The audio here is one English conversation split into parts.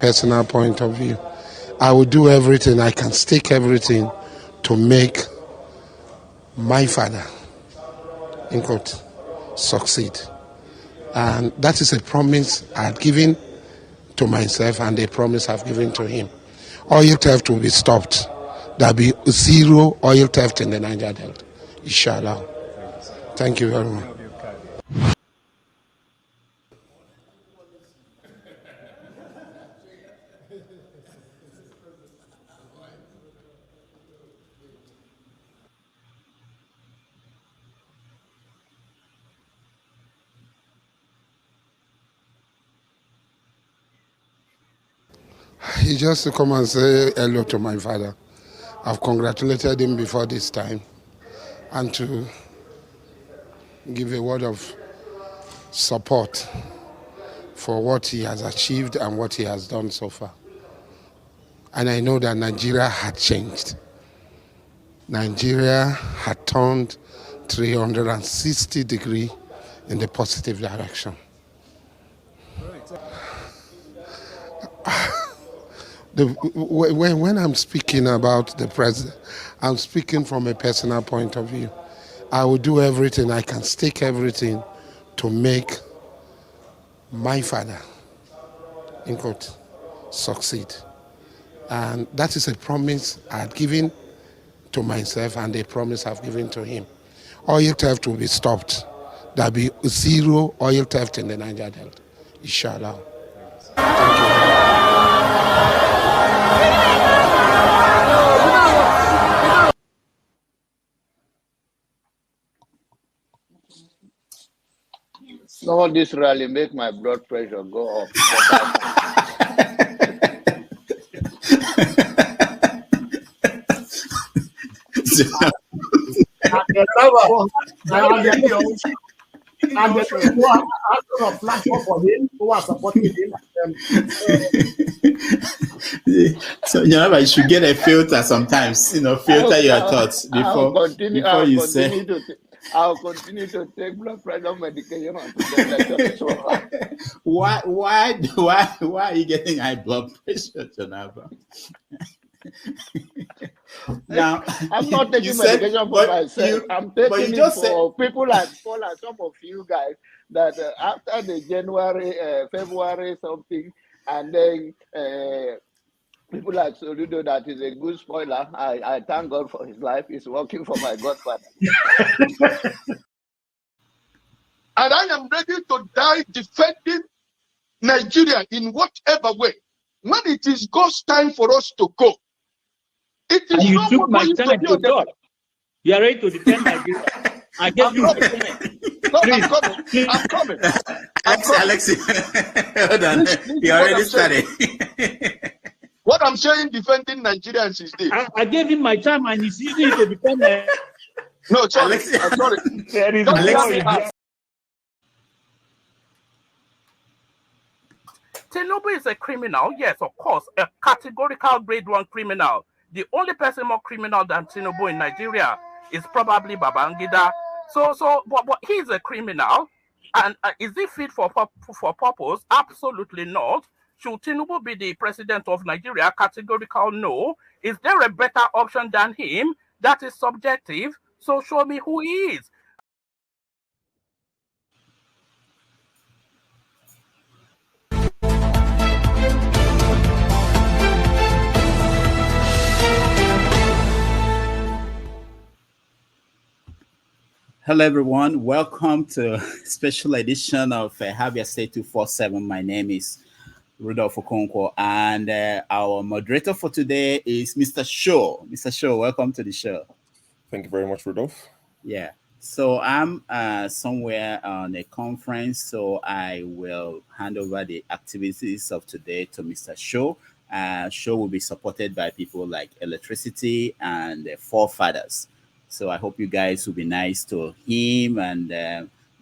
personal point of view. I will do everything, I can stake everything to make my father, in quote, succeed. And that is a promise I had given to myself and a promise I've given to him. Oil theft will be stopped. There'll be zero oil theft in the Niger Delta, inshallah. Thank you very much. He just to come and say hello to my father. I've congratulated him before this time, and to give a word of support for what he has achieved and what he has done so far. And I know that Nigeria had changed. Nigeria had turned 360 degrees in the positive direction. When I'm speaking about the president, I'm speaking from a personal point of view. I will do everything, I can stake everything to make my father, in quote, succeed. And that is a promise I had given to myself and a promise I've given to him. Oil theft will be stopped. There'll be zero oil theft in the Niger Delta, inshallah. Thank you. No, this rally make my blood pressure go up. So you should get a filter sometimes, filter your thoughts before you say. I'll continue to take blood pressure medication. Why are you getting high blood pressure, Jonaba? Now, I'm not taking medication for myself. I'm taking it for people like Paul and some of you guys that after the January, February something, and then people like Soludo, that is a good spoiler. I thank God for his life. He's working for my godfather. And I am ready to die defending Nigeria in whatever way. When it is God's time for us to go, it is you took my time to talk. You are ready to defend Nigeria. I gave you my time. No, I'm coming. Alexi, hold on. You already started. What I'm saying, defending Nigerians is this. I gave him my time and he's using it to defend me. No, sorry. I'm sorry. Tinubu is a criminal, yes, of course, a categorical grade 1 criminal. The only person more criminal than Tinubu in Nigeria is probably Babangida. But he's a criminal, and is he fit for purpose? Absolutely not. Should Tinubu be the president of Nigeria? Categorical no. Is there a better option than him? That is subjective. So show me who he is. Hello, everyone. Welcome to a special edition of Habia State 247. My name is Rudolph Okonkwo, and our moderator for today is Mr. Shaw. Mr. Shaw, welcome to the show. Thank you very much, Rudolph. Yeah. So I'm somewhere on a conference, so I will hand over the activities of today to Mr. Shaw. Shaw will be supported by people like Electricity and Forefathers. So I hope you guys will be nice to him. And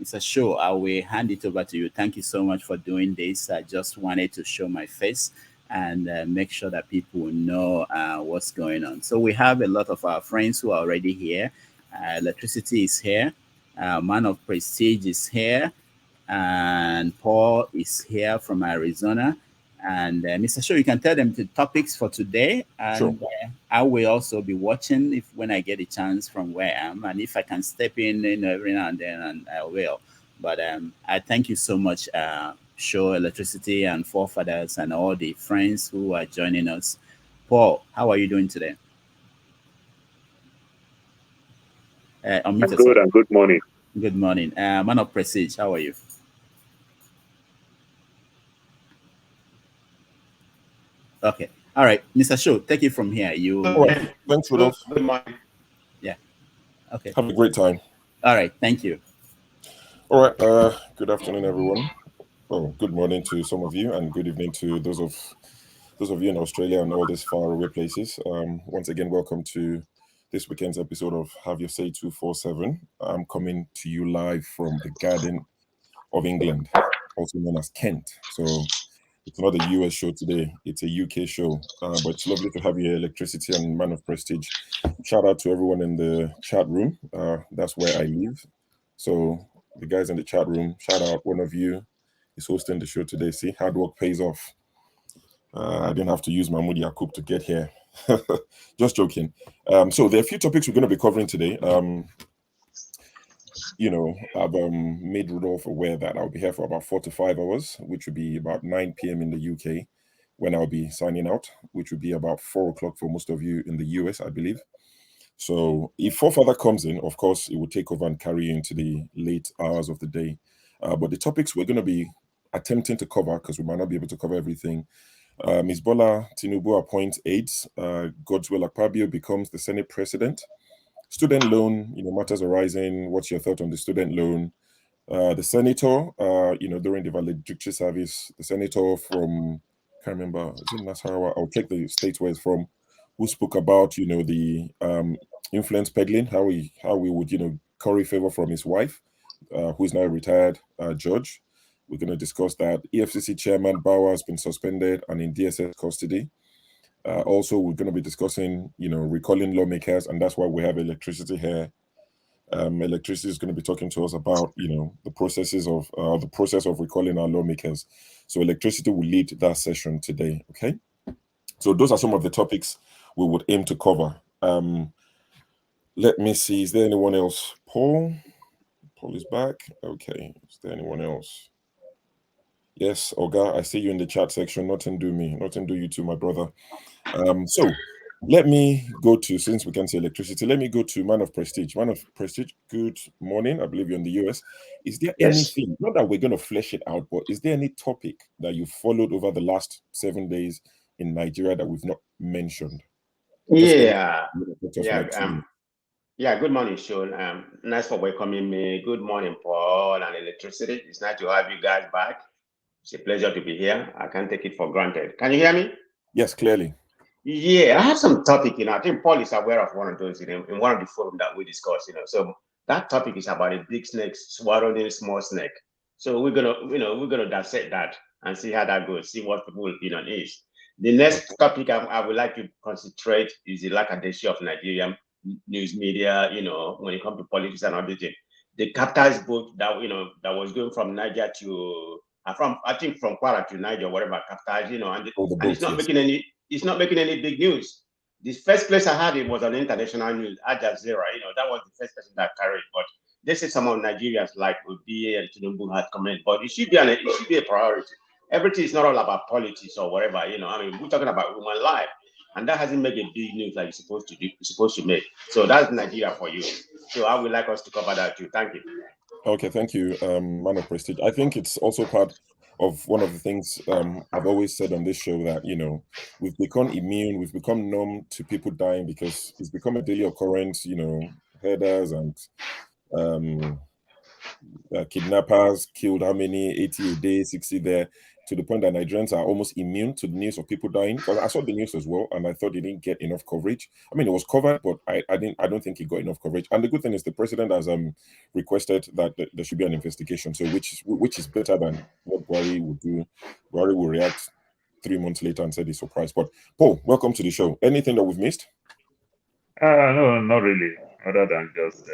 Mr. Shaw, I will hand it over to you. Thank you so much for doing this. I just wanted to show my face and make sure that people know what's going on. So we have a lot of our friends who are already here. Electricity is here. Man of Prestige is here. And Paul is here from Arizona. And Mr. Show, you can tell them the topics for today, and Sure. I will also be watching when I get a chance from where I am, and if I can step in every now and then, and I will. But I thank you so much, Show, Electricity, and Forefathers, and all the friends who are joining us. Paul, how are you doing today? I'm good, and good morning. Good morning. Man of Prestige, how are you? Okay. All right. Mr. Show, take it from here. You. All right. Thanks, Rudolph. Good morning. Yeah. Okay. Have a great time. All right. Thank you. All right. Good afternoon, everyone. Oh, good morning to some of you, and good evening to those of you in Australia and all these faraway places. Once again, welcome to this weekend's episode of Have Your Say 247. I'm coming to you live from the Garden of England, also known as Kent. So it's not a US show today, it's a UK show. But it's lovely to have you, Electricity and Man of Prestige. Shout out to everyone in the chat room. That's where I live. So the guys in the chat room, shout out. One of you is hosting the show today. See, hard work pays off. I didn't have to use Mahmoud Yakub to get here. Just joking. So there are a few topics we're going to be covering today. I've made Rudolph aware that I'll be here for about 4 to 5 hours, which would be about 9 p.m. in the UK when I'll be signing out, which would be about 4 o'clock for most of you in the US, I believe. So if Forefather comes in, of course, it will take over and carry you into the late hours of the day. But the topics we're going to be attempting to cover, because we might not be able to cover everything. Ms. Bola Tinubu appoints aides. Godswill Akpabio becomes the Senate president. Student loan, matters arising. What's your thought on the student loan? The senator, during the valedictory service, the senator from, can't remember, is it Nasarawa? I'll check the state where it's from, who spoke about, the influence peddling, how we would, curry favor from his wife, who is now a retired judge. We're going to discuss that. EFCC chairman Bauer has been suspended and in DSS custody. Also, we're going to be discussing, recalling lawmakers, and that's why we have Electricity here. Electricity is going to be talking to us about, the process of recalling our lawmakers. So Electricity will lead that session today. Okay. So those are some of the topics we would aim to cover. Let me see. Is there anyone else? Paul is back. Okay. Is there anyone else? Yes, Oga, I see you in the chat section. Nothing do me. Nothing do you too, my brother. So let me go to, since we can say Electricity, let me go to Man of Prestige. Man of Prestige, good morning. I believe you're in the US. Is there anything, not that we're going to flesh it out, but is there any topic that you followed over the last 7 days in Nigeria that we've not mentioned? Yeah. Good morning, Sean. Nice for welcoming me. Good morning, Paul and Electricity. It's nice to have you guys back. It's a pleasure to be here. I can't take it for granted. Can you hear me? Yes, clearly. Yeah, I have some topic, I think Paul is aware of one of those, in one of the forums that we discussed, So that topic is about a big snake swallowing a small snake. So we're gonna dissect that and see how that goes, see what people's opinion is. The next topic I would like to concentrate is the lackadaisy of Nigerian news media, when it comes to politics and everything. The capitalist boat that that was going from Niger to from Kwara to Niger, whatever, capitalist, and it's not making any big news. The first place I had it was on international news, Al Jazeera. That was the first person that carried. But this is some of Nigerians like Obi and Tinubu had commented. But it should be a priority. Everything is not all about politics or whatever. We're talking about human life, and that hasn't made a big news like it's supposed to make. So that's Nigeria for you. So I would like us to cover that too. Thank you. Okay, thank you, Man of Prestige. I think it's also part of one of the things I've always said on this show that, we've become immune, we've become numb to people dying because it's become a daily occurrence, headers and kidnappers killed how many, 80 a day, 60 there, to the point that Nigerians are almost immune to the news of people dying. Because I saw the news as well, and I thought it didn't get enough coverage. I mean, it was covered, but I don't think it got enough coverage. And the good thing is the president has requested that there should be an investigation. So which is better than what Buhari would do. Buhari will react 3 months later and say he's surprised. But Paul, welcome to the show. Anything that we've missed? No, not really. Other than just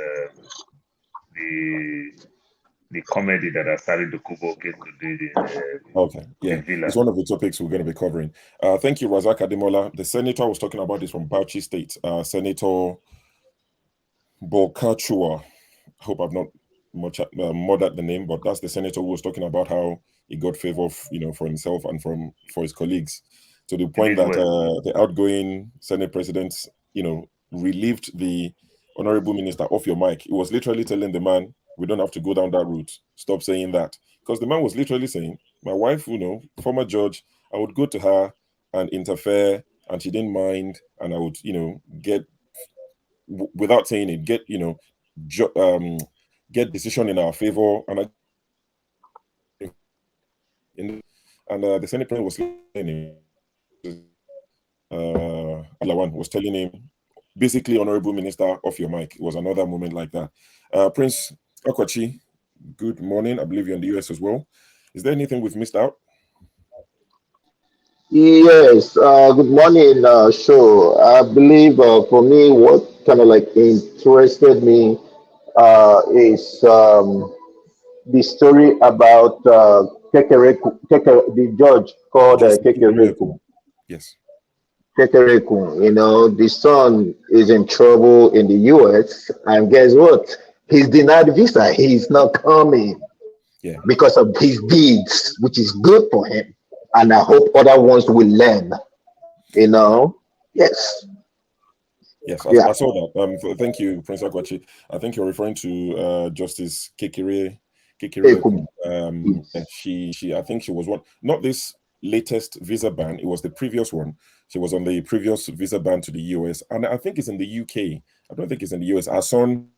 the comedy that Asari Dokubo came to do okay, yeah, it's one of the topics we're going to be covering. Thank you, Razak Ademola. The senator I was talking about is from Bauchi State, Senator Bokachua. Hope I've not murdered the name, but that's the senator who was talking about how he got favor, for himself and for his colleagues, to the point that the outgoing Senate president, relieved the honorable minister off your mic. He was literally telling the man, we don't have to go down that route. Stop saying that. Because the man was literally saying, my wife, former judge, I would go to her and interfere, and she didn't mind, and I would, get, without saying it, get, get decision in our favor. And the Senate president was saying, Alawan was telling him, basically, honorable minister, off your mic. It was another moment like that. Prince Akwachi, good morning. I believe you're in the US as well. Is there anything we've missed out? Yes, good morning, show. I believe for me, what kind of like interested me is the story about the judge called Kekereku. Yes. Kekereku, the son is in trouble in the US, and guess what? He's denied visa. He's not coming because of his deeds, which is good for him. And I hope other ones will learn. Yes. Yes, I saw that. Thank you, Prince Akwachi. I think you're referring to Justice Kekere. She, I think she was one. Not this latest visa ban. It was the previous one. She was on the previous visa ban to the US, and I think it's in the UK. I don't think it's in the US. Our son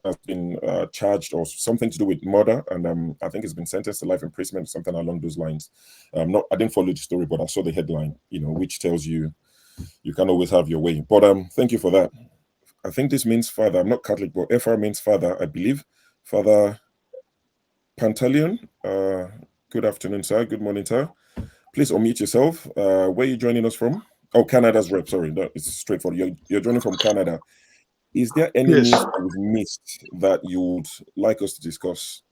has been charged or something to do with murder, and I think it's been sentenced to life imprisonment, something along those lines. I didn't follow the story, but I saw the headline, which tells you can always have your way. But thank you for that. I think this means father. I'm not Catholic, but FR means father, I believe. Father Pantaleon. Good afternoon, sir. Good morning, sir. Please unmute yourself. Where are you joining us from? Oh, Canada's rep. Sorry, no, it's straightforward. You're joining from Canada. Is there any news that we've missed that you would like us to discuss?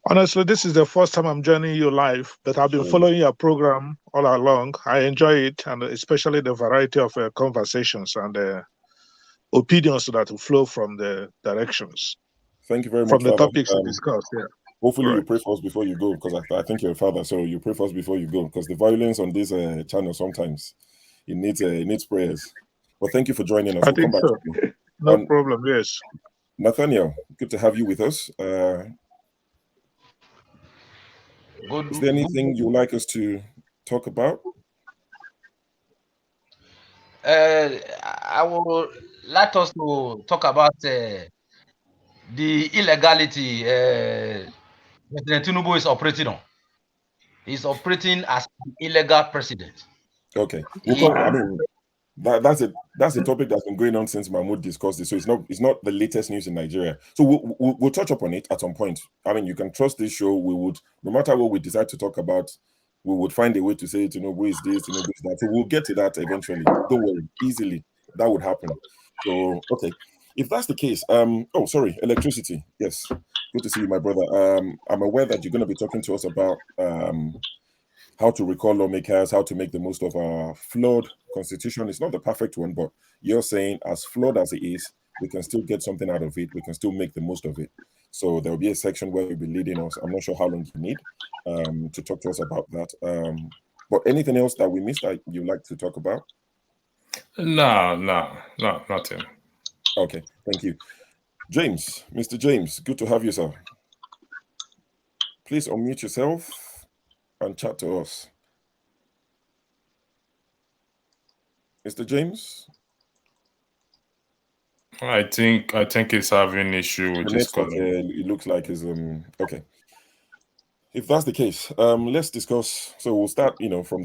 Honestly, this is the first time I'm joining you live, but I've been following your program all along. I enjoy it, and especially the variety of conversations and opinions that will flow from the directions. Thank you very much, from the Father. topics discussed. Yeah. Hopefully you pray for us before you go, because I think you're a father, so you pray for us before you go, because the violence on this channel sometimes it needs prayers. Well, thank you for joining us. I think so. No problem. Yes. Nathaniel, good to have you with us. Is there anything you would like us to talk about? I would like us to talk about the illegality President Tinubu is operating on. He's operating as an illegal president. Okay. I mean, that's a topic that's been going on since Mahmoud discussed it. So it's not the latest news in Nigeria. So we'll touch upon it at some point. I mean, you can trust this show. We would, no matter what we decide to talk about, we would find a way to say, who is this, who is that. So we'll get to that eventually. Don't worry, easily. That would happen. So, okay. If that's the case, sorry, electricity. Yes. Good to see you, my brother. I'm aware that you're going to be talking to us about how to recall lawmakers, how to make the most of our flawed constitution. It's not the perfect one, but you're saying as flawed as it is, we can still get something out of it. We can still make the most of it. So there'll be a section where you'll be leading us. I'm not sure how long you need to talk to us about that. But anything else that we missed that you'd like to talk about? No, nothing. Okay, thank you. James, Mr. James, good to have you, sir. Please unmute yourself and chat to us. Mr. James? I think it's having issue with his call. It looks like it's okay. If that's the case, let's discuss. So we'll start,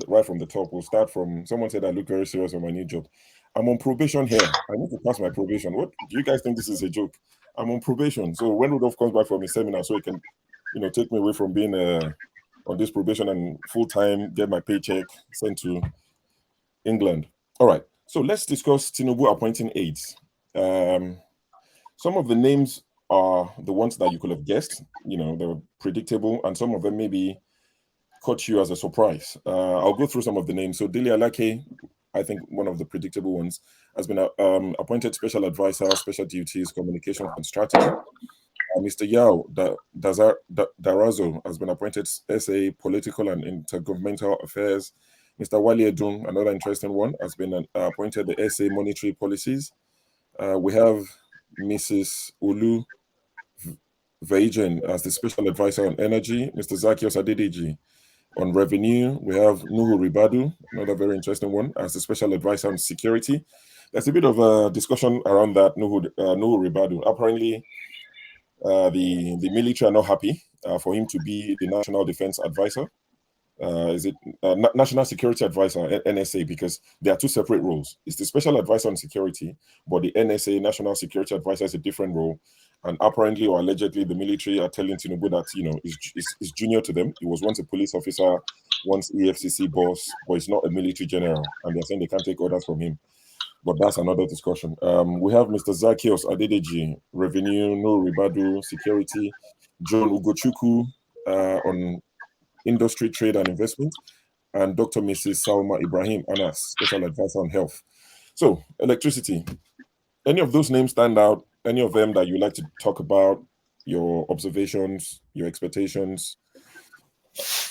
right from the top. We'll start from someone said I look very serious on my new job. I'm on probation here. I need to pass my probation. What do you guys think this is a joke? I'm on probation. So when Rudolph comes back from his seminar, so he can, take me away from being on this probation and full time, get my paycheck, sent to England. All right. So let's discuss Tinubu appointing aides. Some of the names are the ones that you could have guessed. You know, they were predictable, and some of them maybe caught you as a surprise. I'll go through some of the names. So Dele Alake, I think one of the predictable ones, has been appointed Special Advisor, Special Duties, Communications and Strategy. Mr. Yao Darazo has been appointed SA, Political and Intergovernmental Affairs. Mr. Wale Edun, another interesting one, has been appointed the SA, Monetary Policies. We have Mrs. Ulu Veijen as the Special Advisor on Energy. Mr. Zakios Adedeji on Revenue. We have Nuhu Ribadu, another very interesting one, as the Special Advisor on Security. There's a bit of a discussion around that, Nuhu Ribadu. Apparently, the military are not happy for him to be the National Defense Advisor. Is it National Security Advisor, NSA, because there are two separate roles. It's the Special Advisor on Security, but the NSA, National Security Advisor, is a different role. And apparently or allegedly, the military are telling Tinubu that, you know, is junior to them. He was once a police officer, once EFCC boss, but he's not a military general. And they're saying they can't take orders from him. But that's another discussion. We have Mr. Zakios Adedeji, Revenue, No Ribadu, Security, John Ugochukwu on Industry, Trade and Investment, and Dr. Mrs. Salma Ibrahim Anas, Special Advisor on Health. So, electricity. Any of those names stand out? Any of them that you like to talk about? Your observations, your expectations?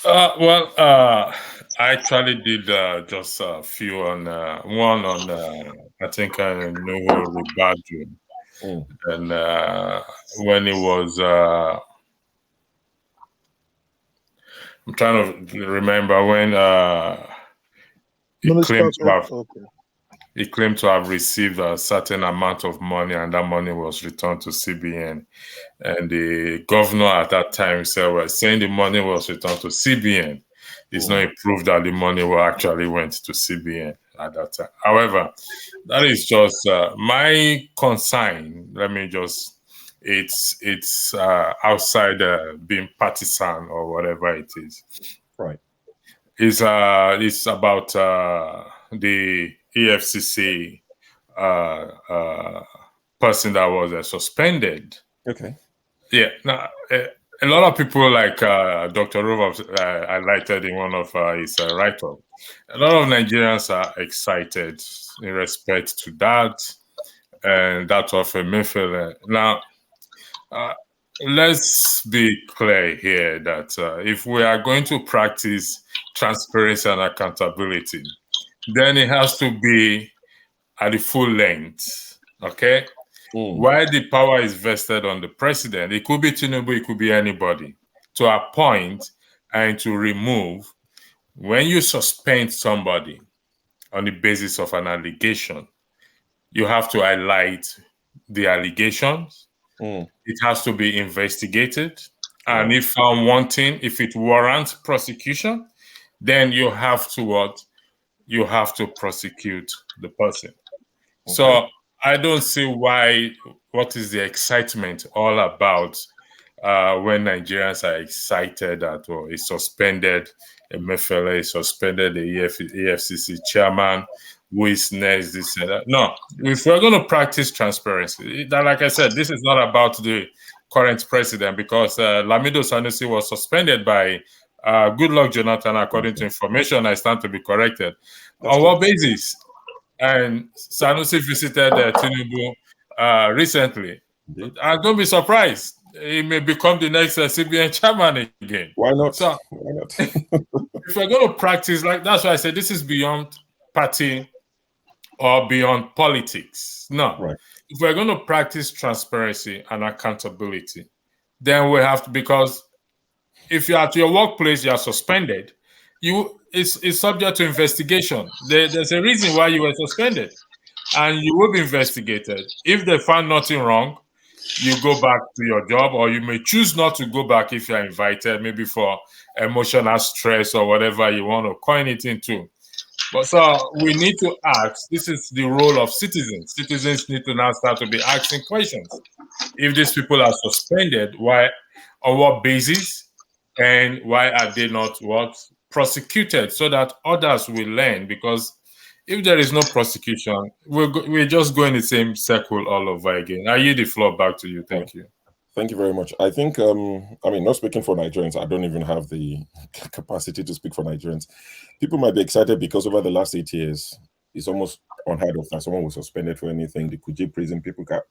I actually did just a few on one on I think Nuhu Ribadu, and when it was I'm trying to remember when he claimed to have received a certain amount of money, and that money was returned to CBN. And the governor at that time said, well, saying the money was returned to CBN, it's not proof that the money actually went to CBN at that time. However, that is just my concern. Let me just, it's outside being partisan or whatever it is. Right. It's about the EFCC person that was suspended. Okay. Yeah. Now, a lot of people like Dr. Rova highlighted in one of his write-up. A lot of Nigerians are excited in respect to that and that of Emefiele. Now, let's be clear here that if we are going to practice transparency and accountability, then it has to be at the full length, okay? While the power is vested on the president, it could be Tinubu, it could be anybody, to appoint and to remove. When you suspend somebody on the basis of an allegation, you have to highlight the allegations. It has to be investigated. And if found wanting, if it warrants prosecution, then you have to what? You have to prosecute the person. Okay. So I don't see what is the excitement all about when Nigerians are excited that he suspended Emefiele, he suspended the EFCC chairman, who is next, this and that. No, if we're going to practice transparency, that, like I said, this is not about the current president, because Lamido Sanusi was suspended by Goodluck Jonathan, according to information. I stand to be corrected. That's on what basis? And Sanusi visited Tinubu recently. And don't be surprised, he may become the next CBN chairman again. Why not? So, why not? If we're going to practice, like, that's why I said this is beyond party or beyond politics. No. Right. If we're going to practice transparency and accountability, then we have to, because if you're at your workplace, you are suspended, it's subject to investigation. There's a reason why you were suspended, and you will be investigated. If they find nothing wrong, you go back to your job, or you may choose not to go back if you're invited, maybe for emotional stress or whatever you want to coin it into. But so we need to ask, this is the role of citizens. Citizens need to now start to be asking questions. If these people are suspended, why, on what basis, and why are they not prosecuted, so that others will learn? Because if there is no prosecution, we're just going the same circle all over again. I yield the floor back to you. Thank you. Thank you very much. I think, I mean, not speaking for Nigerians, I don't even have the capacity to speak for Nigerians. People might be excited because over the last 8 years, it's almost unheard of that someone was suspended for anything. The Kuje prison, people kept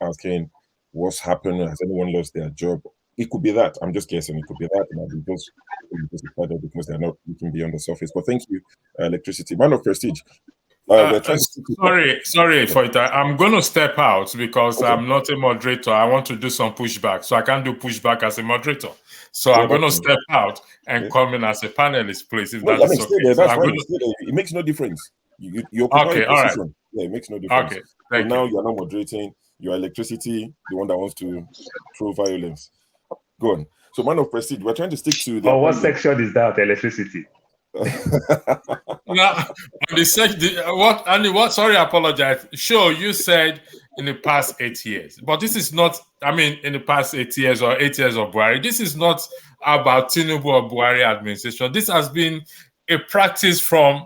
asking, what's happened? Has anyone lost their job? It could be that. I'm just guessing. It could be that. And I'll be just excited because they're not looking beyond the surface. But thank you, Electricity. Man of Prestige. We're trying to sorry for it. I'm going to step out because I'm not a moderator. I want to do some pushback, so I can't do pushback as a moderator. So I'm going to step out and come in as a panelist, please, if that is okay. There, that's fine. It makes no difference. You occupy a position. Right. Yeah, it makes no difference. Okay, so now you're not moderating. You're Electricity, the one that wants to throw violence. Go on. So, Man of Prestige, we're trying to stick to the. What section is that? Electricity. Now, what? Sorry, I apologize. Sure, you said in the past 8 years, but this is not. I mean, in the past 8 years or 8 years of Buhari, this is not about Tinubu or Buhari administration. This has been a practice from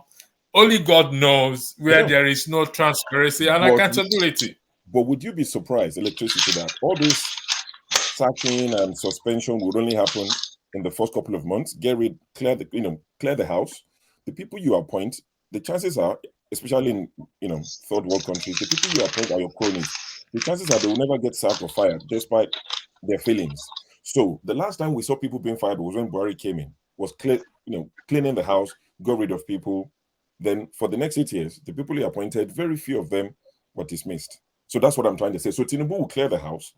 only God knows where there is no transparency and accountability. But would you be surprised, Electricity, that all this sacking and suspension would only happen in the first couple of months? Clear the house. The people you appoint, the chances are, especially in third world countries, the people you appoint are your cronies. The chances are they will never get sacked or fired, despite their failings. So the last time we saw people being fired was when Buhari came in, was cleaning the house, got rid of people. Then for the next 8 years, the people he appointed, very few of them were dismissed. So that's what I'm trying to say. So Tinubu will clear the house.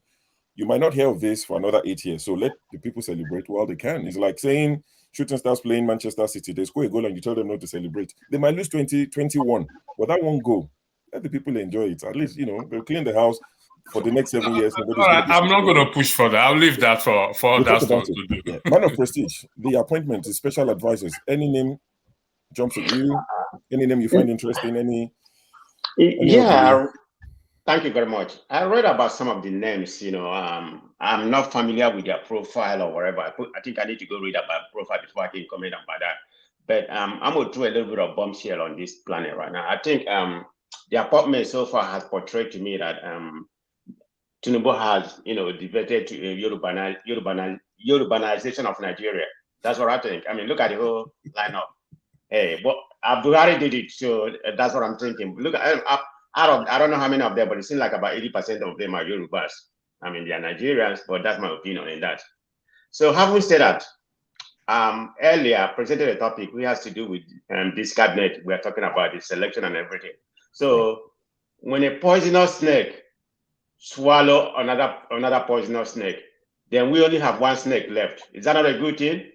You might not hear of this for another 8 years. So let the people celebrate while they can. It's like saying Shooting Stars playing Manchester City. They score a goal and you tell them not to celebrate. They might lose 20-21. But that won't go. Let the people enjoy it. At least, they'll clean the house for the next 7 years. I'm not going to push for that. I'll leave that for others to do. Yeah. Man of Prestige, the appointment, the special advisors, any name jumps at you? Any name you find interesting? Any Thank you very much. I read about some of the names. I'm not familiar with their profile or whatever. I think I need to go read about profile before I can comment about that. But I'm going to throw a little bit of bombshell on this planet right now. I think the appointment so far has portrayed to me that Tinubu has, diverted to a Yorubanization of Nigeria. That's what I think. I mean, look at the whole lineup. Hey, but Buhari did it, so that's what I'm thinking. Look at I don't know how many of them, but it seems like about 80% of them are Yorubas. I mean, they are Nigerians, but that's my opinion in that. So having said that, earlier I presented a topic which has to do with this cabinet. We are talking about the selection and everything. So when a poisonous snake swallow another poisonous snake, then we only have one snake left. Is that not a good thing?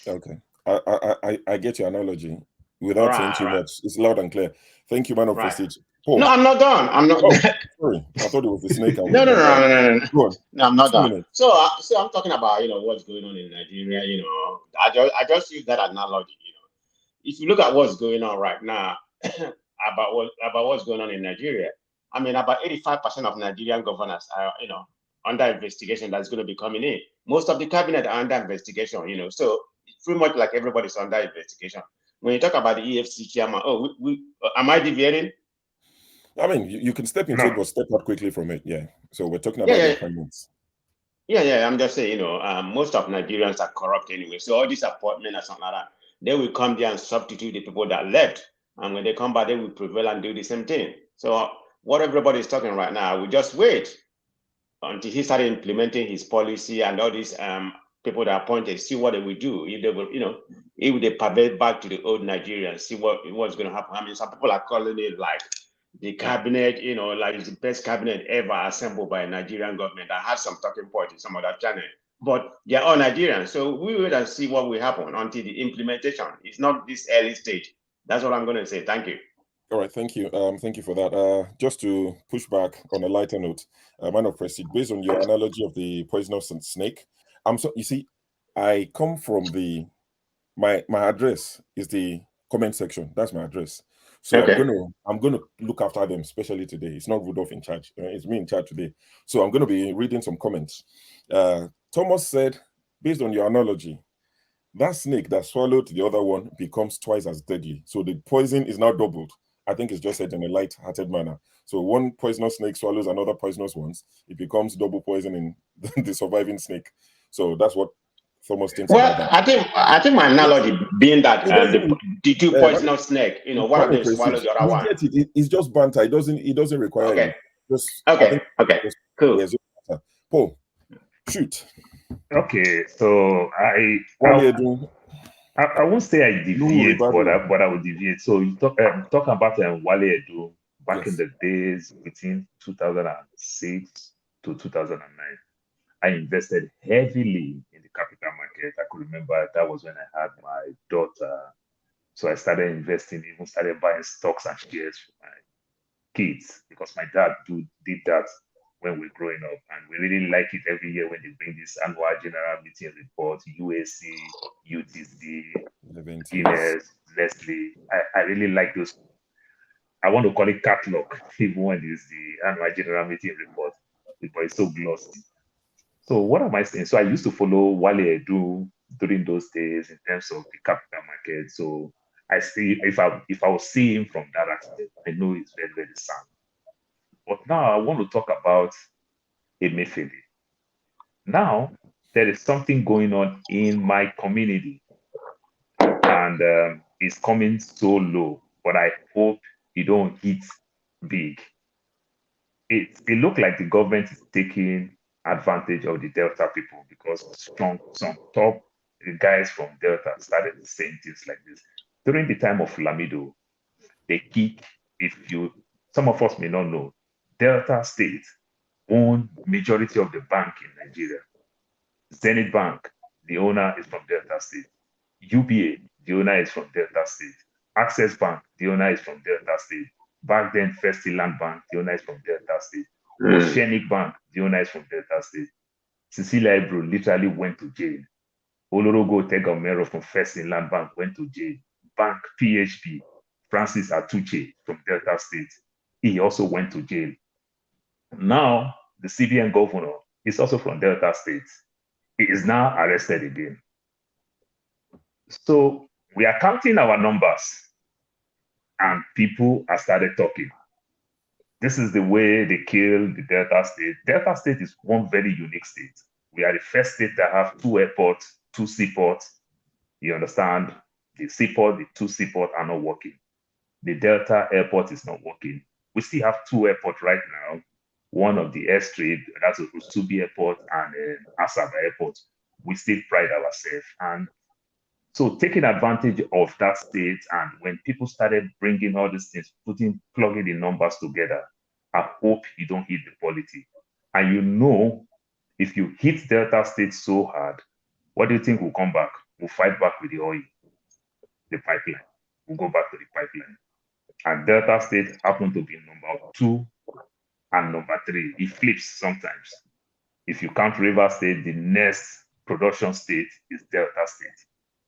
Okay. I get your analogy without saying too much. It's loud and clear. Thank you, Man of Prestige. Paul. No, I'm not done. I'm not. Sorry, I thought it was the snake. No, I'm not done. So I'm talking about what's going on in Nigeria. I just use that analogy. If you look at what's going on right now about what's going on in Nigeria, I mean, about 85% of Nigerian governors are under investigation. That's going to be coming in. Most of the cabinet are under investigation. So it's pretty much like everybody's under investigation. When you talk about the EFC chairman, am I deviating? I mean, you can step into it, but step out quickly from it. Yeah. So we're talking about the appointments. Yeah. I'm just saying, most of Nigerians are corrupt anyway. So all these appointments and something like that, they will come there and substitute the people that left. And when they come back, they will prevail and do the same thing. So what everybody is talking right now, we just wait until he started implementing his policy and all these people that are appointed, see what they will do. If they will, if they pivot back to the old Nigeria, see what's going to happen. I mean, some people are calling it like the cabinet, like it's the best cabinet ever assembled by a Nigerian government. I had some talking points in some of that channel, but they're all Nigerians. So we wait and see what will happen until the implementation. It's not this early stage. That's what I'm going to say. Thank you. All right, thank you. Thank you for that. Just to push back on a lighter note, Man of Prestige, based on your analogy of the poisonous snake, you see, I come from my address is the comment section. That's my address. So okay. I'm gonna look after them, especially today. It's not Rudolph in charge. It's me in charge today. So I'm gonna be reading some comments. Thomas said, based on your analogy, that snake that swallowed the other one becomes twice as deadly. So the poison is now doubled. I think it's just said in a light-hearted manner. So one poisonous snake swallows another poisonous one. It becomes double poison in the surviving snake. So that's what Thomas thinks about that. I think my analogy being that the two poisonous snake, one of them swallows the other one. It's just banter. It doesn't require any. Just Cool. Yes, Paul, shoot. Okay, so I won't say I deviate, but I will deviate. So you talk about Wale Edu back in the days between 2006 to 2009. I invested heavily in the capital market. I could remember that was when I had my daughter. So I started investing, even started buying stocks and shares for my kids because my dad did that when we were growing up. And we really like it every year when they bring this annual general meeting report, USC, UTC, Guinness, Nestle. I really like those. I want to call it catalog, even when it's the annual general meeting report, because it's so glossy. So what am I saying? So I used to follow Wale Edu during those days in terms of the capital market. So I see if I was seeing from that aspect, I know it's very, very sound. But now I want to talk about Emefiele. Now there is something going on in my community, and it's coming so low. But I hope you don't hit big. It looked like the government is taking advantage of the Delta people because some top guys from Delta started saying things like this. During the time of Lamido, they kick, some of us may not know, Delta State owned majority of the bank in Nigeria. Zenith Bank, the owner is from Delta State. UBA, the owner is from Delta State. Access Bank, the owner is from Delta State. Back then, First Land Bank, the owner is from Delta State. Oceanic Bank, the owner is from Delta State. Cecilia Ibro literally went to jail. Olorogo Tegomero from First Land Bank went to jail. Bank PHP, Francis Atuche from Delta State, he also went to jail. Now, the CBN governor is also from Delta State. He is now arrested again. So we are counting our numbers and people have started talking. This is the way they kill the Delta State. Delta State is one very unique state. We are the first state that have 2 airports, 2 seaports. You understand? The seaport, the 2 seaports are not working. The Delta airport is not working. We still have 2 airports right now. One of the airstrip, that's Usubi Airport and Asaba Airport. We still pride ourselves. And so taking advantage of that state, and when people started bringing all these things, plugging the numbers together, I hope you don't hit the quality. And if you hit Delta State so hard, what do you think will come back? We'll fight back with the oil, the pipeline. We'll go back to the pipeline. And Delta State happened to be number 2 and number 3. It flips sometimes. If you count River State, the next production state is Delta State.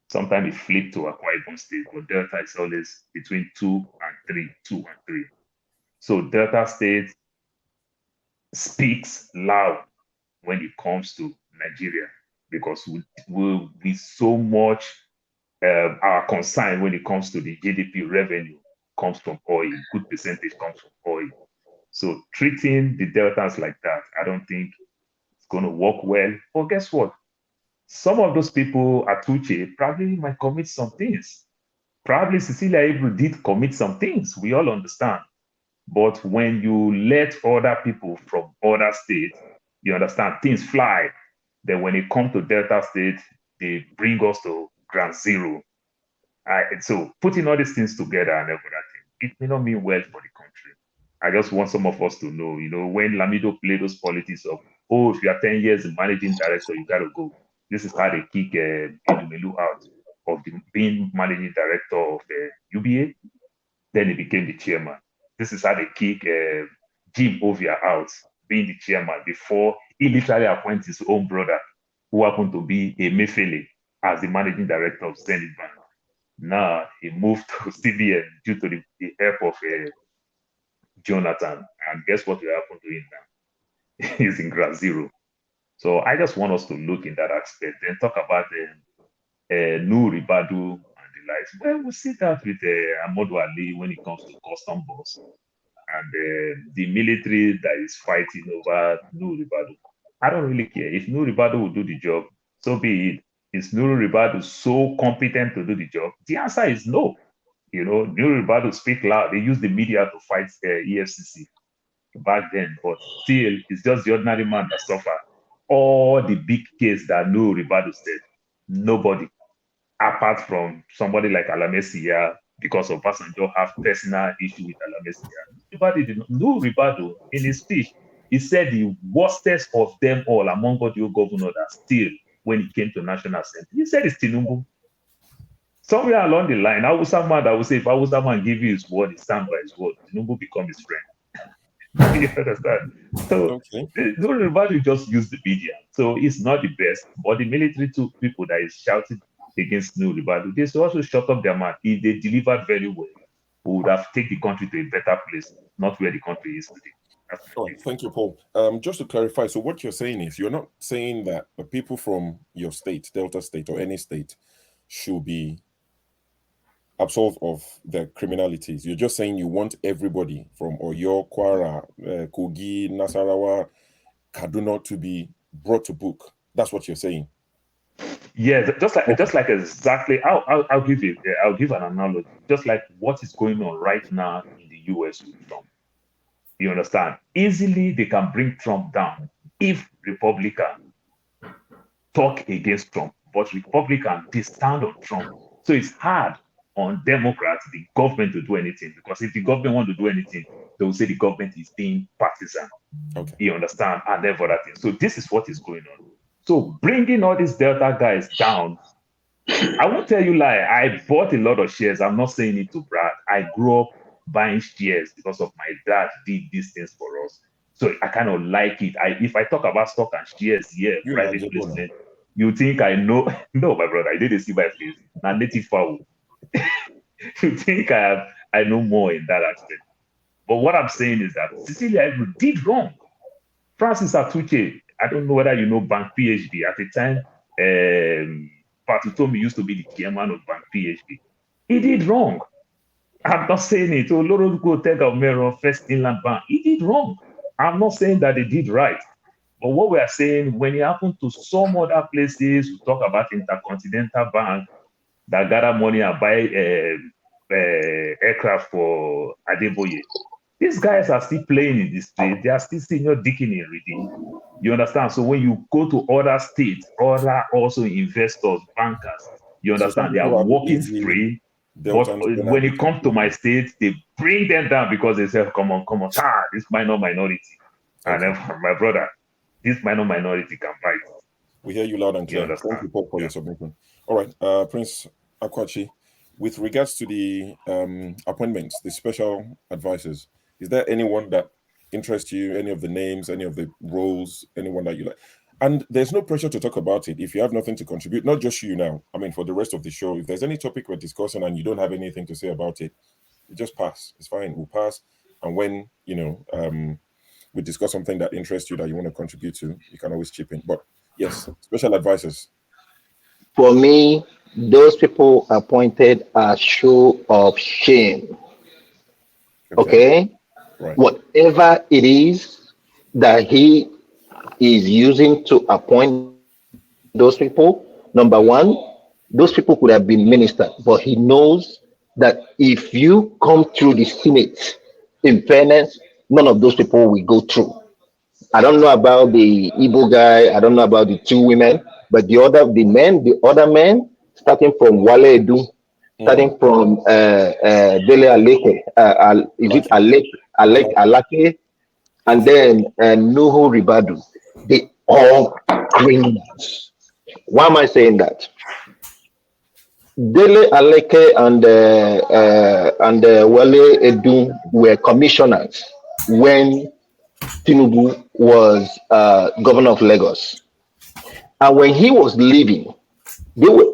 Sometimes it flips to Akwa Ibom State, but Delta is always between 2 and 3, 2 and 3. So Delta State speaks loud when it comes to Nigeria because we so much our concern when it comes to the GDP revenue comes from oil. Good percentage comes from oil. So treating the Deltas like that, I don't think it's going to work well. But guess what? Some of those people at Tuche probably might commit some things. Probably Cecilia Ibru did commit some things. We all understand. But when you let other people from other states, you understand, things fly. Then when it comes to Delta State, they bring us to ground zero. So putting all these things together and everything, it may not mean well for the country. I just want some of us to know, when Lamido played those politics of, if you are 10 years managing director, you got to go. This is how they kick Edumelu out of being managing director of UBA. Then he became the chairman. This is how they kick Jim Ovia out, being the chairman, before he literally appointed his own brother, who happened to be Emefiele, as the managing director of Zenith Bank. Now he moved to CBN due to the help of Jonathan. And guess what will happen to him now? He's in ground zero. So I just want us to look in that aspect and talk about Nuri Badu and the lies. Well, we see that with Ahmadu Ali when it comes to custom boss and the military that is fighting over Nuhu Ribadu. I don't really care. If Nuhu Ribadu will do the job, so be it. Is Nuhu Ribadu so competent to do the job? The answer is no. Nuhu Ribadu speak loud. They use the media to fight EFCC back then, but still, it's just the ordinary man that suffer. All the big case that Nuhu Ribadu said, nobody, apart from somebody like Alamesia, because of Obasanjo have personal issue with Alamesia. Nuhu Ribadu, in his speech, he said the worstest of them all among audio governors that still, when it came to National Assembly, he said it's Tinubu. Somewhere along the line, Hausa man that will say, if Hausa man give you his word, he stand by his word. Tinubu become his friend. You understand? So, Nuhu Ribadu just use the media. So, it's not the best. But the military people that is shouting against Nuhu Ribadu, they should also shut up their mouth. If they delivered very well, we would have taken the country to a better place, not where the country is today. Thank you, Paul. Just to clarify, so what you're saying is you're not saying that the people from your state, Delta State or any state, should be absolved of their criminalities. You're just saying you want everybody from Oyo, Kwara, Kogi, Nasarawa, Kaduna to be brought to book. That's what you're saying. Yeah, just like exactly. I'll give an analogy. Just like what is going on right now in the US with Trump. You understand? Easily they can bring Trump down if Republicans talk against Trump, but Republicans they stand on Trump. So it's hard on Democrats, the government, to do anything, because if the government want to do anything, they will say the government is being partisan. Okay. You understand? And then for that thing. So this is what is going on. So bringing all these Delta guys down, I won't tell you lie. I bought a lot of shares. I'm not saying it to brag. I grew up buying shares because of my dad did these things for us. So I kind of like it. If I talk about stock and shares here, private placement, you think I know? No, my brother, I didn't see my face. Now native foul. You think I know more in that aspect. But what I'm saying is that Cecilia did wrong. Francis Atuche, I don't know whether you know Bank PhD. At the time, Patutomi used to be the chairman of Bank PhD. He did wrong. I'm not saying it. So Loro go take a mirror First Inland Bank. He did wrong. I'm not saying that they did right. But what we are saying, when it happened to some other places, we talk about Intercontinental Bank that gather money and buy aircraft for Adeboye. These guys are still playing in the street. They are still senior deacon in reading. You understand? So when you go to other states, other also investors, bankers, you understand? They are walking free. But when it comes to my state, they bring them down because they say, come on, this minor minority. And then, my brother, this minor minority can fight. We hear you loud and clear. Thank you, Paul, for your submission. All right, Prince Akwachi, with regards to the appointments, the special advisors, is there anyone that interests you, any of the names, any of the roles, anyone that you like? And there's no pressure to talk about it if you have nothing to contribute, not just you now. I mean, for the rest of the show, if there's any topic we're discussing and you don't have anything to say about it, you just pass. It's fine. We'll pass. And when, we discuss something that interests you that you want to contribute to, you can always chip in. But yes, special advisors. For me, those people appointed are show of shame. Okay? Right. Whatever it is that he is using to appoint those people, number one, those people could have been ministers, but he knows that if you come through the Senate, in fairness, none of those people will go through. I don't know about the Igbo guy, I don't know about the two women, but the other men, starting from Wale Edu, starting from Dele Aleke, Alake, and then Nuhu Ribadu, they all criminals. Why am I saying that? Dele Aleke and Wale Edu were commissioners when Tinubu was governor of Lagos. And when he was leaving, they were,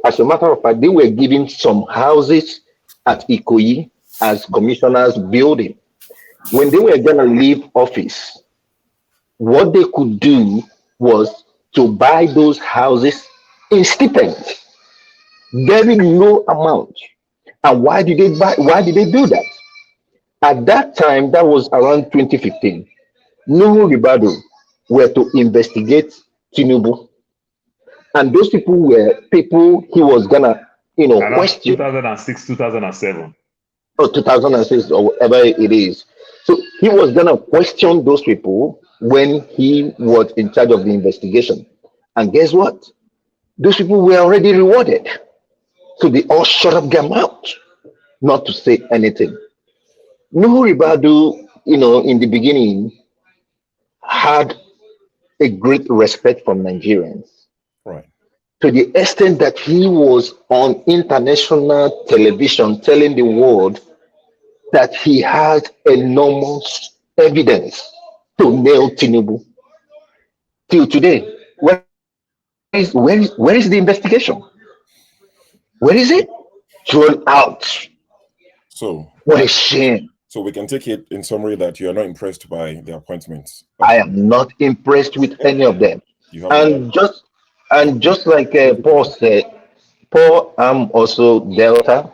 as a matter of fact, they were given some houses at Ikoyi as commissioners building. When they were going to leave office, what they could do was to buy those houses in stipend. Very low amount. And why did they buy? Why did they do that? At that time, that was around 2015. Nuhu Ribadu were to investigate Tinubu, and those people were people he was gonna, Around question. 2006, 2007. Or 2006 or whatever it is. So he was gonna question those people when he was in charge of the investigation. And guess what? Those people were already rewarded. So they all shut up their mouth not to say anything. Nuhu Ribadu, in the beginning, had a great respect from Nigerians. Right. To the extent that he was on international television telling the world that he has enormous evidence to nail Tinubu. Till today, where is the investigation? Where is it? Thrown out. So what a shame. So we can take it in summary that you are not impressed by the appointments. I am not impressed with any of them. And just like Paul said, Paul, I'm also Delta.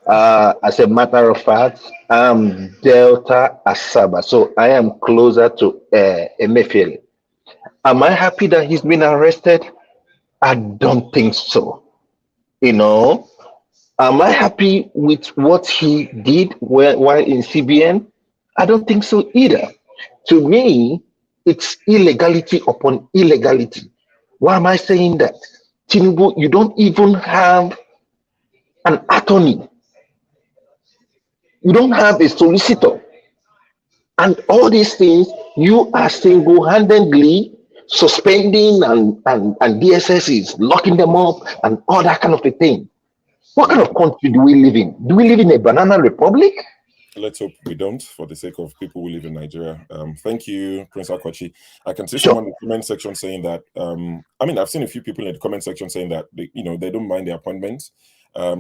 As a matter of fact, I'm Delta Asaba, so I am closer to Emefiele. Am I happy that he's been arrested? I don't think so. Am I happy with what he did while in CBN? I don't think so either. To me, it's illegality upon illegality. Why am I saying that? Tinubu, you don't even have an attorney. You don't have a solicitor. And all these things, you are single-handedly suspending and DSS is locking them up and all that kind of a thing. What kind of country do we live in? Do we live in a banana republic? Let's hope we don't, for the sake of people who live in Nigeria. Thank you, Prince Akwachi. I can see someone in the comment section saying that, I've seen a few people in the comment section saying that, they don't mind the appointments.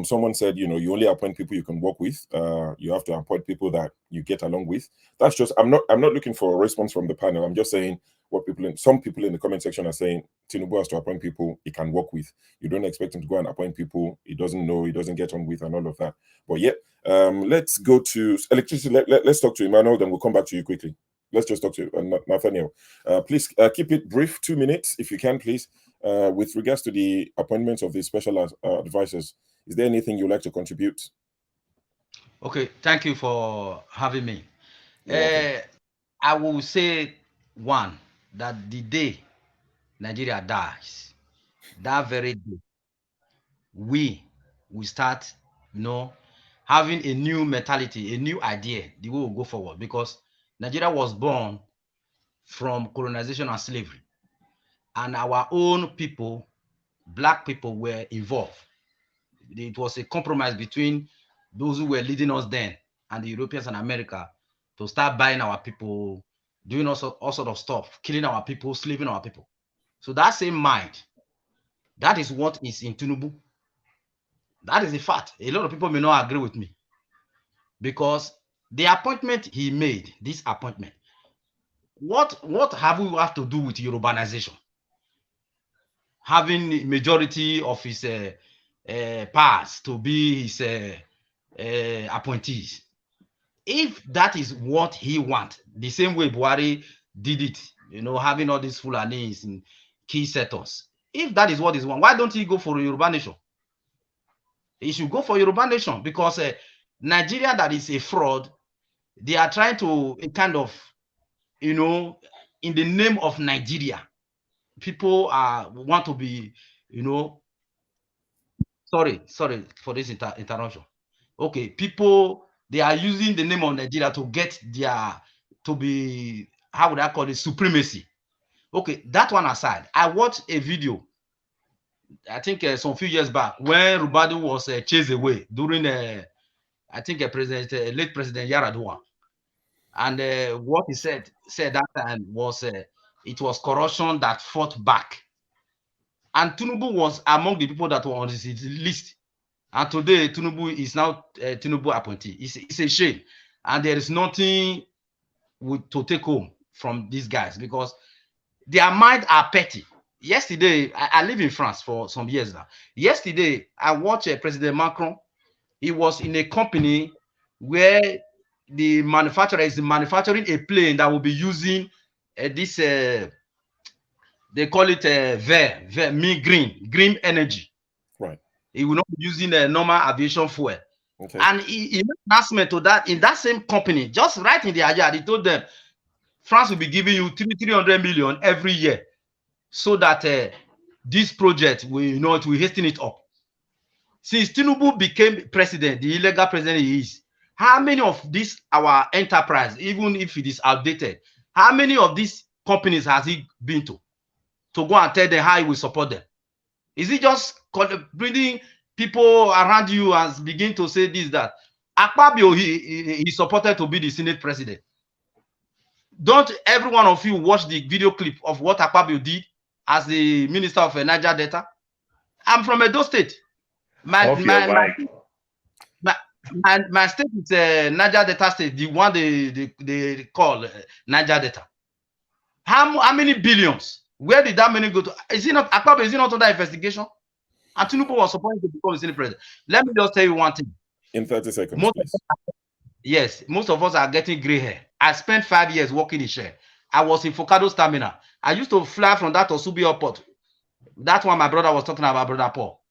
Someone said, you only appoint people you can work with. You have to appoint people that you get along with. That's just, I'm not looking for a response from the panel. I'm just saying what some people in the comment section are saying. Tinubu has to appoint people he can work with. You don't expect him to go and appoint people he doesn't know, he doesn't get on with, and all of that. But yeah, let's go to electricity. Let's talk to Emmanuel, then we'll come back to you quickly. Let's just talk to Nathaniel. Please keep it brief, 2 minutes, if you can, please. With regards to the appointments of the special advisors, is there anything you'd like to contribute? Okay, thank you for having me. I will say, one, that the day Nigeria dies, that very day, we will start, having a new mentality, a new idea, the way we'll go forward, because Nigeria was born from colonization and slavery, and our own people, Black people, were involved. It was a compromise between those who were leading us then and the Europeans and America to start buying our people, doing all sort of stuff, killing our people, slaving our people. So that same mind, that is what is in Tinubu. That is a fact. A lot of people may not agree with me, because the appointment he made, this appointment, what have we have to do with urbanization? Having majority of his powers to be his appointees. If that is what he wants, the same way Buhari did it, having all these Fulanis in key sectors. If that is what he wants, why don't he go for a Yoruba nation? He should go for Yoruba nation, because Nigeria that is a fraud, they are trying to kind of, in the name of Nigeria, people want to be, sorry for this interruption. Okay, people, they are using the name of Nigeria to get to be, how would I call it, supremacy. Okay, that one aside, I watched a video, I think some few years back, when Ribadu was chased away during, I think late President Yaradua. And what he said that time was, it was corruption that fought back. And Tinubu was among the people that were on his list. And today, Tinubu is now Tinubu appointee. It's a shame. And there is nothing to take home from these guys, because their minds are petty. yesterday, I live in France for some years now. Yesterday, I watched President Macron. He was in a company where the manufacturer is manufacturing a plane that will be using this, they call it green energy. Right. He will not be using a normal aviation fuel. Okay. And he made an announcement to that in that same company, just right in the agenda. He told them, France will be giving you 300 million every year so that this project will, it will hasten it up. Since Tinubu became president, the illegal president he is, how many of this our enterprise, even if it is outdated, how many of these companies has he been to go and tell them how he will support them? Is he just bringing people around you and begin to say this, that? Akpabio, he supported to be the Senate president. Don't every one of you watch the video clip of what Akpabio did as the Minister of Niger Delta? I'm from Edo State. My state is Niger Delta State, the one they call Niger Delta. How many billions? Where did that money go to? Is it not Akpabio? Is it not under investigation? And Tinubu was supposed to become the Senate president. Let me just tell you one thing. In 30 seconds, please. Most of us are getting gray hair. I spent 5 years working in Shell. I was in Focado's terminal. I used to fly from that Osubi airport. That's one my brother was talking about, Brother Paul.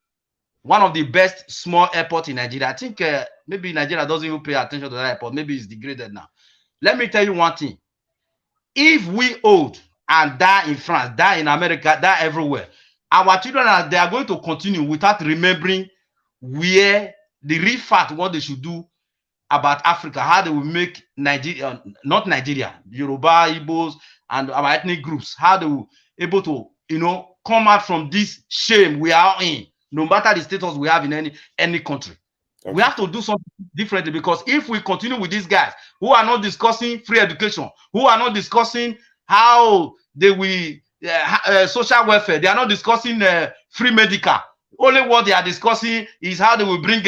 One of the best small airports in Nigeria. I think maybe Nigeria doesn't even pay attention to that airport. Maybe it's degraded now. Let me tell you one thing. If we old and die in France, die in America, die everywhere, our children they are going to continue without remembering where the real fact, what they should do about Africa, how they will make Nigeria, not Nigeria, Yoruba, Igbos, and our ethnic groups, how they will able to, come out from this shame we are in, no matter the status we have in any country. Okay. We have to do something differently, because if we continue with these guys who are not discussing free education, who are not discussing how they will social welfare, they are not discussing free medical. Only what they are discussing is how they will bring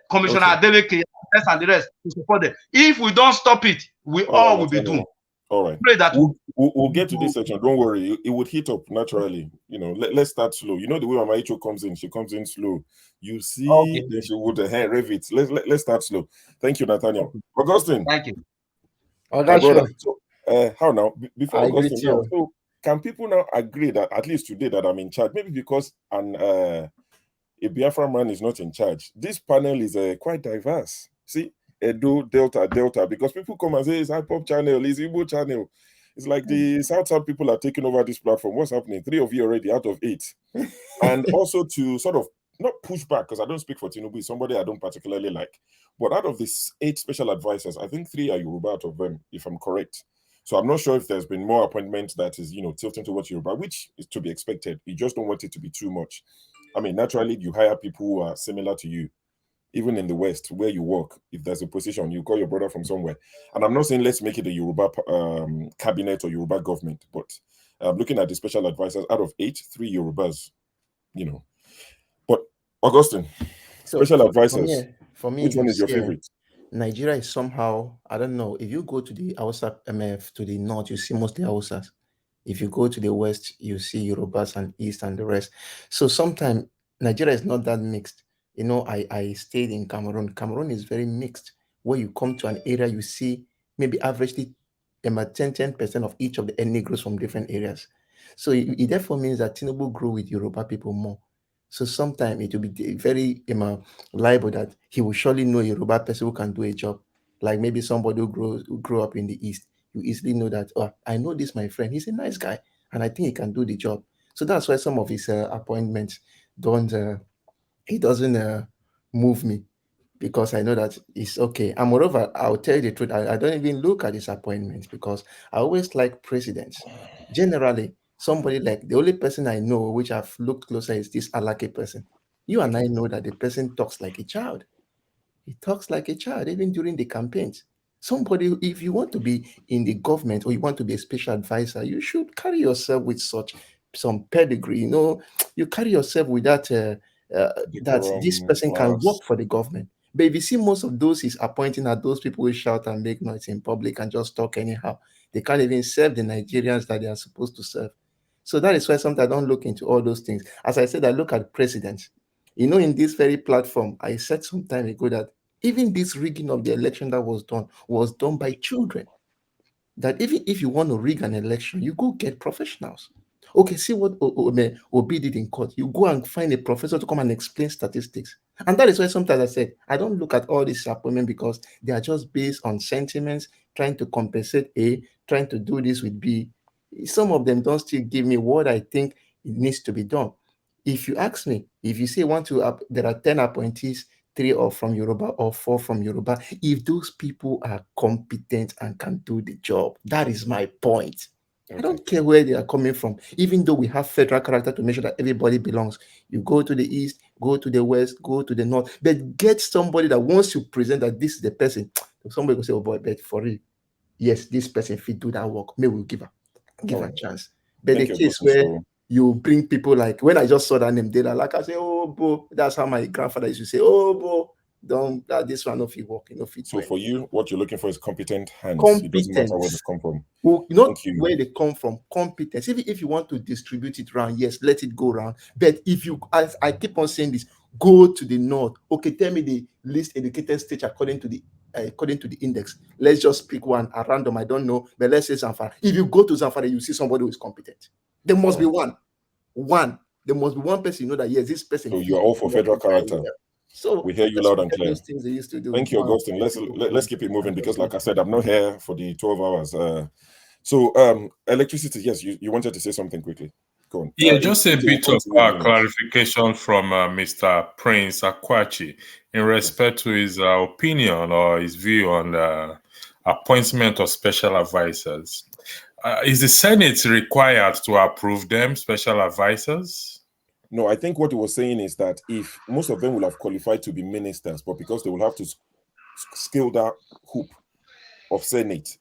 Commissioner Adeleke and the rest to support them. If we don't stop it, we all will be doomed. All right. Pray that we'll get to this section. Don't worry. It would heat up naturally. Let's start slow. You know the way Mama Icho comes in. She comes in slow. You see, then she would rev it. Let's start slow. Thank you, Nathaniel. Augustine. Thank you. So, how now? Before Augustine, now, so can people now agree that at least today that I'm in charge? Maybe because a Biafra man is not in charge. This panel is quite diverse. See, Edo, Delta, because people come and say it's hip-hop channel, it's Igbo channel. It's like the South people are taking over this platform. What's happening? 3 of you already out of 8. And also to sort of not push back, because I don't speak for Tinubu, it's somebody I don't particularly like. But out of these 8 special advisors, I think 3 are Yoruba out of them, if I'm correct. So I'm not sure if there's been more appointments that is, tilting towards Yoruba, which is to be expected. You just don't want it to be too much. I mean, naturally, you hire people who are similar to you. Even in the West, where you work, if there's a position, you call your brother from somewhere. And I'm not saying let's make it a Yoruba cabinet or Yoruba government, but looking at the special advisors, out of 8, 3 Yorubas, But Augustine, special advisors, for me, which one is your favorite? Nigeria is somehow, I don't know, if you go to the Hausa MF, to the north, you see mostly Hausas. If you go to the west, you see Yorubas and east and the rest. So sometimes Nigeria is not that mixed. I stayed in Cameroon. Cameroon is very mixed. Where you come to an area, you see maybe averagely 10% of each of the ethnic groups from different areas. So it therefore means that Tinubu grew with Yoruba people more. So sometimes it will be very liable that he will surely know a Yoruba person who can do a job. Like maybe somebody who grew up in the East. You easily know that, I know this, my friend. He's a nice guy, and I think he can do the job. So that's why some of his appointments he doesn't move me, because I know that it's okay. And moreover, I'll tell you the truth, I don't even look at his appointments, because I always like presidents. Generally, somebody like the only person I know which I've looked closer is this Alake person. You and I know that the person talks like a child. He talks like a child, even during the campaigns. Somebody, if you want to be in the government or you want to be a special advisor, you should carry yourself with some pedigree. You carry yourself with that that this person can work for the government. But if you see most of those he's appointing are those people who shout and make noise in public and just talk anyhow, they can't even serve the Nigerians that they are supposed to serve. So that is why sometimes I don't look into all those things. As I said, I look at presidents. You know, in this very platform, I said some time ago that even this rigging of the election that was done by children. That even if you want to rig an election, you go get professionals. Okay, see what Obi did in court. You go and find a professor to come and explain statistics. And that is why sometimes I said, I don't look at all these appointments because they are just based on sentiments, trying to compensate A, trying to do this with B. Some of them don't still give me what I think it needs to be done. If you ask me, if you say there are 10 appointees, 3 or from Yoruba or 4 from Yoruba, if those people are competent and can do the job, that is my point. Okay. I don't care where they are coming from, even though we have federal character to make sure that everybody belongs. You go to the east, go to the west, go to the north, but get somebody that wants to present that this is the person. Somebody will say, oh boy, but for real, yes, this person fit do that work. Maybe we'll give her a chance. But the case where you bring people like, when I just saw that name, they like, I say, oh, bro, that's how my grandfather used to say, oh, bro, don't this one if you work, So for you, what you're looking for is competent hands. Competence. It doesn't matter where they come from. Well, not where they come from, competence. If you want to distribute it around, yes, let it go around. But if you, as I keep on saying this, go to the north. Okay, tell me the least educated state according to the index. Let's just pick one at random. I don't know, but let's say Zamfara. If you go to Zamfara, you see somebody who is competent. There must be one. There must be one person, that yes, this person. So you're all for federal character. So we hear you loud and clear. Things they used to do. Thank you, Augustine. Let's keep it moving because, like I said, I'm not here for the 12 hours. So electricity. Yes, you wanted to say something quickly. Go on. Yeah, just a bit of clarification from Mr. Prince Akwachi in respect to his opinion or his view on appointment of special advisors. Is the Senate required to approve them, special advisors? No, I think what he was saying is that if most of them will have qualified to be ministers, but because they will have to scale that hoop of Senate,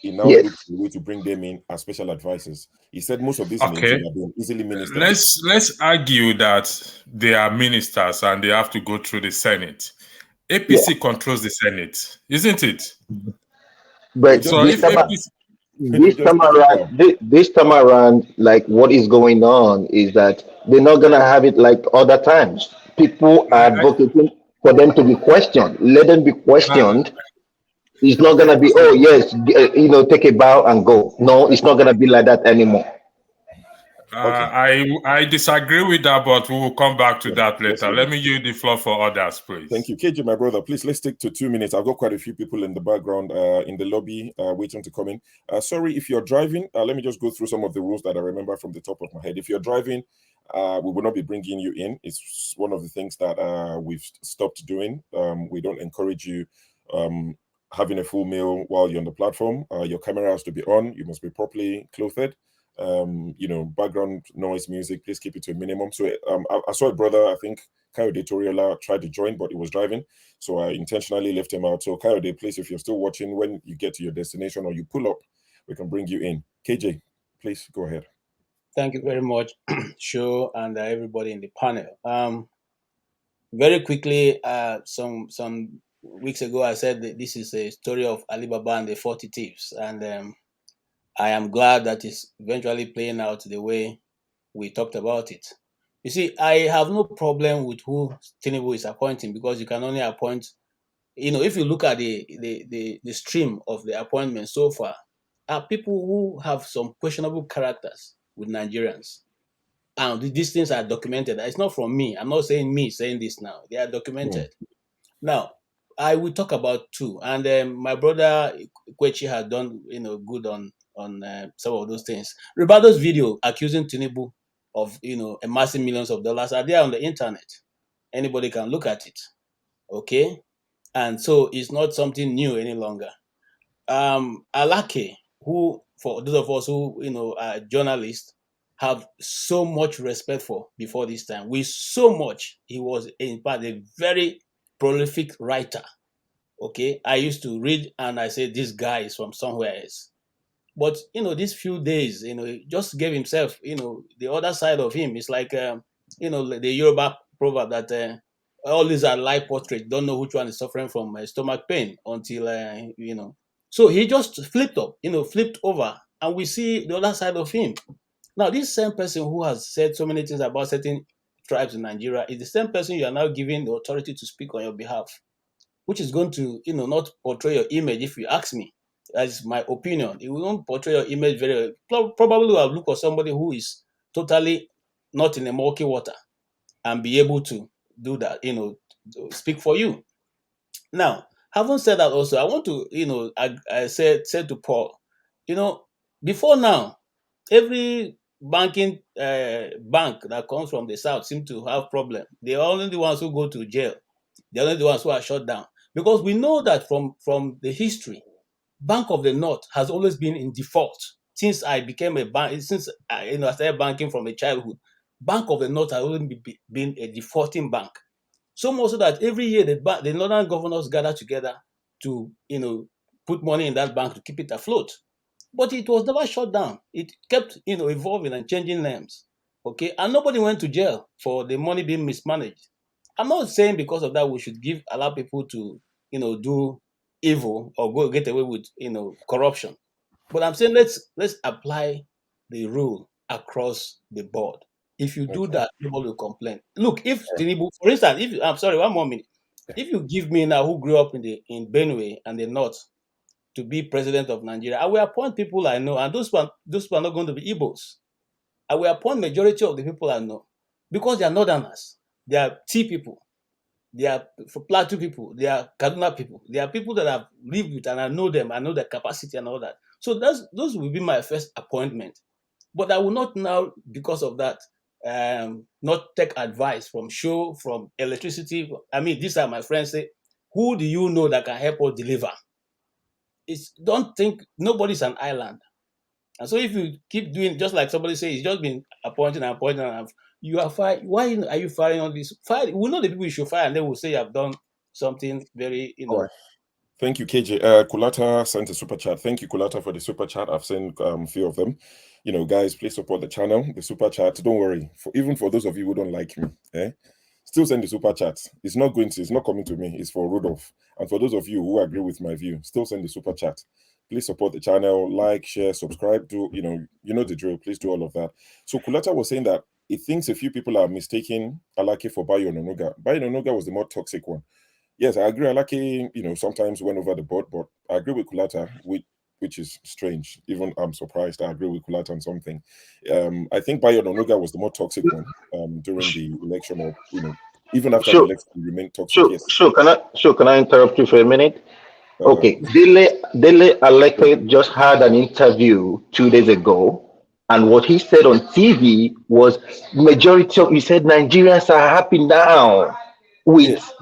he now looks for a way to bring them in as special advisors. He said most of these names are being easily ministers. Let's argue that they are ministers and they have to go through the Senate. APC controls the Senate, isn't it? But so this time around, like what is going on is that they're not gonna have it like other times. People are advocating for them to be questioned. Let them be questioned. It's not gonna be, oh yes, take a bow and go. No, it's not gonna be like that anymore. I disagree with that, but we will come back to that later. Let me yield the floor for others, please. Thank you. KJ, my brother, please, let's stick to 2 minutes. I've got quite a few people in the background, in the lobby, waiting to come in. Sorry, if you're driving, let me just go through some of the rules that I remember from the top of my head. If you're driving, we will not be bringing you in. It's one of the things that we've stopped doing. We don't encourage you having a full meal while you're on the platform. Your camera has to be on. You must be properly clothed. Background noise, music, please keep it to a minimum. So I saw a brother, I think Kayode Toriola, tried to join, but he was driving, so I intentionally left him out. So Kayode, please, if you're still watching, when you get to your destination or you pull up, we can bring you in. KJ, please go ahead. Thank you very much, Sho, and everybody in the panel. Very quickly, some weeks ago, I said that this is a story of Alibaba and the 40 thieves, and I am glad that it's eventually playing out the way we talked about it. You see, I have no problem with who Tinubu is appointing because you can only appoint, if you look at the stream of the appointments so far, are people who have some questionable characters with Nigerians. And these things are documented. It's not from me. I'm not saying this now. They are documented. Now, I will talk about two. And my brother Kwechi has done good on some of those things. Ribardo's video accusing Tinubu of amassing millions of dollars are there on the internet. Anybody can look at it. Okay? And so it's not something new any longer. Alake, who for those of us who are journalists, have so much respect for before this time. He was in fact a very prolific writer. Okay, I used to read and I said this guy is from somewhere else. But these few days, he just gave himself, the other side of him. It's like the Yoruba proverb that all these are live portraits. Don't know which one is suffering from stomach pain until So he just flipped over, and we see the other side of him. Now, this same person who has said so many things about certain tribes in Nigeria is the same person you are now giving the authority to speak on your behalf, which is going to, not portray your image. If you ask me, that's my opinion. It will not portray your image very well. Probably I'll look for somebody who is totally not in a murky water and be able to do that, speak for you. Now, having said that, also I want to, I said to Paul, before now, every banking bank that comes from the south seem to have problem. They're only the ones who go to jail. They're only the ones who are shut down. Because we know that from the history, Bank of the North has always been in default. Since I became a bank, since I started banking from a childhood, Bank of the North has always been a defaulting bank. So much so that every year the northern governors gather together to put money in that bank to keep it afloat. But it was never shut down. It kept evolving and changing names. Okay, and nobody went to jail for the money being mismanaged. I'm not saying because of that we should allow people to do evil or go get away with corruption. But I'm saying let's apply the rule across the board. If you do that, nobody will complain. Look, if Tinubu, for instance, I'm sorry, one more minute. If you give me now who grew up in Benue and the North to be president of Nigeria, I will appoint people I know, and those people are not going to be Igbos. I will appoint majority of the people I know because they are Northerners, they are T people, they are Plateau people, they are Kaduna people, they are people that I've lived with and I know them, I know their capacity and all that. So those will be my first appointment. But I will not now, because of that, not take advice from from electricity. I mean, these are my friends say, who do you know that can help us deliver? Don't think nobody's an island. And so if you keep doing, just like somebody says, it's just been appointed and appointed, and you are fired. Why are you firing on this? Fire. We know the people you should fire, and they will say you have done something very, Thank you, KJ. Kulata sent a super chat. Thank you, Kulata, for the super chat. I've sent a few of them. Guys, please support the channel. The super chat. Don't worry. Even for those of you who don't like me, still send the super chat. It's not coming to me. It's for Rudolph. And for those of you who agree with my view, still send the super chat. Please support the channel. Like, share, subscribe. Do you know the drill? Please do all of that. So Kulata was saying that he thinks a few people are mistaking Alake for Bayo Ononuga. Bayo Ononuga was the more toxic one. Yes, I agree. Alake, sometimes went over the board, but I agree with Kulata, which is strange. Even I'm surprised. I agree with Kulata on something. I think Bayo Ononuga was the more toxic one during the election, or even after the election, he remained toxic. Can I interrupt you for a minute? Okay, Dele Aleke just had an interview 2 days ago, and what he said on TV was he said Nigerians are happy now with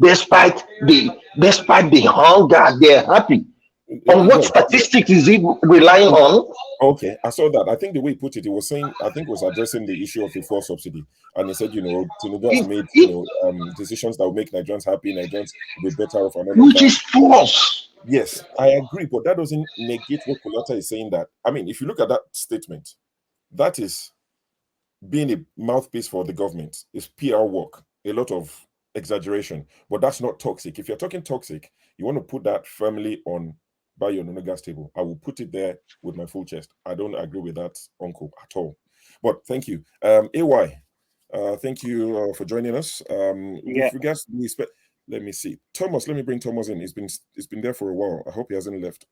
despite the hunger, they're happy. On what statistics is he relying on? Okay, I saw that. I think the way he put it, he was saying, I think he was addressing the issue of the fuel subsidy, and he said, Tinubu has made decisions that will make Nigerians happy. Nigerians will be better off, and all which is false. Yes, I agree, but that doesn't negate what Kulata is saying. That if you look at that statement, that is being a mouthpiece for the government. It's PR work, a lot of exaggeration, but that's not toxic. If you're talking toxic, you want to put that firmly on Bayo Ononuga's table. I will put it there with my full chest. I don't agree with that, uncle, at all. But thank you. AY, thank you for joining us. With regards to let me see. Thomas, let me bring Thomas in. He's been there for a while. I hope he hasn't left.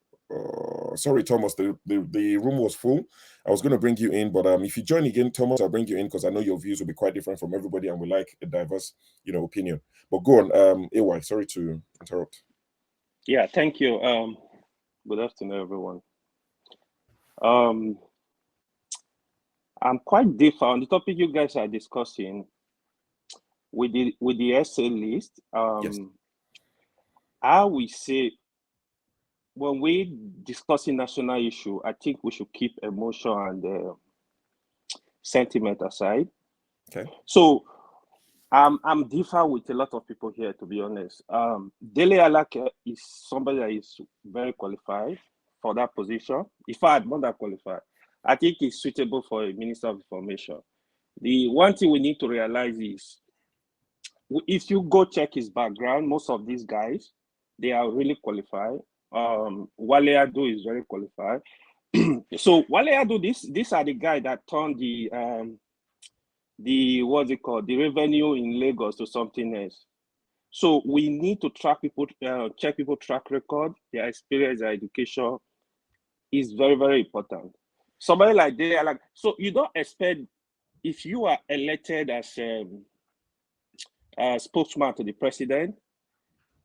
Sorry, Thomas, the room was full. I was going to bring you in, but if you join again, Thomas, I'll bring you in because I know your views will be quite different from everybody, and we like a diverse, opinion. But go on, AY. Sorry to interrupt. Yeah, thank you. Good afternoon, everyone. I'm quite different on the topic you guys are discussing with the essay list. Yes. I will say, when we discussing national issue, I think we should keep emotion and sentiment aside. Okay. So I'm different with a lot of people here, to be honest. Dele Alake is somebody that is very qualified for that position. In fact, more than qualified. I think he's suitable for a Minister of Information. The one thing we need to realize is, if you go check his background, most of these guys, they are really qualified. Wale Ado is very qualified. So while I do this, these are the guy that turned the what's it called, the revenue in Lagos to something else. So we need to track people, check people track record, their experience, their education is very, very important. Somebody like they are like, so you don't expect, if you are elected as a spokesman to the president,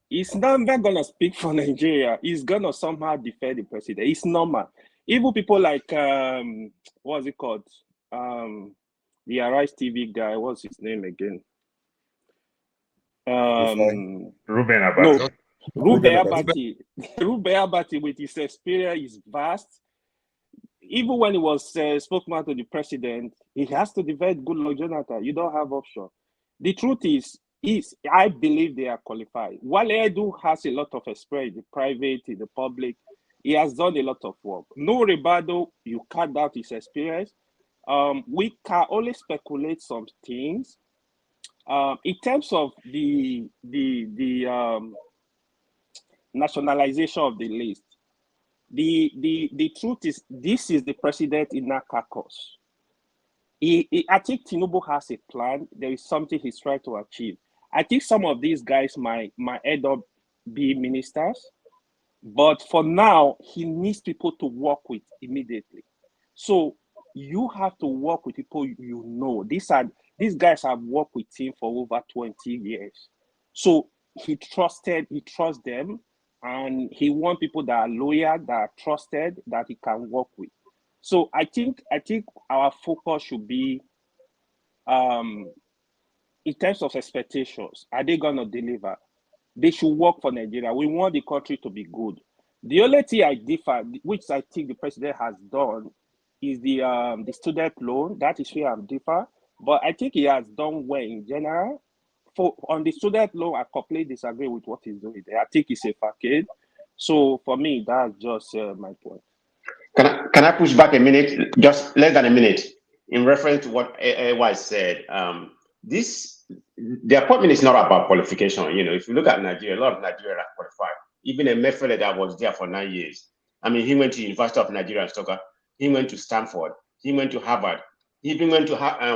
he's never gonna speak for Nigeria. He's gonna somehow defend the president. It's normal. Even people like what's it called? The Arise TV guy, what's his name again? Ruben Abati. No, Ruben Abati. Ruben Abati, with his experience, is vast. Even when he was spokesman to the president, he has to defend Goodluck Jonathan. You don't have option. The truth is I believe they are qualified. While Edu has a lot of experience in the private, in the public, he has done a lot of work. No Ribado, you cut out his experience. We can only speculate some things. In terms of the nationalization of the list, the truth is this is the president in that caucus. I think Tinubu has a plan. There is something he's trying to achieve. I think some of these guys might end up being ministers, but for now, he needs people to work with immediately. So you have to work with people you know. These guys have worked with him for over 20 years. So he trusts them, and he wants people that are loyal, that are trusted, that he can work with. So I think our focus should be in terms of expectations. Are they going to deliver? They should work for Nigeria. We want the country to be good. The only thing I differ, which I think the president has done, is the student loan. That is where I'm differ. But I think he has done well in general. On the student loan, I completely disagree with what he's doing there. I think it's a facade. So for me, that's just my point. Can I push back a minute, just less than a minute, in reference to what AY said? The appointment is not about qualification. You know, if you look at Nigeria, a lot of Nigeria are qualified. Even a Mefele that was there for 9 years. I mean, he went to University of Nigeria in Stockholm. He went to Stanford. He went to Harvard. He even went to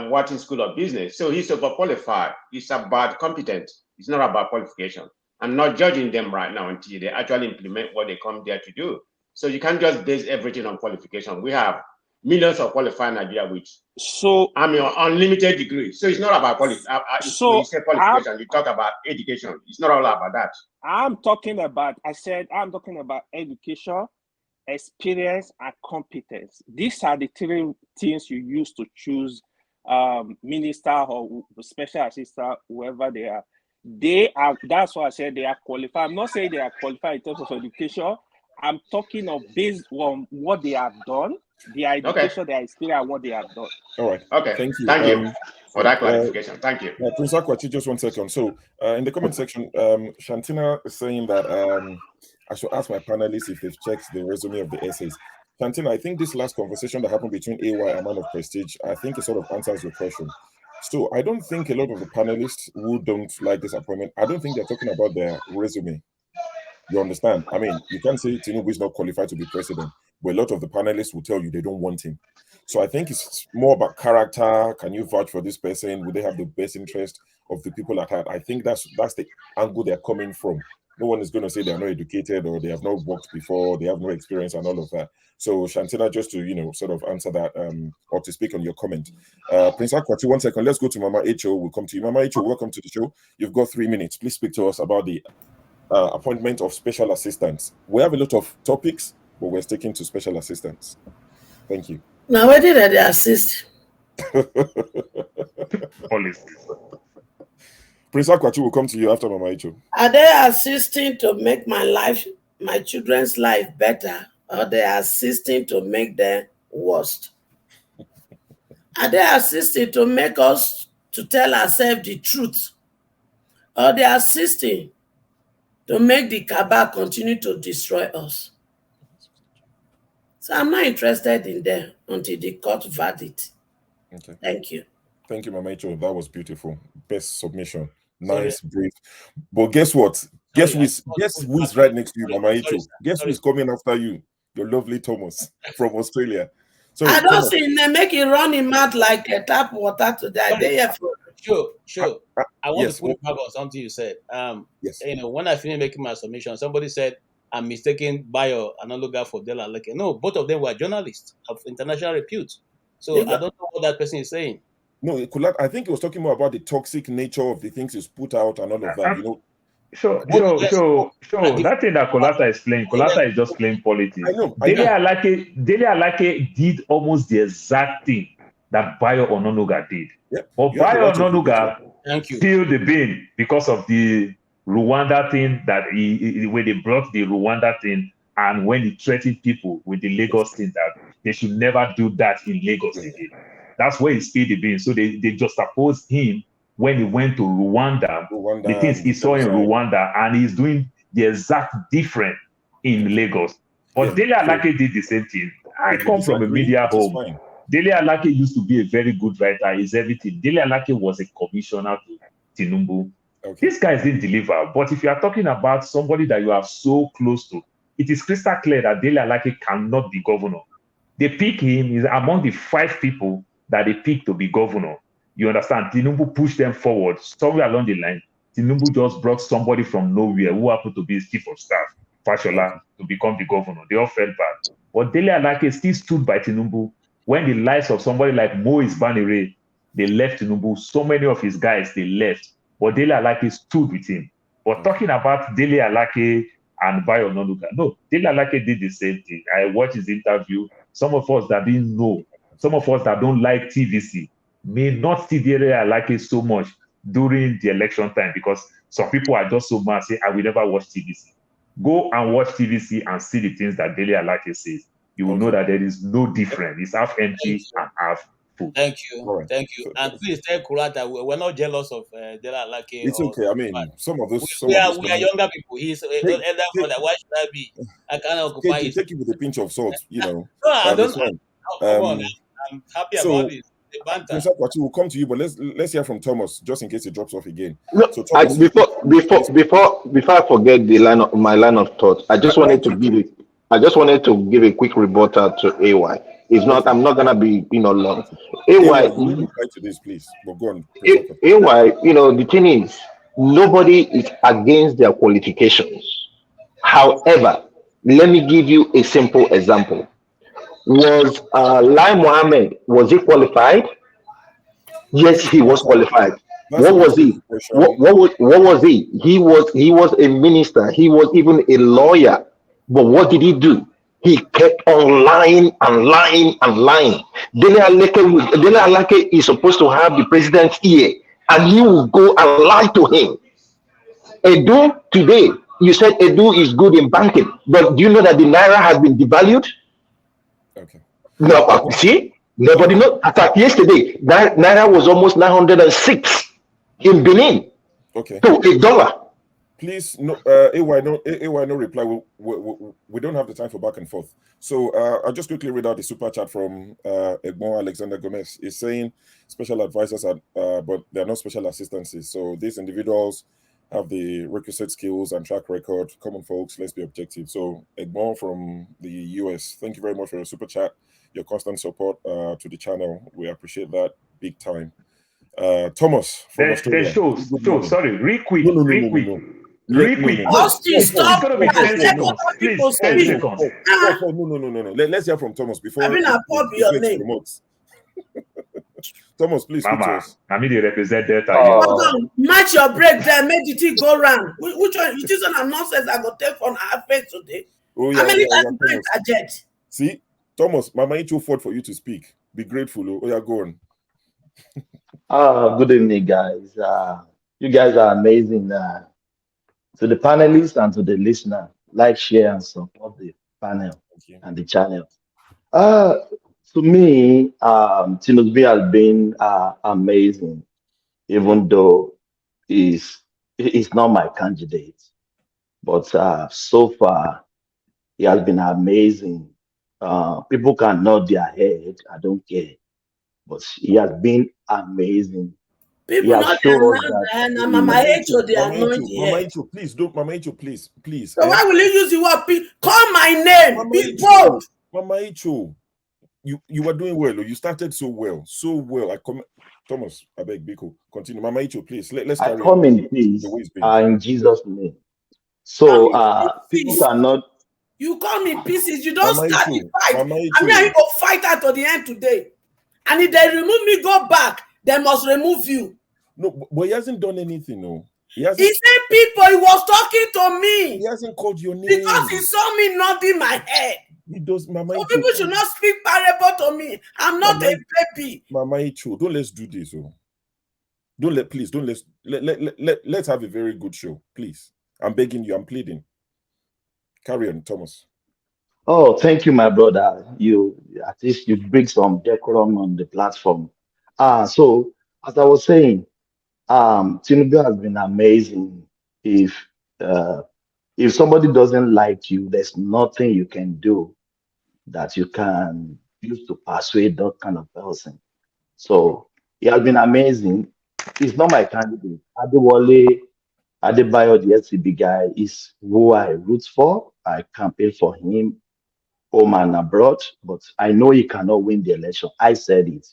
Wharton School of Business. So he's overqualified. It's about competence. It's not about qualification. I'm not judging them right now until they actually implement what they come there to do. So you can't just base everything on qualification. We have millions of qualified Nigeria with unlimited degrees. So it's not about qualification. When you say qualification, you talk about education. It's not all about that. I'm talking about education, experience, and competence. These are the three things you use to choose minister or special assistant, whoever they are. That's why I said they are qualified. I'm not saying they are qualified in terms of education. I'm talking of based on what they have done, their education, their experience, and what they have done. All right. Okay. Thank you. Thank you for that clarification. Thank you. Prince Akwachi, just 1 second. So in the comment section, Shantina is saying that I should ask my panelists if they've checked the resume of the essays. Shantina, I think this last conversation that happened between AY and Man of Prestige, I think it sort of answers your question. So I don't think a lot of the panelists who don't like this appointment, I don't think they're talking about their resume. You understand? I mean, you can't say Tinubu is not qualified to be president, but a lot of the panelists will tell you they don't want him. So I think it's more about character. Can you vouch for this person? Would they have the best interest of the people at heart? I think that's the angle they're coming from. No one is going to say they're not educated or they have not worked before, they have no experience and all of that. So Shantina, just to sort of answer that or to speak on your comment. Prince Akwati, 1 second. Let's go to Mama Echo. We'll come to you. Mama Echo, welcome to the show. You've got 3 minutes. Please speak to us about the appointment of special assistants. We have a lot of topics, but we're sticking to special assistants. Thank you. Now, where did they assist? Prince Akwati will come to you after Mama Icho. Are they assisting to make my children's life better, or they are assisting to make them worse? Are they assisting to make us to tell ourselves the truth, or they are assisting to make the cabal continue to destroy us? So I'm not interested in them until the court verdict. Okay. Thank you. Thank you, Mama Icho. That was beautiful. Best submission. Nice, brief. But guess what? Guess who is right next to you, Mama Icho? Guess who is coming after you? your lovely Thomas from Australia. So I don't see they make it run him out like a tap water today. Sure. I want yes, to put it back on something you said. Yes. When I finished making my submission, somebody said I'm mistaken Bayo Analoga for Dela Leke. No, both of them were journalists of international repute. So I don't know what that person is saying. No, I think he was talking more about the toxic nature of the things he's put out and all of that. You know. Sure. That thing that Kolata is playing, Kolata is just playing politics. I know. Dele Alake did almost the exact thing that Bayo Ononuga did. Yep. But Bayo Ononuga spilled the bean because of the Rwanda thing that when they brought the Rwanda thing and when he threatened people with the Lagos thing that they should never do that in Lagos again. That's where he spilled the bean. So they just opposed him when he went to Rwanda, the things he saw in Rwanda, and he's doing the exact different in Lagos. But Dele Alake did the same thing. I come from a media home. Dele Alake used to be a very good writer. He's everything. Dele Alake was a commissioner to Tinubu. These guys didn't deliver. But if you are talking about somebody that you are so close to, it is crystal clear that Dele Alake cannot be governor. They pick him. He's among the 5 people that they pick to be governor. You understand? Tinubu pushed them forward. Somewhere along the line, Tinubu just brought somebody from nowhere who happened to be his chief of staff, Fashola, to become the governor. They all fell back. But Dele Alake still stood by Tinubu. When the likes of somebody like Moise Banire, they left Tinubu. So many of his guys, they left. But Dele Alake stood with him. But talking about Dele Alake and Bayo Ononuga, no, Dele Alake did the same thing. I watched his interview. Some of us that didn't know, some of us that don't like TVC, may not see Dele Alake so much during the election time because some people are just so mad, say, I will never watch TVC. Go and watch TVC and see the things that Dele Alake says. You will know that there is no difference. It's half empty and half full. Thank you. And please tell Kurata we're not jealous of Dele Alake. It's okay. I mean, some of those. We are younger people. He's elder brother. Why should I be? I can't occupy his. Take it with a pinch of salt, you know. No, I don't. Come on, I'm happy about this. Prince Akwachi will come to you, but let's hear from Thomas just in case it drops off again. No, so Thomas, before I forget my line of thought, I just wanted to give a quick rebuttal to AY. It's not. I'm not gonna be long. AY, to this, please. But go on. AY, the thing is, nobody is against their qualifications. However, let me give you a simple example. Was Lai Mohammed, was he qualified? Yes, he was qualified. What was he? What was he? He was a minister. He was even a lawyer. But what did he do? He kept on lying and lying and lying. Dele Alake is supposed to have the president's ear, and he will go and lie to him. Edu, today, you said Edu is good in banking, but do you know that the Naira has been devalued? Okay. No, see, nobody knows. In fact, yesterday, Naira was almost 906 in Benin. Okay. To $1. Please, no, AY, no reply. We don't have the time for back and forth. So I'll just quickly read out the super chat from Egbon Alexander Gomez. He's saying special advisors are, but they are not special assistances. So these individuals have the requisite skills and track record. Come on, folks, let's be objective. So Egbon from the US, thank you very much for your super chat, your constant support to the channel. We appreciate that big time. Thomas from Australia. Sorry, real quick. Austin, stop. Please, 10 seconds. No. Let's hear from Thomas before. I mean, I'll your name. Thomas, please. Mama, I mean, they represent Delta. Match your break there. Make the thing go round. Which one? It isn't a nonsense I got take on our face today. Oh, yeah, how many times I jet? See, Thomas, Mama ain't too forward for you to speak. Be grateful. Oh, yeah, go on. Good evening, guys. You guys are amazing. To the panelists and to the listener, like, share, and support the panel and the channel. To me, Tinubu has been amazing, even though he's not my candidate. But so far, he has been amazing. People can nod their head, I don't care. But he has been amazing. He has not shown us and that Mama Echo, they Mama anoint Echo, here. Mama Echo, please don't, Mama Echo, please. So why will you use the word call my name? Mama Be Echo, bold. Mama Echo, you are doing well. You started so well. Thomas, I beg, Biko, continue. Mama Echo, please. Let's I carry on. come in peace in Jesus' name. So people cannot. You come in pieces. You don't Mama start Echo, the fight. Mama I mean, Echo. you go fight out to the end today. And if they remove me, go back. They must remove you. No, but he hasn't done anything, no. He said people, he was talking to me. He hasn't called your name. Because he saw me nodding my head. He does, Mama So Echo. people should not speak parable to me. I'm not a baby. Mama Echo, let's do this. Oh. Let's have a very good show, please. I'm begging you, I'm pleading. Carry on, Thomas. Oh, thank you, my brother. You at least you bring some decorum on the platform. So as I was saying, Tinubu has been amazing. If somebody doesn't like you, there's nothing you can do that you can use to persuade that kind of person. So he has been amazing. He's not my candidate. Adewale Adebayo, the SCB guy, is who I root for. I campaign for him home and abroad, but I know he cannot win the election. I said it.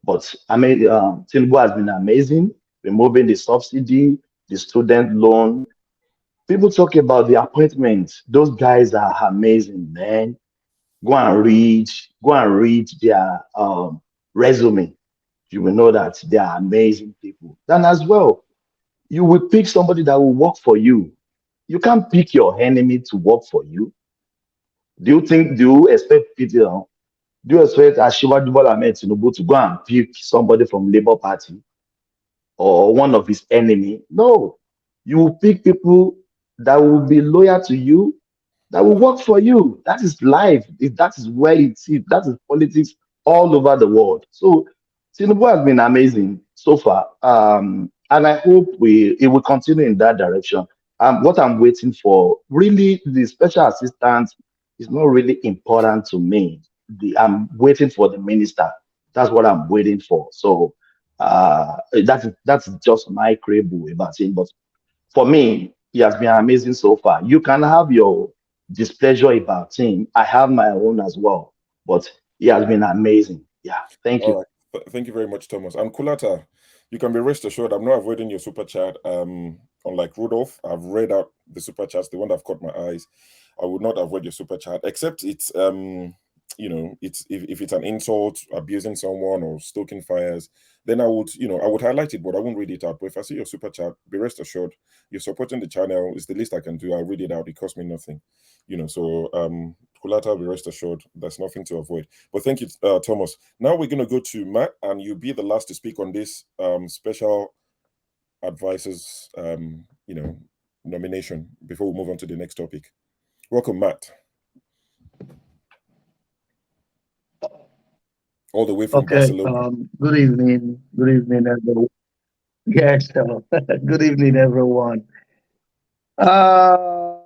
But I mean, Tinubu has been amazing, removing the subsidy, the student loan. People talk about the appointments. Those guys are amazing, man. Go and read their resume. You will know that they are amazing people. Then as well, you will pick somebody that will work for you. You can't pick your enemy to work for you. Do you expect people? Do you expect Ashiwaju Bola Ahmed Tinubu to go and pick somebody from Labour Party or one of his enemy? No. You will pick people that will be loyal to you, that will work for you. That is life. That is where it is. That is politics all over the world. So Tinubu has been amazing so far. And I hope it will continue in that direction. What I'm waiting for, really, the special assistant is not really important to me. I'm waiting for the minister. That's what I'm waiting for. So that's just my crable about him. But for me, he has been amazing so far. You can have your displeasure about him. I have my own as well. But he has been amazing. Yeah. Thank you. All right. Thank you very much, Thomas. And Kulata, you can be rest assured I'm not avoiding your super chat. Unlike Rudolph, I've read out the super chats, the one that have caught my eyes. I would not avoid your super chat, except it's it's if it's an insult, abusing someone or stoking fires, then I would highlight it, but I won't read it out. But if I see your super chat, be rest assured you're supporting the channel. It's the least I can do. I'll read it out. It costs me nothing. So Kulata, be rest assured there's nothing to avoid. But thank you, Thomas. Now we're gonna go to Matt, and you'll be the last to speak on this special advisors nomination before we move on to the next topic. Welcome, Matt. All the way from Barcelona. Good evening. Good evening, everyone. Yes, good evening, everyone. I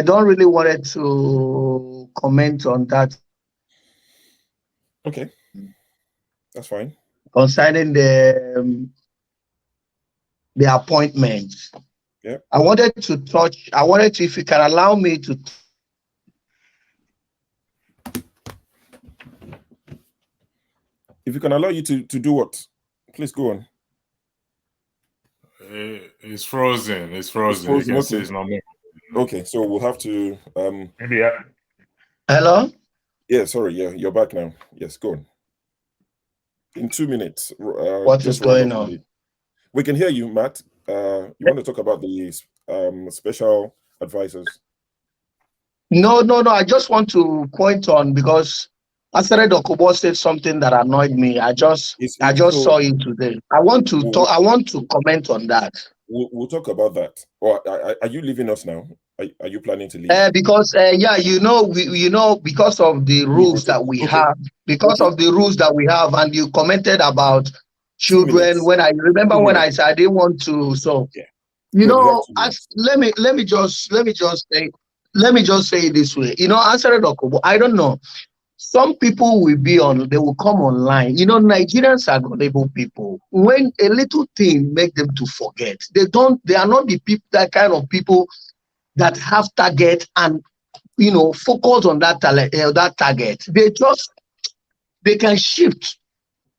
don't really wanted to comment on that. Okay, that's fine. Concerning the appointments. Yeah. I wanted to, if you can allow me to. If you can allow you to do what? Please go on. It's frozen. It's frozen. You can say it's not me. Okay, so we'll have to Hello? Yeah, sorry, yeah, you're back now. Yes, go on. In 2 minutes. What is going on? We can hear you, Matt. You want to talk about the special advisors? No. I just want to point on, because Asere Dokubo said something that annoyed me. I just saw it today. I want to talk. I want to comment on that. We'll talk about that. Or are you leaving us now? Are you planning to leave? Because because of the rules that we have, of the rules that we have, and you commented about children. When I remember when I said I didn't want to, so let me just say it this way. Asere Dokubo, I don't know. some people will be on, they will come online. You know, Nigerians are gullible people. When a little thing make them to forget, they are not the people, that kind of people that have target and, you know, focus on that target. They can shift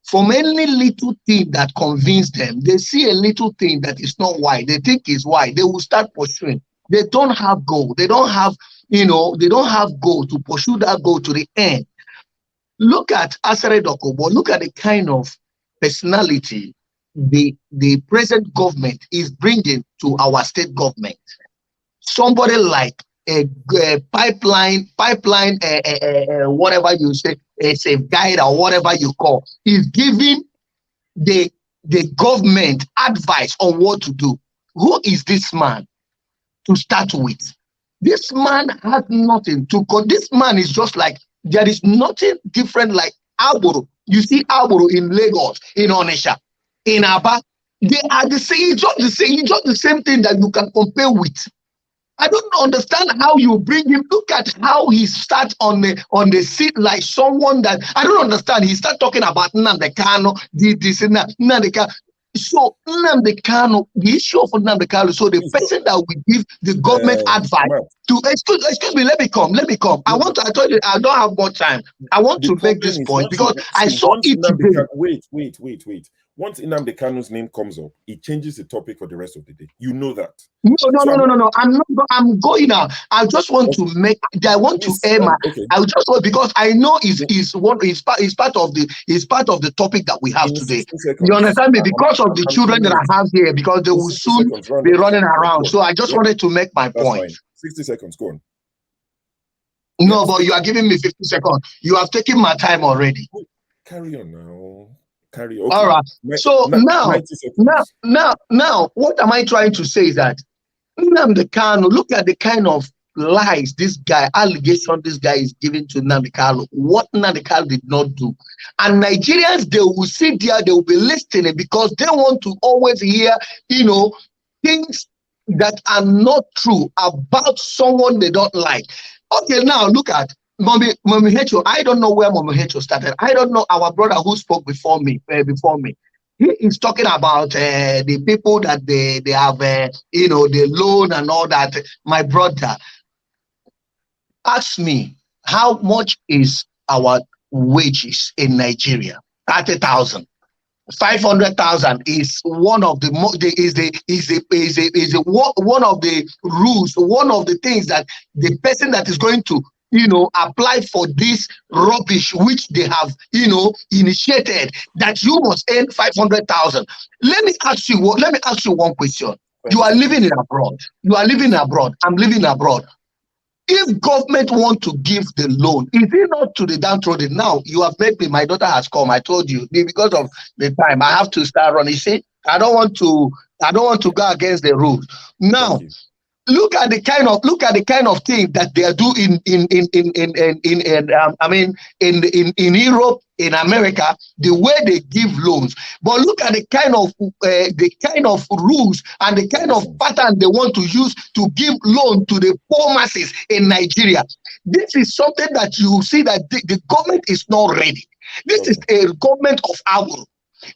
from any little thing that convince them. They see a little thing that is not why they think is why, they will start pursuing. They don't have goal. They don't have, you know, they don't have goal to pursue that goal to the end. Look at Asare Dokobo. Look at the kind of personality the present government is bringing to our state government. Somebody like a pipeline, whatever you say, a safe guide or whatever you call, is giving the government advice on what to do. Who is this man to start with? This man has nothing to call. This man is just like, there is nothing different like Aburu. You see Aburu in Lagos, in Onisha, in Aba. They are the same, it's just the same thing that you can compare with. I don't understand how you bring him. Look at how he starts on the seat like someone that I don't understand. He starts talking about Nnamdi Kanu, this and that. Nnamdi Kanu. So Nnamdi Kanu, the issue of Nnamdi Kanu. So the person that will give the government advice to excuse me, let me come. I told you I don't have more time. I want to make this point because I saw it today. Wait. Once Nnamdi Kanu's name comes up, it changes the topic for the rest of the day. You know that. No. I'm going now. I just want to make. I want to air my. Okay. I just want, because I know is part of the topic that we have today. You understand me? Because of the children that I have here, because they will soon be running around. So I just wanted to make my point. 60 seconds. Go on. No, but you are giving me 50 seconds. You have taken my time already. Carry on now. Okay. All right. So now, what am I trying to say is that Nnamdi Kanu, look at the kind of lies allegation this guy is giving to Nnamdi Kanu. What Nnamdi Kanu did not do, and Nigerians, they will sit there, they will be listening because they want to always hear, you know, things that are not true about someone they don't like. Okay, now look at Mommy Hecho. I don't know where Mommy Hecho started. I don't know our brother who spoke before me. He is talking about the people that they have, you know, the loan and all that. My brother, ask me, how much is our wages in Nigeria? 30,000. 500,000 is one of the one of the rules, one of the things that the person that is going to, you know, apply for this rubbish which they have, you know, initiated, that you must earn 500,000. Let me ask you one question. You are living in abroad. I'm living abroad. If government want to give the loan, is it not to the downtrodden? Now you have made me. My daughter has come. I told you, because of the time, I have to start running. You see, I don't want to go against the rules. Now, look at the kind of thing that they are doing in Europe, in America, the way they give loans. But look at the kind of rules and the kind of pattern they want to use to give loan to the poor masses in Nigeria. This is something that you see that the government is not ready. This is a government of our.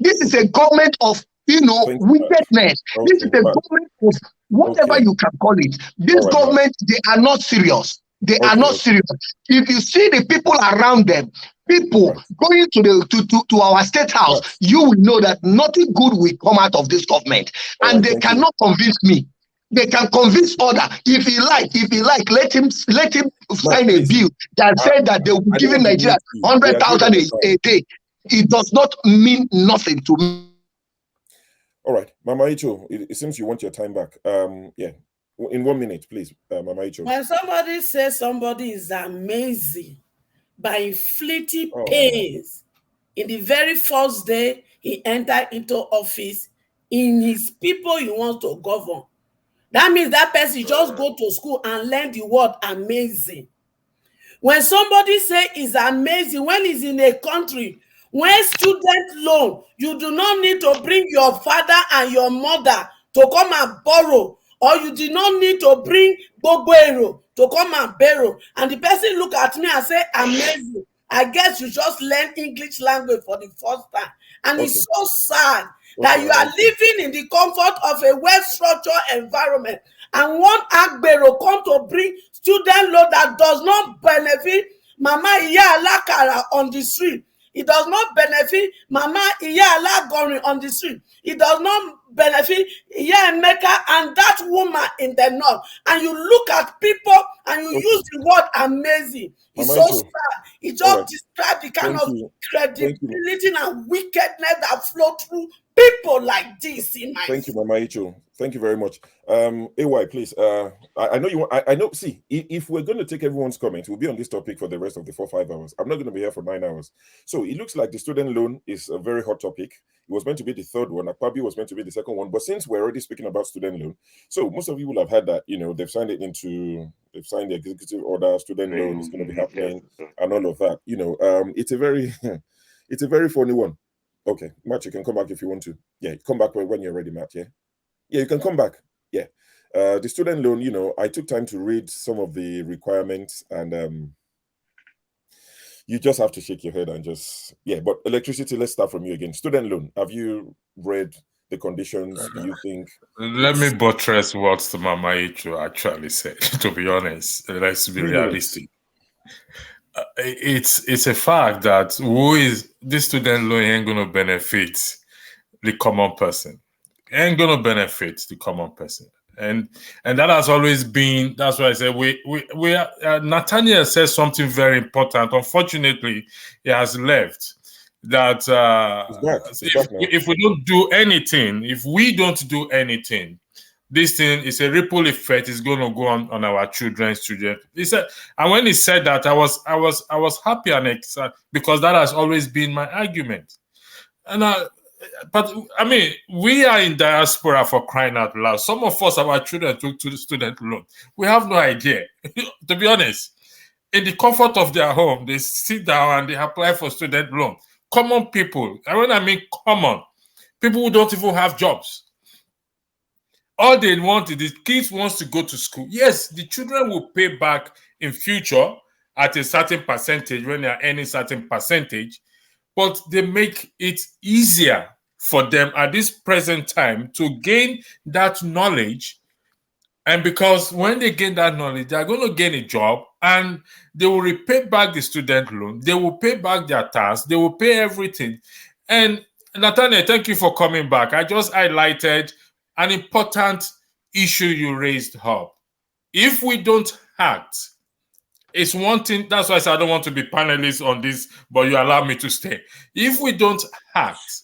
This is a government of, you know, wickedness. This is a government of whatever you can call it. This government, they are not serious. They are not serious. If you see the people around them, people going to our state house, you will know that nothing good will come out of this government. And they cannot convince me. They can convince other. If he like, let him sign a bill that said that they will be giving Nigeria 100,000 a day. It does not mean nothing to me. All right, Mama Icho, it seems you want your time back. Yeah, in 1 minute, please, Mama Icho. When somebody says somebody is amazing by inflicting pains in the very first day he entered into office, in his people he wants to govern, that means that person just go to school and learn the word amazing. When somebody say is amazing, when he's in a country, when student loan, you do not need to bring your father and your mother to come and borrow, or you do not need to bring Boguero to come and borrow. And the person look at me and say, amazing. I guess you just learn English language for the first time. And it's so sad that you are living in the comfort of a well-structured environment, and one Akpabio come to bring student loan that does not benefit Mama Iya Alakara on the street. It does not benefit Mama Iya Alagori on the street. It does not benefit Iya Emeka and that woman in the north. And you look at people and you use the word amazing. It's Mama so Icho, sad. It just describes the kind Thank of you. credibility and wickedness that flow through people like this in my Thank you, Mama Icho. Thank you very much. AY, please. I know you want. I know. See, if we're going to take everyone's comments, we'll be on this topic for the rest of the 4-5 hours. I'm not going to be here for 9 hours. So it looks like the student loan is a very hot topic. It was meant to be the third one. Akpabio was meant to be the second one. But since we're already speaking about student loan, so most of you will have had that. You know, they've signed the executive order. Student loan is going to be happening, and all of that. You know, it's a very, it's a very funny one. Okay, Matt, you can come back if you want to. Yeah, come back when you're ready, Matt. Yeah, you can come back. Yeah, the student loan. You know, I took time to read some of the requirements, and you just have to shake your head and just But electricity. Let's start from you again. Student loan. Have you read the conditions? Do you think? Let me buttress what the Mama Icho actually said. To be honest, let's be realistic. It's a fact that this student loan ain't gonna benefit the common person. Ain't gonna benefit the common person, and that has always been. That's why I said we Nathaniel says something very important. Unfortunately, he has left. That if we don't do anything, this thing is a ripple effect is going to go on our children's children. He said, and when he said that, I was happy and excited because that has always been my argument. But I mean, we are in diaspora, for crying out loud. Some of us, our children took to the student loan. We have no idea, to be honest. In the comfort of their home, they sit down and they apply for student loan. Common people, and when I mean common, people who don't even have jobs. All they want is the kids wants to go to school. Yes, the children will pay back in future at a certain percentage when they are earning certain percentage, but they make it easier for them at this present time to gain that knowledge. And because when they gain that knowledge, they are going to gain a job and they will repay back the student loan. They will pay back their tax. They will pay everything. And Nathaniel, thank you for coming back. I just highlighted an important issue you raised up. If we don't act, it's one thing. That's why I said I don't want to be panelist on this, but you allow me to stay. If we don't act,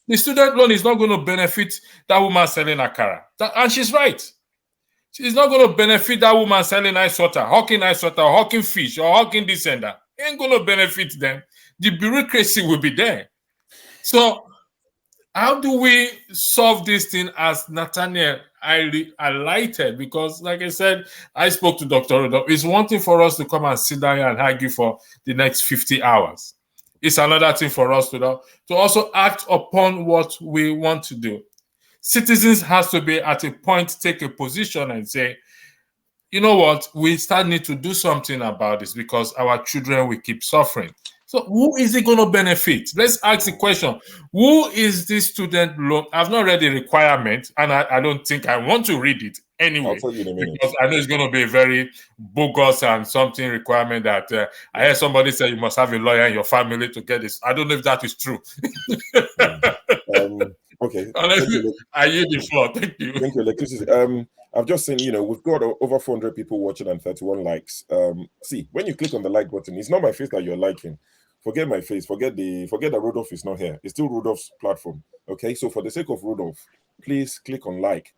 the student loan is not going to benefit that woman selling akara. And she's right. She's not going to benefit that woman selling ice water, hawking fish, or hawking this and that. Ain't going to benefit them. The bureaucracy will be there. So how do we solve this thing, as Nathaniel highlighted? Because, like I said, I spoke to Dr. Rodolph. It's one thing for us to come and sit down here and argue for the next 50 hours. It's another thing for us to also act upon what we want to do. Citizens has to be at a point, take a position and say, you know what, we start need to do something about this because our children will keep suffering. So who is it going to benefit? Let's ask the question. Who is this student loan? I've not read the requirement, and I don't think I want to read it anyway. I'll tell you in a minute. Because I know it's going to be a very bogus and something requirement that I heard somebody say you must have a lawyer in your family to get this. I don't know if that is true. Okay. I yield the floor. Thank you. Thank you, Electricity. I've just seen, we've got over 400 people watching and 31 likes. See, when you click on the like button, it's not my face that you're liking. Forget my face. Forget that Rudolph is not here. It's still Rudolph's platform. Okay, so for the sake of Rudolph, please click on like.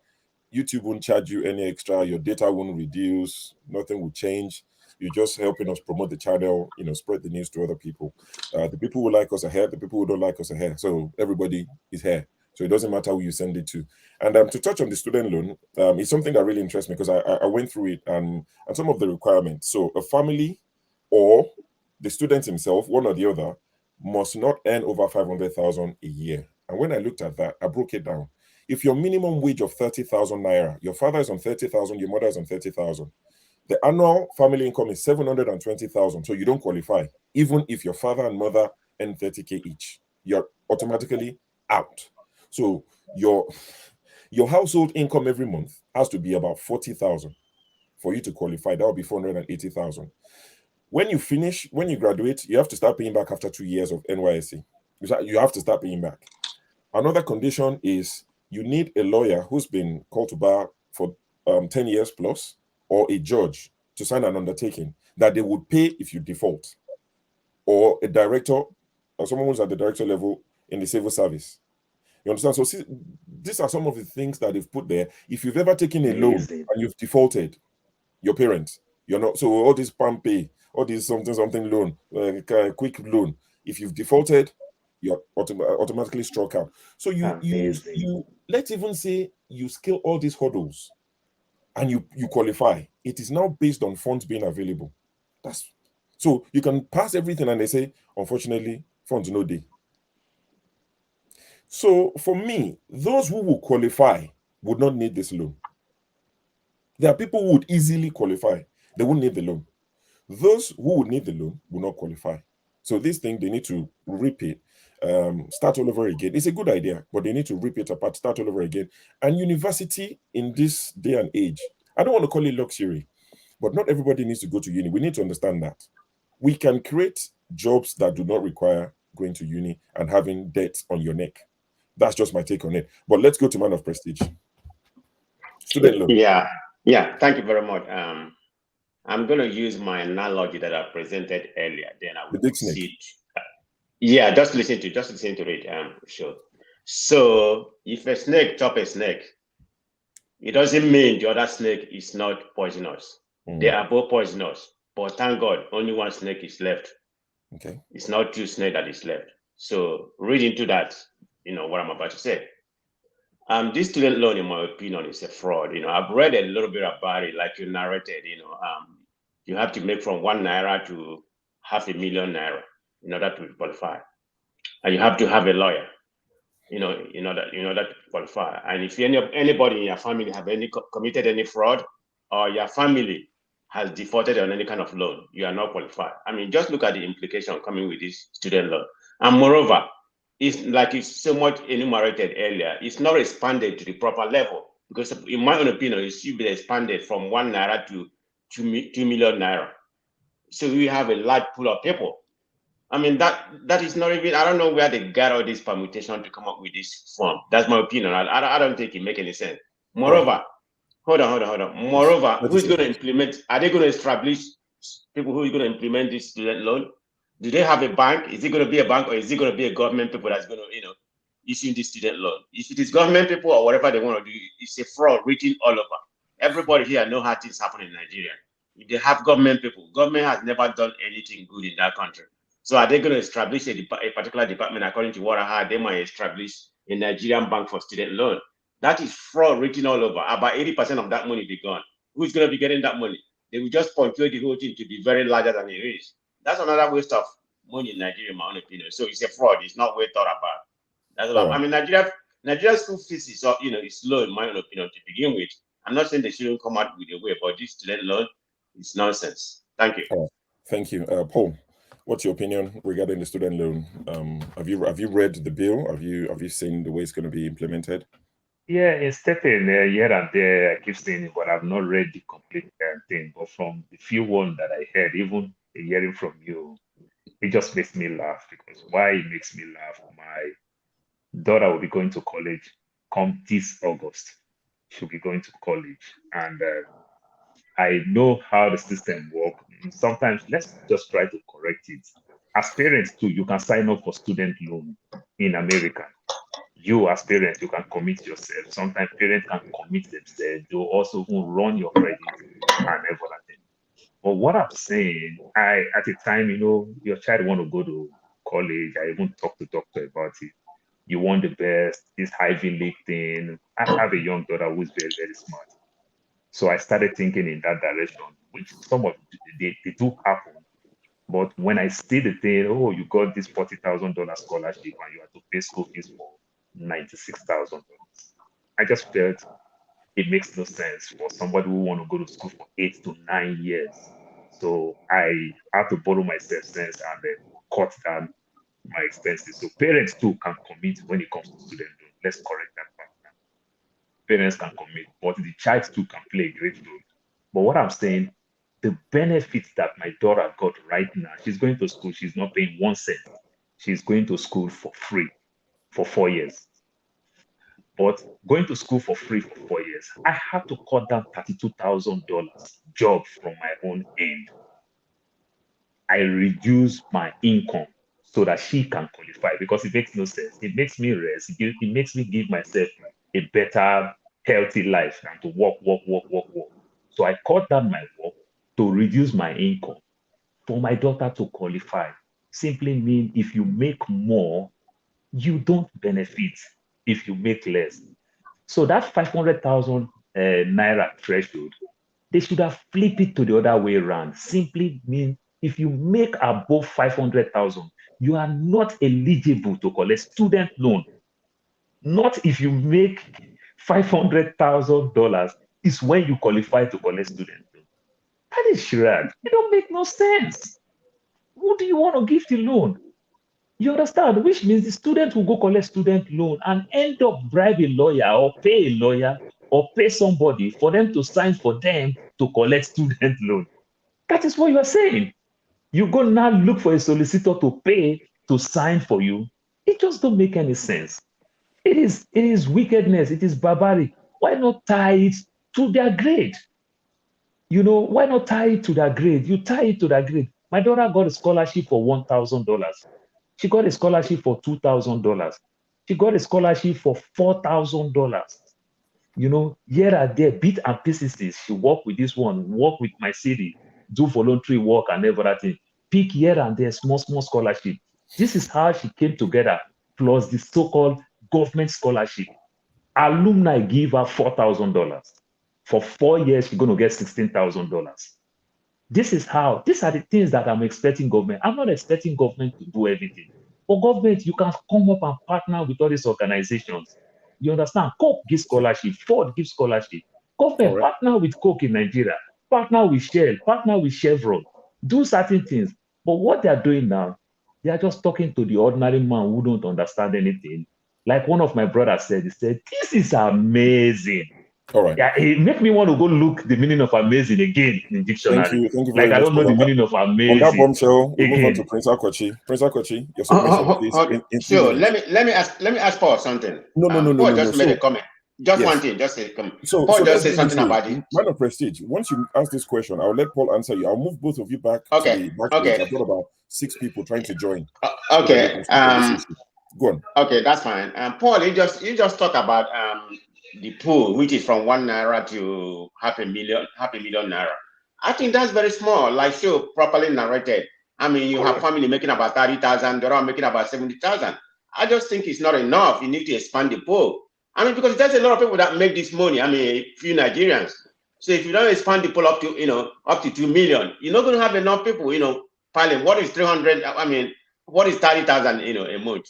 YouTube won't charge you any extra. Your data won't reduce. Nothing will change. You're just helping us promote the channel. Spread the news to other people. The people who like us are here. The people who don't like us are here. So everybody is here. So it doesn't matter who you send it to. And to touch on the student loan, it's something that really interests me because I went through it and some of the requirements. So a family or the student himself, one or the other, must not earn over 500,000 a year. And when I looked at that, I broke it down. If your minimum wage of 30,000 naira, your father is on 30,000, your mother is on 30,000, The annual family income is 720,000, so you don't qualify. Even if your father and mother earn 30K each, you're automatically out. So your household income every month has to be about 40,000 for you to qualify. That would be 480,000. When you graduate, you have to start paying back after 2 years of NYSC. You have to start paying back. Another condition is you need a lawyer who's been called to bar for 10 years plus, or a judge to sign an undertaking that they would pay if you default, or a director, or someone who's at the director level in the civil service. You understand? So see, these are some of the things that they've put there. If you've ever taken a loan and you've defaulted, your parents, you're not, so all this palm pay, all this something loan, quick loan, if you've defaulted, you're automatically struck out. So you let's even say you scale all these hurdles and you qualify. It is now based on funds being available. So you can pass everything and they say, unfortunately, funds no day. So for me, those who will qualify would not need this loan. There are people who would easily qualify. They wouldn't need the loan. Those who would need the loan will not qualify. So this thing, they need to rip it, start all over again. It's a good idea, but they need to rip it apart, start all over again. And university in this day and age, I don't want to call it luxury, but not everybody needs to go to uni. We need to understand that. We can create jobs that do not require going to uni and having debt on your neck. That's just my take on it. But let's go to man of prestige. Student loan. Yeah. Thank you very much. I'm going to use my analogy that I presented earlier. Then I will see. Yeah, just listen to it. Sure. So if a snake chop a snake, it doesn't mean the other snake is not poisonous. They are both poisonous, but thank God, only one snake is left. Okay. It's not two snakes that is left. So read into that, what I'm about to say. This student loan, in my opinion, is a fraud. I've read a little bit about it, like you narrated. You have to make from 1 naira to 500,000 naira in order to qualify, and you have to have a lawyer, in order to qualify. And if anybody in your family have committed any fraud, or your family has defaulted on any kind of loan, you are not qualified. I mean, just look at the implication coming with this student loan. And moreover, it's so much enumerated earlier, it's not expanded to the proper level, because in my own opinion, it should be expanded from 1 naira to 2 million naira. So we have a large pool of people. I mean, that is not even, I don't know where they got all this permutation to come up with this form. That's my opinion. I don't think it makes any sense. Moreover, hold on. Moreover, who's going to implement? Are they going to establish people who are going to implement this student loan? Do they have a bank? Is it going to be a bank, or is it going to be a government people that's going to, issue this student loan? If it is government people or whatever they want to do, it's a fraud written all over. Everybody here knows how things happen in Nigeria. If they have government people, government has never done anything good in that country. So are they going to establish a particular department? According to what I heard, they might establish a Nigerian bank for student loan. That is fraud written all over. About 80% of that money be gone. Who's going to be getting that money? They will just punctuate the whole thing to be very larger than it is. That's another waste of money in Nigeria, in my own opinion. So it's a fraud. It's not well thought about. That's what I mean. Nigeria's school fees is, is low in my own opinion to begin with. I'm not saying they shouldn't come out with a way, but this student loan is nonsense. Thank you. Thank you, Paul. What's your opinion regarding the student loan? Have you read the bill? Have you seen the way it's going to be implemented? Yeah, it's stepping here and there. I keep saying it, but I've not read the complete thing. But from the few ones that I heard, even hearing from you, it just makes me laugh. Because why it makes me laugh? My daughter will be going to college come this August. She'll be going to college, and I know how the system works. Sometimes let's just try to correct it. As parents too, you can sign up for student loan in America. You as parents, you can commit yourself. Sometimes parents can commit themselves. They'll also run your credit and everything. But what I'm saying, at the time, your child want to go to college. I even talked to doctor about it. You want the best, this Ivy League thing. I have a young daughter who's very, very smart. So I started thinking in that direction, which some of they do happen. But when I see the thing, oh, you got this $40,000 scholarship and you have to pay school fees for $96,000, I just felt it makes no sense for somebody who want to go to school for 8 to 9 years. So I had to borrow my sense and then cut down my expenses. So parents too can commit when it comes to student loan. Let's correct that part now. Parents can commit, but the child too can play a great role. But what I'm saying, the benefits that my daughter got right now, she's going to school, she's not paying 1 cent. She's going to school for free for 4 years. But going to school for free for 4 years, I had to cut down $32,000 job from my own end. I reduce my income so that she can qualify, because it makes no sense. It makes me rest. It makes me give myself a better, healthy life than to work. So I cut down my work to reduce my income for my daughter to qualify. Simply mean if you make more, you don't benefit if you make less. So that 500,000 naira threshold, they should have flipped it to the other way around. Simply mean if you make above 500,000, you are not eligible to collect student loan. Not if you make $500,000 is when you qualify to collect student loan. That is charade. It don't make no sense. Who do you want to give the loan? You understand? Which means the student will go collect student loan and end up bribe a lawyer or pay a lawyer or pay somebody for them to sign for them to collect student loan. That is what you are saying. You go now look for a solicitor to pay to sign for you. It just don't make any sense. It is wickedness. It is barbaric. Why not tie it to their grade? You know, why not tie it to their grade? You tie it to their grade. My daughter got a scholarship for $1,000. She got a scholarship for $2,000. She got a scholarship for $4,000. You know, here and there, bit and pieces. She work with this one, work with my city, do voluntary work and everything. Pick here and there, small scholarship. This is how she came together, plus the so-called government scholarship. Alumni give her $4,000. For 4 years, she's going to get $16,000. These are the things that I'm expecting government. I'm not expecting government to do everything. For government, you can come up and partner with all these organizations. You understand? Coke gives scholarship, Ford gives scholarship. Government partner with Coke in Nigeria, partner with Shell, partner with Chevron, do certain things. But what they are doing now, they are just talking to the ordinary man who don't understand anything. Like one of my brothers said, he said, "This is amazing." All right. Yeah, it make me want to go look the meaning of amazing again in dictionary. Thank you Like very I much. don't know the meaning of amazing. On that bombshell, we again. move on to Prince Akwachi. Prince Akwachi, your submission, please. In Sure. Let me ask Paul something. No. Paul just made a comment. Just yes. one thing. Just say comment. So Paul just let's say do something this way. about it. Man of Prestige. Once you ask this question, I'll let Paul answer you. I'll move both of you back to the backstage. I've got about 6 people trying to join. Okay. Go on. Okay, that's fine. Paul, you just talk about the pool, which is from 1 naira to half a million naira. I think that's very small. Like Show properly narrated. I mean, you have family making about 30,000, they're all making about 70,000. I just think it's not enough. You need to expand the pool. I mean, because there's a lot of people that make this money. I mean, a few Nigerians. So if you don't expand the pool up to 2 million, you're not going to have enough people, piling. What is 300? I mean, what is 30,000, a month?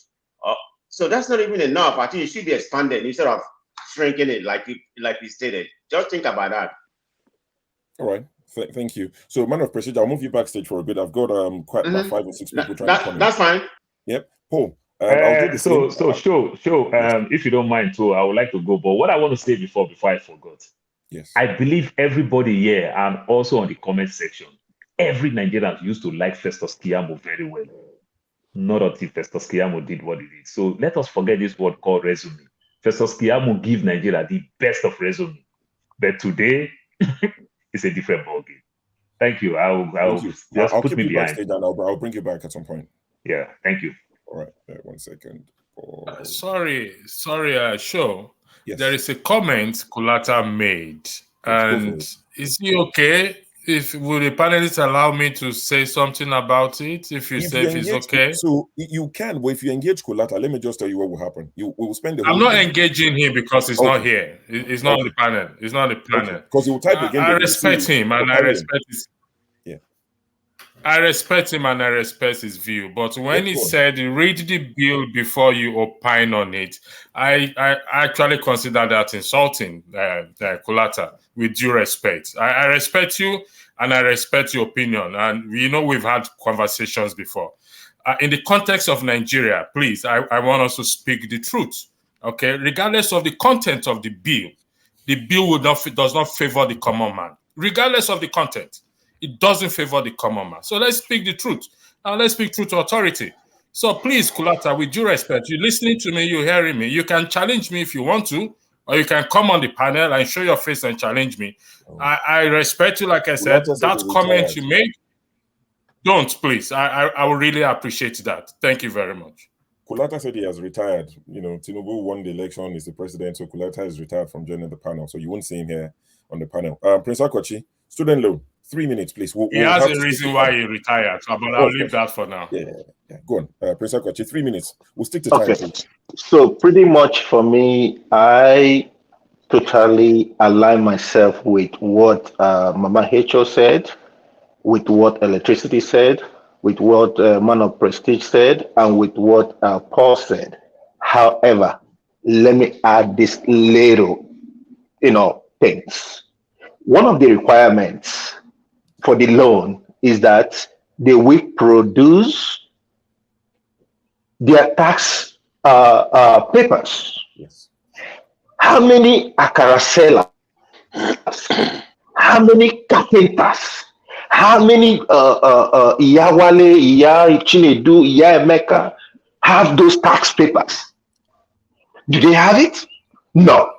So that's not even enough. I think it should be expanded instead of shrinking it like you stated. Just think about that. All right. Thank you. So, man of Prestige, I'll move you backstage for a bit. I've got quite about 5 or 6 people trying to come in. That's fine. Yep. Paul, I'll do the same. Show. If you don't mind too, I would like to go. But what I want to say before I forgot. Yes. I believe everybody here and also on the comment section, every Nigerian used to like Festus Keyamo very well. Not until Festus Keyamo did what he did. So let us forget this word called resume. Festus Keyamo give Nigeria the best of resume. But today, it's a different ballgame. Thank you. I'll put me behind. Backstage and I'll bring you back at some point. Yeah, thank you. All right, 1 second. Sorry, Show. Yes. There is a comment Kulata made. And is he okay? Will the panelists allow me to say something about it? If he's okay? So you can, but if you engage Kulata, let me just tell you what will happen. We will spend the whole I'm not engaging him because he's not here. He's not on the panel. He's not on the panel. Because he will type again. I respect him and I respect his. Yeah. I respect him and I respect his view. But when he said read the bill before you opine on it, I actually consider that insulting, Kulata, with due respect. I respect you and I respect your opinion. And we've had conversations before. In the context of Nigeria, please, I want us to speak the truth. Okay, regardless of the content of the bill does not favor the common man. Regardless of the content, it doesn't favor the common man. So let's speak the truth. And let's speak truth to authority. So please, Kulata, with due respect, you're listening to me, you're hearing me. You can challenge me if you want to, or you can come on the panel and show your face and challenge me. I respect you, like I said. That comment you made, don't, please. I would really appreciate that. Thank you very much. Kulata said he has retired. Tinubu won the election, is the president, so Kulata is retired from joining the panel. So you won't see him here on the panel. Prince Akwachi, student loan, 3 minutes, please. He has a reason why he retired, but I'll leave that for now. Yeah. Go on. Prince Akwachi, 3 minutes. We'll stick to time. Okay. So pretty much for me, I totally align myself with what Mama H.O. said, with what Electricity said, with what Man of Prestige said, and with what Paul said. However, let me add this little, things. One of the requirements for the loan is that they will produce their tax papers. Yes. How many akara sellers? How many carpenters? How many Iyawale, Iya Chinedu, Iya Emeka have those tax papers? Do they have it? No.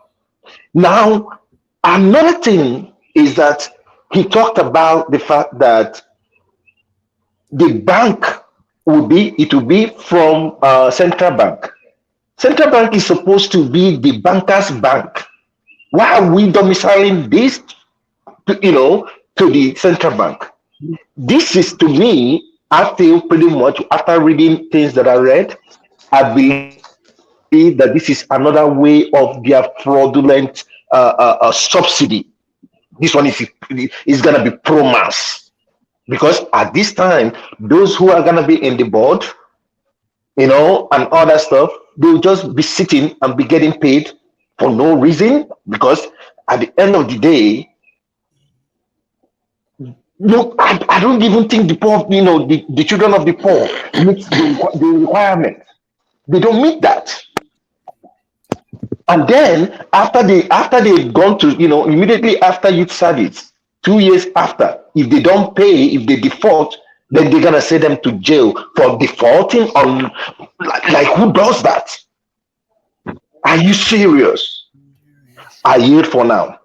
Now, another thing is that he talked about the fact that the bank will be from central bank. Central bank is supposed to be the banker's bank. Why are we domiciling this, to the central bank? This is, to me, I feel pretty much after reading things that I read, I believe that this is another way of their fraudulent subsidy. This one is going to be pro-mass, because at this time, those who are going to be in the board, and other stuff, they'll just be sitting and be getting paid for no reason, because at the end of the day, look, I don't even think the poor, the children of the poor meet the requirement. They don't meet that. And then after they've gone to, immediately after youth service, 2 years after, if they don't pay, if they default, then they're gonna send them to jail for defaulting on, like who does that? Are you serious? I yield for now.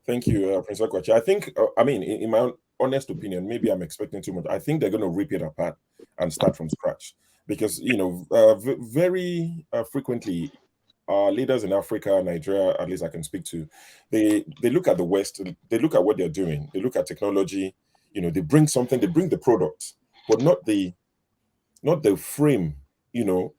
Thank you, Prince Akwachi. I think, in my honest opinion, maybe I'm expecting too much. I think they're going to rip it apart and start from scratch, because very frequently leaders in Africa, Nigeria, at least I can speak to, they look at the West, they look at what they're doing, they look at technology, they bring something, they bring the product, but not the frame, not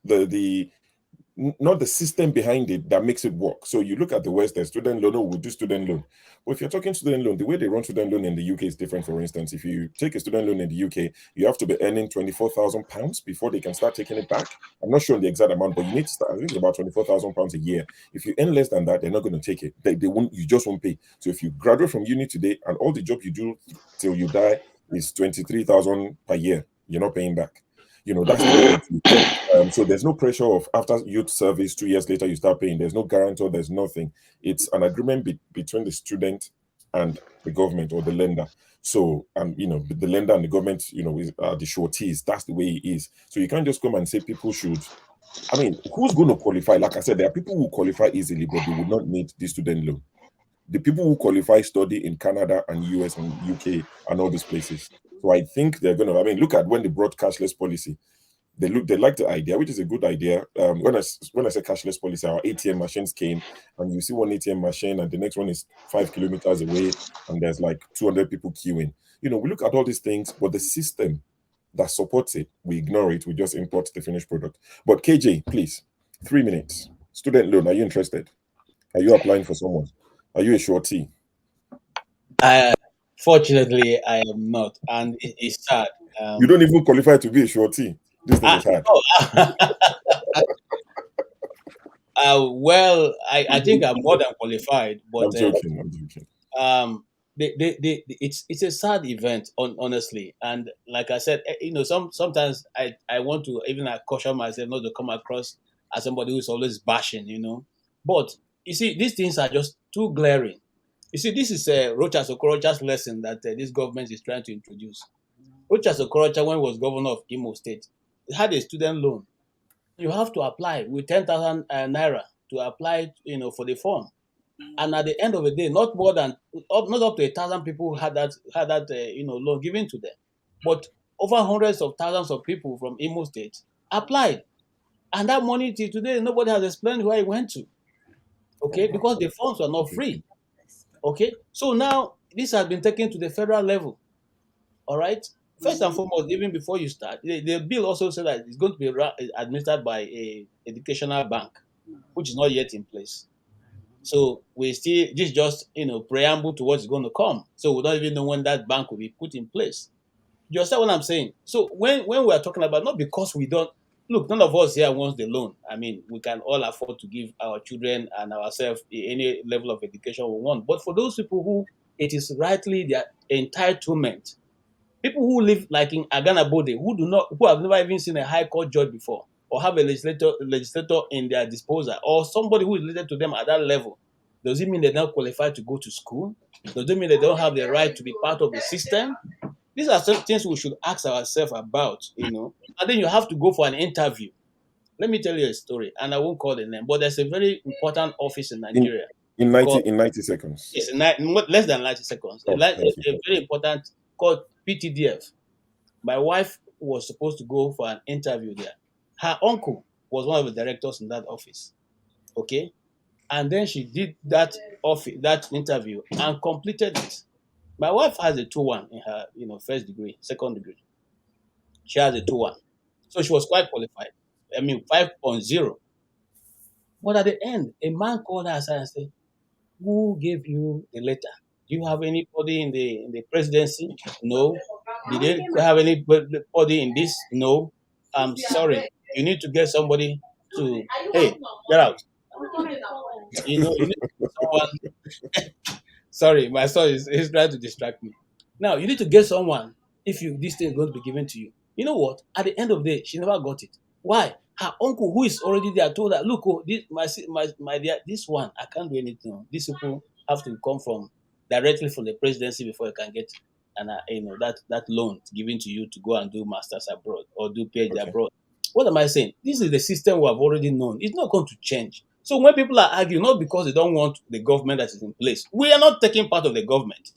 the system behind it that makes it work. So you look at the West, there's student loan, we do student loan. But if you're talking student loan, the way they run student loan in the UK is different. For instance, if you take a student loan in the UK, you have to be earning £24,000 before they can start taking it back. I'm not sure the exact amount, but you need to start, I think it's about £24,000 a year. If you earn less than that, they're not going to take it. They won't, you just won't pay. So if you graduate from uni today and all the job you do till you die is 23,000 per year, you're not paying back. That's so there's no pressure of after youth service 2 years later you start paying. There's no guarantor, there's nothing. It's an agreement between the student and the government or the lender. So the lender and the government, are the sureties. That's the way it is. So you can't just come and say people should. Who's going to qualify? Like I said, there are people who qualify easily, but they would not need the student loan. The people who qualify study in Canada and US and UK and all these places. So I think they're going to, look at when they brought cashless policy. They like the idea, which is a good idea. When I say cashless policy, our ATM machines came, and you see one ATM machine, and the next one is 5 kilometers away, and there's like 200 people queuing. We look at all these things, but the system that supports it, we ignore it. We just import the finished product. But KJ, please, 3 minutes. Student loan, are you interested? Are you applying for someone? Are you a shorty? Fortunately, I am not, and it's sad. You don't even qualify to be a shorty. This thing is hard. Well, I think I'm more than qualified, but I'm joking. I'm joking. it's a sad event, honestly. And like I said, sometimes I want to even caution myself not to come across as somebody who's always bashing. But you see, these things are just too glaring. You see, this is Rochas Okorocha's lesson that this government is trying to introduce. Rochas Okorocha, when he was governor of Imo State, he had a student loan. You have to apply with 10,000 naira to apply, for the form. And at the end of the day, not up to 1,000 people had that loan given to them, but over hundreds of thousands of people from Imo State applied, and that money till today nobody has explained where it went to. Okay, because the funds were not free. Okay, so now this has been taken to the federal level. All right. First and foremost, even before you start, the bill also said that it's going to be administered by a educational bank, which is not yet in place. So this is just preamble to what's going to come. So we don't even know when that bank will be put in place. You understand what I'm saying? So when we are talking about, not because we don't look, none of us here wants the loan. I mean, we can all afford to give our children and ourselves any level of education we want. But for those people who it is rightly their entitlement, people who live like in Aganabode, who have never even seen a high court judge before, or have a legislator in their disposal, or somebody who is related to them at that level, does it mean they're not qualified to go to school? Does it mean they don't have the right to be part of the system? These are some things we should ask ourselves about, And then you have to go for an interview. Let me tell you a story, and I won't call the name, but there's a very important office in Nigeria. In 90 seconds. It's less than 90 seconds. A very important called PTDF. My wife was supposed to go for an interview there. Her uncle was one of the directors in that office. Okay. And then she did that interview and completed it. My wife has a 2-1 in her, first degree, second degree. She has a 2-1. So she was quite qualified. I mean, 5.0. But at the end, a man called her aside and said, "Who gave you the letter? Do you have anybody in the presidency? No. Did they have anybody in this? No. I'm sorry. You need to get somebody to, hey, get out. You need to get someone. Sorry, my son is trying to distract me. Now, you need to get someone if this thing is going to be given to you. You know what? At the end of the day, she never got it. Why? Her uncle, who is already there, told her, "Look, my dear, this one, I can't do anything. These people have to come directly from the presidency before you can get that loan given to you to go and do masters abroad or do PhD abroad." What am I saying? This is the system we have already known. It's not going to change. So when people are arguing, not because they don't want the government that is in place, we are not taking part of the government.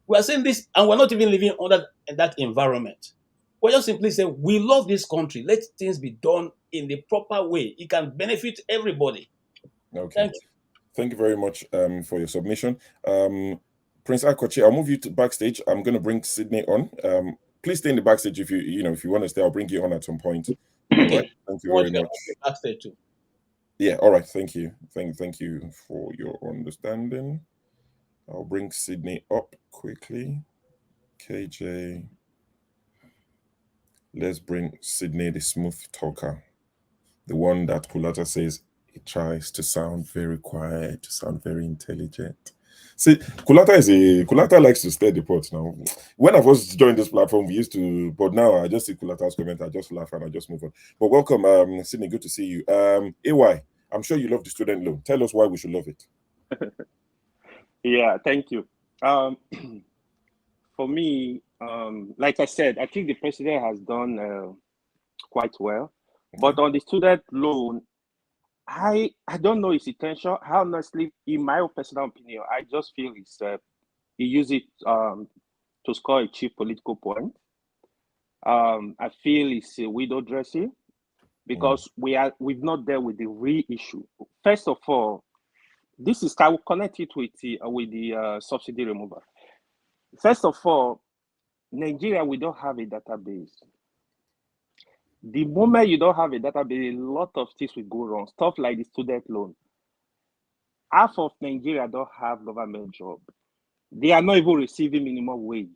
We are saying this, and we're not even living under that environment. We're just simply saying, we love this country. Let things be done in the proper way. It can benefit everybody. Okay. Thank you. Thank you very much for your submission. Prince Akochi, I'll move you to backstage. I'm going to bring Sydney on. Please stay in the backstage if you want to stay. I'll bring you on at some point. Okay. Right. Thank you very much. Backstage too. Yeah. All right. Thank you. Thank you for your understanding. I'll bring Sydney up quickly. KJ. Let's bring Sydney, the smooth talker, the one that Kulata says he tries to sound very quiet, to sound very intelligent. See, Kulata likes to stir the pot now. When I first joined this platform, we used to, but now I just see Kulata's comment, I just laugh and I just move on. But welcome, Sydney, good to see you. AY, I'm sure you love the student loan. Tell us why we should love it. Yeah, thank you. For me, like I said, I think the president has done quite well. But on the student loan, I don't know his intention. Honestly, in my personal opinion, I just feel he used it to score a cheap political point. I feel it's a window dressing because we've not dealt with the real issue. First of all, I will connect it with the subsidy removal. First of all, Nigeria, we don't have a database. The moment you don't have a database, a lot of things will go wrong. Stuff like the student loan. Half of Nigeria don't have government job. They are not even receiving minimum wage.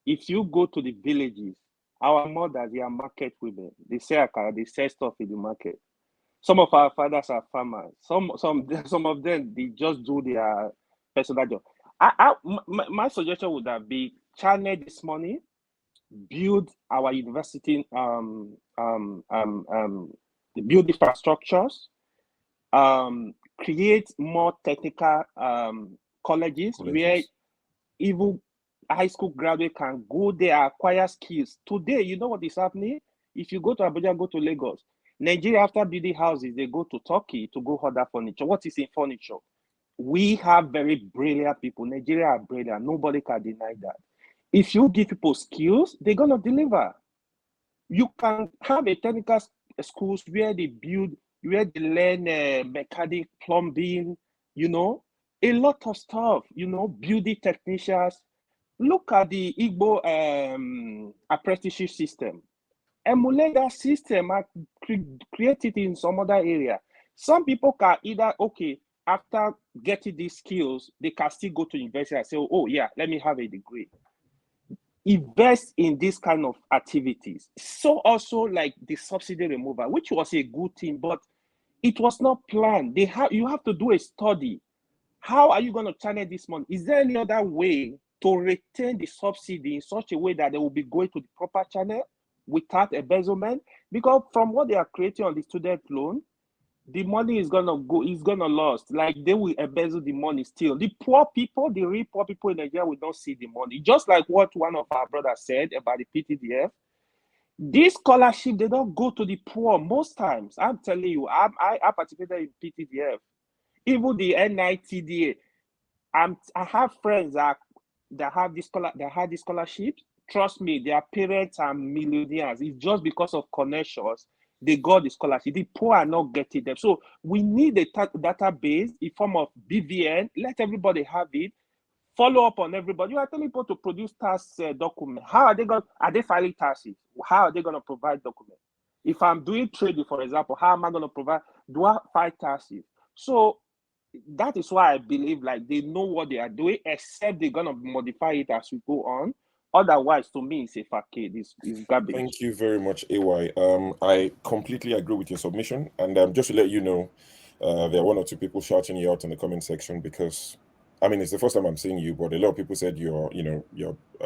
If you go to the villages, Our mothers, they are market women. They sell stuff in the market. Some of our fathers are farmers. Some of them, they just do their personal job. My suggestion would have be channel this money, build our university, build infrastructures, create more technical colleges where even high school graduate can go there, acquire skills. Today, you know what is happening? If you go to Abuja, go to Lagos. Nigeria, after building houses, they go to Turkey to go order furniture. What is in furniture? We have very brilliant people. Nigeria are brilliant. Nobody can deny that. If you give people skills, they're going to deliver. You can have a technical schools where they build, where they learn mechanic, plumbing, you know, a lot of stuff, you know, building technicians. Look at the Igbo apprenticeship system. Emulate that system and create it in some other area. Some people can either, okay, after getting these skills, they can still go to university and say, oh yeah, let me have a degree. Invest in this kind of activities. So also like the subsidy removal, which was a good thing, but it was not planned. You have to do a study. How are you going to channel this money? Is there any other way to retain the subsidy in such a way that they will be going to the proper channel without embezzlement? Because from what they are creating on the student loan, the money is gonna go, is gonna lost. Like they will embezzle the money still. The poor people, the real poor people in Nigeria will not see the money. Just like what one of our brothers said about the PTDF. This scholarship, they don't go to the poor most times. I'm telling you, I participated in PTDF. Even the NITDA. I have friends that have this scholarships. Trust me, their parents are millionaires. It's just because of connections they got the scholarship. The poor are not getting them. So we need a database in form of BVN. Let everybody have it. Follow up on everybody. You are telling people to produce tax document. How are they filing taxes? How are they going to provide documents? If I'm doing trading, for example, how am I going to provide? Do I file taxes? So that is why I believe like they know what they are doing, except they're going to modify it as we go on. Otherwise, to me, it's a facade. It's garbage. Thank you very much, AY. I completely agree with your submission. And just to let you know, there are one or two people shouting you out in the comment section because, I mean, it's the first time I'm seeing you, but a lot of people said you're a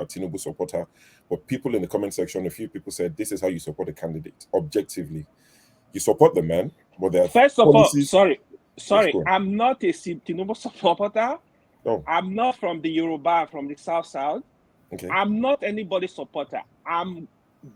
Tinubu supporter. But people in the comment section, a few people said this is how you support a candidate objectively. You support the man, but there are first of all, sorry, I'm not a Tinubu supporter. No. I'm not from the Yoruba, from the South. Okay. I'm not anybody's supporter. I'm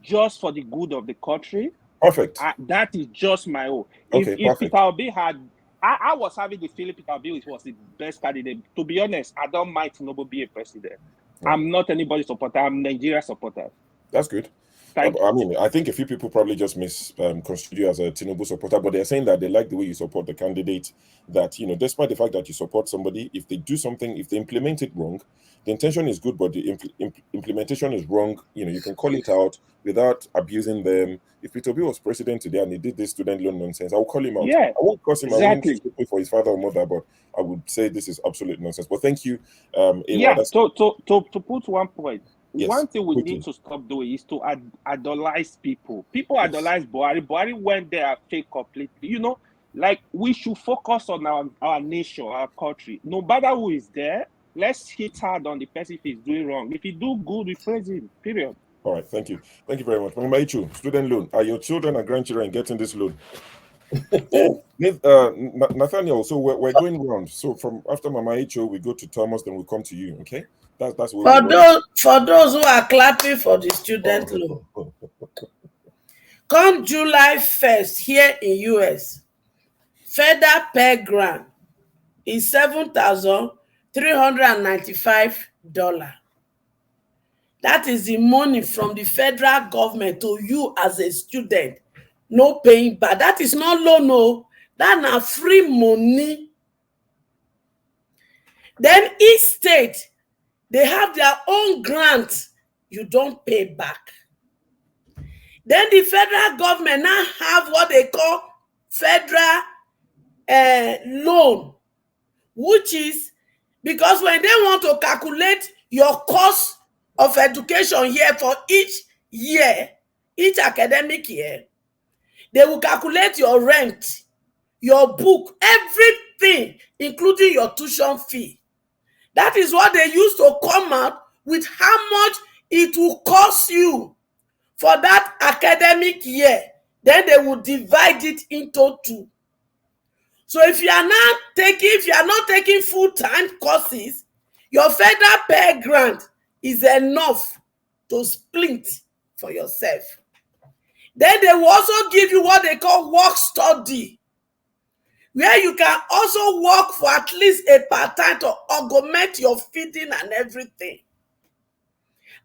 just for the good of the country. Perfect. That is just my own. Okay, if Peter Obi had, I was having the feeling Peter Obi was the best candidate. To be honest, I don't mind Tinubu be a president. Yeah. I'm not anybody's supporter. I'm Nigeria supporter. That's good. I mean, I think a few people probably just misconstrued you as a Tinubu supporter, but they're saying that they like the way you support the candidate, that, you know, despite the fact that you support somebody, if they do something, if they implement it wrong, the intention is good, but the implementation is wrong, you know, you can call it out without abusing them. If Peter Obi was president today and he did this student loan nonsense, I will call him out. Yeah, I won't curse him. Exactly. I won't for his father or mother, but I would say this is absolute nonsense. But thank you. To put one point. Yes, one thing we need to stop doing is to idolize people. People idolize Buhari. Buhari went there and failed completely. You know, like we should focus on our nation, our country. No matter who is there, let's hit hard on the person if he's doing wrong. If he do good, we praise him. Period. All right, thank you. Thank you very much. Mama Ichu, student loan. Are your children and grandchildren getting this loan? Nathaniel, so we're going round. So from after Mama Ichu, we go to Thomas, then we come to you. Okay, that's what for those who are clapping for the student loan. Come July 1st here in US, federal Pell Grant is $7,395. That is the money from the federal government to you as a student. No paying back. That is not loan, no. That's not free money. Then each state, they have their own grant. You don't pay back. Then the federal government now have what they call federal loan, which is because when they want to calculate your cost of education here for each year, each academic year, they will calculate your rent, your book, everything, including your tuition fee. That is what they used to come out with how much it will cost you for that academic year. Then they will divide it into 2. So if you are not taking full-time courses, your federal Pell Grant is enough to split for yourself. Then they will also give you what they call work study, where you can also work for at least a part-time to augment your feeding and everything.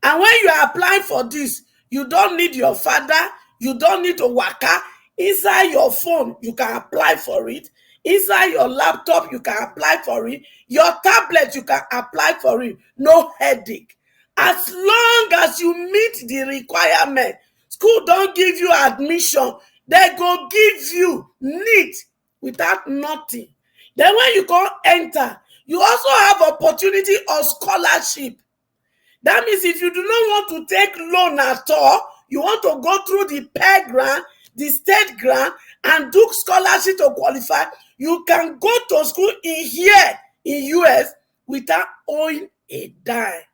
And when you are applying for this, you don't need your father, you don't need to waka. Inside your phone, you can apply for it. Inside your laptop, you can apply for it. Your tablet, you can apply for it. No headache. As long as you meet the requirement, school don't give you admission, they go give you neat without nothing. Then when you go enter, you also have opportunity of scholarship. That means if you do not want to take loan at all, you want to go through the Pell Grant, the state grant, and do scholarship to qualify, you can go to school here in US without owing a dime.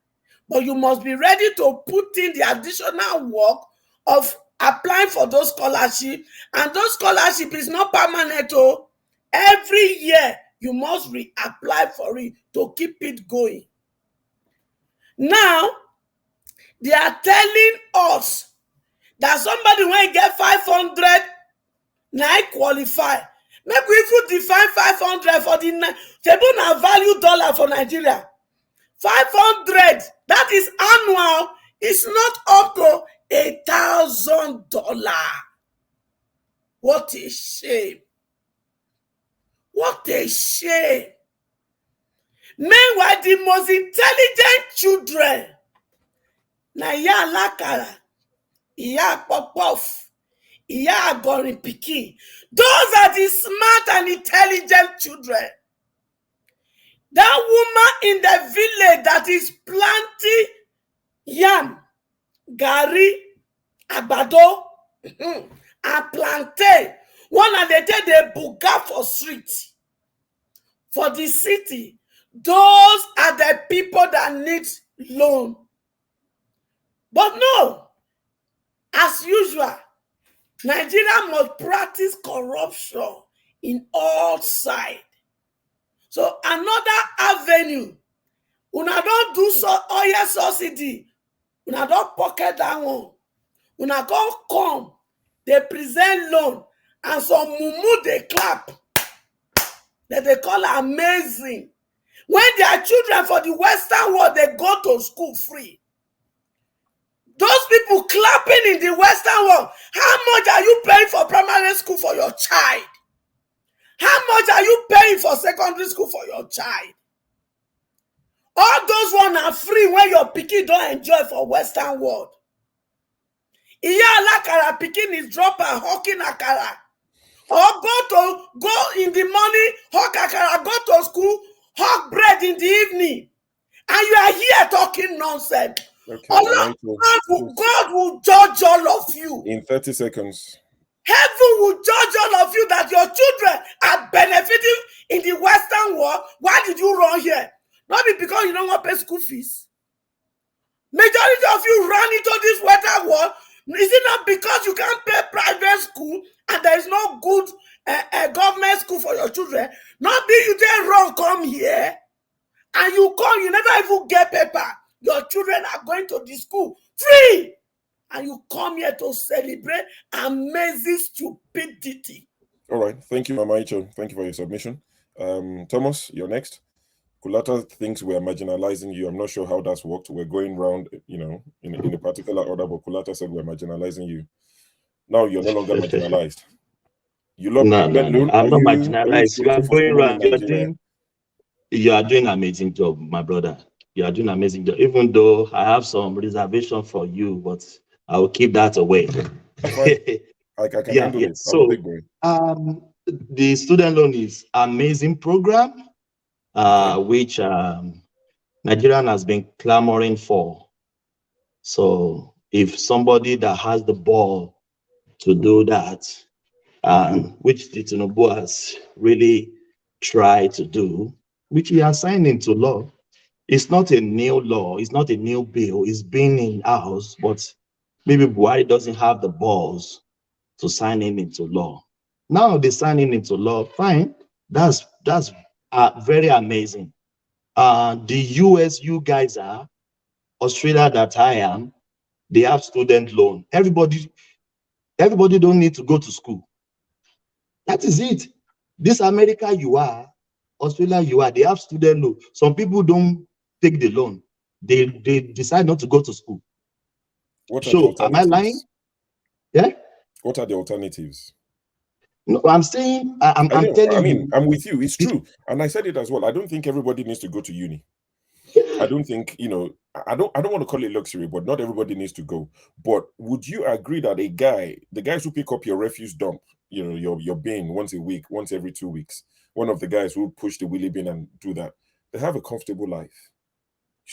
But you must be ready to put in the additional work of applying for those scholarships. And those scholarships is not permanent. Every year, you must reapply for it to keep it going. Now, they are telling us that somebody when get 500 now qualify. Maybe if you define 500 for the Tribunal value dollar for Nigeria, 500, that is annual, it's not up to $1,000. What a shame. What a shame. Meanwhile, the most intelligent children, na iya alakara, iya popof, iya agorin pikin, those are the smart and intelligent children. That woman in the village that is planting yam, gari, agbado, and plantain, one of the day they buga for street. For the city, those are the people that need loan. But no, as usual, Nigeria must practice corruption in all sides. So another avenue, una don't do oil subsidy, una don't pocket that one. Una don't come, they present loan, and some mumu they clap. That they call amazing. When their children for the Western world, they go to school free. Those people clapping in the Western world, how much are you paying for primary school for your child? How much are you paying for secondary school for your child? All those ones are free when your pikin don't enjoy for Western world. Iya alakara pikin is drop and hawking akara. Or go in the morning, hawk akara, go to school, hawk bread in the evening. And you are here talking nonsense. Okay, God will judge all of you. In 30 seconds. Heaven will judge all of you that your children are benefiting in the Western world. Why did you run here? Not because you don't want to pay school fees. Majority of you run into this Western world. Is it not because you can't pay private school and there is no good government school for your children? Not be you then run, come here, and you come, you never even get paper. Your children are going to the school free. And you come here to celebrate amazing stupidity. All right. Thank you, Mama Icho. Thank you for your submission. Thomas, you're next. Kulata thinks we're marginalizing you. I'm not sure how that's worked. We're going round, in a particular order, but Kulata said we're marginalizing you. Now you're no longer marginalized. You love no. I'm not marginalized. You are going round. You are doing an amazing job, my brother. You are doing an amazing job. Even though I have some reservation for you, but I will keep that away. I can handle it. So, big boy. The student loan is amazing program, which Nigerian has been clamoring for. So if somebody that has the ball to do that, which the Tinubu has really tried to do, which he has signed into law. It's not a new law, it's not a new bill, it's been in house, but maybe Buhari doesn't have the balls to sign him into law. Now they sign him into law, fine. That's very amazing. The US you guys are, Australia that I am, they have student loan. Everybody don't need to go to school. That is it. This America you are, Australia you are, they have student loan. Some people don't take the loan. They decide not to go to school. So am I lying? Yeah. What are the alternatives? No, I'm saying I'm telling you. I'm with you. It's true, and I said it as well. I don't think everybody needs to go to uni. I don't think, I don't want to call it luxury, but not everybody needs to go. But would you agree that the guys who pick up your refuse dump, your bin once a week, once every 2 weeks, one of the guys who push the wheelie bin and do that, they have a comfortable life.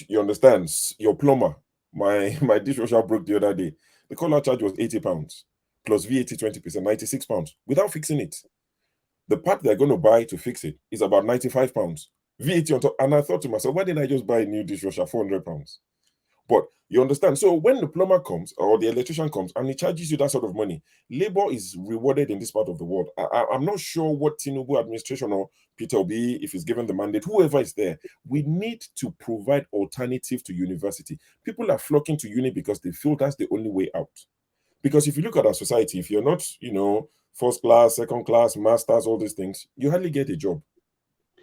You understand? Your plumber, my dishwasher broke the other day. The collar charge was £80 plus VAT 20%, £96 without fixing it. The part they're going to buy to fix it is about £95. VAT on top. And I thought to myself, why didn't I just buy a new dishwasher, £400? But you understand, so when the plumber comes or the electrician comes and he charges you that sort of money, labor is rewarded in this part of the world. I'm not sure what Tinubu administration or Peter Obi, if he's given the mandate, whoever is there, we need to provide alternative to university. People are flocking to uni because they feel that's the only way out. Because if you look at our society, if you're not, first class, second class, masters, all these things, you hardly get a job.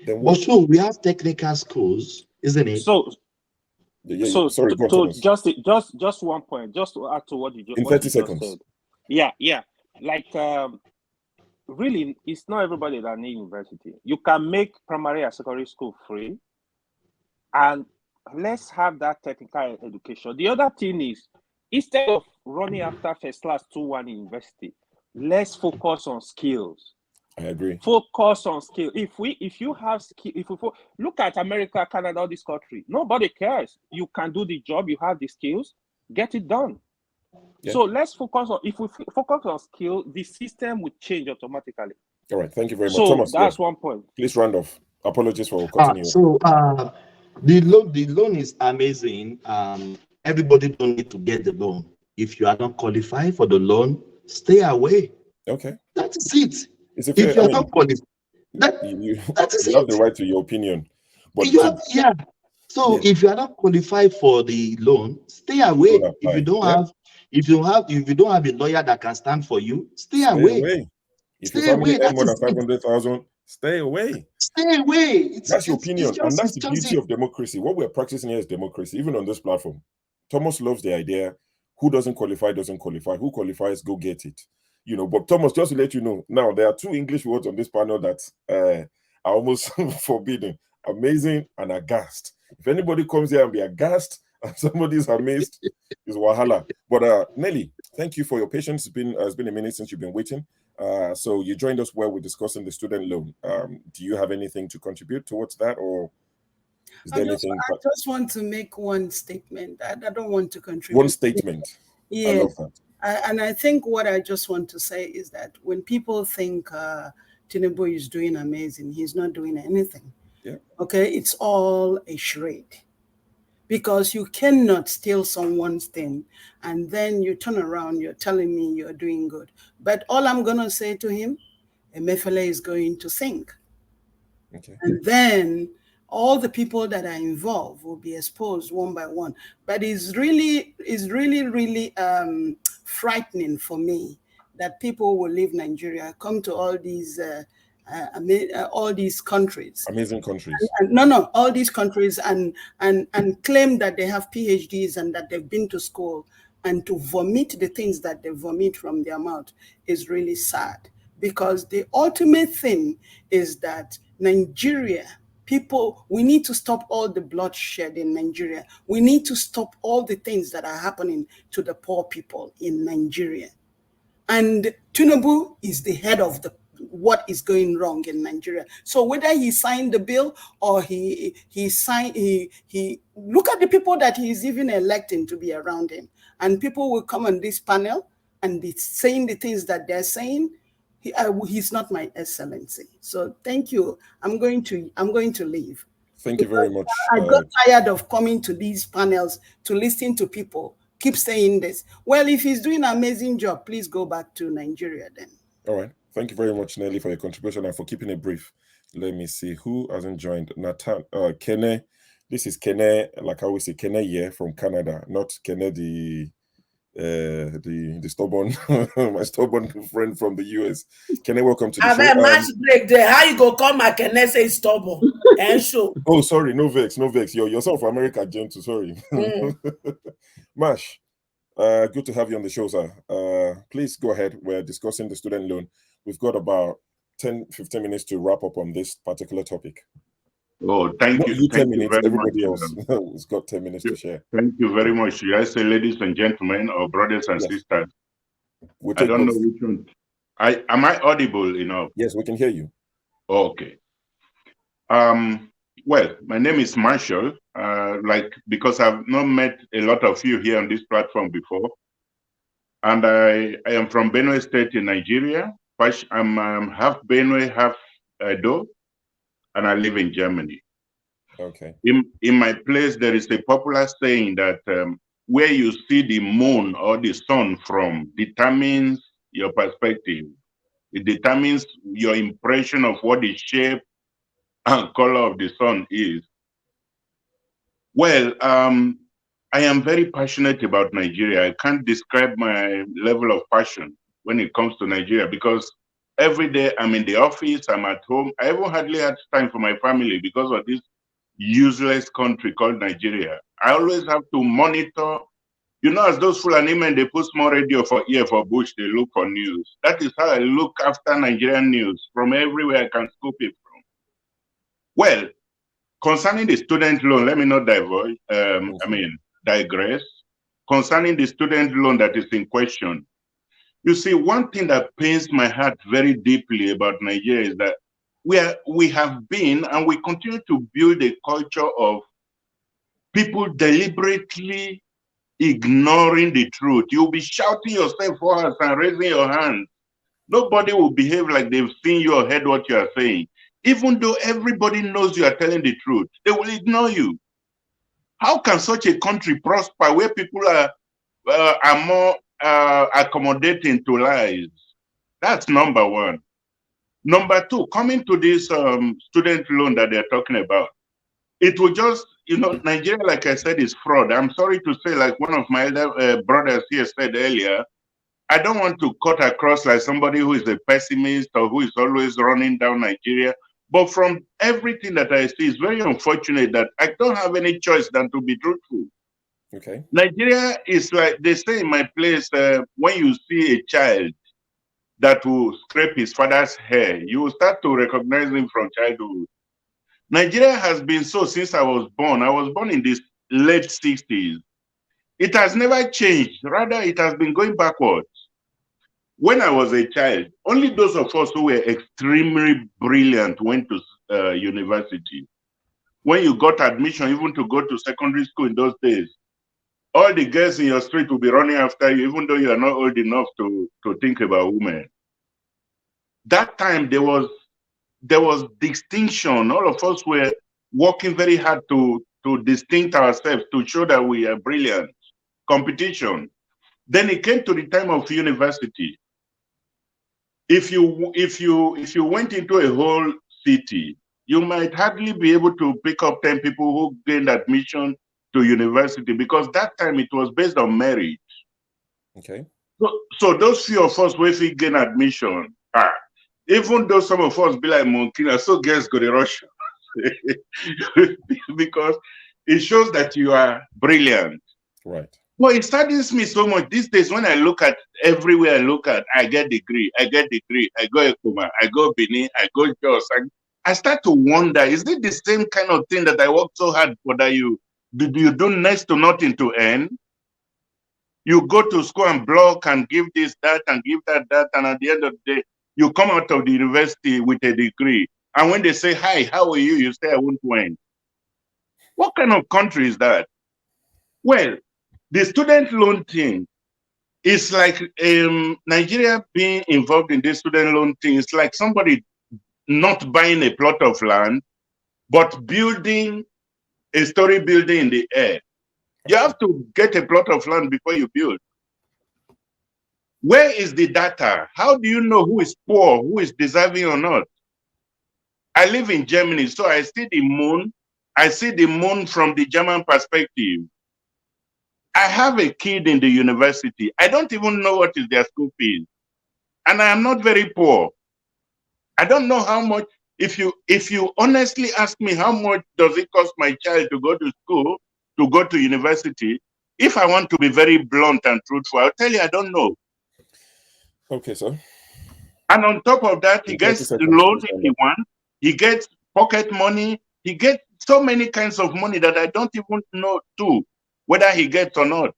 Then what? Also, we have technical schools, isn't it? Sorry, just 1 point, just to add to what you in 30 seconds. Just said. Yeah. Like really, it's not everybody that needs university. You can make primary and secondary school free, and let's have that technical education. The other thing is, instead of running after first class 2-1 in university, let's focus on skills. I agree. Focus on skill. If you have skill, look at America, Canada, all this country, nobody cares. You can do the job. You have the skills. Get it done. Yeah. So let's focus on. If we focus on skill, the system will change automatically. All right. Thank you very much, so Thomas. That's 1 point. Please round off. Apologies for cutting you. So the loan is amazing. Everybody don't need to get the loan. If you are not qualified for the loan, stay away. Okay. That is it. It's a fair, if you're not qualified, you have the right to your opinion. But So if you are not qualified for the loan, stay away. If you don't have a lawyer that can stand for you, stay away. If your family earn more than 500,000, stay away. Stay away. That's your opinion, and that's the beauty of democracy. What we're practicing here is democracy, even on this platform. Thomas loves the idea: who doesn't qualify doesn't qualify. Who qualifies, go get it. But Thomas, just to let you know, now there are 2 English words on this panel that are almost forbidden: amazing and aghast. If anybody comes here and be aghast and somebody's amazed, is wahala. But Nelly, thank you for your patience. It's been a minute since you've been waiting. So you joined us while we're discussing the student loan. Do you have anything to contribute towards that, or is there anything? I just want to make one statement. I don't want to contribute. One statement. Yeah. I love that. And I think what I just want to say is that when people think Tinubu is doing amazing, he's not doing anything. Yeah. Okay, it's all a charade. Because you cannot steal someone's thing and then you turn around, you're telling me you're doing good. But all I'm going to say to him, Emefiele is going to sink. Okay. And then all the people that are involved will be exposed one by one. But it's really frightening for me that people will leave Nigeria, come to all these countries. Amazing countries. All these countries and claim that they have PhDs and that they've been to school, and to vomit the things that they vomit from their mouth is really sad. Because the ultimate thing is that Nigeria, we need to stop all the bloodshed in Nigeria. We need to stop all the things that are happening to the poor people in Nigeria. And Tinubu is the head of what is going wrong in Nigeria. So whether he signed the bill or he look at the people that he's even electing to be around him, and people will come on this panel and be saying the things that they're saying. He's not my excellency. So thank you. I'm going to leave. Thank you very much. I got tired of coming to these panels to listen to people keep saying this. Well, if he's doing an amazing job, please go back to Nigeria then. All right. Thank you very much, Nelly, for your contribution and for keeping it brief. Let me see who hasn't joined. Nathan, Kene. This is Kene, like I always say, Kene here from Canada, not Kene the stubborn, my stubborn friend from the US. Kene, welcome to the show. Have a match break there. How you go come and Kene say stubborn and show? Oh, sorry, no vex. You're son from America, Gentle. Sorry. Mash, good to have you on the show, sir. Please go ahead. We're discussing the student loan. We've got about 10-15 minutes to wrap up on this particular topic. Oh, thank you. 10 minutes. Everybody else has got 10 minutes to share. Thank you very much. Should I say ladies and gentlemen or brothers and sisters? I don't know which one. Am I audible enough? Yes, we can hear you. Okay. Well, my name is Marshall. Because I've not met a lot of you here on this platform before. And I am from Benue State in Nigeria. I'm half Benue, half Edo, and I live in Germany. Okay. In my place, there is a popular saying that where you see the moon or the sun from determines your perspective. It determines your impression of what the shape and color of the sun is. Well, I am very passionate about Nigeria. I can't describe my level of passion when it comes to Nigeria because every day I'm in the office, I'm at home. I even hardly had time for my family because of this useless country called Nigeria. I always have to monitor, as those Fulani men, they put small radio for ear for bush, they look for news. That is how I look after Nigerian news from everywhere I can scoop it from. Well, concerning the student loan, let me not digress. Concerning the student loan that is in question, you see, one thing that pains my heart very deeply about Nigeria is that we have been and we continue to build a culture of people deliberately ignoring the truth. You'll be shouting yourself hoarse and raising your hand. Nobody will behave like they've seen you or heard what you are saying. Even though everybody knows you are telling the truth, they will ignore you. How can such a country prosper where people are more accommodating to lies? That's number one. Number two, coming to this student loan that they're talking about, it will just, Nigeria, like I said, is fraud. I'm sorry to say, like one of my elder brothers here said earlier, I don't want to cut across like somebody who is a pessimist or who is always running down Nigeria. But from everything that I see, it's very unfortunate that I don't have any choice than to be truthful. Okay. Nigeria is like they say in my place, when you see a child that will scrape his father's hair, you will start to recognize him from childhood. Nigeria has been so since I was born. I was born in the late 60s. It has never changed. Rather, it has been going backwards. When I was a child, only those of us who were extremely brilliant went to university. When you got admission, even to go to secondary school in those days, all the girls in your street will be running after you, even though you are not old enough to think about women. That time, there was distinction. All of us were working very hard to distinct ourselves, to show that we are brilliant. Competition. Then it came to the time of university. If you went into a whole city, you might hardly be able to pick up 10 people who gained admission to university because that time it was based on merit. Okay. So those few of us where we gain admission, even though some of us be like monkey, so girls go to Russia because it shows that you are brilliant. Right. Well, it saddens me so much these days when I look at everywhere I look at, I get degree, I go Ekuma, I go Benin, I go Jos. I start to wonder, is it the same kind of thing that I worked so hard for that you do next to nothing to earn? You go to school and block and give this, that, and give that, and at the end of the day, you come out of the university with a degree, and when they say, hi, how are you? You say, I won't win. What kind of country is that? Well, the student loan thing is like Nigeria being involved in this student loan thing. It's like somebody not buying a plot of land, but building a story building in the air. You have to get a plot of land before you build. Where is the data? How do you know who is poor, who is deserving or not? I live in Germany, so I see the moon. I see the moon from the German perspective. I have a kid in the university. I don't even know what is their school fees. And I am not very poor. I don't know how much. If you honestly ask me how much does it cost my child to go to school, to go to university, if I want to be very blunt and truthful, I'll tell you I don't know. Okay, sir. And on top of that, he gets the loan if he wants. He gets pocket money. He gets so many kinds of money that I don't even know too, whether he gets or not.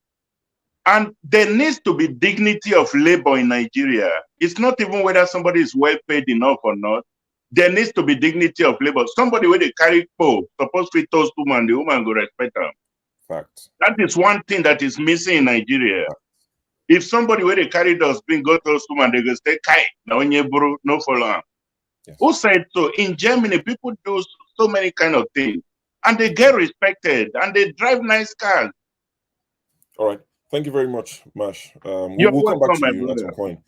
And there needs to be dignity of labor in Nigeria. It's not even whether somebody is well paid enough or not. There needs to be dignity of labor. Somebody where they carry pole, supposed to toast woman, the woman go respect them. Fact. That is one thing that is missing in Nigeria. If somebody where they carry dustbin go toast woman, they go stay kai. Now when you no follow. Yes. Who said so? In Germany, people do so many kind of things, and they get respected, and they drive nice cars. All right. Thank you very much, Mash. We'll come back to you at some point.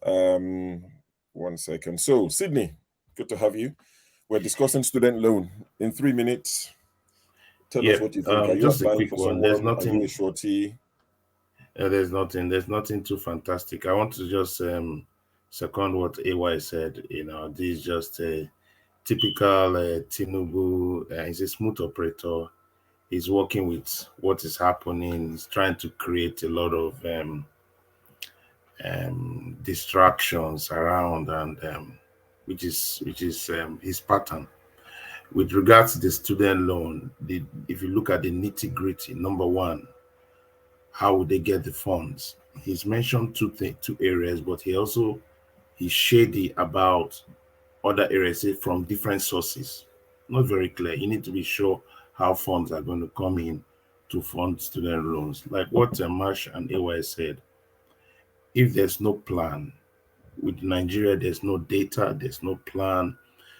1 second. So, Sydney, good to have you. We're discussing student loan. In 3 minutes, tell us what you think. Are you just applying a quick for one. someone? There's nothing. Are you a shorty? There's nothing too fantastic. I want to just second what AY said. This is just a typical Tinubu. He's a smooth operator. He's working with what is happening. He's trying to create a lot of distractions around, and which is his pattern. With regards to the student loan, if you look at the nitty gritty, number one, how would they get the funds? He's mentioned two areas, but he's shady about other areas from different sources. Not very clear. You need to be sure how funds are going to come in to fund student loans. Like what Marsh and AY said, if there's no plan, with Nigeria, there's no data, there's no plan,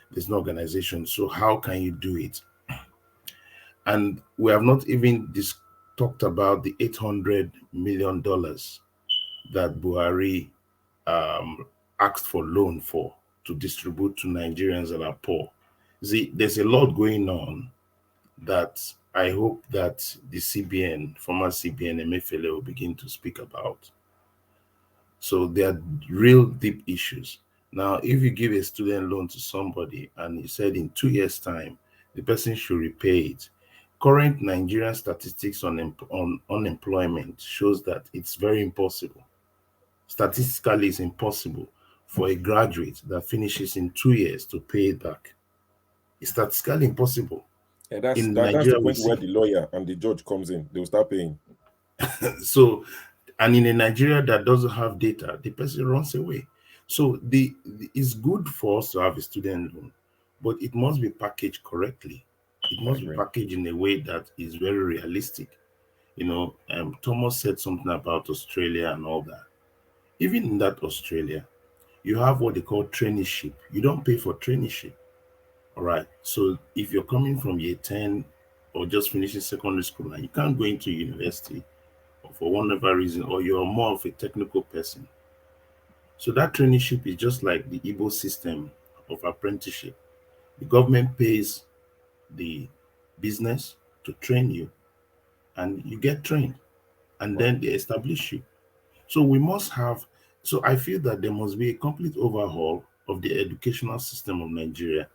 there's no organization. So how can you do it? And we have not even talked about the $800 million that Buhari asked for loan for to distribute to Nigerians that are poor. See, there's a lot going on that I hope that the former CBN Emefiele will begin to speak about. So there are real deep issues. Now, if you give a student loan to somebody and you said in 2 years' time, the person should repay it, current Nigerian statistics on unemployment shows that it's very impossible. Statistically, it's impossible for a graduate that finishes in 2 years to pay it back. It's statistically impossible. Yeah, that's the point where the lawyer and the judge comes in. They will start paying. So, and in a Nigeria that doesn't have data, the person runs away. So it's good for us to have a student loan, but it must be packaged correctly. It must be packaged in a way that is very realistic. Thomas said something about Australia and all that. Even in that Australia, you have what they call traineeship. You don't pay for traineeship. All right. So if you're coming from year 10 or just finishing secondary school and you can't go into university or for whatever reason, or you're more of a technical person. So that traineeship is just like the Igbo system of apprenticeship. The government pays the business to train you and you get trained and then they establish you. So I feel that there must be a complete overhaul of the educational system of Nigeria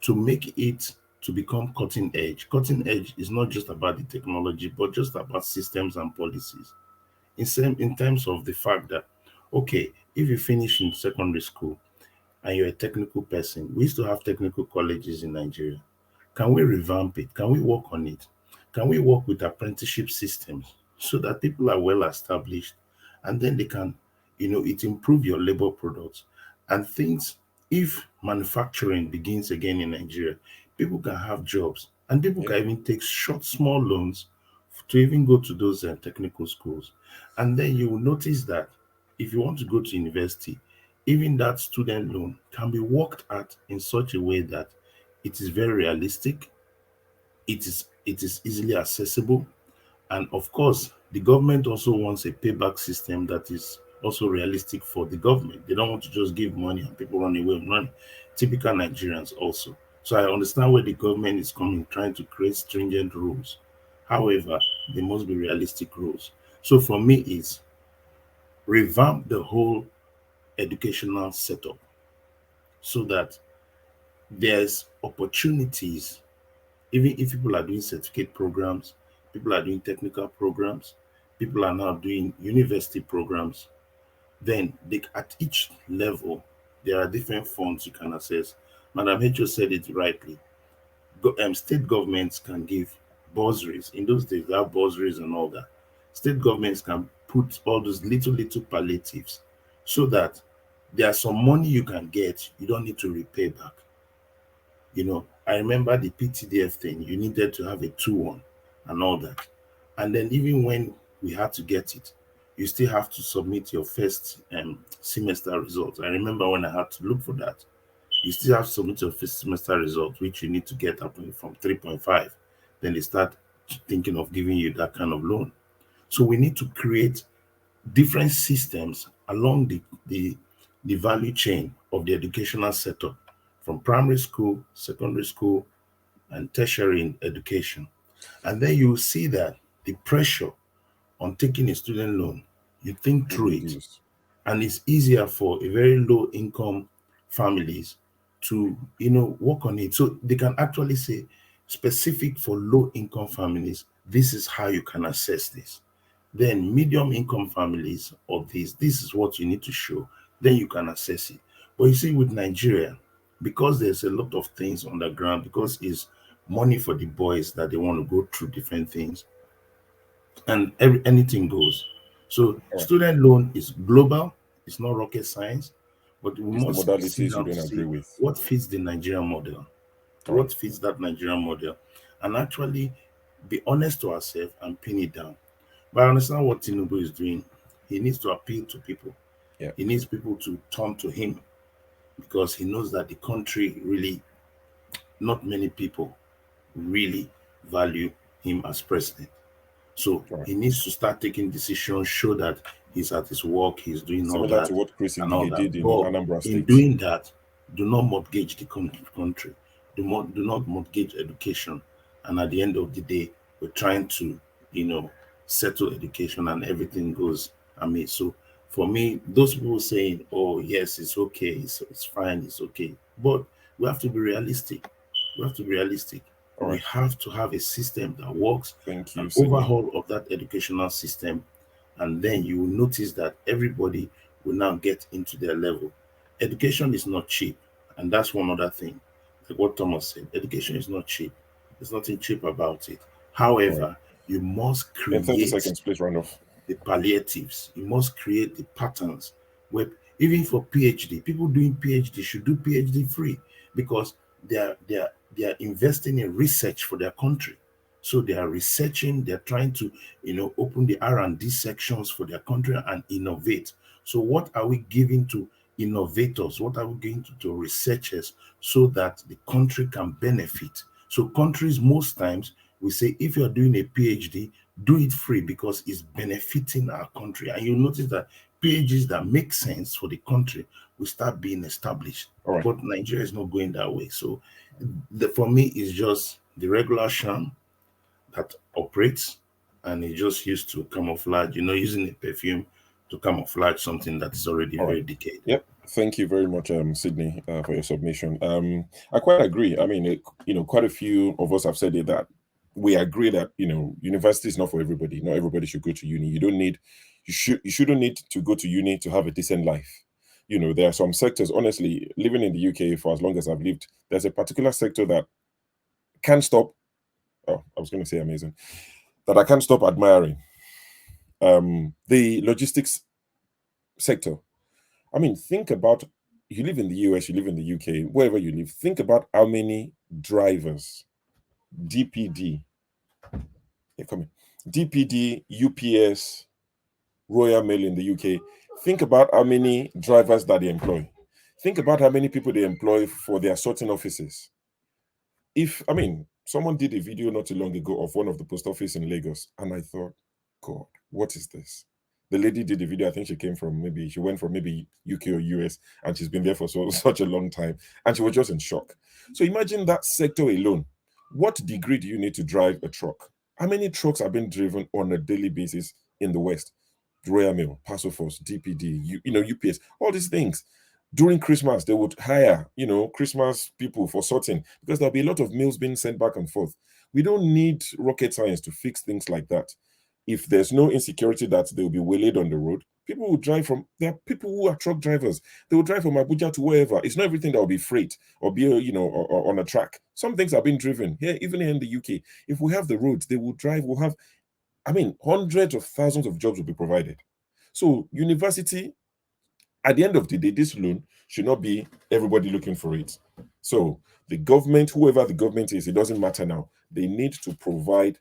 to make it to become cutting edge. Cutting edge is not just about the technology, but just about systems and policies. In terms of the fact that, okay, if you finish in secondary school and you're a technical person, we used to have technical colleges in Nigeria. Can we revamp it? Can we work on it? Can we work with apprenticeship systems so that people are well established and then they can, it improve your labor products. And things, if manufacturing begins again in Nigeria, people can have jobs, and people can even take short, small loans to even go to those technical schools. And then you will notice that if you want to go to university, even that student loan can be worked at in such a way that it is very realistic, it is easily accessible, and of course, the government also wants a payback system that is also realistic for the government. They don't want to just give money and people run away with money. Typical Nigerians also. So I understand where the government is coming, trying to create stringent rules. However, they must be realistic rules. So for me, is revamp the whole educational setup so that there's opportunities. Even if people are doing certificate programs, people are doing technical programs, people are now doing university programs, then at each level, there are different funds you can access. Madam H.O. said it rightly. State governments can give bursaries. In those days, there are bursaries and all that. State governments can put all those little palliatives so that there's some money you can get, you don't need to repay back. I remember the PTDF thing, you needed to have a 2-1 and all that. And then even when we had to get it, you still have to submit your first semester results. I remember when I had to look for that, you still have to submit your first semester result, which you need to get up from 3.5. Then they start thinking of giving you that kind of loan. So we need to create different systems along the value chain of the educational setup, from primary school, secondary school, and tertiary education. And then you will see that the pressure on taking a student loan, you think through it, and it's easier for a very low income families to work on it. So they can actually say, specific for low income families, this is how you can assess this. Then medium income families, or this is what you need to show, then you can assess it. But you see, with Nigeria, because there's a lot of things on the ground, because it's money for the boys that they want to go through different things, and anything goes. So student loan is global, it's not rocket science, but we It's the must sit modalities you down to don't agree see with. what fits the Nigerian model, what fits that Nigerian model, and actually be honest to ourselves and pin it down. But I understand what Tinubu is doing. He needs to appeal to people. He needs people to turn to him, because he knows that the country really, not many people really value him as president. So he needs to start taking decisions, show that he's at his work, he's doing all Similar that to what Chris and all Ngige that. did in But Anambra in State. doing that, do not mortgage the country. Do not mortgage education. And at the end of the day, we're trying to, settle education and everything goes amiss. So for me, those people saying, oh, yes, it's okay, it's fine, it's okay. But we have to be realistic. We have to be realistic. We have to have a system that works, Thank you, an Sydney. overhaul of that educational system, and then you will notice that everybody will now get into their level. Education is not cheap, and that's one other thing. Like what Thomas said, education is not cheap. There's nothing cheap about it. However, you must In 30 create seconds, please round off. the palliatives. You must create the patterns where, even for PhD, people doing PhD should do PhD free, because they are investing in research for their country. So they are researching, they're trying to open the R&D sections for their country and innovate. So what are we giving to innovators? What are we giving to researchers so that the country can benefit? So countries, most times, we say, if you're doing a PhD, do it free, because it's benefiting our country. And you notice that PhDs that make sense for the country will start being established. But Nigeria is not going that way. So for me, it's just the regular sham that operates, and it just used to camouflage, using a perfume to camouflage something that is already very decayed. Yep. Thank you very much, Sydney, for your submission. I quite agree. I mean, quite a few of us have said it, that we agree that university is not for everybody. Not everybody should go to uni. You shouldn't need to go to uni to have a decent life. There are some sectors. Honestly, living in the UK for as long as I've lived, there's a particular sector that can't stop. Oh, I was going to say amazing. That I can't stop admiring. The logistics sector. I mean, think about, you live in the US, you live in the UK, wherever you live, think about how many drivers, DPD, DPD, UPS, Royal Mail in the UK, think about how many drivers that they employ. Think about how many people they employ for their sorting offices. Someone did a video not too long ago of one of the post office in Lagos, and I thought, God, what is this? The lady did a video. I think she went from maybe UK or US, and she's been there for such a long time, and she was just in shock. So imagine that sector alone. What degree do you need to drive a truck? How many trucks are being driven on a daily basis in the West? Royal Mail, Parcel Force, DPD, UPS, all these things. During Christmas, they would hire, Christmas people for sorting because there'll be a lot of mails being sent back and forth. We don't need rocket science to fix things like that. If there's no insecurity that they'll be waylaid on the road, people will drive from. There are people who are truck drivers. They will drive from Abuja to wherever. It's not everything that will be freight or be, or on a track. Some things are being driven here, even here in the UK. If we have the roads, they will drive. We'll have, hundreds of thousands of jobs will be provided. So university, at the end of the day, this loan should not be everybody looking for it. So the government, whoever the government is, it doesn't matter now. They need to provide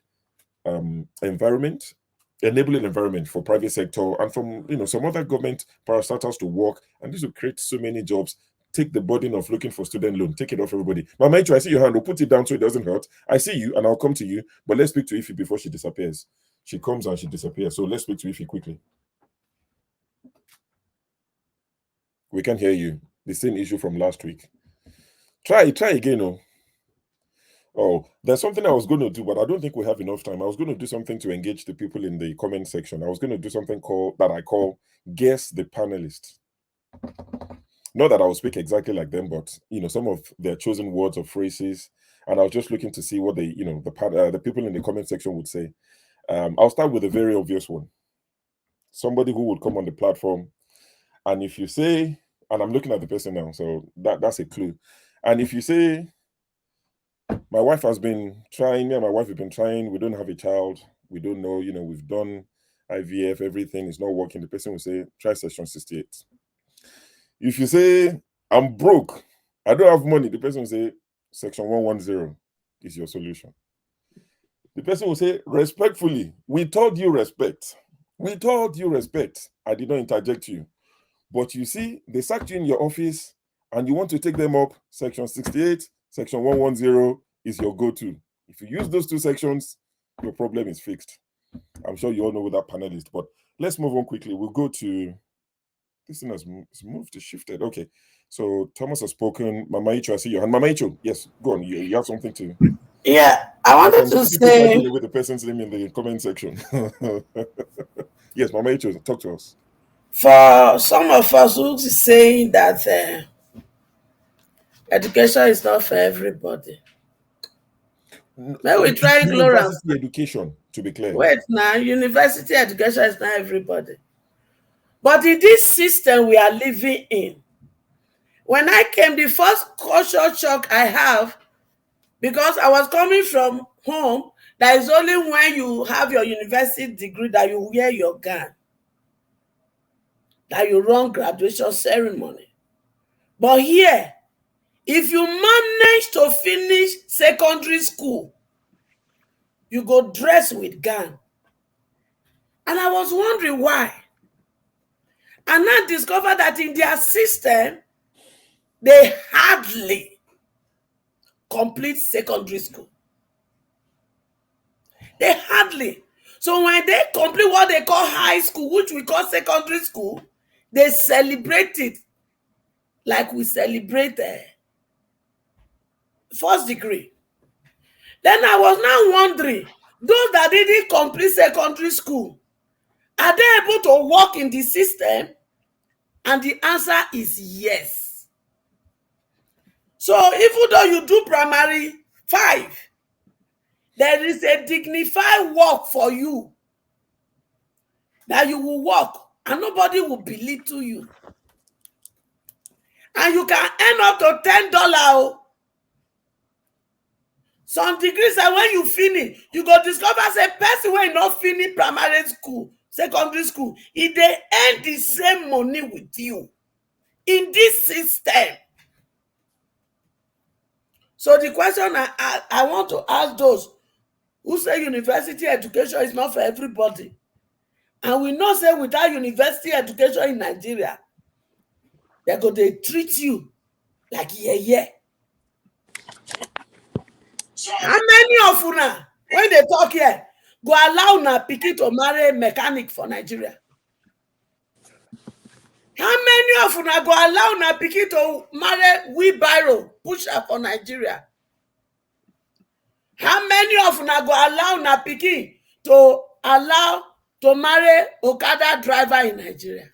enabling environment for private sector and from some other government parastatals to work, and this will create so many jobs. Take the burden of looking for student loan, take it off everybody. Mama Icho, I see your hand. We'll put it down so it doesn't hurt. I see you, and I'll come to you. But let's speak to Ify before she disappears. She comes and she disappears. So let's speak to Ify quickly. We can hear you. The same issue from last week. Try again. Oh, there's something I was going to do, but I don't think we have enough time. I was going to do something to engage the people in the comment section. I was going to do something that I call Guess the Panelists. Not that I will speak exactly like them, but some of their chosen words or phrases. And I was just looking to see what the people in the comment section would say. I'll start with a very obvious one. Somebody who would come on the platform, and if you say, and I'm looking at the person now, so that's a clue. And if you say, my wife has been trying, me and my wife have been trying, we don't have a child, we don't know, we've done IVF, everything is not working, the person will say, try section 68. If you say, I'm broke, I don't have money, the person will say, section 110 is your solution. The person will say, respectfully, we told you respect. We told you respect. I did not interject you. But you see, they sacked you in your office and you want to take them up, section 68, section 110 is your go-to. If you use those two sections, your problem is fixed. I'm sure you all know that panelist, but let's move on quickly. We'll go to, this thing has moved, shifted. Okay, so Thomas has spoken. Mama Icho, I see you. And Mama Icho, yes, go on. You have something to... Yeah, I wanted to say... with the person's name in the comment section. Yes, Mama Icho, talk to us. For some of us who is saying that education is not for everybody, may we try university education, to be clear. Wait now, university education is not everybody. But in this system we are living in, when I came, the first culture shock I have, because I was coming from home, that is only when you have your university degree that you wear your gown, that you run graduation ceremony. But here, if you manage to finish secondary school, you go dress with gown. And I was wondering why. And I discovered that in their system, they hardly complete secondary school. They hardly. So when they complete what they call high school, which we call secondary school, they celebrate it like we celebrate first degree. Then I was now wondering, those that didn't complete secondary school, are they able to work in the system? And the answer is yes. So even though you do primary 5, there is a dignified work for you that you will work and nobody will belittle you. And you can earn up to $10. Some degrees, and when you finish, you go discover as a person when you not finish primary school, secondary school, if they earn the same money with you. in this system. So the question I want to ask those who say university education is not for everybody, and we know say without university education in Nigeria, they go dey treat you like yeah. How many of una, when they talk here, go allow una pikin to marry mechanic for Nigeria? How many of una go allow una pikin to marry wheelbarrow pusher for Nigeria? How many of una go allow una pikin to marry Okada driver in Nigeria?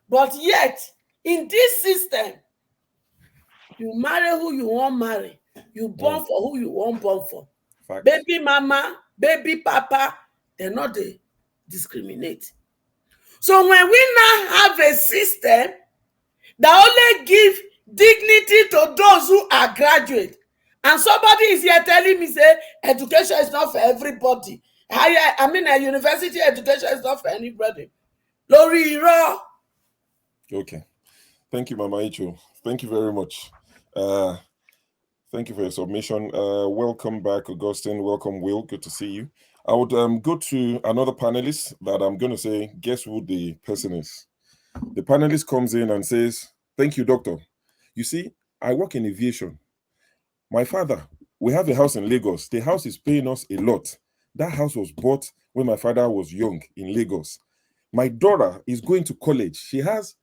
But yet, in this system, you marry who you want marry, you born for who you want born for. Facts. Baby mama, baby papa, they're not they discriminate. So when we now have a system that only give dignity to those who are graduate, and somebody is here telling me say education is not for everybody. I mean, a university education is not for anybody. Lori Iro. Okay. Thank you, Mama Icho. Thank you very much. Thank you for your submission. Welcome back, Augustine. Welcome, Will. Good to see you. I would go to another panelist that I'm going to say, guess who the person is. The panelist comes in and says, thank you, doctor. You see, I work in aviation. My father, we have a house in Lagos. The house is paying us a lot. That house was bought when my father was young in Lagos. My daughter is going to college. She has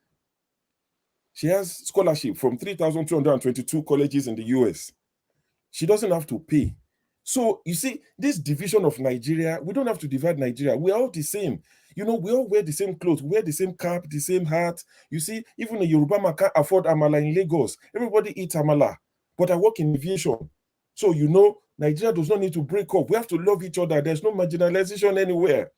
scholarship from 3,222 colleges in the US. She doesn't have to pay. So you see, this division of Nigeria, we don't have to divide Nigeria. We're all the same. You know, we all wear the same clothes, wear the same cap, the same hat. You see, even a Yoruba man can't afford amala in Lagos. Everybody eats amala. But I work in aviation. So, you know, Nigeria does not need to break up. We have to love each other. There's no marginalization anywhere.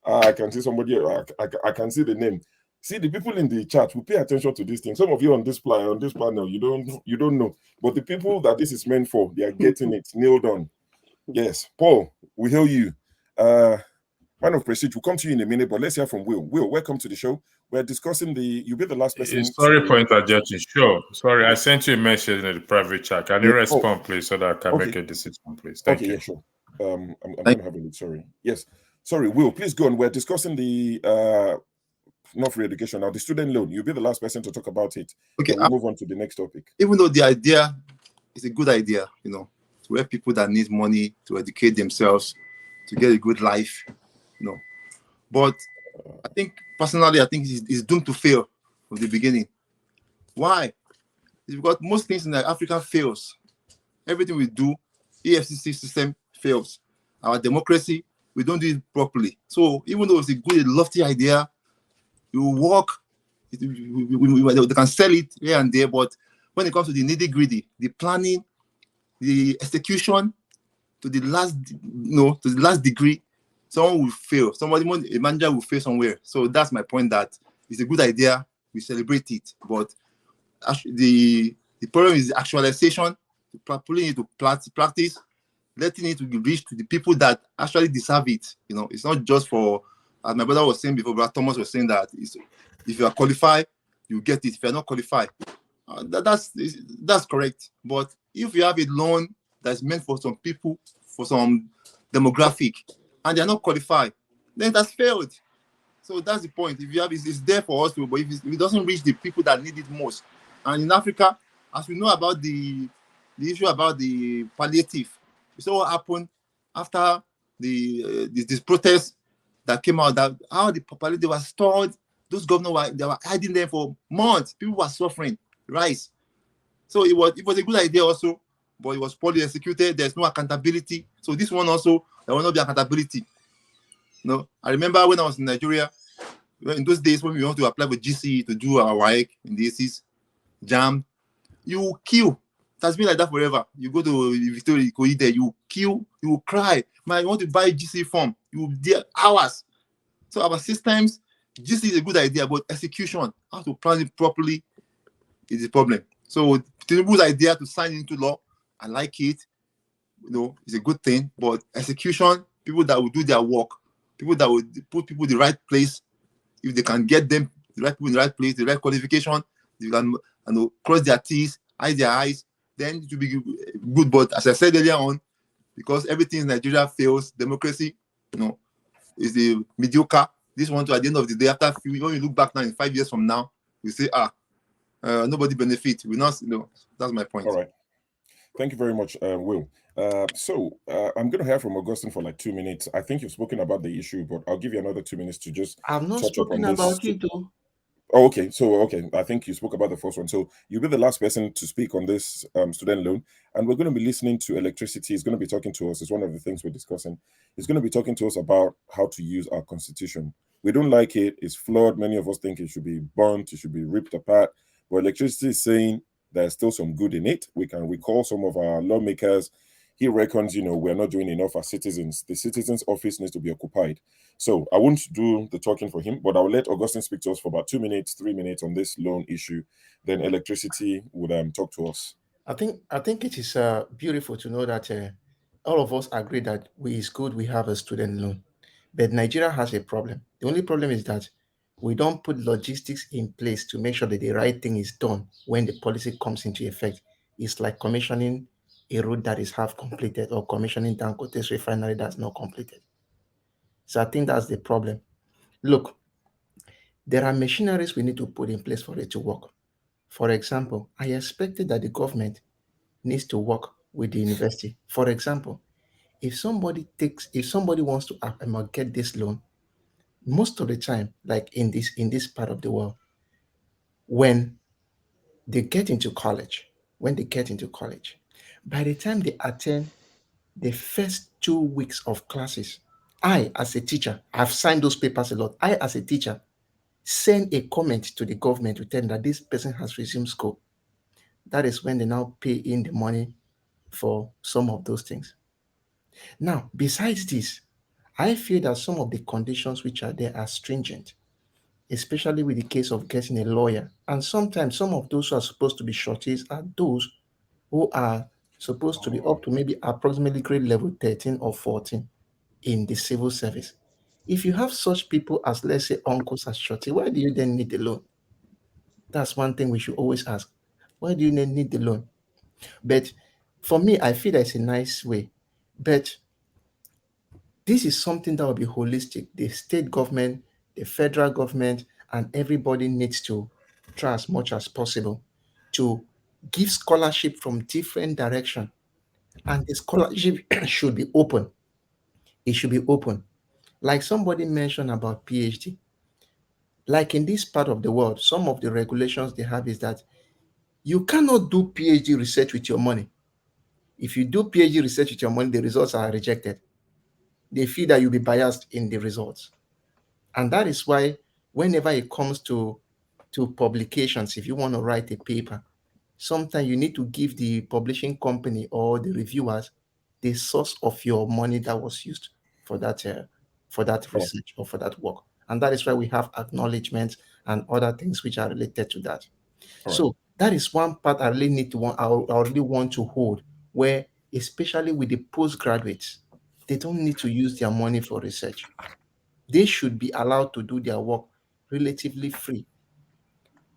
I can see somebody, I can see the name. See, the people in the chat who pay attention to this thing. Some of you on this panel, you don't know. But the people that this is meant for, they are getting it nailed on. Yes, Paul, we hear you. Man of Prestige, we'll come to you in a minute, but let's hear from Will. Will, welcome to the show. We're discussing you'll be the last person. Sorry for interjecting. Sure. Sorry, I sent you a message in the private chat. Can you respond, please, so that I can make a decision, please? Thank you. Yeah, sure. I'm going to have a look. Sorry. Yes. Sorry, Will, please go on. We're discussing the not free education now, the student loan. You'll be the last person to talk about it. Okay, we'll move on to the next topic. Even though the idea is a good idea, you know, to help people that need money to educate themselves, to get a good life, you know. But I think personally, it's doomed to fail from the beginning. Why? It's because most things in Africa fails. Everything we do, EFCC system fails. Our democracy, we don't do it properly. So even though it's a good, lofty idea, you work, they can sell it here and there, but when it comes to the nitty-gritty, the planning, the execution, to the last degree, someone will fail. A manager will fail somewhere. So that's my point, that it's a good idea, we celebrate it, but the problem is the actualization, putting it to practice, letting it to be reached to the people that actually deserve it. You know, it's not just for, as my brother was saying before, Brother Thomas was saying that if you are qualified, you get it. If you are not qualified, that's correct. But if you have a loan that's meant for some people, for some demographic, and they're not qualified, then that's failed. So that's the point. If you have it's there for us, but if it doesn't reach the people that need it most, and in Africa, as we know about the issue about the palliative, we saw what happened after this protest that came out, that how the palliative was stored. Those governors were hiding there for months. People were suffering. Right. So it was a good idea also, but it was poorly executed. There's no accountability. So this one also, there will not be accountability. No, I remember when I was in Nigeria, in those days when we want to apply for GC to do our WAEC in the ACs, JAM, you kill. It has been like that forever. You go to Victoria, there, you kill, you will cry. Man, you want to buy GC form, you will there hours. So our systems, GC is a good idea, but execution, how to plan it properly, is the problem. So Tinubu's idea to sign into law, I like it. You know, it's a good thing, but execution, people that will do their work, people that will put people in the right place, if they can get them the right people in the right place, the right qualification, you can cross their T's, eyes their eyes, then it will be good. But as I said earlier on, because everything in Nigeria fails, democracy, is a mediocre. This one, to at the end of the day, after when you look back now in 5 years from now, you say, nobody benefit. We not, that's my point. All right. Thank you very much, Will. So I'm going to hear from Augustine for like 2 minutes. I think you've spoken about the issue, but I'll give you another 2 minutes to just I've not touch up on spoken this. about it, though. Oh, okay. So, okay. I think you spoke about the first one. So you'll be the last person to speak on this student loan. And we're going to be listening to electricity. He's going to be talking to us. It's one of the things we're discussing. He's going to be talking to us about how to use our constitution. We don't like it. It's flawed. Many of us think it should be burnt. It should be ripped apart. But electricity is saying there's still some good in it. We can recall some of our lawmakers. He reckons, we're not doing enough as citizens. The citizens' office needs to be occupied. So I won't do the talking for him, but I'll let Augustine speak to us for about 2 minutes, 3 minutes on this loan issue. Then electricity would talk to us. I think it is beautiful to know that all of us agree that it's good we have a student loan. But Nigeria has a problem. The only problem is that we don't put logistics in place to make sure that the right thing is done when the policy comes into effect. It's like commissioning a road that is half completed or commissioning Dangote's refinery that's not completed. So I think that's the problem. Look, there are machineries we need to put in place for it to work. For example, I expected that the government needs to work with the university. For example, if somebody wants to get this loan, most of the time, like in this part of the world, when they get into college, by the time they attend the first 2 weeks of classes, I, as a teacher, I've signed those papers a lot. I, as a teacher, send a comment to the government to tell them that this person has resumed school. That is when they now pay in the money for some of those things. Now, besides this, I feel that some of the conditions which are there are stringent, especially with the case of getting a lawyer. And sometimes some of those who are supposed to be shorties are those who are supposed to be up to maybe approximately grade level 13 or 14 in the civil service. If you have such people as, let's say, uncles as shorty, why do you then need the loan? That's one thing we should always ask. Why do you then need the loan? But for me, I feel that's a nice way. But this is something that will be holistic. The state government, the federal government, and everybody needs to try as much as possible to give scholarship from different direction. And the scholarship should be open. It should be open. Like somebody mentioned about PhD. Like in this part of the world, some of the regulations they have is that you cannot do PhD research with your money. If you do PhD research with your money, the results are rejected. They feel that you'll be biased in the results. And that is why whenever it comes to publications, if you want to write a paper, sometimes you need to give the publishing company or the reviewers the source of your money that was used for that research or for that work. And that is why we have acknowledgements and other things which are related to that. So that is one part I really I really want to hold, where especially with the postgraduates, they don't need to use their money for research. They should be allowed to do their work relatively free.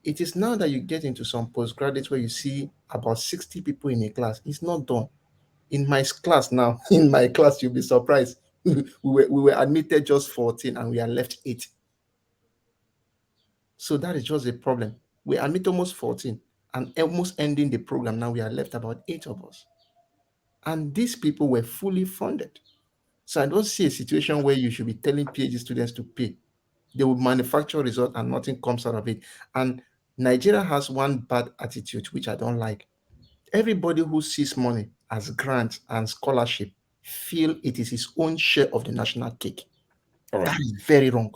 It is now that you get into some postgraduates where you see about 60 people in a class. It's not done. In my class now, in my class, you'll be surprised. we were admitted just 14 and we are left 8. So that is just a problem. We admit almost 14 and almost ending the program. Now we are left about 8 of us. And these people were fully funded. So I don't see a situation where you should be telling PhD students to pay. They will manufacture results and nothing comes out of it. And Nigeria has one bad attitude, which I don't like. Everybody who sees money as grant and scholarship feel it is his own share of the national cake. That is very wrong.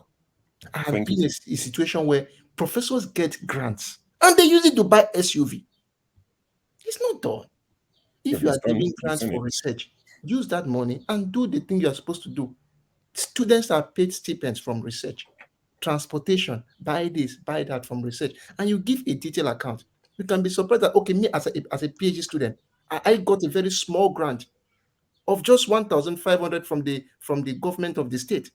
I have been in a situation where professors get grants and they use it to buy SUV. It's not done. If you are giving grants for research, use that money and do the thing you are supposed to do. Students are paid stipends from research, transportation, buy this, buy that from research, and you give a detailed account. You can be surprised that, okay, me as a PhD student, I got a very small grant of just 1,500 from the government of the state.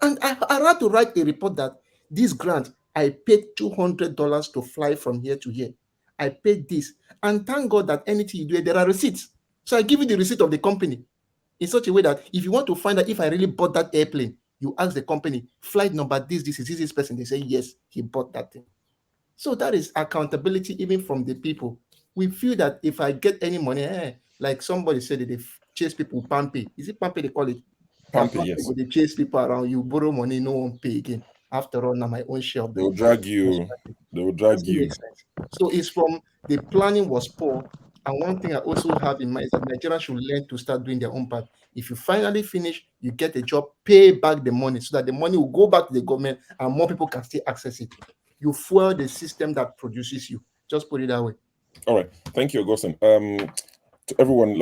And I had to write a report that this grant I paid $200 to fly from here to here. I paid this. And thank God that anything you do, there are receipts. So I give you the receipt of the company in such a way that if you want to find out if I really bought that airplane, you ask the company, flight number, this is this person. They say, yes, he bought that thing. So that is accountability even from the people. We feel that if I get any money, like somebody said that they chase people pampe. Is it pampe they call it? Pampe, yes. They chase people around, you borrow money, no one pay again. After all, now my own share of They'll drag you. They'll drag you. So it's from the planning was poor. And one thing I also have in mind is that Nigerians should learn to start doing their own part. If you finally finish, you get a job, pay back the money so that the money will go back to the government and more people can still access it. You fuel the system that produces you. Just put it that way. All right. Thank you, Augustine. To everyone,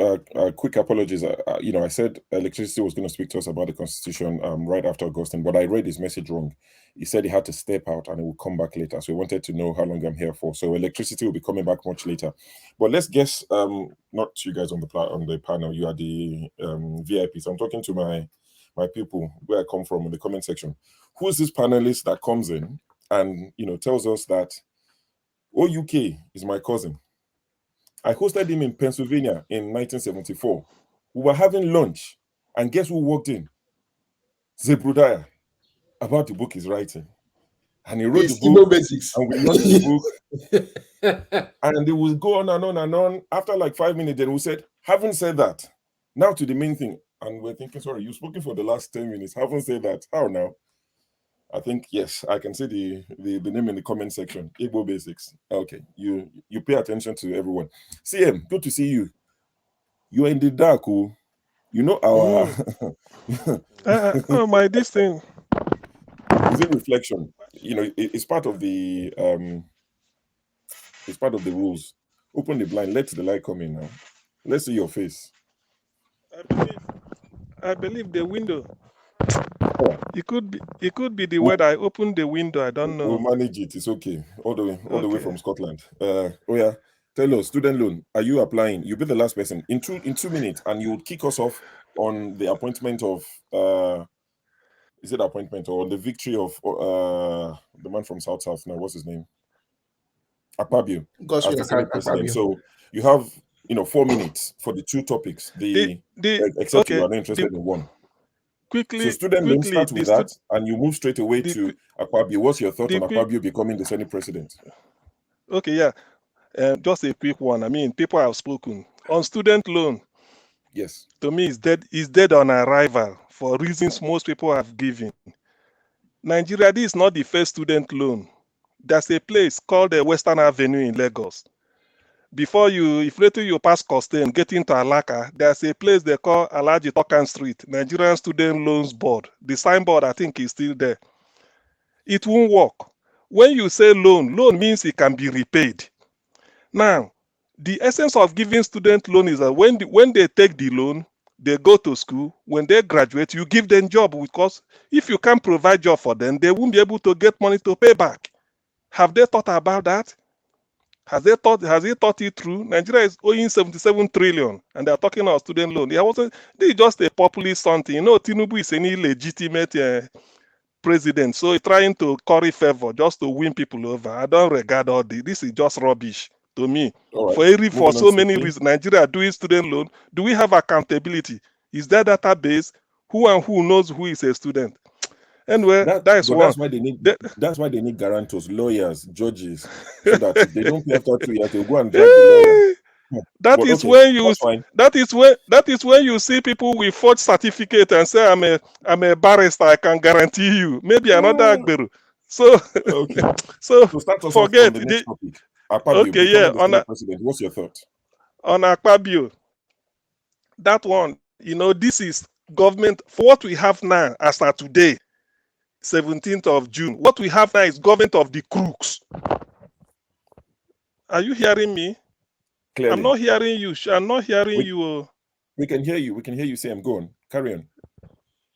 quick apologies. I said Electricity was going to speak to us about the Constitution right after Augustine, but I read his message wrong. He said he had to step out and he will come back later. So he wanted to know how long I'm here for. So Electricity will be coming back much later. But let's guess, not you guys on the panel, you are the VIPs. I'm talking to my people where I come from in the comment section. Who's this panelist that comes in and tells us that OUK is my cousin? I hosted him in Pennsylvania in 1974. We were having lunch, and guess who walked in? Zebrudaya, about the book he's writing. And he wrote the book, and we launched the book. And it would go on and on and on. After like 5 minutes, then we said, having said that, now to the main thing. And we're thinking, sorry, you've spoken for the last 10 minutes. Haven't said that. How now? I think, yes, I can see the name in the comment section. Igbo Basics. Okay, you pay attention to everyone. CM, good to see you. You're in the dark, oh. You know our my this thing. Is it reflection? It's part of the rules. Open the blind, let the light come in now. Let's see your face. I believe the window. It could be the weather. I opened the window. I don't know. We'll manage it. It's okay. All the way from Scotland. Tell us, student loan. Are you applying? You'll be the last person in 2 minutes, and you would kick us off on the appointment of. Is it appointment or the victory of the man from South now? What's his name? Akpabio as the Senate president. So you have 4 minutes for the two topics. Except you are not interested in one. Quickly, so student loan, start with that, and you move straight away to Akpabio. What's your thought on Akpabio becoming the Senate president? Okay, yeah. Just a quick one. I mean, people have spoken on student loan. Yes. To me, it's dead on arrival for reasons most people have given. Nigeria, this is not the first student loan. There's a place called the Western Avenue in Lagos. Before if later you pass Costain, get into Alaka, there's a place they call Alaji Tokan Street, Nigerian Student Loans Board. The signboard, I think, is still there. It won't work. When you say loan means it can be repaid. Now, the essence of giving student loan is that when they take the loan, they go to school. When they graduate, you give them job, because if you can't provide job for them, they won't be able to get money to pay back. Have they thought about that? Has he thought it through? Nigeria is owing 77 trillion, and they're talking about student loan. This is just a populist something. Tinubu is any legitimate president, so he's trying to curry favor just to win people over. I don't regard all this. This is just rubbish to me. Right. For so many reasons, Nigeria doing student loan. Do we have accountability? Is there database? Who knows who is a student? Anyway, that's one. That's why they need guarantors, lawyers, judges, so that if they don't pay after 2 years, they'll go and drag the lawyer. That is when you see people with forged certificate and say I'm a barrister, I can guarantee you. Maybe another Agberu. So start us forget off on the next topic. Akpabio, on the president. What's your thought? On Akpabio, that one, this is government for what we have now as of today. 17th of June. What we have now is government of the crooks. Are you hearing me? Clearly. I'm not hearing you. I'm not hearing you. We can hear you. We can hear you, Sam. Go on. Carry on.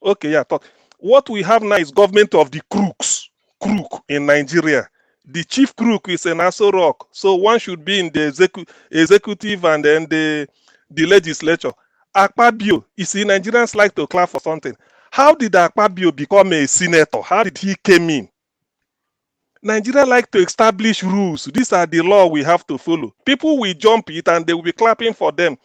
Okay, yeah. Talk. What we have now is government of the crooks. Crook in Nigeria. The chief crook is an Aso Rock. So one should be in the executive and then the legislature. Akpabio, you see, Nigerians like to clap for something. How did Akpabio become a senator? How did he came in? Nigeria like to establish rules. These are the law we have to follow. People will jump it and they will be clapping for them.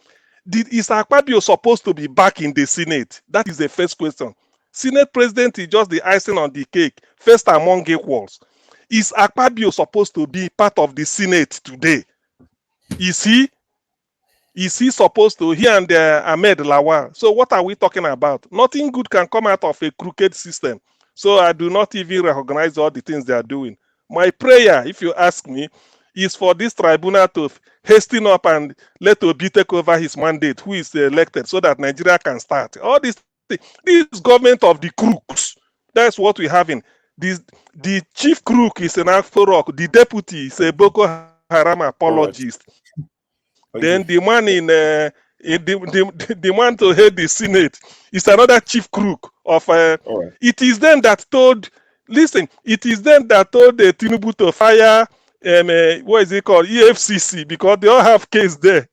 Is Akpabio supposed to be back in the Senate? That is the first question. Senate president is just the icing on the cake, first among equals. Is Akpabio supposed to be part of the Senate today? Is he? Is he supposed to? He and Ahmed Lawal. So what are we talking about? Nothing good can come out of a crooked system. So I do not even recognize all the things they are doing. My prayer, if you ask me, is for this tribunal to hasten up and let Obi take over his mandate, who is elected, so that Nigeria can start. All these things, this government of the crooks. That's what we have in this. The chief crook is an Afro Rock. The deputy is a Boko Haram apologist. Then the man the man to head the Senate is another chief crook of. It is them that told. Listen, it is them that told the Tinubu to fire. What is it called? EFCC, because they all have case there.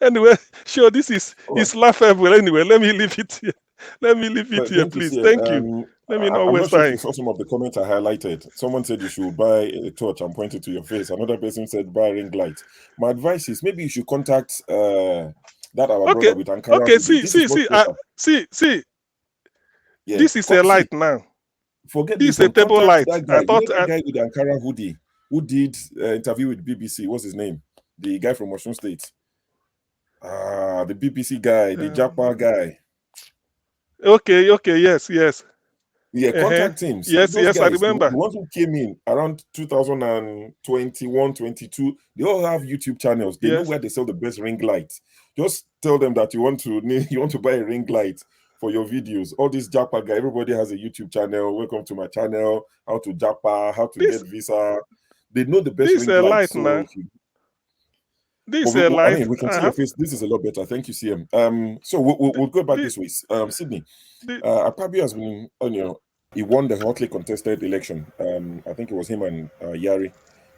Anyway, sure, this is laughable. Anyway, let me leave it here. Let me leave it here, please. Thank you. Let me not waste time. I'm not sure if you saw some of the comments I highlighted. Someone said you should buy a torch and point it to your face. Another person said buy a ring light. My advice is maybe you should contact that our brother with Ankara. Okay, see. Yeah, this is a light now. Forget this is a table light. That guy, that guy with the Ankara hoodie who did interview with BBC. What's his name? The guy from Osun State. The BBC guy, the Japa guy. Okay, yes. Yeah, contact him. Yes, guys, I remember. The ones who came in around 2021, 22, they all have YouTube channels. They know where they sell the best ring lights. Just tell them that you want to buy a ring light for your videos. All this Japa guy, everybody has a YouTube channel. Welcome to my channel. How to Japa, how to get visa. They know the best ring lights. This is a light. I mean, we can see your face. This is a lot better. Thank you, CM. So we'll go back this way. Sydney, Akpabio has been, he won the hotly contested election. I think it was him and Yari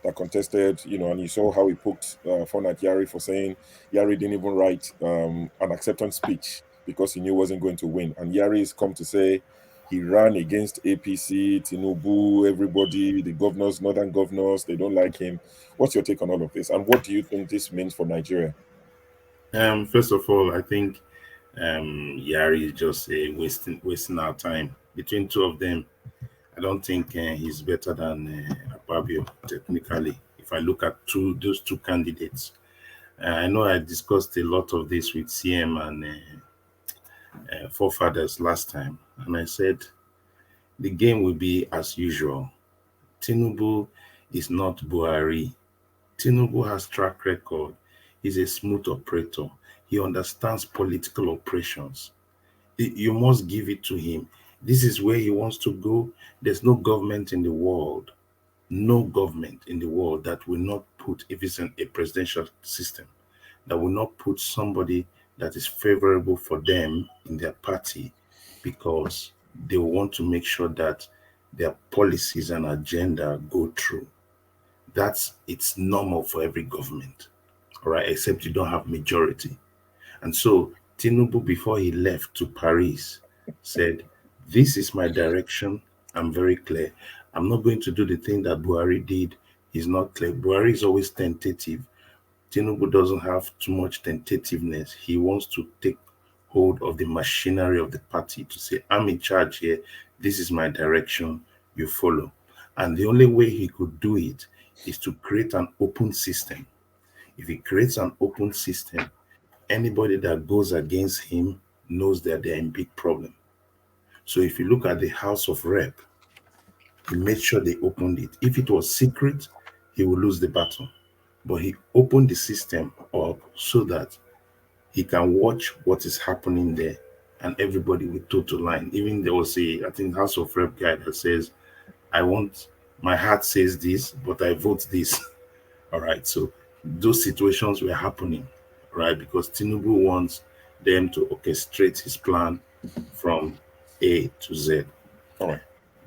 that contested, and you saw how he poked fun at Yari for saying Yari didn't even write an acceptance speech because he knew he wasn't going to win. And Yari has come to say he ran against APC, Tinubu, everybody, the governors, northern governors, they don't like him. What's your take on all of this? And what do you think this means for Nigeria? First of all, I think Yari is just wasting our time. Between two of them, I don't think he's better than Akpabio, technically. If I look at those two candidates, I know I discussed a lot of this with CM and forefathers last time, and I said the game will be as usual. Tinubu is not Buhari. Tinubu has track record. He's a smooth operator. He understands political operations. You must give it to him. This is where he wants to go. There's no government in the world, that will not put, if it's a presidential system, that will not put somebody that is favorable for them in their party, because they want to make sure that their policies and agenda go through. It's normal for every government, all right, except you don't have majority. And so Tinubu, before he left to Paris, said, this is my direction. I'm very clear. I'm not going to do the thing that Buhari did. He's not clear. Buhari is always tentative. Tinubu doesn't have too much tentativeness. He wants to take hold of the machinery of the party to say, I'm in charge here. This is my direction. You follow. And the only way he could do it is to create an open system. If he creates an open system, anybody that goes against him knows that they're in big problem. So if you look at the House of Rep, he made sure they opened it. If it was secret, he would lose the battle. But he opened the system up so that he can watch what is happening there, and everybody will toe to line. Even there was I think House of Rep guy that says, my heart says this, but I vote this. All right. So those situations were happening, right? Because Tinubu wants them to orchestrate his plan from A to Z. All right.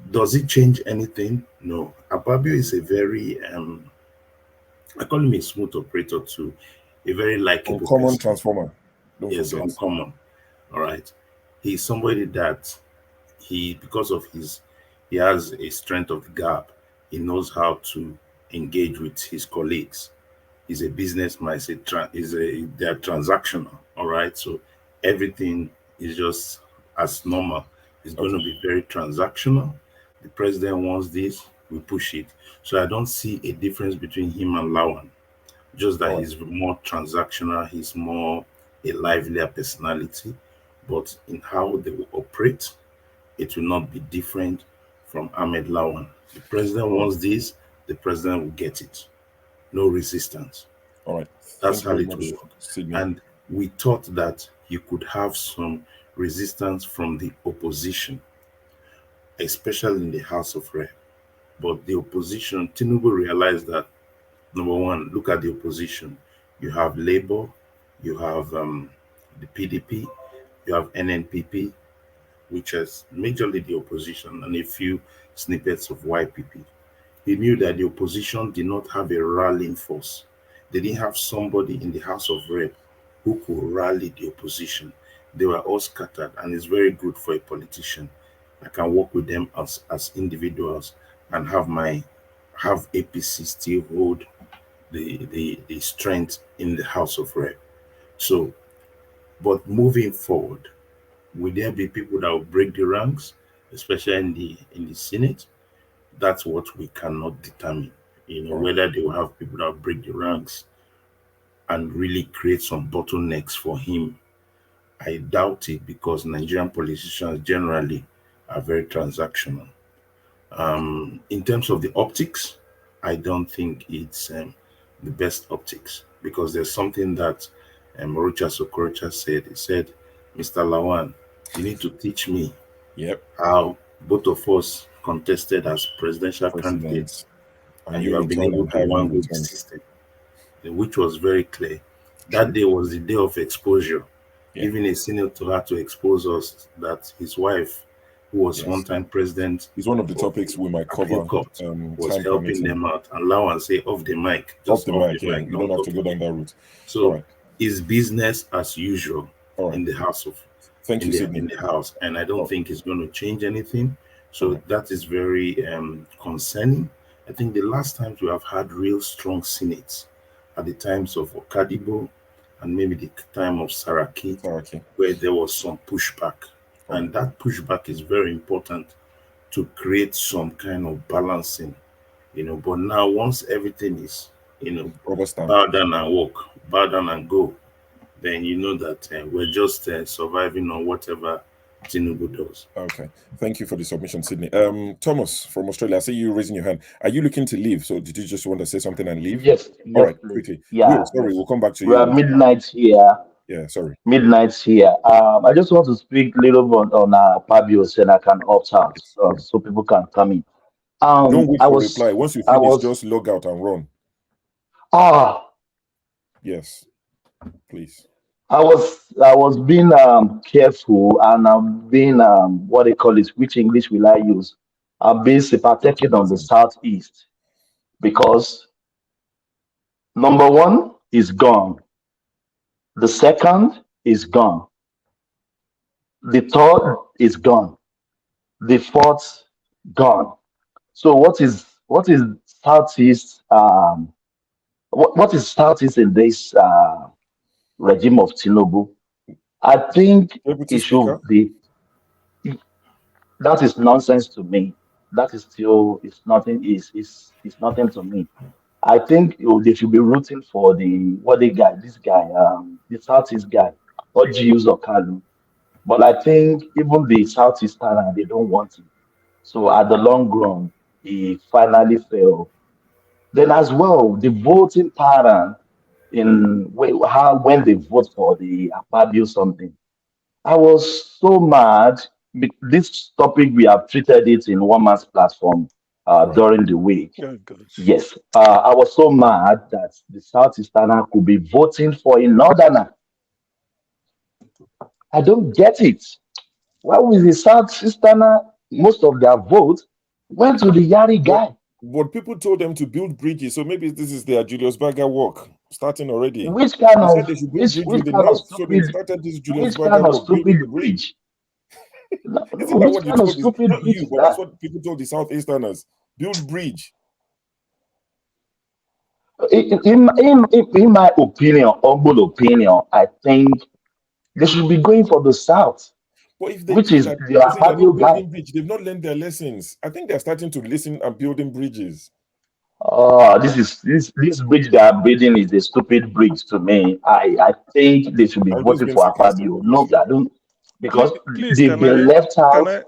Does it change anything? No. Akpabio is a very, I call him a smooth operator too, a very likable uncommon transformer. Yes, uncommon. All right. He's somebody that because of he has a strength of the gap. He knows how to engage with his colleagues. He's a businessman. They're transactional. All right. So everything is just as normal. It's going to be very transactional. The president wants this, we push it. So I don't see a difference between him and Lawan. Just that he's more transactional, he's more a livelier personality. But in how they will operate, it will not be different from Ahmed Lawan. The president wants this, the president will get it. No resistance. All right. That's how it will work. Sydney. And we thought that you could have some resistance from the opposition, especially in the House of Rep. But the opposition, Tinubu realized that, number one, look at the opposition. You have Labour, you have the PDP, you have NNPP, which is majorly the opposition, and a few snippets of YPP. He knew that the opposition did not have a rallying force. They didn't have somebody in the House of Rep who could rally the opposition. They were all scattered, and it's very good for a politician. I can work with them as individuals and have APC still hold the strength in the House of Rep. So, but moving forward, will there be people that will break the ranks, especially in the Senate? That's what we cannot determine. Whether they will have people that will break the ranks and really create some bottlenecks for him. I doubt it, because Nigerian politicians generally are very transactional. In terms of the optics, I don't think it's the best optics, because there's something that Rocha Sokorocha said. He said, Mr. Lawan, you need to teach me how both of us contested as presidential candidates, and you have been able to wangle the system, which was very clear. That day was the day of exposure. Even a senator had to expose us that his wife, who was one-time president, is one of the topics we might cover. Was helping them out. And Lawan say off the mic. Off the mic. You don't have to go down that route. So it's business as usual in the House of. Thank you, Sydney. In the House, and I don't think it's going to change anything. So that is very concerning. I think the last times we have had real strong senates at the times of Okadibo and maybe the time of Saraki, where there was some pushback. And that pushback is very important to create some kind of balancing, But now, once everything is, bow down and walk, bow down and go, then you know that we're just surviving on whatever Tinubu does. Okay. Thank you for the submission, Sydney. Thomas from Australia, I see you raising your hand. Are you looking to leave? So did you just want to say something and leave? Yes. All right, please. quickly. Yeah. Sorry, we'll come back to you. We are midnight here. Yeah, sorry. Midnight here. I just want to speak a little bit on Akpabio, so I can opt out, so people can come in. Don't wait for reply. Once you finish, just log out and run. Yes, please. I was being careful, and I'm being what they call it. Which English will I use? I'm being sympathetic on the Southeast, because number one is gone. The second is gone. The third is gone. The fourth gone. So what is Southeast? What is Southeast in this regime of Tinubu? I think it should be. That is nonsense to me. That is still nothing. It's nothing to me. I think they should be rooting for the Southeast guy, or Gius or Kalu. But I think even the Southeastern, they don't want him. So at the long run, he finally failed. Then as well, the voting pattern when they vote for the Akpabio something, I was so mad. This topic, we have treated it in one man's platform during the week. Yes, I was so mad that the Southeasterner could be voting for a Northerner. I don't get it. Why was the Southeasterner, most of their votes went to the Yari guy? But people told them to build bridges, so maybe this is their Julius Berger work starting already. Which kind of they should build bridge with the north, so they started this Julius Berger work, building the bridge. Isn't that what you told? Not you, but that's what people told the Southeasterners. Build bridge. In my opinion, humble opinion, I think they should be going for the South, But if they which do is that, the people say they're Akpabio not guy. building bridge. They've not learned their lessons. I think they're starting to listen and building bridges. This bridge they are building is a stupid bridge to me. I think they should be I'm just voting being for sarcastic. Akpabio. No, I don't, because Please, they've been left can out. I,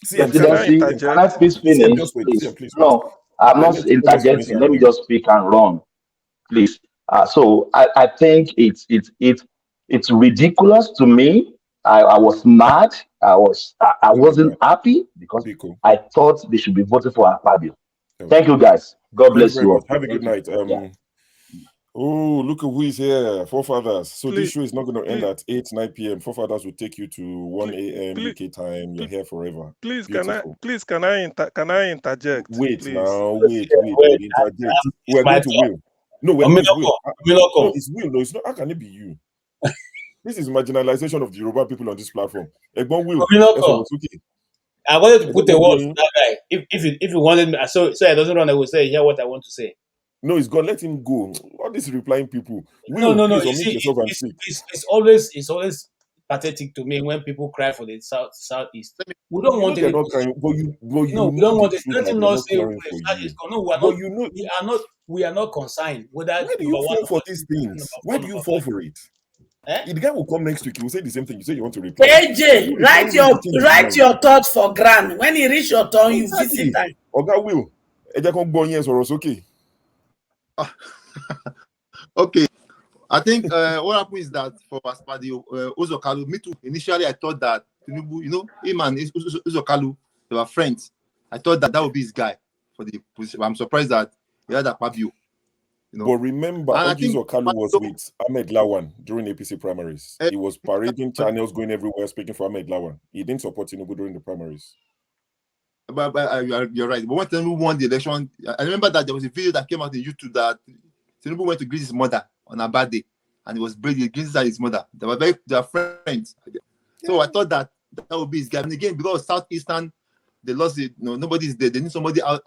CM, please, can CM, I Presidency. CM, Can I interject? please CM, finish, just wait. please? CM, please wait. No, I'm not Let us finish interjecting. our Let me run. just speak and run, please. So I think it's ridiculous to me. I was mad. I Don't be wasn't mad. happy because Be cool. I thought they should be voting for Akpabio. Thank Okay. you, guys. God Thank you bless very you much. all. Have a good Thank you. night. Yeah. Oh, look at who is here. Forefathers. So this Please, show is not going to end please, at 8, 9 p.m. Forefathers will take you to 1 a.m. please, UK time. You're here forever. please, Beautiful. can I interject, Wait please? now. Wait. Interject. It's We're my going to turn. Will. No, we're going to Will. No, it's Will. No, it's not. How can it be you? This is marginalization of the Yoruba people on this platform. Egbon Will. I wanted to put a word for that guy. If you wanted me, so it doesn't run, I will say hear what I want to say. No, it's gone. Let him go. All these replying people. No. Please You unmute see, yourself and speak. it's always pathetic to me when people cry for the southeast. We don't You know want they're any. not crying, but you No, we know don't the want it. truth Let that him they're not not say crying for southeast. you. No, we are But not. you know, We are not concerned whether why do number you one, fall for number these two, number things? Why four, do you number fall five. for it? Eh? The guy will come next week. He will say the same thing. You say you want to reply. AJ, You will tell him to change his write mind. your thoughts for Gran. When he reach your turn, you visit Exactly. time. Oga Will. Okay. Okay. I think what happened is that for Aspadio, Uzokalu, me too. Initially, I thought that Tinubu, him and Uzokalu, they were friends. I thought that would be his guy for the position. I'm surprised that he had Akpabio. But remember, And I think Ogizo Kalu was with Ahmed Lawan during APC primaries. He was parading channels, going everywhere, speaking for Ahmed Lawan. He didn't support Tinubu during the primaries. But you're right. But when Tinubu won the election, I remember that there was a video that came out on YouTube that Tinubu went to greet his mother on her birthday, and he was bringing his mother. They were friends. So I thought that would be his guy. And again, because Southeastern, they lost it. Nobody's there. They need somebody out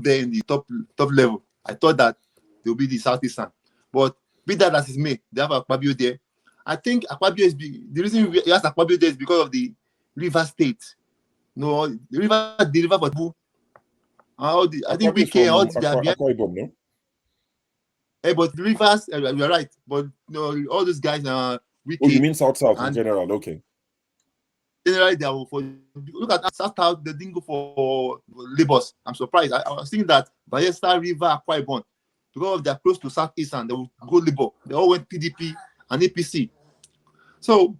there in the top level. I thought that they will be the Southeastern. But be that as it may, they have Akpabio there. I think Akpabio is the reason he has Akpabio there is because of the River State. No, the river, but who? I think we can all the no? But the rivers, you're right. But all those guys are Oh, you mean South in general? Okay. Generally, they are for look at South. They didn't go for Lagos. I'm surprised. I was thinking that Bayelsa River, Akwa Ibom, because they're close to Southeast and they will go Labour. They all went PDP and APC. So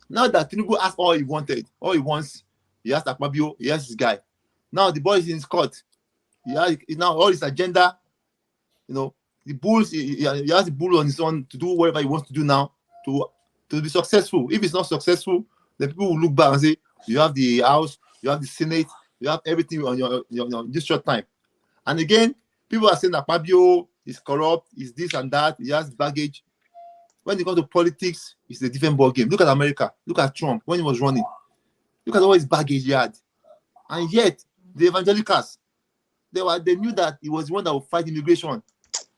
now that Tinubu asked all he wanted, all he wants, he has Akpabio, he has his guy. Now the boy is in his court. He has now all his agenda. The bulls. He has the bull on his own to do whatever he wants to do now to be successful. If it's not successful, then people will look back and say, you have the House, you have the Senate, you have everything on your this short time. And again, people are saying that Akpabio is corrupt, is this and that, he has baggage. When it comes to politics, it's a different ball game. Look at America. Look at Trump when he was running. Look at all his baggage he had. And yet, the evangelicals, they knew that he was the one that would fight immigration.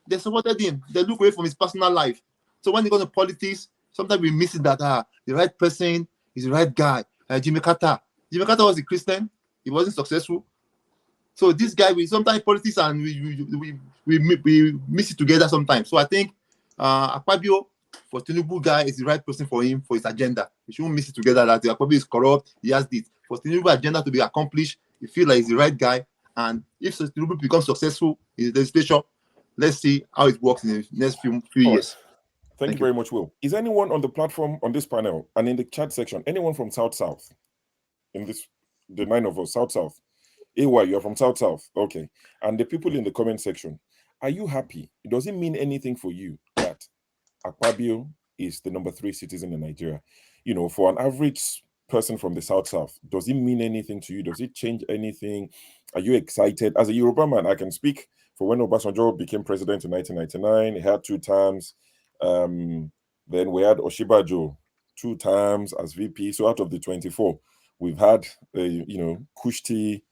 They supported him. They look away from his personal life. So when it comes to politics, sometimes we miss it that the right person is the right guy. Jimmy Carter. Jimmy Carter was a Christian. He wasn't successful. So this guy, we sometimes politics and we mix it together sometimes. So I think Akpabio for Tinubu guy is the right person for him for his agenda. We shouldn't mix it together that Akpabio is corrupt. He has this. For Tinubu agenda to be accomplished, he feel like he's the right guy. And if Tinubu becomes successful in the legislature, let's see how it works in the next few years. Thank you very much, Will. Is anyone on the platform on this panel and in the chat section, anyone from South? In the 9 of us, South. AY, you're from South. Okay. And the people in the comment section, are you happy? Does it mean anything for you that Akpabio is the number 3 citizen in Nigeria? For an average person from the South, does it mean anything to you? Does it change anything? Are you excited? As a Yoruba man, I can speak for when Obasanjo became president in 1999. He had 2 terms. Then we had Oshibajo 2 terms as VP. So out of the 24, we've had, Kushti,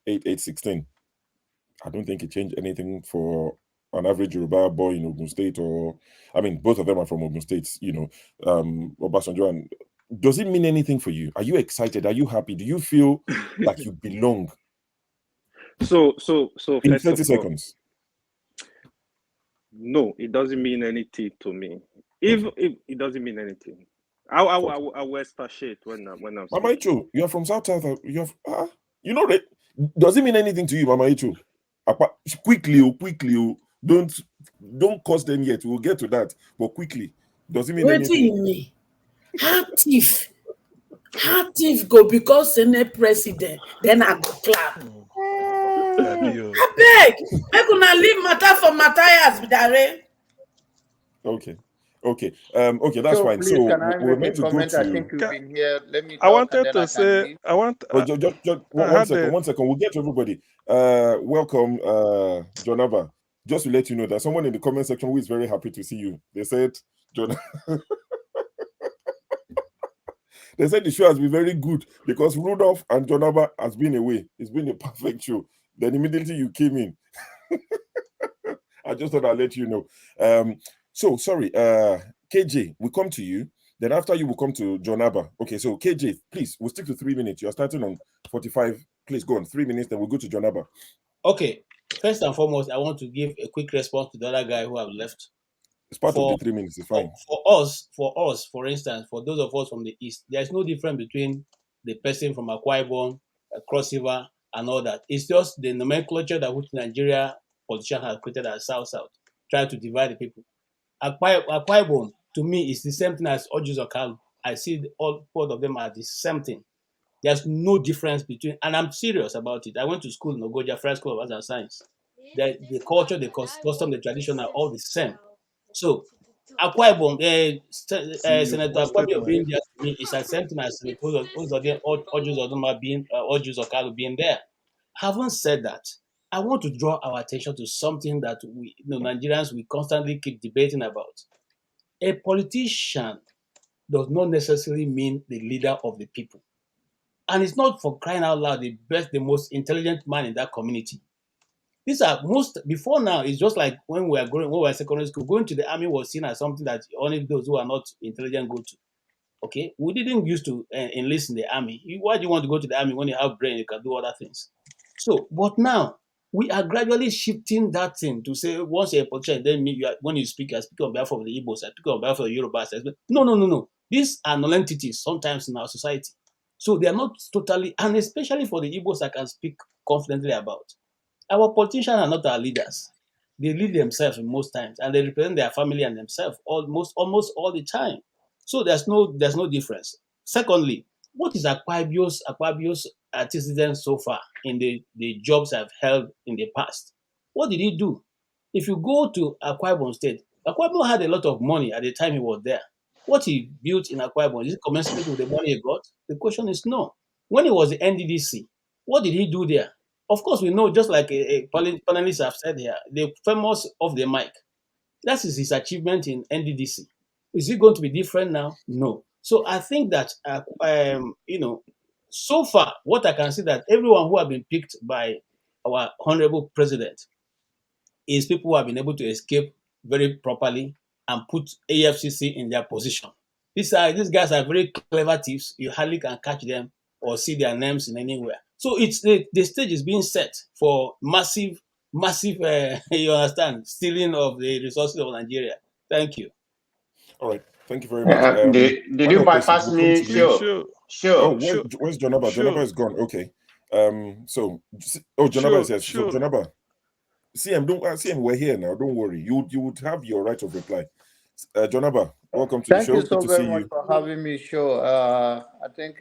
8, 16. I don't think it changed anything for an average Yoruba boy in Ogun State, or I mean, both of them are from Ogun State, Obasanjo, and does it mean anything for you? Are you excited? Are you happy? Do you feel like you belong? So in first 30 of all, seconds. No, it doesn't mean anything to me. If it doesn't mean anything, I will expatiate when I'm Mama speaking. Icho, you are from South. You have you know that. Does it mean anything to you, Mama Icho? Quickly, don't cost them yet. We'll get to that, but quickly. Does it mean What anything? do you mean? How thief go because Senate president, then I go clap. I beg, make una leave matter for Matthias, Bidare. Okay, that's So fine. please, So can I we're make a meant to go comment? I to. think you've been here. Let me I talk, and wanted then to I can say, leave. Just one second. We'll get to everybody. Welcome, John Abba. Just to let you know that someone in the comment section who is very happy to see you. They said, John. They said the show has been very good because Rudolph and John Abba has been away. It's been a perfect show. Then immediately you came in. I just thought I'd let you know. So sorry, KJ, we come to you. Then after you will come to John Abba. Okay, so KJ, please, we'll stick to 3 minutes. You're starting on 45. Please go on 3 minutes, then we'll go to John Abba. Okay. First and foremost, I want to give a quick response to the other guy who have left. It's part of the 3 minutes, it's fine. For us, for instance, for those of us from the East, there's no difference between the person from Akwa Ibom, Cross River, and all that. It's just the nomenclature that which Nigeria politicians have created as South-South, try to divide the people. Akwa Ibom, to me, is the same thing as Ojus Okalu. I see all both of them are the same thing. There's no difference between, and I'm serious about it. I went to school in Ogoja, French School of Arts and Science. The culture, the custom, the tradition are all the same. So, Akwa Ibom, Senator Akpabio being there to me is the same thing as Ojus Odoma being, Ojus Okalu being there. Having said that, I want to draw our attention to something that we, Nigerians, we constantly keep debating about. A politician does not necessarily mean the leader of the people. And it's not for crying out loud the best, the most intelligent man in that community. These are before now, it's just like when we were in secondary school, going to the army was seen as something that only those who are not intelligent go to. Okay? We didn't used to enlist in the army. Why do you want to go to the army when you have brain, you can do other things? So, but now, we are gradually shifting that thing to say, once you're a politician, then when you speak, I speak on behalf of the Igbos, I speak on behalf of the Yorubas. No. These are non-entities sometimes in our society. So they are not totally, and especially for the Igbos, I can speak confidently about. Our politicians are not our leaders. They lead themselves most times, and they represent their family and themselves almost all the time. So there's no difference. Secondly, what is Akpabio's antecedents so far in the jobs I've held in the past? What did he do? If you go to Akwa Ibom State, Akwa Ibom had a lot of money at the time he was there. What he built in Akwa Ibom, is it commensurate with the money he got? The question is no. When he was the NDDC, what did he do there? Of course, we know, just like a panelist have said here, the famous off the mic. That is his achievement in NDDC. Is it going to be different now? No. So I think that, so far, what I can see that everyone who have been picked by our honorable president is people who have been able to escape very properly and put AFCC in their position. These guys are very clever thieves. You hardly can catch them or see their names in anywhere. So it's the stage is being set for massive, you understand, stealing of the resources of Nigeria. Thank you. All right, thank you very much. Did you bypass me? Sure. Oh, where's John Abba? John Abba is gone. Okay. John Abba says, so John Abba, CM, we're here now. Don't worry. You would have your right of reply. John Abba, welcome to the show. Thank you so Good to very see much you. for having me. Sure. I think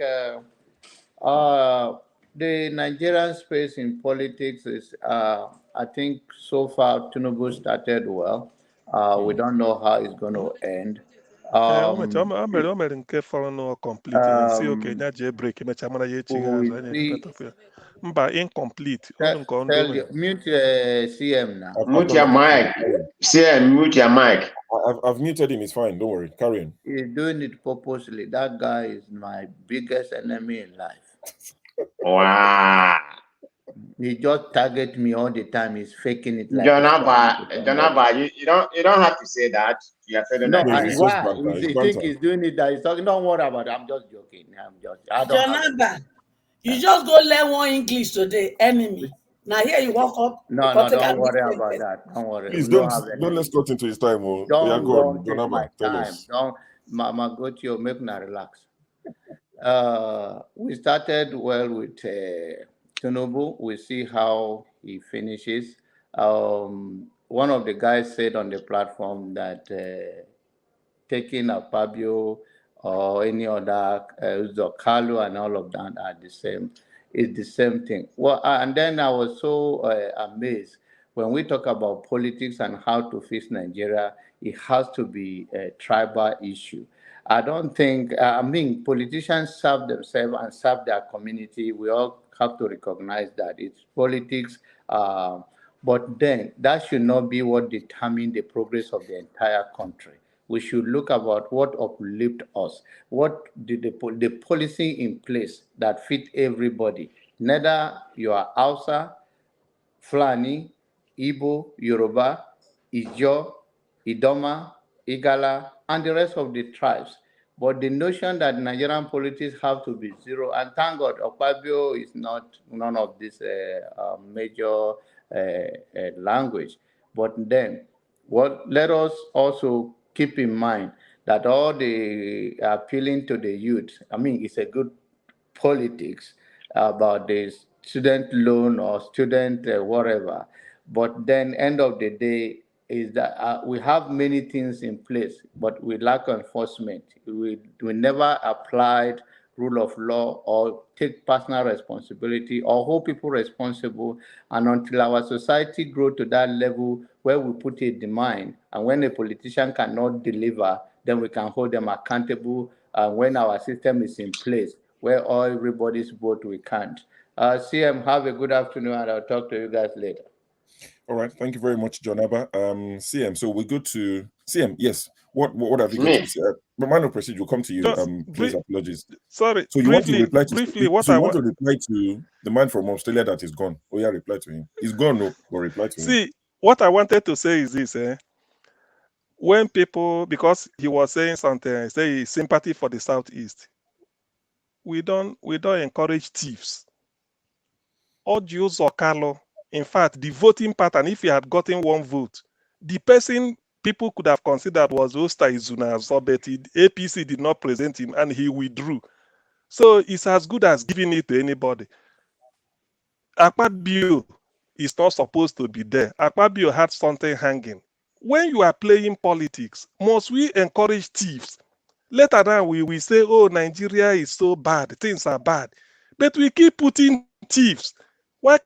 the Nigerian space in politics is, I think, so far Tinubu started well. We don't know how it's going to end. nke fọrọ nọ complete si oke nya je break emecha mara ya echi azụ anyị mba incomplete mute CM now. Mute your mic. CM, mute your mic. I've muted him. It's fine. Don't worry. Carry on. He's doing it purposely. That guy is my biggest enemy in life. Wow. He just target me all the time. He's faking it like Jonaba, you don't have to say that. You are saying no, Nigeria. why? He think he's doing it that he's talking. Don't worry about it. I'm just joking. I don't have Jonathan, you just go learn one English today, enemy. Now here you walk up, No, don't worry about that. Don't worry. Please We don't don't have any. let's cut into his time. Oh, yeah, go on, Don't take Jonaba, my tell time. us. Don't Mama go to your make me relax. We started well with Tinubu. We see how he finishes. One of the guys said on the platform that taking Akpabio or any other Zokalo and all of that are the same. It's the same thing. Well, and then I was so amazed when we talk about politics and how to fix Nigeria. It has to be a tribal issue. I don't think. I mean, politicians serve themselves and serve their community. We all have to recognize that it's politics. But then that should not be what determines the progress of the entire country. We should look about what uplift us, what the policy in place that fit everybody. Neither you are Hausa, Fulani, Igbo, Yoruba, Ijo, Idoma, Igala, and the rest of the tribes. But the notion that Nigerian politics have to be zero, and thank God, Akpabio is not none of this major language. But then, let us also keep in mind that all the appealing to the youth, I mean, it's a good politics about the student loan or student whatever. But then end of the day is that we have many things in place, but we lack enforcement. We never applied rule of law or take personal responsibility or hold people responsible. And until our society grow to that level where we put a demand, and when a politician cannot deliver, then we can hold them accountable. When our system is in place, where all everybody's vote, we can't. CM, have a good afternoon, and I'll talk to you guys later. All right, thank you very much, Jonaba. CM, so we go to CM. Yes, what have you got to say? Romano Prestige will come to you. Please, apologies. Sorry. So you want to reply to briefly, want to reply to the man from Australia that is gone? Oh yeah, reply to him. He's gone, no, but reply to him. See, what I wanted to say is this: when people, because he was saying something, say sympathy for the Southeast, we don't encourage thieves. Audio Zokalo, in fact, the voting pattern, if he had gotten one vote, the person people could have considered was Osta Izuna, but APC did not present him and he withdrew. So it's as good as giving it to anybody. Akpabio is not supposed to be there. Akpabio had something hanging. When you are playing politics, must we encourage thieves? Later on, we say, oh, Nigeria is so bad, things are bad. But we keep putting thieves. Why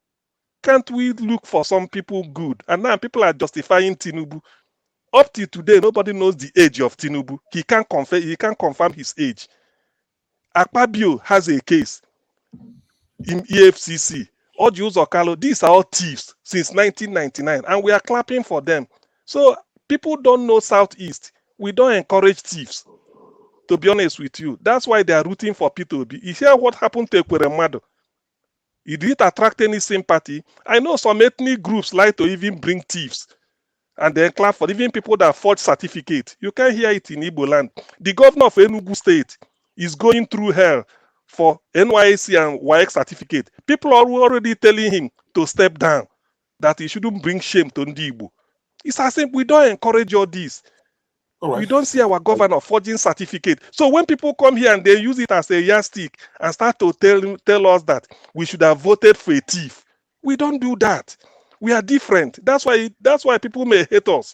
can't we look for some people good? And now people are justifying Tinubu. Up till today, nobody knows the age of Tinubu. He can't confirm his age. Akpabio has a case in EFCC. Audio Zokalo, these are all thieves since 1999, and we are clapping for them. So people don't know Southeast. We don't encourage thieves, to be honest with you. That's why they are rooting for P2B. You hear what happened to Ekweremadu? It didn't attract any sympathy. I know some ethnic groups like to even bring thieves and then clap for even people that forge certificate. You can hear it in Igbo land. The governor of Enugu State is going through hell for NYC and YX certificate. People are already telling him to step down, that he shouldn't bring shame to Ndi Igbo. It's as if we don't encourage all this. Right. We don't see our governor forging certificate. So when people come here and they use it as a yardstick and start to tell us that we should have voted for a thief, we don't do that. We are different. That's why people may hate us.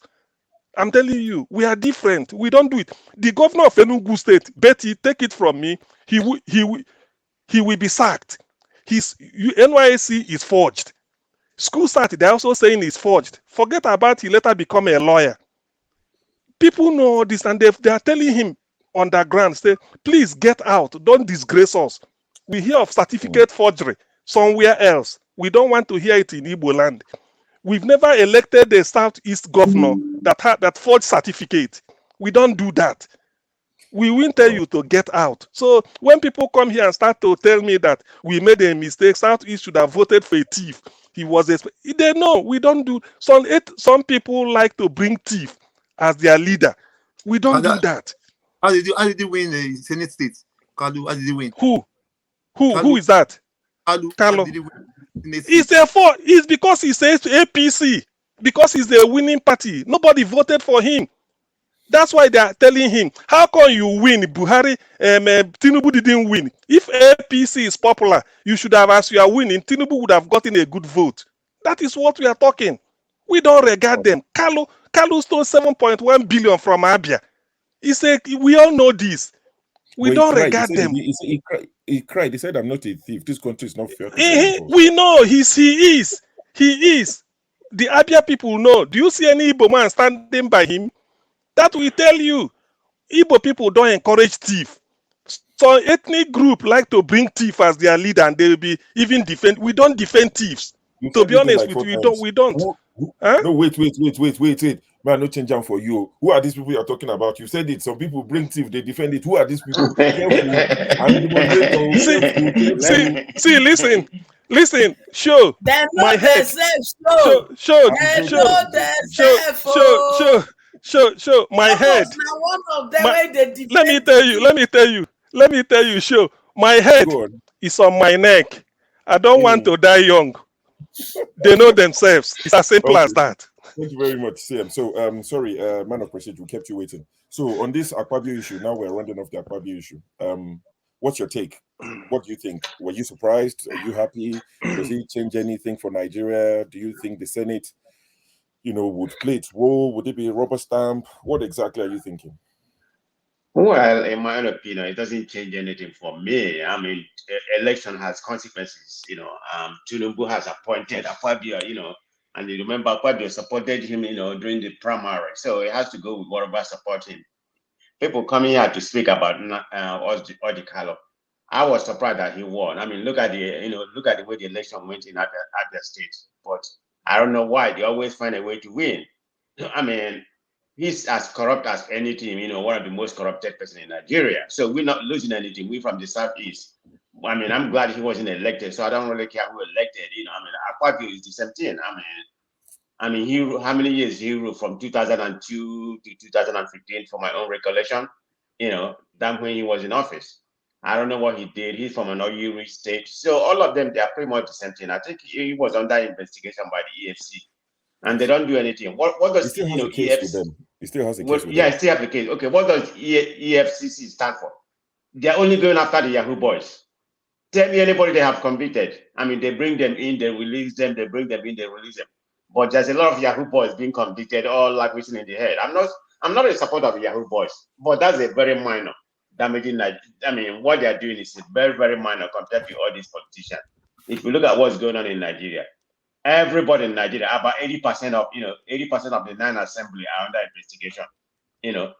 I'm telling you, we are different. We don't do it. The governor of Enugu State, Betty, take it from me, he will be sacked. His NYSC is forged. School start, they're also saying it's forged. Forget about he later become a lawyer. People know all this, and they are telling him underground, say, please get out. Don't disgrace us. We hear of certificate forgery somewhere else. We don't want to hear it in Igbo land. We've never elected a Southeast governor that forged certificate. We don't do that. We won't tell you to get out. So when people come here and start to tell me that we made a mistake, Southeast should have voted for a thief. He was they know we don't do some people like to bring thief as their leader. We don't do that. How did you win the Senate state? Kalu, how did you win? Who is that? Kalu. It's because he says APC, because he's the winning party. Nobody voted for him. That's why they are telling him, how come you win? Buhari, Tinubu didn't win. If APC is popular, you should have, as you are winning, Tinubu would have gotten a good vote. That is what we are talking. We don't regard them. Kalu stole 7.1 billion from Abia. We all know this. We don't regard them. He cried. He said, I'm not a thief. This country is not fair to people. We know he is. He is. The Abia people know. Do you see any Igbo man standing by him? That will tell you. Igbo people don't encourage thief. So ethnic group like to bring thief as their leader, and they will be even defend. We don't defend thieves. To be honest with you, we don't. Huh? No, wait. Man, no change down for you. Who are these people you're talking about? You said it. Some people bring thief, they defend it. Who are these people? Listen. Show my head. Show my head. Let me tell you. Show my head is on my neck. I don't want to die young. They know themselves. It's as simple as that. Thank you very much, Sam. So, sorry, man of prestige, we kept you waiting. So, on this Akpabio issue, now we're rounding off the Akpabio issue. What's your take? What do you think? Were you surprised? Are you happy? Does he change anything for Nigeria? Do you think the Senate, would play its role? Would it be a rubber stamp? What exactly are you thinking? Well, in my own opinion, it doesn't change anything for me. I mean, election has consequences. Tinubu has appointed Akpabio, and you remember Akpabio supported him, during the primary. So it has to go with whatever support him. People coming here to speak about Odikalo. I was surprised that he won. I mean, look at the way the election went in at the state. But I don't know why they always find a way to win. I mean, he's as corrupt as anything, one of the most corrupted person in Nigeria. So we're not losing anything. We from the Southeast. I mean, I'm glad he wasn't elected, so I don't really care who elected. Akpabio is the same thing. I mean, how many years he ruled from 2002 to 2015, for my own recollection. That when he was in office. I don't know what he did. He's from an oil-rich state. So all of them, they are pretty much the same thing. I think he was under investigation by the EFC. And they don't do anything. What does he still has a case with them? He still has a case with them. Yeah, he still has a case. Okay, what does EFCC stand for? They're only going after the Yahoo boys. Tell me anybody they have convicted. I mean, they bring them in, they release them, they bring them in, they release them. But there's a lot of Yahoo boys being convicted, all like written in the head. I'm not a supporter of Yahoo boys, but that's a very minor damaging. I mean, what they're doing is very, very minor compared to all these politicians. If you look at what's going on in Nigeria, everybody in Nigeria, about 80% of the 9 assembly are under investigation.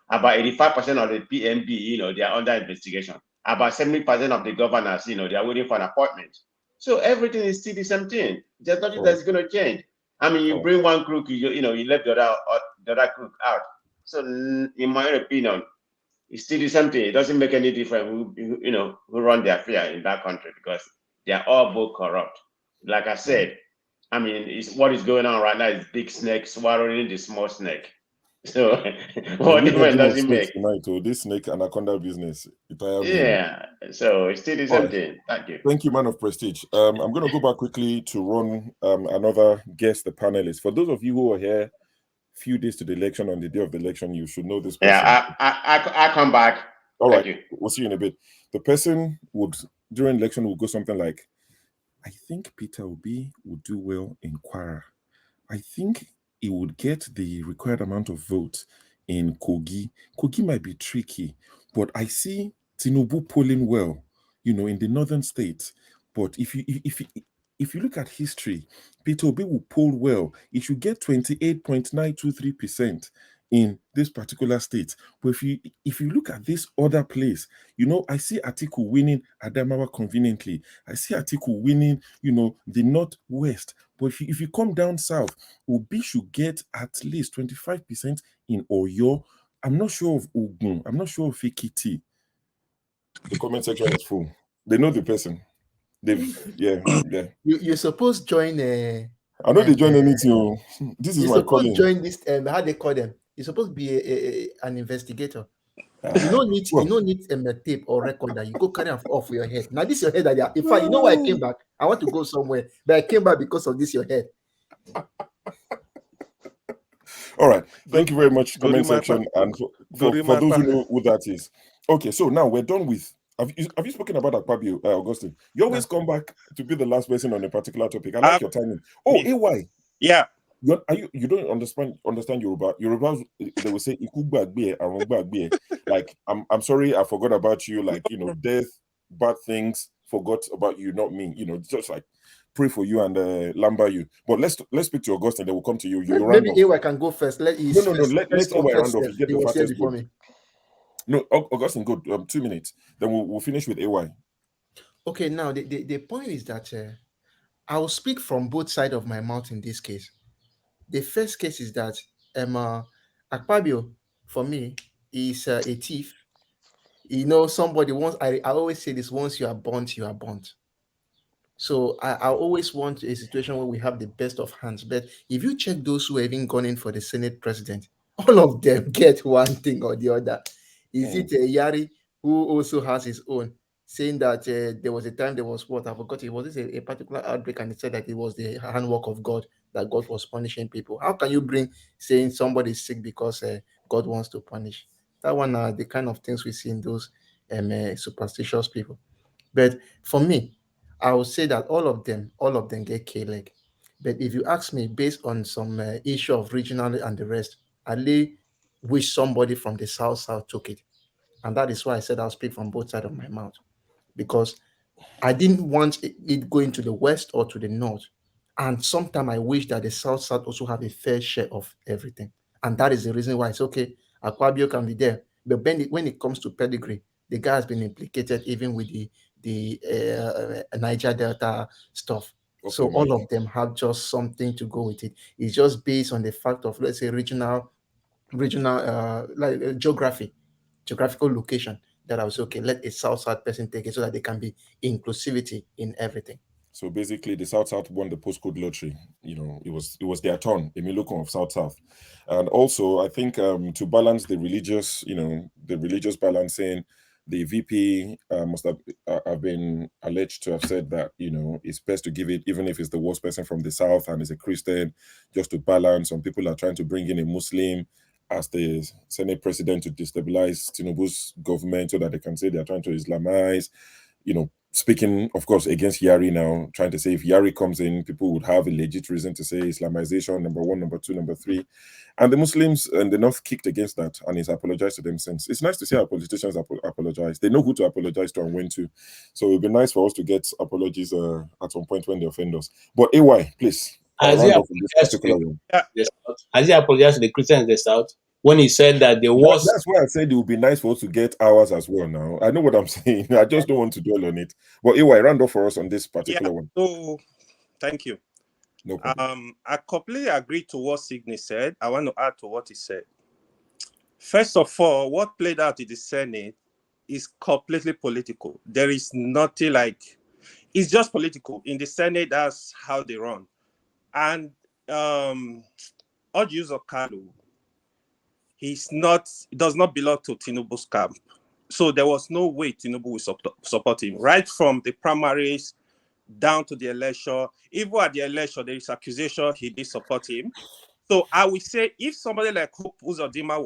About 85% of the PMB, they are under investigation. About 70% of the governors, they are waiting for an appointment. So everything is still the same thing. There's nothing that's going to change. I mean, you bring one crook, you left the other crook out. So in my opinion, it's still the same thing. It doesn't make any difference who run the affair in that country, because they are all both corrupt. Like I said, I mean, what is going on right now is big snake swallowing the small snake. So what difference does it make? Tonight, this snake anaconda business. Yeah, so it's still the same thing. Thank you. Thank you, man of prestige. I'm going to go back quickly to run another guest, the panelists. For those of you who are here few days to the election, on the day of the election, you should know this person. Yeah, I come back. All right, we'll see you in a bit. The person during election would go something like, I think Peter Obi would do well in Kwara. I think he would get the required amount of votes in Kogi. Kogi might be tricky, but I see Tinubu polling well, in the northern states. But if you look at history, Peter Obi will poll well. He should get 28.923% in this particular state. But if you look at this other place, I see Atiku winning Adamawa conveniently. I see Atiku winning, the northwest. But if you come down south, Obi should get at least 25% in Oyo, I'm not sure of Ogun. I'm not sure of Ekiti. The comment section is full. They know the person. Yeah. You're supposed to join I know they join anything. This is my calling. Join this. How they call them? You're supposed to be an investigator. You don't need a tape or record that you go carry off your head. Now this your head that in fact, you know why I came back? I want to go somewhere, but I came back because of this your head. All right. Thank you very much, comment section. And for those who know who that is. Okay, so now we're done with. Have you spoken about Akpabio, Augustine? You always come back to be the last person on a particular topic. I like your timing. Oh, AY. Yeah. You don't understand Yoruba. Yoruba, they will say like I'm sorry, I forgot about you, like death, bad things, forgot about you, not me. Just like pray for you and lamba you. But let's speak to Augustine, then we'll come to you. Maybe AY can go first. Let's AY round off. You get the fastest before me. No, Augustine, good. 2 minutes. Then we'll finish with AY. Okay, now the point is that I will speak from both sides of my mouth in this case. The first case is that Akpabio, for me, is a thief. Somebody once, I always say this, once you are burnt, you are burnt. So I always want a situation where we have the best of hands. But if you check those who have even gone in for the Senate president, all of them get one thing or the other. Is it Yari, who also has his own, saying that there was a time there was what? I forgot. It was a particular outbreak, and he said that it was the handwork of God, that God was punishing people. How can you bring saying somebody is sick because God wants to punish? That one are the kind of things we see in those superstitious people. But for me, I would say that all of them get K-leg. But if you ask me, based on some issue of regional and the rest, I wish somebody from the south took it. And that is why I said I'll speak from both sides of my mouth. Because I didn't want it going to the west or to the north. And sometimes I wish that the south also have a fair share of everything. And that is the reason why it's okay. Akpabio can be there. But when it comes to pedigree, the guy has been implicated even with the Niger Delta stuff. Okay, so all of them have just something to go with it. It's just based on the fact of, let's say, regional geographical location, that I was okay, let a South person take it so that there can be inclusivity in everything. So basically, the South won the postcode lottery. It was their turn, Emilukon of South. And also, I think to balance the religious, the religious balancing, the VP must have been alleged to have said that, it's best to give it, even if it's the worst person from the South and is a Christian, just to balance. Some people are trying to bring in a Muslim as the Senate president to destabilize Tinubu's government so that they can say they're trying to Islamize, speaking, of course, against Yari now, trying to say if Yari comes in, people would have a legit reason to say Islamization, number one, number two, number three. And the Muslims and the North kicked against that, and he's apologized to them since. It's nice to see our politicians apologize. They know who to apologize to and when to. So it would be nice for us to get apologies at some point when they offend us. But AY, please. Has he apologized to the Christians in the South? When he said that there was... That's why I said it would be nice for us to get ours as well now. I know what I'm saying. I just don't want to dwell on it. But AY, round off for us on this particular one. So, thank you. No problem. I completely agree to what Signe said. I want to add to what he said. First of all, what played out in the Senate is completely political. There is nothing like... It's just political. In the Senate, that's how they run. And Ojus Okalu, he does not belong to Tinubu's camp. So there was no way Tinubu will support him. Right from the primaries down to the election, even at the election, there is accusation he did support him. So I would say if somebody like Hope Uzodinma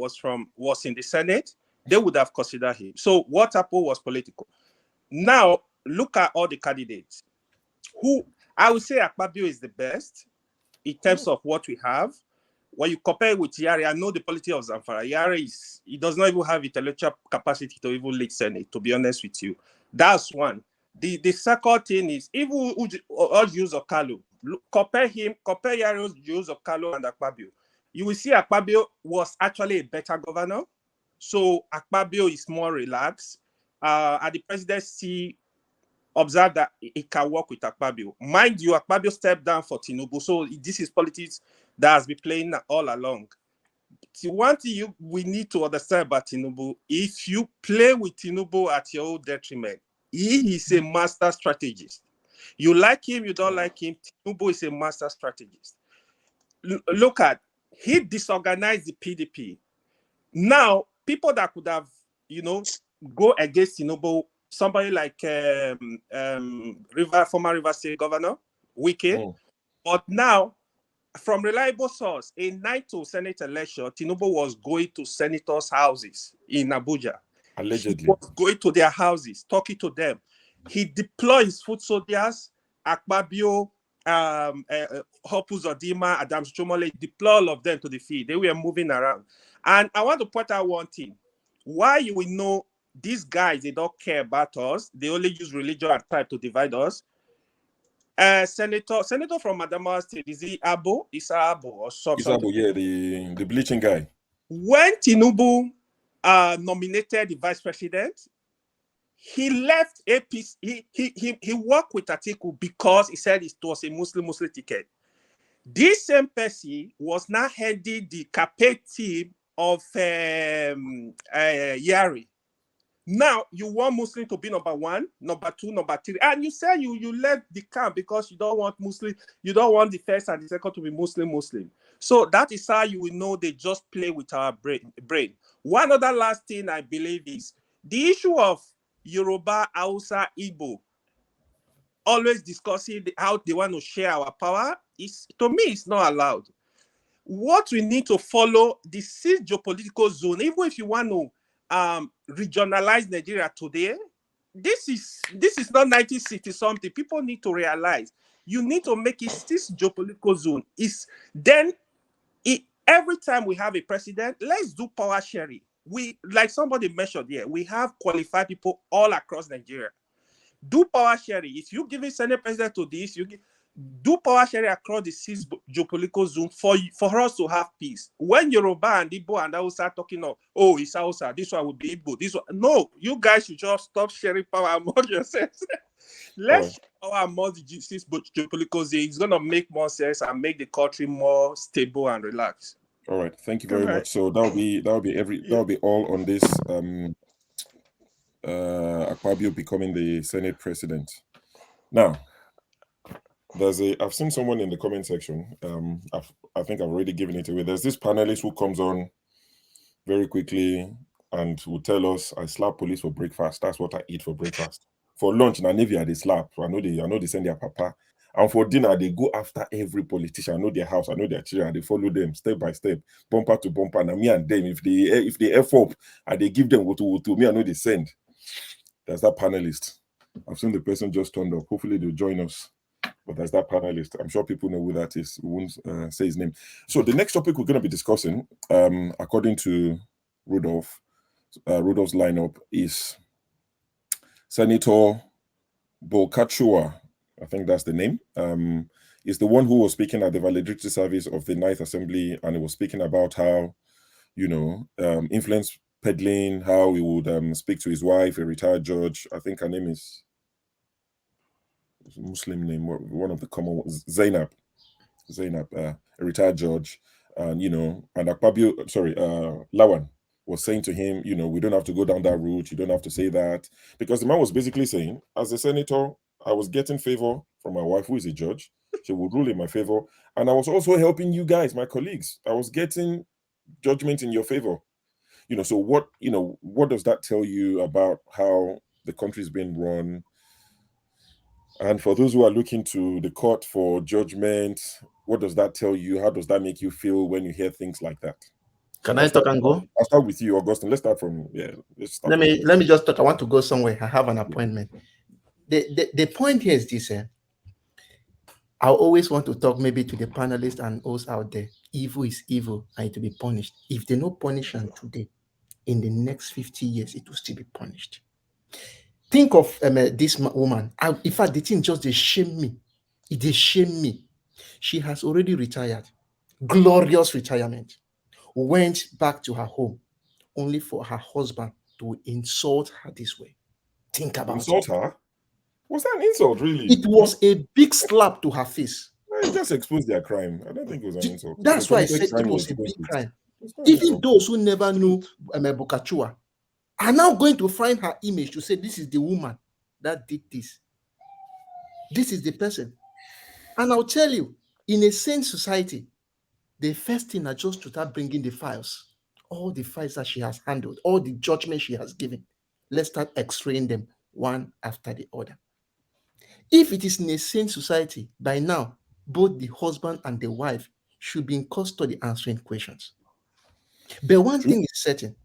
was in the Senate, they would have considered him. So what happened was political. Now, look at all the candidates. Who I would say Akpabio is the best in terms of what we have. When you compare it with Yari, I know the politics of Zamfara. Yari he does not even have intellectual capacity to even lead Senate, to be honest with you. That's one. The second thing is, even Ojus Okalu, compare Yari's Ojus Okalu and Akpabio. You will see Akpabio was actually a better governor. So Akpabio is more relaxed. At the presidency, observe that it can work with Akpabio. Mind you, Akpabio stepped down for Tinubu. So this is politics that has been playing all along. one thing we need to understand about Tinubu, if you play with Tinubu at your own detriment, he is a master strategist. You like him, you don't like him, Tinubu is a master strategist. Look at, he disorganized the PDP. Now, people that could have, go against Tinubu, somebody like former River State Governor, Wike, but now, from reliable source, in night to Senate election, Tinubu was going to senators' houses in Abuja. Allegedly. He was going to their houses, talking to them. He deployed his foot soldiers, Akpabio, Hopu Zodima, Adams Chomole, deploy all of them to the field. They were moving around. And I want to point out one thing. Why you will know these guys, they don't care about us. They only use religion and tribe to divide us. Senator from Adamawa State, is he Abo? Issa Abo or something? Issa Abo, yeah, the bleaching guy. When Tinubu nominated the vice president, he left APC. He worked with Atiku because he said it was a Muslim ticket. This same person was now heading the campaign team of Yari. Now you want Muslim to be number 1, number 2, number 3, and you say you left the camp because you don't want Muslim, you don't want the first and the second to be Muslim. So that is how you will know they just play with our brain. One other last thing I believe is the issue of Yoruba, Hausa, Igbo always discussing how they want to share our power. To me, it's not allowed. What we need to follow the 6th geopolitical zone, even if you want to regionalize Nigeria today, this is not 1960 something. People need to realize you need to make it 6th geopolitical zone. Every time we have a president, let's do power sharing. We, like somebody mentioned here, we have qualified people all across Nigeria. Do power sharing. If you give a Senate president to this, do power sharing across the 6th geopolitical zone for us to have peace. When Yoruba and Igbo and Hausa are talking of, oh, it's Hausa, this one will be Igbo, this one. No, you guys should just stop sharing power among yourselves. Let's share power among the 6th geopolitical zone. It's going to make more sense and make the country more stable and relaxed. All right, thank you very much. So that'll be all on this Akpabio becoming the Senate president. Now, I've seen someone in the comment section. I think I've already given it away. There's this panelist who comes on very quickly and will tell us, I slap police for breakfast. That's what I eat for breakfast. For lunch, na Navy they slap. I know they send their papa. And for dinner, they go after every politician. I know their house, I know their children, and they follow them step by step, bumper to bumper. And me and them, if they F up and they give them what to me, I know they send. There's that panelist. I've seen the person just turned up. Hopefully they'll join us. But there's that panelist. I'm sure people know who that is. We won't say his name. So the next topic we're going to be discussing, according to Rudolph's lineup, is Senator Bolkachua. I think that's the name. Is the one who was speaking at the valedictory service of the 9th Assembly, and he was speaking about how, influence peddling, how he would speak to his wife, a retired judge. I think her name is a Muslim name, one of the common ones, Zainab, a retired judge, and and Akpabio, Lawan was saying to him, we don't have to go down that route. You don't have to say that, because the man was basically saying, as a senator, I was getting favor from my wife, who is a judge. She would rule in my favor, and I was also helping you guys, my colleagues. I was getting judgment in your favor. So what does that tell you about how the country is being run? And for those who are looking to the court for judgment, what does that tell you? How does that make you feel when you hear things like that? Can I talk and go? I'll start with you, Augustine. Let's start from let me just talk. I want to go somewhere. I have an appointment. The point here is this. I always want to talk maybe to the panelists and those out there. Evil is evil and it will be punished. If they not punish them today, in the next 50 years, it will still be punished. Think of this woman. In fact, the thing just they shame me. It they shame me. She has already retired. Glorious retirement. Went back to her home only for her husband to insult her this way. Think about insult her? Was that an insult, really? It was a big slap to her face. It just exposed their crime. I don't think it was an insult. That's why I said it was a big crime. Even those who never knew Bukachua are now going to find her image to say, this is the woman that did this. This is the person. And I'll tell you, in a sane society, the first thing is just to start bringing the files, all the files that she has handled, all the judgment she has given. Let's start x-raying them one after the other. If it is in a sane society, by now, both the husband and the wife should be in custody answering questions. But one thing is certain,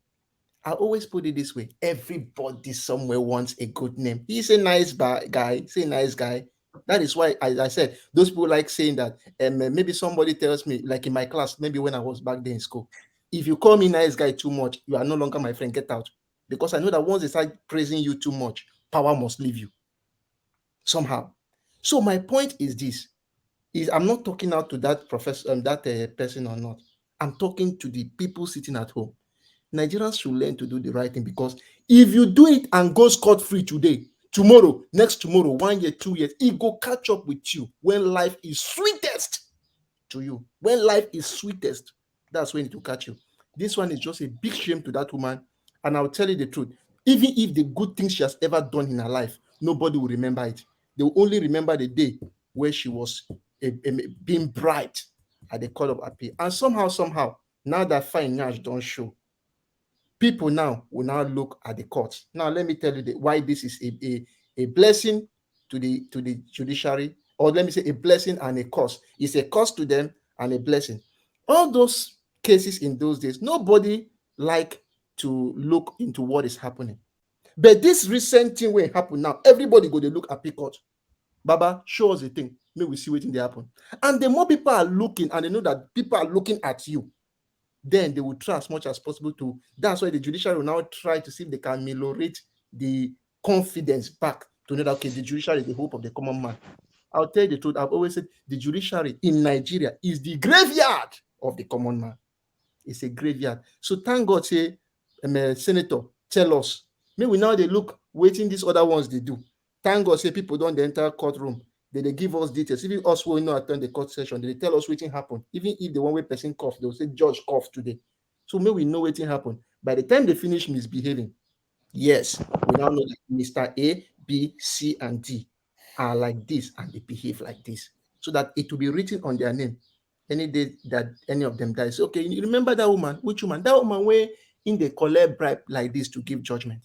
I always put it this way: everybody somewhere wants a good name. He's a nice guy, he's a nice guy. That is why, as I said, those people like saying that, maybe somebody tells me, like in my class, maybe when I was back there in school, if you call me nice guy too much, you are no longer my friend, get out. Because I know that once they start praising you too much, power must leave you somehow. So my point is this, is I'm not talking out to that professor, that person or not. I'm talking to the people sitting at home. Nigerians should learn to do the right thing, because if you do it and go scot-free today, tomorrow, next tomorrow, 1 year, 2 years, it go catch up with you when life is sweetest to you. When life is sweetest, that's when it will catch you. This one is just a big shame to that woman. And I'll tell you the truth, even if the good things she has ever done in her life, nobody will remember it. They will only remember the day where she was being bribed at the court of appeal. And somehow, now that fine Nash don't show, people now will now look at the courts. Now, let me tell you why this is a blessing to the judiciary, or let me say a blessing and a curse. It's a curse to them and a blessing. All those cases in those days, nobody like to look into what is happening. But this recent thing will happen now. Everybody go to look at Court. Baba, show us the thing. May we see what they happen. And the more people are looking, and they know that people are looking at you, then they will try as much as possible to. That's why the judiciary will now try to see if they can ameliorate the confidence back to know that, okay, the judiciary is the hope of the common man. I'll tell you the truth. I've always said the judiciary in Nigeria is the graveyard of the common man. It's a graveyard. So thank God, say, Senator, tell us. Maybe now they look, waiting these other ones they do. Thank God, say people don't enter courtroom. They give us details. Even us who not attend the court session, they tell us what happened. Even if the one way person cough, they'll say judge cough today. So maybe we know what happened. By the time they finish misbehaving, yes, we now know that Mr. A, B, C, and D are like this and they behave like this. So that it will be written on their name any day that any of them dies. Okay, you remember that woman? Which woman? That woman where in the collect bribe like this to give judgment.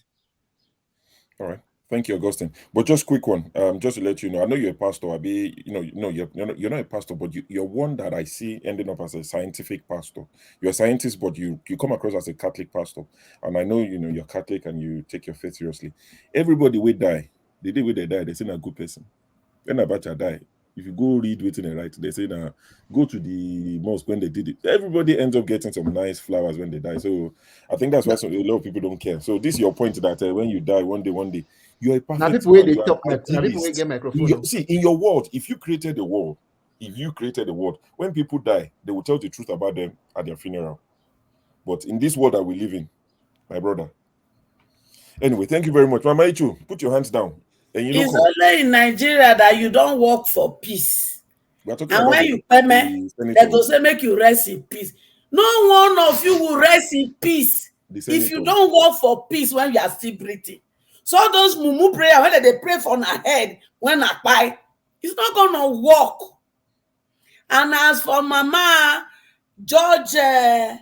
All right. Thank you, Augustine. But just quick one, just to let you know, I know you're a pastor. You're not a pastor, but you're one that I see ending up as a scientific pastor. You're a scientist, but you come across as a Catholic pastor. And I know, you're Catholic and you take your faith seriously. Everybody will die. The day when they die, they say a good person. When Abacha die, if you go read within the right, they say go to the mosque when they did it. Everybody ends up getting some nice flowers when they die. So I think that's why a lot of people don't care. So this is your point that when you die one day, you're a perfect now people man. Now people will get microphone. In your world, if you created the world, when people die, they will tell the truth about them at their funeral. But in this world that we live in, my brother. Anyway, thank you very much. Mama Ichu, put your hands down. And it's only in Nigeria that you don't work for peace. And when you payment, they go say make you rest in peace. No one of you will rest in peace if you don't work for peace when you are still breathing. So those mumu prayer, when they pray for our head, when I buy, it's not gonna work. And as for Mama George, Jane,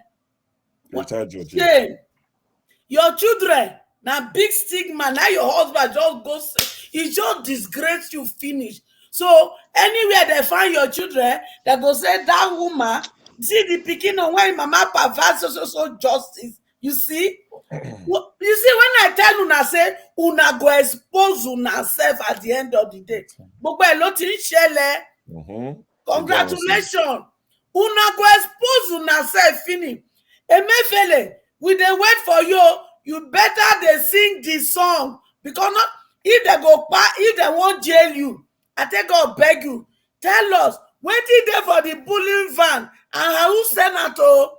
your children, now big stigma. Now your husband just goes, he just disgrace you, finish. So anywhere they find your children, they go say that woman, see the picking on when Mama perverse so justice. You see? You see, when I tell una say una go expose una self at the end of the day. Congratulations. Una go expose una self finish. Emefiele, we dey wait for you. You better dey sing the song, because not if they won't jail you, I take God beg you, tell us wetin dey for the bullying van and how Senator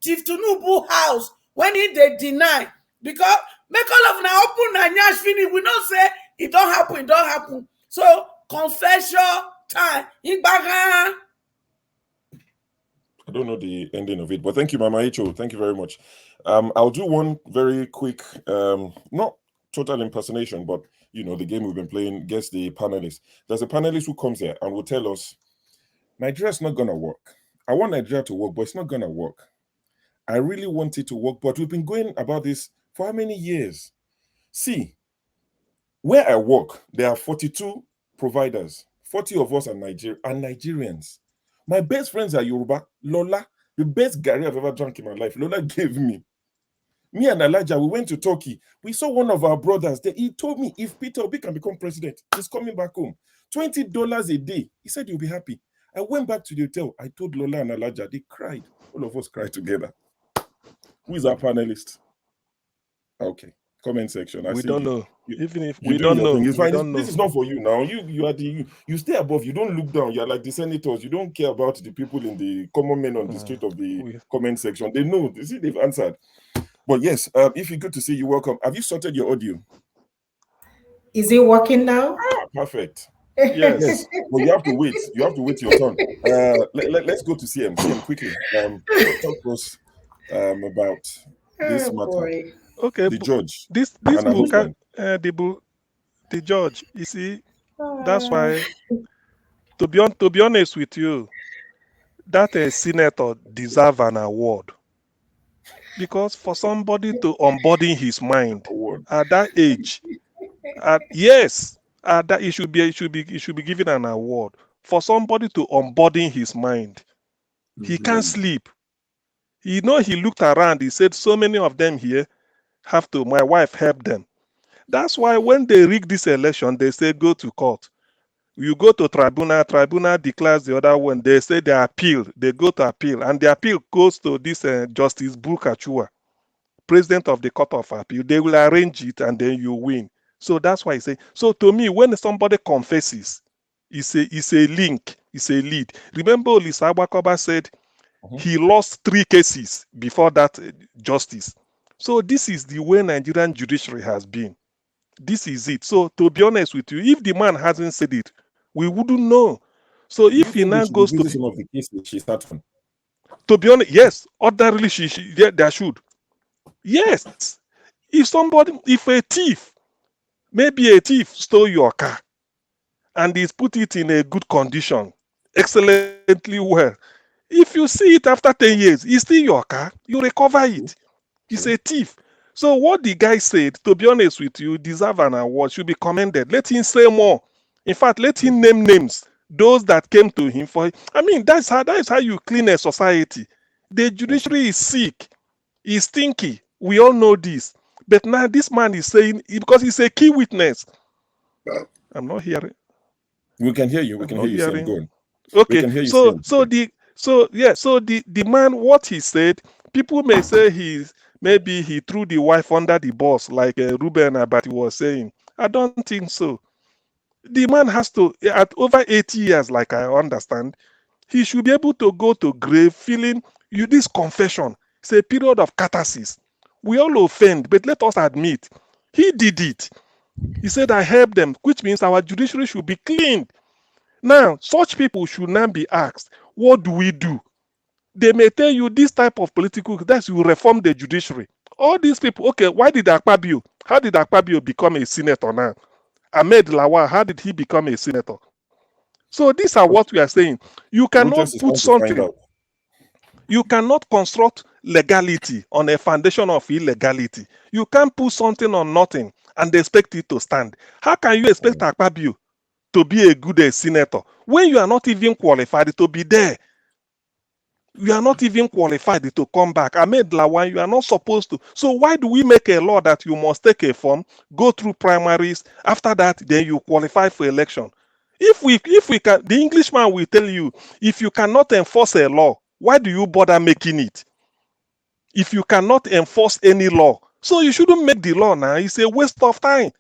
Chief Tinubu house when he dey deny, because make all of una open na nyash finish. We don't say it don't happen. So confession time. I don't know the ending of it, but thank you, Mama Icho. Thank you very much. I'll do one very quick, not total impersonation, but you know, the game we've been playing. Guess the panelist. There's a panelist who comes here and will tell us Nigeria's not gonna work. I want Nigeria to work, but it's not gonna work. I really want it to work, but we've been going about this for how many years? See, where I work, there are 42 providers. 40 of us are Nigerians. My best friends are Yoruba. Lola, the best Gary I've ever drunk in my life, Lola gave me. Me and Elijah, we went to Turkey. We saw one of our brothers there. He told me if Peter Obi can become president, he's coming back home. $20 a day. He said he'll be happy. I went back to the hotel. I told Lola and Elijah. They cried. All of us cried together. Who is our panelist? Okay. Comment section. We don't know. Even if you we don't know, it's we fine. don't This is not for you now. You stay above. You don't look down. You're like the senators. You don't care about the people in the common men on the street of the comment section. They know. You see, they've answered. But yes, if you're good to see you, welcome. Have you sorted your audio? Is it working now? Perfect. Yes. Well, you have to wait. You have to wait your turn. Let's go to CM. CM quickly. Talk to us about this matter. Boy. Okay, the judge. This book, the judge. You see, that's why. To be honest with you, that a senator deserve an award, because for somebody to unburden his mind at that age, yes, at that it should be given an award for somebody to unburden his mind. He can't sleep. You know, he looked around. He said, "So many of them here have to. My wife help them." That's why when they rig this election, they say go to court. You go to tribunal. Tribunal declares the other one. They say they appeal. They go to appeal, and the appeal goes to this Justice Bukachua, president of the Court of Appeal. They will arrange it, and then you win. So that's why I say. So to me, when somebody confesses, it's a link. It's a lead. Remember, Olisa Abakoba said he lost 3 cases before that justice. So this is the way Nigerian judiciary has been. This is it. So to be honest with you, if the man hasn't said it, we wouldn't know. So if he now goes to some of the cases she started on. To be honest, yes, ordinarily there should. Yes, if a thief, maybe a thief stole your car, and he's put it in a good condition, excellently well. If you see it after 10 years, it's still your car, you recover it. He's a thief. So what the guy said, to be honest with you, deserve an award, should be commended. Let him say more. In fact, let him name names. Those that came to him that's how you clean a society. The judiciary is sick, is stinky. We all know this. But now this man is saying, because he's a key witness. I'm not hearing. We can hear you. We can hear you, Sam. Go on. Okay. The man, what he said, people may say maybe he threw the wife under the bus, like Ruben Abati was saying. I don't think so. The man has to, at over 80 years, like I understand, he should be able to go to grave feeling this confession. It's a period of catharsis. We all offend, but let us admit, he did it. He said, I helped them, which means our judiciary should be cleaned. Now, such people should not be asked, what do we do? They may tell you this type of political, that you reform the judiciary. All these people, okay, how did Akpabio become a senator now? Ahmed Lawal, how did he become a senator? So these are what we are saying. You cannot put something, you cannot construct legality on a foundation of illegality. You can't put something on nothing and expect it to stand. How can you expect Akpabio to be a good senator when you are not even qualified to be there? You are not even qualified to come back. Ahmed Lawan, you are not supposed to. So why do we make a law that you must take a form, go through primaries, after that, then you qualify for election? If we can, the Englishman will tell you, if you cannot enforce a law, why do you bother making it? If you cannot enforce any law, so you shouldn't make the law now. It's a waste of time.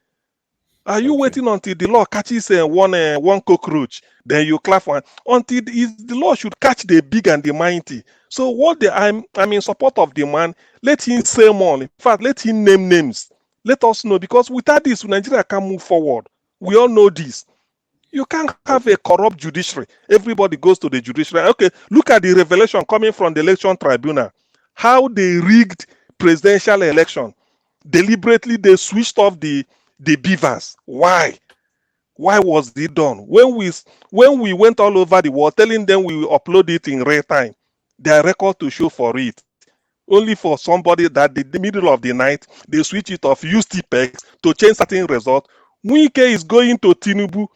Are you waiting until the law catches one cockroach, then you clap one? Until the law should catch the big and the mighty. So I'm in support of the man. Let him say more. In fact, let him name names. Let us know, because without this, Nigeria can't move forward. We all know this. You can't have a corrupt judiciary. Everybody goes to the judiciary. Okay, look at the revelation coming from the election tribunal. How they rigged presidential election. Deliberately, they switched off the beavers. Why? Why was it done? When we went all over the world telling them we will upload it in real time, their record to show for it. Only for somebody that in the middle of the night, they switch it off, use TPEX to change certain result. Wike is going to Tinubu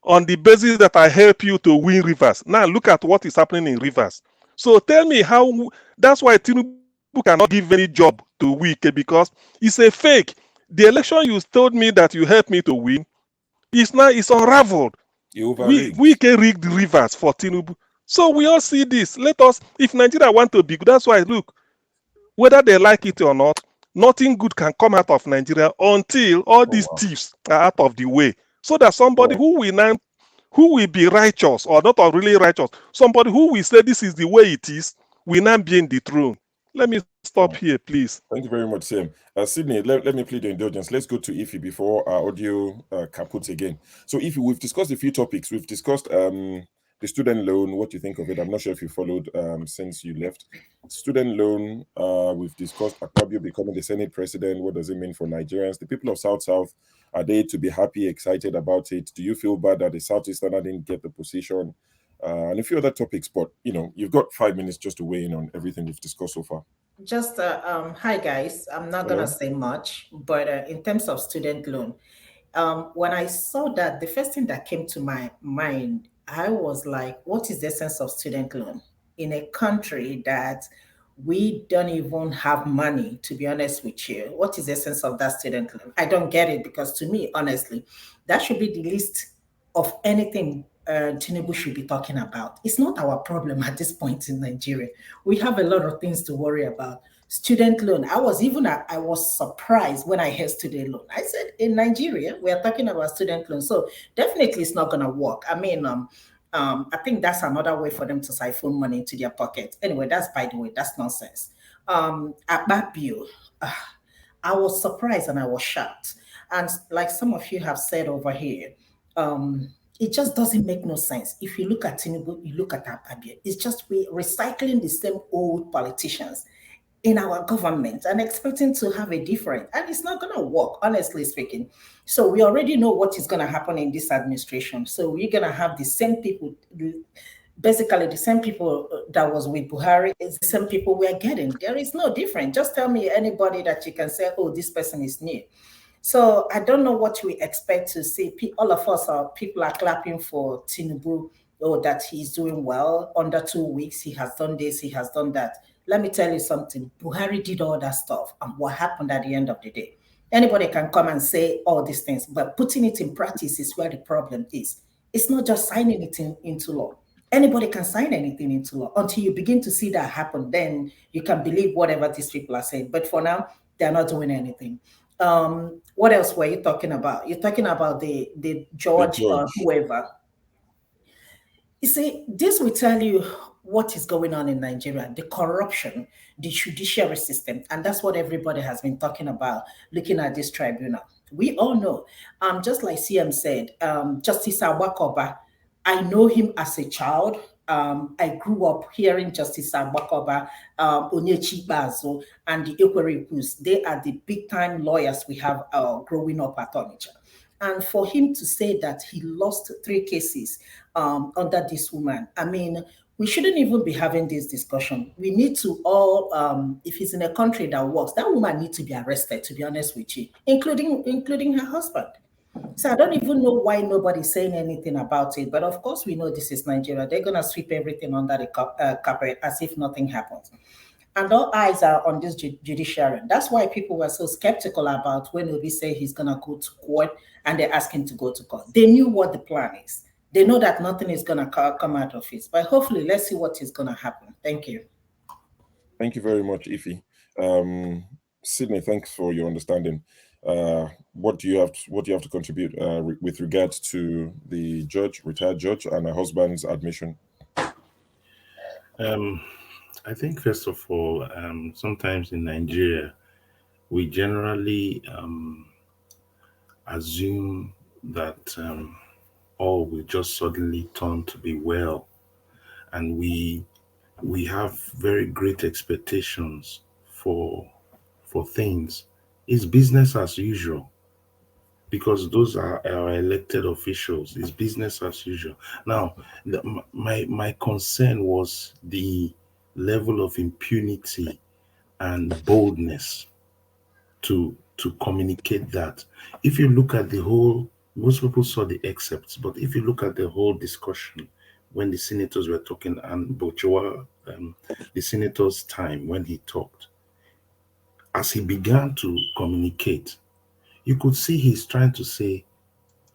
on the basis that I help you to win Rivers. Now look at what is happening in Rivers. So tell me how, that's why Tinubu cannot give any job to Wike because it's a fake. The election you told me that you helped me to win, it's unraveled. Wike rigged Rivers for Tinubu. So we all see this. Let us, if Nigeria want to be good, that's why look, whether they like it or not, nothing good can come out of Nigeria until all these thieves are out of the way. So that somebody who will be righteous or not really righteous, somebody who will say this is the way it is, will now be in the throne. Let me stop here, please. Thank you very much, Sam. Sydney, let me plead your indulgence. Let's go to Ify before our audio kaputs again. So Ify, we've discussed a few topics. We've discussed the student loan, what you think of it. I'm not sure if you followed since you left. Student loan, we've discussed Akpabio becoming the Senate president. What does it mean for Nigerians? The people of South, are they to be happy, excited about it? Do you feel bad that the Southeastern didn't get the position? And a few other topics, but you've got 5 minutes just to weigh in on everything we've discussed so far. Just hi guys. I'm not gonna say much, but in terms of student loan, when I saw that, the first thing that came to my mind, I was like, what is the essence of student loan in a country that we don't even have money, to be honest with you? What is the essence of that student loan? I don't get it, because to me, honestly, that should be the list of anything Tinubu should be talking about. It's not our problem at this point in Nigeria. We have a lot of things to worry about. Student loan. I was surprised when I heard student loan. I said, in Nigeria, we are talking about student loan. So definitely it's not going to work. I mean, I think that's another way for them to siphon money into their pocket. Anyway, that's, by the way, that's nonsense. Akpabio, I was surprised and I was shocked. And like some of you have said over here, it just doesn't make no sense. If you look at Tinubu, you look at Akpabio, it's just we recycling the same old politicians in our government and expecting to have a different, and it's not going to work, honestly speaking. So we already know what is going to happen in this administration. So we're going to have the same people, basically the same people that was with Buhari is the same people we're getting. There is no difference. Just tell me anybody that you can say, oh, this person is new. So I don't know what we expect to see. All of us people are clapping for Tinubu, oh, that he's doing well. Under 2 weeks, he has done this, he has done that. Let me tell you something. Buhari did all that stuff. And what happened at the end of the day? Anybody can come and say all these things, but putting it in practice is where the problem is. It's not just signing it into law. Anybody can sign anything into law. Until you begin to see that happen, then you can believe whatever these people are saying. But for now, they're not doing anything. What else were you talking about? You're talking about the George. Or whoever. You see, this will tell you what is going on in Nigeria, the corruption, the judiciary system, and that's what everybody has been talking about, looking at this tribunal. We all know, just like CM said, Justice Awakoba, I know him as a child. I grew up hearing Justice Awakoba, Onyechi Bazo, and the Ekwerekus. They are the big-time lawyers we have growing up at Onitsha. And for him to say that he lost 3 cases under this woman, I mean, we shouldn't even be having this discussion. We need to all, if he's in a country that works, that woman needs to be arrested, to be honest with you, including her husband. So I don't even know why nobody's saying anything about it. But of course, we know this is Nigeria. They're going to sweep everything under the carpet as if nothing happens. And all eyes are on this judiciary. That's why people were so skeptical about when Obi say he's going to go to court and they're asking to go to court. They knew what the plan is. They know that nothing is going to come out of it. But hopefully, let's see what is going to happen. Thank you. Thank you very much, Ify. Sydney, thanks for your understanding. What do you have to contribute with regards to the retired judge, and her husband's admission? I think, first of all, sometimes in Nigeria, we generally assume that all will just suddenly turn to be well. And we have very great expectations for things. It's business as usual because those are our elected officials. It's business as usual. Now, my concern was the level of impunity and boldness to communicate that. If you look at the whole, most people saw the excerpts, but if you look at the whole discussion when the senators were talking and Bochoa, the senator's time when he talked, as he began to communicate, you could see he's trying to say,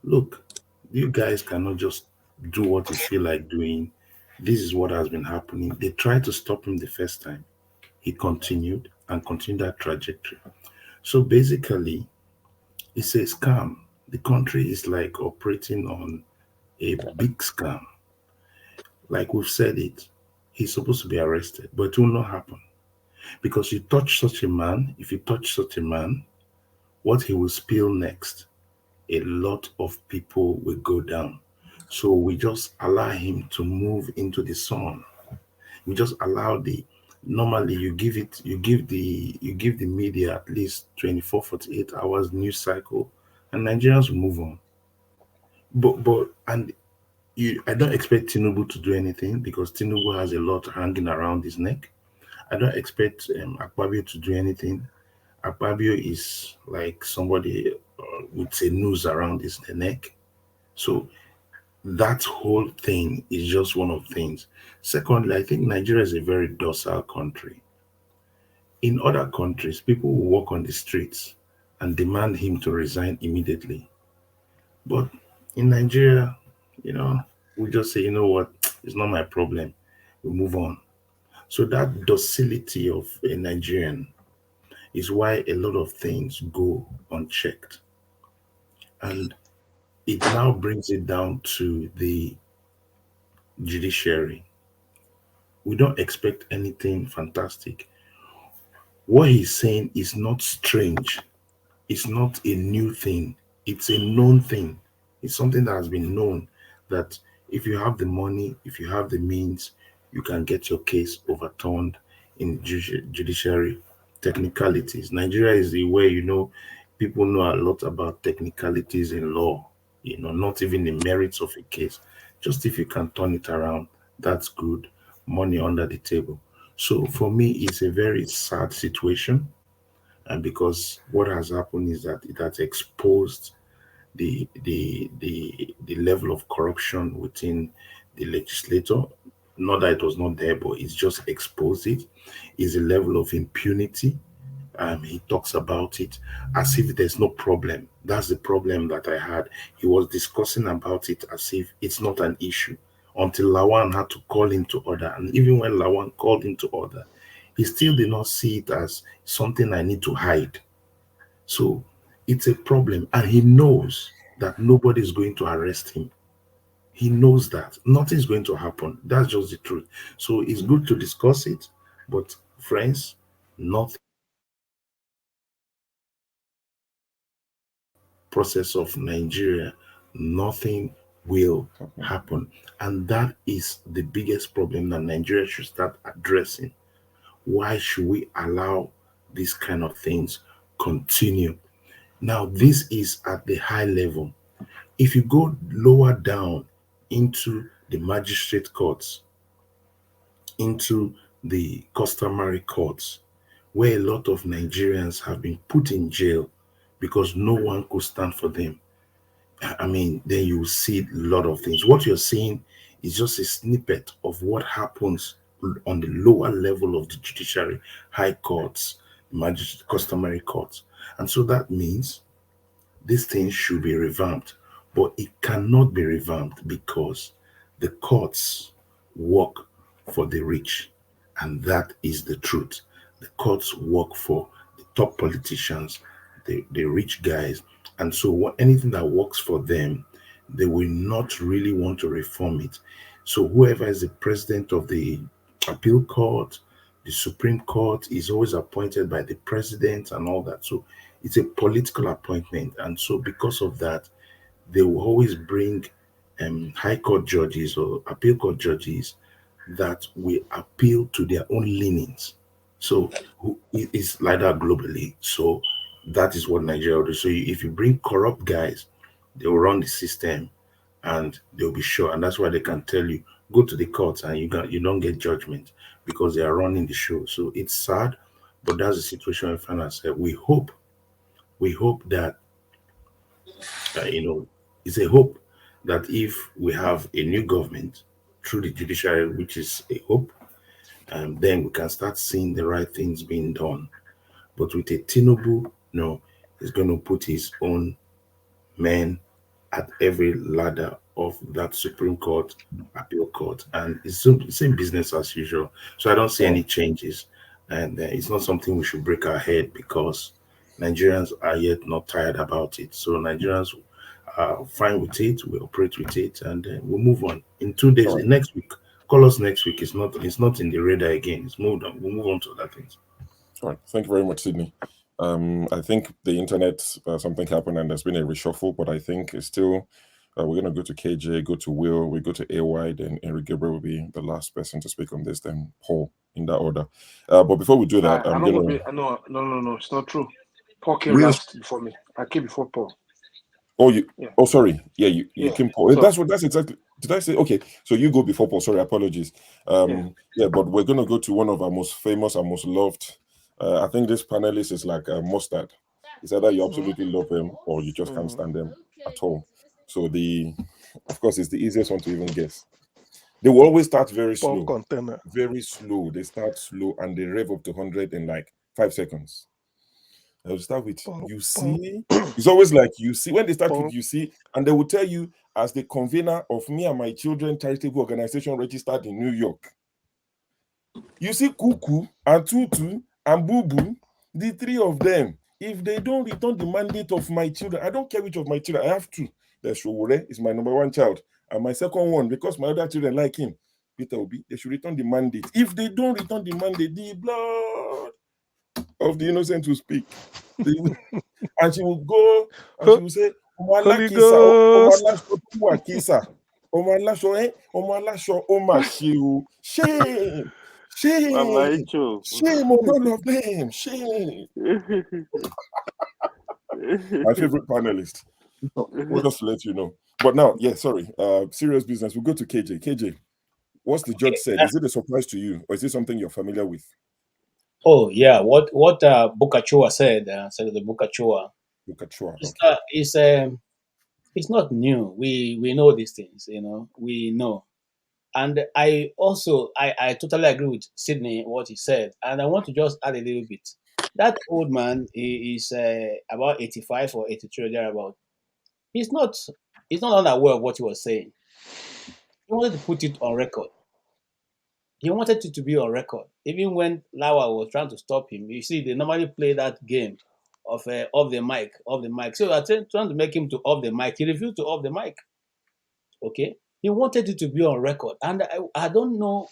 look, you guys cannot just do what you feel like doing. This is what has been happening. They tried to stop him the first time. He continued and continued that trajectory. So basically, it's a scam. The country is like operating on a big scam. Like we've said it, he's supposed to be arrested, but it will not happen. Because you touch such a man, if you touch such a man, what he will spill next, a lot of people will go down. So we just allow him to move into the sun. We just allow normally you give the media at least 24, 48 hours news cycle, and Nigerians will move on. I don't expect Tinubu to do anything because Tinubu has a lot hanging around his neck. I don't expect Akpabio to do anything. Akpabio is like somebody with a noose around his neck. So that whole thing is just one of the things. Secondly, I think Nigeria is a very docile country. In other countries, people will walk on the streets and demand him to resign immediately. But in Nigeria, we just say, you know what, it's not my problem. We move on. So that docility of a Nigerian is why a lot of things go unchecked. And it now brings it down to the judiciary. We don't expect anything fantastic. What he's saying is not strange. It's not a new thing. It's a known thing. It's something that has been known that if you have the money, if you have the means, you can get your case overturned in judiciary technicalities. Nigeria is the way, people know a lot about technicalities in law, not even the merits of a case. Just if you can turn it around, that's good. Money under the table. So for me, it's a very sad situation. And because what has happened is that it has exposed the level of corruption within the legislature. Not that it was not there, but it's just exposed it. Is a level of impunity. He talks about it as if there's no problem. That's the problem that I had. He was discussing about it as if it's not an issue until Lawan had to call him to order. And even when Lawan called him to order, he still did not see it as something I need to hide. So it's a problem. And he knows that nobody is going to arrest him. He knows that nothing is going to happen. That's just the truth. So it's good to discuss it. But friends, nothing process of Nigeria, nothing will happen. And that is the biggest problem that Nigeria should start addressing. Why should we allow these kind of things continue? Now, this is at the high level. If you go lower down into the magistrate courts, into the customary courts, where a lot of Nigerians have been put in jail because no one could stand for them, then you see a lot of things. What you're seeing is just a snippet of what happens on the lower level of the judiciary, high courts, magistrate, customary courts. And so that means these things should be revamped, but it cannot be revamped because the courts work for the rich, and that is the truth. The courts work for the top politicians, the rich guys, and so anything that works for them, they will not really want to reform it. So whoever is the president of the appeal court, the Supreme Court, is always appointed by the president and all that. So it's a political appointment. And so because of that, they will always bring high court judges or appeal court judges that will appeal to their own leanings. So it's like that globally. So that is what Nigeria will do. So if you bring corrupt guys, they will run the system and they'll be sure. And that's why they can tell you, go to the courts and you don't get judgment because they are running the show. So it's sad, but that's the situation we find ourselves. We hope that it's a hope that if we have a new government through the judiciary, which is a hope, then we can start seeing the right things being done. But with a Tinubu, no, he's going to put his own men at every ladder of that Supreme Court, appeal court, and it's the same business as usual. So I don't see any changes, and it's not something we should break our head because Nigerians are yet not tired about it. So Nigerians are fine with it. We operate with it, and we'll move on. In 2 days, next week, call us next week. It's not in the radar again. It's moved on. We'll move on to other things. All right. Thank you very much, Sydney. I think the internet, something happened and there's been a reshuffle, but I think it's still, we're going to go to KJ, go to Will, we go to AY, then Eric Gabriel will be the last person to speak on this, then Paul, in that order. But before we do that, I'm going to... No, it's not true. Paul came last before me. I came before Paul. Oh, oh, sorry. Yeah, you came Paul. So, that's exactly... Did I say? Okay, so you go before Paul. Sorry, apologies. Yeah, but we're going to go to one of our most famous and most loved... I think this panelist is like a mustard. It's either you absolutely love them or you just can't stand them at all. So of course, it's the easiest one to even guess. They will always start very slow. Very slow. They start slow and they rev up to 100 in like 5 seconds. I'll start with you see. It's always like you see. When they start with you see, and they will tell you as the convener of Me and My Children charitable organization registered in New York. You see Kuku and Tutu and Boo Boo, the three of them, if they don't return the mandate of my children, I don't care which of my children, I have two. There's Showore, is my number one child, and my second one, because my other children like him, Peter Obi, they should return the mandate. If they don't return the mandate, the blood of the innocent will speak. And she will go and she will say, Holy Ghost. Shame. Shame on all of them. Shame. My favorite panelist. Just to let you know. But now, sorry. Serious business. We'll go to KJ. KJ, what's the judge said? Is it a surprise to you, or is it something you're familiar with? Oh yeah, what Bukachua said, the Bukachua. It's not new. We know these things, we know. And I totally agree with Sydney what he said, and I want to just add a little bit. That old man is about 85 or 83 thereabout. He's not unaware of what he was saying. He wanted to put it on record. He wanted it to be on record. Even when Lawa was trying to stop him, you see, they normally play that game of off the mic. So they're trying to make him to off the mic. He refused to off the mic. Okay, he wanted it to be on record, and I don't know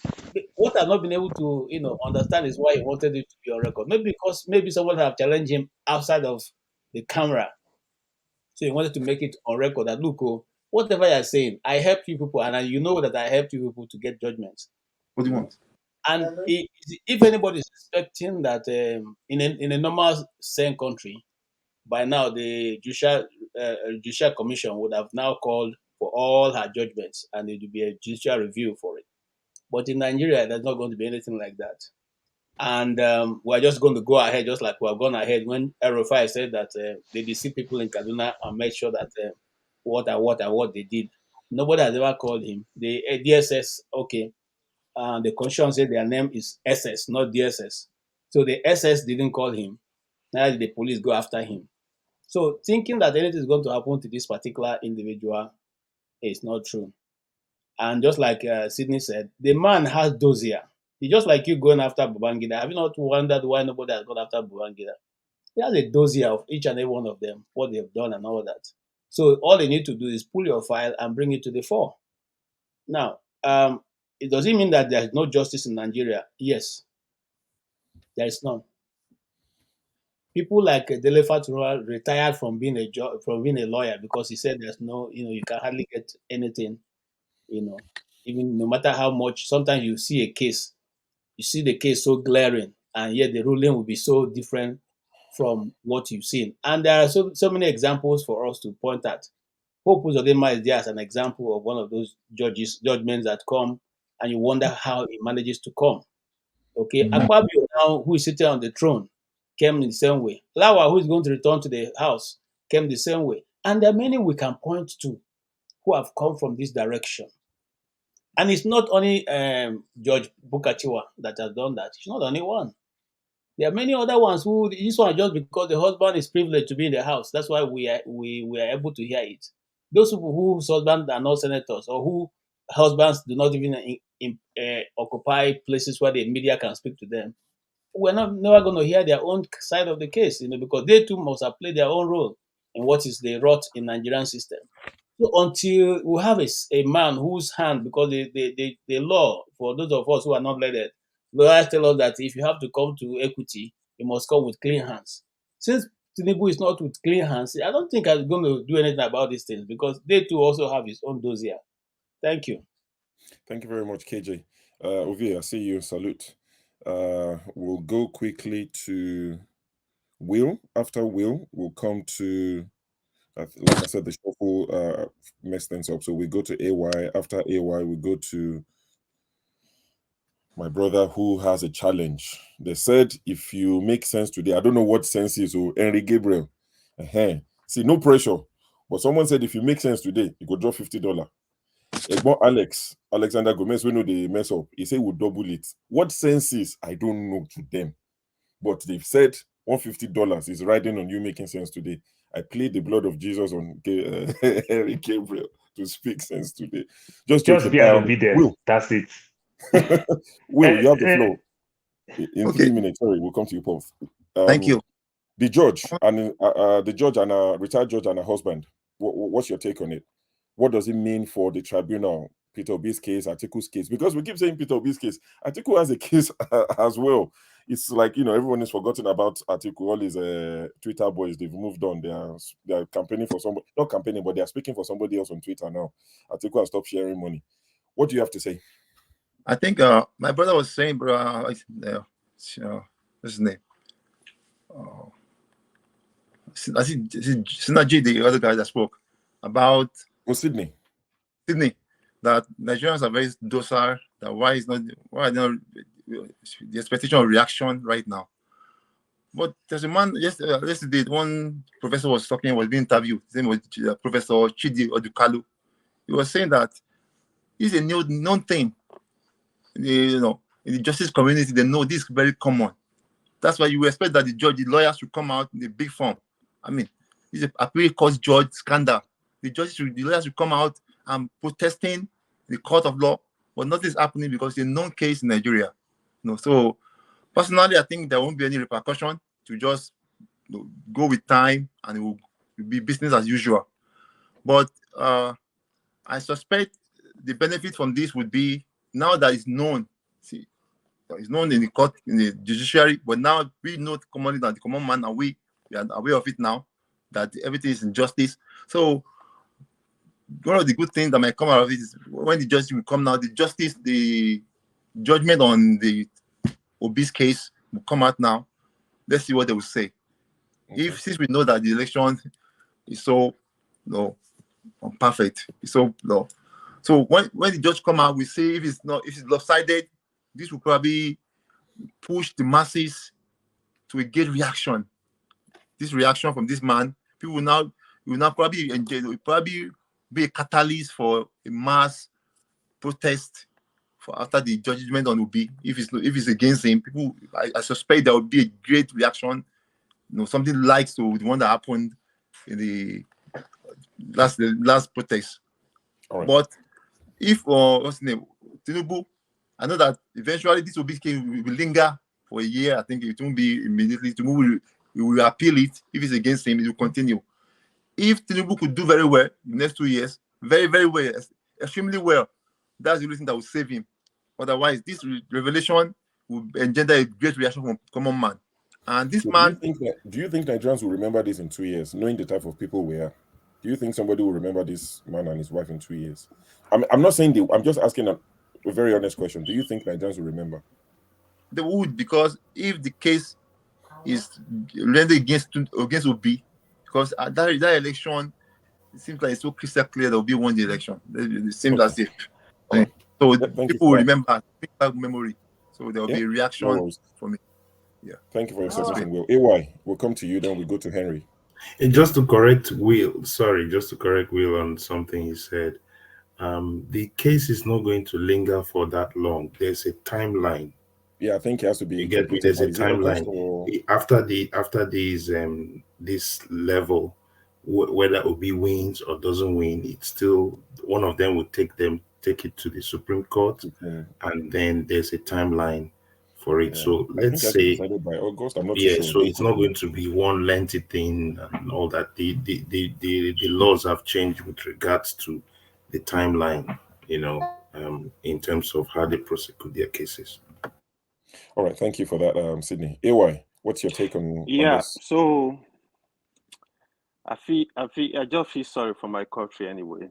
what I've not been able to understand is why he wanted it to be on record. Maybe because someone have challenged him outside of the camera, so he wanted to make it on record that look, whatever you're saying, I helped you people, and you know that I helped you people to get judgments. What do you want? And if anybody is expecting that in a normal sane country, by now the judicial commission would have now called for all her judgments and it would be a judicial review for it. But in Nigeria, there's not going to be anything like that. And we're just going to go ahead just like we have gone ahead when Erufai said that they deceive people in Kaduna and make sure that what they did. Nobody has ever called him. The DSS, okay, the constitution said their name is SS, not DSS. So the SS didn't call him. Neither did the police go after him. So thinking that anything is going to happen to this particular individual is not true. And just like Sydney said, the man has dossier. He's just like you going after Babangida. Have you not wondered why nobody has gone after Babangida? He has a dossier of each and every one of them, what they've done and all that. So all they need to do is pull your file and bring it to the fore. Now, it doesn't mean that there's no justice in Nigeria. Yes, there is none. people like Dele Fatura retired from being a lawyer because he said there's no, you can hardly get anything, even no matter how much. Sometimes you see the case so glaring, and yet the ruling will be so different from what you've seen. And there are so many examples for us to point at. Hope Uzodinma is there as an example of one of those judgments that come, and you wonder how he manages to come. Okay, Akpabio now, who is sitting on the throne, came in the same way. Lawa, who is going to return to the house, came the same way. And there are many we can point to who have come from this direction. And it's not only George Bukachiwa that has done that. It's not the only one. There are many other ones who, this one just because the husband is privileged to be in the house. That's why we are able to hear it. Those people whose husbands are not senators, or who husbands do not even occupy places where the media can speak to them, we're never going to hear their own side of the case, because they too must have played their own role in what is the rot in Nigerian system. So until we have a man whose hand, because the law, for those of us who are not learned, lawyers tell us that if you have to come to equity, you must come with clean hands. Since Tinubu is not with clean hands, I don't think I'm going to do anything about these things, because they too also have his own dossier. Thank you. Thank you very much, KJ. Ovie, I see you. Salute. We'll go quickly to Will. After Will, we'll come to, like I said, the shuffle messed things up. So we go to AY. After AY, we go to my brother who has a challenge. They said, if you make sense today, I don't know what sense is, so Henry Gabriel. See, no pressure. But someone said, if you make sense today, you go drop $50. Alexander Gomez, we know they mess up. He said we'll double it. What sense is, I don't know to them. But they've said $150 is riding on you making sense today. I plead the blood of Jesus on Henry Gabriel to speak sense today. Just be an obedient. Will. That's it. Will, you have the floor. In 3 minutes, sorry, we'll come to you, Paul. Thank you. The judge and a retired judge and a husband. What's your take on it? What does it mean for the tribunal? Peter Obi's case, Atiku's case, because we keep saying Peter Obi's case. Atiku has a case as well. It's like, everyone is forgotten about Atiku. All his Twitter boys, they've moved on. They are campaigning for somebody, not campaigning, but they are speaking for somebody else on Twitter now. Atiku has stopped sharing money. What do you have to say? I think my brother was saying, bro, what's his name? I think Synergy, the other guy that spoke about Sydney, that Nigerians are very docile. That why not the expectation of reaction right now? But there's a man yesterday. One professor was being interviewed. His name was Professor Chidi Odukalu. He was saying that it's a known thing. In the justice community, they know this is very common. That's why you expect that the lawyers should come out in the big form. I mean, it's a appeal court judge scandal. The lawyers should come out and protesting the court of law, but nothing is happening because it's a known case in Nigeria. So personally, I think there won't be any repercussion to just go with time, and it will be business as usual. But I suspect the benefit from this would be, now that it's known. See, it's known in the court, in the judiciary, but now we know commonly that the common man, and we are aware of it now, that everything is injustice. So one of the good things that might come out of it is when the justice will come now, the judgment on the Obi's case will come out now. Let's see what they will say. Okay. Since we know that the election is so perfect, it's so low. So when the judge come out, we see if it's lopsided, this will probably push the masses to a great reaction. This reaction from this man, people will now probably enjoy. It will probably be a catalyst for a mass protest after the judgment on Obi. If it's against him, people, I suspect there will be a great reaction. Something like the one that happened in the last protest. Right. But if what's the name, Tinubu, I know that eventually this will linger for a year. I think it won't be immediately. Tinubu will appeal it. If it's against him, it will continue. If Tinubu could do very well in the next 2 years, very, very well, extremely well, that's the only thing that will save him. Otherwise, this revelation will engender a great reaction from common man. And this So man, do you think Nigerians will remember this in 2 years, knowing the type of people we are? Do you think somebody will remember this man and his wife in 2 years? I'm not saying I'm just asking a very honest question. Do you think Nigerians will remember? they would, because if the case is rendered against Obi, because at that election, it seems like it's so crystal clear that Obi won the election. It seems as if. Right. So people will that. remember, back memory. So there will be a reaction from it. Yeah. Thank you for your submission, Will. AY, we'll come to you, then we go to Henry. And just to correct Will on something he said. The case is not going to linger for that long. There's a timeline. Yeah, I think it has to be. You get me? There's a timeline. After this level, whether Obi wins or doesn't win, it's still one of them will take it to the Supreme Court, and then there's a timeline for it. So let's say decided by August. I'm not yeah, too sure. so it's not going to be one lengthy thing and all that. The laws have changed with regards to the timeline, in terms of how they prosecute their cases. All right, thank you for that, Sydney. AY, what's your take on this? So I just feel sorry for my country anyway.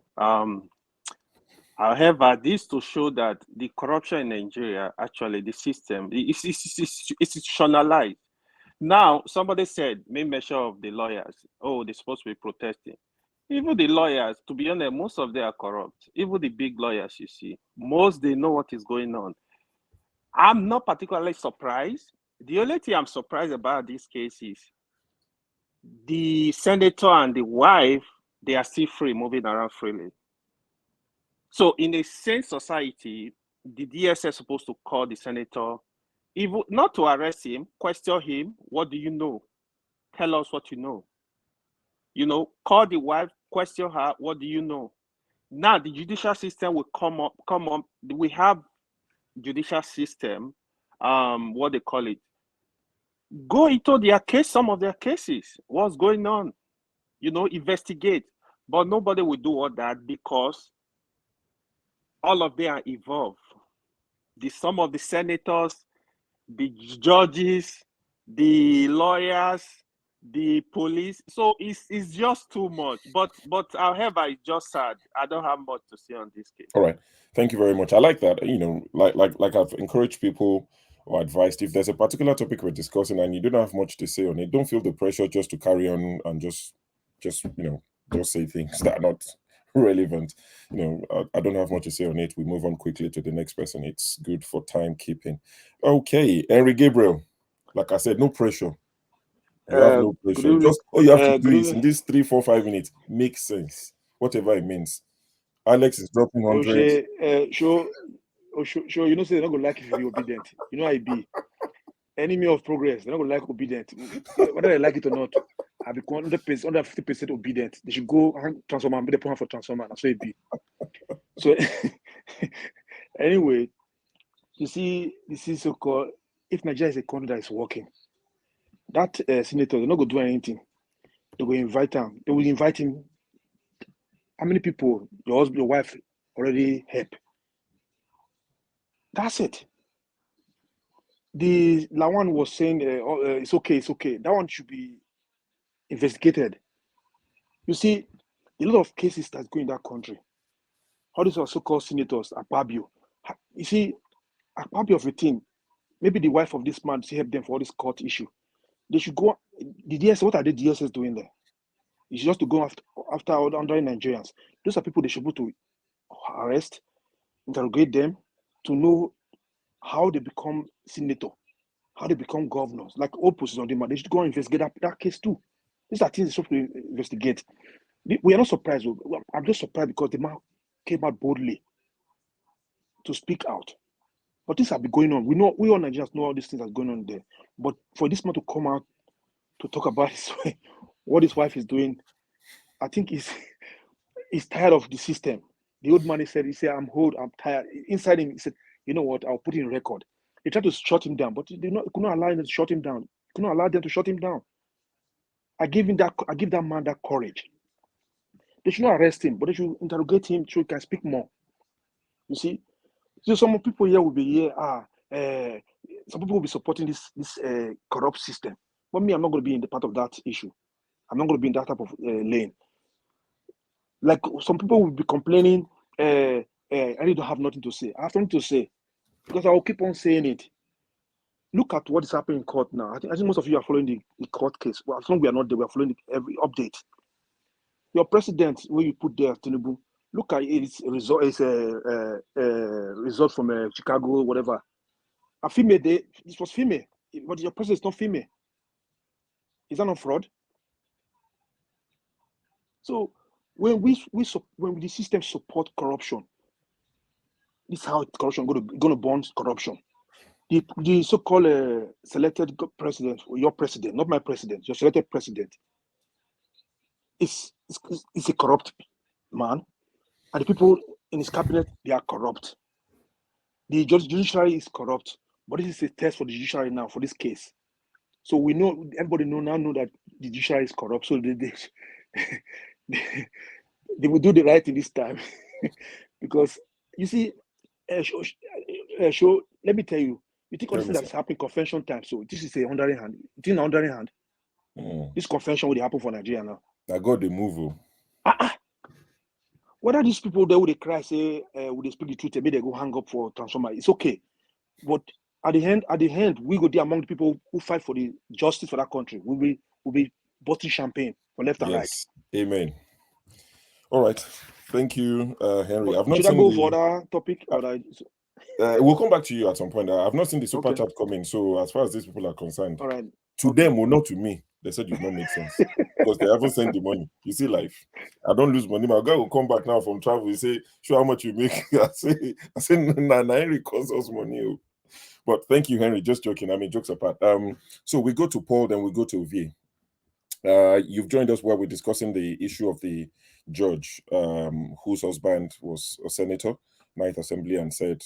However, this to show that the corruption in Nigeria, actually the system is institutionalized. Now, somebody said, made mention of the lawyers. Oh, they're supposed to be protesting. Even the lawyers, to be honest, most of them are corrupt. Even the big lawyers you see, most they know what is going on. I'm not particularly surprised. The only thing I'm surprised about this case is the senator and the wife, they are still free, moving around freely. So in a sane society, the DSS is supposed to call the senator, even not to arrest him, question him, what do you know? Tell us what you know. Call the wife, question her, what do you know? Now the judicial system will come up. We have judicial system, what they call it. Go into their case, some of their cases. What's going on? Investigate. But nobody will do all that because all of them are involved. Some of the senators, the judges, the lawyers, the police. So it's just too much. But however, it's just sad. I don't have much to say on this case. All right. Thank you very much. I like that. Like I've encouraged people or advised, if there's a particular topic we're discussing and you don't have much to say on it, don't feel the pressure just to carry on and just don't say things that are not relevant. I don't have much to say on it. We move on quickly to the next person. It's good for timekeeping. Okay, Henry Gabriel. Like I said, no pressure. You have no pressure. Just all you have to do is in these 3, 4, 5 minutes, make sense. Whatever it means. Alex is dropping 100. Sure, you know, say they're not going to like if you be obedient. You know how it be. Enemy of progress, they're not going to like obedient. Whether they like it or not, I be 100%, under 50% obedient. They should go hang transformer and be the point for transformer. That's what it be. So, anyway, you see, this is so-called, if Nigeria is a country that is working, that senator, they're not going to do anything. They will invite him. They will invite him. How many people your husband, your wife already help? That's it. The Lawan was saying, it's okay. That one should be investigated. You see, a lot of cases that go in that country. All these are so-called senators, Akpabio. You see, Akpabio of a team, maybe the wife of this man to help them for all this court issue. They should go. The DSS, what are the DSS doing there? It's just to go after under Nigerians. Those are people they should go to arrest, interrogate them, to know how they become senator, how they become governors. Like Opus on them, they should go and investigate that case too. These are things they should investigate. We are not surprised. I'm just surprised because the man came out boldly to speak out. But things have been going on. We all Nigerians know all these things that's going on there. But for this man to come out to talk about what his wife is doing, I think he's tired of the system. The old man he said, I'm tired. Inside him, he said, you know what, I'll put it in record. They tried to shut him down, but they could not allow them to shut him down. Could not allow them to shut him down. I give that man that courage. They should not arrest him, but they should interrogate him so he can speak more. You see? So some people here will be here, some people will be supporting this corrupt system. But me, I'm not going to be in the part of that issue. I'm not going to be in that type of lane. Like some people will be complaining, I really don't have nothing to say. I have something to say because I will keep on saying it. Look at what is happening in court now. I think most of you are following the court case. Well, as long as we are not there, we are following every update. Your president, where you put there, Tinubu, look at its result. It's a result from Chicago, whatever. A female, this was female, but your president is not female. Is that not fraud? So when when the system support corruption, this is how corruption going to burn corruption. The so-called selected president, or your president, not my president, your selected president, is a corrupt man, and the people in his cabinet, they are corrupt. The judiciary is corrupt, but this is a test for the judiciary now for this case. So we know, everybody know that the judiciary is corrupt, so they will do the right thing this time. Because you see, let me tell you, you think all this thing that's happening convention time, so this is a underhand. It is an underhand. This convention will happen for Nigeria now. I got the move. Whether these people there would they cry, say, would they speak the truth, maybe they go hang up for transformer, it's okay. But at the end, we go there among the people who fight for the justice for that country. We'll be busting champagne from left and right. Amen. All right. Thank you, Henry. I've not should seen I go for that topic? We'll come back to you at some point. I've not seen the super chat coming. So as far as these people are concerned, all right. To them or not to me, they said you don't make sense because they haven't sent the money. You see, life. I don't lose money. My guy will come back now from travel. He say, "Show how much you make." I say, nah, Henry costs us money. But thank you, Henry. Just joking. I mean, jokes apart. So we go to Paul, then we go to V. You've joined us while we're discussing the issue of the judge whose husband was a senator, Ninth Assembly, and said,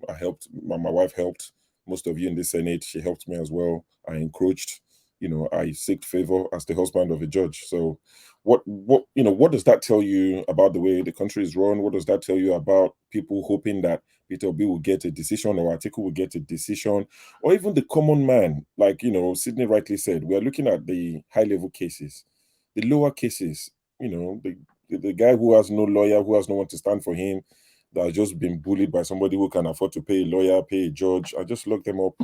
I helped, my wife helped most of you in the Senate. She helped me as well. I encroached, I sought favor as the husband of a judge. So what does that tell you about the way the country is run? What does that tell you about people hoping that Peter Obi will get a decision or Atiku will get a decision, or even the common man? Like, Sydney rightly said, we are looking at the high-level cases. The lower cases, the guy who has no lawyer, who has no one to stand for him, that has just been bullied by somebody who can afford to pay a lawyer, pay a judge. I just lock them up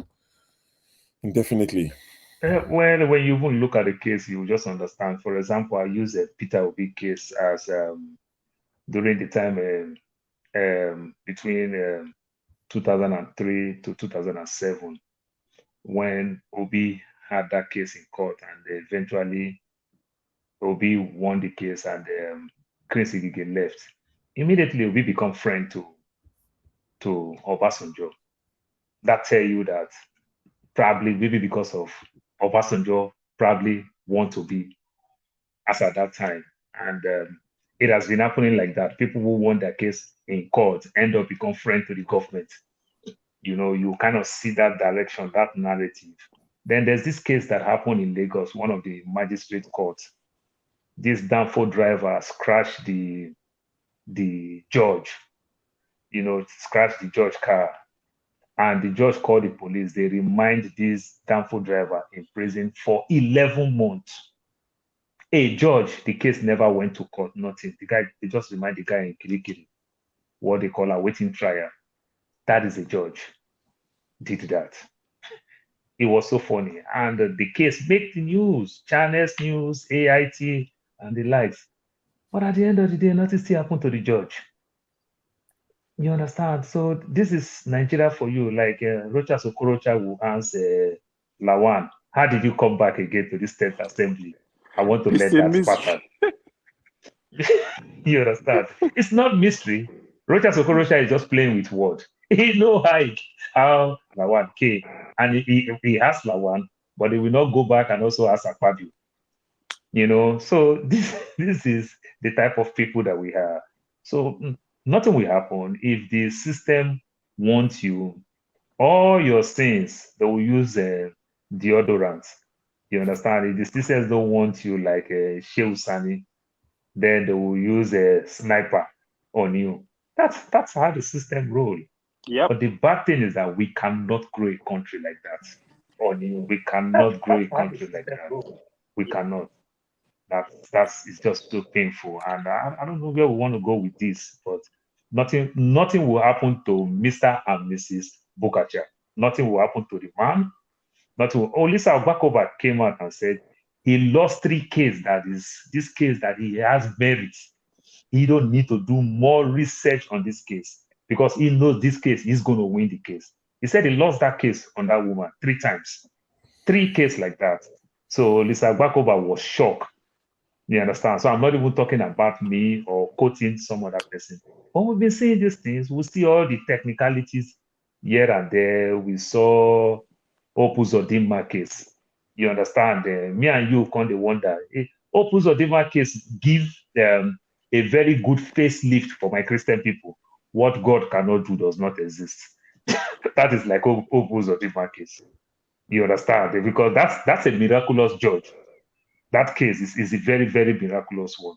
indefinitely. Well, when you even look at the case, you will just understand. For example, I use a Peter Obi case as during the time between 2003 to 2007, when Obi had that case in court, and eventually Obi won the case, and Chris Igige left. Immediately, Obi become friend to Obasanjo. That tell you that probably maybe because of Obasanjo probably want to be as at that time. And it has been happening like that. People who won their case in court end up become friends to the government. You kind of see that direction, that narrative. Then there's this case that happened in Lagos, one of the magistrate courts. This Danfo driver scratched the judge, scratched the judge car. And the judge called the police. They remind this Danfo driver in prison for 11 months. A judge, the case never went to court, nothing. They just remind the guy in Kirikiri, what they call a waiting trial. That is a judge. Did that. It was so funny. And the case made the news, Channels News, AIT, and the likes. But at the end of the day, nothing still happened to the judge. You understand? So this is Nigeria for you. Like Rochas Okorocha will answer Lawan. How did you come back again to this 10th assembly? I want to learn that pattern. You understand? It's not mystery. Rochas Okorocha is just playing with words. He know how Lawan came. And he asked Lawan, but he will not go back and also ask Akpabio. So this is the type of people that we have. So nothing will happen if the system wants you. All your sins, they will use deodorant. You understand? If the systems don't want you like Shehu Sani, then they will use a sniper on you. That's how the system rolls. Yep. But the bad thing is that we cannot grow a country like that. We cannot grow a country like that. We cannot. It's just so painful, and I don't know where we want to go with this, but nothing will happen to Mr. and Mrs. Bukacha. Nothing will happen to the man. Lisa Ogbakova came out and said he lost 3 cases. That is this case that he has merit. He don't need to do more research on this case because he knows this case he's going to win the case. He said he lost that case on that woman 3 times, 3 cases like that. So Lisa Ogbakova was shocked. You understand? So I'm not even talking about me or quoting some other person. When we've been saying these things, we see all the technicalities here and there. We saw Opus Odima case. You understand? Me and you kind of wonder. Opus Odima case give them a very good facelift for my Christian people. What God cannot do does not exist. That is like Opus Odima case. You understand? Because that's a miraculous judge. That case is a very, very miraculous one.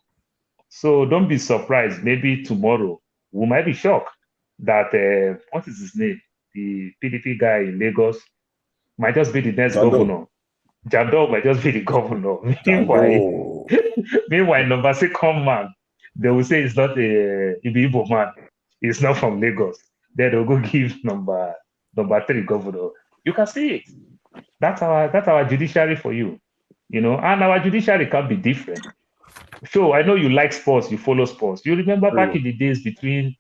So don't be surprised. Maybe tomorrow we might be shocked that what is his name? The PDP guy in Lagos might just be the next governor. Jandor might just be the governor. Meanwhile, number 2nd man, they will say it's not a Igbo man. It's not from Lagos. Then they'll go give number 3 governor. You can see it. That's our judiciary for you. You know, and our judiciary can be different. So I know you like sports, you follow sports. You remember back in the days between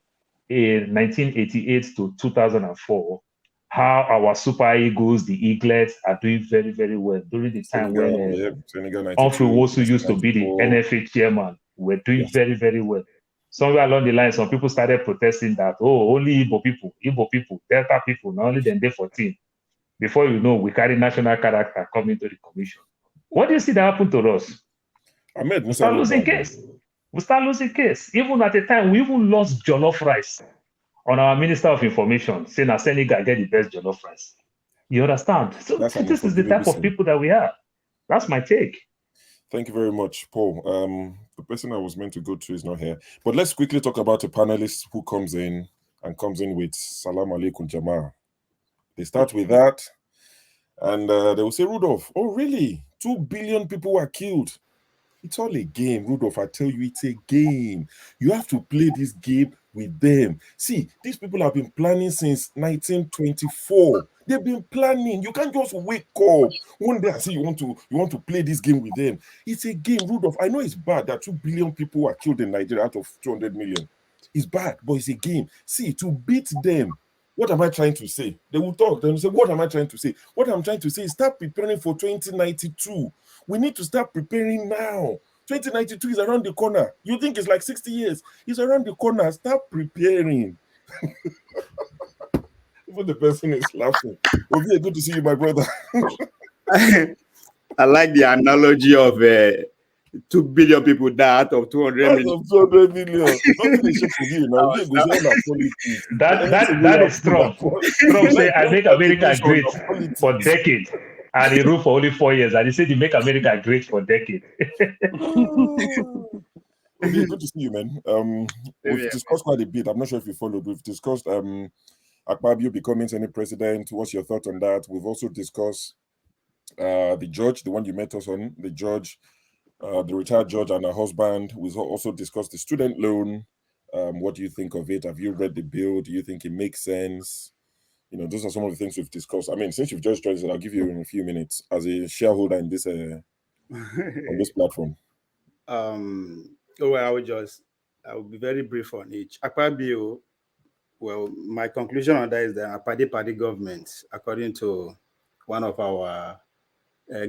1988 to 2004, how our Super Eagles, the Eaglets, are doing very, very well during the time when Humphrey Wosu used to be the NFA chairman. We're doing very, very well. Somewhere along the line, some people started protesting that, only Igbo people, Delta people, not only them, they 14. Before you know, we carry national character coming to the commission. What do you see that happen to us? We start losing case. Even at the time, we even lost jollof rice on our Minister of Information, saying that Senegal get the best jollof rice. You understand? So this is the type of people that we are. That's my take. Thank you very much, Paul. The person I was meant to go to is not here. But let's quickly talk about a panelist who comes in with Salam Alaikum Jama. They start with that, and they will say, Rudolph, oh really? 2 billion people were killed. It's all a game, Rudolph. I tell you, it's a game. You have to play this game with them. See, these people have been planning since 1924. They've been planning. You can't just wake up one day and say you want to play this game with them. It's a game, Rudolph. I know it's bad that 2 billion people were killed in Nigeria out of 200 million. It's bad, but it's a game. See, to beat them, what am I trying to say? They will talk. They will say, what am I trying to say? What I'm trying to say is start preparing for 2092. We need to start preparing now. 2092 is around the corner. You think it's like 60 years. It's around the corner. Start preparing. Even the person is laughing. Ovie, good to see you, my brother. I like the analogy of 2 billion people die out of 200 million. Out of 200 million. That is Trump. Trump said, I make America great for decades. And he ruled for only 4 years. And he said, he make America great for decades. Okay, good to see you, man. We've discussed quite a bit. I'm not sure if you followed. We've discussed Akpabio becoming Senate president. What's your thought on that? We've also discussed the judge, the one you met us on, the judge, the retired judge and her husband. We've also discussed the student loan. What do you think of it? Have you read the bill? Do you think it makes sense? You know, those are some of the things we've discussed. I mean, since you've just joined us, I'll give you in a few minutes as a shareholder in this on this platform. Well, I will be very brief on each. Akpabio, well, my conclusion on that is that a party government, according to one of our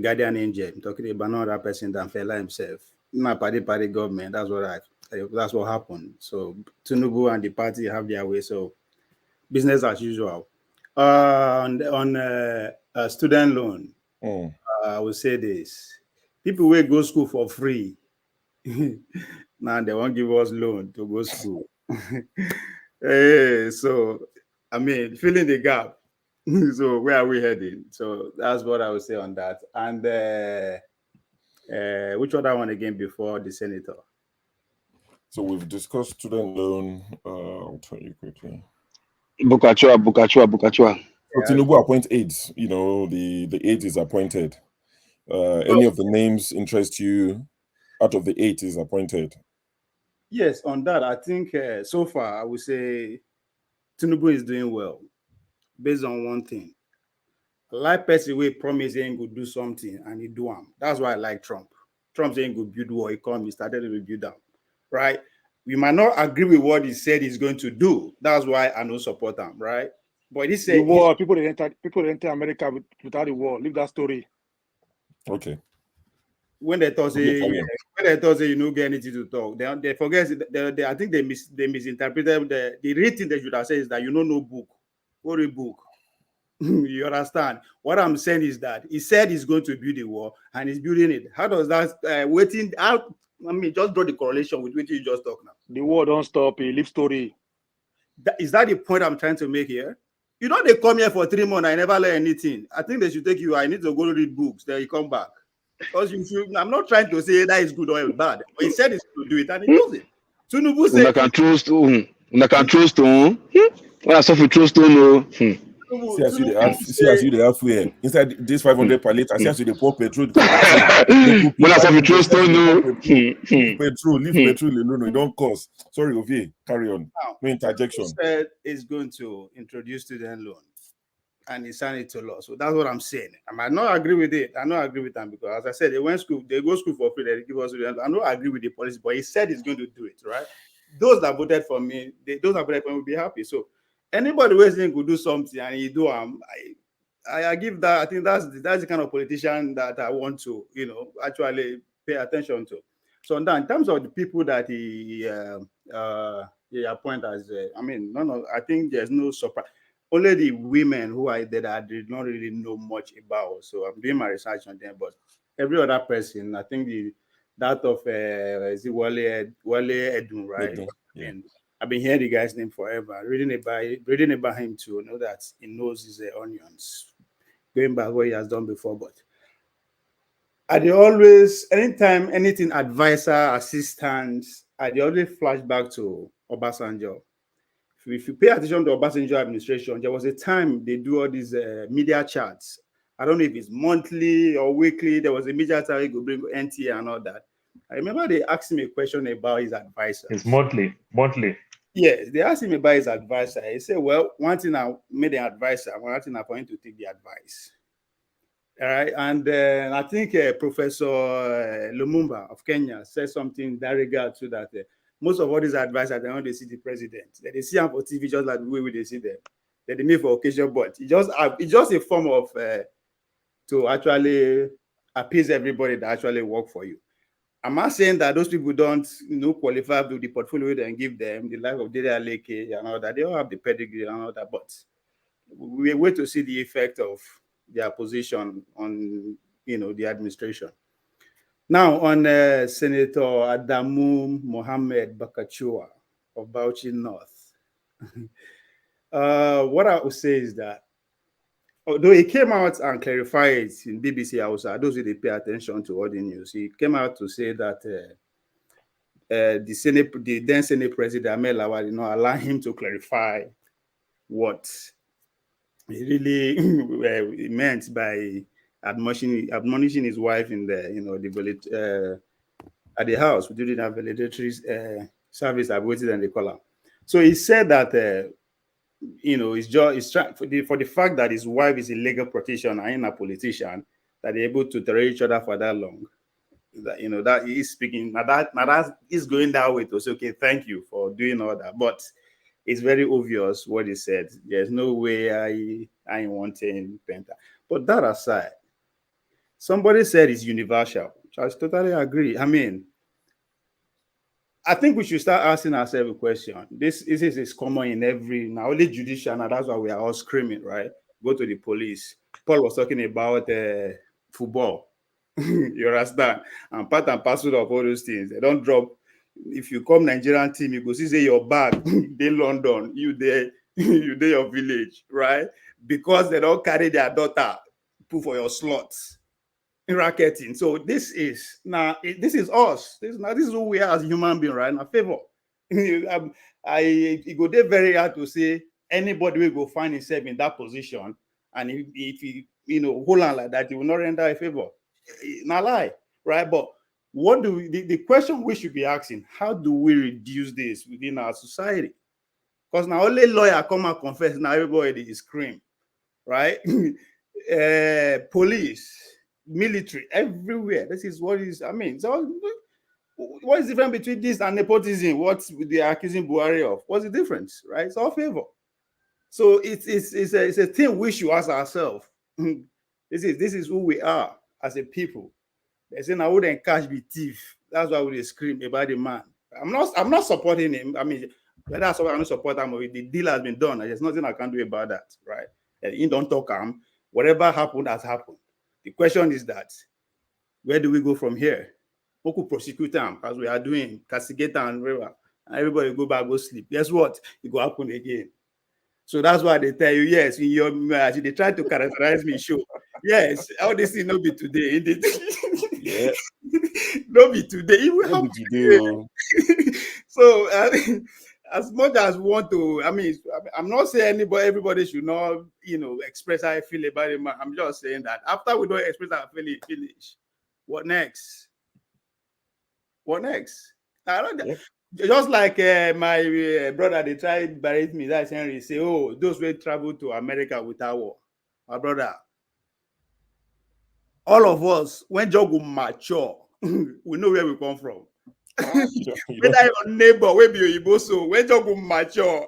guardian angel, I'm talking about another person than Fela himself. Not party government. That's what happened. So Tinubu and the party have their way. So business as usual. On student loan, I will say this: people will go school for free. Now they won't give us loan to go school. So I mean, filling the gap. So where are we heading? So that's what I would say on that. And which other one again before the senator? So we've discussed student loan. I'll tell you quickly. Bukachua. So Tinubu appoint aides. You know, the aides is appointed. Any of the names interest you out of the 8 is appointed? Yes, on that, I think so far I would say Tinubu is doing well based on one thing. Like person we promise he could do something and he do them. That's why I like Trump. Trump saying he could build war economy, started to build them, right? We might not agree with what he said he's going to do. That's why I don't support him, right? But he said the war, people enter America without the war. Leave that story. Okay. When they thought say you don't get anything to talk, they forget. I think they misinterpreted the real thing they should have said is that you know no book. What a book. You understand? What I'm saying is that he said he's going to build a wall and he's building it. How does that waiting out? I mean, just draw the correlation with what you just talk now. The war don't stop. A live story. Is that the point I'm trying to make here? You know, they come here for 3 months. I never learn anything. I think they should take you. I need to go read books. Then you come back. Because you should, I'm not trying to say that is good or bad. But he said he's going to do it and he does it. Tinubu said. Una can trust. Una can trust. When I suffer trust, no. See as you they have fuel inside this 500 per liter. See as you they pour petrol. When I suffer trust, no. Leave petrol alone. It don't cost. Sorry, Ovie, carry on. No interjection. He said is going to introduce student loan, and he signed it to law. So that's what I'm saying. I might not agree with it. I don't agree with them because, as I said, they go school for free. They give us student. I don't agree with the policy, but he said he's going to do it. Right? Those that voted for me, will be happy. So. Anybody who saying could do something and he do I give that. I think that's the kind of politician that I want to actually pay attention to. So now, in terms of the people that he appoint as, I think there's no surprise. Only the women who I did not really know much about. So I'm doing my research on them. But every other person, I think that of is it Wale Edun, right? Yeah. I've been hearing the guy's name forever, reading about him to know that he knows his onions, going back what he has done before. But anytime anything advisor, assistant, I always flash back to Obasanjo. If you pay attention to Obasanjo administration, there was a time they do all these media chats. I don't know if it's monthly or weekly. There was a media chat he could bring NTA and all that. I remember they asked him a question about his advisor. It's monthly. Yes, they asked him about his advisor. He said, well, one thing I made an advisor, one thing I'm going to take the advice. All right. And I think Professor Lumumba of Kenya said something in that regard to that. Most of all these advisors, they want to see the president. They see him for TV just like the way they see them. They meet for occasion, but it's just a form of to actually appease everybody that actually work for you. I'm not saying that those people don't qualify to the portfolio they give them, the life of Dele Aleke and all that. They all have the pedigree and all that, but we wait to see the effect of their position on the administration. Now on Senator Adamu Mohammed Bakachua of Bauchi North. What I would say is that although he came out and clarified in BBC Hausa, those who they pay attention to all the news, he came out to say that the then Senate President Ahmed Lawal did not allow him to clarify what he really meant by admonishing his wife in the at the house during a valedictory service at waited and they call her. So he said that it's for the fact that his wife is a legal practitioner and a politician, that they're able to terror each other for that long. That that he is speaking. Now that is going that way to say, okay, thank you for doing all that. But it's very obvious what he said. There's no way I ain't wanting Penta. But that aside, somebody said it's universal, which I totally agree. I mean, I think we should start asking ourselves a question. This is common in every, now only judicial, and that's why we are all screaming, right? Go to the police. Paul was talking about football. You understand? And part and parcel of all those things. They don't drop. If you come Nigerian team, you go see say your bag, they London, you there your village, right? Because they don't carry their daughter, put for your slots. Racketing. So this is us. This is who we are as human beings, right? Now, favor. It go there very hard to say anybody will go find himself in that position and if he hold on like that, he will not render a favor. Not lie, right? But what do we, the question we should be asking, how do we reduce this within our society? Because now only lawyer come and confess, now everybody is scream, right? Police, military, everywhere. This is what is, I mean, so what is the difference between this and nepotism? What they are accusing Buhari of? What's the difference, right? It's all favor. So it's a thing we should ask ourselves. This is who we are as a people. They say I wouldn't catch the thief. That's why we scream about the man. I'm not supporting him. I mean, that's why I'm not supporting him. The deal has been done. There's nothing I can do about that, right? And he don't talk him. Whatever happened has happened. The question is that where do we go from here? Who could prosecute them as we are doing, castigate and river, and everybody go back, go sleep. Guess what? It will happen again. So that's why they tell you, yes, in your marriage, they try to characterize me, show. Yes, all this thing not be today. Yeah. Not be today. It will happen today. So as much as we want to, I mean, I'm not saying everybody should not, express how I feel about it. I'm just saying that after we don't express our feeling, finish. What next? What next? I don't. Yep. Just like my brother, they try to berate me. That's Henry. Say, oh, those who travel to America without war. My brother, all of us, when job will mature, we know where we come from. Whether your neighbor, where be your Igbo, so when job will mature,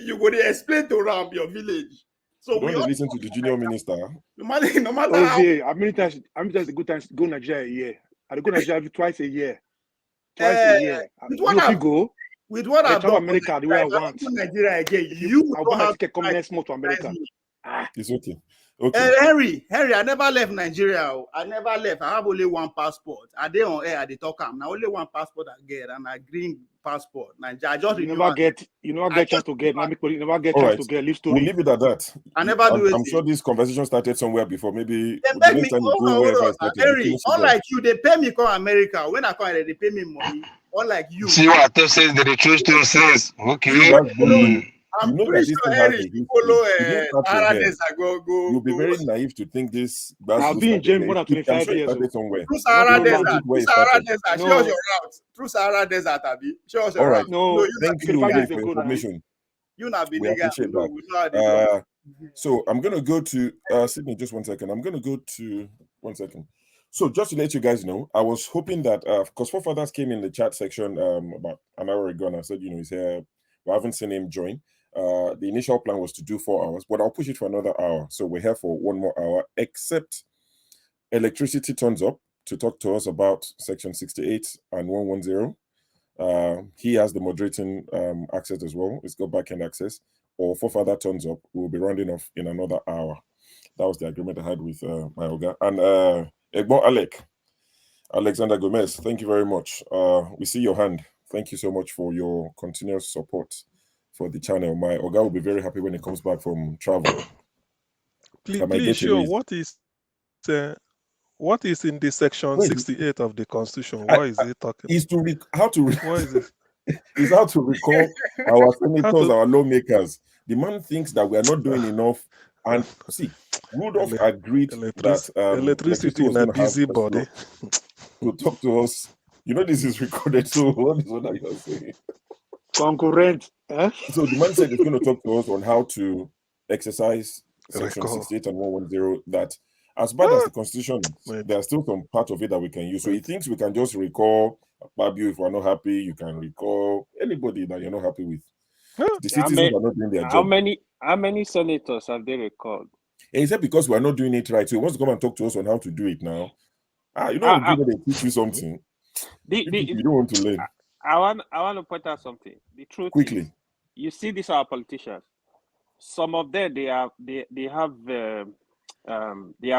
you go to explain to them your village. So we don't listen to the junior minister. No matter how many times a good time to go Nigeria a year. I go Nigeria twice a year. Twice a year. With what I've done, America the way I want. Nigeria again. I'll buy my ticket coming next month to America. It's okay. Okay. Henry, I never left Nigeria. I never left. I have only one passport. I dey on air. I dey talk. Now only one passport I get, and a green passport. Nigeria. I just you never get chance to get. You never get chance to get. Live story. We'll leave it at that. I never do it. I'm sure this conversation started somewhere before. Maybe the next time you go wherever it started. Henry, unlike you, they pay me come America. When I come, they pay me money. Unlike you. See what I says that the truth still says. Okay. I'm pretty sure Henry follow You'll be very naive to think this. I've been in jail more than 25 years. Through Sahara Desert. Show us your route. Through Sahara Desert, Abi. Show us your route. No, thank you for information. You not be we appreciate that. So I'm gonna go to Sydney. Just 1 second. I'm gonna go to 1 second. So just to let you guys know, I was hoping that because Forefathers came in the chat section about an hour ago, and I said, he's here. We haven't seen him join. The initial plan was to do 4 hours, but I'll push it for another hour. So we're here for 1 more hour, except Electricity turns up to talk to us about Section 68 and 110. He has the moderating access as well. It's got back-end access. Or Forefather turns up, we'll be rounding off in another hour. That was the agreement I had with my Oga. And Egbo Alexander Gomez, thank you very much. We see your hand. Thank you so much for your continuous support for the channel. My Oga will be very happy when he comes back from travel. Please show what is in the section 68 of the Constitution. What is it talking? Is to what is it? Is how to recall our senators, our lawmakers. The man thinks that we are not doing enough. And see, Rudolph agreed that electricity in a busy body to talk to us. This is recorded. So what is what you're saying? Concurrent. So the man said he's going to talk to us on how to exercise Section 68 and 110. That as bad as the Constitution is, there's still some part of it that we can use. So he thinks we can just recall Akpabio if we're not happy. You can recall anybody that you're not happy with. The citizens are not doing their job. How many senators have they recalled? And he said because we're not doing it right. So he wants to come and talk to us on how to do it now. They teach you something. You don't want to learn. I want to point out something. The truth quickly. Is, you see, these are politicians. Some of them they are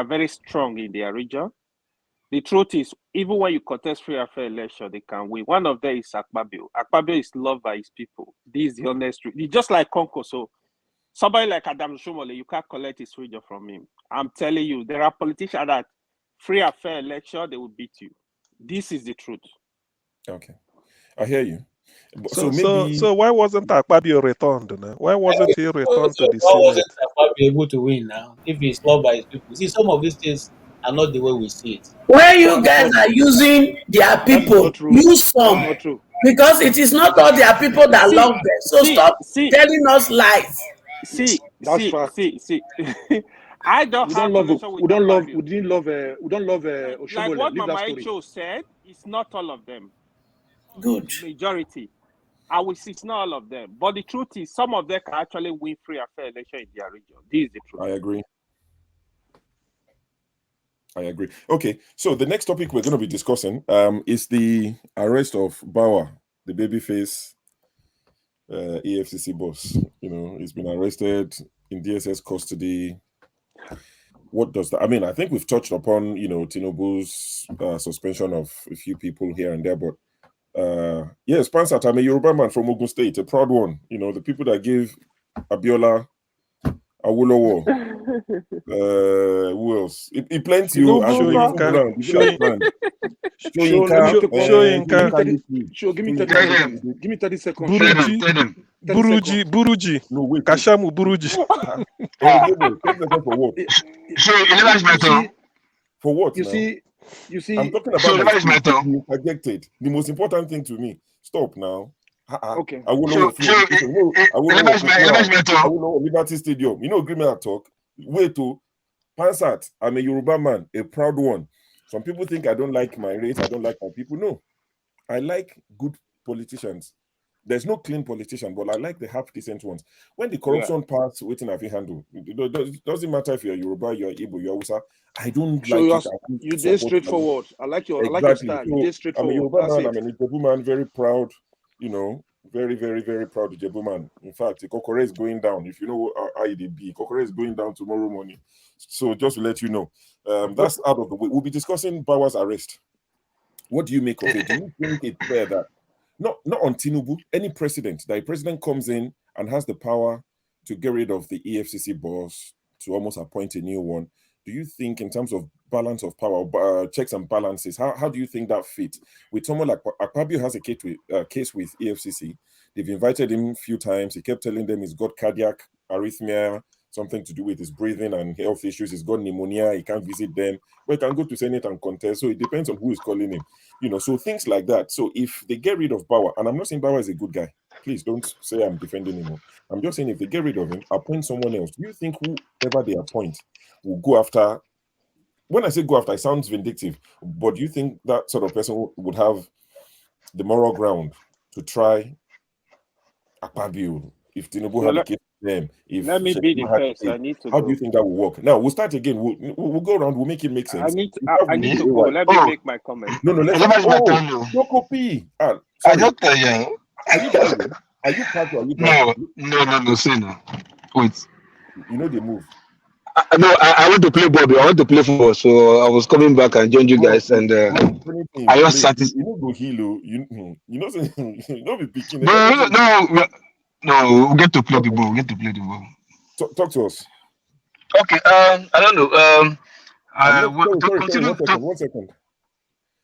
very strong in their region. The truth is, even when you contest free and fair election, they can win. One of them is Akpabio. Akpabio is loved by his people. This is the honest truth. It's just like Konko. So somebody like Adam Shumole, you can't collect his region from him. I'm telling you, there are politicians that free and fair election, they will beat you. This is the truth. Okay. I hear you. So why wasn't Akpabio returned? Why wasn't he returned to the why wasn't Senate? Akpabio able to win now if he's loved by his people? See, some of these things are not the way we see it. When you guys are using their people, use some. Because it is not all their people that love them. So stop telling us lies. See. I don't have connection with we don't love Oshomole. Like what Leave Mama that story. Echo said, it's not all of them. Good. Majority. I will say it's not all of them. But the truth is, some of them can actually win free and fair election in their region. This is the truth. I agree. Okay, so the next topic we're going to be discussing is the arrest of Bauer, the babyface EFCC boss. You know, he's been arrested in DSS custody. What does that? I mean, I think we've touched upon, you know, Tinubu's suspension of a few people here and there, but yes, Pansat, I'm a Yoruba man from Ogun State, a proud one. You know, the people that gave Abiola, Awolowo, who else? He plenty you. Give me 30 seconds. Buruji. No, wait. Kashamu Buruji. For what? You see, I'm talking about you interjected. The most important thing to me. Stop now. Okay. I will know Liberty Stadium. You know, agreement talk. Wait to Pansat. I'm a Yoruba man, a proud one. Some people think I don't like my race, I don't like my people. No, I like good politicians. There's no clean politician, but I like the half decent ones. When the corruption parts, waiting have you handle. It doesn't matter if you're Yoruba, you're Igbo, you're Hausa. I don't like it. You did straightforward. I like your style. You did straightforward. I'm a Yoruba man. I'm an Ijebu man, very proud. You know, very, very, very proud Ijebu man. In fact, the Kokore is going down. If you know how it be, Kokore is going down tomorrow morning. So just to let you know, that's out of the way. We'll be discussing Bauer's arrest. What do you make of it? Do you think it's fair that not on Tinubu, any president, that a president comes in and has the power to get rid of the EFCC boss, to almost appoint a new one? Do you think, in terms of balance of power, checks and balances, how do you think that fits? With someone like Akpabio has a case with EFCC. They've invited him a few times. He kept telling them he's got cardiac arrhythmia, something to do with his breathing and health issues. He's got pneumonia. He can't visit them. But he can go to Senate and contest. So it depends on who is calling him. You know, so things like that. So if they get rid of Bauer, and I'm not saying Bauer is a good guy. Please don't say I'm defending him. I'm just saying if they get rid of him, appoint someone else. Do you think whoever they appoint will go after? When I say go after, it sounds vindictive. But do you think that sort of person would have the moral ground to try Akpabio if Tinubu had a case with them? Let me be the first. I need to How go. do you think that will work? Now, we'll start again. We'll go around. We'll make it make sense. I need to go. Let me make my comment. No, let's no copy. I don't tell you. Are you part or are you No, say no. Wait. You know they move. I want to play Bobby. I want to play football, so I was coming back and joined you guys, and I was satisfied. You know go heal. You know be picking. No, we get to play the ball. Talk to us. Okay. I don't know. Sorry, one second.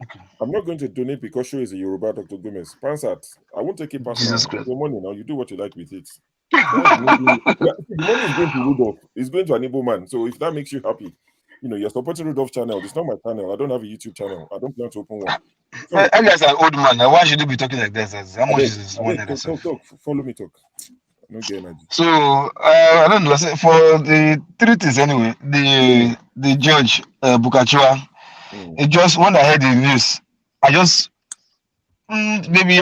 Okay. I'm not going to donate because Show is a Yoruba, Dr. Gomez. Pansat, I won't take it personal. Your money now. You do what you like with it. The money is going to Rudolph. It's going to an Igbo man. So if that makes you happy, you know, you're supporting Rudolph's channel. It's not my channel. I don't have a YouTube channel. I don't plan to open one. So, I guess an old man. Why should you be talking like that? How much is this money? Talk. Follow me, talk. So I don't know. For the three things anyway, the judge Bukachua, it just when I heard the news, I just maybe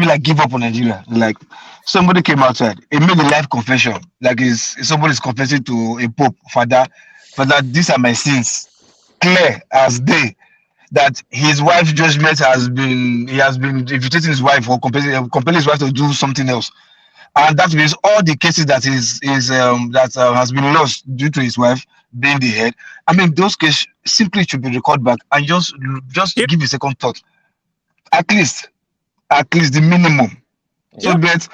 like give up on Nigeria. Like somebody came outside, it made a live confession. Like somebody's confessing to a pope, Father, these are my sins, clear as day. That his wife's judgment he has been invitating his wife or compelling his wife to do something else. And that means all the cases that has been lost due to his wife being the head. I mean, those cases simply should be recorded back and just give a second thought. At least the minimum. So that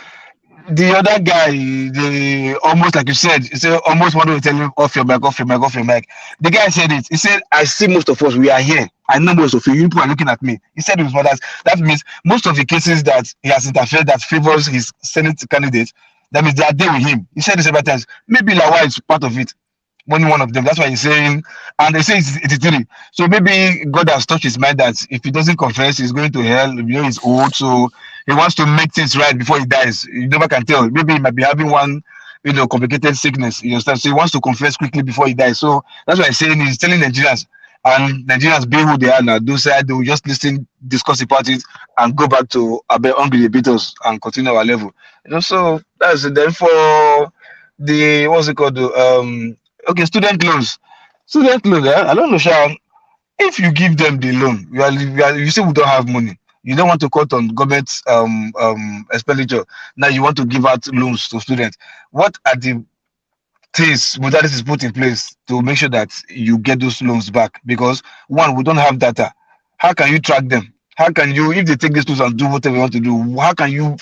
the other guy, almost like you said, almost wanted to tell him off your mic. The guy said it. He said, "I see most of us. We are here. I know most of you people are looking at me. He said with mothers. That means most of the cases that he has interfered that favors his Senate candidate, that means they are there with him. He said this several times. Maybe Lawal is part of it. Only one of them. That's why he's saying, and they say it's 83. So maybe God has touched his mind that if he doesn't confess, he's going to hell. You know, he's old, so he wants to make things right before he dies. You never can tell. Maybe he might be having one, complicated sickness. You understand? So he wants to confess quickly before he dies. So that's why he's saying, he's telling Nigerians, and Nigerians being who they are now, those side they will just listen, discuss about it, and go back to Abe Hungry Beatles and continue our level. So that's it. Then for the what's it called? Okay, student loans. Student loans, I don't know, Sha. If you give them the loan, you say we don't have money. You don't want to cut on government expenditure. Now you want to give out loans to students. What are the things modalities is put in place to make sure that you get those loans back? Because one, we don't have data. How can you track them? How can you, if they take these tools and do whatever you want to do, how can you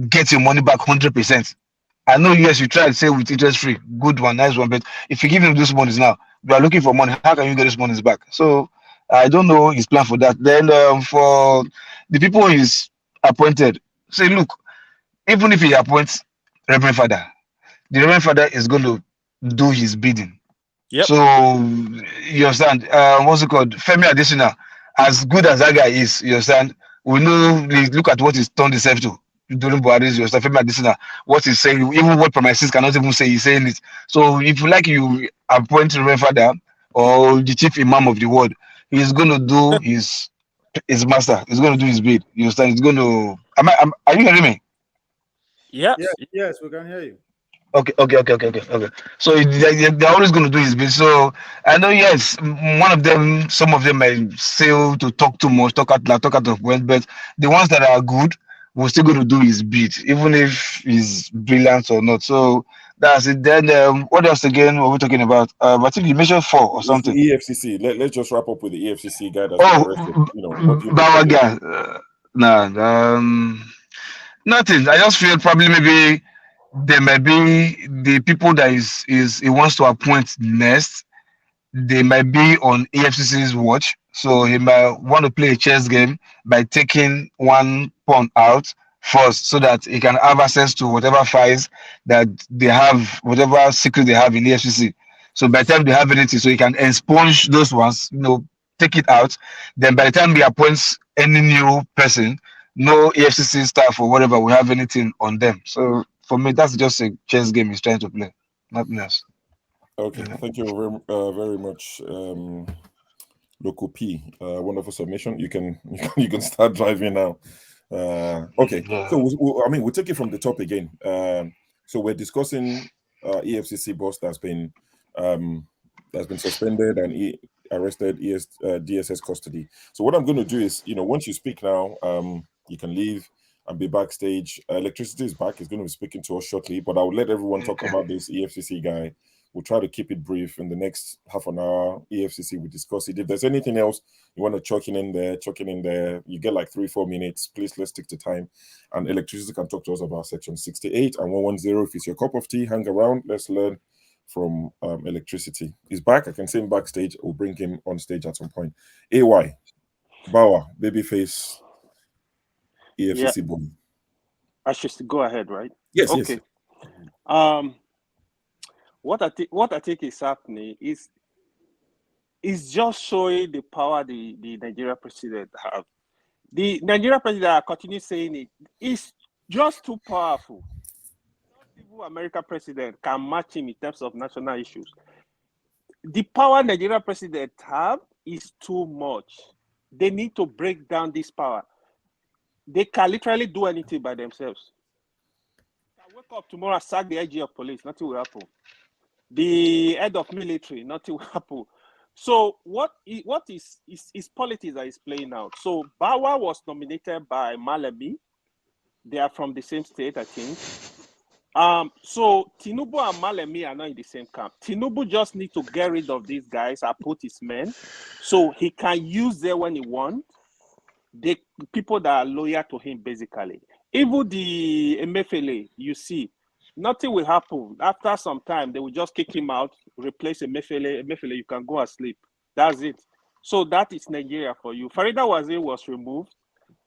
get your money back 100%? I know, yes, you try to say with interest free, good one, nice one, but if you give them those monies now, we are looking for money. How can you get those monies back? So I don't know his plan for that. Then for the people he's appointed, say, look, even if he appoints Reverend Father, the Reverend Father is going to do his bidding. Yep. So you understand? What's it called? Femi Adesina, as good as that guy is, you understand? We know. Look at what he's turned himself to during Buhari's. You understand? Femi Adesina, what he's saying, even what premises cannot even say, he's saying it. So if you like, you appoint Reverend Father or the chief imam of the world, he's going to do his master. He's going to do his bid. You understand? He's going to. Are you hearing me? Yes. Yes, we can hear you. Okay. So they're always going to do his bit. So I know, yes, some of them may fail to talk too much, talk out of words, but the ones that are good will still going to do his bit, even if he's brilliant or not. So that's it. Then what else again were we talking about? I think you mentioned 4 or something. The EFCC. Let's just wrap up with the EFCC guy that's been arrested. What do you Bawa guy. Nothing. I just feel probably maybe there might be the people that he wants to appoint next. They might be on EFCC's watch, so he might want to play a chess game by taking one pawn out first, so that he can have access to whatever files that they have, whatever secret they have in EFCC. So by the time they have anything, so he can expunge those ones, take it out. Then by the time he appoints any new person, no EFCC staff or whatever will have anything on them. So for me, that's just a chess game he's trying to play, nothing else. Okay, thank you very much, Loco P. Wonderful submission. You can start driving now. Okay, so we'll take it from the top again. So we're discussing EFCC boss that's been suspended and arrested, DSS custody. So what I'm going to do is, once you speak now, you can leave and be backstage. Electricity is back. He's going to be speaking to us shortly, but I'll let everyone talk about this EFCC guy. We'll try to keep it brief. In the next half an hour, EFCC, we discuss it. If there's anything else you want to chuck in there, you get like 3-4 minutes. Please, let's stick to time. And Electricity can talk to us about section 68 and 110. If it's your cup of tea, hang around. Let's learn from Electricity. He's back. I can see him backstage. We'll bring him on stage at some point. AY, Bauer, Babyface, EFCC bully. I should go ahead, right? Yes, okay. Yes. What I think is happening is just showing the power the Nigerian president have. The Nigerian president continue saying it is just too powerful. Not even American president can match him in terms of national issues. The power Nigerian president have is too much. They need to break down this power. They can literally do anything by themselves. They can wake up tomorrow, sack the IG of police, nothing will happen. The head of military, nothing will happen. So what is politics that is playing out? So Bawa was nominated by Malemi. They are from the same state, I think. So Tinubu and Malemi are not in the same camp. Tinubu just needs to get rid of these guys and put his men, so he can use them when he wants. The people that are loyal to him, basically. Even the Emefiele, you see, nothing will happen. After some time, they will just kick him out, replace Emefiele. Emefiele, you can go and sleep. That's it. So that is Nigeria for you. Farida Wazir was removed.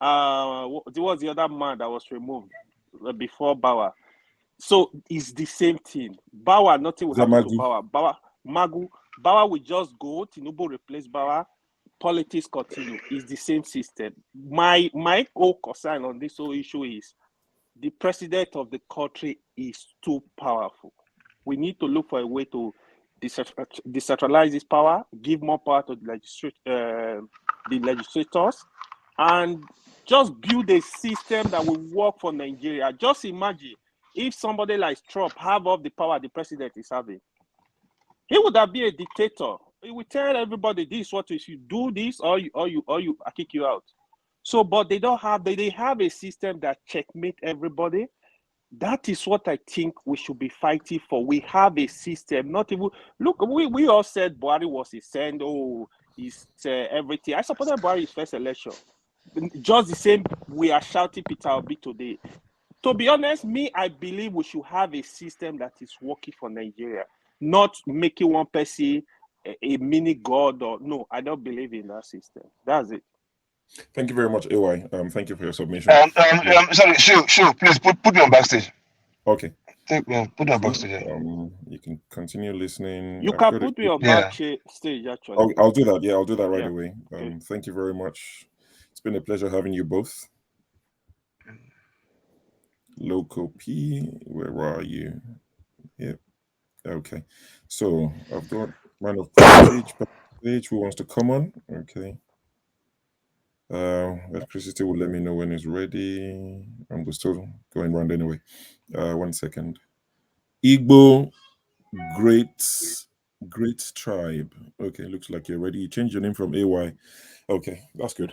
There was the other man that was removed before Bawa. So it's the same thing. Bawa, nothing will happen to Bawa. Bawa will just go. Tinubu replace Bawa. Politics continue. It's the same system. My whole concern on this whole issue is the president of the country is too powerful. We need to look for a way to decentralize this power, give more power to the legislators, and just build a system that will work for Nigeria. Just imagine if somebody like Trump have all the power the president is having. He would have been a dictator. He would tell everybody this: what if you do this, or I kick you out. So, but they don't have. They have a system that checkmate everybody. That is what I think we should be fighting for. We have a system. Not even look. We all said Buhari was a send. Oh, it's everything. I supported Buhari's first election. Just the same, we are shouting Peter Obi today. To be honest, I believe we should have a system that is working for Nigeria, not making one person a mini god. Or no, I don't believe in that system. That's it. Thank you very much, AY. Thank you for your submission. Sorry, sure, please put me on backstage. Okay. Put me on backstage. You can continue listening. You can put me on backstage, actually. I'll do that. Yeah, I'll do that right Yeah. away. Okay. Thank you very much. It's been a pleasure having you both. Local P, where are you? Yep. Okay. So I've got man of backstage who wants to come on. Okay. Electricity will let me know when it's ready. And we're still going round anyway. 1 second. Igbo Great Tribe. Okay, looks like you're ready. You changed your name from AY. Okay, that's good.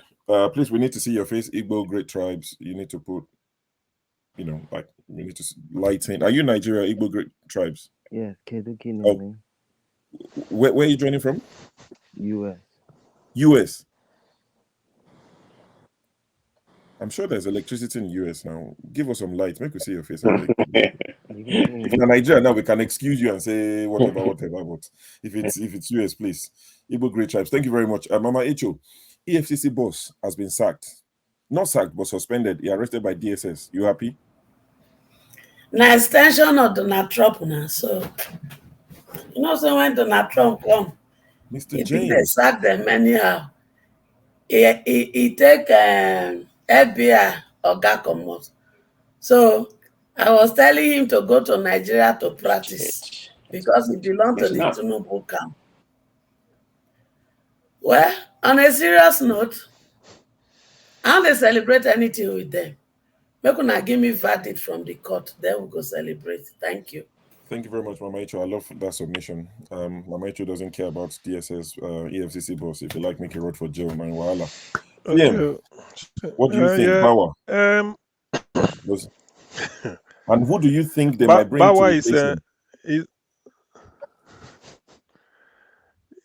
Please, we need to see your face. Igbo Great Tribes. You need to put, like, we need to lighten. Are you Nigeria, Igbo Great Tribes? Yeah, Keduki. Oh. Where are you joining from? US. US. I'm sure there's electricity in US now. Give us some light. Make we see your face. If you're Nigeria now, we can excuse you and say whatever. But if it's US, please. Igbo Great Tribes. Thank you very much. Mama Echo, EFCC boss has been sacked. Not sacked, but suspended. He arrested by DSS. You happy? Now extension of Donald Trump now. So so when Donald Trump come, Mr. James, they sack them anyhow. He take FBI Oga comot. So I was telling him to go to Nigeria to practice because he belonged to the Tinubu camp. Well, on a serious note, I don't they celebrate anything with them. Make una give me verdict from the court, then we go celebrate. Thank you. Thank you very much, Mama Echo. I love that submission. Mama Echo doesn't care about DSS, EFCC boss. If you like, make a road for jail, man. Wahala. Okay. What do you think, Power? And who do you think they might bring Bawa to replace him?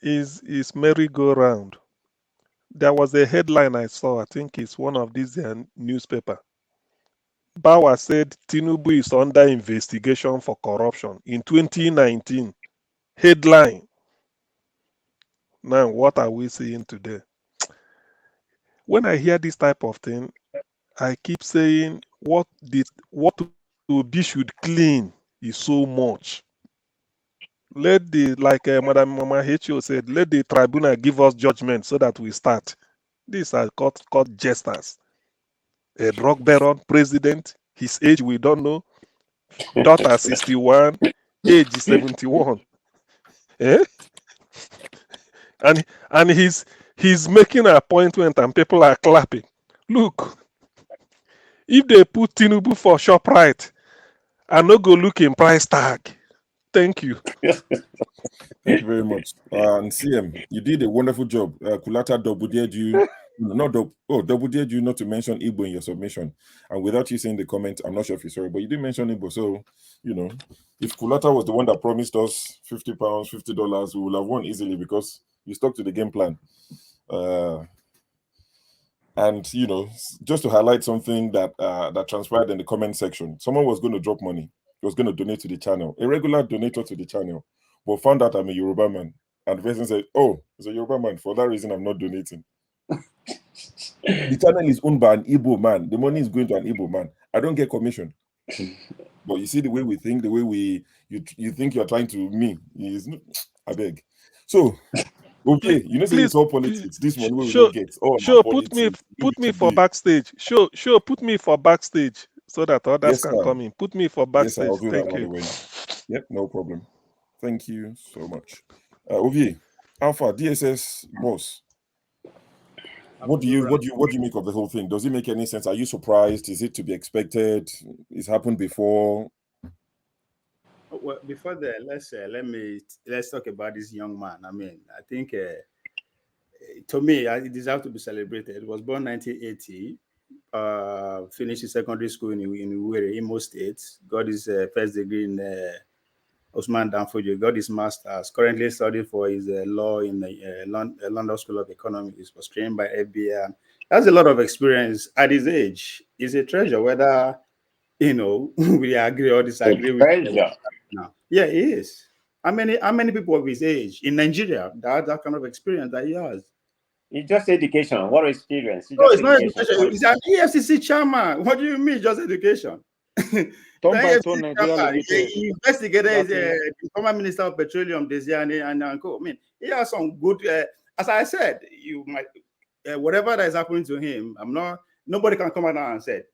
is merry-go-round. There was a headline I saw. I think it's one of these newspaper. Bawa said Tinubu is under investigation for corruption in 2019. Headline. Now, what are we seeing today? When I hear this type of thing, I keep saying what Obi should clean is so much. Let like Madam Mama H.O. said, let the tribunal give us judgment so that we start. These are court jesters. A drug baron president, his age we don't know, daughter 61, age 71. Eh? And he's making an appointment and people are clapping. Look, if they put Tinubu for ShopRite, I no go look in price tag. Thank you. Thank you very much. And CM, you did a wonderful job. Kulata double-dared you. Double-dared you not to mention Igbo in your submission. And without you saying the comment, I'm not sure if you're sorry, but you didn't mention Igbo. So, if Kulata was the one that promised us £50, $50, we would have won easily because you stuck to the game plan. And just to highlight something that transpired in the comment section, someone was going to drop money. He was going to donate to the channel, a regular donator to the channel, but found out I'm a Yoruba man. And the person said, "Oh, it's a Yoruba man. For that reason, I'm not donating." The channel is owned by an Igbo man. The money is going to an Igbo man. I don't get commission. But you see the way we think, the way you think you're trying to me. I beg. So, okay, you know, say it's all politics. This one we will not get. Oh, sure, put me for backstage. Sure, put me for backstage so that others can come in. Put me for backstage. Yes, I'll do Thank that you. right away. Yep, no problem. Thank you so much. Ovie, Alpha, DSS boss. What do you make of the whole thing? Does it make any sense? Are you surprised? Is it to be expected? It's happened before. Well, before that, let's talk about this young man. I mean, I think to me, it deserves to be celebrated. He was born 1980. Finished his secondary school in Uwere, Imo State. Got his first degree in Osman Danfodio. Got his master's. Currently studying for his law in the London School of Economics. Was trained by FBI. Has a lot of experience at his age. He's a treasure. Whether we agree or disagree with him now. Yeah, he is. How many people of his age in Nigeria that have that kind of experience that he has? It's just education. What experience? It's not education. He's an EFCC chairman. What do you mean, just education? Turn by turn, he investigated the former Minister of Petroleum, Desiane, and co. I mean, he has some good. As I said, you might whatever that is happening to him. Nobody can come out now and say.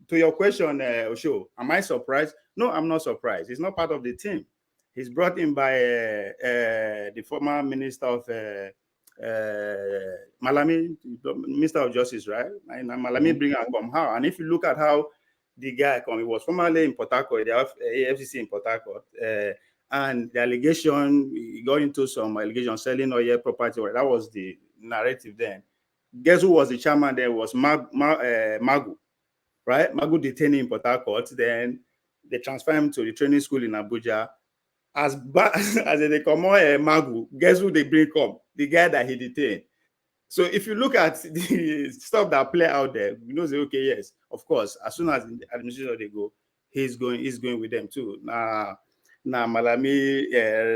To your question, Osho, am I surprised? No, I'm not surprised. He's not part of the team. He's brought in by the former Minister of Malami, Minister of Justice, right? And Malami bring and come how? And if you look at how the guy come, he was formerly in Port Harcourt, the AFCC in Port Harcourt, and the allegation, he got into some allegation selling oil property. That was the narrative then. Guess who was the chairman there? Was Magu. Right? Magu detained him in Port Harcourt. Then they transfer him to the training school in Abuja. As they come on Magu, guess who they bring come? The guy that he detained. So if you look at the stuff that play out there, you know, say, okay, yes, of course, as soon as the administration they go, he's going with them too. Now Malami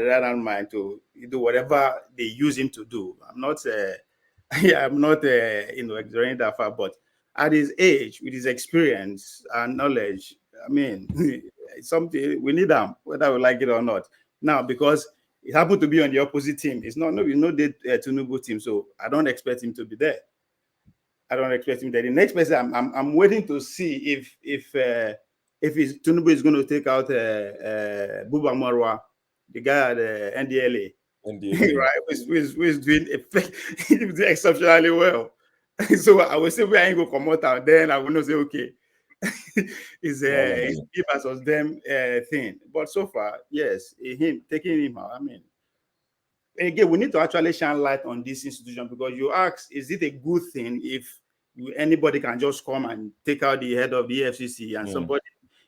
ran on mind to do whatever they use him to do. I'm not exaggerating that far, but at his age, with his experience and knowledge, I mean, it's something we need them, whether we like it or not. Now, because it happened to be on the opposite team, it's not the Tinubu team, so I don't expect him to be there. I don't expect him there. The next person, I'm waiting to see if Tinubu is going to take out Buba Marwa, the guy at NDLA. Right, who is doing exceptionally well. So I will say we ain't go come out, and then I will not say okay. It's give us them thing. But so far, yes, taking him out. I mean, again, we need to actually shine light on this institution, because you ask, is it a good thing if anybody can just come and take out the head of the EFCC and somebody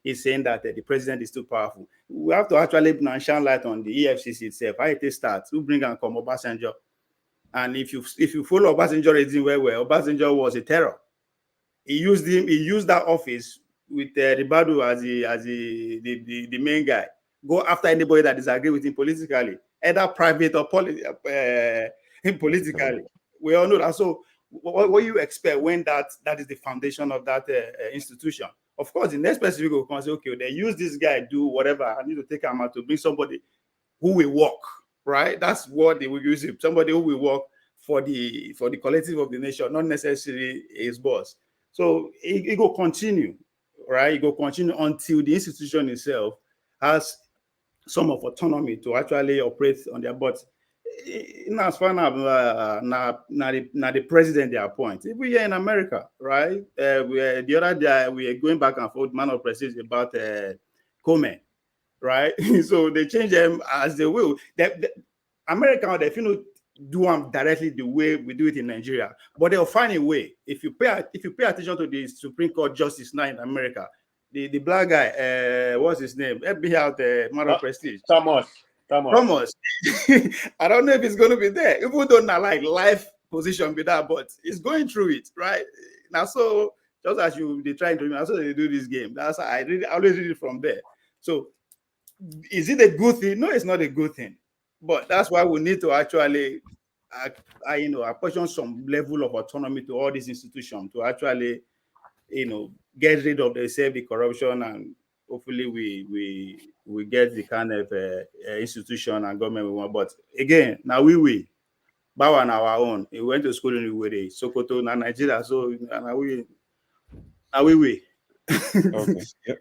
is saying that the president is too powerful? We have to actually shine light on the EFCC itself. How it starts, who bring and come Obasanjo. And if you follow Obasanjo reason well, Obasanjo was a terror. He used that office with Ribadu as the main guy. Go after anybody that disagree with him politically, either private or politically. We all know that. So what you expect when that is the foundation of that institution? Of course, the next person will go and say, okay, they use this guy, do whatever. I need to take him out to bring somebody who will work, right? That's what they will use him. Somebody who will work for the collective of the nation, not necessarily his boss. So it will continue, right? It will continue until the institution itself has some of autonomy to actually operate on their butts. As far as the president they appoint, even here in America, right? The other day we are going back and forth, man of prestige about Comey, right? So they change them as they will. America, they do them directly the way we do it in Nigeria, but they'll find a way. If you pay attention to the Supreme Court justice now in America, the black guy, what's his name? FBI out man of prestige. Thomas. I don't know if it's going to be there, even though not like life position be that, but it's going through it, right? Now, so just as they trying to, that's how they do this game. That's how I always read it from there. So, is it a good thing? No, it's not a good thing. But that's why we need to actually, apportion some level of autonomy to all these institutions to actually, get rid of the safety corruption, and hopefully we get the kind of institution and government we want. But again, now we bow on our own. We went to school in Iwere, Sokoto, na Nigeria. So now we. Okay. Yep.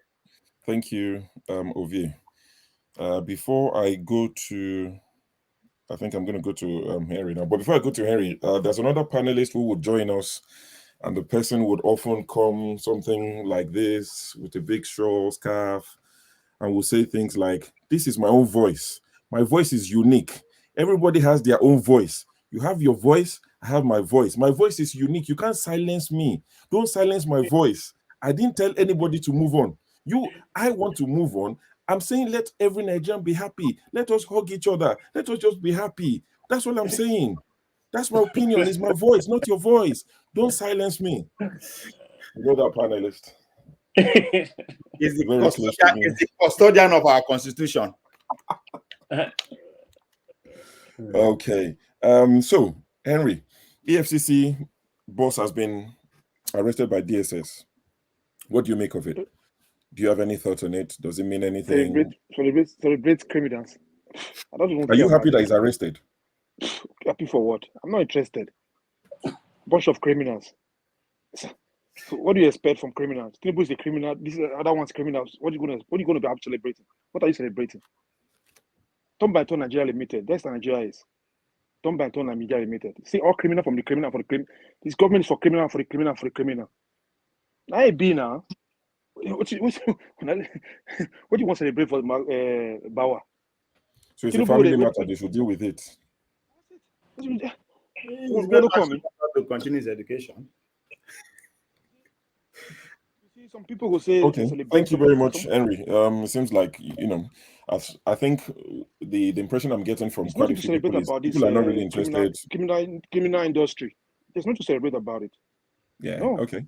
Thank you, Ovi. Before I go to, I think I'm going to go to Henry now. But before I go to Henry, there's another panelist who would join us, and the person would often come something like this with a big straw scarf, and will say things like, "This is my own voice. My voice is unique. Everybody has their own voice. You have your voice, I have my voice. My voice is unique. You can't silence me. Don't silence my voice. I didn't tell anybody to move on. I want to move on. I'm saying let every Nigerian be happy. Let us hug each other. Let us just be happy. That's what I'm saying. That's my opinion. It's my voice, not your voice. Don't silence me." You know that panelist. Is the custodian of our constitution. Okay. So, Henry, EFCC boss has been arrested by DSS. What do you make of it? Do you have any thoughts on it? Does it mean anything? Celebrate criminals. I don't even Are you happy that he's arrested? Happy for what? I'm not interested. Bunch of criminals. So what do you expect from criminals? Tinubu is a criminal. This is other one's criminals. What are you going to be celebrating? What are you celebrating? Turn by turn Nigeria Limited. That's what Nigeria is. Turn by turn Nigeria Limited. See, all criminal from the criminal for the criminal. This government is for criminal for the criminal for the criminal. I be now. What do you want to celebrate for Bauer? So it's a family matter. They should deal with it. He's going to continue his education. Some people will say, okay, thank you very much, Henry. It seems like, I think the impression I'm getting from quite a few people is people are not really interested. Criminal industry. There's nothing to celebrate about it. Yeah. No. Okay.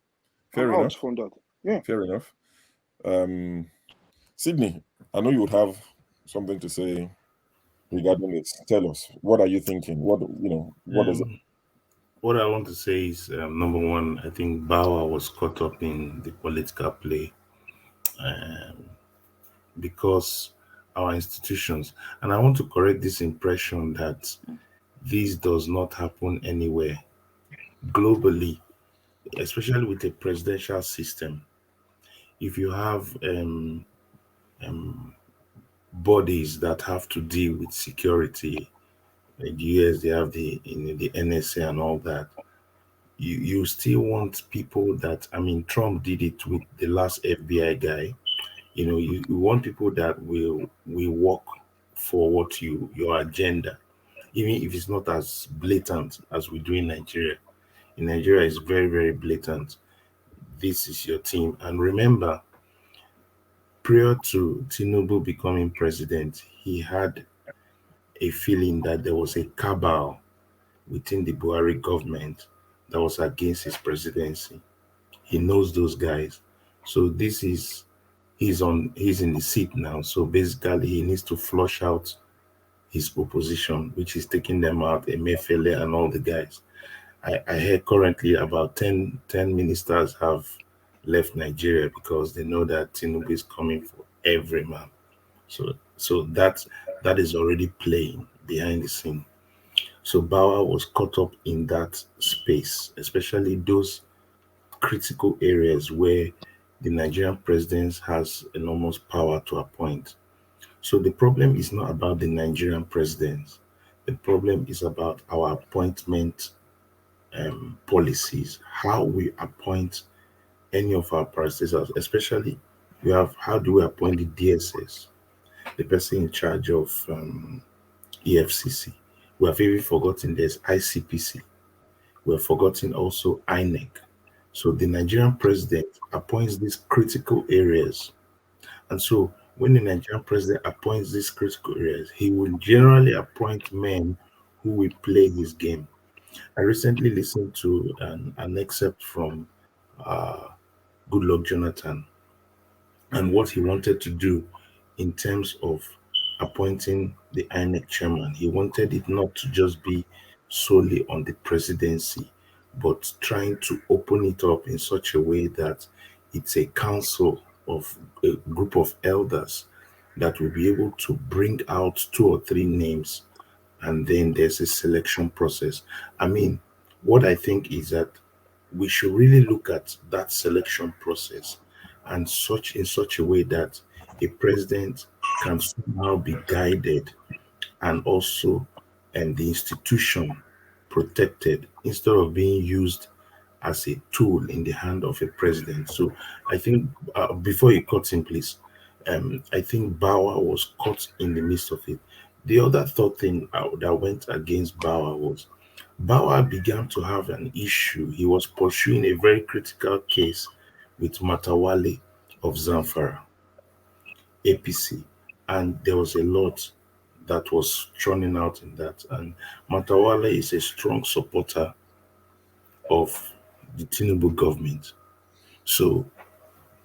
Fair enough. From that. Yeah. Fair enough. Sydney, I know you would have something to say regarding this. Tell us, what are you thinking? What is it? What I want to say is, number one, I think Bauer was caught up in the political play because our institutions, and I want to correct this impression that this does not happen anywhere globally, especially with a presidential system. If you have bodies that have to deal with security, the US, they have the NSA and all that. You still want people that, Trump did it with the last FBI guy. You want people that will work for your agenda, even if it's not as blatant as we do in Nigeria. In Nigeria, it's very, very blatant. This is your team. And remember, prior to Tinubu becoming president, he had a feeling that there was a cabal within the Buhari government that was against his presidency. He knows those guys. So he's in the seat now. So basically he needs to flush out his opposition, which is taking them out, Emefiele and all the guys. I heard currently about 10 ministers have left Nigeria because they know that Tinubu is coming for every man. So that is already playing behind the scene. So Bauer was caught up in that space, especially those critical areas where the Nigerian president has enormous power to appoint. So the problem is not about the Nigerian president. The problem is about our appointment policies, how we appoint any of our predecessors, especially how do we appoint the DSS, the person in charge of EFCC. We have even forgotten there's ICPC. We have forgotten also INEC. So the Nigerian president appoints these critical areas. And so when the Nigerian president appoints these critical areas, he will generally appoint men who will play his game. I recently listened to an excerpt from Goodluck Jonathan and what he wanted to do in terms of appointing the INEC chairman. He wanted it not to just be solely on the presidency, but trying to open it up in such a way that it's a council of a group of elders that will be able to bring out 2 or 3 names, and then there's a selection process. I mean, what I think is that we should really look at that selection process and in such a way that a president can somehow be guided, and also the institution protected, instead of being used as a tool in the hand of a president. So I think before you cut in, please, I think Bauer was caught in the midst of it. The other third thing that went against Bauer was Bauer began to have an issue. He was pursuing a very critical case with Matawale of Zamfara, APC, and there was a lot that was churning out in that. And Matawale is a strong supporter of the Tinubu government. So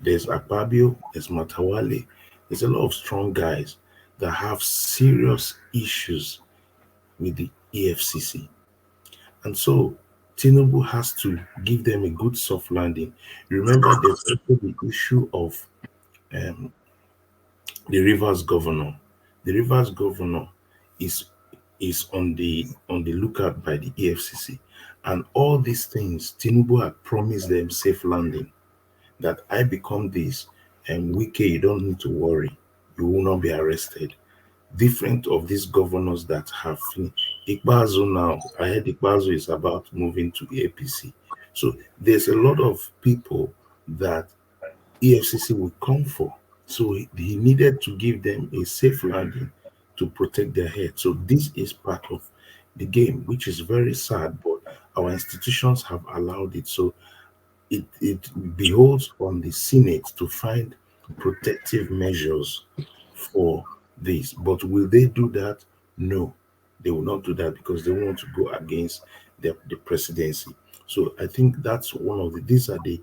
there's Akpabio, there's Matawale, there's a lot of strong guys that have serious issues with the EFCC. And so Tinubu has to give them a good soft landing. Remember, there's also the issue of the Rivers governor. The Rivers governor is on the lookout by the EFCC, and all these things Tinubu had promised them safe landing. That I become this, and Wike, you don't need to worry, you will not be arrested. Different of these governors that have Ikbazu now. I heard Ikbazu is about moving to APC. So there's a lot of people that EFCC will come for. So he needed to give them a safe landing to protect their head. So this is part of the game, which is very sad, but our institutions have allowed it. So it beholds on the Senate to find protective measures for this. But will they do that? No, they will not do that, because they want to go against the presidency. So I think that's one of these are the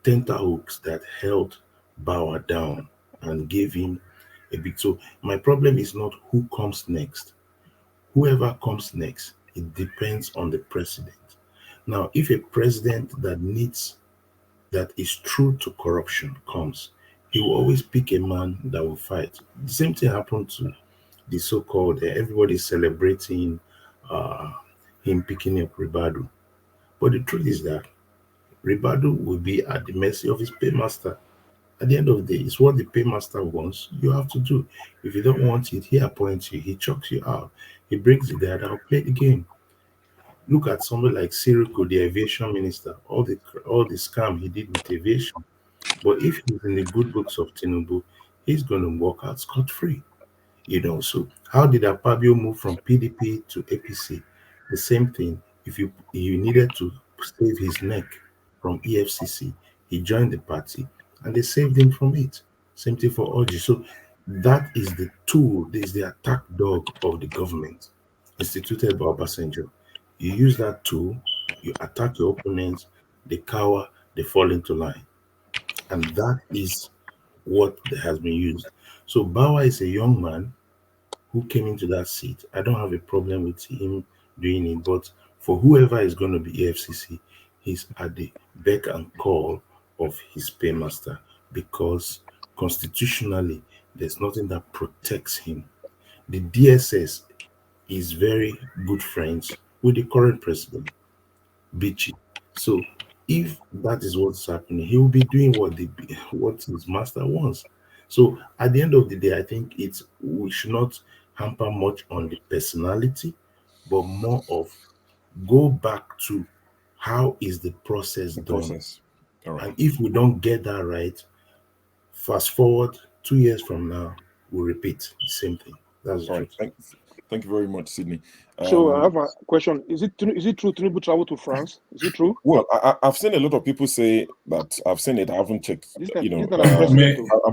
tenterhooks that held Bauer down and gave him a big. So my problem is not who comes next. Whoever comes next, it depends on the president. Now, if a president that is true to corruption comes, he will always pick a man that will fight. The same thing happened to the so-called, everybody's celebrating him picking up Ribadu. But the truth is that Ribadu will be at the mercy of his paymaster. At the end of the day, it's what the paymaster wants, you have to do. If you don't want it, he appoints you, he chucks you out, he brings you there, I'll play the game. Look at somebody like Siriko, the aviation minister, all the scam he did with aviation. But if he's in the good books of Tinubu, he's going to walk out scot-free. So how did Akpabio move from PDP to APC? The same thing. If you needed to save his neck from EFCC, he joined the party and they saved him from it. Same thing for Orji. So that is the tool, this is the attack dog of the government instituted by Obasanjo. You use that tool, you attack your opponents, they cower, they fall into line. And that is what has been used. So Bauer is a young man who came into that seat. I don't have a problem with him doing it, but for whoever is going to be EFCC, he's at the beck and call of his paymaster, because constitutionally, there's nothing that protects him. The DSS is very good friends with the current president, Bichi. So if that is what's happening, he will be doing what his master wants. So at the end of the day, I think we should not hamper much on the personality, but more of go back to how is the process done. All right. And if we don't get that right, fast forward 2 years from now, we'll repeat the same thing. That's the truth. Thank you very much, Sydney. So I have a question. Is it true Tinubu traveled to France? Is it true? Well, I've seen a lot of people say that. I've seen it. I haven't checked. I'm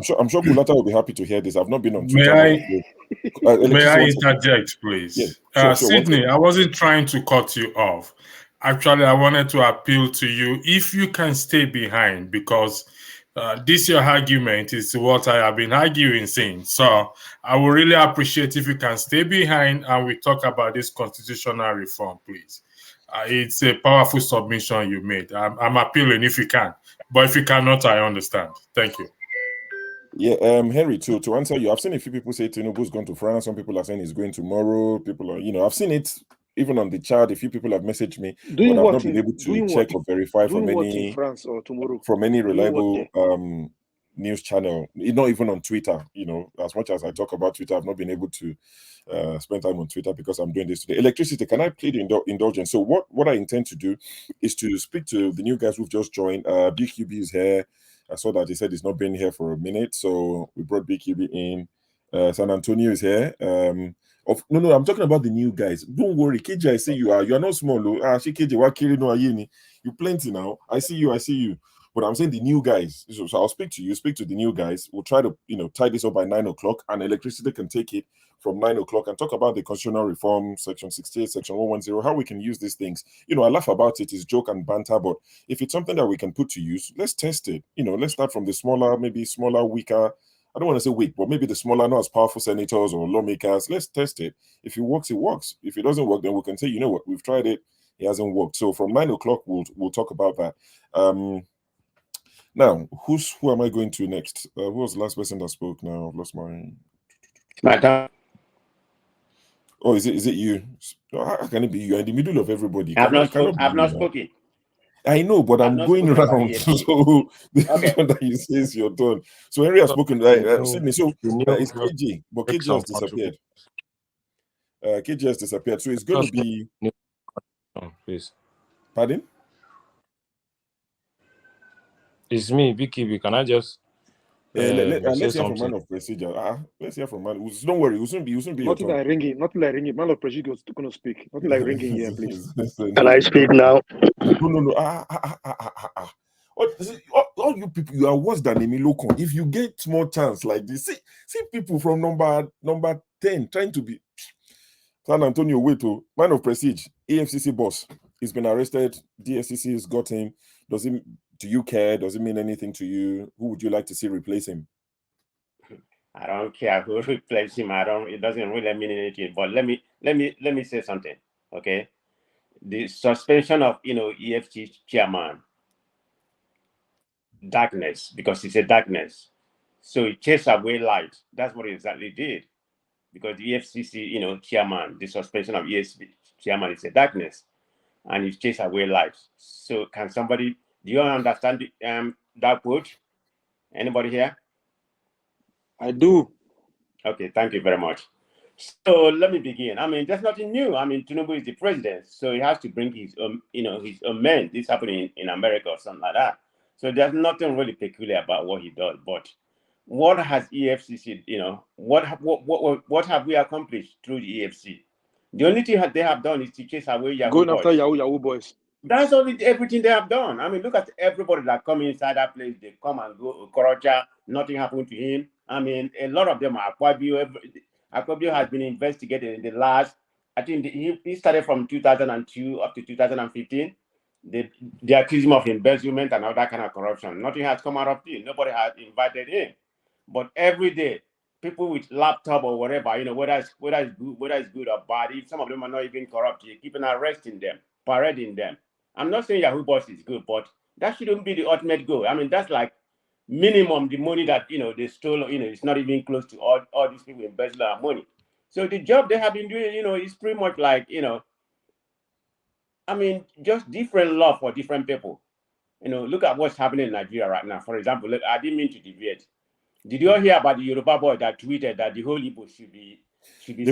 sure Bulata will be happy to hear this. I've not been on Twitter. May I interject, please? Yeah, sure, Sydney, I wasn't trying to cut you off. Actually, I wanted to appeal to you if you can stay behind, because This your argument is what I have been arguing since. So I would really appreciate if you can stay behind and we talk about this constitutional reform, please. It's a powerful submission you made. I'm appealing if you can, but if you cannot, I understand. Thank you. Yeah, Henry, to answer you, I've seen a few people say Tinubu's going to France. Some people are saying he's going tomorrow. People are, I've seen it even on the chat. A few people have messaged me, but I've not been able to check or verify from any France or tomorrow from any reliable news channel. Not even on Twitter. As much as I talk about Twitter, I've not been able to spend time on Twitter because I'm doing this today. Electricity, can I plead indulgence? So what I intend to do is to speak to the new guys who've just joined. BQB is here. I saw that he said he's not been here for a minute, so we brought BQB in. San Antonio is here. No, I'm talking about the new guys. Don't worry, KJ, I see you are not small. KJ, you plenty now. I see you. But I'm saying the new guys. So I'll speak to you, speak to the new guys. We'll try to, tie this up by 9 o'clock, and Electricity can take it from 9 o'clock and talk about the constitutional reform, Section 68, Section 110, how we can use these things. I laugh about it, it's joke and banter, but if it's something that we can put to use, let's test it. Let's start from the smaller, weaker, I don't want to say weak, but maybe the smaller, not as powerful senators or lawmakers. Let's test it. If it works, it works. If it doesn't work, then we can say, you know what, we've tried it, it hasn't worked. So from 9 o'clock, we'll talk about that. Now, who am I going to next? Who was the last person that spoke now? I've lost my... Oh, is it you? How can it be you? You're in the middle of everybody. I've not spoken. I know, but I'm going around. So the one that you say is your turn. So Henry has spoken. Sydney. So it's KJ, but KJ has disappeared. KJ has disappeared. So it's going to be. Please. Pardon? It's me, BKB. Can I just? Let's hear from man of procedure. Let's hear from man. Don't worry, we shouldn't be. Nothing like ringing. Man of procedure is going to speak. Nothing like ringing here, please. Can I speak now? No. All you people, you are worse than Emilokon. If you get more chance like this, see people from number 10 trying to be. San Antonio, wait, man of prestige, AFCC boss. He's been arrested. DSCC has got him. Do you care? Does it mean anything to you? Who would you like to see replace him? I don't care who replaces him. It doesn't really mean anything. But let me say something. Okay, the suspension of EFC chairman, darkness, because it's a darkness. So it chased away light. That's what it exactly did. Because the EFCC, chairman, the suspension of EFC chairman is a darkness, and it chased away light. So can somebody? Do you understand that quote? Anybody here? I do. Okay, thank you very much. So let me begin. There's nothing new. Tinubu is the president, so he has to bring his his own men. This happening in America or something like that. So there's nothing really peculiar about what he does. But what has EFCC, what have we accomplished through the EFC? The only thing that they have done is to chase away Yahoo going boys. After Yahoo boys. That's everything they have done. Look at everybody that come inside that place. They come and go. Okorocha, nothing happened to him. A lot of them are Akpabio. Akpabio has been investigated in the last, I think he started from 2002 up to 2015. They accuse him of embezzlement and all that kind of corruption. Nothing has come out of it. Nobody has invited him. But every day, people with laptop or whatever, whether it's good or bad, if some of them are not even corrupt, you keep on arresting them, parading them. I'm not saying Yahoo boss is good, but that shouldn't be the ultimate goal. That's like minimum the money that they stole. It's not even close to all these people embezzle our money. So the job they have been doing, is pretty much like just different law for different people. Look at what's happening in Nigeria right now. For example, look, I didn't mean to deviate. Did you all hear about the Yoruba boy that tweeted that the whole Igbo should be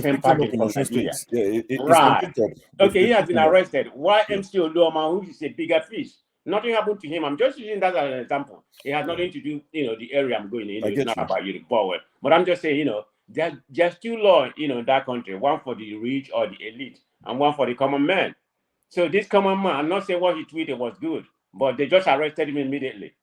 sent packing from Nigeria? Yeah, right. Okay, he has been arrested. Why MC Oluoma, who is a bigger fish? Nothing happened to him. I'm just using that as an example. It has nothing to do, the area I'm going in. It's not about Yoruba. But I'm just saying, there's two laws, in that country. One for the rich or the elite, and one for the common man. So this common man, I'm not saying what he tweeted was good, but they just arrested him immediately.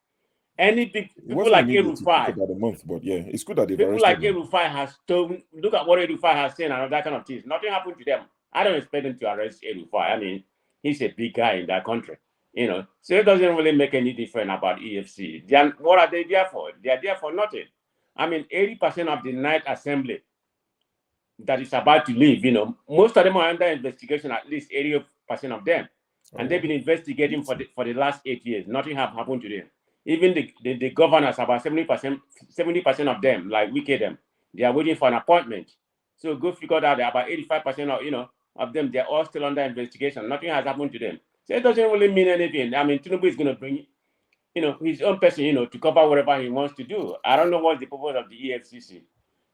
Any big people like Erufai, about a month, but yeah, it's good that they've people like him. Erufai has told. Look at what Erufai has said and all that kind of things. Nothing happened to them. I don't expect them to arrest Erufai. He's a big guy in that country. You know, so it doesn't really make any difference about EFC. What are they there for? They are there for nothing. I mean, 80% of the night assembly that is about to leave, you know, most of them are under investigation, at least 80% of them. And they've been investigating for the last 8 years. Nothing have happened to them. Even the governors, about 70% of them, like we them, they are waiting for an appointment. So go figure out that about 85% of, you know, of them, they're all still under investigation. Nothing has happened to them. So it doesn't really mean anything. I mean, Tinubu is going to bring, you know, his own person, you know, to cover whatever he wants to do. I don't know what's the purpose of the EFCC.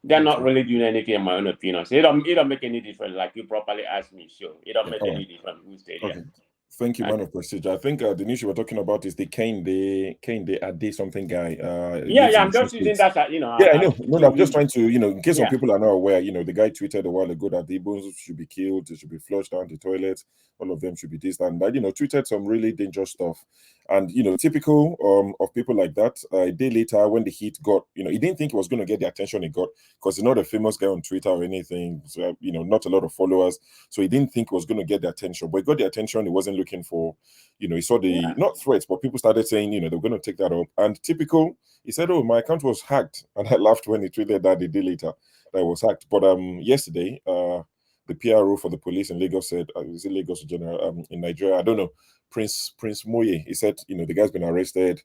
They're not really doing anything, in my own opinion. So it don't make any difference, like you properly asked me. Sure, it don't make any difference who stay there. Okay. Thank you, man of prestige. I think the news you were talking about is the Kane Ade something guy. Yeah, I'm just using that, you know. Yeah, I know. No, I'm just trying to, you know, in case some people are not aware, you know, the guy tweeted a while ago that the Igbos should be killed, they should be flushed down the toilet, all of them should be this and that, you know, tweeted some really dangerous stuff. And, you know, typical of people like that, a day later when the heat got, you know, he didn't think he was going to get the attention he got because he's not a famous guy on Twitter or anything, so, you know, not a lot of followers. So he didn't think he was going to get the attention, but he got the attention he wasn't looking for. You know, he saw the, not threats, but people started saying, you know, they're going to take that up. And typical, he said, oh, my account was hacked. And I laughed when he tweeted that the day later that it was hacked. But yesterday, the PRO for the police in Lagos said, is it Lagos General in Nigeria? I don't know. Prince Moye, he said, you know, the guy's been arrested.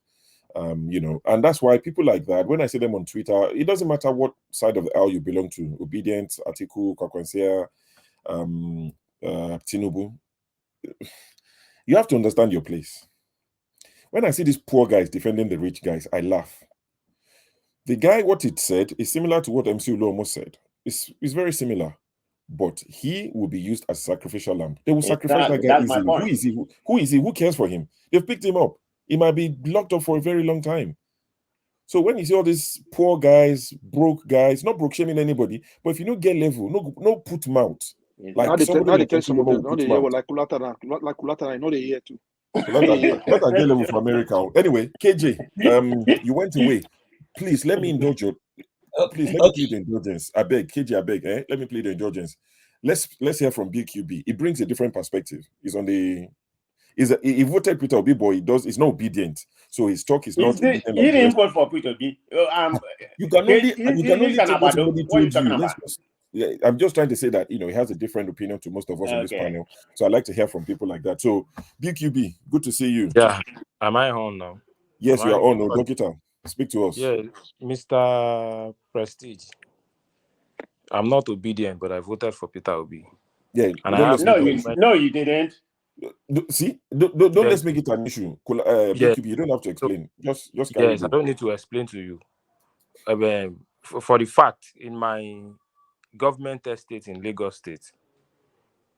You know, and that's why people like that, when I see them on Twitter, it doesn't matter what side of the aisle you belong to, Obedient, Atiku, Kwakwansia, Tinubu, you have to understand your place. When I see these poor guys defending the rich guys, I laugh. The guy, what it said is similar to what MC Ulomo said. It's very similar. But he will be used as a sacrificial lamb. They will sacrifice that guy easily. Who is he? Who is he? Who cares for him? They've picked him up. He might be locked up for a very long time. So when you see all these poor guys, broke guys, not broke shaming anybody, but if you don't get level, no put mouth. Like now somebody they like Timothy, now they hear like Kulatara, know they hear too. Let that get level for America. Anyway, KJ, you went away. Please let me indulge you. Please let me plead the indulgence. I beg, KJ, I beg. Let me plead the indulgence. Let's hear from BQB. He brings a different perspective. He's on the. He voted Peter Obi, but he's not obedient. So his talk is not. He didn't vote for Peter Obi. You can only take what somebody told you. I'm just trying to say that, you know, he has a different opinion to most of us on this panel. So I'd like to hear from people like that. So BQB, good to see you. Yeah. Am I on now? Yes, you are on. No, Dokita, speak to us. Yeah, Mr. Prestige. I'm not obedient, but I voted for Peter Obi. Yeah, and no, you didn't. See, don't let's make it an issue. BQB, you don't have to explain. Just carry I don't need to explain to you. For the fact, in my government estate in Lagos State,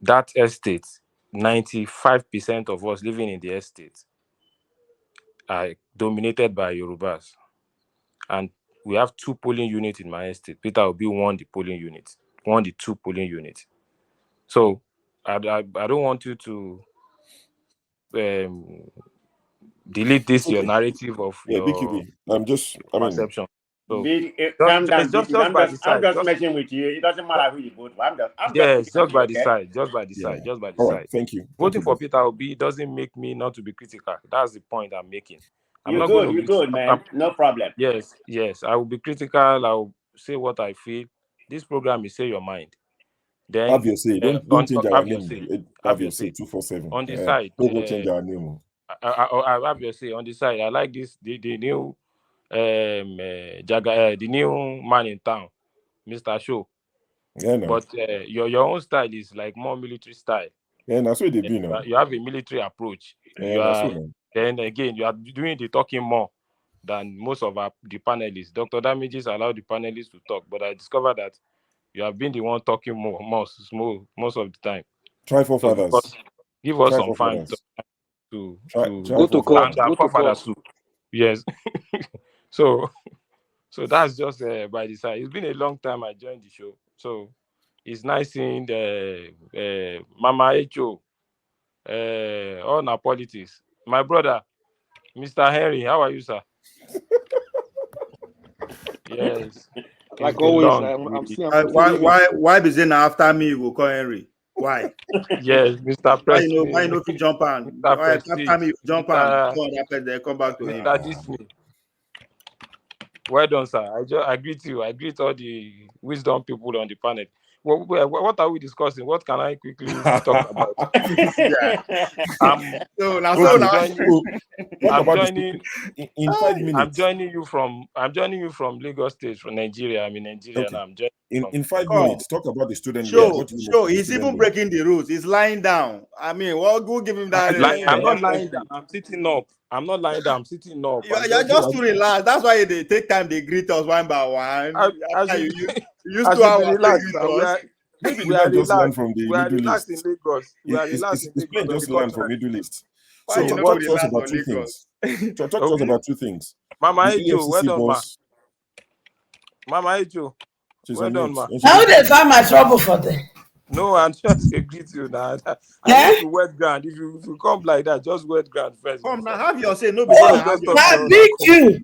that estate, 95% of us living in the estate are dominated by Yorubas. And we have 2 polling units in my estate. Peter Obi won the 2 polling units. So I don't want you to delete this your narrative of your BQB. perception. So calm down, I'm just messing with you. It doesn't matter who you vote for. Just by the side. Right, thank you. Voting for Peter Obi doesn't make me not to be critical. That's the point I'm making. You're good, man. No problem. Yes. I will be critical. I will say what I feel. This program is Say Your Mind. Then have your say. Don't change our name. Have your say. 247. On the side, don't change our name. I have your say on the side. I like this. The new the new man in town, Mr. Show. Yeah, no. But your own style is like more military style. Yeah, that's what they do now. You have a military approach. Yeah, then again, you are doing the talking more than most of the panelists. Dr. Damages allow the panelists to talk, but I discovered that you have been the one talking most of the time. Try for fathers. Give us some fun to go to court. Yes. So that's just by the side. It's been a long time I joined the show, so it's nice seeing the Mama Echo, all our politics. My brother, Mr. Henry, how are you, sir? Yes. Like always, I'm seeing. Why is it after me you go call Henry? Why? Yes, Mr. Why President. why if you jump on? Mr. Why Prestige, time you jump on, Mr. go on that place, then come back to him. Mr. Disney. Well done, sir. I greet you. I greet all the wisdom people on the panel. What are we discussing? What can I quickly talk about? I'm joining in 5 minutes. I'm joining you from Lagos State, from Nigeria. I'm in Nigeria now. I'm joining in 5 minutes. Talk about the student loan. Sure, What do you make of the he's student even loan? breaking the rules. He's lying down. I mean, we'll give him that. I'm not lying down. I'm sitting up. I'm not lying down. I'm sitting up. You're just too relaxed. That's why they take time. They greet us one by one. You used to have relax. Maybe the just learn from the Middle East. In Lagos. We are relaxed in Lagos. It's plain just learn from Middle East. Why So you talk not to us about two things. Talk to us about two things. Mama The Ejo, well EFCC done, ma. boss. Mama Ejo, well done, ma. How they find my trouble for them? No, I'm just a greet you now. I need to wet ground. If you come like that, just wet ground first. Come now, have your say. No, have you.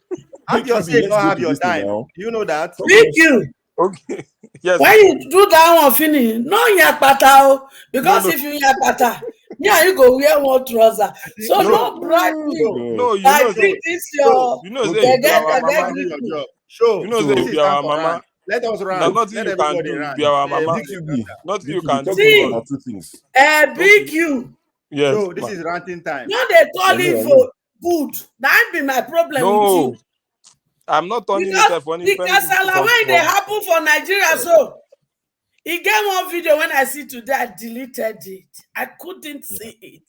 Have your say, not have your time. You know that. You. Okay. Yes. When you do that one finish, no yakpata, because if you yakpata, yeah, you go wear one trouser. So no bribe me. No, you I know, think this your. You know, say you be our mama. Show. You know, say you be our mama. Let us run. Now, nothing you can do. You be our mama. Nothing you can do. About two things. Big you. Yes. So this is ranting time. No, they call it for good. That be my problem with you. I'm not turning it for any. The kasala when they happen for Nigeria, so he gave one video when I see today, I deleted it. I couldn't see it.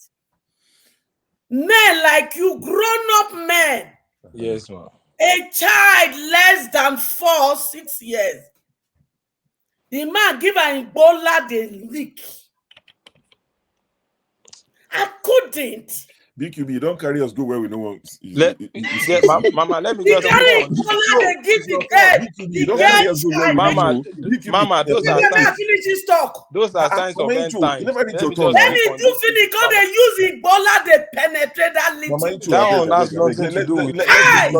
Men like you, grown-up men. Yes, ma'am. A child less than 4-6 years. The man give an Ebola the lick. I couldn't. BQB, you don't carry us go where we know what. Mama, let me just carry Ebola they give the dead. You don't carry us go where we know. Mama, those are signs. Those are signs of end times. Let me do finish because they use Ebola, they penetrate that little. That one has nothing to do with it.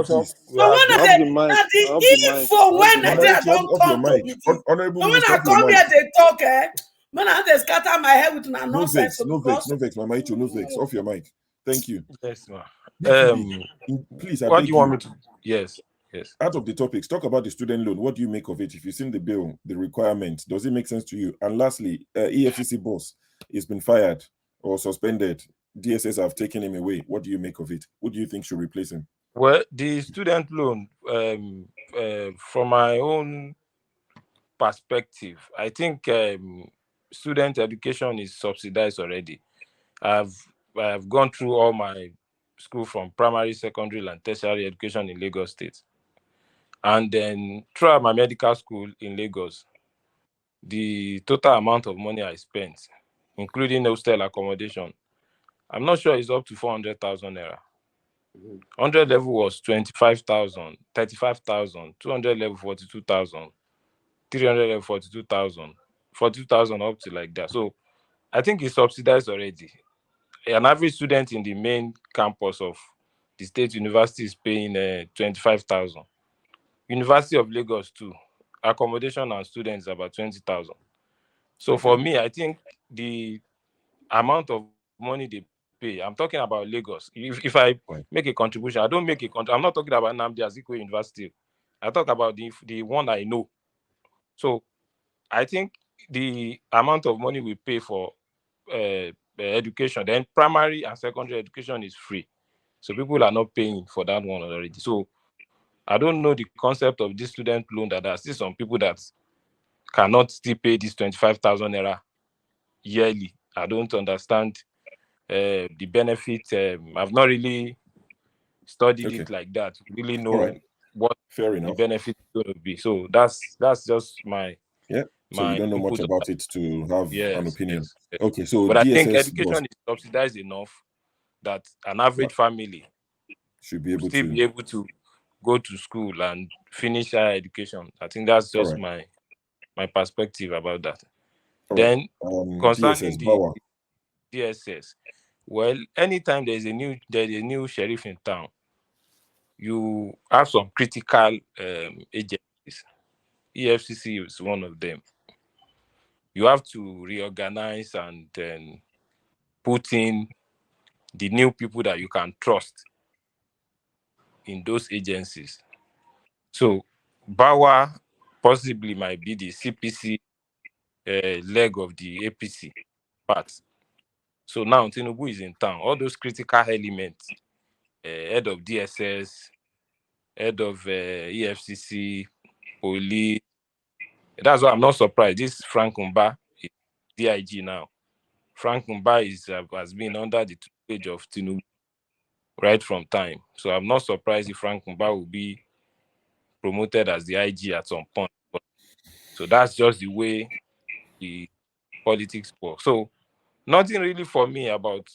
So when the info when they don't come to meeting. So when I come here, they talk, when I they scatter my head with nonsense. No vex, Mama Icho, no vex. Off your mic. Thank you. Yes, ma'am. Please, what do you want me to? Yes. Out of the topics, talk about the student loan. What do you make of it? If you've seen the bill, the requirement, does it make sense to you? And lastly, EFCC boss has been fired or suspended. DSS have taken him away. What do you make of it? What do you think should replace him? Well, the student loan, from my own perspective, I think student education is subsidized already. I've gone through all my school from primary, secondary, and tertiary education in Lagos State. And then throughout my medical school in Lagos, the total amount of money I spent, including hostel accommodation, I'm not sure it's up to 400,000 naira. 100 level was 25,000, 35,000, 200 level 42,000, 300 level 42,000, 42,000 up to like that. So I think it's subsidized already. An average student in the main campus of the state university is paying 25,000. University of Lagos too, accommodation and students about 20,000. So for me, I think the amount of money they pay, I'm talking about Lagos. If I make a contribution, I don't make a contribution. I'm not talking about Nnamdi Azikiwe University. I talk about the one I know. So I think the amount of money we pay for education, then primary and secondary education is free. So people are not paying for that one already. So I don't know the concept of this student loan that there are still some people that cannot still pay this 25,000 naira yearly. I don't understand the benefit. I've not really studied it like that. Really know what the benefit is going to be. So that's just my So you don't know much about it to have an opinion. Yes. Okay, so but DSS I think education is subsidized enough that an average family should be able be able to go to school and finish higher education. I think that's just my perspective about that. Then concerning the DSS, well, anytime there's a new sheriff in town, you have some critical agencies. EFCC is one of them. you have to reorganize and then put in the new people that you can trust in those agencies. So Bawa possibly might be the CPC leg of the APC part. So now Tinubu is in town. All those critical elements, head of DSS, head of EFCC, police. That's why I'm not surprised. This Frank Umba is DIG now. Frank Umba has been under the tutelage of Tinubu right from time. So I'm not surprised if Frank Umba will be promoted as the IG at some point. So that's just the way the politics work. So nothing really for me about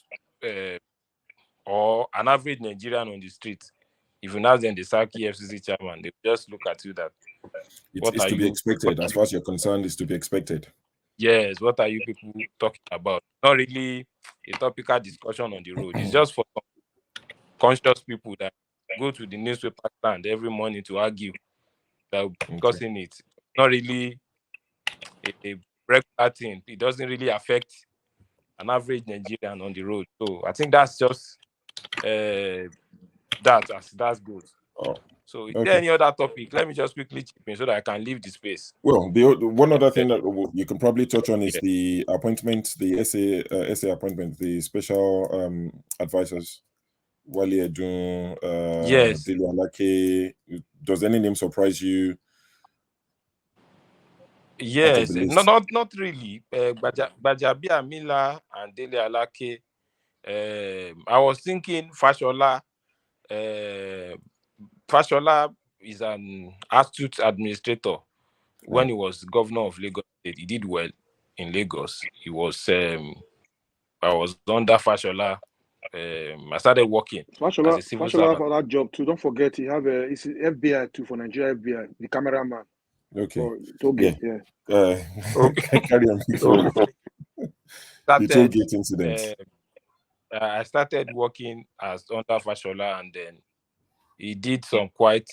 or an average Nigerian on the street. If you ask them the Saki FCC chairman, they just look at you that It's to be expected. As far as you're concerned, it's to be expected. Yes, what are you people talking about? Not really a topical discussion on the road. It's just for conscious people that go to the newspaper stand every morning to argue that we're discussing it. Not really a regular thing. It doesn't really affect an average Nigerian on the road. So I think that's just that's good. So is there any other topic? Let me just quickly chip in so that I can leave the space. Well, the one other thing that you can probably touch on is the appointment, the SA appointment, the special advisors. Wale Edun, yes. Dele Alake. Does any name surprise you? Yes, not really. Bajabia Mila and Dele Alake. I was thinking Fashola. Fashola is an astute administrator. When he was governor of Lagos State, he did well in Lagos. He was I was under Fashola. I started working as a civil servant. For that job too. Don't forget he have it's FBI too for Nigeria FBI, the cameraman. Okay. Okay. Carry on before the toll gate incident. I started working as under Fashola, and then he did some quite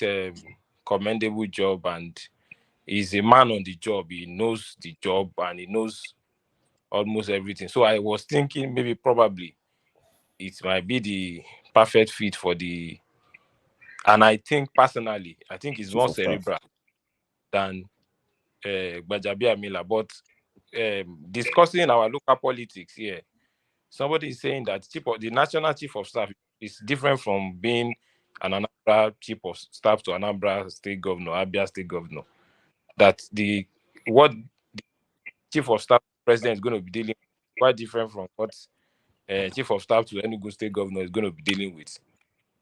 commendable job, and he's a man on the job. He knows the job and he knows almost everything. So I was thinking maybe probably it might be the perfect fit for the, and I think personally, I think it's more cerebral than Bajabia Mila. But discussing our local politics here, somebody is saying that the national chief of staff is different from being an Anambra chief of staff to Anambra state governor, Abia state governor. That what the chief of staff president is going to be dealing with is quite different from what chief of staff to Enugu state governor is going to be dealing with.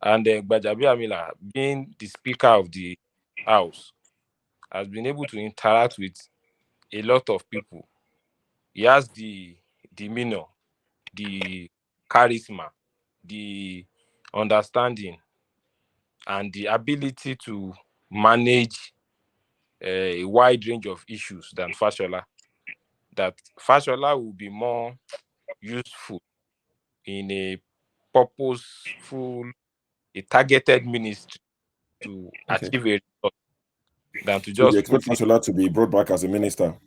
And Bajabia Mila, being the speaker of the house, has been able to interact with a lot of people. He has the demeanor, the charisma, the understanding, and the ability to manage a wide range of issues than Fashola. That Fashola will be more useful in a purposeful, a targeted ministry to achieve a result than to So you just expect Fashola to be brought back as a minister?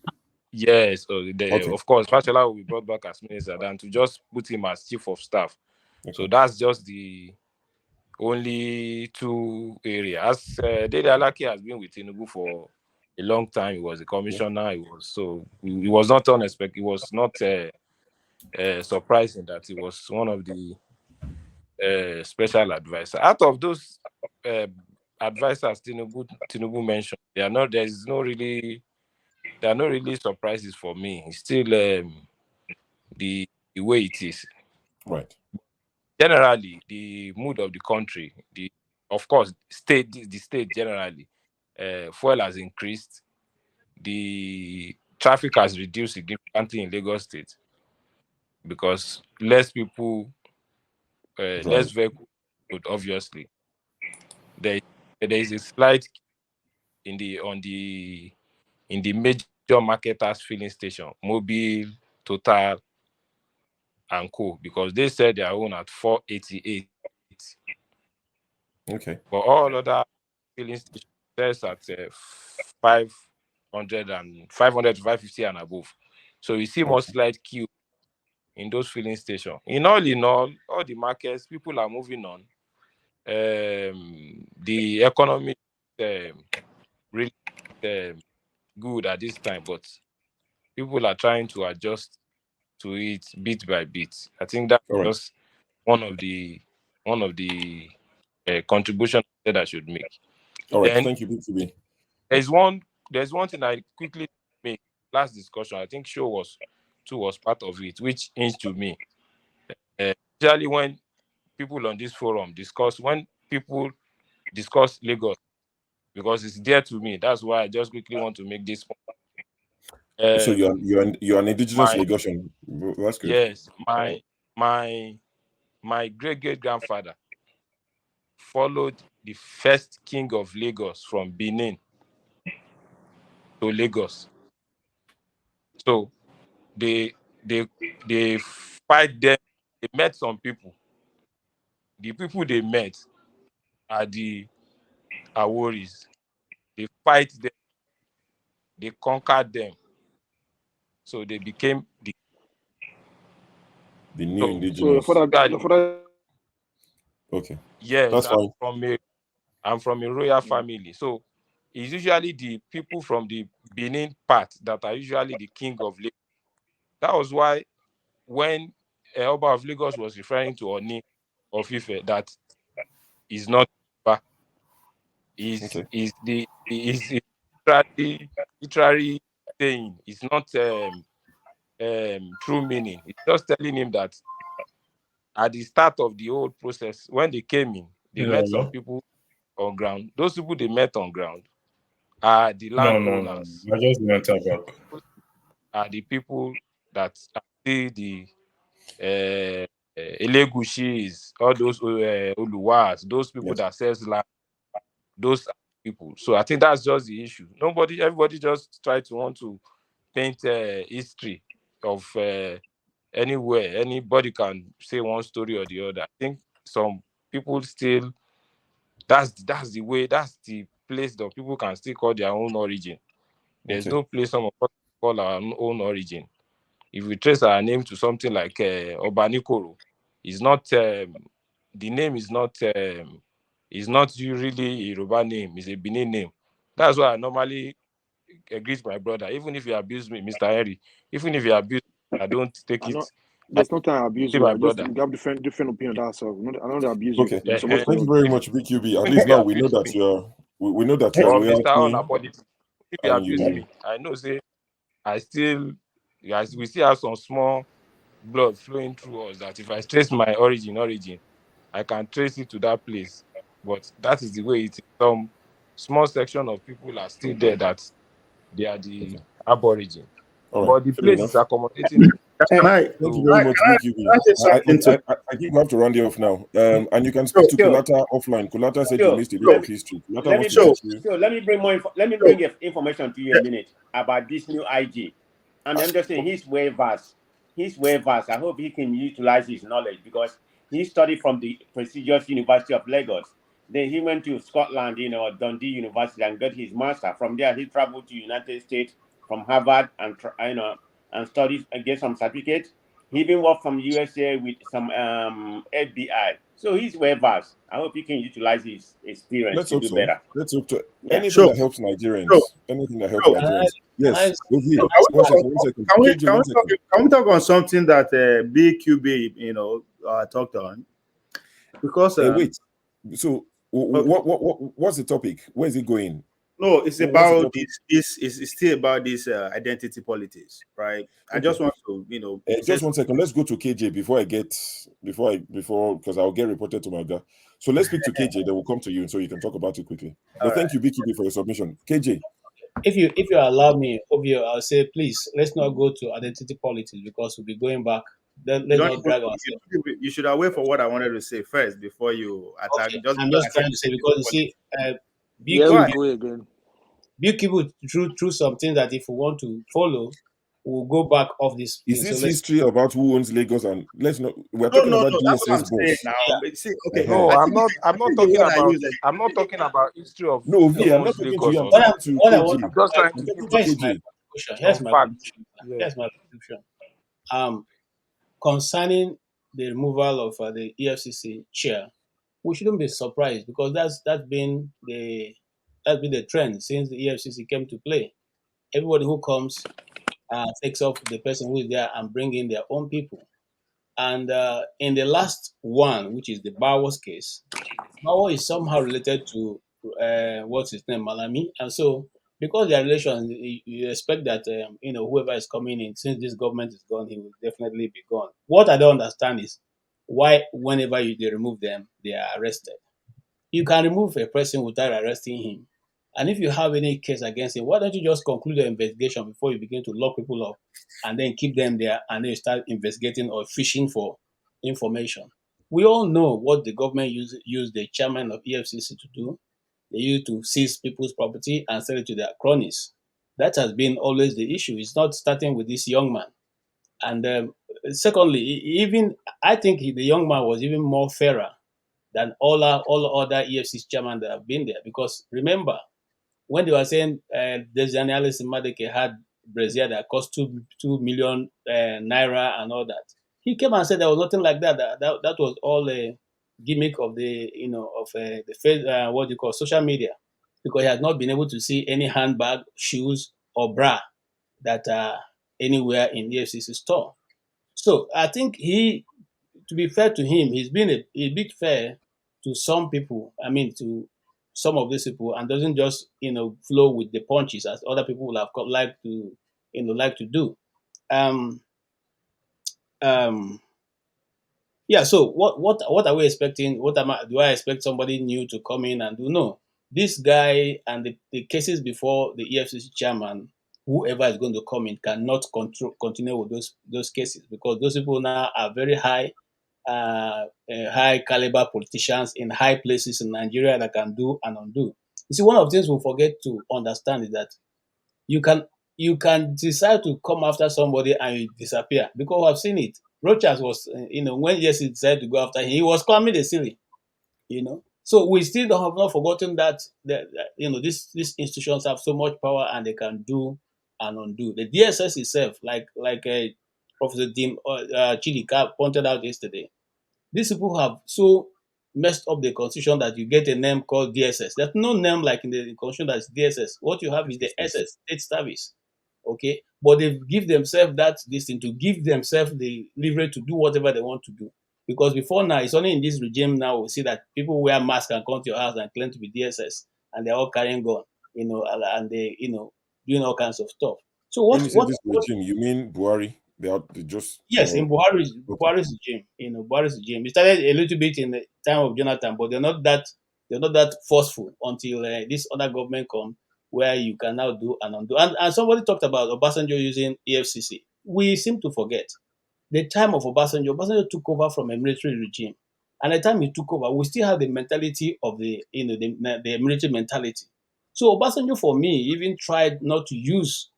Yes, of course, Fashola will be brought back as minister than to just put him as chief of staff. So that's just the only two areas. Dele Alake has been with Tinubu for a long time. He was a commissioner. He was not unexpected. It was not surprising that he was one of the special advisors. Out of those advisors Tinubu mentioned, there are no really surprises for me. It's still the way it is. Right. Generally, the mood of the country, of course, the state generally, fuel has increased. The traffic has reduced significantly in Lagos State because less people, less vehicles, obviously. There is a slight in the major marketers filling station, Mobile, Total, and Co, because they said their own at 488. Okay. But all other filling stations at 500 to 550 and above. So you see more slight queue in those filling stations. In all, all the markets, people are moving on. The economy really good at this time, but people are trying to adjust to it bit by bit. I think that's just one of the contributions that I should make. All right, Then, thank you, BTB. There's one thing I quickly make. Last discussion, I think Show was part of it, which hinged to me. Usually when people on this forum discuss Lagos, because it's dear to me. That's why I just quickly want to make this point. So you're an indigenous Lagosian. That's good. Yes, my great grandfather followed the first king of Lagos from Benin to Lagos. So they fight them. They met some people. The people they met are the Aworis. They fight them. They conquered them. So they became the new indigenous. Okay. Yes, that's fine. I'm from a royal family. So it's usually the people from the Benin part that are usually the king of Lagos. That was why when Oba of Lagos was referring to Oni of Ife, that is not is literally saying, it's not true meaning. It's just telling him that at the start of the whole process, when they came in, they met some people on ground. Those people they met on ground are the landowners. No. I just went back. Are the people that are still the Elegushis, all those Uluwas, those people that sells land, those people. So I think that's just the issue. Everybody just try to want to paint history of anywhere. Anybody can say one story or the other. I think some people still, that's the way, that's the place that people can still call their own origin. There's no place some of us call our own origin. If we trace our name to something like Obanikoro, it's not the name is not really a Yoruba name, it's a Benin name. That's why I normally agree with my brother. Even if you abuse me, Mr. Henry, even if you abuse me, I don't take it. There's no time I abuse you. My brother. We have different opinion on that. So I don't abuse you. Okay. Thank you very much, BQB. At least now we know that we know that you're Mr. If you abuse me, I know say we still have some small blood flowing through us that if I trace my origin, I can trace it to that place. But that is the way it is. Some small section of people are still there that they are the aborigine. But the place is accommodating. Thank you very much, BQB. I think we have to round you off now. And you can speak to Kulata offline. Kulata said you missed a bit of history. Let me bring information to you a minute about this new IG. And I'm just saying he's way vast. I hope he can utilize his knowledge because he studied from the prestigious University of Lagos. Then he went to Scotland, Dundee University, and got his master. From there, he traveled to United States from Harvard and studied and get some certificates. He even worked from USA with some FBI. So he's way vast. I hope he can utilize his experience to do better. Let's hope to. Anything that helps Nigerians. Anything that helps Nigerians. Yes. Can we talk on something that BQB, talked on? Because wait. So what's the topic? Where is it going? No, it's about this. It's still about this identity politics, right? I just want to, just 1 second. Let's go to KJ because I'll get reported to my guy. So let's speak to KJ. Then we'll come to you, so you can talk about it quickly. But thank you, BQB, for your submission. KJ, if you allow me, I'll say please let's not go to identity politics because we'll be going back. Then let's not drag ourselves. You should wait for what I wanted to say first before you attack. Okay. I'm just trying to say because you see. BQB through something that if we want to follow, we'll go back off this. Is this history about who owns Lagos? And let's not. We're talking about DSS boss. No, I'm not talking about. I'm not talking about history of. No, I'm not talking to you. I'm talking to KJ. I'm just trying to. Here's my prediction. Here's my prediction. Concerning the removal of the EFCC chair, we shouldn't be surprised because that's been the trend since the EFCC came to play. Everybody who comes takes off the person who is there and bring in their own people. And in the last one, which is the Bowers case, Bawo is somehow related to what's his name, Malami, and so because their relations, you expect that whoever is coming in, since this government is gone, he will definitely be gone. What I don't understand is why, whenever they remove them, they are arrested. You can remove a person without arresting him, and if you have any case against him, why don't you just conclude the investigation before you begin to lock people up, and then keep them there, and then you start investigating or fishing for information. We all know what the government used the chairman of EFCC to do. They used to seize people's property and sell it to their cronies. That has been always the issue. It's not starting with this young man. And secondly, even I think the young man was even more fairer than all other EFCC chairmen that have been there. Because remember, when they were saying Desiani Alison Madeke had brazier that cost 2 million naira and all that, he came and said there was nothing like that. That was all a gimmick of the what you call social media, because he had not been able to see any handbag, shoes, or bra that are anywhere in the FCC store. So I think to be fair to him, he's been a bit fair to some people. I mean, to some of these people, and doesn't just flow with the punches as other people will have like to do. Um, um, yeah. So what are we expecting? Do I expect somebody new to come in and do? No. This guy and the cases before the EFCC chairman, whoever is going to come in, cannot continue with those cases, because those people now are very high caliber politicians in high places in Nigeria that can do and undo. You see, one of the things we forget to understand is that you can decide to come after somebody and you disappear, because I've seen it. Rochas was, when he decided to go after him, he was climbing the ceiling. So we still have not forgotten that these institutions have so much power and they can do and undo. The DSS itself, like Professor Dim Chidika pointed out yesterday, these people have so messed up the constitution that you get a name called DSS. There's no name like in the constitution that's DSS. What you have is the SS, State Service. Okay? But they give themselves this thing to give themselves the leverage to do whatever they want to do. Because before now, it's only in this regime now we see that people wear masks and come to your house and claim to be DSS, and they're all carrying gun, and they, doing all kinds of stuff. So when you say this regime, you mean Buhari? They just yes, in Buhari's regime, Buhari's regime. It started a little bit in the time of Jonathan, but they're not that forceful until this other government come, where you can now do and undo. And somebody talked about Obasanjo using EFCC. We seem to forget the time of Obasanjo took over from a military regime, and the time he took over, we still have the mentality of the military mentality. So Obasanjo, for me, even tried not to use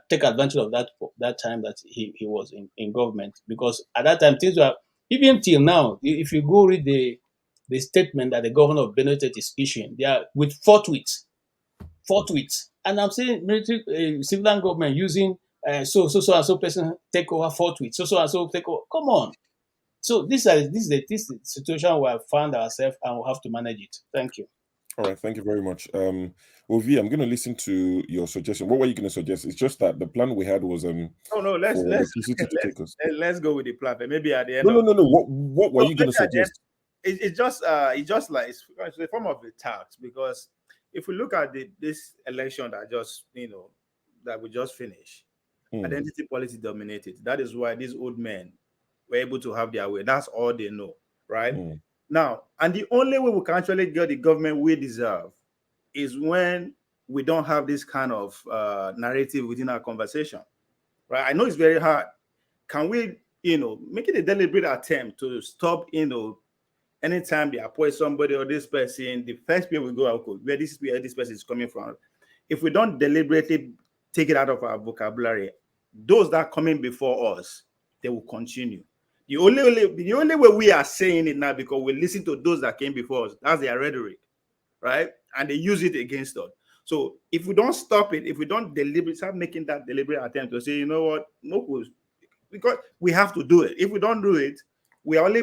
take advantage of that time that he was in government, because at that time things were, even till now, if you go read the statement that the governor of Benue State is issuing, they are with 4 tweets, and I'm saying military civilian government using so and so person take over 4 tweets, so and so take over. Come on. So this is the situation we have found ourselves, and we'll have to manage it. Thank you. All right, thank you very much. Ovi, I'm going to listen to your suggestion. What were you going to suggest? It's just that the plan we had was let's go with the plan. Maybe at the end. No. What were you going to suggest? It's just like it's a form of a tax, because if we look at this election that we just finished, identity politics dominated. That is why these old men were able to have their way. That's all they know, right? Now, and the only way we can actually get the government we deserve is when we don't have this kind of narrative within our conversation, right? I know it's very hard. Can we, make it a deliberate attempt to stop, anytime they appoint somebody or this person, the first people we go out, where this person is coming from. If we don't deliberately take it out of our vocabulary, those that are coming before us, they will continue. The only way we are saying it now, because we listen to those that came before us, that's their rhetoric, right? And they use it against us. So if we don't stop it, if we don't deliberately start making that deliberate attempt to say, you know what, because we have to do it. If we don't do it, we are only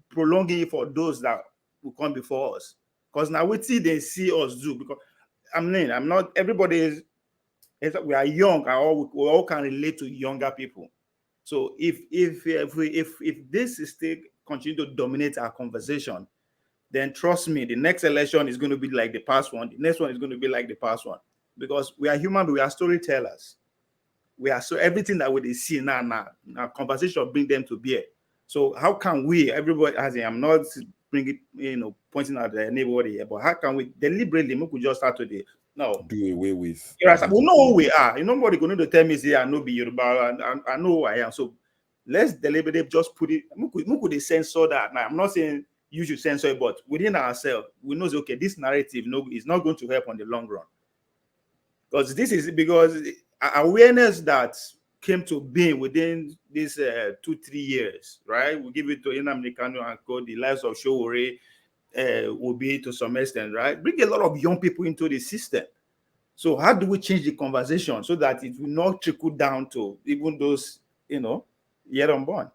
prolonging it for those that will come before us. Because now we see they see us do. Because I'm not. Everybody is. We are young. We all can relate to younger people. So if this still continue to dominate our conversation, then trust me, the next election is going to be like the past one. The next one is going to be like the past one, because we are human, we are storytellers. We are, so everything that we see now conversation bring them to bear. So how can we, everybody, as I'm not bringing, pointing out anybody here, but how can we deliberately, we could just start today? No. Do away with. We know who we are. Nobody going to tell me, say, I know be Yoruba, I know who I am. So let's deliberately just put it, we could censor that. Now, I'm not saying you should censor it, but within ourselves, we know, okay, this narrative is not going to help on the long run. Because awareness that came to being within these 2-3 years, right? We'll give it to Nnamdi Kanu and Co. The lives of Showore will be to some extent, right? Bring a lot of young people into the system. So how do we change the conversation so that it will not trickle down to even those, yet unborn?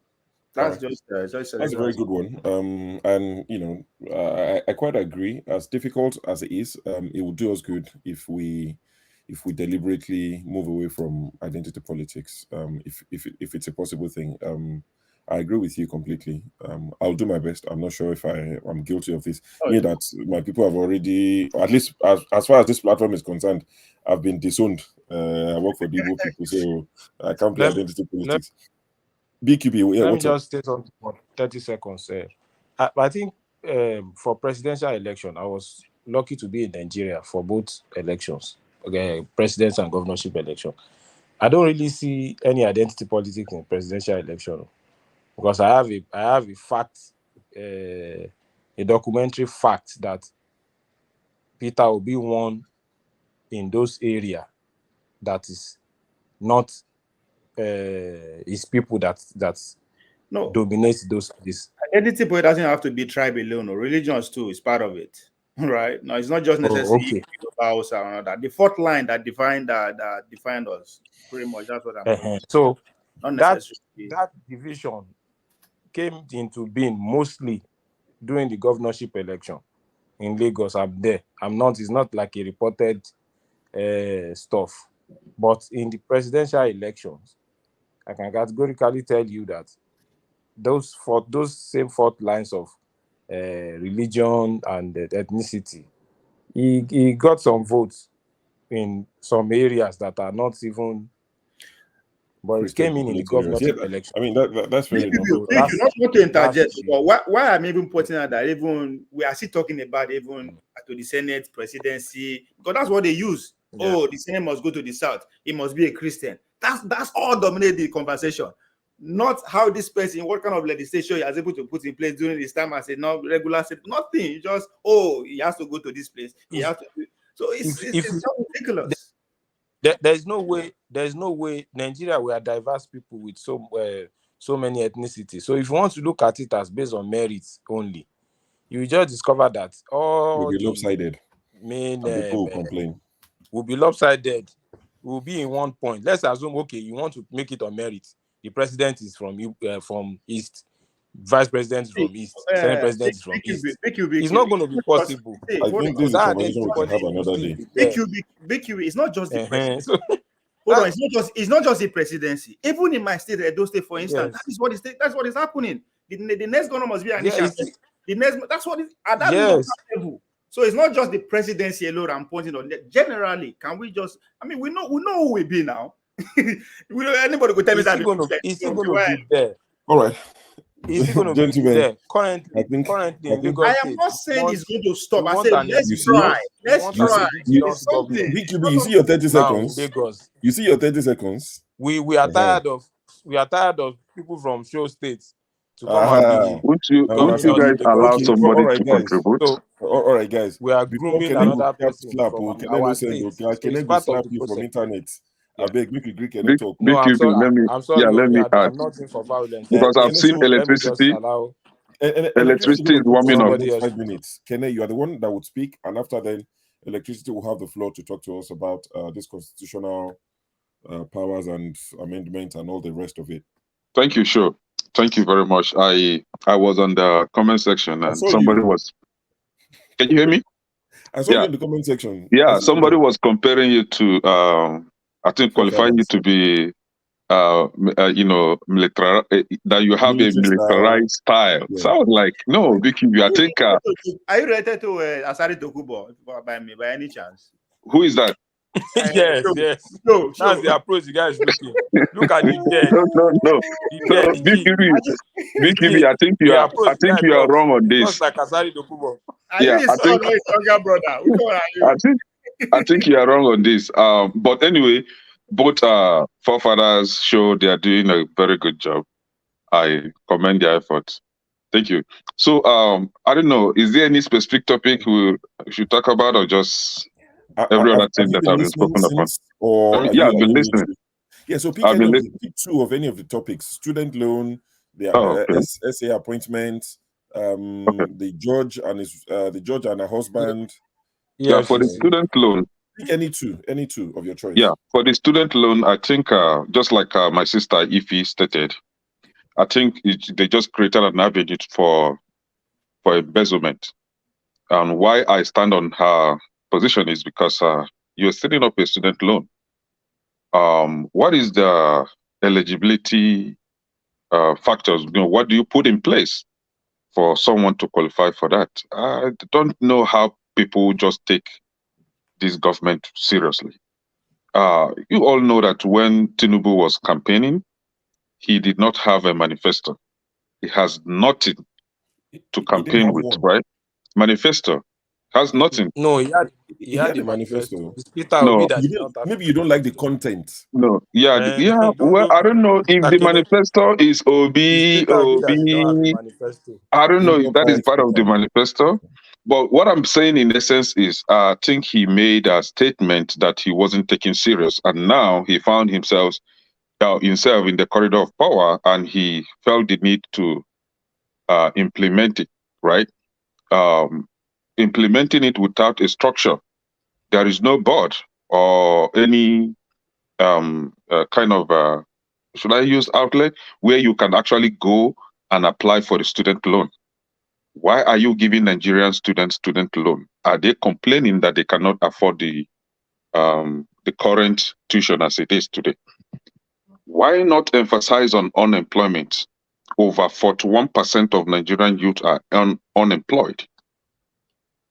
That's just that's a very good one. And I quite agree. As difficult as it is, it will do us good if we deliberately move away from identity politics. If it's a possible thing. I agree with you completely. I'll do my best. I'm not sure if I'm guilty of this. That my people have already, at least as far as this platform is concerned, I've been disowned. I work for the Igbo people, so I can't play identity politics. BQB, let me just say something for 30 seconds. I think for presidential election, I was lucky to be in Nigeria for both elections, presidential and governorship election. I don't really see any identity politics in presidential election, because I have a fact, a documentary fact that Peter Obi won in those areas that is not his people that dominates those places. Identity politics doesn't have to be tribe alone, or religions too is part of it, right? No, it's not just necessarily house or another. The fourth line that defined us, pretty much. That's what I'm saying. So that division came into being mostly during the governorship election in Lagos. It's not like a reported stuff, but in the presidential elections, I can categorically tell you that those same fourth lines of religion and ethnicity, he got some votes in some areas that are not even. But it came in the governorship election. I mean, that's very not to interject, but why I'm even pointing out that even we are still talking about even to the Senate presidency, because that's what they use. Yeah. Oh, the Senate must go to the South. He must be a Christian. That's all dominate the conversation. Not how this person, what kind of legislation he was able to put in place during his time as a regular state. Nothing. Just he has to go to this place. He has to. So it's so ridiculous. There's no way Nigeria, we are diverse people with so many ethnicities. So if you want to look at it as based on merits only, you will just discover that all will be lopsided. Main people will complain. Will be lopsided. Will be in one point. Let's assume, okay, you want to make it on merit. The president is from East, vice president is from East, Senate president is from East. It's not going to be possible. I think this is a conversation we can have another day. BQ, it's not just the presidency. Hold on, it's not just the presidency. Even in my state, Edo State, for instance, that's what is happening. The next governor must be an that's what is at that level. So it's not just the presidency alone I'm pointing on. Generally, can we just? I mean, we know who we be now. Anybody could tell me that it's still going to be there. All right. It's still going to be there. Currently, I am not saying it's going to stop. I said let's try. Let's try. You see your 30 seconds. You see your 30 seconds. We are tired of people from show states to come and won't you guys allow somebody to contribute? So, all right, guys. We are grooming another person slap from our state. Can I go slap you from internet? I beg, make you Greek and talk. No, I'm sorry. I'm not in for violence. Because I've seen electricity. Electricity is warming up. 5 minutes. Kene, you are the one that would speak, and after then, Electricity will have the floor to talk to us about this constitutional powers and amendment and all the rest of it. Thank you, sure. Thank you very much. I was on the comment section and somebody was. Can you hear me? I saw you in the comment section. Yeah, somebody was comparing you to, I think, qualifying you to be, military, that you have a militarized style. Yeah. So I was like, no, Vicky, I think. Are you related to Asari Dokubo by any chance? Who is that? Yes. No, that's the approach the guy is looking. Look at the beard. No. Vicky, I think you are wrong on this. Just like Asari Dokubo. Are you his son or his younger brother? Which one are you? I think you are wrong on this. But anyway, both forefathers show they are doing a very good job. I commend their efforts. Thank you. So I don't know, is there any specific topic we should talk about, or just every other thing that I've been spoken upon? Yeah, I've been listening. Yeah, so pick two of any of the topics: student loan, the SA appointment, the judge and her husband. Yeah, for the student loan. Pick any two of your choice. Yeah, for the student loan, I think just like my sister Ify stated, I think they just created an avenue for embezzlement. And why I stand on her position is because you're setting up a student loan. What is the eligibility factors? What do you put in place for someone to qualify for that? I don't know how people just take this government seriously. You all know that when Tinubu was campaigning, he did not have a manifesto. He has nothing to campaign with, right? Manifesto has nothing. No, he had the manifesto. No, maybe you don't like the content. No, well, I don't know if the manifesto is I don't know if that is part of the manifesto. But what I'm saying in essence is, I think he made a statement that he wasn't taken serious, and now he found himself in the corridor of power, and he felt the need to implement it, right? Implementing it without a structure. There is no board or any kind of, should I use outlet, where you can actually go and apply for a student loan. Why are you giving Nigerian students student loan? Are they complaining that they cannot afford the current tuition as it is today? Why not emphasize on unemployment? Over 41% of Nigerian youth are unemployed.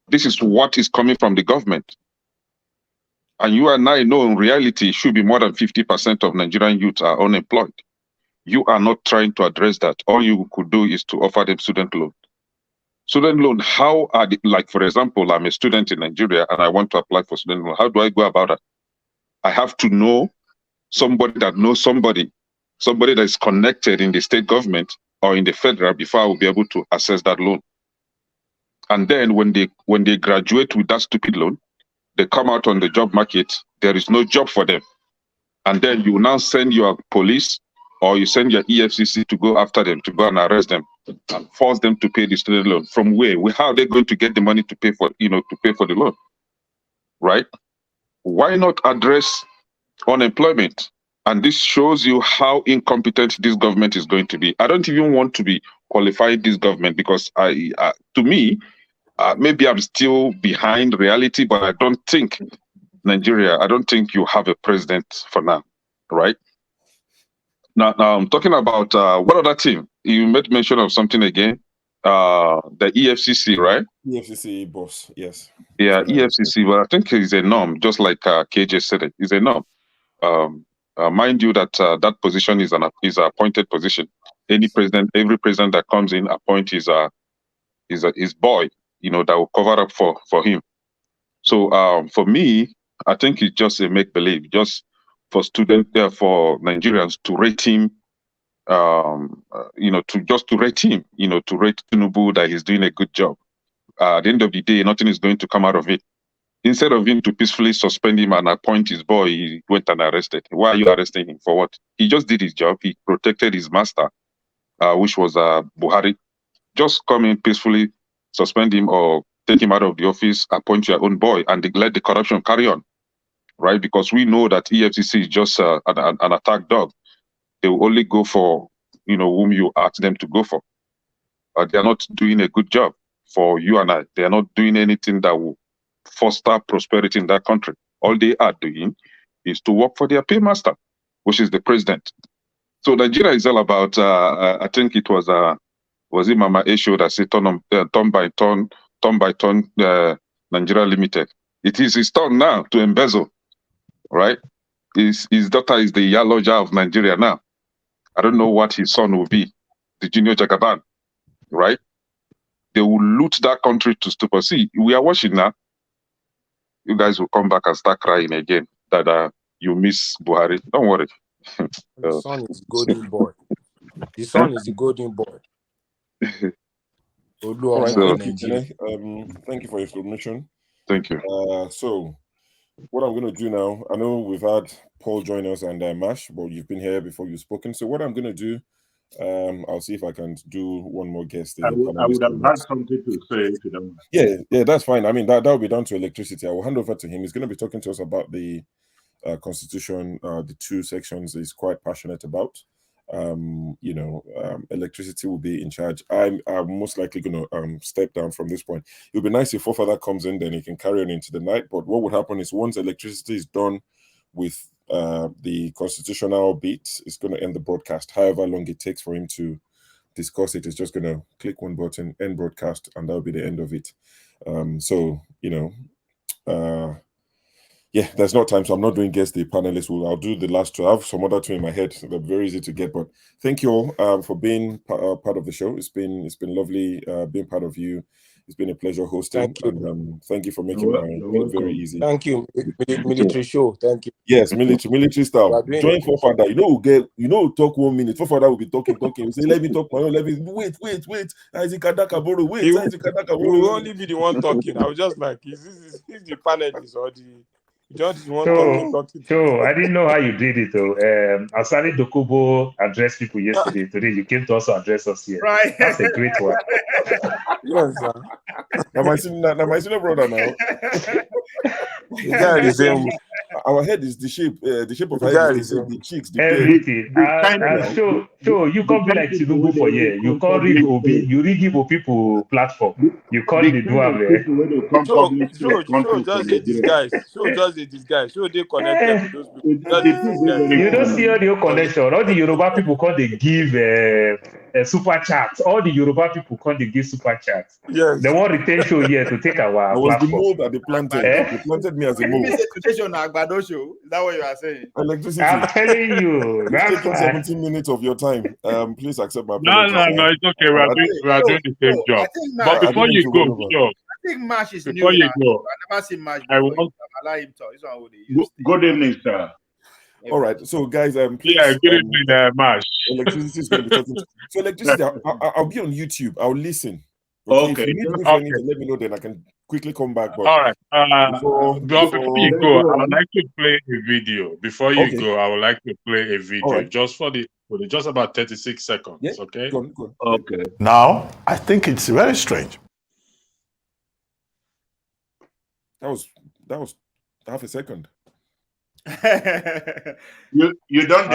This is what is coming from the government. And you and I know in reality, it should be more than 50% of Nigerian youth are unemployed. You are not trying to address that. All you could do is to offer them student loan. Student loan, how are like, for example, I'm a student in Nigeria and I want to apply for student loan. How do I go about that? I have to know somebody that knows somebody that is connected in the state government or in the federal before I will be able to access that loan. And then when they graduate with that stupid loan, they come out on the job market, there is no job for them. And then you now send your police or you send your EFCC to go after them, to go and arrest them and force them to pay the student loan. From where? How are they going to get the money to pay for the loan? Right? Why not address unemployment? And this shows you how incompetent this government is going to be. I don't even want to be qualifying this government because to me, maybe I'm still behind reality, but I don't think Nigeria, I don't think you have a president for now, right? Now I'm talking about what other team? You made mention of something again, the EFCC, right? EFCC boss, yes. Yeah, EFCC, but I think it's a norm, just like KJ said it, it's a norm. Mind you that that position is an appointed position. Every president that comes in appoint his boy, that will cover up for him. So for me, I think it's just a make believe, just for for Nigerians to rate him, to rate him, to rate Tinubu that he's doing a good job. At the end of the day, nothing is going to come out of it. Instead of him to peacefully suspend him and appoint his boy, he went and arrested. Why are you arresting him? For what? He just did his job. He protected his master, which was Buhari. Just come in peacefully, suspend him or take him out of the office, appoint your own boy, and let the corruption carry on, right? Because we know that EFCC is just an attack dog. They will only go for, whom you ask them to go for. They are not doing a good job for you and I. They are not doing anything that will foster prosperity in that country. All they are doing is to work for their paymaster, which is the president. So Nigeria is all about, I think it was it Mama Esho that said turn by turn, Nigeria Limited. It is his turn now to embezzle, right? His daughter is the Yaloja of Nigeria now. I don't know what his son will be, the Junior Jagaban, right? They will loot that country to stupor. See, we are watching now. You guys will come back and start crying again that you miss Buhari. Don't worry. The son is golden boy. The son is the golden boy. All right, thank you, thank you for your submission. Thank you. So, what I'm going to do now, I know we've had Paul join us and Mash, but you've been here before you've spoken. So, what I'm going to do, I'll see if I can do one more guest. I would have had something to say if you don't. Yeah, that's fine. I mean, that will be down to electricity. I will hand over to him. He's going to be talking to us about the Constitution, the two sections he's quite passionate about. Electricity will be in charge. I'm most likely going to step down from this point. It would be nice if Fofather comes in, then he can carry on into the night. But what would happen is once electricity is done with the constitutional bit, it's going to end the broadcast. However long it takes for him to discuss it, it's just going to click one button, end broadcast, and that'll be the end of it. Yeah, there's no time, so I'm not doing guest the panelists. I'll do the last two. I have some other two in my head. They're very easy to get. But thank you all for being part of the show. It's been lovely being part of you. It's been a pleasure hosting. Thank you. And thank you for making my week very easy. Thank you, military show. Thank you. Yes, military style. Join Fofather. Talk 1 minute. Fofather will be talking. We say, let me talk my own. Wait. Isaac Adakaboro. Wait, Isaac Adakaboro. You will only be the one talking. I was just like, is the panelist or the just one talking? So I didn't know how you did it though. Asani Dokubo addressed people yesterday. Today you came to also address us here. Right. That's a great one. Yes, sir. Now my senior brother now. The guy is our head is the shape of our head is the cheeks, the everything. So you can't be like Tinubu for here. You can't read Obi. You read Igbo people platform. You can't do Show just a disguise. Show just a disguise. Show they connected to those people. You don't see all the connection. All the Yoruba people can't they give super chats. All the Yoruba people can't they give super chats. Yes. They want retention here to take our. I was the mold that they planted. They planted me as a mold. Show. Is that what you are saying? Electricity. I'm telling you. That's taking 17 minutes of your time. Please accept my apology. No, it's okay. We are doing the same job. But before you go, I think Mash is before new. You go, I never seen Mash. I want allow him to. Good evening, sir. All right, so guys, please. Yeah, good evening, Mash. Electricity is going to be talking. So electricity, I'll be on YouTube. I'll listen. Okay. If you need me for anything, let me know. Then I can quickly come back. But all right. Before you go, I would like to play a video. Before you go, I would like to play a video just for just about 36 seconds. Yeah? Okay. Go on. Okay. Now, I think it's very strange. That was half a second. you don't.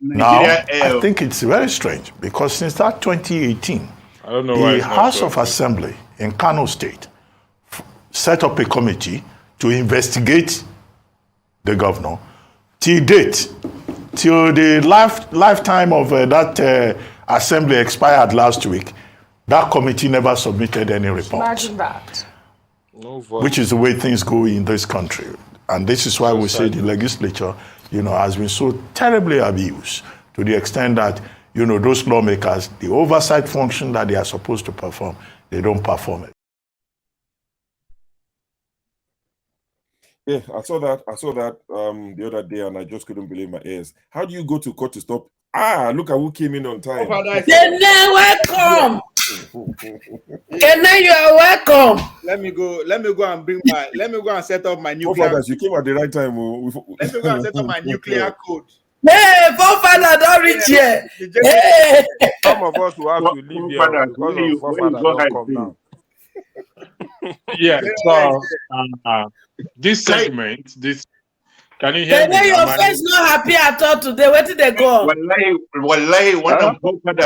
Now, I think it's very strange because since that 2018, I don't know the House of Assembly in Kano State set up a committee to investigate the governor. Till date, till the lifetime of that assembly expired last week, that committee never submitted any report. Imagine that. Which is the way things go in this country. And this is why we say the legislature, has been so terribly abused to the extent that, those lawmakers, the oversight function that they are supposed to perform, they don't perform it. Yeah, I saw that the other day, and I just couldn't believe my ears. How do you go to court to stop? Look at who came in on time. Kene, welcome. Kene, you are welcome. Let me go and set up my nuclear. You came at the right time. Let me go and set up my nuclear code. Hey, Fofather, don't reach here. Hey. Some of us will have to leave here because of Fofather don't come down. Yeah. So this segment, can you hear me? Your face not happy at all today. Where did they go? Wallahi, one of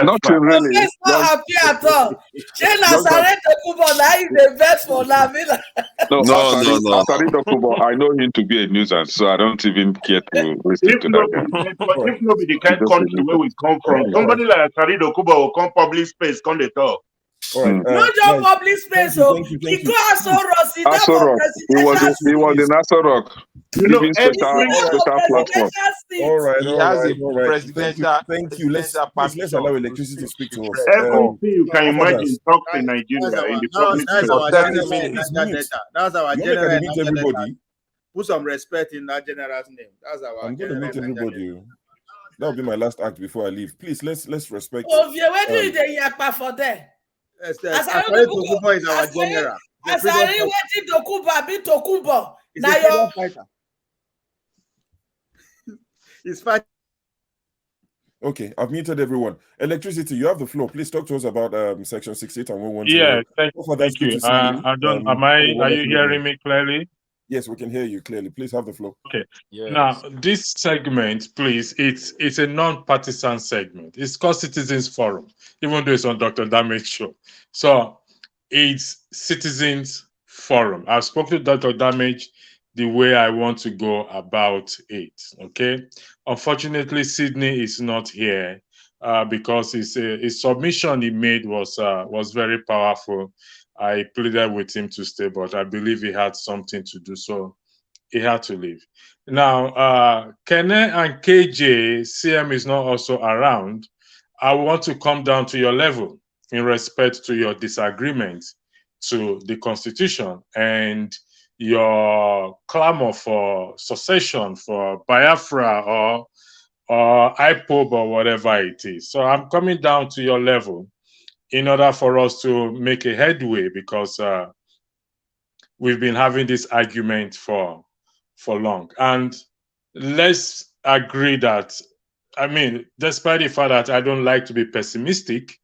Not really. Your face not happy at all. Shey Nazareth Okubo na you dey vex for now. No, No. Asari Dokubo, I know him to be a nuisance, so I don't even care to listen If to no that be guy. if no be the He's kind just a country where nuisance. we come from, somebody like Sarido Kuba will come public space, come they talk. All right. No job Guys, public space. So thank you. he go as Ross. He down Aso for Rock. He was presidential in Aso Rock, You know, giving every special platform. All right. He has a All right. presidential Thank you. Let's permission allow to electricity to speak speak to to us. press. everything you can imagine Fathers. talks in Nigeria in the public That's space. our For 30 general in minutes. Niger Delta. That's our You want me general to in meet Niger Delta. everybody? Put some respect in that general's name. That's our I'm going to general meet in Niger everybody. That'll be my last act before I leave. Please, let's respect. Oh, where do you dey yakpa for there? Delta. Asari Tokunbo is our general. Asari wetin Tokunbo be Tokunbo. He's a freedom fighter. He's fighting. Okay, I've muted everyone. Electricity, you have the floor. Please talk to us about section 68 and 110. Yeah, thank you. Are you hearing me clearly? Yes, we can hear you clearly. Please have the floor. Okay. Yes. Now, this segment, please, it's a non-partisan segment. It's called Citizens Forum, even though it's on Dr. Damage show. So it's Citizens Forum. I've spoken to Dr. Damage the way I want to go about it. Okay. Unfortunately, Sydney is not here because his submission he made was very powerful. I pleaded with him to stay, but I believe he had something to do, so he had to leave. Now, Kene and KJ, CM is not also around. I want to come down to your level in respect to your disagreement to the Constitution and your clamor for secession, for Biafra or IPOB or whatever it is. So I'm coming down to your level in order for us to make a headway because we've been having this argument for long. And let's agree that, I mean, despite the fact that I don't like to be pessimistic,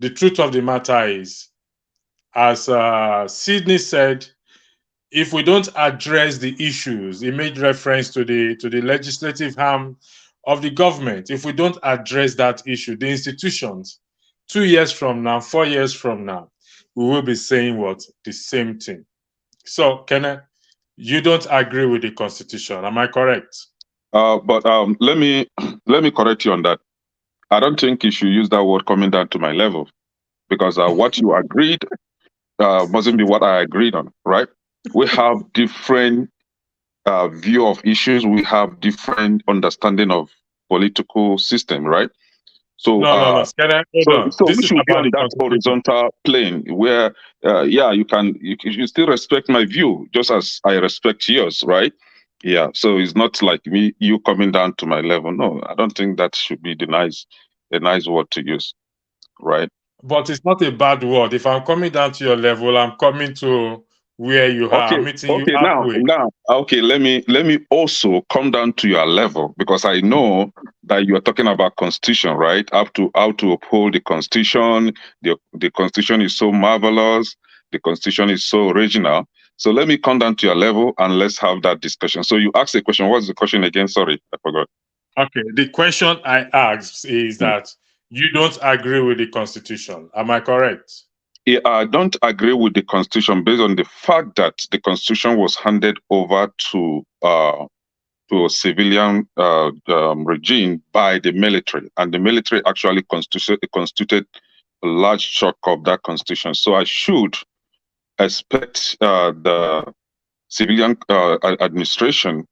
the truth of the matter is, as Sydney said, if we don't address the issues, he made reference to the legislative arm of the government. If we don't address that issue, the institutions, 2 years from now, 4 years from now, we will be saying what? The same thing. So, Kenneth, you don't agree with the Constitution, am I correct? But let me correct you on that. I don't think you should use that word coming down to my level, because what you agreed mustn't be what I agreed on, right? We have different view of issues. We have different understanding of political system, right? So, No. So This we is should be about on the that Constitution. horizontal plane where, you still respect my view just as I respect yours, right? Yeah. So it's not like you coming down to my level. No, I don't think that should be a nice word to use, right? But it's not a bad word. If I'm coming down to your level, I'm coming to where you are. I'm meeting you halfway. Now, okay, let me also come down to your level, because I know that you are talking about constitution, right? How to uphold the constitution. The constitution is so marvelous. The constitution is so original. So let me come down to your level and let's have that discussion. So you asked a question. What's the question again? Sorry, I forgot. Okay, the question I asked is that you don't agree with the Constitution. Am I correct? Yeah, I don't agree with the constitution based on the fact that the constitution was handed over to a civilian regime by the military, and the military actually constituted a large chunk of that constitution. So I should expect the civilian administration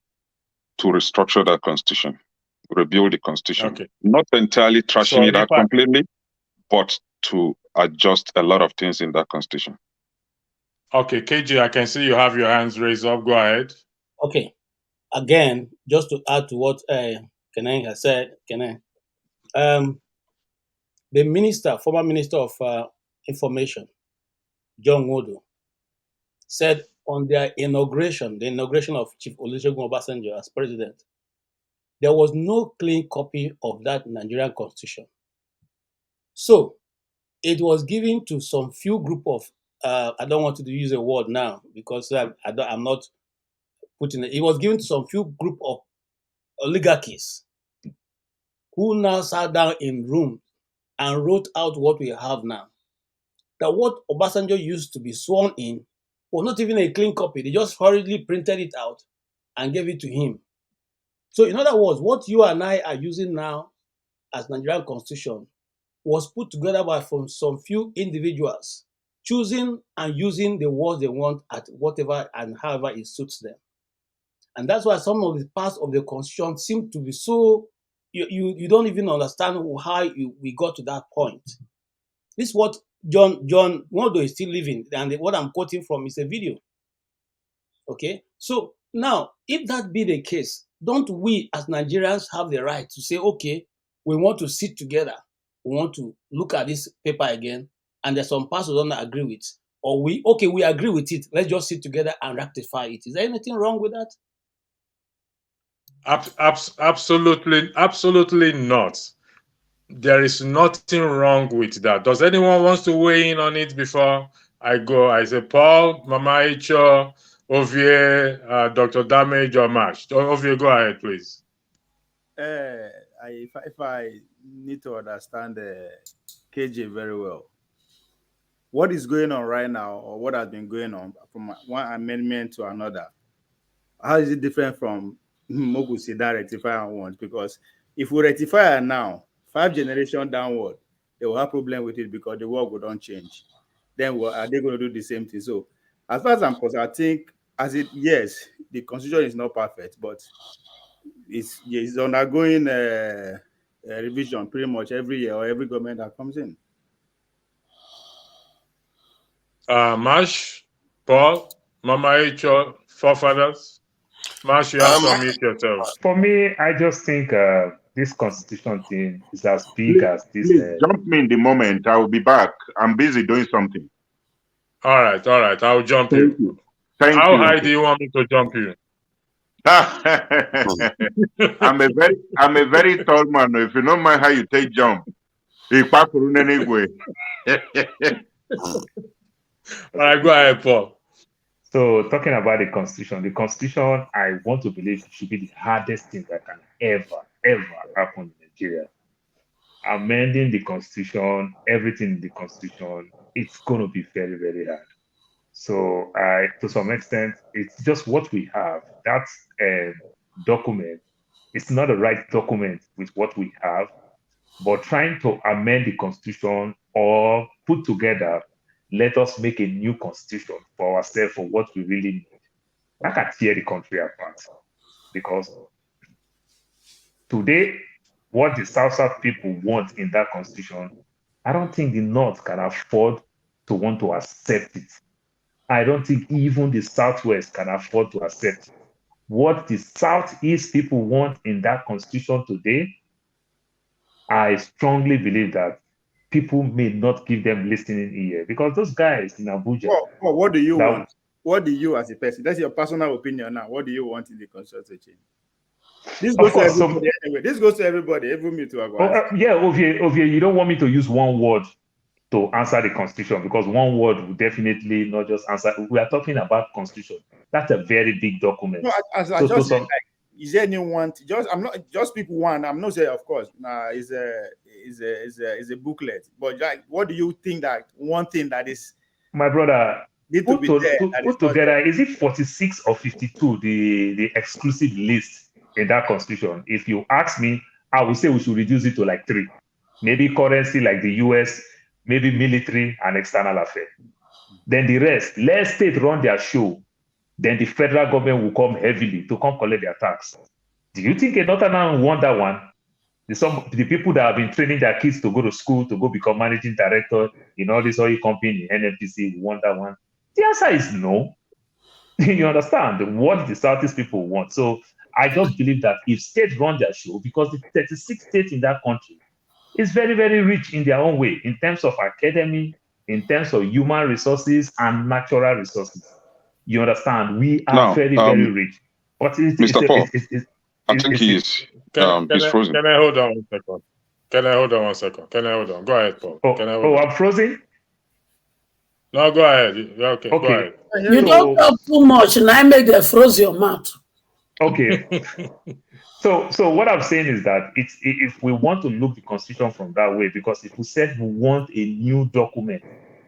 to restructure that constitution, rebuild the constitution, Okay. not entirely trashing So it out completely, but to adjust a lot of things in that constitution. Okay, KJ, I can see you have your hands raised up. Go ahead. Okay. Again, just to add to what Kenen has said, the former minister of information, John Wodo, said on their inauguration, the inauguration of Chief Olusegun Obasanjo as president, there was no clean copy of that Nigerian constitution. So it was given to some few group of I don't want to use a word now because I'm not putting it. It was given to some few group of oligarchies who now sat down in room and wrote out what we have now. That what Obasanjo used to be sworn in was not even a clean copy. They just hurriedly printed it out and gave it to him. So in other words, what you and I are using now as Nigerian Constitution was put together by from some few individuals choosing and using the words they want at whatever and however it suits them. And that's why some of the parts of the Constitution seem to be so, you don't even understand how we got to that point. This is what John Nwodo is still living, and what I'm quoting from is a video. Okay, so now, if that be the case, don't we as Nigerians have the right to say, okay, we want to sit together, we want to look at this paper again, and there's some parts we don't agree with, or we agree with it, let's just sit together and rectify it. Is there anything wrong with that? Absolutely not. There is nothing wrong with that. Does anyone wants to weigh in on it before I go? I say Paul, Mama Icho, Ovie, Dr. Damage, or Mash. Ovie, go ahead, please. If I need to understand KJ very well, what is going on right now, or what has been going on from one amendment to another, how is it different from Mogusi that rectifier want? Because if we rectify it now, 5 generations downward, they will have problem with it because the world will not change. Then are they going to do the same thing? So as far as I'm concerned, I think yes, the constitution is not perfect, but it's undergoing revision pretty much every year or every government that comes in. Mash, Paul, Mama Icho, forefathers. Mash, you have to unmute yourself. For me, I just think this constitution thing is as big as this. Please jump me in the moment. I will be back. I'm busy doing something. All right. I'll jump you. Thank How you. high do you want me to jump you? I'm a very tall man. If you don't mind how you take jump, anyway. All right, go ahead, Paul. So talking about the constitution, I want to believe it should be the hardest thing that can ever happen in Nigeria. Amending the constitution, everything in the constitution, it's going to be very, very hard. So to some extent, it's just what we have. That document, it's not the right document with what we have, but trying to amend the constitution or put together, let us make a new constitution for ourselves for what we really need. That can tear the country apart. Because today, what the South people want in that constitution, I don't think the North can afford to want to accept it. I don't think even the Southwest can afford to accept it. What the Southeast people want in that constitution today, I strongly believe that people may not give them listening ear, because those guys in Abuja. Well, what do you want? What do you, as a person? That's your personal opinion now. What do you want in the constitution to change? This goes to everybody anyway. This goes to everybody. Every me to Ovie, you don't want me to use one word to answer the constitution, because one word will definitely not just answer. We are talking about constitution. That's a very big document. No, as I just said, like, is there anyone? I'm not just pick one. I'm not saying, of course, is a booklet. But like, what do you think that one thing that is, my brother, put together? Is it 46 or 52? The exclusive list in that constitution. If you ask me, I would say we should reduce it to like 3. Maybe currency like the US, maybe military and external affairs. Then the rest, let state run their show. Then the federal government will come heavily to come collect their tax. Do you think another man want that one? The people that have been training their kids to go to school, to go become managing director in all this oil company, NNPC, want that one? The answer is no. You understand what the Southeast people want. So I just believe that if states run their show, because the 36 states in that country is very, very rich in their own way, in terms of academy, in terms of human resources and natural resources. You understand? We are very, very rich. But Mr. Paul, I think he's frozen. Can I hold on 1 second? Can I hold on 1 second? Can I hold on? Go ahead, Paul. I'm frozen? No, go ahead. Okay, go Okay. ahead. You don't talk too much, and I make them froze your mouth. Okay. So what I'm saying is that if we want to look the constitution from that way, because if we said we want a new document,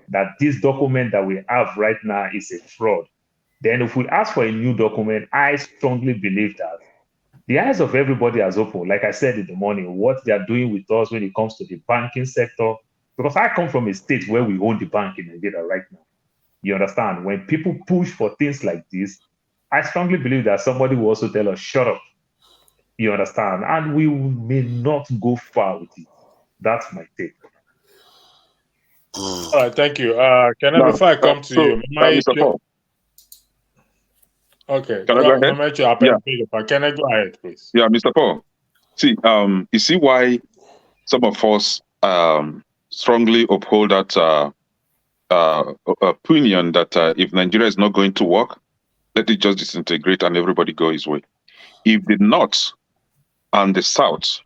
that this document that we have right now is a fraud, then if we ask for a new document, I strongly believe that the eyes of everybody are open. Like I said in the morning, what they are doing with us when it comes to the banking sector, because I come from a state where we own the bank in Nigeria right now. You understand? When people push for things like this, I strongly believe that somebody will also tell us, shut up. You understand? And we may not go far with it. That's my take. All right, thank you. Can I, Now, before I come to you, Mr. Paul, okay, can I go ahead? Yeah, can I go ahead, please? yeah, Mr. Paul. See, you see why some of us strongly uphold that opinion that if Nigeria is not going to work, let it just disintegrate and everybody go his way. If the North and the South,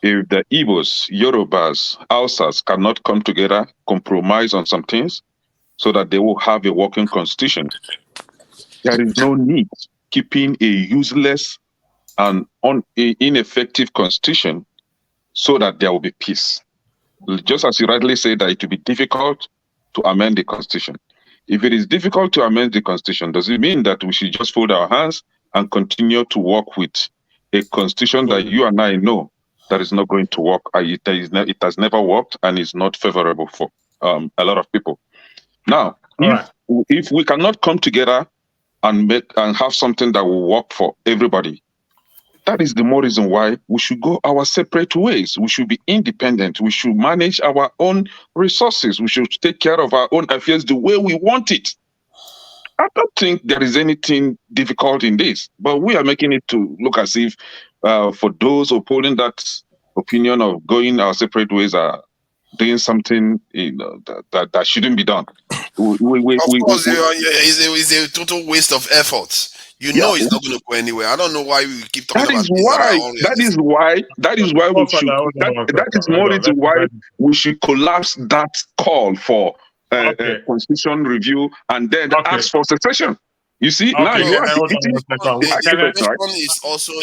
if the Igbos, Yorubas, Hausas cannot come together, compromise on some things so that they will have a working constitution, there is no need keeping a useless and ineffective constitution so that there will be peace. Just as you rightly said that it will be difficult to amend the constitution. If it is difficult to amend the constitution, does it mean that we should just fold our hands and continue to work with a constitution that you and I know that is not going to work? It has never worked and is not favorable for a lot of people. Now, if we cannot come together and have something that will work for everybody, that is the more reason why we should go our separate ways. We should be independent. We should manage our own resources. We should take care of our own affairs the way we want it. I don't think there is anything difficult in this, but we are making it to look as if for those upholding that opinion of going our separate ways are doing something that shouldn't be done. Of course, it's a total waste of effort. You know it's not going to go anywhere. I don't know why we keep talking about things that are unrealistic. That is why we should. That is more reason why we should collapse that call for constitution review and then ask for secession. You see, now you are is also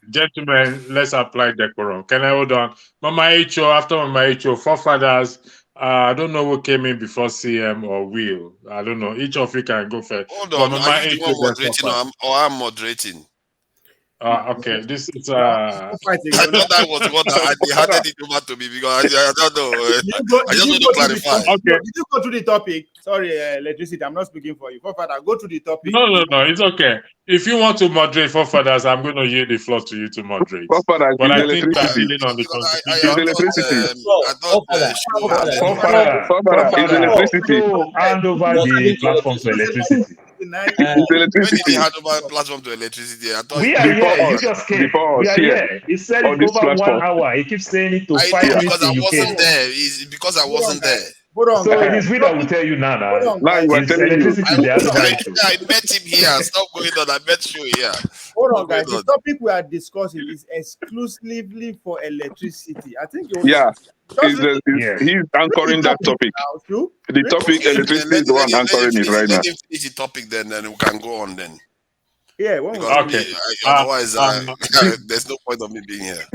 gentlemen, let's apply decorum. Can I hold on? Mama H.O., after Mama H.O., forefathers, I don't know who came in before CM or Will. I don't know. Each of you can go first. Hold on, are you the one moderating or I'm moderating? Okay, this is I thought that was what they handed it over to me because I don't know. I just want to clarify. Okay. Did you go to the topic? Sorry, electricity. I'm not speaking for you. Forefather, go to the topic. No, it's okay. If you want to moderate forefathers, I'm going to yield the floor to you to moderate. But I think we're dealing on the constitution. Forefather, electricity. Hand over the platform to electricity. When did they hand over the platform to electricity? I thought we are here. You just came. We are here. He said it over 1 hour. He keeps saying it to 5 minutes. Because I wasn't there. It's because I wasn't there. So it is we that will tell you now. Now you are telling you. I met him here. Stop going on. I met you here. Hold on, guys. The topic we are discussing is exclusively for electricity. I think he's anchoring that topic. The topic electricity is the one anchoring it right now. Let him finish the topic then we can go on then. Yeah, otherwise there's no point of me being here.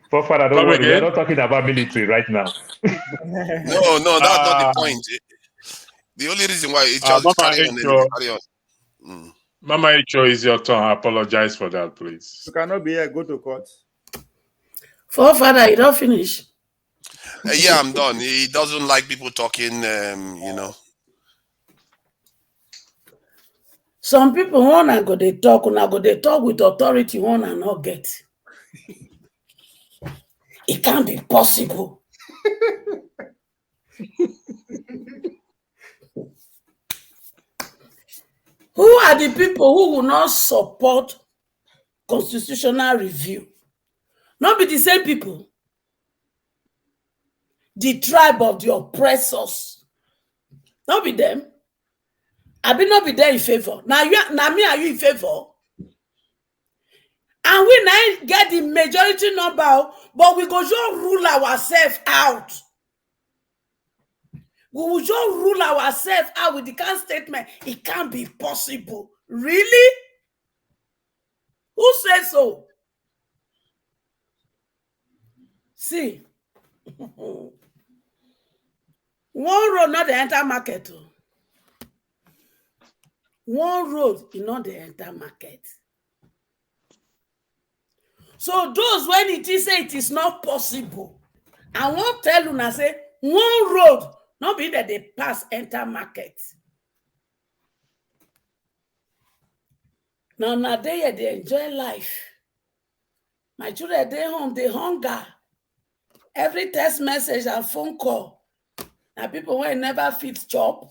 Forefather, don't worry, we're not talking about military right now. No, that's not the point. The only reason why it's just carry on. Mama H.O., is your turn. I apologize for that, please. You cannot be here. Go to court. Forefather, you don't finish. Yeah, I'm done. He doesn't like people talking, Some people wanna go they talk with authority, wanna not get. It can't be possible. Who are the people who will not support constitutional review? Not be the same people. The tribe of the oppressors. Not be them. I be not be there in favor. Now me, are you in favor? And we now get the majority number, but we go just rule ourselves out. We will just rule ourselves out with the kind of statement. It can't be possible. Really? Who said so? See, one road not the enter market. One road is not the enter market. So those when it is say it is not possible, I won't tell you now say one road not be that they pass enter market. Now they enjoy life. My children they home, they hunger. Every text message and phone call. Now people when never fit job.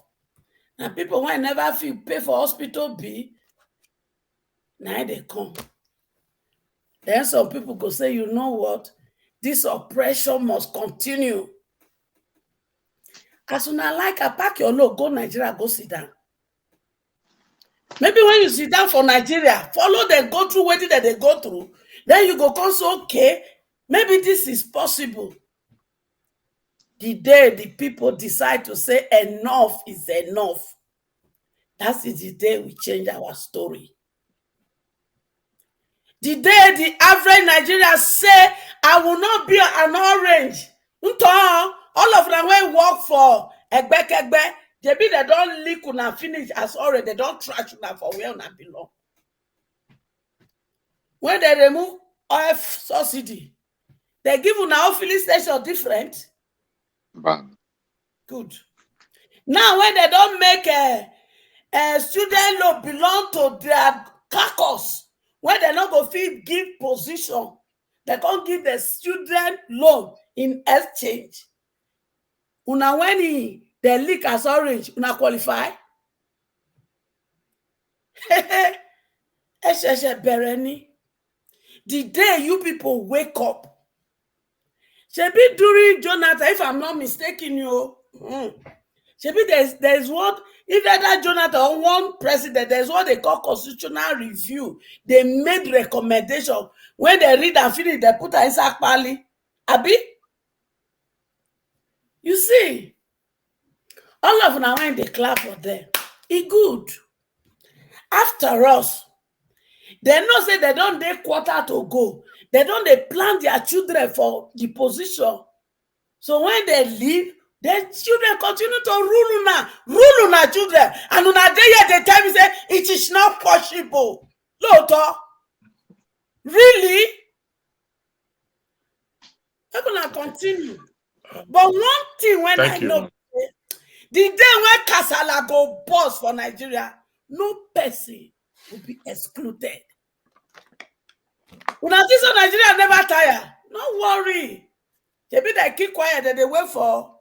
Now people when never fit pay for hospital bill. Now they come. Then some people go say, you know what? This oppression must continue. As soon as like I pack your load, go Nigeria, go sit down. Maybe when you sit down for Nigeria, follow them, go through what that they go through. Then you go come say, okay, maybe this is possible. The day the people decide to say enough is enough, that is the day we change our story. The day the average Nigerian say, I will not be an orange. All of them will work for Egbe. They be they don't leak una finish as orange. They don't trash una for where una belong. When they remove oil subsidy, they give una filling station different. Bam. Good. Now when they don't make a student loan belong to their caucus, when they not go fit give position, they can't give the student loan in exchange. Una when they leak as orange, una qualify. The day you people wake up, Shebi during Jonathan, if I'm not mistaken, Shebi there's what, if that Jonathan or one president, there's what they call constitutional review. They made recommendation. When they read and finish, they put her inside Akpabio. Abi? You see, all of them when they clap for them, it good. After us, they know say they don't take quarter to go. They don't they plan their children for the position. So when they leave, their children continue to rule una children. And una day at the time say it is not possible. Loto, really? I'm gonna continue. But one thing when I know, the day when Kasala go boss for Nigeria, no person will be excluded. Una see so Nigeria never tire. No worry. Maybe they keep quiet and they wait for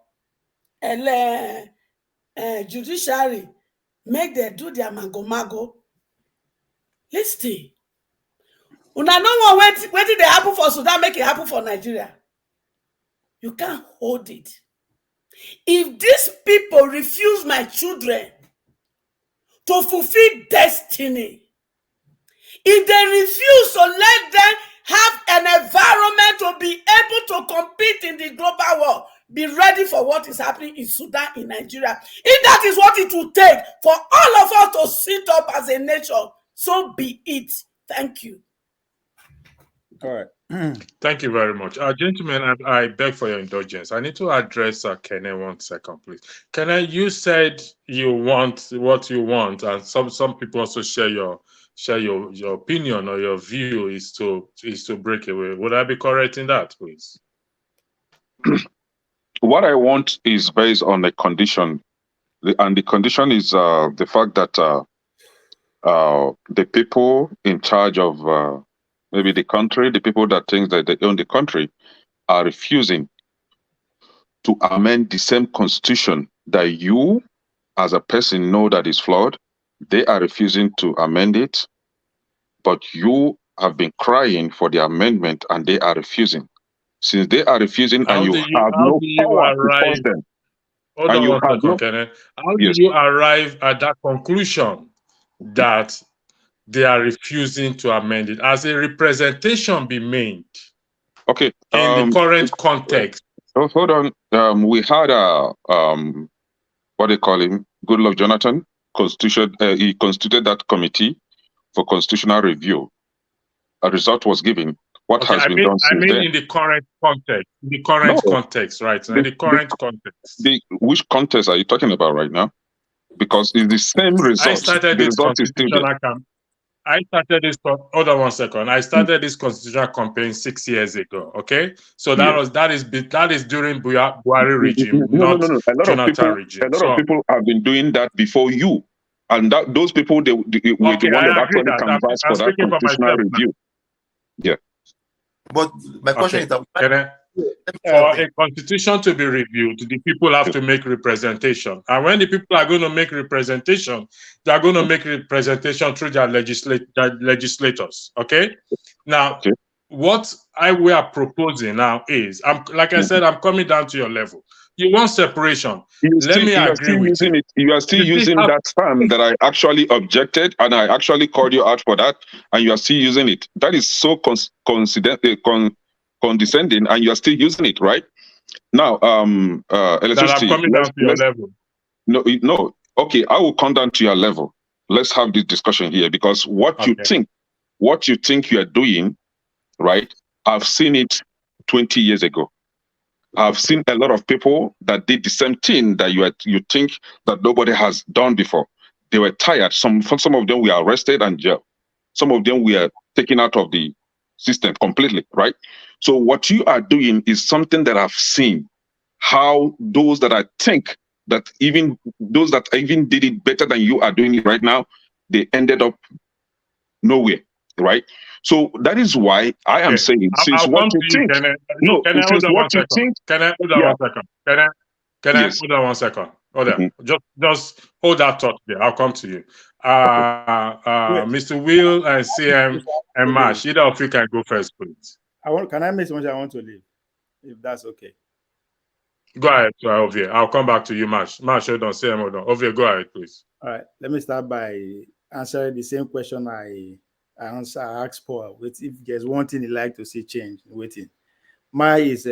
judiciary. Make them do their mago. Listen. Una no one wait did they happen for Sudan, make it happen for Nigeria. You can't hold it. If these people refuse my children to fulfill destiny, if they refuse to let them have an environment to be able to compete in the global world, be ready for what is happening in Sudan, in Nigeria. If that is what it will take for all of us to sit up as a nation, so be it. Thank you. All right. Thank you very much. Gentlemen, I beg for your indulgence. I need to address Kene 1 second, please. Kene, you said you want what you want, and some people also share your opinion or your view is to break away. Would I be correct in that, please? What I want is based on a condition, and the condition is the fact that the people in charge of maybe the country, the people that think that they own the country, are refusing to amend the same constitution that you, as a person, know that is flawed. They are refusing to amend it, but you have been crying for the amendment and they are refusing. Since they are refusing and you have no power to force them. Hold on one second, Kenneth. How do you arrive at that conclusion that they are refusing to amend it? As a representation be made? Okay. In the current context. Hold on. We had what they call him, Goodluck Jonathan, he constituted that committee for constitutional review. A result was given. What Okay, has been done I since mean then? in the current context. In the current No, context, right? In the current context. which context are you talking about right now? Because it's the same result. The result is still there. I started this. Hold on 1 second. I started this constitutional campaign 6 years ago. Okay, so that is during Buhari regime, No. not A lot Jonathan regime. of people have been doing that before you, and those people they were the one that I agree actually that. canvassed I'm for that speaking for constitutional myself now. review. Yeah. But my question is that for a constitution to be reviewed, the people have to make representation. And when the people are going to make representation, they are going to make representation through their legislators. Okay? Now, what we are proposing now is, like I said, I'm coming down to your level. You want separation. Let me agree with you. You are still using that term that I actually objected, and I actually called you out for that, and you are still using it. That is so condescending, and you are still using it, right? Now, electricity. That I'm coming down to your level. No. Okay, I will come down to your level. Let's have this discussion here, because what you think you are doing, right? I've seen it 20 years ago. I've seen a lot of people that did the same thing that you think that nobody has done before. They were tired. Some of them were arrested and jailed. Some of them were taken out of the system completely, right? So what you are doing is something that I've seen. How those that I think that even those that even did it better than you are doing it right now, they ended up nowhere, right? So that is why I am saying, since I'll what come you to you. think, Can I hold on 1 second? Can I hold on 1 second? Can I hold on 1 second? Hold on. Just hold that thought there. I'll come to you. Mr. Will and CM and Mash, either of you can go first, please. Can I make something? I want to leave, if that's okay. Go ahead, Ovie. I'll come back to you, Mash. Mash, hold on, CM, hold on. Ovie, go ahead, please. All right. Let me start by answering the same question I asked Paul. If there's one thing he like to see change, waiting. Mine is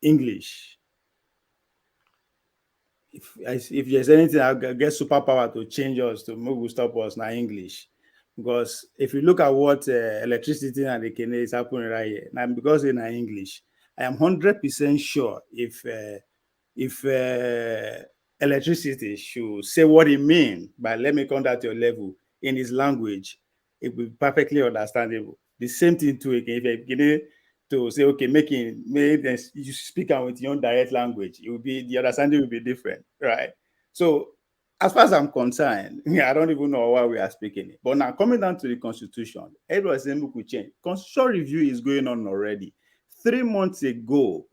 English. If there's anything, I'll get superpower to change us, to move stop us, now English. Because if you look at what electricity and the Kenya is happening right here, now because in English, I am 100% sure if electricity should say what it means, but let me come down to your level in his language, it will be perfectly understandable. The same thing too, if you begin to say, okay, you speak out with your own direct language, it will be, the understanding will be different, right? So as far as I'm concerned, I don't even know why we are speaking it. But now coming down to the Constitution, everyone saying we could change. Constitutional review is going on already. 3 months ago,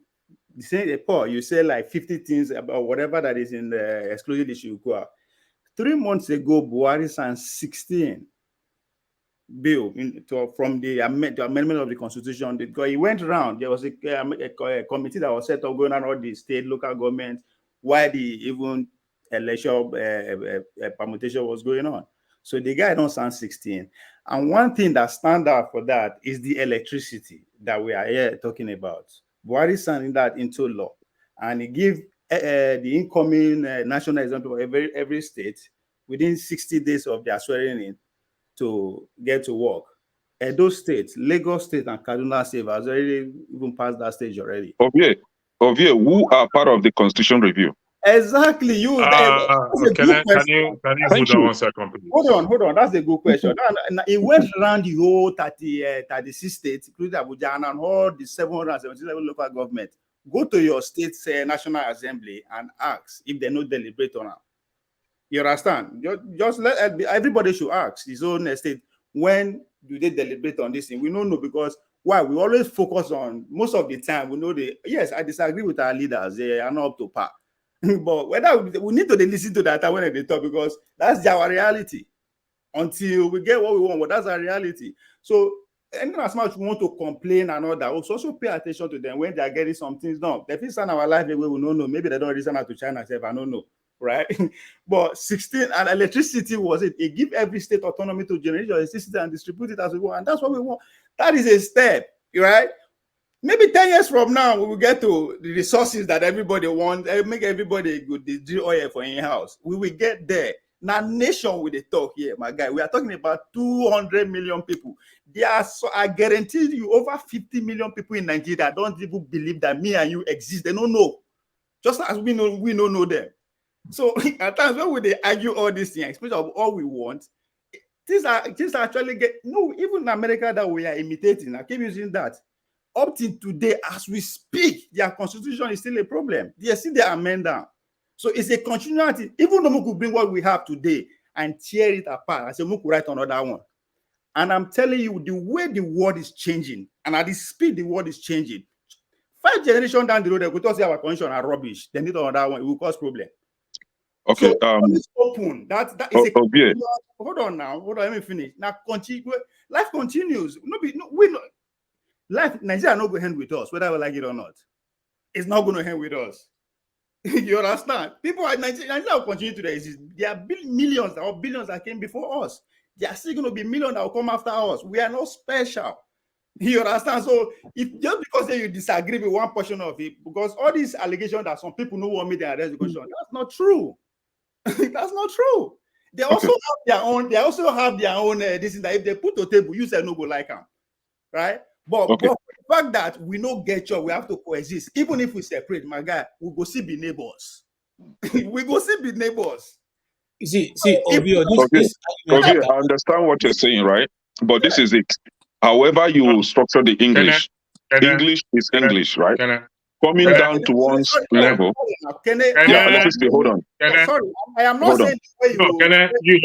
Paul, you say like 50 things about whatever that is in the exclusive issue. 3 months ago, Buhari signed 16 bill from the amendment of the Constitution. Because he went around, there was a committee that was set up going on all the state, local governments, while the even election permutation was going on. So the guy don't sign 16. And one thing that stands out for that is the electricity that we are here talking about. Buhari signing that into law, and he give the incoming national example of every state within 60 days of their swearing in to get to work. Those states, Lagos State and Kaduna State, has already even passed that stage already. Ovie, who are part of the Constitution review? Exactly, you. Can you hold on 1 second, please? Hold on. That's a good question. It went around the whole 36 states, including Abuja, and all the 777 local government. Go to your state's National Assembly and ask if they no deliberate on it. You understand? Just let everybody should ask his own state, when do they deliberate on this thing? We don't know, because why? We always focus on, most of the time, we know yes, I disagree with our leaders. They are not up to par. But whether we need to listen to that when they talk, because that's our reality. Until we get what we want, but that's our reality. So, and as much as we want to complain and all that, we also pay attention to them when they are getting some things done. They feel send our life away, we don't know. Maybe they don't reason out to China, I don't know, right? But 16 and electricity was it. It give every state autonomy to generate your electricity and distribute it as we want, and that's what we want. That is a step, right? Maybe 10 years from now, we will get to the resources that everybody wants, make everybody good, they drill oil for in house. We will get there. Now, nation with the talk here, my guy. We are talking about 200 million people. I guarantee you, over 50 million people in Nigeria don't even believe that me and you exist. They don't know. Just as we don't know them. So at times when they argue all these things, especially of all we want, things are actually even in America that we are imitating. I keep using that. Up till today, as we speak, their constitution is still a problem. They see the amendment. So it's a continuity. Even though we could bring what we have today and tear it apart, I say we could write another one. And I'm telling you, the way the world is changing, and at the speed the world is changing, 5 generations down the road, they could say our constitution are rubbish. They need another one. It will cause problem. Okay. So it's open. That is a hold on now. Hold on. Let me finish. Now continue. Life continues. Life Nigeria not going to end with us, whether we like it or not. It's not going to end with us. You understand? People at Nigeria will continue to exist. There are millions or billions that came before us. There are still going to be millions that will come after us. We are not special. You understand? So if just because you disagree with one portion of it, because all these allegations that some people know want me to arrest the question, that's not true. That's not true. They also have their own. They also have their own. This is that if they put to table, you say no go like them, right? But the fact that we no get you, we have to coexist. Even if we separate, my guy, we go see be neighbors. We go see be neighbors. See, Ovio, I understand what you're saying, right? But this is it. However you structure the English, English is English, right? Coming down to one's level. Electricity, hold on. Sorry, I am not saying the way you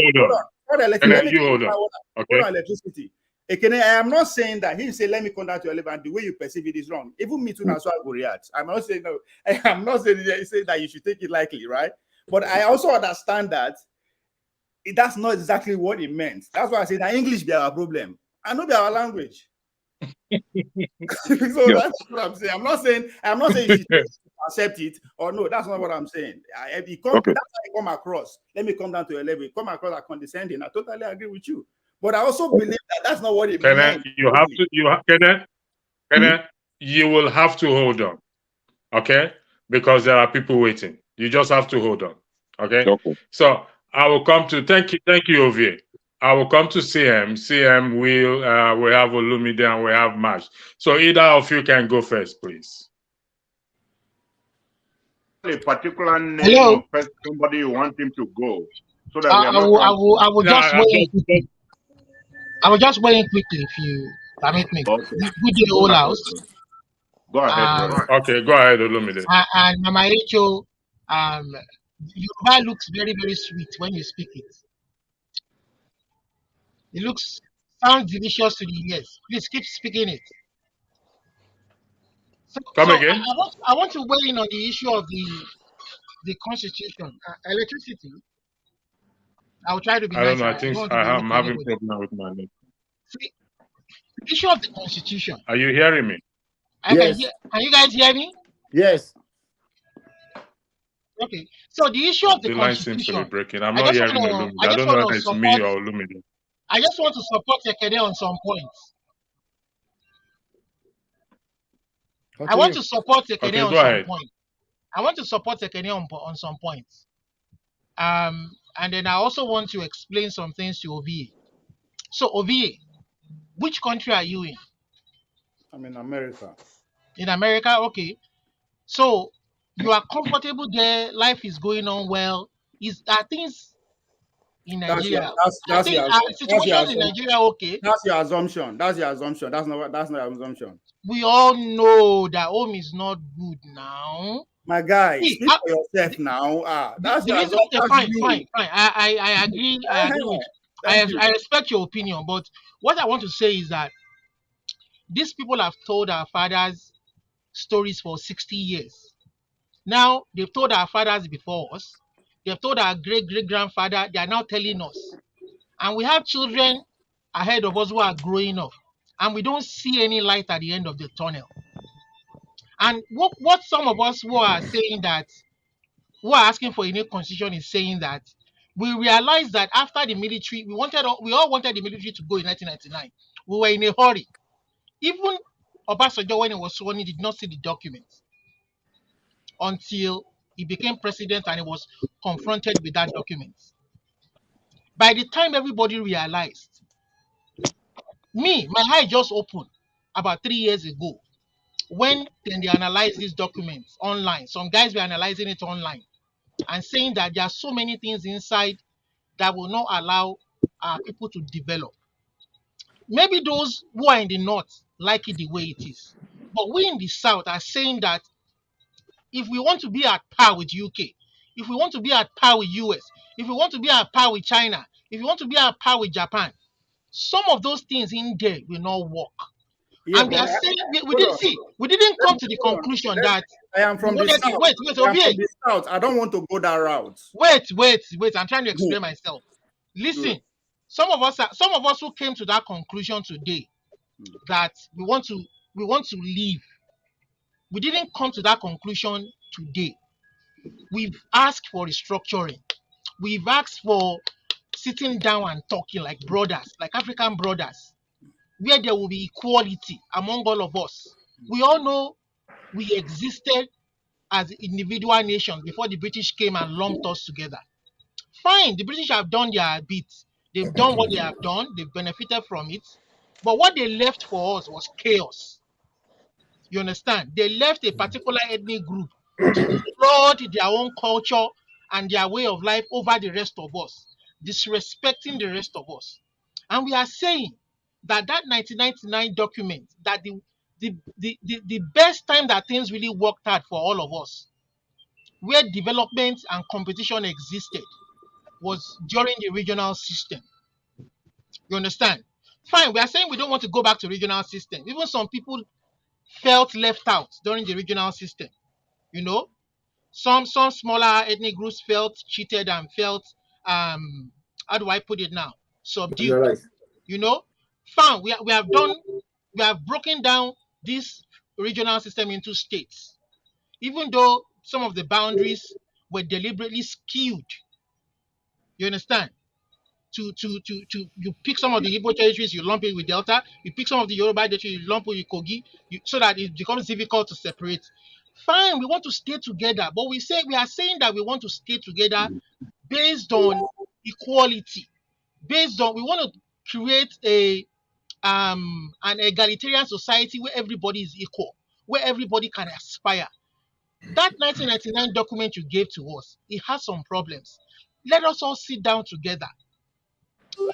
hold on. Hold on, electricity. I am not saying that he say, let me come down to your level, and the way you perceive it is wrong. Even me too, that's why I will react. I'm not saying no. I am not saying that you should take it lightly, right? But I also understand that that's not exactly what it meant. That's why I say that English be our problem. I know be our language. So that's what I'm saying. I'm not saying you should accept it or no. That's not what I'm saying. That's how I come across. Let me come down to your level. Come across as condescending. I totally agree with you. But I also believe that that's not what it meant. You will have to hold on, okay? Because there are people waiting. You just have to hold on, okay? So I will come to thank you, Ovie. I will come to CM. CM will have Olumide and we have March. So either of you can go first, please. A particular name of somebody you want him to go, so that we are not. I will just weigh in quickly. I will just weigh in quickly if you permit me. Okay. Good day, whole house. Go ahead, brother. Okay, go ahead, Olumide. And Mama Rachel, Yoruba looks very, very sweet when you speak it. It sounds delicious to the ears. Please keep speaking it. Come again. I want to weigh in on the issue of the constitution, electricity. I will try to be nice. I don't know. I think I'm having problem with my name. See, the issue of the constitution. Are you hearing me? Yes. Can you guys hear me? Yes. Okay. So the issue of the line constitution. Seems to be breaking. I'm not hearing Olumide. I don't know if it's me or Olumide. I just want to support Ekede on some points. I want to support Ekede on some points. I want to support Ekede on some points. And then I also want to explain some things to Ovie. So Ovie, which country are you in? I'm in America. In America, okay. So you are comfortable there. Life is going on well. Are things in Nigeria? Situations in Nigeria okay? That's your assumption. That's your assumption. That's not your assumption. We all know that home is not good now. My guy, speak for yourself now. That's the reason. Okay, fine. I agree. I agree with you. I respect your opinion, but what I want to say is that these people have told our fathers stories for 60 years. Now they've told our fathers before us. They've told our great-great-grandfather. They are now telling us, and we have children ahead of us who are growing up, and we don't see any light at the end of the tunnel. And what some of us who are saying that, who are asking for a new constitution, is saying that we realize that after the military, we all wanted the military to go in 1999. We were in a hurry. Even Obasanjo, when he was sworn in, did not see the documents until he became president and he was confronted with that document. By the time everybody realized, my eye just opened about 3 years ago when then they analyzed these documents online. Some guys were analyzing it online and saying that there are so many things inside that will not allow people to develop. Maybe those who are in the north like it the way it is, but we in the south are saying that if we want to be at par with UK, if we want to be at par with US, if we want to be at par with China, if we want to be at par with Japan, some of those things in there will not work. Yeah, And we but are saying we hold didn't on. see, we didn't Let come me, to the hold on. conclusion that I am we from the wanted to south. wait, I am from Obie. the south. I don't want to go that route. Wait. I'm trying to explain myself. Listen, Good. some of us who came to that conclusion today that we want to leave. We didn't come to that conclusion today. We've asked for restructuring. We've asked for sitting down and talking like brothers, like African brothers, where there will be equality among all of us. We all know we existed as individual nations before the British came and lumped us together. Fine, the British have done their bit. They've done what they have done. They've benefited from it. But what they left for us was chaos. You understand? They left a particular ethnic group to lord their own culture and their way of life over the rest of us, disrespecting the rest of us. And we are saying that 1999 document, that the best time that things really worked out for all of us, where development and competition existed, was during the regional system. You understand? Fine, we are saying we don't want to go back to regional system. Even some people felt left out during the regional system. You know, some smaller ethnic groups felt cheated and felt how do I put it now? Subdued. Right. You know, fine, we have broken down this regional system into states, even though some of the boundaries were deliberately skewed. You understand? To you pick some of the Igbo territories, you lump it with Delta. You pick some of the Yoruba territories, you lump it with Kogi, so that it becomes difficult to separate. Fine, we want to stay together, but we are saying that we want to stay together based on equality, based on we want to create an egalitarian society where everybody is equal, where everybody can aspire. That 1999 document you gave to us, it has some problems. Let us all sit down together,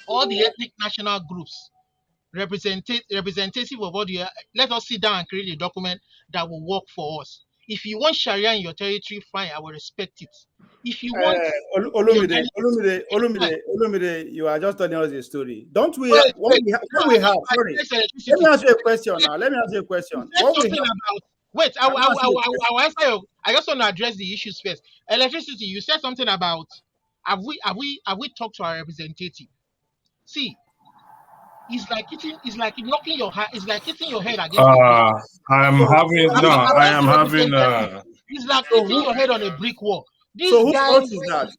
all the ethnic national groups, representative of all the, let us sit down and create a document that will work for us. If you want Sharia in your territory, fine, I will respect it. If you want Olumide, you are just telling us a story. Don't we? Wait, What we have? Sorry. Let me ask you a question now. Let me ask you a question. What we have? Wait, I will answer you. I just want to address the issues first. Electricity. You said something about have we talked to our representative? See, it's like knocking your head. It's like hitting your head against a brick. I am having It's like hitting your head on a brick wall. These whose guys fault is that?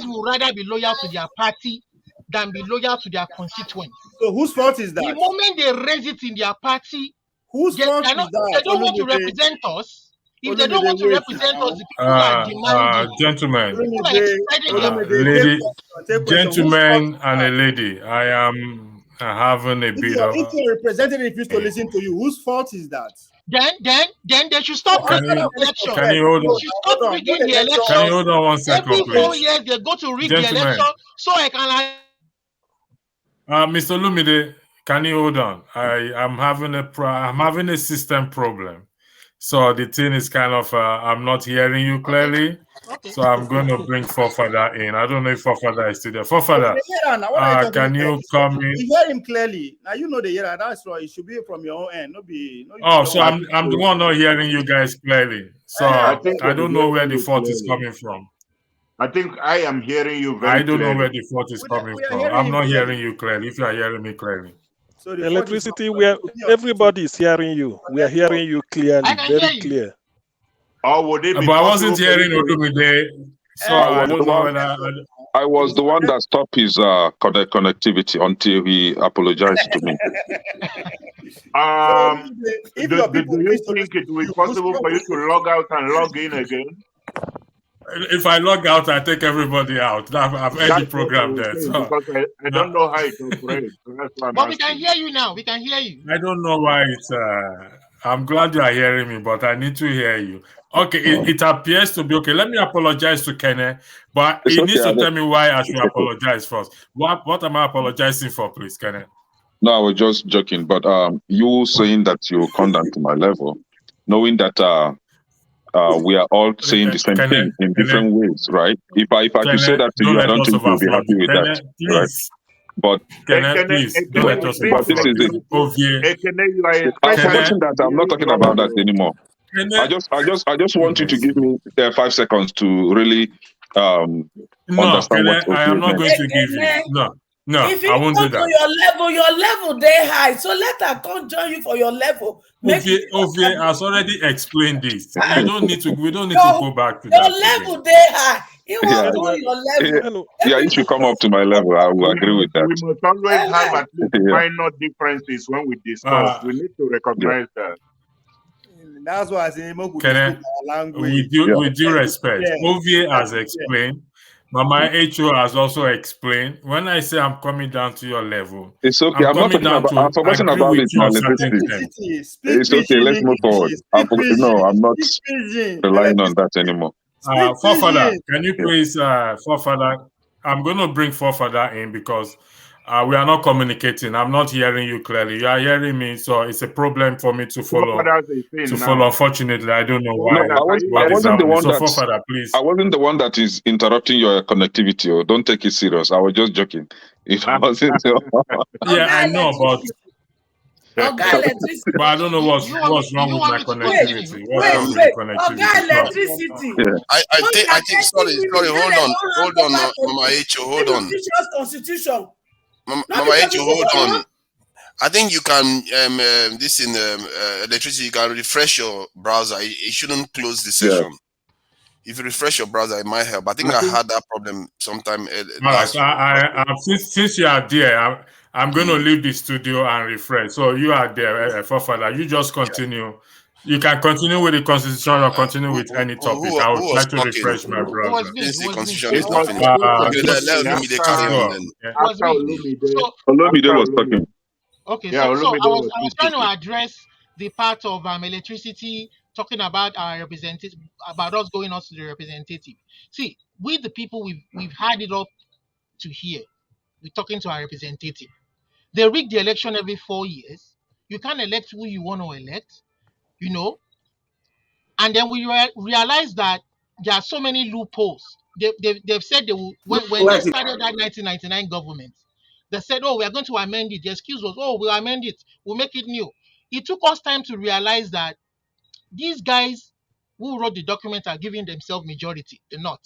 will rather be loyal to their party than be loyal to their constituents. So whose fault is that? The moment they raise it in their party, whose fault is that? They don't want to represent us. If they don't want to represent us, the people are demanding. Gentlemen, People are excited lady, gentlemen, and a lady. I am having a bit of. If your representative refuse to listen to you, whose fault is that? Then they should stop rigging the election. Can you hold on? They should stop rigging the election. Can you hold on 1 second, Every please? 4 years they go to rig the election so I can. Mr. Lumide, can you hold on? I'm having a system problem. So the thing is kind of I'm not hearing you clearly. Okay. So I'm going to bring Fofather in. I don't know if Fofather is still there. Fofather, can you come in? You hear him clearly. Now you know the year. That's why it should be from your own end. So I'm the one not hearing you guys clearly. So I don't know where the fault is coming from. I think I am hearing you very I don't clearly. know where the fault is coming from. I'm not hearing you clearly. If you are hearing me clearly. So electricity, where everybody is hearing you. We are hearing you clearly, very clear. Or would it be but I wasn't hearing Odumide. So I I was don't the know one. whether I was the one that stopped his connectivity until he apologized to me. Um, if do, your do, people do you wish to think it will be you, possible for you to log out and log in again? If I log out, I take everybody out. I've ended the That's what I program was there. saying So because I don't know how it operates. So that's why I'm But we can asking. hear you now. We can hear you. I don't know why it's. I'm glad you are hearing me, but I need to hear you. Okay, it appears to be okay. Let me apologize to Kenneth, but It's he okay. needs to I tell don't, me why I should it's okay. apologize first. What am I apologizing for, please, Kenneth? No, I was just joking. But you saying that you come down to my level, knowing that we are all saying the same Kenneth, thing in Kenneth, different ways, right? If I should say Kenneth, that to don't you, I let don't us think you'll be overflow happy you. with that, Kenneth, right? please. But Kenneth, please, don't let us but this overflow is it. you. Ovie, You are a I've specialist Kenneth, forgotten that. in I'm not dealing talking with about that anymore. I Kenneth. just want you to give me 5 seconds to really No, understand what Kenneth, I am Ovie not meant. going to give you. No, If I you won't come do to that. your level they high. So let her come join you for your level. Make it Ovie has already explained this. We don't need to go back to your that again. level they high. You Yeah, want to your level. yeah. If you come up to my level, I will agree with that. we must always have at least Yeah. minor differences when we discuss. We need to recognize that. That's why I say Moku they Kenneth, speak our language. with due respect, Yeah. Ovie has explained. Mama HO has also explained. When I say I'm coming down to your level, It's okay. I'm I'm not coming talking down about. I've to forgotten agree about with it you on certain electricity. things. Speak It's okay. pidgin Let's move forward. English. Speak pidgin. No, I'm not Speak pidgin. relying on that anymore. Speak Forefather, pidgin. can you Yeah. please, Forefather, I'm going to bring Forefather in because we are not communicating. I'm not hearing you clearly. You are hearing me, so it's a problem for me to follow. Unfortunately, I don't know No, why. I What is wasn't the happening? one So, that. Forefather, please. I wasn't the one that is interrupting your connectivity. Or don't take it serious. I was just joking. It wasn't. Yeah, I know, but electricity. but I don't know what's wrong with my connectivity. What's wrong with the connectivity? Electricity. I think sorry, hold on, Mama H, hold on. Constitution. Mama H, hold on. I think you can this in electricity. You can refresh your browser. It shouldn't close the session. If you refresh your browser, it might help. I think I had that problem sometime last week. Since you are there, I'm going to leave the studio and refresh. So you are there, Forefather. You just continue. You can continue with the constitution or continue with any topic. I will Who try was to talking? refresh my browser. Since the constitution It is not was finished. Okay, let Olumide carry on then. after Olumide. Olumide was talking. Okay, Yeah, so Olumide I was was trying to address the part of electricity, talking about our representative, about us going out to the representative. See, we the people we've had it up to here. We're talking to our representative. They rig the election every 4 years. You can't elect who you want to elect, you know. And then we realize that there are so many loopholes. They've said they will when they started that 1999 government, they said, oh, we are going to amend it. The excuse was, oh, we'll amend it, we'll make it new. It took us time to realize that these guys who wrote the document are giving themselves majority, they're not,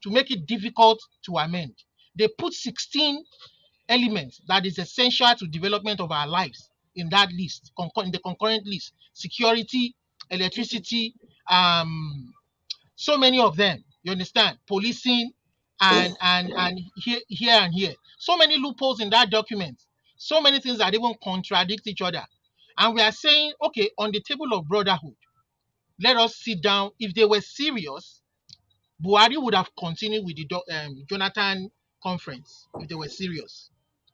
to make it difficult to amend. They put 16 elements that is essential to development of our lives in that list, in the concurrent list: security, electricity, so many of them. You understand? Policing, and here and here. So many loopholes in that document. So many things that even contradict each other. And we are saying, okay, on the table of brotherhood, let us sit down. If they were serious, Buhari would have continued with the Jonathan conference if they were serious.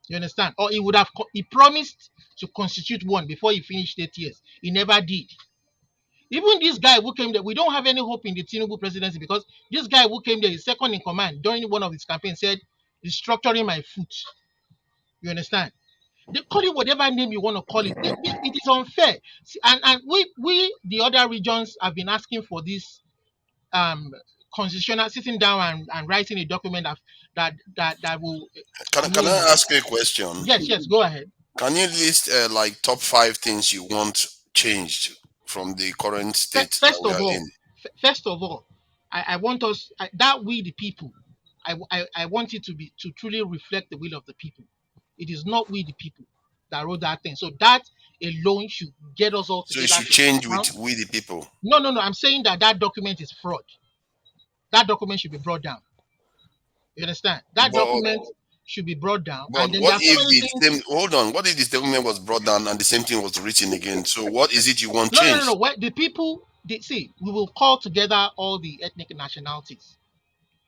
You understand? Or he would have he promised to constitute one before he finished 8 years. He never did. Even this guy who came there, we don't have any hope in the Tinubu presidency because this guy who came there is second in command during one of his campaigns, said he's structuring my foot. You understand? They call it whatever name you want to call it. It is unfair. And we the other regions have been asking for this constitutional, sitting down and writing a document that will. Can I ask you a question? Yes, go ahead. Can you list like top 5 things you want changed from the current state that we are in? First of all, I want us that we the people, I want it to truly reflect the will of the people. It is not we the people that wrote that thing. So that alone should get us all So together. it should change with we the people. No. I'm saying that document is fraud. that document should be brought down. You understand? That document should be brought down. But And then what there are so if many the things. same? Hold on. What if this document was brought down and the same thing was written again? So what is it you want No. changed? What the people they see, we will call together all the ethnic nationalities,